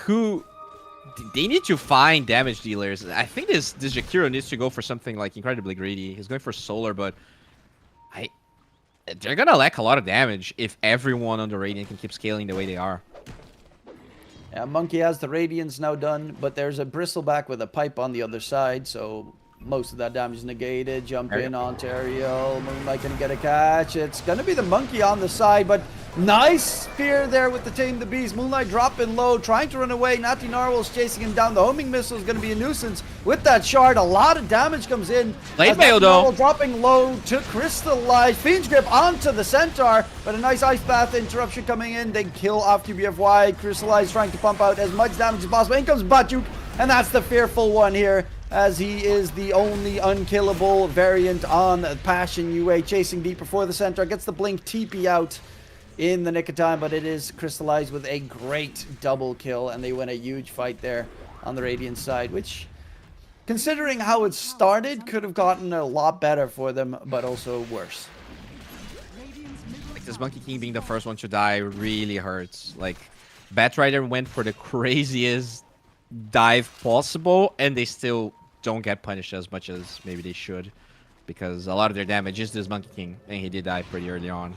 they need to find damage dealers. I think this Jakiro needs to go for something like incredibly greedy. He's going for solar, but they're gonna lack a lot of damage if everyone on the Radiant can keep scaling the way they are. Yeah, Monkey has the Radiance now done, but there's a Bristleback with a pipe on the other side, so most of that damage is negated. Jump in onto Ariel. Moonlight gonna get a catch. It's gonna be the Monkey on the side, but Nice spear there with the Tame the Beast. Moonlight dropping low, trying to run away. Natty Narwhal's chasing him down. The homing missile is going to be a nuisance. With that shard, a lot of damage comes in. Blade As Mail, Natty though. Narwhal dropping low to crystallize. Fiend's Grip onto the Centaur, but a nice Ice Bath interruption coming in. They kill off QBFY. Crystallize trying to pump out as much damage as possible. In comes Bajuk, and that's the fearful one here, as he is the only unkillable variant on Passion UA. Chasing deep before the Centaur. Gets the Blink TP out in the nick of time, but it is crystallized with a great double kill, and they win a huge fight there on the Radiant side, which, considering how it started, could have gotten a lot better for them, but also worse. Like this Monkey King being the first one to die really hurts. Like, Batrider went for the craziest dive possible, and they still don't get punished as much as maybe they should, because a lot of their damage is this Monkey King, and he did die pretty early on.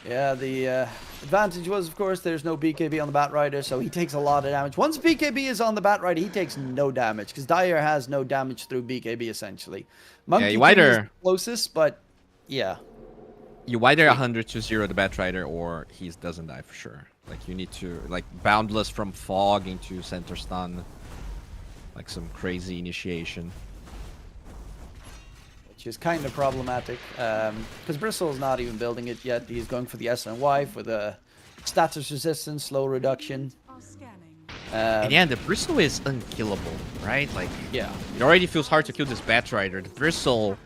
Yeah, the advantage was, of course, there's no BKB on the Batrider, so he takes a lot of damage. Once BKB is on the Batrider, he takes no damage, because Dyer has no damage through BKB, essentially. Monkey you King is either- the closest, but yeah. You either 100 to 0 the Batrider, or he doesn't die for sure. Like, you need to, like, Boundless from Fog into Center Stun. Like some crazy initiation. Which is kind of problematic, because Bristle's not even building it yet. He's going for the SNY for the status resistance, slow reduction. And yeah, the Bristle is unkillable, right? Like, yeah, it already feels hard to kill this Batrider. The Bristle,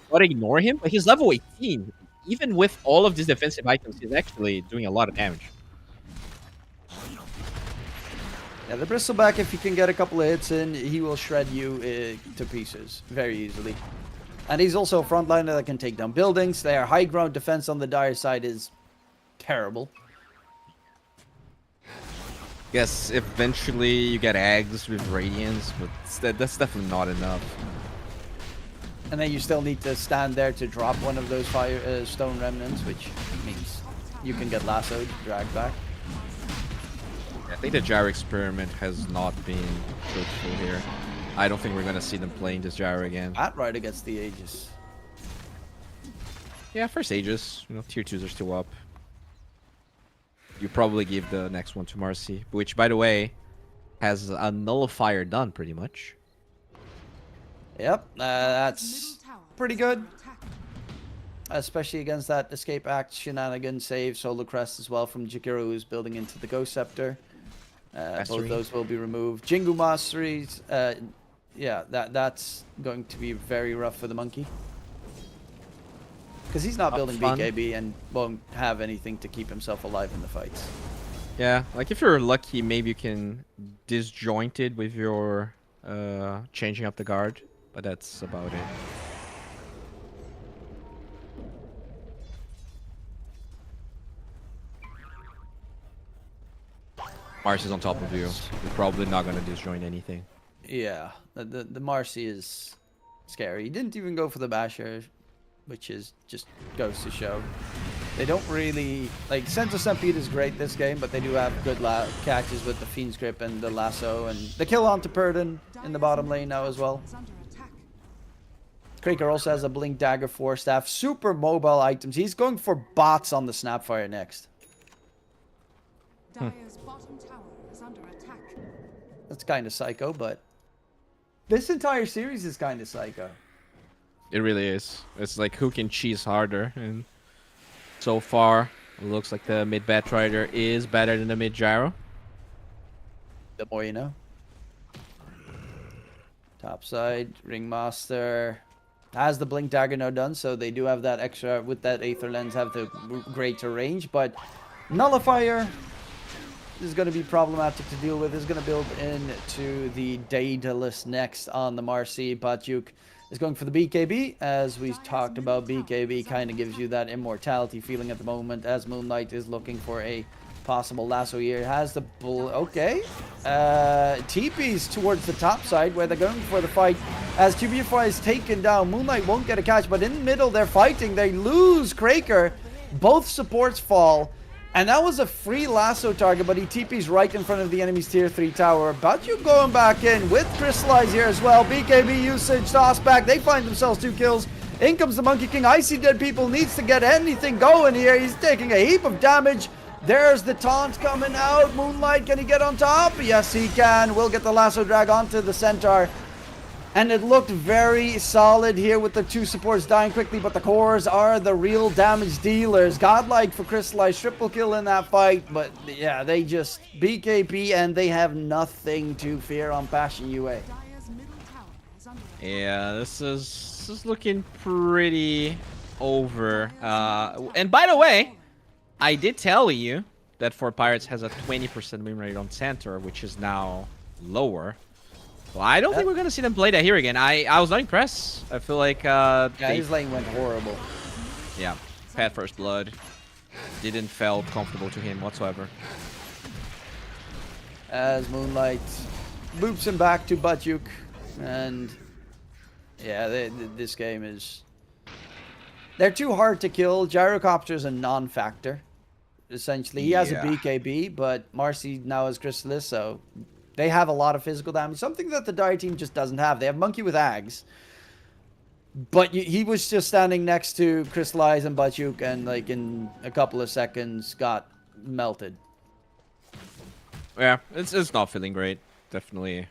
gotta ignore him, but he's level 18. Even with all of these defensive items, he's actually doing a lot of damage. Yeah, the Bristleback, if you can get a couple of hits in, he will shred you to pieces very easily. And he's also a frontliner that can take down buildings. Their high ground defense on the Dire side is terrible. Guess eventually you get eggs with Radiance, but that's definitely not enough. And then you still need to stand there to drop one of those fire stone remnants, which means you can get lassoed, dragged back. I think the gyro experiment has not been fruitful here. I don't think we're gonna see them playing this gyro again. Batrider gets the Aegis. Yeah, first Aegis. You know, tier 2s are still up. You probably give the next one to Marcy, which, by the way, has a nullifier done pretty much. Yep, that's pretty good. Especially against that Escape Act shenanigan save, Solar Crest as well from Jakiro, who's building into the Ghost Scepter. Both of those will be removed. Jingu Masteries, yeah, that's going to be very rough for the Monkey. Because he's not building fun. BKB and won't have anything to keep himself alive in the fights. Yeah, like if you're lucky, maybe you can disjoint it with your changing up the guard, but that's about it. Mars is on top of you. You're probably not gonna disjoint anything. Yeah, the Marcy is scary. He didn't even go for the Basher, which is just goes to show. They don't really like Sense Stampede is great this game, but they do have good catches with the Fiend's Grip and the lasso and the kill onto Purdon in the bottom lane now as well. Kraker also has a Blink Dagger 4 staff, super mobile items. He's going for bots on the Snapfire next. Dire's bottom tower is under attack. That's kind of psycho, but this entire series is kind of psycho. It really is. It's like who can cheese harder, and so far it looks like the mid Batrider is better than the mid Gyro. The more you know. Top side, Ringmaster has the Blink Dagger now done, so they do have that extra, with that Aether Lens, have the greater range, but Nullifier is going to be problematic to deal with. Is going to build into the Daedalus next on the Marcy. Bajuk is going for the BKB. As we talked about, BKB kind of gives you that immortality feeling at the moment, as Moonlight is looking for a possible lasso here. Has the bull. Okay. TP's towards the top side where they're going for the fight. As QBFY is taken down, Moonlight won't get a catch, but in the middle they're fighting. They lose Kraker. Both supports fall. And that was a free lasso target, but he TP's right in front of the enemy's tier 3 tower. Bajuk going back in with Crystallize here as well. BKB usage, toss back. They find themselves 2 kills. In comes the Monkey King. I see dead people. Needs to get anything going here. He's taking a heap of damage. There's the taunt coming out. Moonlight, can he get on top? Yes, he can. We'll get the lasso drag onto the Centaur. And it looked very solid here with the two supports dying quickly, but the cores are the real damage dealers. Godlike for Crystallize, triple kill in that fight, but yeah, they just BKP and they have nothing to fear on Passion UA. Yeah, this is looking pretty over. And by the way, I did tell you that 4pirates has a 20% win rate on center, which is now lower. Well, I don't think we're gonna see them play that here again. I was not impressed. I feel like his lane went horrible. Yeah, had first blood. Didn't felt comfortable to him whatsoever. As Moonlight boops him back to Batyuk, and yeah, this game is. They're too hard to kill. Gyrocopter's a non-factor. Essentially, he has a BKB, but Marcy now has Chrysalis, so. They have a lot of physical damage, something that the Dire team just doesn't have. They have Monkey with Ags, but he was just standing next to Crystallize and Batyuk, and like in a couple of seconds got melted. Yeah, it's not feeling great. Definitely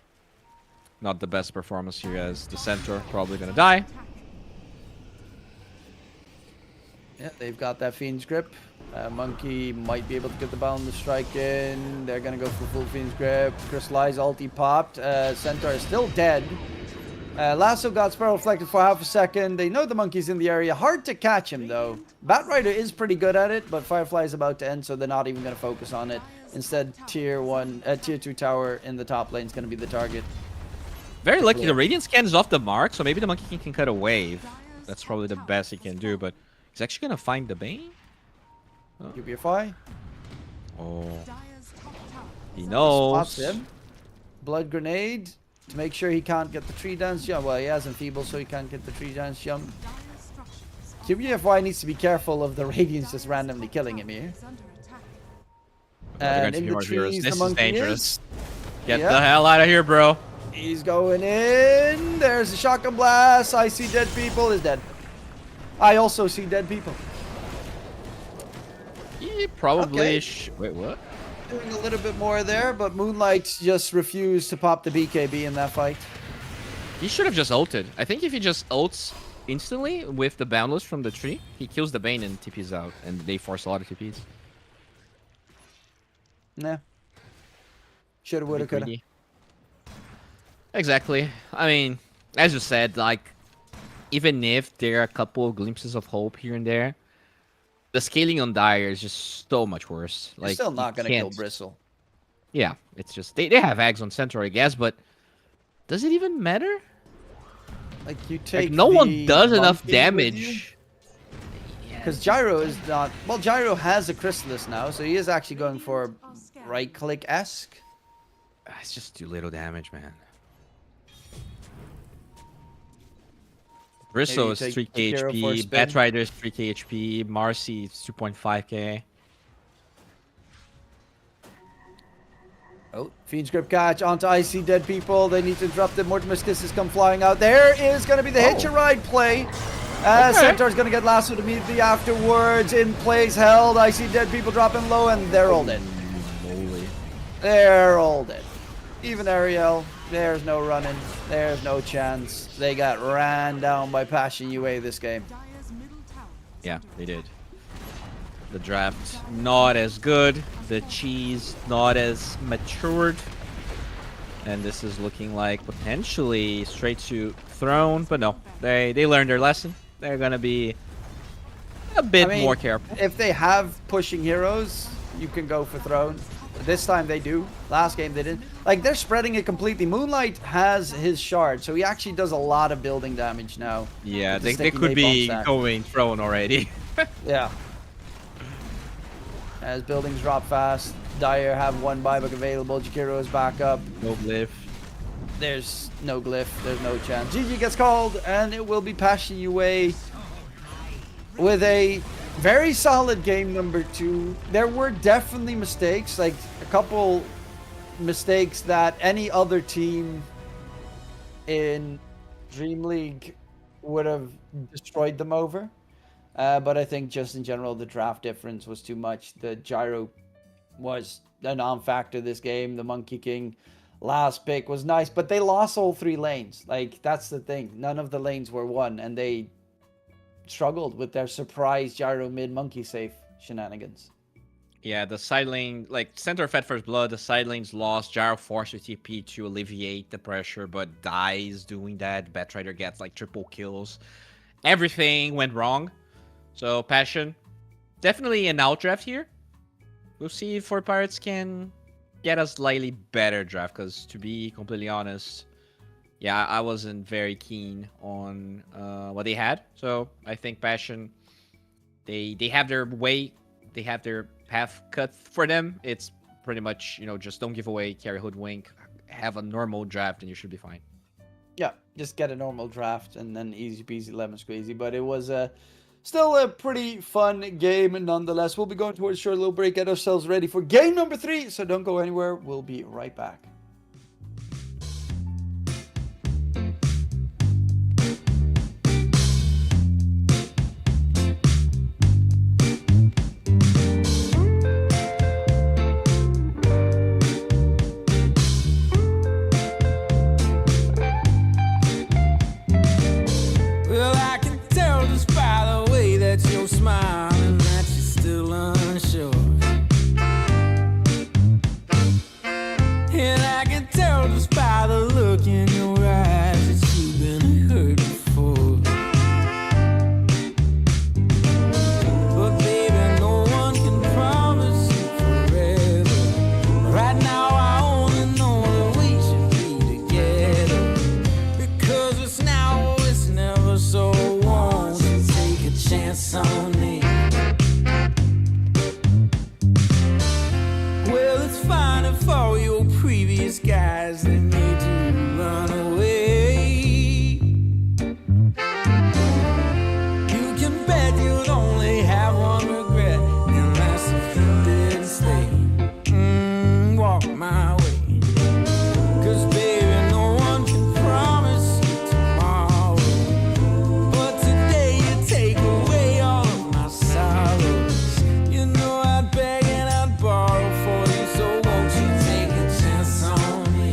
not the best performance here, as the center probably gonna die. Yeah, they've got that Fiend's Grip. Monkey might be able to get the Boundless Strike in. They're going to go for full Fiend's Grip. Crystallize ulti popped. Centaur is still dead. Lasso got Spell Reflected for half a second. They know the Monkey's in the area. Hard to catch him, though. Batrider is pretty good at it, but Firefly is about to end, so they're not even going to focus on it. Instead, tier 2 tower in the top lane is going to be the target. Very lucky. The Radiant scan is off the mark, so maybe the Monkey King can cut a wave. That's probably the best he can do, but he's actually going to find the Bane? Oh. UBFI. Oh. He knows. Spots him. Blood Grenade to make sure he can't get the tree dance jump. Well, he has Enfeeble, so he can't get the tree dance jump. UBFY needs to be careful of the Radiants just randomly killing him here. And in the trees, the Monkey is. Get the hell out of here, bro. He's going in. There's a shotgun blast. I see dead people. Is dead. I also see dead people. He probably Okay. wait, what? Doing a little bit more there, but Moonlight just refused to pop the BKB in that fight. He should have just ulted. I think if he just ults instantly with the Boundless from the tree, he kills the Bane and TPs out, and they force a lot of TPs. Nah. Shoulda, woulda, coulda. Exactly. I mean, as you said, like, even if there are a couple of glimpses of hope here and there, the scaling on Dire is just so much worse. You're Like, still not you gonna kill can't- Bristle. Yeah, it's just they have Ags on center, I guess, but does it even matter? Like you take. Like, no one the does enough Monkey with you. damage. Because Gyro is not. Well, Gyro has a Chrysalis now, so he is actually going for right click esque. It's just too little damage, man. Bristle you is take 3k the hero for a HP, spin. Batrider is 3k HP, Marcy is 2.5k. Oh, Fiend's Grip catch onto Icy Dead People. They need to interrupt it. Mortimer's Kisses come flying out. There is going to be the Hitch a Ride play. Centaur's going to get lassoed immediately afterwards. In place held. Icy Dead People dropping low, and they're all dead. They're all dead. Even Ariel, there's no running. There's no chance. They got ran down by Passion UA this game. Yeah, they did. The draft not as good. The cheese not as matured. And this is looking like potentially straight to throne, but no. They learned their lesson. They're gonna be a bit more careful. If they have pushing heroes, you can go for throne. This time they do. Last game they didn't. Like, they're spreading it completely. Moonlight has his shard, so he actually does a lot of building damage now. Yeah, with the they sticky could be napalm stack. going throne already. Yeah. As buildings drop fast, Dire have one buyback available. Jakiro is back up. No glyph. There's no glyph. There's no chance. GG gets called, and it will be Passion UA with a very solid game number 2. There were definitely mistakes, like a couple mistakes that any other team in DreamLeague would have destroyed them over. But I think just in general, the draft difference was too much. The gyro was a non-factor this game. The Monkey King last pick was nice, but they lost all 3 lanes. Like, that's the thing. None of the lanes were won, and they struggled with their surprise gyro mid monkey safe shenanigans. Yeah, the side lane, like center fed first blood, the side lane's lost. Gyro forced with TP to alleviate the pressure, but dies doing that. Batrider gets like triple kills. Everything went wrong. So Passion, definitely an out draft here. We'll see if 4pirates can get a slightly better draft, because to be completely honest, yeah, I wasn't very keen on what they had. So I think Passion, they have their way, they have their path cut for them. It's pretty much, just don't give away, carry hoodwink, have a normal draft, and you should be fine. Yeah, just get a normal draft and then easy peasy lemon squeezy. But it was still a pretty fun game nonetheless. We'll be going towards a short little break, get ourselves ready for game number 3. So don't go anywhere. We'll be right back. Well, I can tell just by the way that you're smiling that you're still unsure. And I can tell just by the look in your eyes that you've been hurt before. But baby, no one can promise you forever. Right now I only know that we should be together. Because it's now or it's never, so won't you take a chance on me? Well, it's fine if all your previous guys that made you run away. You can bet you'd only have one regret, and that's if you didn't stay. Walk my way. 'Cause baby, no one can promise you tomorrow. But today you take away all of my sorrows. You know I'd beg and I'd borrow for you, so won't you take a chance on me?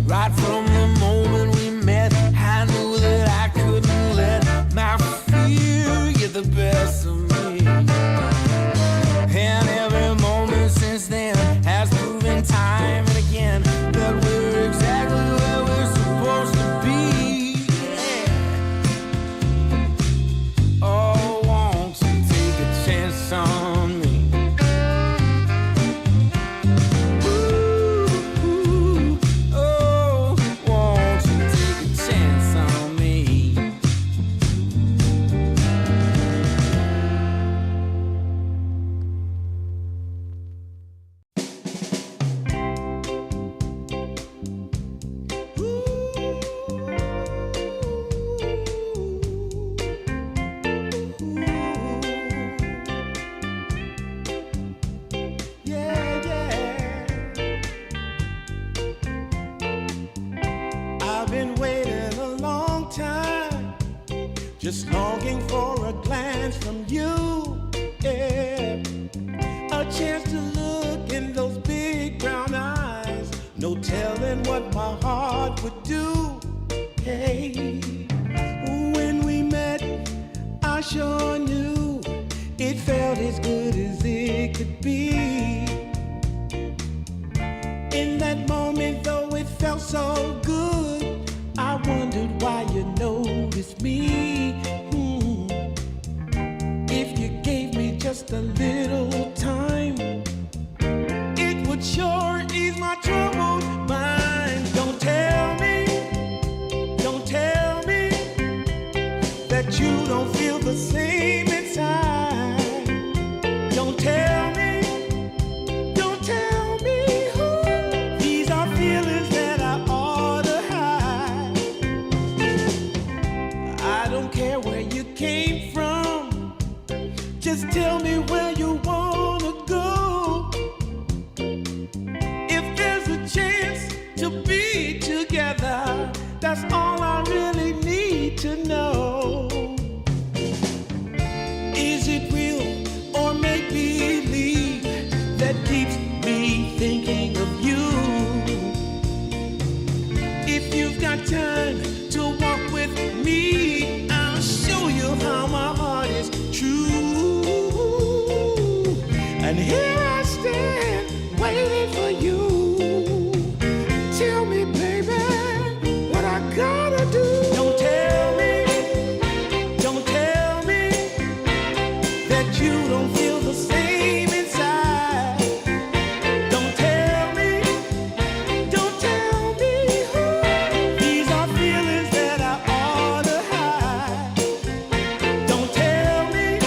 Right from the moment we met, I knew that I couldn't let my fear get the best of me. And every moment since then has proven time and again that we're exactly where we're supposed to be. Yeah. Oh, won't you take a chance on me? Ooh, oh, won't you take a chance on me? Yeah, yeah. I've been waiting a long time, just longing for a glance from you. Yeah, a chance to look in those big brown eyes. No telling what my heart would do. Hey, when we met, I sure knew it felt as good as it could be. In that moment, though it felt so good, I wondered why you noticed me. If you gave me just a little time, it would sure ease my troubled mind. Don't tell me that you don't feel the same inside. Don't tell me, these are feelings that I ought to hide. I don't care where you came from, just tell me where you wanna go. If there's a chance to be together, And here I stand, waiting for you. Tell me, baby, what I gotta do. Don't tell me that you don't feel the same inside. Don't tell me, these are feelings that I ought to hide. Don't tell me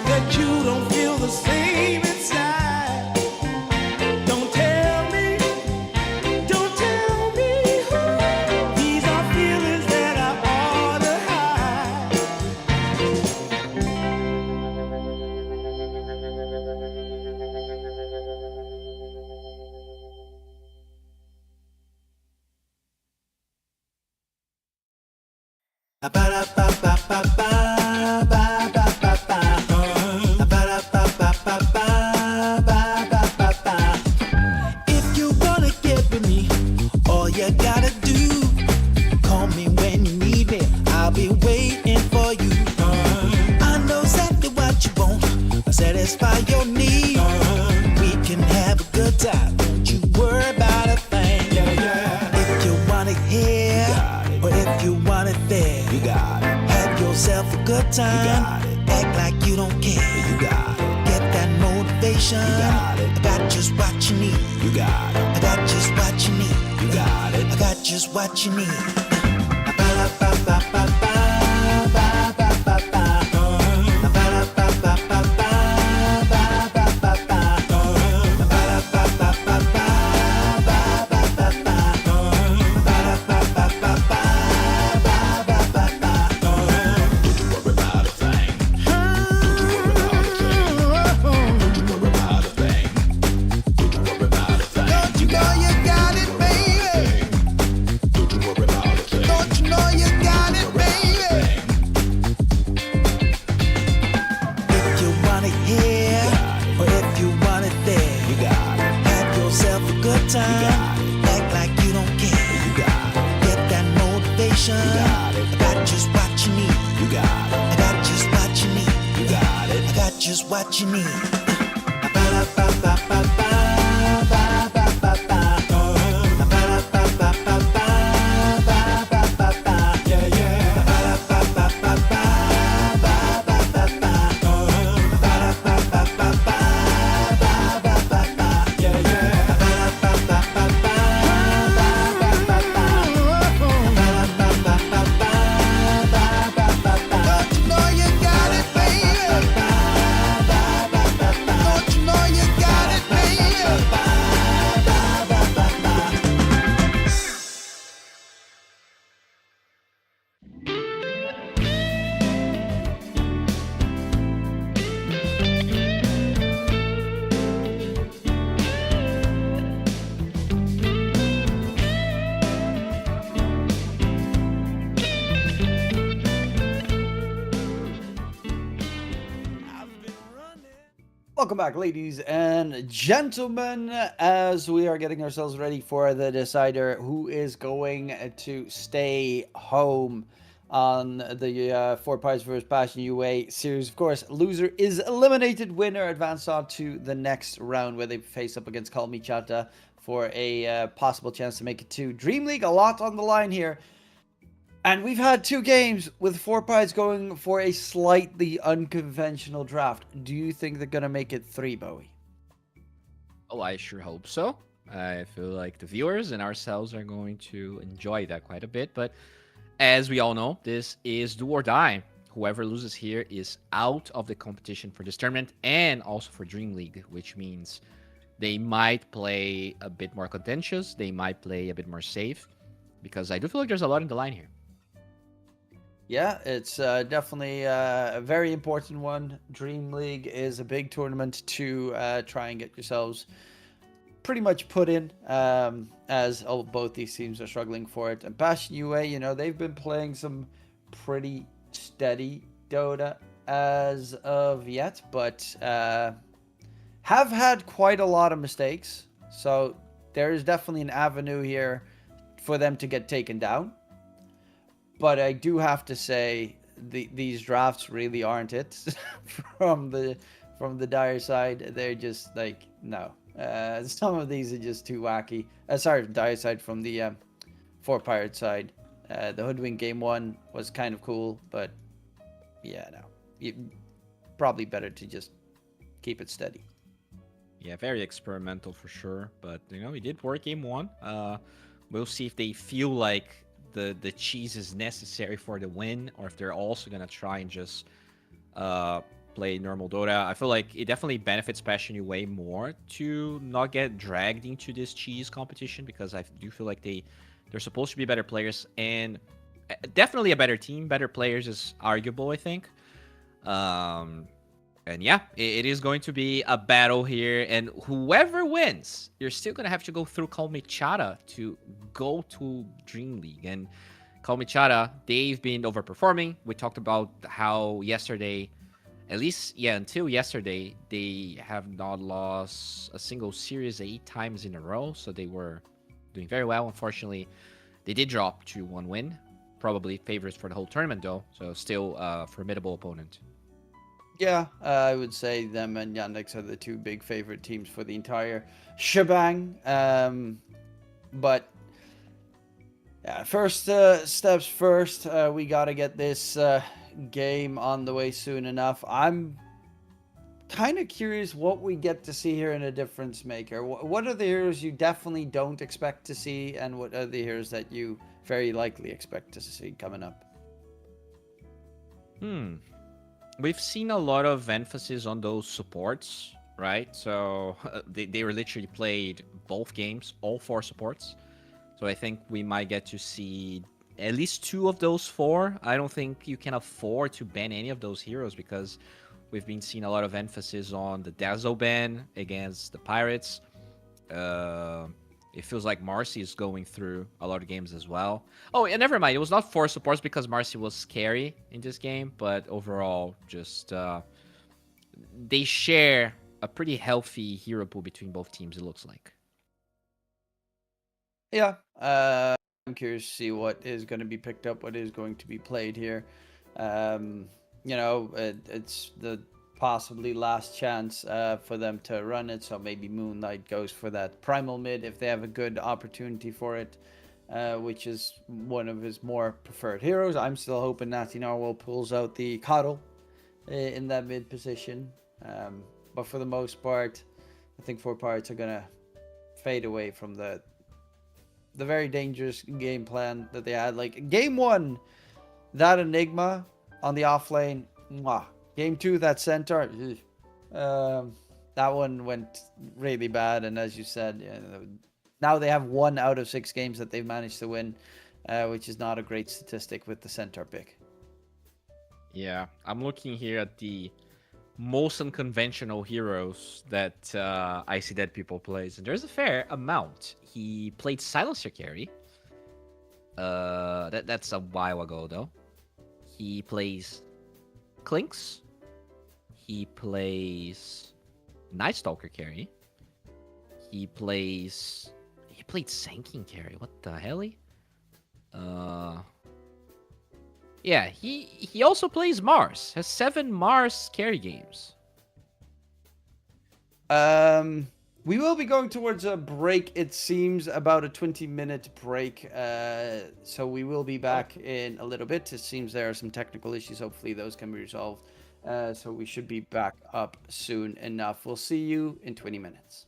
that you don't feel the same inside. Don't tell me, these are feelings that I ought to hide. If you wanna get with me, all you gotta do, call me when you need me. I'll be waiting for you. I know exactly what you want, satisfy your need. We can have a good time, don't you worry about a thing. If you want it here, or if you want it there, you got it. Have yourself a good time. Act like you don't care. You got it. Get that motivation. You got it. I got just what you need. You got it. I got just what you need. You got it. I got just what you need. Don't you know you got it, baby? Don't you know you got it, baby? If you want it here, or if you want it there, you got it. Have yourself a good time. Act like you don't care. You got it. Get that motivation. You got it. I got just what you need. You got it. I got just what you need. You got it. I got just what you need. Don't you know you got it, baby? Don't you know you got it, baby? Welcome back, ladies and gentlemen, as we are getting ourselves ready for the decider who is going to stay home on the 4pirates vs Passion UA series. Of course, loser is eliminated, winner advanced on to the next round where they face up against Call Me Chata for a possible chance to make it to DreamLeague. A lot on the line here. And we've had 2 games with 4pirates going for a slightly unconventional draft. Do you think they're going to make it 3, Bowie? Oh, I sure hope so. I feel like the viewers and ourselves are going to enjoy that quite a bit. But as we all know, this is do or die. Whoever loses here is out of the competition for this tournament and also for DreamLeague, which means they might play a bit more contentious. They might play a bit more safe, because I do feel like there's a lot in the line here. Yeah, it's definitely a very important one. DreamLeague is a big tournament to try and get yourselves pretty much put in, as both these teams are struggling for it. And Passion UA, you know, they've been playing some pretty steady Dota as of yet, but have had quite a lot of mistakes. So there is definitely an avenue here for them to get taken down. But I do have to say these drafts really aren't it from the Dire side. They're just like, no. Some of these are just too wacky. Sorry, Dire side from the 4pirate side. The Hoodwink game 1 was kind of cool, but yeah, no. Probably better to just keep it steady. Yeah, very experimental for sure. But, you know, he did work game 1. We'll see if they feel like the cheese is necessary for the win, or if they're also going to try and just play normal Dota. I feel like it definitely benefits Passion U way more to not get dragged into this cheese competition, because I do feel like they're supposed to be better players, and definitely a better team. Better players is arguable, I think. And yeah, it is going to be a battle here, and whoever wins, you're still going to have to go through Call Me Chata to go to DreamLeague. And Call Me Chata, they've been overperforming. We talked about how yesterday, at least, yeah, until yesterday, they have not lost a single series 8 times in a row, so they were doing very well. Unfortunately, they did drop to 1 win. Probably favorites for the whole tournament, though, so still a formidable opponent. Yeah, I would say them and Yandex are the 2 big favorite teams for the entire shebang. But yeah, first steps first. We got to get this game on the way soon enough. I'm kind of curious what we get to see here in a difference maker. What are the heroes you definitely don't expect to see, and what are the heroes that you very likely expect to see coming up? We've seen a lot of emphasis on those supports, right? So they were literally played both games, all 4 supports. So I think we might get to see at least 2 of those 4. I don't think you can afford to ban any of those heroes, because we've been seeing a lot of emphasis on the Dazzle ban against the Pirates. It feels like Marcy is going through a lot of games as well. Oh, and never mind. It was not 4 supports because Marcy was scary in this game. But overall, just they share a pretty healthy hero pool between both teams, it looks like. Yeah, I'm curious to see what is going to be picked up, what is going to be played here. You know, it's the possibly last chance for them to run it, so maybe Moonlight goes for that primal mid if they have a good opportunity for it, which is one of his more preferred heroes. I'm still hoping Natty Narwhal pulls out the Coddle in that mid position, but for the most part, I think 4pirates are gonna fade away from the very dangerous game plan that they had. Like game 1, that Enigma on the off lane, mwah. Game 2, that center, that one went really bad. And as you said, now they have 1 out of 6 games that they've managed to win, which is not a great statistic with the center pick. Yeah, I'm looking here at the most unconventional heroes that I see that people plays, and there's a fair amount. He played Silencer carry. That's a while ago though. He plays Clinks. He plays Night Stalker carry. He played Sanking carry. What the hell? Yeah, he also plays Mars. Has 7 Mars carry games. We will be going towards a break. It seems about a 20-minute break. So we will be back in a little bit. It seems there are some technical issues. Hopefully those can be resolved. So we should be back up soon enough. We'll see you in 20 minutes.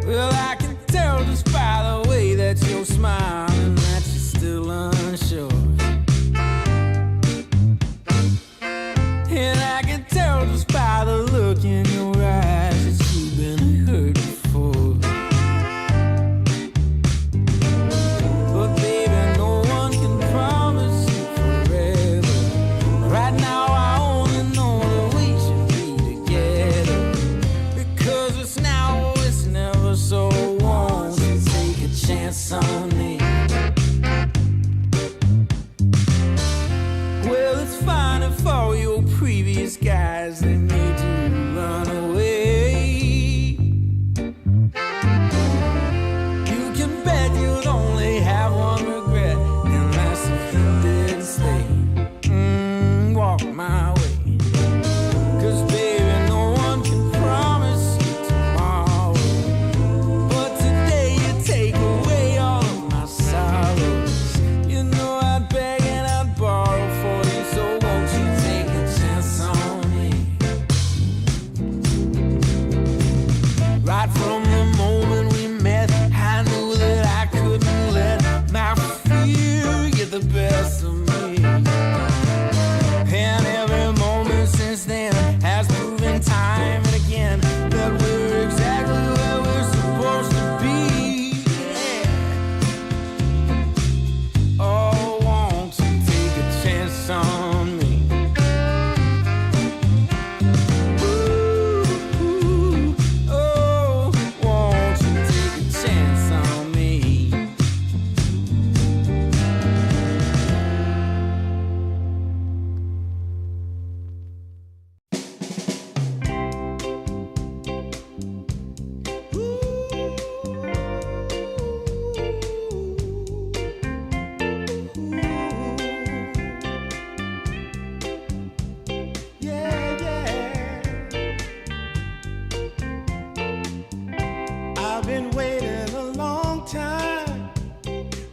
Well, I can tell just by the way that you're smiling that you're still unsure. And I can tell just by the look in your eyes that you've been hurt before. But baby, no one can promise you forever. Right now I only know that we should be together. Because it's now or it's never, so won't you take a chance on me?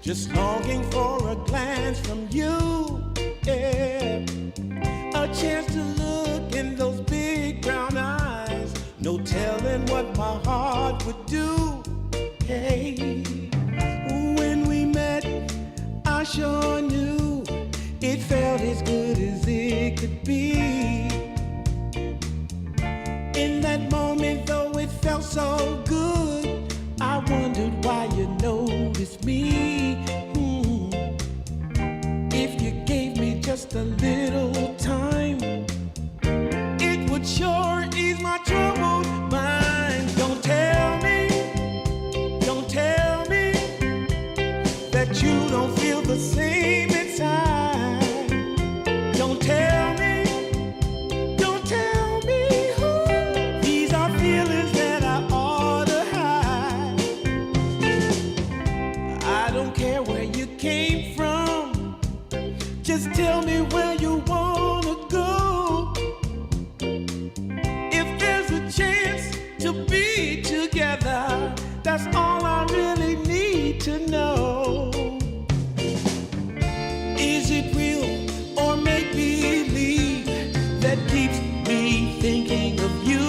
just longing for a glance from you. Yeah. A chance to look in those big brown eyes. No telling what my heart would do. Hey, when we met, I sure knew it felt as good as it could be. In that moment, though it felt so good, I wondered why you noticed me. If you gave me just a little time, it would sure ease my troubled mind. Don't tell me that you don't feel the same inside. Don't tell me. These are feelings that I ought to hide. I don't care where you came from. Just tell me where you wanna go. If there's a chance to be together, that's all I really need to know. Is it real or make believe that keeps me thinking of you?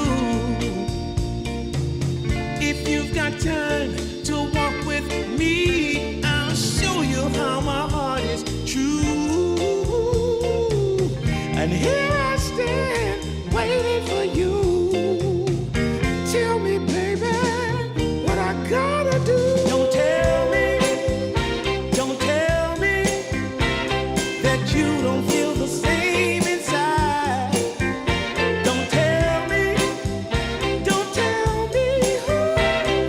If you've got time to walk with me, I'll show you how my heart is true. And here I stand waiting for you. Tell me, baby, what I gotta do. Don't tell me that you don't feel the same inside. Don't tell me.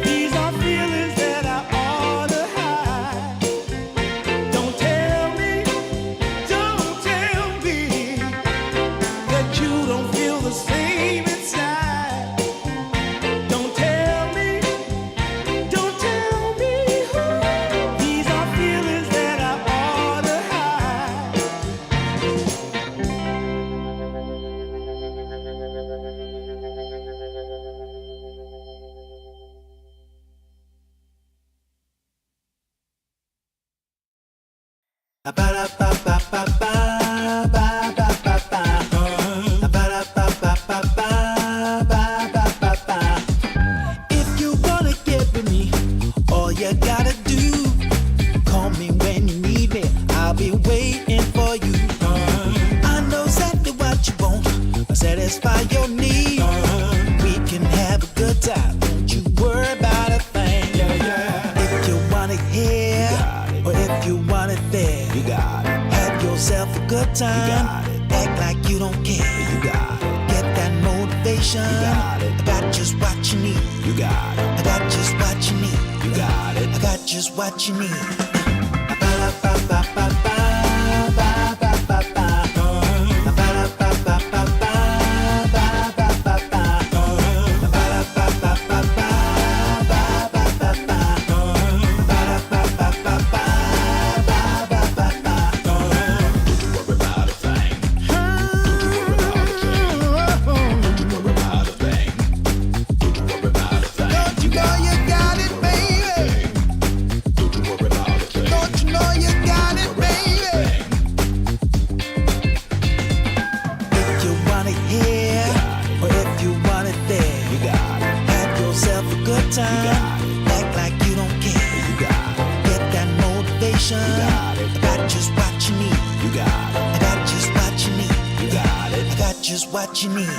These are feelings that I ought to hide. Don't tell me that you don't feel the same inside. Don't tell me. These are feelings that I ought to hide. If you wanna get with me, all you gotta do, call me when you need me. I'll be waiting for you. I know exactly what you want, I'll satisfy your need. We can have a good time, don't you worry about a thing. If you want it here, or if you want it there, you got it. Have yourself a good time. Act like you don't care. You got it. Get that motivation. You got it. I got just what you need. You got it. I got just what you need. You got it. I got just what you need. Don't you know you got it, baby? Don't you know you got it, baby? If you want it here, or if you want it there, you got it. Have yourself a good time. Act like you don't care. You got it. Get that motivation. You got it. I got just what you need. You got it. I got just what you need. You got it. I got just what you need.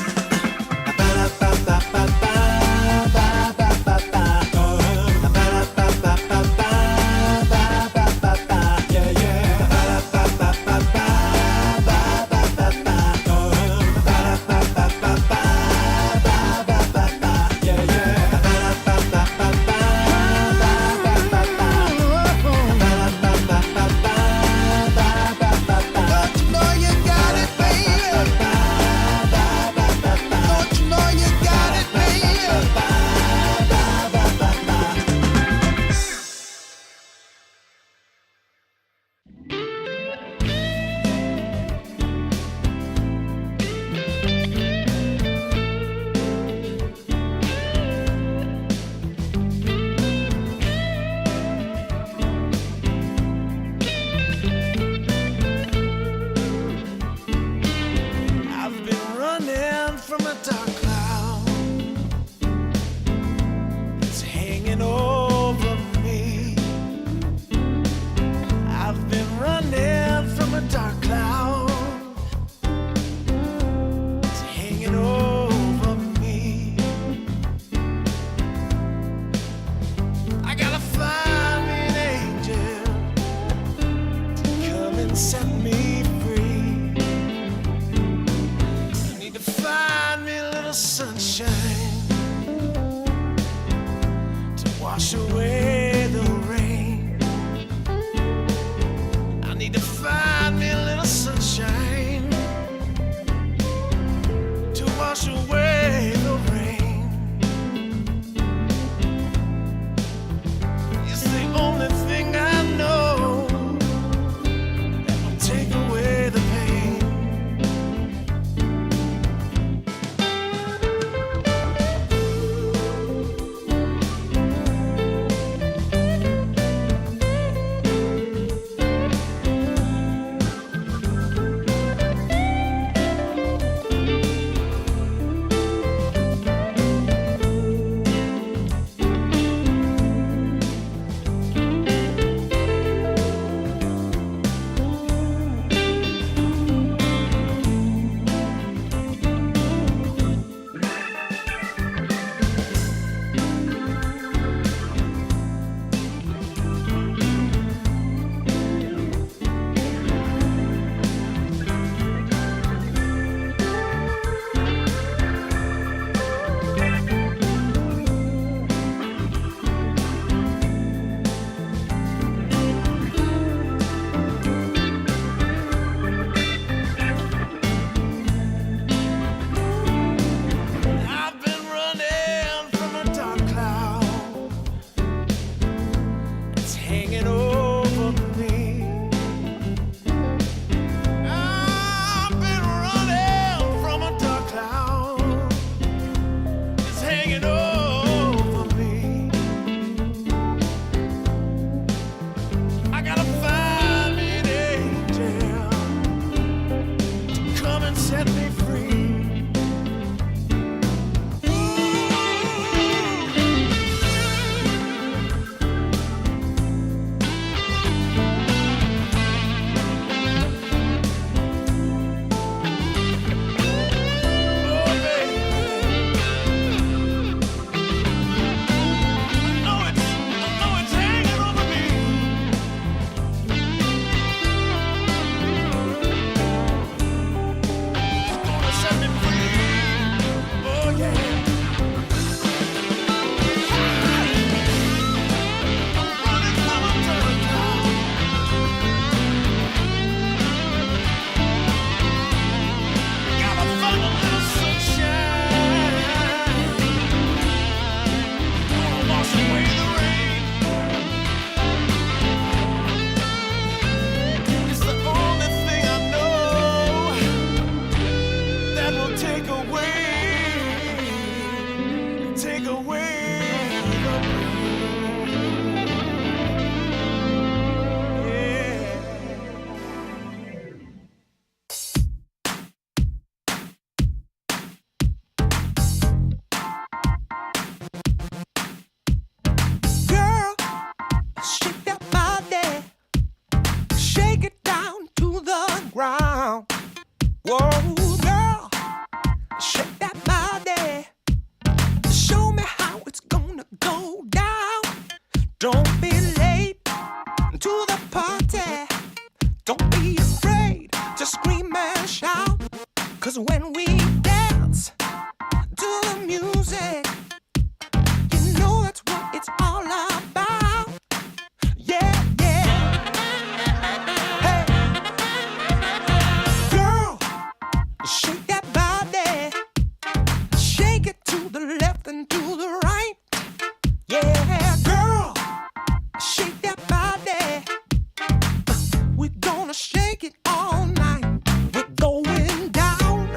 Don't you know you got it, baby? Don't you know you got it, baby? and set me free. I need to find me a little sunshine to wash away the rain. I need to find me a little sunshine to wash away the rain. It's the only thing I know that will take away the pain. I've been running from a dark cloud. It's hanging over me. I've been running from a dark cloud. It's hanging over me. I gotta find me an angel to come and set me free. Take away the pain. Girl, shake that body, shake it down to the ground. Whoa, girl, shake that body, show me how it's gonna go down. Don't be late to the party, don't be afraid to scream and shout. 'Cause when we dance to the music, you know that's what it's all about. Yeah, yeah. Hey, girl, shake that body, shake it to the left and to the right. Yeah, girl, shake that body. We're gonna shake it all night. We're going down.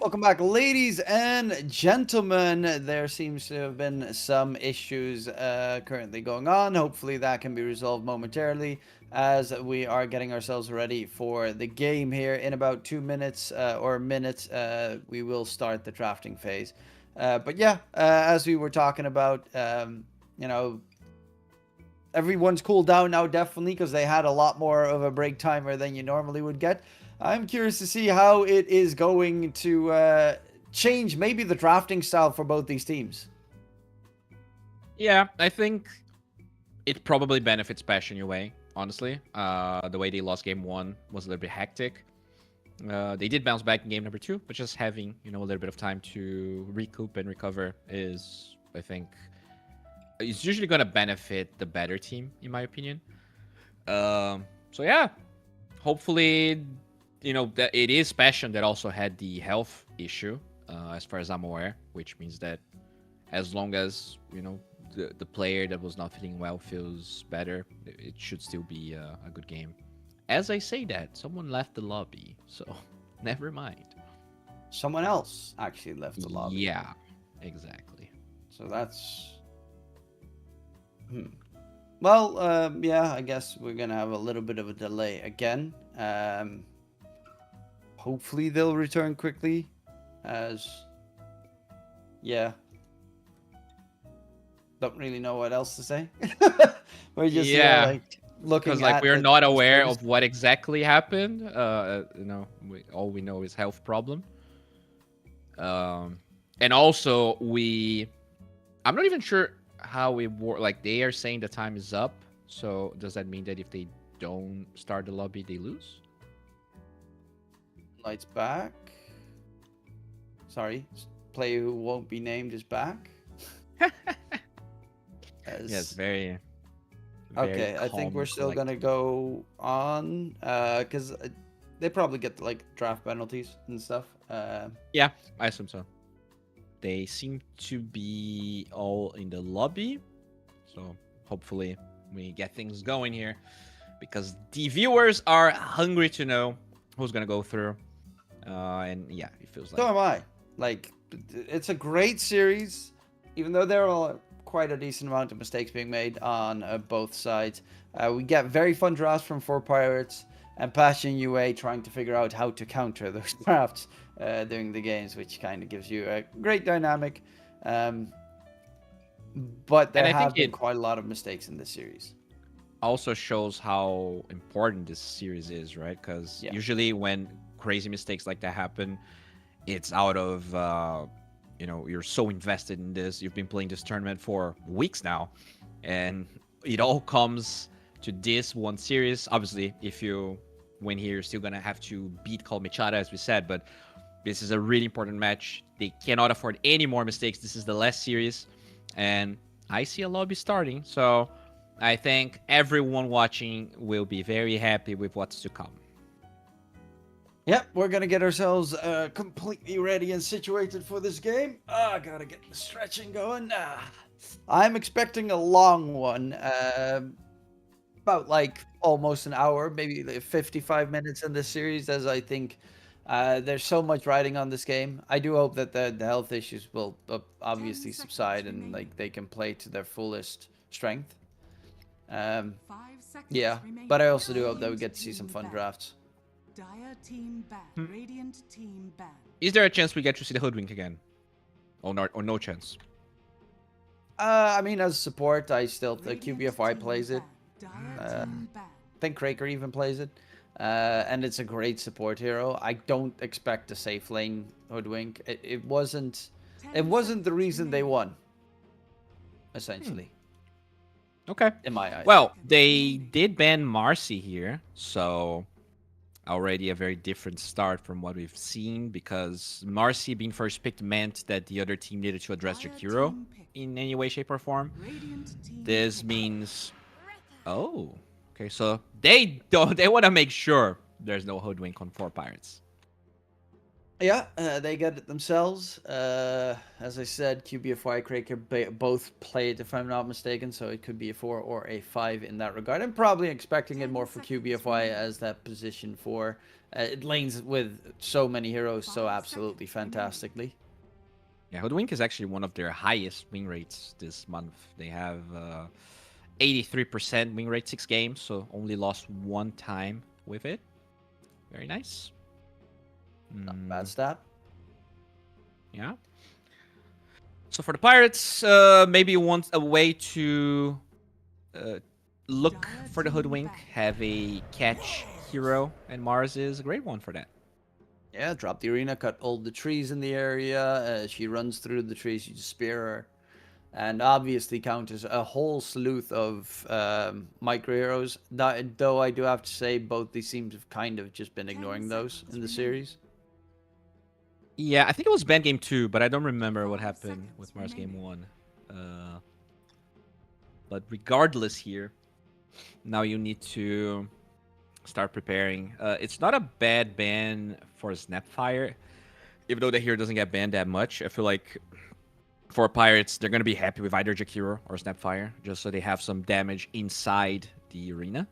Welcome back, ladies and gentlemen. There seems to have been some issues currently going on. Hopefully that can be resolved momentarily as we are getting ourselves ready for the game here. In about 2 minutes or a minute, we will start the drafting phase. But yeah, as we were talking about, you know, everyone's cooled down now, definitely, because they had a lot more of a break timer than you normally would get. I'm curious to see how it is going to change maybe the drafting style for both these teams. Yeah, I think it probably benefits Passion UA, honestly. The way they lost game 1 was a little bit hectic. They did bounce back in game number 2, but just having, you know, a little bit of time to recoup and recover is, I think, it's usually going to benefit the better team, in my opinion. So yeah, hopefully, you know, that it is Passion that also had the health issue, as far as I'm aware, which means that as long as, you know, the player that was not feeling well feels better, it should still be a good game. As I say that, someone left the lobby, so never mind. Someone else actually left the lobby. Yeah, exactly. So that's... Well, yeah, I guess we're going to have a little bit of a delay again. Hopefully they'll return quickly, as... Yeah. Don't really know what else to say. We're just like looking because like at we're the not aware series. of what exactly happened. You know, all we know is health problem. And also I'm not even sure how it works. Like they are saying the time is up. So does that mean that if they don't start the lobby, they lose? Lights back. Sorry, player who won't be named is back. Yes, very Okay, I think we're still gonna go on because they probably get like draft penalties and stuff. Yeah, I assume so. They seem to be all in the lobby, so hopefully we get things going here, because the viewers are hungry to know who's gonna go through. And yeah, it feels like. So am I. Like, it's a great series, even though there are quite a decent amount of mistakes being made on both sides. We get very fun drafts from 4pirates and Passion UA trying to figure out how to counter those drafts during the games, which kind of gives you a great dynamic. But there have been quite a lot of mistakes in this series. Also shows how important this series is, right? Because usually when crazy mistakes like that happen, it's out of you know, you're so invested in this, you've been playing this tournament for weeks now, and it all comes to this one series. Obviously, if you win here, you're still gonna have to beat Kalmichara, as we said, but this is a really important match. They cannot afford any more mistakes. This is the last series, and I see a lobby starting, so I think everyone watching will be very happy with what's to come. Yep, we're gonna get ourselves completely ready and situated for this game. I gotta get the stretching going. I'm expecting a long one, about like almost an hour, maybe like 55 minutes in this series, as I think there's so much riding on this game. I do hope that the health issues will obviously subside and like they can play to their fullest strength. Yeah, but I also do hope that we get to see some fun drafts. Dire team ban. Radiant team ban. Is there a chance we get to see the Hoodwink again? Or not, or no chance? I mean, as support, I still think QBFY plays it. I think Kraker even plays it. And it's a great support hero. I don't expect a safe lane Hoodwink. It wasn't the reason they won, essentially. Okay. In my eyes. Well, they did ban Marcy here, so already a very different start from what we've seen, because Marcy being first picked meant that the other team needed to address Jakiro in any way, shape, or form. This means... Oh, okay, so they want to make sure there's no Hoodwink on 4pirates. Yeah, they get it themselves. As I said, QBFY Cracker both played, if I'm not mistaken, so it could be a 4 or a 5 in that regard. I'm probably expecting it more for QBFY as that position 4. It lanes with so many heroes so absolutely fantastically. Yeah, Hoodwink is actually one of their highest win rates this month. They have 83% win rate 6 games, so only lost 1 time with it. Very nice. Not bad stat. Yeah. So for the Pirates, maybe you want a way to look for the Hoodwink, have a catch hero, and Mars is a great one for that. Yeah, drop the arena, cut all the trees in the area. She runs through the trees, you just spear her. And obviously counters a whole slew of micro heroes. Though I do have to say, both these teams have kind of just been ignoring those in the series. Yeah, I think it was banned game 2, but I don't remember what happened with Mars game 1. But regardless here, now you need to start preparing. It's not a bad ban for Snapfire, even though the hero doesn't get banned that much. I feel like for Pirates, they're going to be happy with either Jakiro or Snapfire, just so they have some damage inside the arena.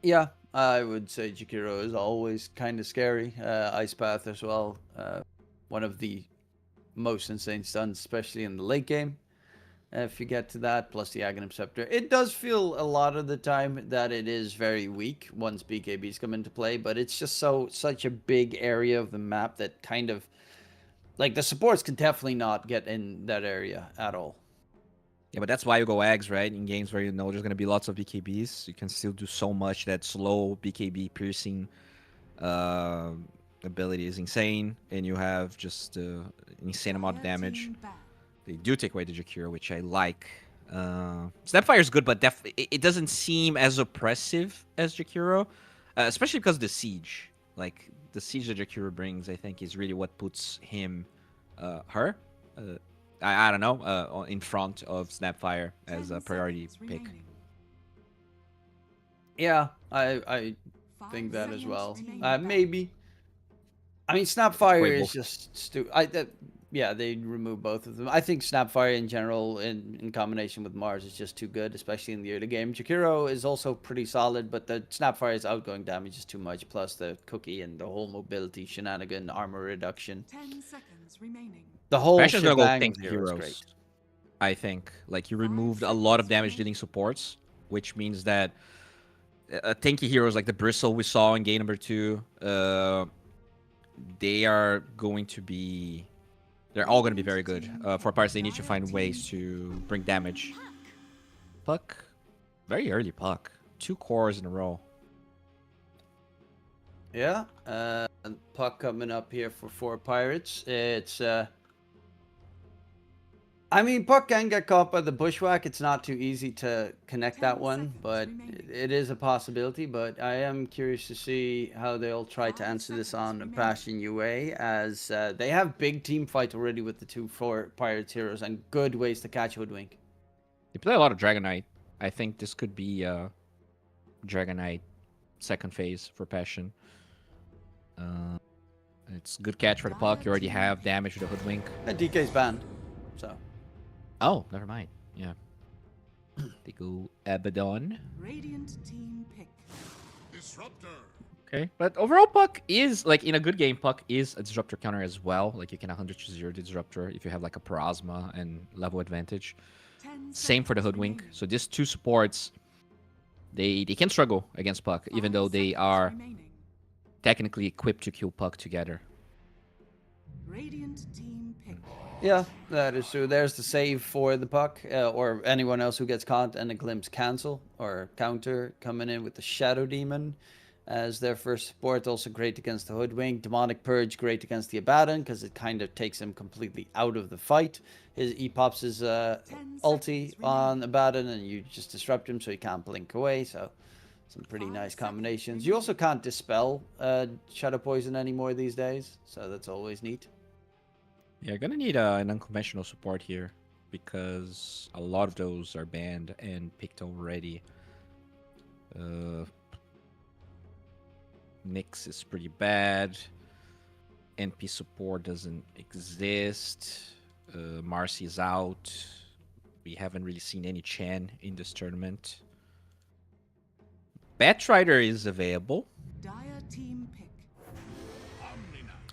Yeah, I would say Jakiro is always kind of scary. Ice Path as well. One of the most insane stuns, especially in the late game. If you get to that, plus the Aghanim Scepter. It does feel a lot of the time that it is very weak once BKBs come into play, but it's just such a big area of the map that kind of... Like, the supports can definitely not get in that area at all. Yeah, but that's why you go Ags, right? In games where you know there's going to be lots of BKBs, you can still do so much. That slow BKB piercing ability is insane, and you have just an insane amount of damage. They do take away the Jakiro, which I like. Snapfire is good, but definitely it doesn't seem as oppressive as Jakiro, especially because of the siege. Like, the siege that Jakiro brings, I think, is really what puts him, I don't know, in front of Snapfire as a priority pick. Yeah, I think that as well. Maybe. I mean, Snapfire is just stupid. Yeah, they remove both of them. I think Snapfire in general, in combination with Mars, is just too good, especially in the early game. Jakiro is also pretty solid, but the Snapfire's outgoing damage is too much, plus the cookie and the whole mobility shenanigan, armor reduction. 10 seconds remaining. The whole Passion's gonna go shebang tank of heroes heroes. great. I think. Like, you removed a lot of damage dealing supports, which means that tanky heroes like the Bristle we saw in game number 2, they are going to be... They're all going to be very good. For Pirates, they need to find ways to bring damage. Puck. Very early Puck. 2 cores in a row. Yeah, Puck coming up here for 4 Pirates. It's, I mean, Puck can get caught by the bushwhack. It's not too easy to connect that one, but it is a possibility. But I am curious to see how they'll try to answer this on Passion UA, as they have big team fight already with the 2 4 Pirates heroes and good ways to catch Hoodwink. They play a lot of Dragonite. I think this could be Dragonite second phase for Passion. It's good catch for the Puck. You already have damage with the Hoodwink. And DK's banned, so... Oh, never mind. Yeah. They go Abaddon. Radiant team pick. Disruptor. Okay. But overall, Puck is, like, in a good game, Puck is a Disruptor counter as well. Like, you can 100-0 the Disruptor if you have, like, a Parasma and level advantage. Same for the Hoodwink. So these 2 supports, they can struggle against Puck, even though they are technically equipped to kill Puck together. Radiant team pick. Yeah, that is true. There's the save for the Puck, or anyone else who gets caught, and a Glimpse cancel or counter coming in with the Shadow Demon as their first support. Also great against the Hoodwink. Demonic Purge great against the Abaddon because it kind of takes him completely out of the fight. He pops his ulti on Abaddon and you just disrupt him so he can't blink away. So some pretty nice combinations. You also can't dispel Shadow Poison anymore these days, so that's always neat. Yeah, you're gonna need an unconventional support here because a lot of those are banned and picked already. Nyx is pretty bad. NP support doesn't exist. Marcy's out. We haven't really seen any Chen in this tournament. Batrider is available. Dire team pick.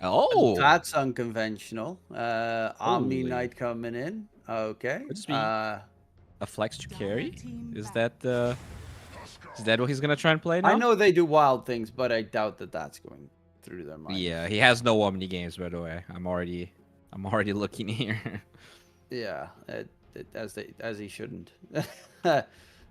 Oh, That's unconventional. Omni Holy. Knight coming in. Okay. Could this be a flex to carry? Is that what he's gonna try and play now? I know they do wild things, but I doubt that that's going through their mind. Yeah, he has no Omni games, by the way. I'm already looking here. Yeah, as he shouldn't.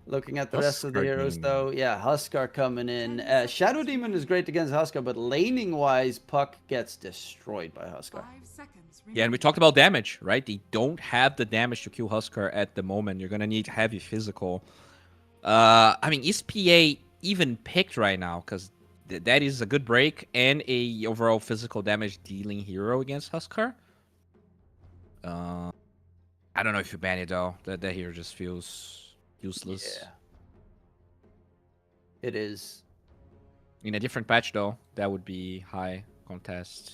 Looking at the rest of the Huskar heroes, game. though, yeah, Huskar coming in. Shadow Demon is great against Huskar, but laning wise, Puck gets destroyed by Huskar. 5 seconds. Yeah, and we talked about damage, right? They don't have the damage to kill Huskar at the moment. You're gonna need heavy physical. I mean, is PA even picked right now? Because that is a good break and a overall physical damage dealing hero against Huskar. I don't know if you ban it though. That hero just feels useless. Yeah. It is. In a different patch though, that would be high contest.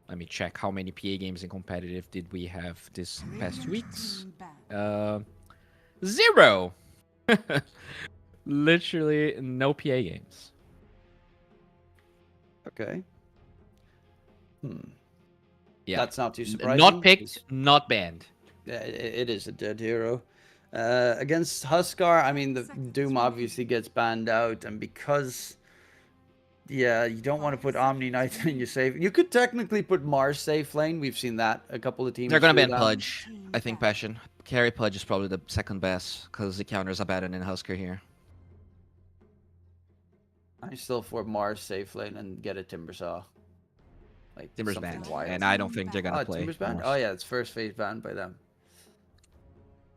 Let me check how many PA games in competitive did we have this past 2 weeks. 0. Literally no PA games. Okay. Yeah, That's not too surprising. Not picked, not banned. Yeah, it is a dead hero. Against Huskar, I mean, the Doom obviously gets banned out, and because, yeah, you don't want to put Omni Knight in your safe. You could technically put Mars safe lane. We've seen that a couple of teams. They're gonna do ban that. Pudge. I think Passion. Carry Pudge is probably the second best because the counters Abaddon and Huskar here. I still for Mars safe lane and get a Timbersaw. Like Timber's something banned, wild. and I don't think they're gonna play. Timber's banned? Mars. Oh yeah, it's first phase banned by them.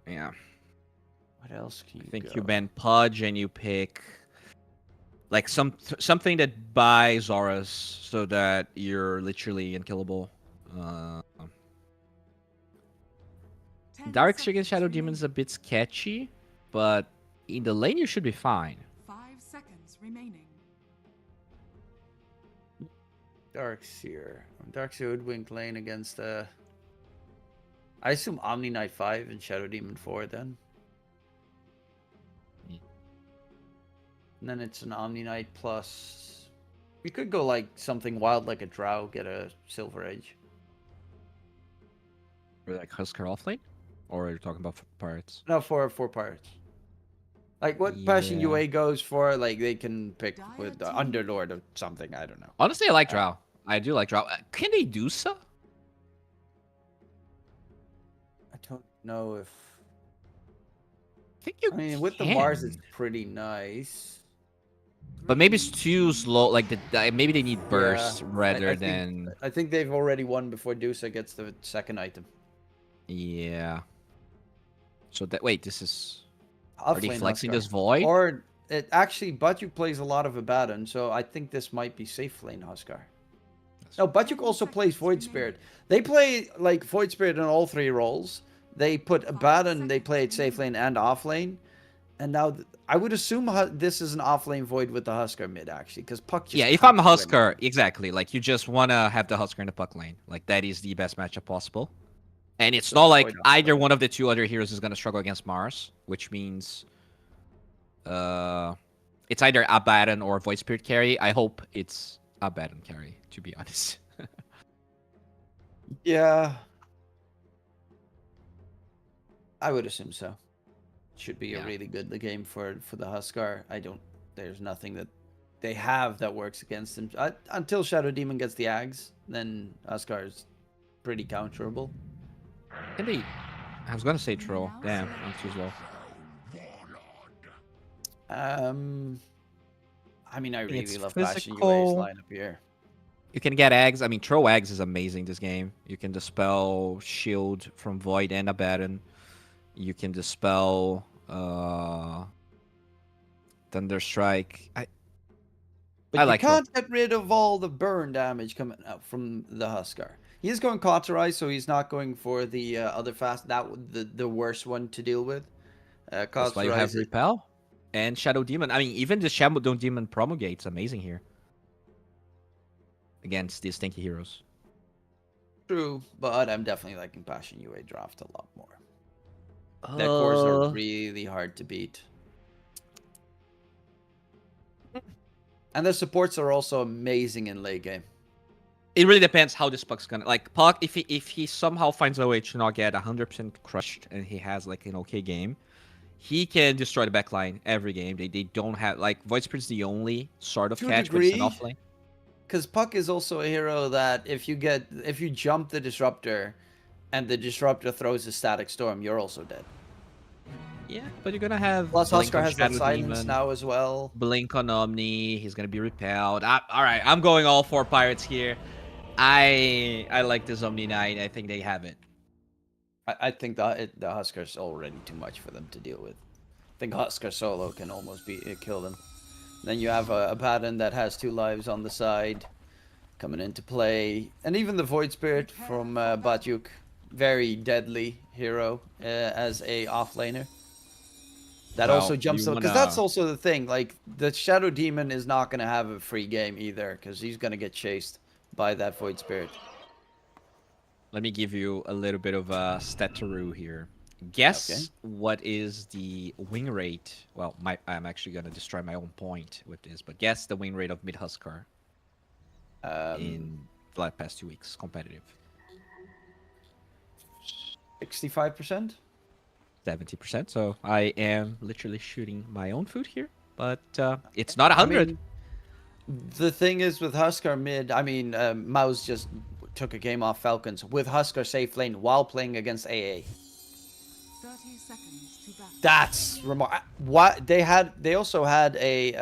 Yeah. What else can you I think go? you ban Pudge and you pick like something that buys Zoras so that you're literally unkillable. Dark Seer against Shadow Demon is a bit sketchy, but in the lane you should be fine. 5 seconds remaining. Dark Seer Hoodwink lane against I assume Omni Knight 5 and Shadow Demon 4 then. And then it's an Omni Knight plus. We could go like something wild like a Drow, get a Silver Edge. Or like Huskar off lane? Or are you talking about pirates? No, for pirates. Like what Passion Yeah. UA goes for, like they can pick with the Underlord or something. I don't know. Honestly, I like Drow. I do like Drow. Can they do so? I don't know if. I think you I mean, with the Mars, can. it's pretty nice. But maybe it's too slow. Like maybe they need burst Yeah, rather I than. think, I think they've already won before Dusa gets the second item. Yeah. So that wait, this is. Are they Offlane flexing Huskar. this void? Or it actually, Batyuk plays a lot of Abaddon, so I think this might be safe lane Huskar. No, Batyuk also plays Void Spirit. They play like Void Spirit in all 3 roles. They put Abaddon, they play it safe lane and off lane. And now I would assume this is an off lane Void with the Huskar mid actually, because Puck just Yeah, if can't I'm win. Huskar, exactly. Like you just wanna have the Huskar in the puck lane. Like that is the best matchup possible. And it's not like either one of the 2 other heroes is gonna struggle against Mars, which means it's either Abaddon or Void Spirit carry. I hope it's Abaddon carry, to be honest. Yeah. I would assume so. Should be a really good game for the Huskar. There's nothing that they have that works against them. Until Shadow Demon gets the Ags, then Huskar is pretty counterable. Can they? I was gonna say troll. Damn, I'm too slow. I mean, I really It's love Passion physical. UA's lineup here. You can get eggs. I mean, throw eggs is amazing this game. You can dispel shield from Void and Abaddon. You can dispel Thunder Strike. But I you like can't get rid of all the burn damage coming out from the Huskar. He is going cauterize, so he's not going for the other fast. The worst one to deal with. That's why you have Cauterize. repel. And Shadow Demon. I mean, even the Shadow Demon promulgate's amazing here against these tanky heroes. True, but I'm definitely liking Passion UA draft a lot more. Their cores are really hard to beat. And their supports are also amazing in late game. It really depends how this Puck's gonna like Puck. If he somehow finds a way to not get 100% crushed and he has like an okay game, he can destroy the backline every game. They don't have like Void Spirit's the only sort of To a catch, but it's an degree, offlane. Because Puck is also a hero that if you jump the Disruptor, and the Disruptor throws a Static Storm, you're also dead. Yeah, but you're gonna have Plus Blink Huskar on has that Shadow silence Demon, now as well. Blink on Omni. He's gonna be repelled. All right, I'm going all 4 pirates here. I like this Omni Knight. I think they have it. I think the Huskar's already too much for them to deal with. I think Huskar solo can almost kill them. Then you have a pattern that has 2 lives on the side coming into play. And even the Void Spirit from Batyuk, very deadly hero as a offlaner. That Well, also jumps you up, because wanna- that's also the thing. Like, the Shadow Demon is not going to have a free game either, because he's going to get chased by that Void Spirit. Let me give you a little bit of a stattaroo here. Guess what is the win rate? Well, I'm actually gonna destroy my own point with this, but guess the win rate of mid Huskar in the past 2 weeks, competitive. 65%? 70%. So I am literally shooting my own foot here, but it's not 100. I mean, the thing is with Huskar mid, I mean, Mouse just took a game off Falcons with Huskar safe lane while playing against AA. 30 seconds to battle. That's remarkable. What they also had a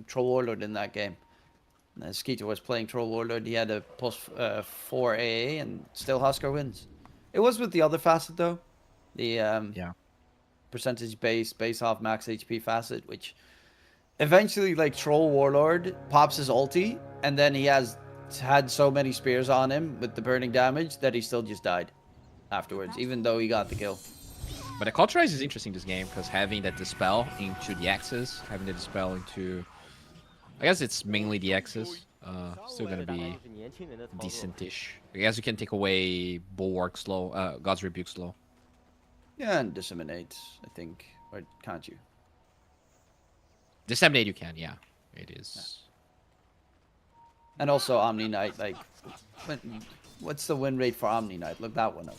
Troll Warlord in that game. Skeeter was playing Troll Warlord. He had a plus 4 AA, and still Huskar wins. It was with the other facet though, the percentage base off max HP facet, which eventually like Troll Warlord pops his ulti, and then he has had so many spears on him with the burning damage that he still just died afterwards, even though he got the kill. But the Cauterize is interesting this game because having that dispel into the Axis, having the dispel into, I guess it's mainly the Axis, still gonna be decentish. I guess you can take away Bulwark slow, God's Rebuke slow. Yeah, and Disseminate, I think, or can't you? Disseminate you can, yeah, it is. And also Omni Knight, like, what's the win rate for Omni Knight? Look that one up.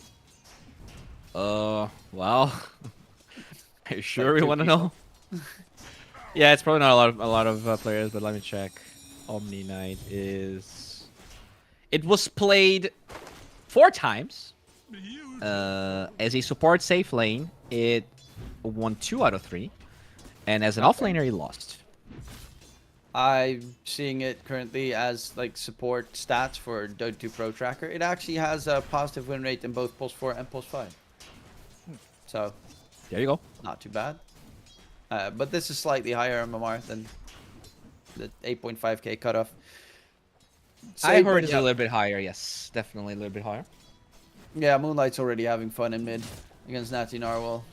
Well, are you sure we want to know? Yeah, it's probably not a lot of players, but let me check. Omni Knight is. It was played 4 times. As a support safe lane, it won 2 out of 3, and as an offlaner, he lost. I'm seeing it currently as like support stats for Dota 2 Pro Tracker. It actually has a positive win rate in both Pulse 4 and Pulse 5. So, there you go. Not too bad. But this is slightly higher MMR than the 8.5k cutoff. I heard it's a little bit higher. Yes, definitely a little bit higher. Yeah, Moonlight's already having fun in mid against Natty Narwhal.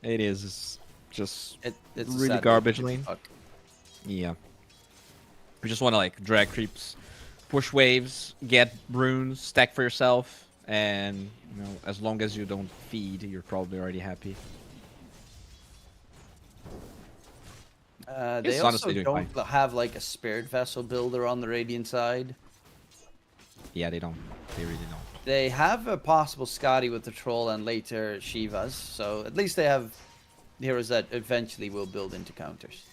It is just it's really garbage lane. Yeah. You just want to like drag creeps, push waves, get runes, stack for yourself, and you know, as long as you don't feed, you're probably already happy. They also don't have like a Spirit Vessel builder on the Radiant side. Yeah, they don't. They really don't. They have a possible Scotty with the Troll and later Shivas, so at least they have heroes that eventually will build into counters.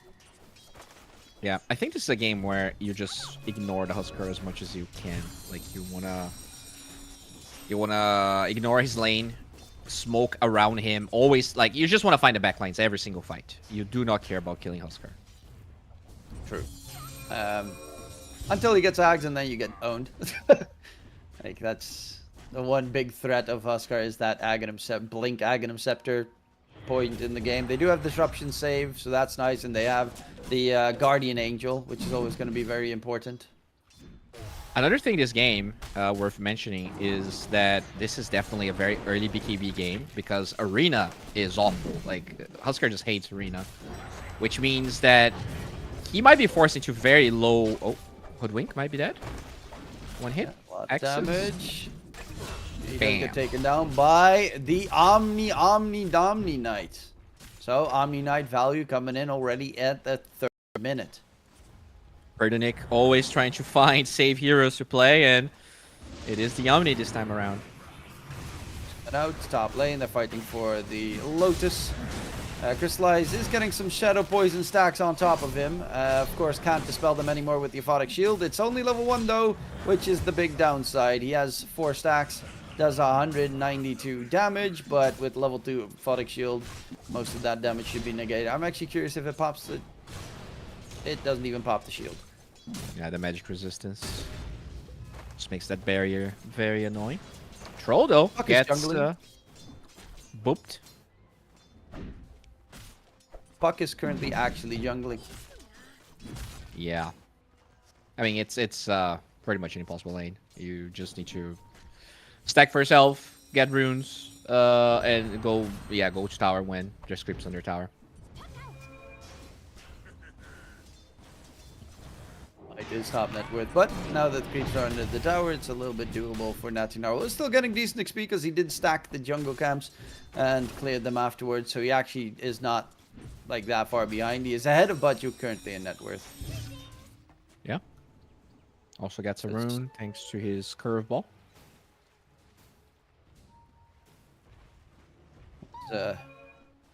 Yeah, I think this is a game where you just ignore the Huskar as much as you can. Like you wanna ignore his lane, smoke around him. Always like you just want to find the backlines every single fight. You do not care about killing Huskar. True. Until he gets Ags and then you get owned. Like that's the one big threat of Huskar is that Blink Aghanim Scepter point in the game. They do have Disruption save, so that's nice, and they have the Guardian Angel, which is always going to be very important. Another thing this game worth mentioning is that this is definitely a very early BKB game because Arena is awful. Like, Husker just hates Arena, which means that he might be forced into very low... Oh, Hoodwink might be dead. One hit. A lot of Axes. damage. He does Bam. get taken down by the Omni Knight. So Omni Knight value coming in already at the 3rd minute. Perdonik always trying to find save heroes to play, and it is the Omni this time around. And out top lane, they're fighting for the Lotus. Crystallize is getting some Shadow Poison stacks on top of him. Of course, can't dispel them anymore with the Aphotic Shield. It's only level 1 though, which is the big downside. He has 4 stacks, does 192 damage, but with level 2 Aphotic Shield, most of that damage should be negated. I'm actually curious if it pops the... It doesn't even pop the shield. Yeah, the magic resistance just makes that barrier very annoying. Troll though Puck is gets jungling. booped. Puck is currently actually jungling. Yeah, I mean it's pretty much an impossible lane. You just need to stack for yourself, get runes, and go to tower when there's creeps on their tower. It is top net worth, but now that creeps are under the tower, it's a little bit doable for Natinaro. He's still getting decent XP because he did stack the jungle camps and cleared them afterwards, so he actually is not like that far behind. He is ahead of Butchu currently in net worth. Yeah. Also gets a rune thanks to his curveball.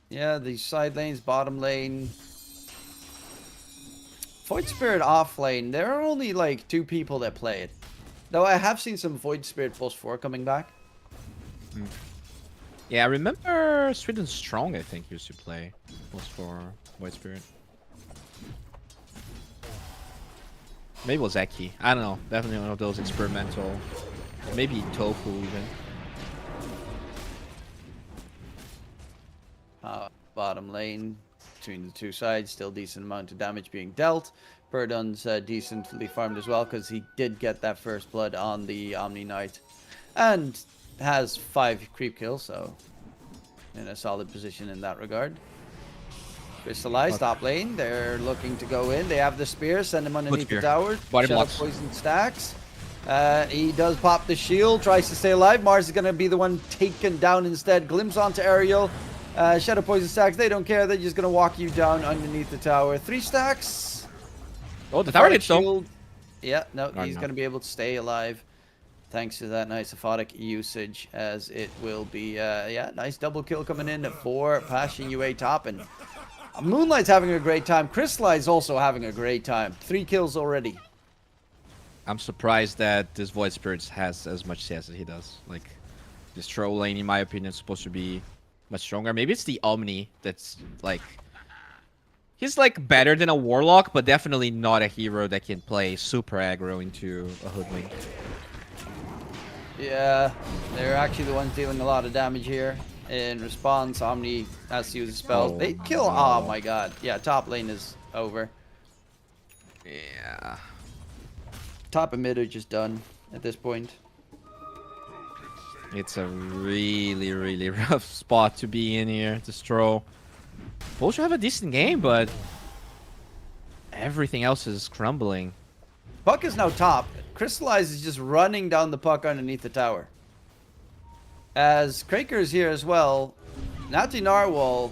Yeah, the side lanes, bottom lane. Void Spirit off lane, there are only like 2 people that play it. Though I have seen some Void Spirit plus 4 coming back. Yeah, I remember Sweden Strong, I think, used to play plus 4 Void Spirit. Maybe it was Eki. I don't know. Definitely one of those experimental. Maybe Tofu even. Bottom lane, between the 2 sides, still decent amount of damage being dealt. Perdon's decently farmed as well because he did get that first blood on the Omni Knight. And has 5 creep kills, so in a solid position in that regard. Crystallize, top lane, they're looking to go in. They have the spear, send him underneath the tower. Body Shadow blocks. Poison stacks. He does pop the shield, tries to stay alive. Mars is going to be the one taken down instead. Glimpse onto Ariel. Shadow Poison stacks, they don't care. They're just going to walk you down underneath the tower. 3 stacks. Oh, the tower hits though. Shield. Yeah, no, Oh, he's no. going to be able to stay alive. Thanks to that nice aphotic usage, as it will be, yeah, nice double kill coming in for Passion UA top. And Moonlight's having a great time. Crystallize also having a great time. 3 kills already. I'm surprised that this Void Spirits has as much CS as he does. Like, this troll lane, in my opinion, is supposed to be much stronger. Maybe it's the Omni that's, like... He's, like, better than a Warlock, but definitely not a hero that can play super aggro into a Hoodwink. Yeah, they're actually the ones dealing a lot of damage here. In response, Omni has to use a spell. They kill... Oh my god. Yeah, top lane is over. Yeah. Top and mid are just done at this point. It's a really, really rough spot to be in here, this troll. Both should have a decent game, but everything else is crumbling. Puck is now top. Crystallize is just running down the puck underneath the tower. As Kraker is here as well. Nati Narwhal.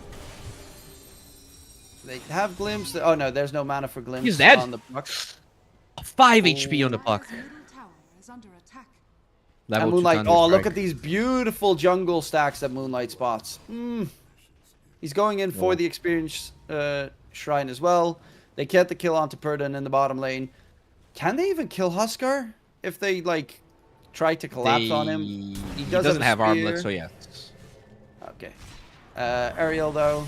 They have glimpse. Oh no, there's no mana for glimpse He's dead. on the puck. 5 HP on the puck. Tower is under attack. And Level 2 Moonlight. Thunder Oh, look Strike. at these beautiful jungle stacks that Moonlight spots. He's going in for the experience shrine as well. They get the kill onto Purdon in the bottom lane. Can they even kill Huskar if they like try to collapse on him? He doesn't have armlet, so yes. Okay. Ariel though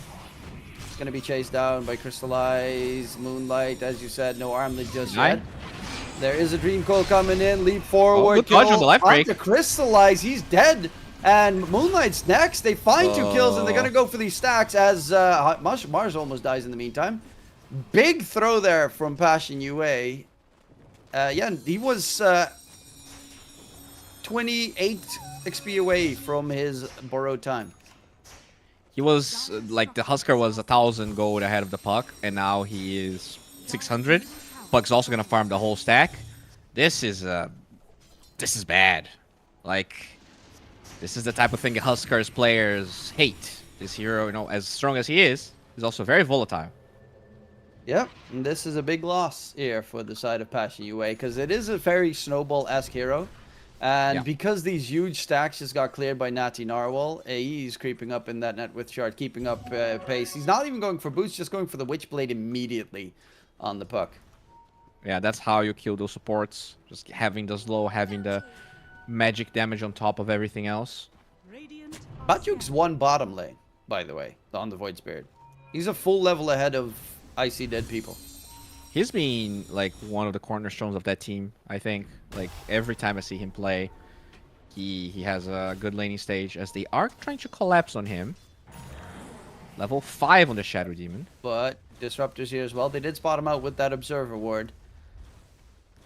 is going to be chased down by Crystallize. Moonlight, as you said, no armlet just yet. There is a Dream Coil coming in. Leap forward. good dodge on the life break. Onto Crystallize. He's dead. And Moonlight's next. They find 2 kills and they're going to go for these stacks as Mars almost dies in the meantime. Big throw there from Passion UA. Yeah, and he was 28 XP away from his borrowed time. He was like the Husker was 1,000 gold ahead of the Puck, and now he is 600. Puck's also gonna farm the whole stack. This is bad. Like, this is the type of thing Huskers players hate. This hero, you know, as strong as he is also very volatile. Yep, and this is a big loss here for the side of Passion UA because it is a very snowball-esque hero. And because these huge stacks just got cleared by Natty Narwhal, he's creeping up in that net with Shard, keeping up pace. He's not even going for boots, just going for the Witchblade immediately on the Puck. Yeah, that's how you kill those supports. Just having the slow, having the magic damage on top of everything else. Batyuk's one bottom lane, by the way, on the Void Spirit. He's a full level ahead of I See Dead People. He's been like one of the cornerstones of that team, I think. Like every time I see him play, he has a good laning stage as they are trying to collapse on him. Level 5 on the Shadow Demon. But Disruptors here as well. They did spot him out with that Observer Ward.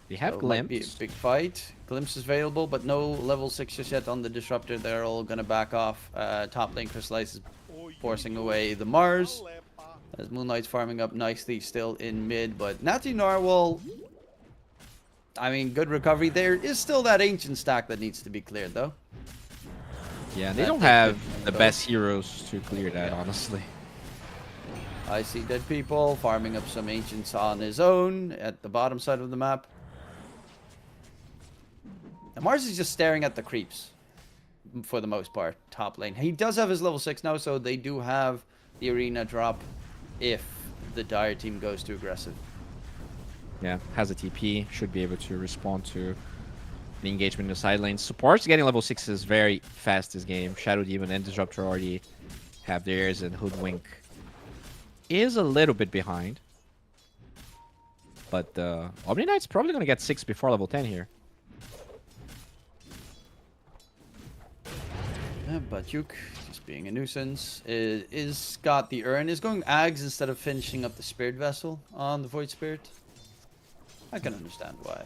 They have So it might Glimpse. be a big fight. Glimpse is available, but no level 6 just yet on the Disruptor. They're all going to back off. Top lane Crystallize is forcing away the Mars. As Moonlight's farming up nicely still in mid. But Natty Narwhal, I mean, good recovery. There is still that Ancient stack that needs to be cleared, though. Yeah, they don't have the best heroes to clear that, honestly. I See Dead People farming up some Ancients on his own at the bottom side of the map. And Mars is just staring at the creeps for the most part, top lane. He does have his level 6 now, so they do have the arena drop if the Dire team goes too aggressive. Yeah, has a TP, should be able to respond to the engagement in the side lanes. Supports getting level 6 is very fast this game. Shadow Demon and Disruptor already have theirs, and Hoodwink is a little bit behind. But Omni Knight's probably going to get 6 before level 10 here. Batyuk, just being a nuisance, is got the urn, is going Ags instead of finishing up the Spirit Vessel on the Void Spirit. I can understand why.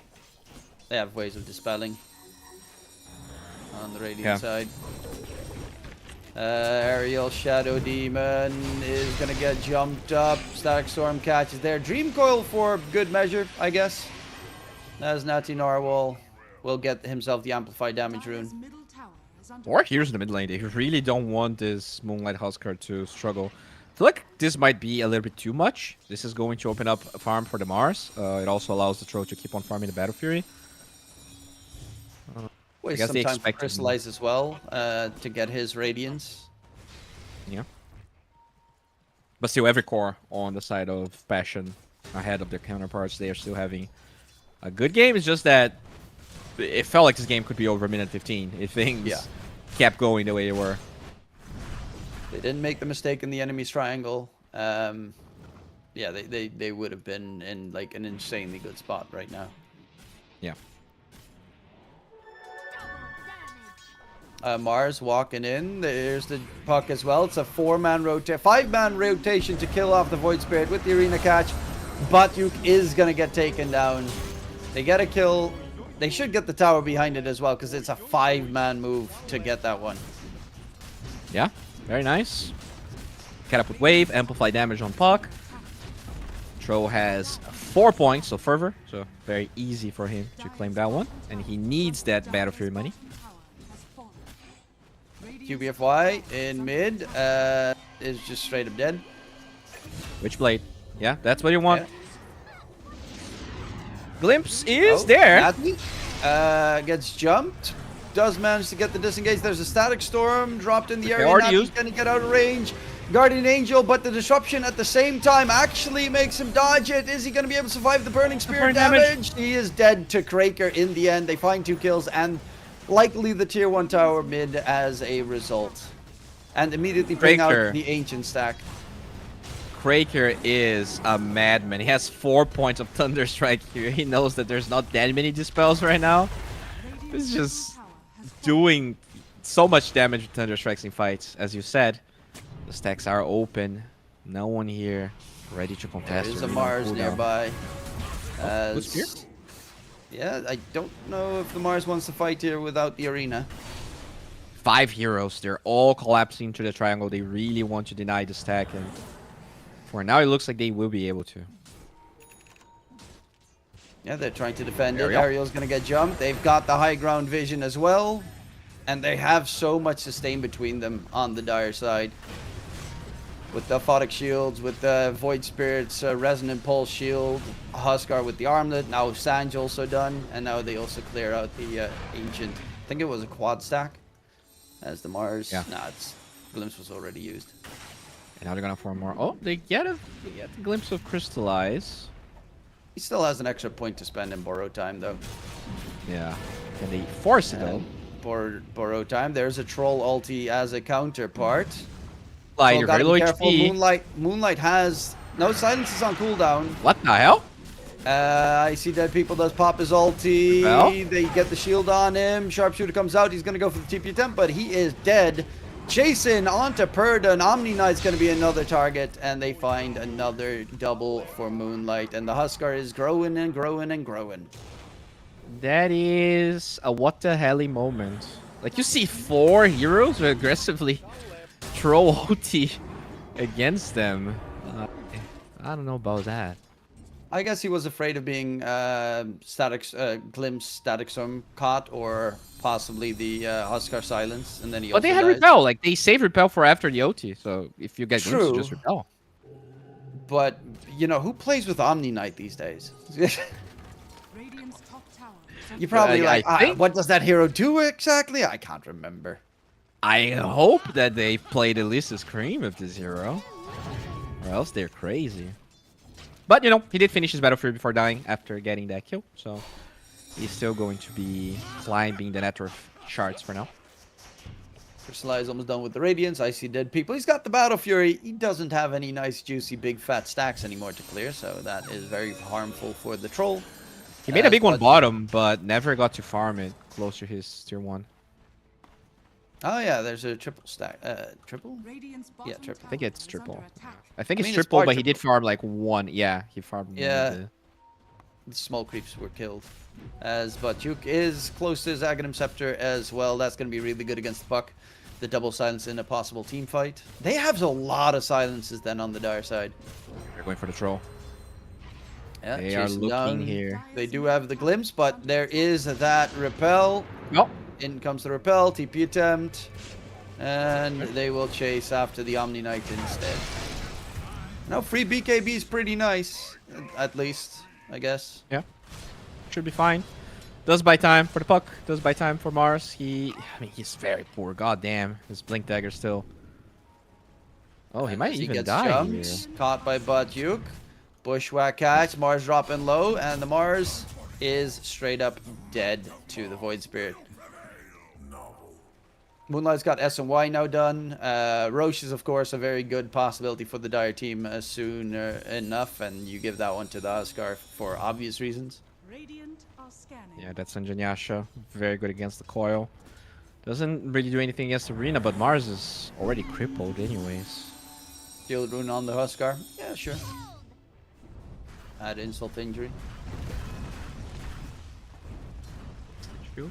They have ways of dispelling on the Radiant side. Aerial Shadow Demon is going to get jumped up. Static Storm catches there. Dream Coil for good measure, I guess. As Natty Narwhal will get himself the Amplified Damage rune. Or here's the mid lane. They really don't want this Moonlight Husker to struggle. I feel like this might be a little bit too much. This is going to open up a farm for the Mars. It also allows the Troll to keep on farming the Battle Fury. Waste some time to Crystallize as well to get his Radiance. Yeah. But still, every core on the side of Passion ahead of their counterparts. They are still having a good game. It's just that it felt like this game could be over minute 15 if things kept going the way they were. They didn't make the mistake in the enemy's triangle. Yeah, they would have been in like an insanely good spot right now. Yeah. Mars walking in. There's the Puck as well. It's a 5-man rotation to kill off the Void Spirit with the arena catch. Batyuk is gonna get taken down. They get a kill. They should get the tower behind it as well because it's a 5-man move to get that one. Yeah, very nice. Catapult Wave, Amplify damage on Puck. Tro has 4 points of Fervor, so very easy for him to claim that one. And he needs that Battle Fury money. QBFY in mid is just straight up dead. Witchblade. Yeah, that's what you want. Yeah. Glimpse is there. Natty, gets jumped. Does manage to get the disengage. There's a Static Storm dropped in the area. Natty's gonna get out of range. Guardian Angel, but the disruption at the same time actually makes him dodge it. Is he gonna be able to survive the Burning Spear damage? He is dead to Kraker in the end. They find 2 kills and likely the tier 1 tower mid as a result. And immediately bring out the Ancient stack. Kraker is a madman. He has 4 points of Thunderstrike here. He knows that there's not that many dispels right now. He's just doing so much damage with Thunderstrikes in fights. As you said, the stacks are open. No one here ready to contest. There's a Mars nearby. Yeah, I don't know if the Mars wants to fight here without the arena. 5 heroes. They're all collapsing to the triangle. They really want to deny the stack, and for now, it looks like they will be able to. Yeah, they're trying to defend it. Ariel. Ariel's going to get jumped. They've got the high ground vision as well. And they have so much sustain between them on the Dire side. With the Photic Shields, with the Void Spirit's Resonant Pulse Shield, Huskar with the Armlet, now Sanj also done, and now they also clear out the Ancient. I think it was a quad stack, as the Mars. Yeah. Nah, it's Glimpse was already used. And now they're gonna form more. Oh, they get a glimpse of Crystallize. He still has an extra point to spend in Borrow Time, though. Yeah. Can they force it though? Borrow Time. There's a Troll ulti as a counterpart. Like, So you're gotta very be low careful. HP. Moonlight has no silence is on cooldown. What the hell? I see Dead People does pop his ulti. Well. They get the shield on him. Sharpshooter comes out. He's gonna go for the TP attempt, but he is dead. Jason onto Purda, and Omni Knight's gonna be another target, and they find another double for Moonlight, and the Huskar is growing and growing and growing. That is a what the helly moment. Like, you see 4 heroes aggressively throw OT against them. I don't know about that. I guess he was afraid of being Glimpse Static Storm caught, or possibly the Huskar silence, and then he. But they had dies. repel. Like, they save repel for after the OT. So if you get glimpse, True. just repel. But you know who plays with Omni Knight these days? Radiant's top tower. You're probably I like, think- what does that hero do exactly? I can't remember. I hope that they played at least as cream of this hero. Or else they're crazy. But, you know, he did finish his Battlefield before dying after getting that kill. So he's still going to be climbing the network charts for now. Crystallize almost done with the Radiance. I see Dead People. He's got the Battle Fury. He doesn't have any nice, juicy, big, fat stacks anymore to clear. So that is very harmful for the Troll. He made a big one but- bottom, but never got to farm it close to his tier 1. Oh yeah, there's a triple stack. Triple? Radiant's Yeah, bottom triple. I think it's tower is triple. under attack. I think I it's mean, it's triple, part but he did triple. farm like 1. Yeah, he farmed one of Yeah. the- The small creeps were killed. As Batyuk is close to his Aghanim Scepter as well. That's going to be really good against the Puck. The double silence in a possible team fight. They have a lot of silences then on the Dire side. They're going for the troll. Yeah, They are chasing looking down. here. They do have the glimpse, but there is that repel. Nope. In comes the repel, TP attempt. And they will chase after the Omni Knight instead. Now, free BKB is pretty nice. At least, I guess. Yeah. Should be fine. Does buy time for the Puck. Does buy time for Mars. I mean, he's very poor. God damn. His Blink Dagger still. Oh, he might As even gets die jumped, here. Caught by Batyuk. Bushwhack catch. Mars dropping low. And the Mars is straight up dead to the Void Spirit. Moonlight's got S and Y now done. Roche is, of course, a very good possibility for the Dire team soon enough. And you give that one to the Huskar for obvious reasons. Radiant are scanning. Yeah, that's Sanjanyasha. Very good against the coil. Doesn't really do anything against Arena, but Mars is already crippled anyways. Shield rune on the Huskar. Yeah, sure. Add insult to injury. True.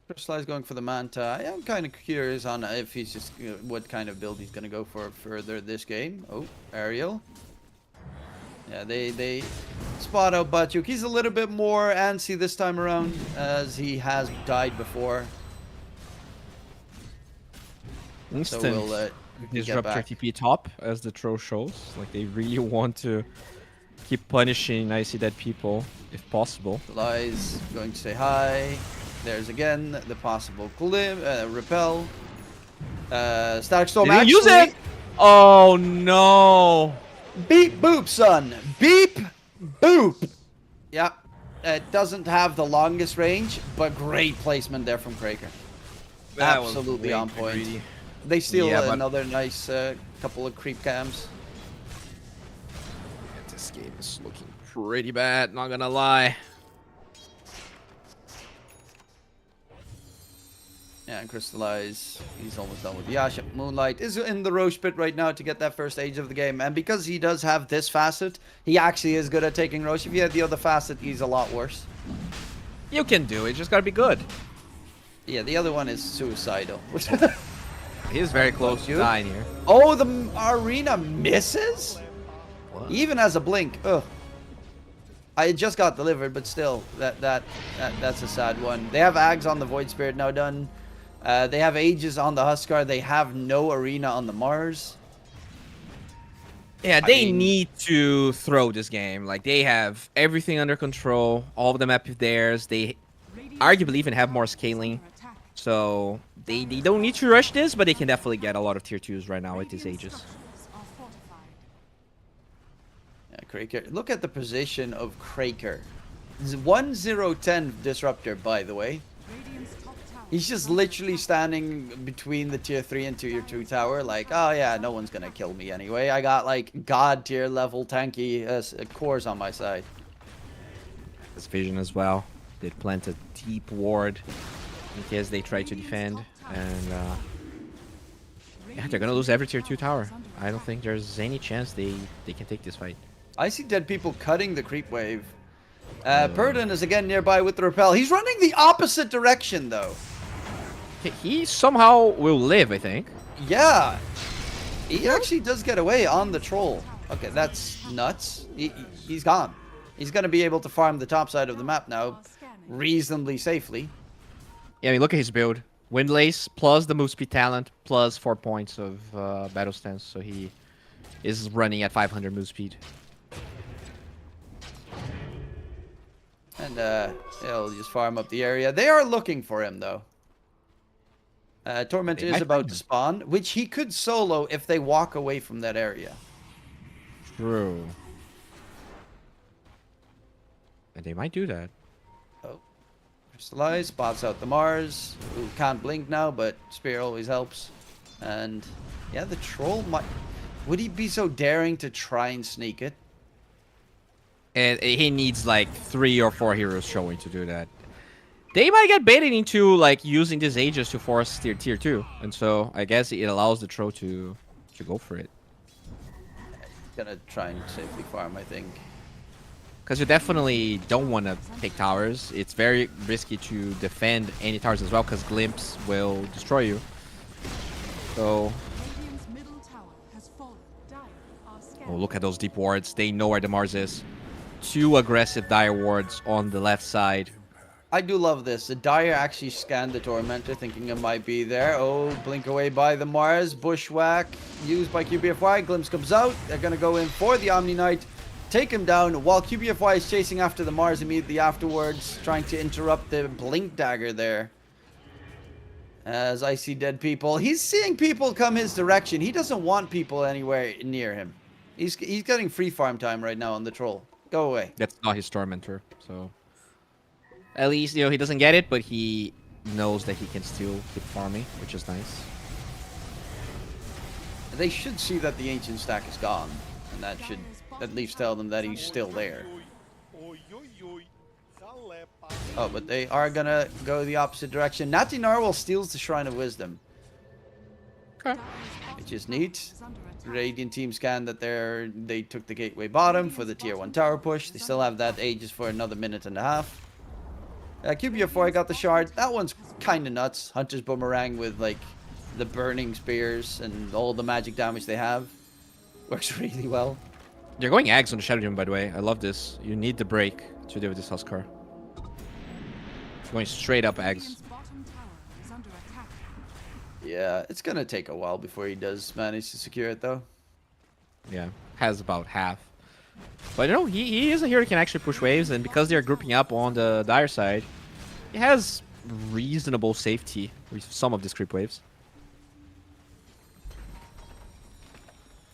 Crystallize going for the Manta. I am kind of curious on if he's just what kind of build he's going to go for further this game. Oh, Ariel. Yeah, they spot out Batyuk. He's a little bit more antsy this time around, as he has died before. Instant So we'll get disrupt back. TP top, as the troll shows. Like, they really want to keep punishing icy dead people if possible. Lies going to say hi. There's again the possible repel. Static Storm. Did he use it? Oh no! Beep boop, son. Beep boop. Yeah. It doesn't have the longest range, but great placement there from Kraker. That was Absolutely way on too point. greedy. They steal Yeah, but- another nice couple of creep cams. This game is looking pretty bad, not gonna lie. Yeah, and Crystallize. He's almost done with Yasha. Moonlight is in the Roche pit right now to get that first age of the game. And because he does have this facet, he actually is good at taking Roche. If he had the other facet, he's a lot worse. You can do it. Just gotta be good. Yeah, the other one is suicidal. He's very close to dying here. Oh, the arena misses? What? He even has a blink. Ugh. I just got delivered, but still, that's a sad one. They have Ags on the Void Spirit now done. They have Aegis on the Huskar. They have no arena on the Mars. Yeah, they need to throw this game. Like, they have everything under control. All of the map is theirs. They arguably even have more scaling. So, they don't need to rush this, but they can definitely get a lot of tier 2s right now with these Aegis. Yeah, Kraker. Look at the position of Kraker. 1-0-10 Disruptor, by the way. He's just literally standing between the tier 3 and tier 2 tower like, oh yeah, no one's gonna kill me anyway. I got like god tier level tanky cores on my side. This vision as well. They plant a deep ward in case they try to defend. And yeah, they're gonna lose every tier 2 tower. I don't think there's any chance they can take this fight. I see dead people cutting the creep wave. Purdon is again nearby with the repel. He's running the opposite direction though. He somehow will live, I think. Yeah. He actually does get away on the troll. Okay, that's nuts. He's gone. He's going to be able to farm the top side of the map now reasonably safely. Yeah, I mean, look at his build. Windlace plus the move speed talent plus 4 points of battle stance. So he is running at 500 move speed. And he'll just farm up the area. They are looking for him though. Torment is about to spawn, which he could solo if they walk away from that area. True. And they might do that. Oh. Crystallize, spots out the Mars. Who can't blink now, but Spear always helps. And yeah, the troll might... Would he be so daring to try and sneak it? And he needs like 3 or 4 heroes showing to do that. They might get baited into like using these Aegis to force tier 2. And so I guess it allows the troll to go for it. Gonna try and safely farm, I think. Because you definitely don't want to take towers. It's very risky to defend any towers as well, because Glimpse will destroy you. So... Oh, look at those deep wards. They know where the Mars is. 2 aggressive dire wards on the left side. I do love this. The Dire actually scanned the Tormentor, thinking it might be there. Oh, blink away by the Mars. Bushwhack used by QBFY. Glimpse comes out. They're going to go in for the Omni Knight. Take him down while QBFY is chasing after the Mars immediately afterwards. Trying to interrupt the Blink Dagger there. As I see dead people. He's seeing people come his direction. He doesn't want people anywhere near him. He's getting free farm time right now on the troll. Go away. That's not his Tormentor, so... At least, you know, he doesn't get it, but he knows that he can still keep farming, which is nice. They should see that the Ancient Stack is gone. And that should at least tell them that he's still there. Oh, but they are gonna go the opposite direction. Nati Narwhal steals the Shrine of Wisdom. Okay. Which is neat. Radiant team scan that they took the gateway bottom for the tier 1 tower push. They still have that Aegis for another minute and a half. QBF4 got the shard. That one's kind of nuts. Hunter's Boomerang with like the burning spears and all the magic damage they have. Works really well. They're going Ags on the Shadow Demon, by the way. I love this. You need the break to deal with this Huskar. Going straight up Ags. Yeah, it's gonna take a while before he does manage to secure it though. Yeah, has about half. But you know, he is a hero who can actually push waves, and because they're grouping up on the dire side, he has reasonable safety with some of these creep waves.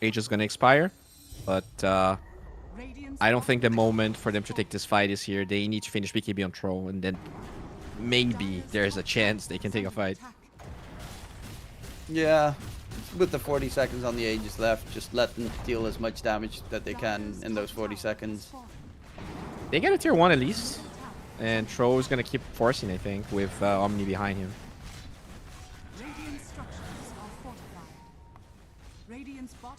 Age is gonna expire, but I don't think the moment for them to take this fight is here. They need to finish BKB on Troll, and then maybe there's a chance they can take a fight. Yeah, with the 40 seconds on the Aegis left, just let them deal as much damage that they can in those 40 seconds. They get a tier 1 at least, and Troll is gonna keep forcing, I think, with Omni behind him.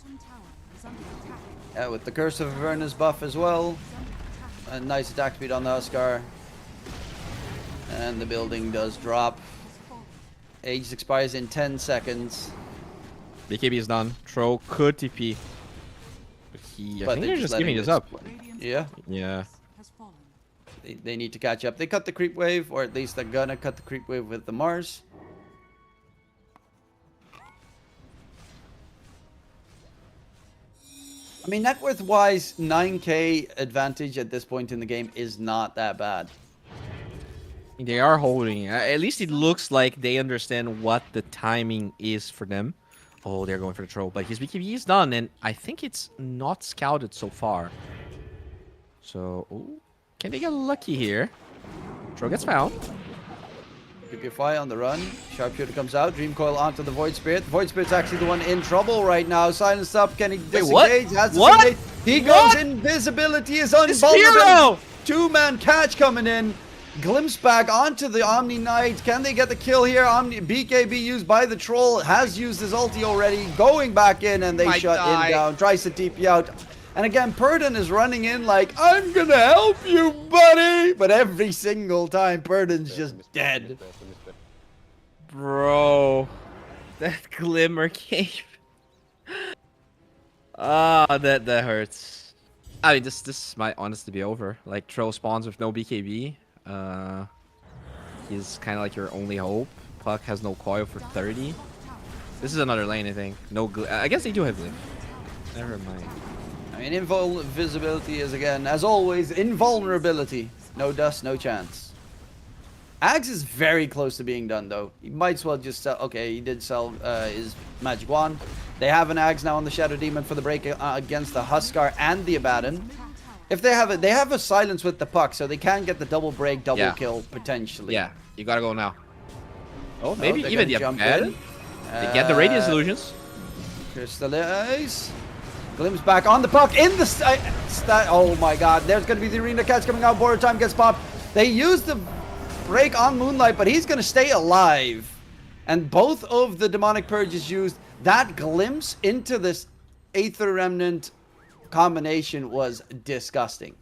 bottom tower is under attack. Yeah, with the Curse of Avernus buff as well. A nice attack speed on the Huskar. And the building does drop. Age expires in 10 seconds. BKB is done. Troll could TP. But I think they're just giving this up. Yeah. Yeah. They need to catch up. They cut the creep wave, or at least they're gonna cut the creep wave with the Mars. I mean, net worth wise, 9k advantage at this point in the game is not that bad. They are holding. At least it looks like they understand what the timing is for them. Oh, they're going for the troll. But his BKB is done, and I think it's not scouted so far. So, ooh, can they get lucky here? Troll gets found. Fire on the run. Sharpshooter comes out. Dream Coil onto the Void Spirit. Void Spirit's actually the one in trouble right now. Silence up. Can he disengage? what? Has to What? disengage. He goes invisibility. Is invulnerable. Two-man catch coming in. Glimpse back onto the Omni Knight. Can they get the kill here? BKB used by the Troll. Has used his ulti already. Going back in, and they shut him down. Tries to TP out. And again, Purdon is running in like, I'm gonna help you, buddy! But every single time, Purdon's just dead. Bro, that glimmer cave. Ah, that hurts. I mean, this might honestly be over. Like, Troll spawns with no BKB. He's kind of like your only hope. Puck has no coil for 30. This is another lane, I think. No, I guess they do have glyph. Never mind. I mean, invisibility is, again, as always, invulnerability. No dust, no chance. Axe is very close to being done, though. He might as well just sell... Okay, he did sell his magic wand. They have an Axe now on the Shadow Demon for the break against the Huskar and the Abaddon. If they have it, they have a silence with the puck, so they can get the double break, double kill, potentially. Yeah, you gotta go now. Oh, maybe they're even the gonna jump Abaddon? in. They get the Radiance Illusions. Crystallize. Glimpse back on the puck in the oh my god, there's going to be the arena catch coming out. Border time gets popped. They use the break on Moonlight, but he's going to stay alive. And both of the demonic purges used. That glimpse into this Aether Remnant combination was disgusting.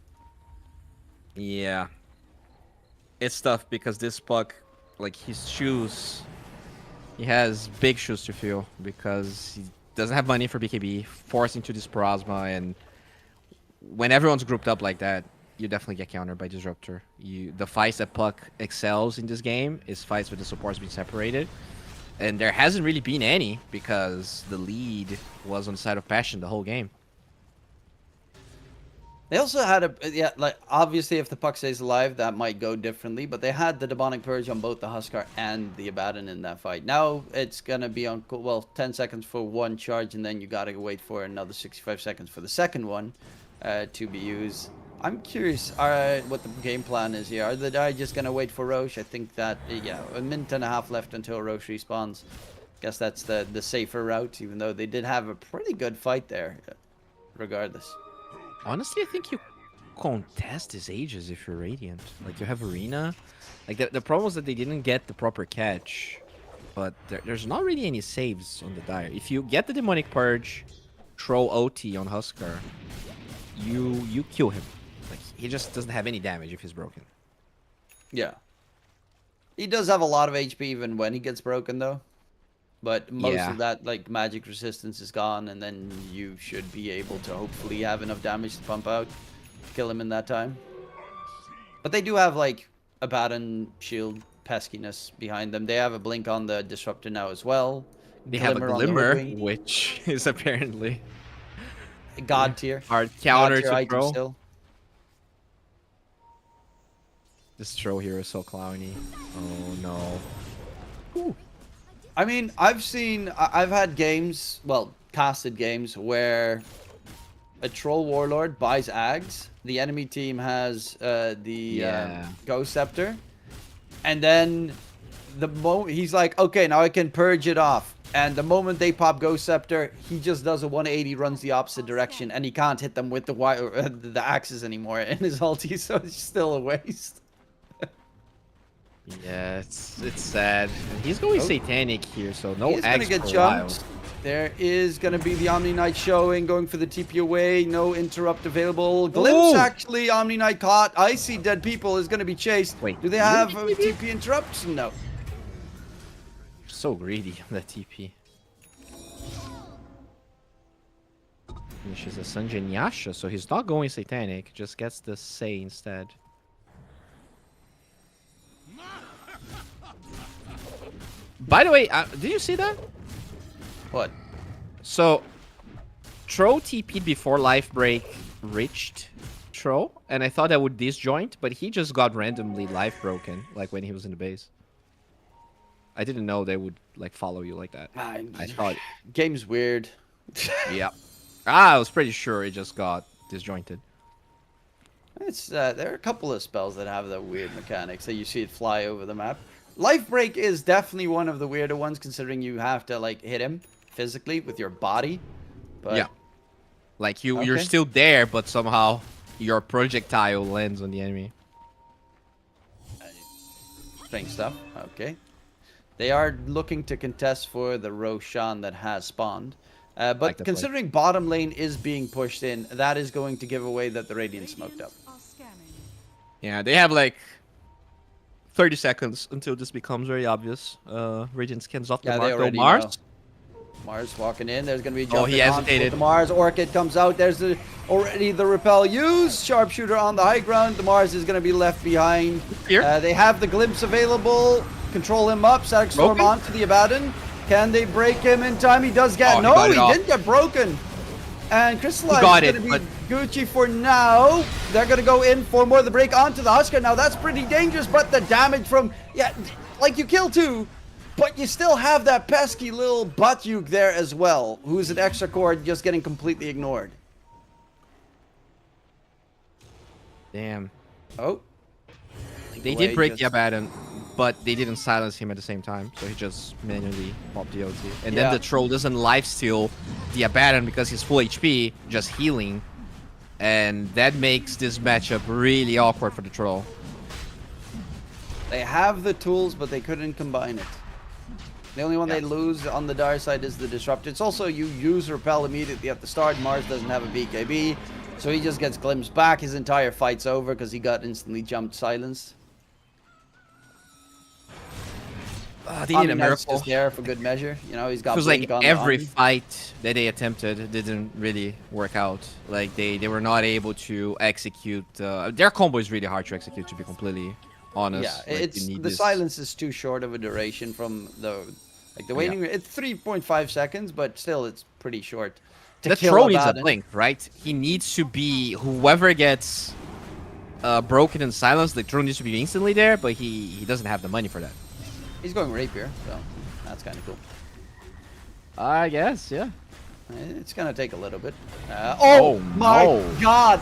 Yeah. It's tough because this puck, like his shoes, he has big shoes to fill because he doesn't have money for BKB, forced into this Parasma, and when everyone's grouped up like that, you definitely get countered by Disruptor. The fights that Puck excels in this game is fights where the support's been separated, and there hasn't really been any because the lead was on the side of Passion the whole game. They also had like obviously if the puck stays alive, that might go differently, but they had the Demonic Purge on both the Huskar and the Abaddon in that fight. Now it's gonna be on, well, 10 seconds for one charge, and then you gotta wait for another 65 seconds for the second one to be used. I'm curious what the game plan is here. Are the guys just gonna wait for Roche? I think that, yeah, a minute and a half left until Roche respawns. Guess that's the safer route, even though they did have a pretty good fight there, regardless. Honestly, I think you contest his ages if you're Radiant. Like, you have Arena. Like, the problem was that they didn't get the proper catch. But there's not really any saves on the Dire. If you get the Demonic Purge, throw OT on Huskar, you kill him. Like, he just doesn't have any damage if he's broken. Yeah. He does have a lot of HP even when he gets broken, though. But most of that, like, magic resistance is gone, and then you should be able to hopefully have enough damage to pump out, kill him in that time. But they do have, like, Abaddon shield peskiness behind them. They have a blink on the Disruptor now as well. They have a Glimmer, which is apparently God tier. Hard counter God tier to throw. still. This throw here is so clowny. Oh no. Ooh. I mean, I've had games, well, casted games, where a Troll Warlord buys Ags, the enemy team has the Ghost Scepter, and then he's like, okay, now I can purge it off. And the moment they pop Ghost Scepter, he just does a 180, runs the opposite direction, and he can't hit them with the axes anymore in his ulti, so it's still a waste. Yeah, it's sad. He's going satanic here, so no He's gonna Axe get for a jumped. while. There is going to be the Omni Knight showing, going for the TP away. No interrupt available. Glimpse, Ooh. actually, Omni Knight caught. I see dead people is going to be chased. Wait, do they have TP interrupts? No. So greedy on that TP. Finishes a Sanjay Yasha, so he's not going Satanic, just gets the Say instead. By the way, did you see that? What? So, Tro TP'd before life break reached Tro, and I thought that would disjoint, but he just got randomly life broken, like when he was in the base. I didn't know they would like follow you like that. I thought game's weird. Yeah. I was pretty sure it just got disjointed. It's there are a couple of spells that have that weird mechanics that you see it fly over the map. Life break is definitely one of the weirder ones, considering you have to like hit him physically with your body. But yeah. Like you're still there, but somehow your projectile lands on the enemy. Strange stuff. Okay. They are looking to contest for the Roshan that has spawned. But considering bottom lane is being pushed in, that is going to give away that the Radiant smoked up. Yeah, they have like 30 seconds until this becomes very obvious. Radiant scans off the mark. Already Mars. know. Mars walking in. There's going to be a Oh, jump he hesitated. The Mars Orchid comes out. There's already the repel used. Sharpshooter on the high ground. The Mars is going to be left behind. Here. They have the glimpse available. Control him up. Static Storm onto the Abaddon. Can they break him in time? He does get... he no, got it he off. didn't get broken. And Crystallize got is it, going to be Gucci for now. They're going to go in for more of the break onto the Husker. Now, that's pretty dangerous, but the damage from... Yeah, like you kill two, but you still have that pesky little Butyuk there as well, who's an extra core just getting completely ignored. Damn. Oh. They did break the Abaddon, but they didn't silence him at the same time, so he just manually popped the OT. And then the troll doesn't lifesteal the Abaddon because he's full HP, just healing. And that makes this matchup really awkward for the troll. They have the tools, but they couldn't combine it. The only one they lose on the dire side is the Disrupt. It's also you use Repel immediately at the start. Mars doesn't have a BKB, so he just gets glimpsed back. His entire fight's over because he got instantly jumped silenced. They need a miracle. Just there for good measure. You know, he's got. It was like Blink on every the fight that they attempted didn't really work out. Like they were not able to execute. Their combo is really hard to execute, to be completely honest. Yeah, Like, it's the silence is too short of a duration from the waiting. It's 3.5 seconds, but still, it's pretty short. The troll needs a blink, right? He needs to be whoever gets broken and silenced. The troll needs to be instantly there, but he doesn't have the money for that. He's going Rapier, so that's kind of cool. I guess, yeah. It's gonna take a little bit. Oh my God!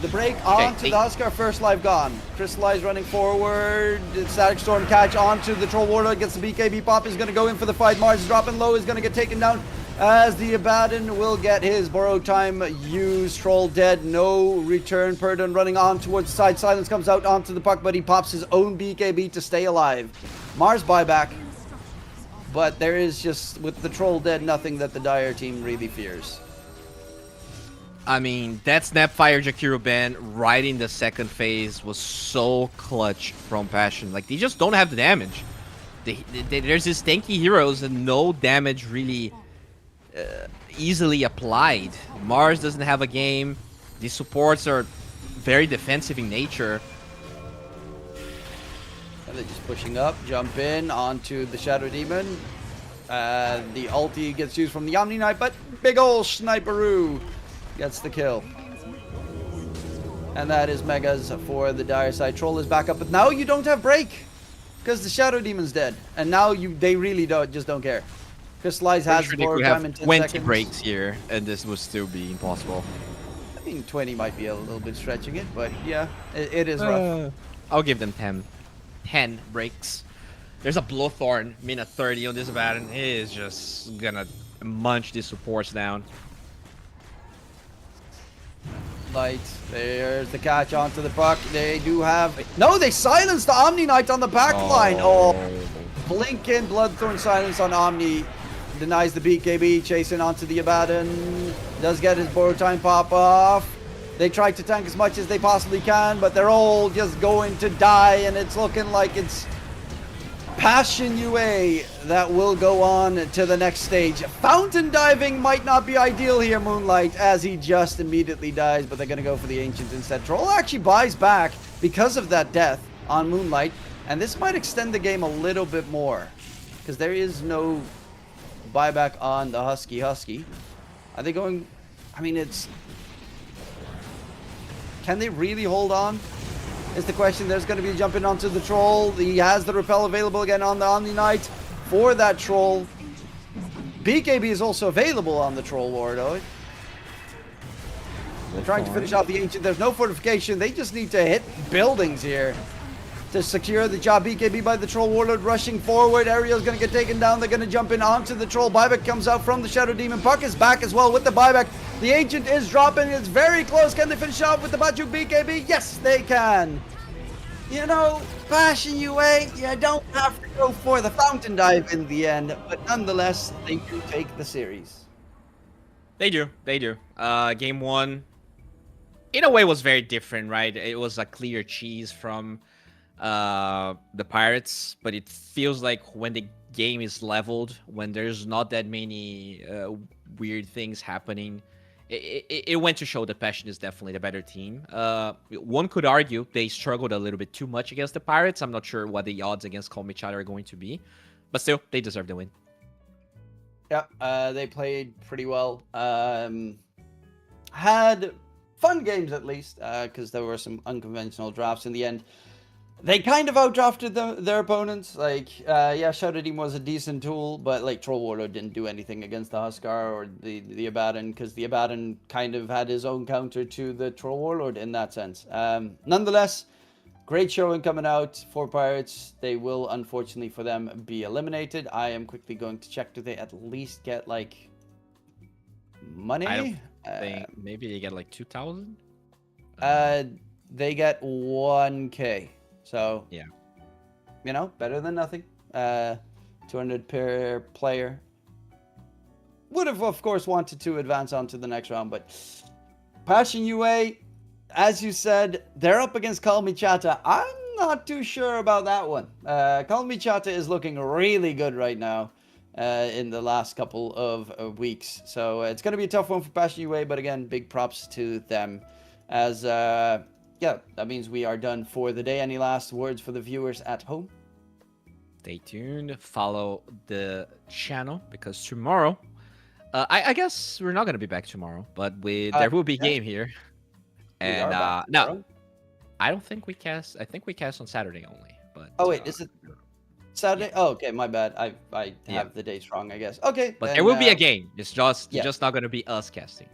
The break onto the Husker, first life gone. Crystallize running forward. Static Storm catch onto the Troll Warlord, gets the BKB pop, is gonna go in for the fight. Mars is dropping low, is gonna get taken down as the Abaddon will get his borrowed time used. Troll dead, no return. Purdon running on towards the side. Silence comes out onto the puck, but he pops his own BKB to stay alive. Mars buyback. But there is just, with the Troll dead, nothing that the Dire team really fears. I mean, that Snapfire Jakiro ban right in the second phase was so clutch from Passion. Like, they just don't have the damage. There's these tanky heroes and no damage really easily applied. Mars doesn't have a game. The supports are very defensive in nature. And they're just pushing up, jump in onto the Shadow Demon. The ulti gets used from the Omni Knight, but big ol' Sniperoo gets the kill. And that is Megas for the Dire side. Troll is back up, but now you don't have break because the Shadow Demon's dead. And now they really just don't care. Crystallize has sure time in 10 20 seconds. breaks here, and this would still be impossible. I mean, 20 might be a little bit stretching it, but yeah, it is rough. I'll give them 10. 10 breaks. There's a Blowthorn, minute 30 on this Abaddon. He is just gonna munch these supports down. Light, there's the catch onto the puck. They do have... No, they silenced the Omni Knight on the back line. Oh, Blinking Bloodthorn silence on Omni. denies the BKB, chasing onto the Abaddon. Does get his borrow time pop off. They try to tank as much as they possibly can, but they're all just going to die, and it's looking like it's Passion UA that will go on to the next stage. Fountain diving might not be ideal here, Moonlight, as he just immediately dies, but they're going to go for the Ancient instead. Troll actually buys back because of that death on Moonlight, and this might extend the game a little bit more, because there is no buyback on the Husky. Are they going... I mean, it's... Can they really hold on? Is the question. There's going to be jumping onto the Troll. He has the repel available again on the Omni Knight for that Troll. BKB is also available on the Troll War, though. They're trying to finish off the Ancient. There's no fortification. They just need to hit buildings here to secure the job. BKB by the Troll Warlord rushing forward. Ariel's going to get taken down. They're going to jump in onto the Troll. Buyback comes out from the Shadow Demon. Puck is back as well with the buyback. The Ancient is dropping. It's very close. Can they finish off with the Bajuk BKB? Yes, they can. You know, Passion UA, you don't have to go for the Fountain Dive in the end, but nonetheless, they do take the series. They do. Game 1, in a way, was very different, right? It was a clear cheese from the Pirates, but it feels like when the game is leveled, when there's not that many weird things happening, it went to show that Passion is definitely the better team. One could argue they struggled a little bit too much against the Pirates. I'm not sure what the odds against Call Me Chad are going to be, but still, they deserve the win. Yeah, they played pretty well. Had fun games at least, because there were some unconventional drafts in the end. They kind of outdrafted their opponents. Like, yeah, Shadow Demon was a decent tool, but like Troll Warlord didn't do anything against the Huskar or the Abaddon, because the Abaddon kind of had his own counter to the Troll Warlord in that sense. Nonetheless, great showing coming out for Pirates. They will, unfortunately for them, be eliminated. I am quickly going to check. Do they at least get like money? I don't think maybe they get like 2,000. They get 1K. So, yeah, you know, better than nothing. 200 per player. Would have, of course, wanted to advance on to the next round, but Passion UA, as you said, they're up against Call Me Chatta. I'm not too sure about that one. Call Me Chatta is looking really good right now in the last couple of weeks. So it's going to be a tough one for Passion UA, but again, big props to them as... yeah, that means we are done for the day. Any last words for the viewers at home? Stay tuned. Follow the channel, because tomorrow, I guess we're not going to be back tomorrow, but there will be game here. And no, I don't think we cast. I think we cast on Saturday only. But oh wait, is it Saturday? Yeah. Oh, okay, my bad. I have the dates wrong, I guess. Okay, but then, there will be a game. It's just not going to be us casting.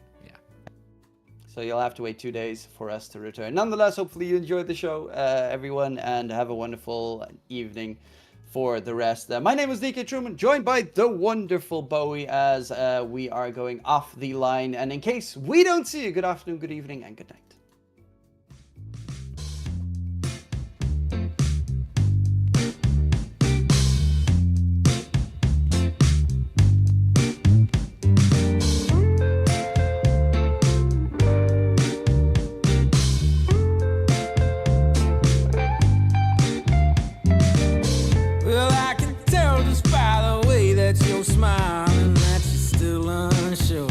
So you'll have to wait 2 days for us to return. Nonetheless, hopefully you enjoyed the show, everyone, and have a wonderful evening for the rest. My name is DK Truman, joined by the wonderful Bowie, as we are going off the line. And in case we don't see you, good afternoon, good evening, and good night. Smiling that you're still unsure.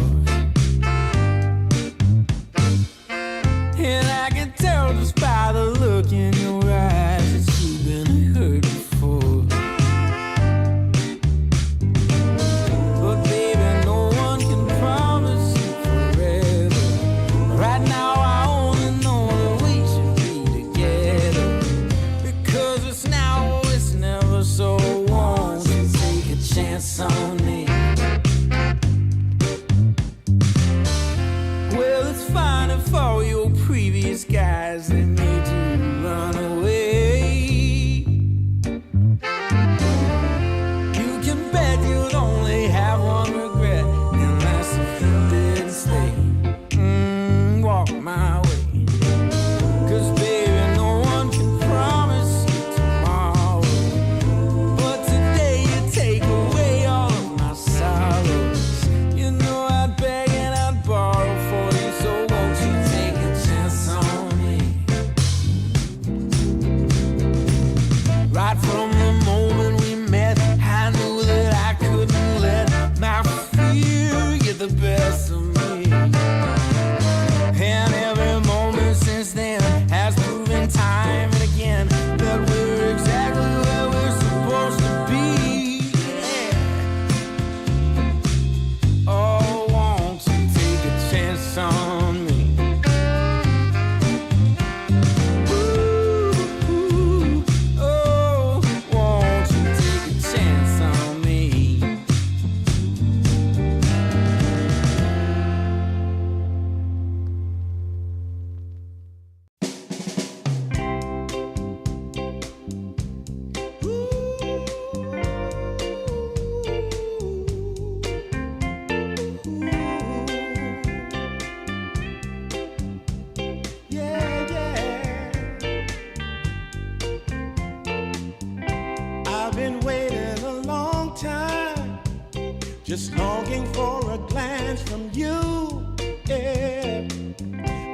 just longing for a glance from you. Yeah.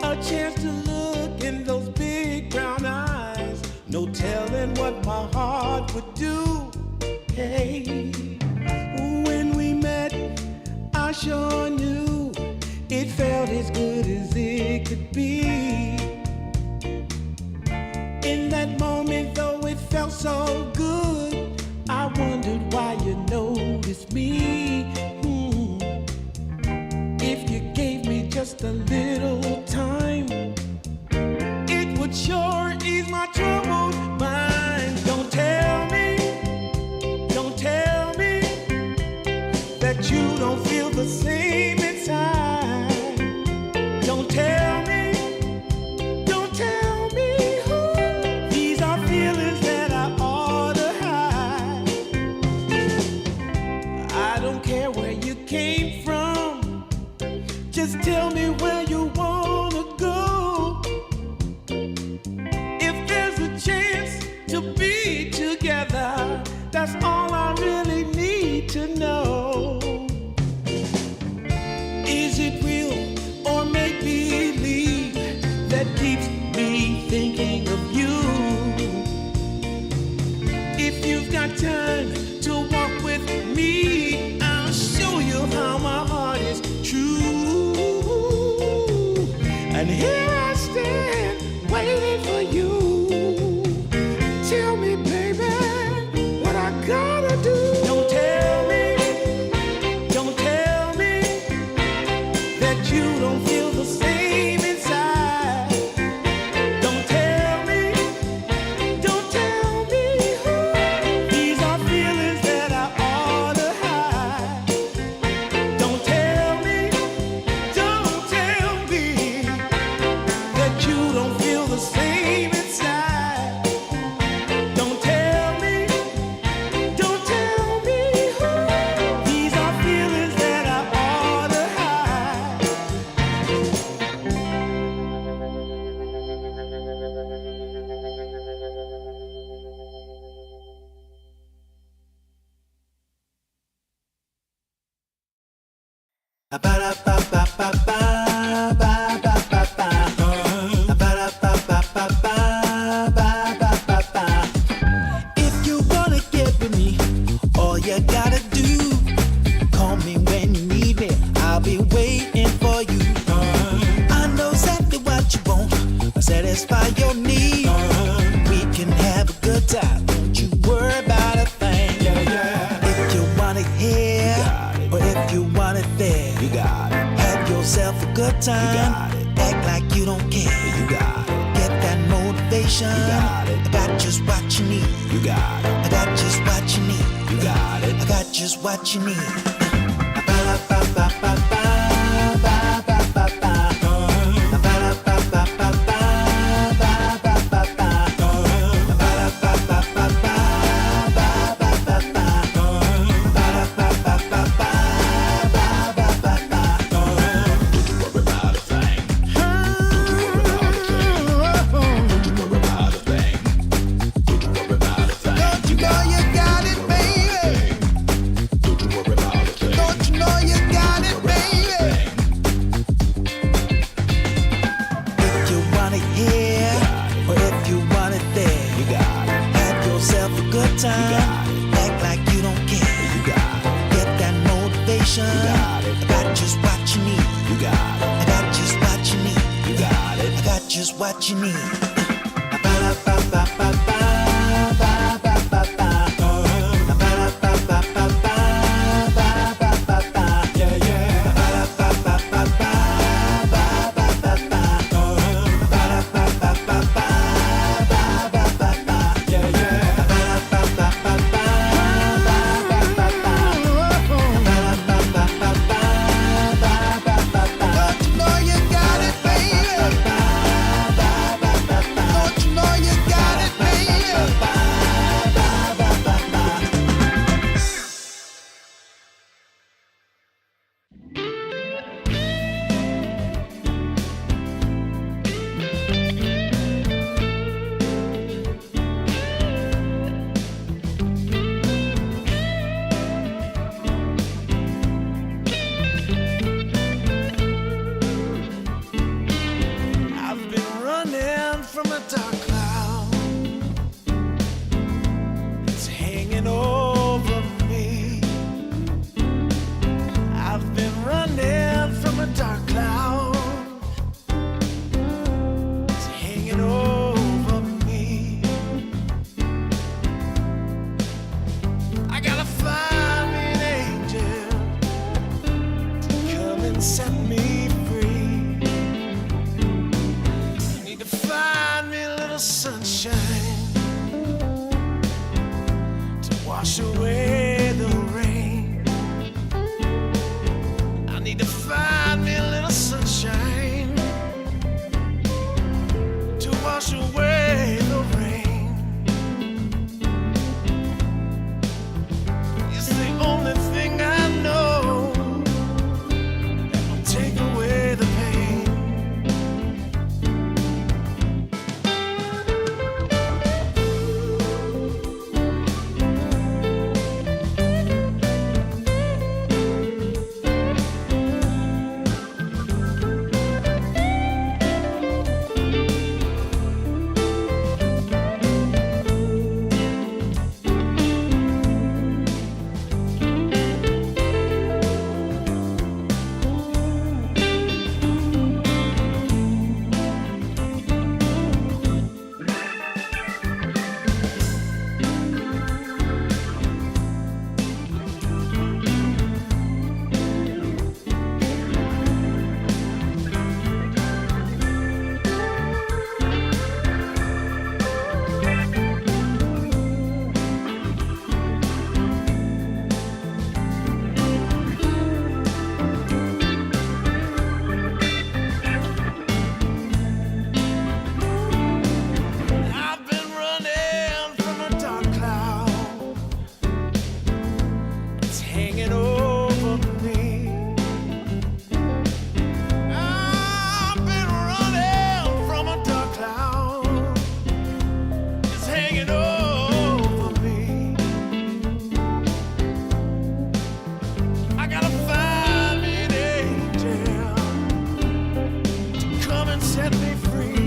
A chance to look in those big brown eyes. No telling what my heart would do. Hey, when we met, I sure knew it felt as good as it could be. In that moment, though it felt so good, I wondered why you noticed me. If you gave me just a little time, it would sure ease my troubled mind. Don't tell me that you don't feel the same inside. Don't tell me. These are feelings that I ought to hide. I don't care where you came from. Just tell me where you wanna go. If there's a chance to be together, that's all I really need to know. Is it real or make believe that keeps me thinking of you? If you've got time to walk with me, I'll show you how my heart is true. And here I stand waiting for you. Tell me, baby, what I gotta do. Don't tell me that you don't feel the same inside. Don't tell me. These are feelings that I ought to hide. Don't tell me that you don't feel the same inside. Don't tell me. These are feelings that I ought to hide. If you wanna get with me, all you gotta do, call me when you need me. I'll be waiting for you. I know exactly what you want, satisfy your need. We can have a good time, don't you worry about a thing. If you want it here, or if you want it there, you got it. Have yourself a good time. You got it. Act like you don't care. You got it. Get that motivation. You got it. I got just what you need. You got it. I got just what you need. You got it. I got just what you need. Don't you know you got it, baby? Don't you know you got it, baby? If you want it here, or if you want it there, you got it. Have yourself a good time. You got it. Act like you don't care. You got it. Get that motivation. You got it. I got just what you need. You got it. I got just what you need. You got it. I got just what you need. Don't you know you got it, baby? set me free.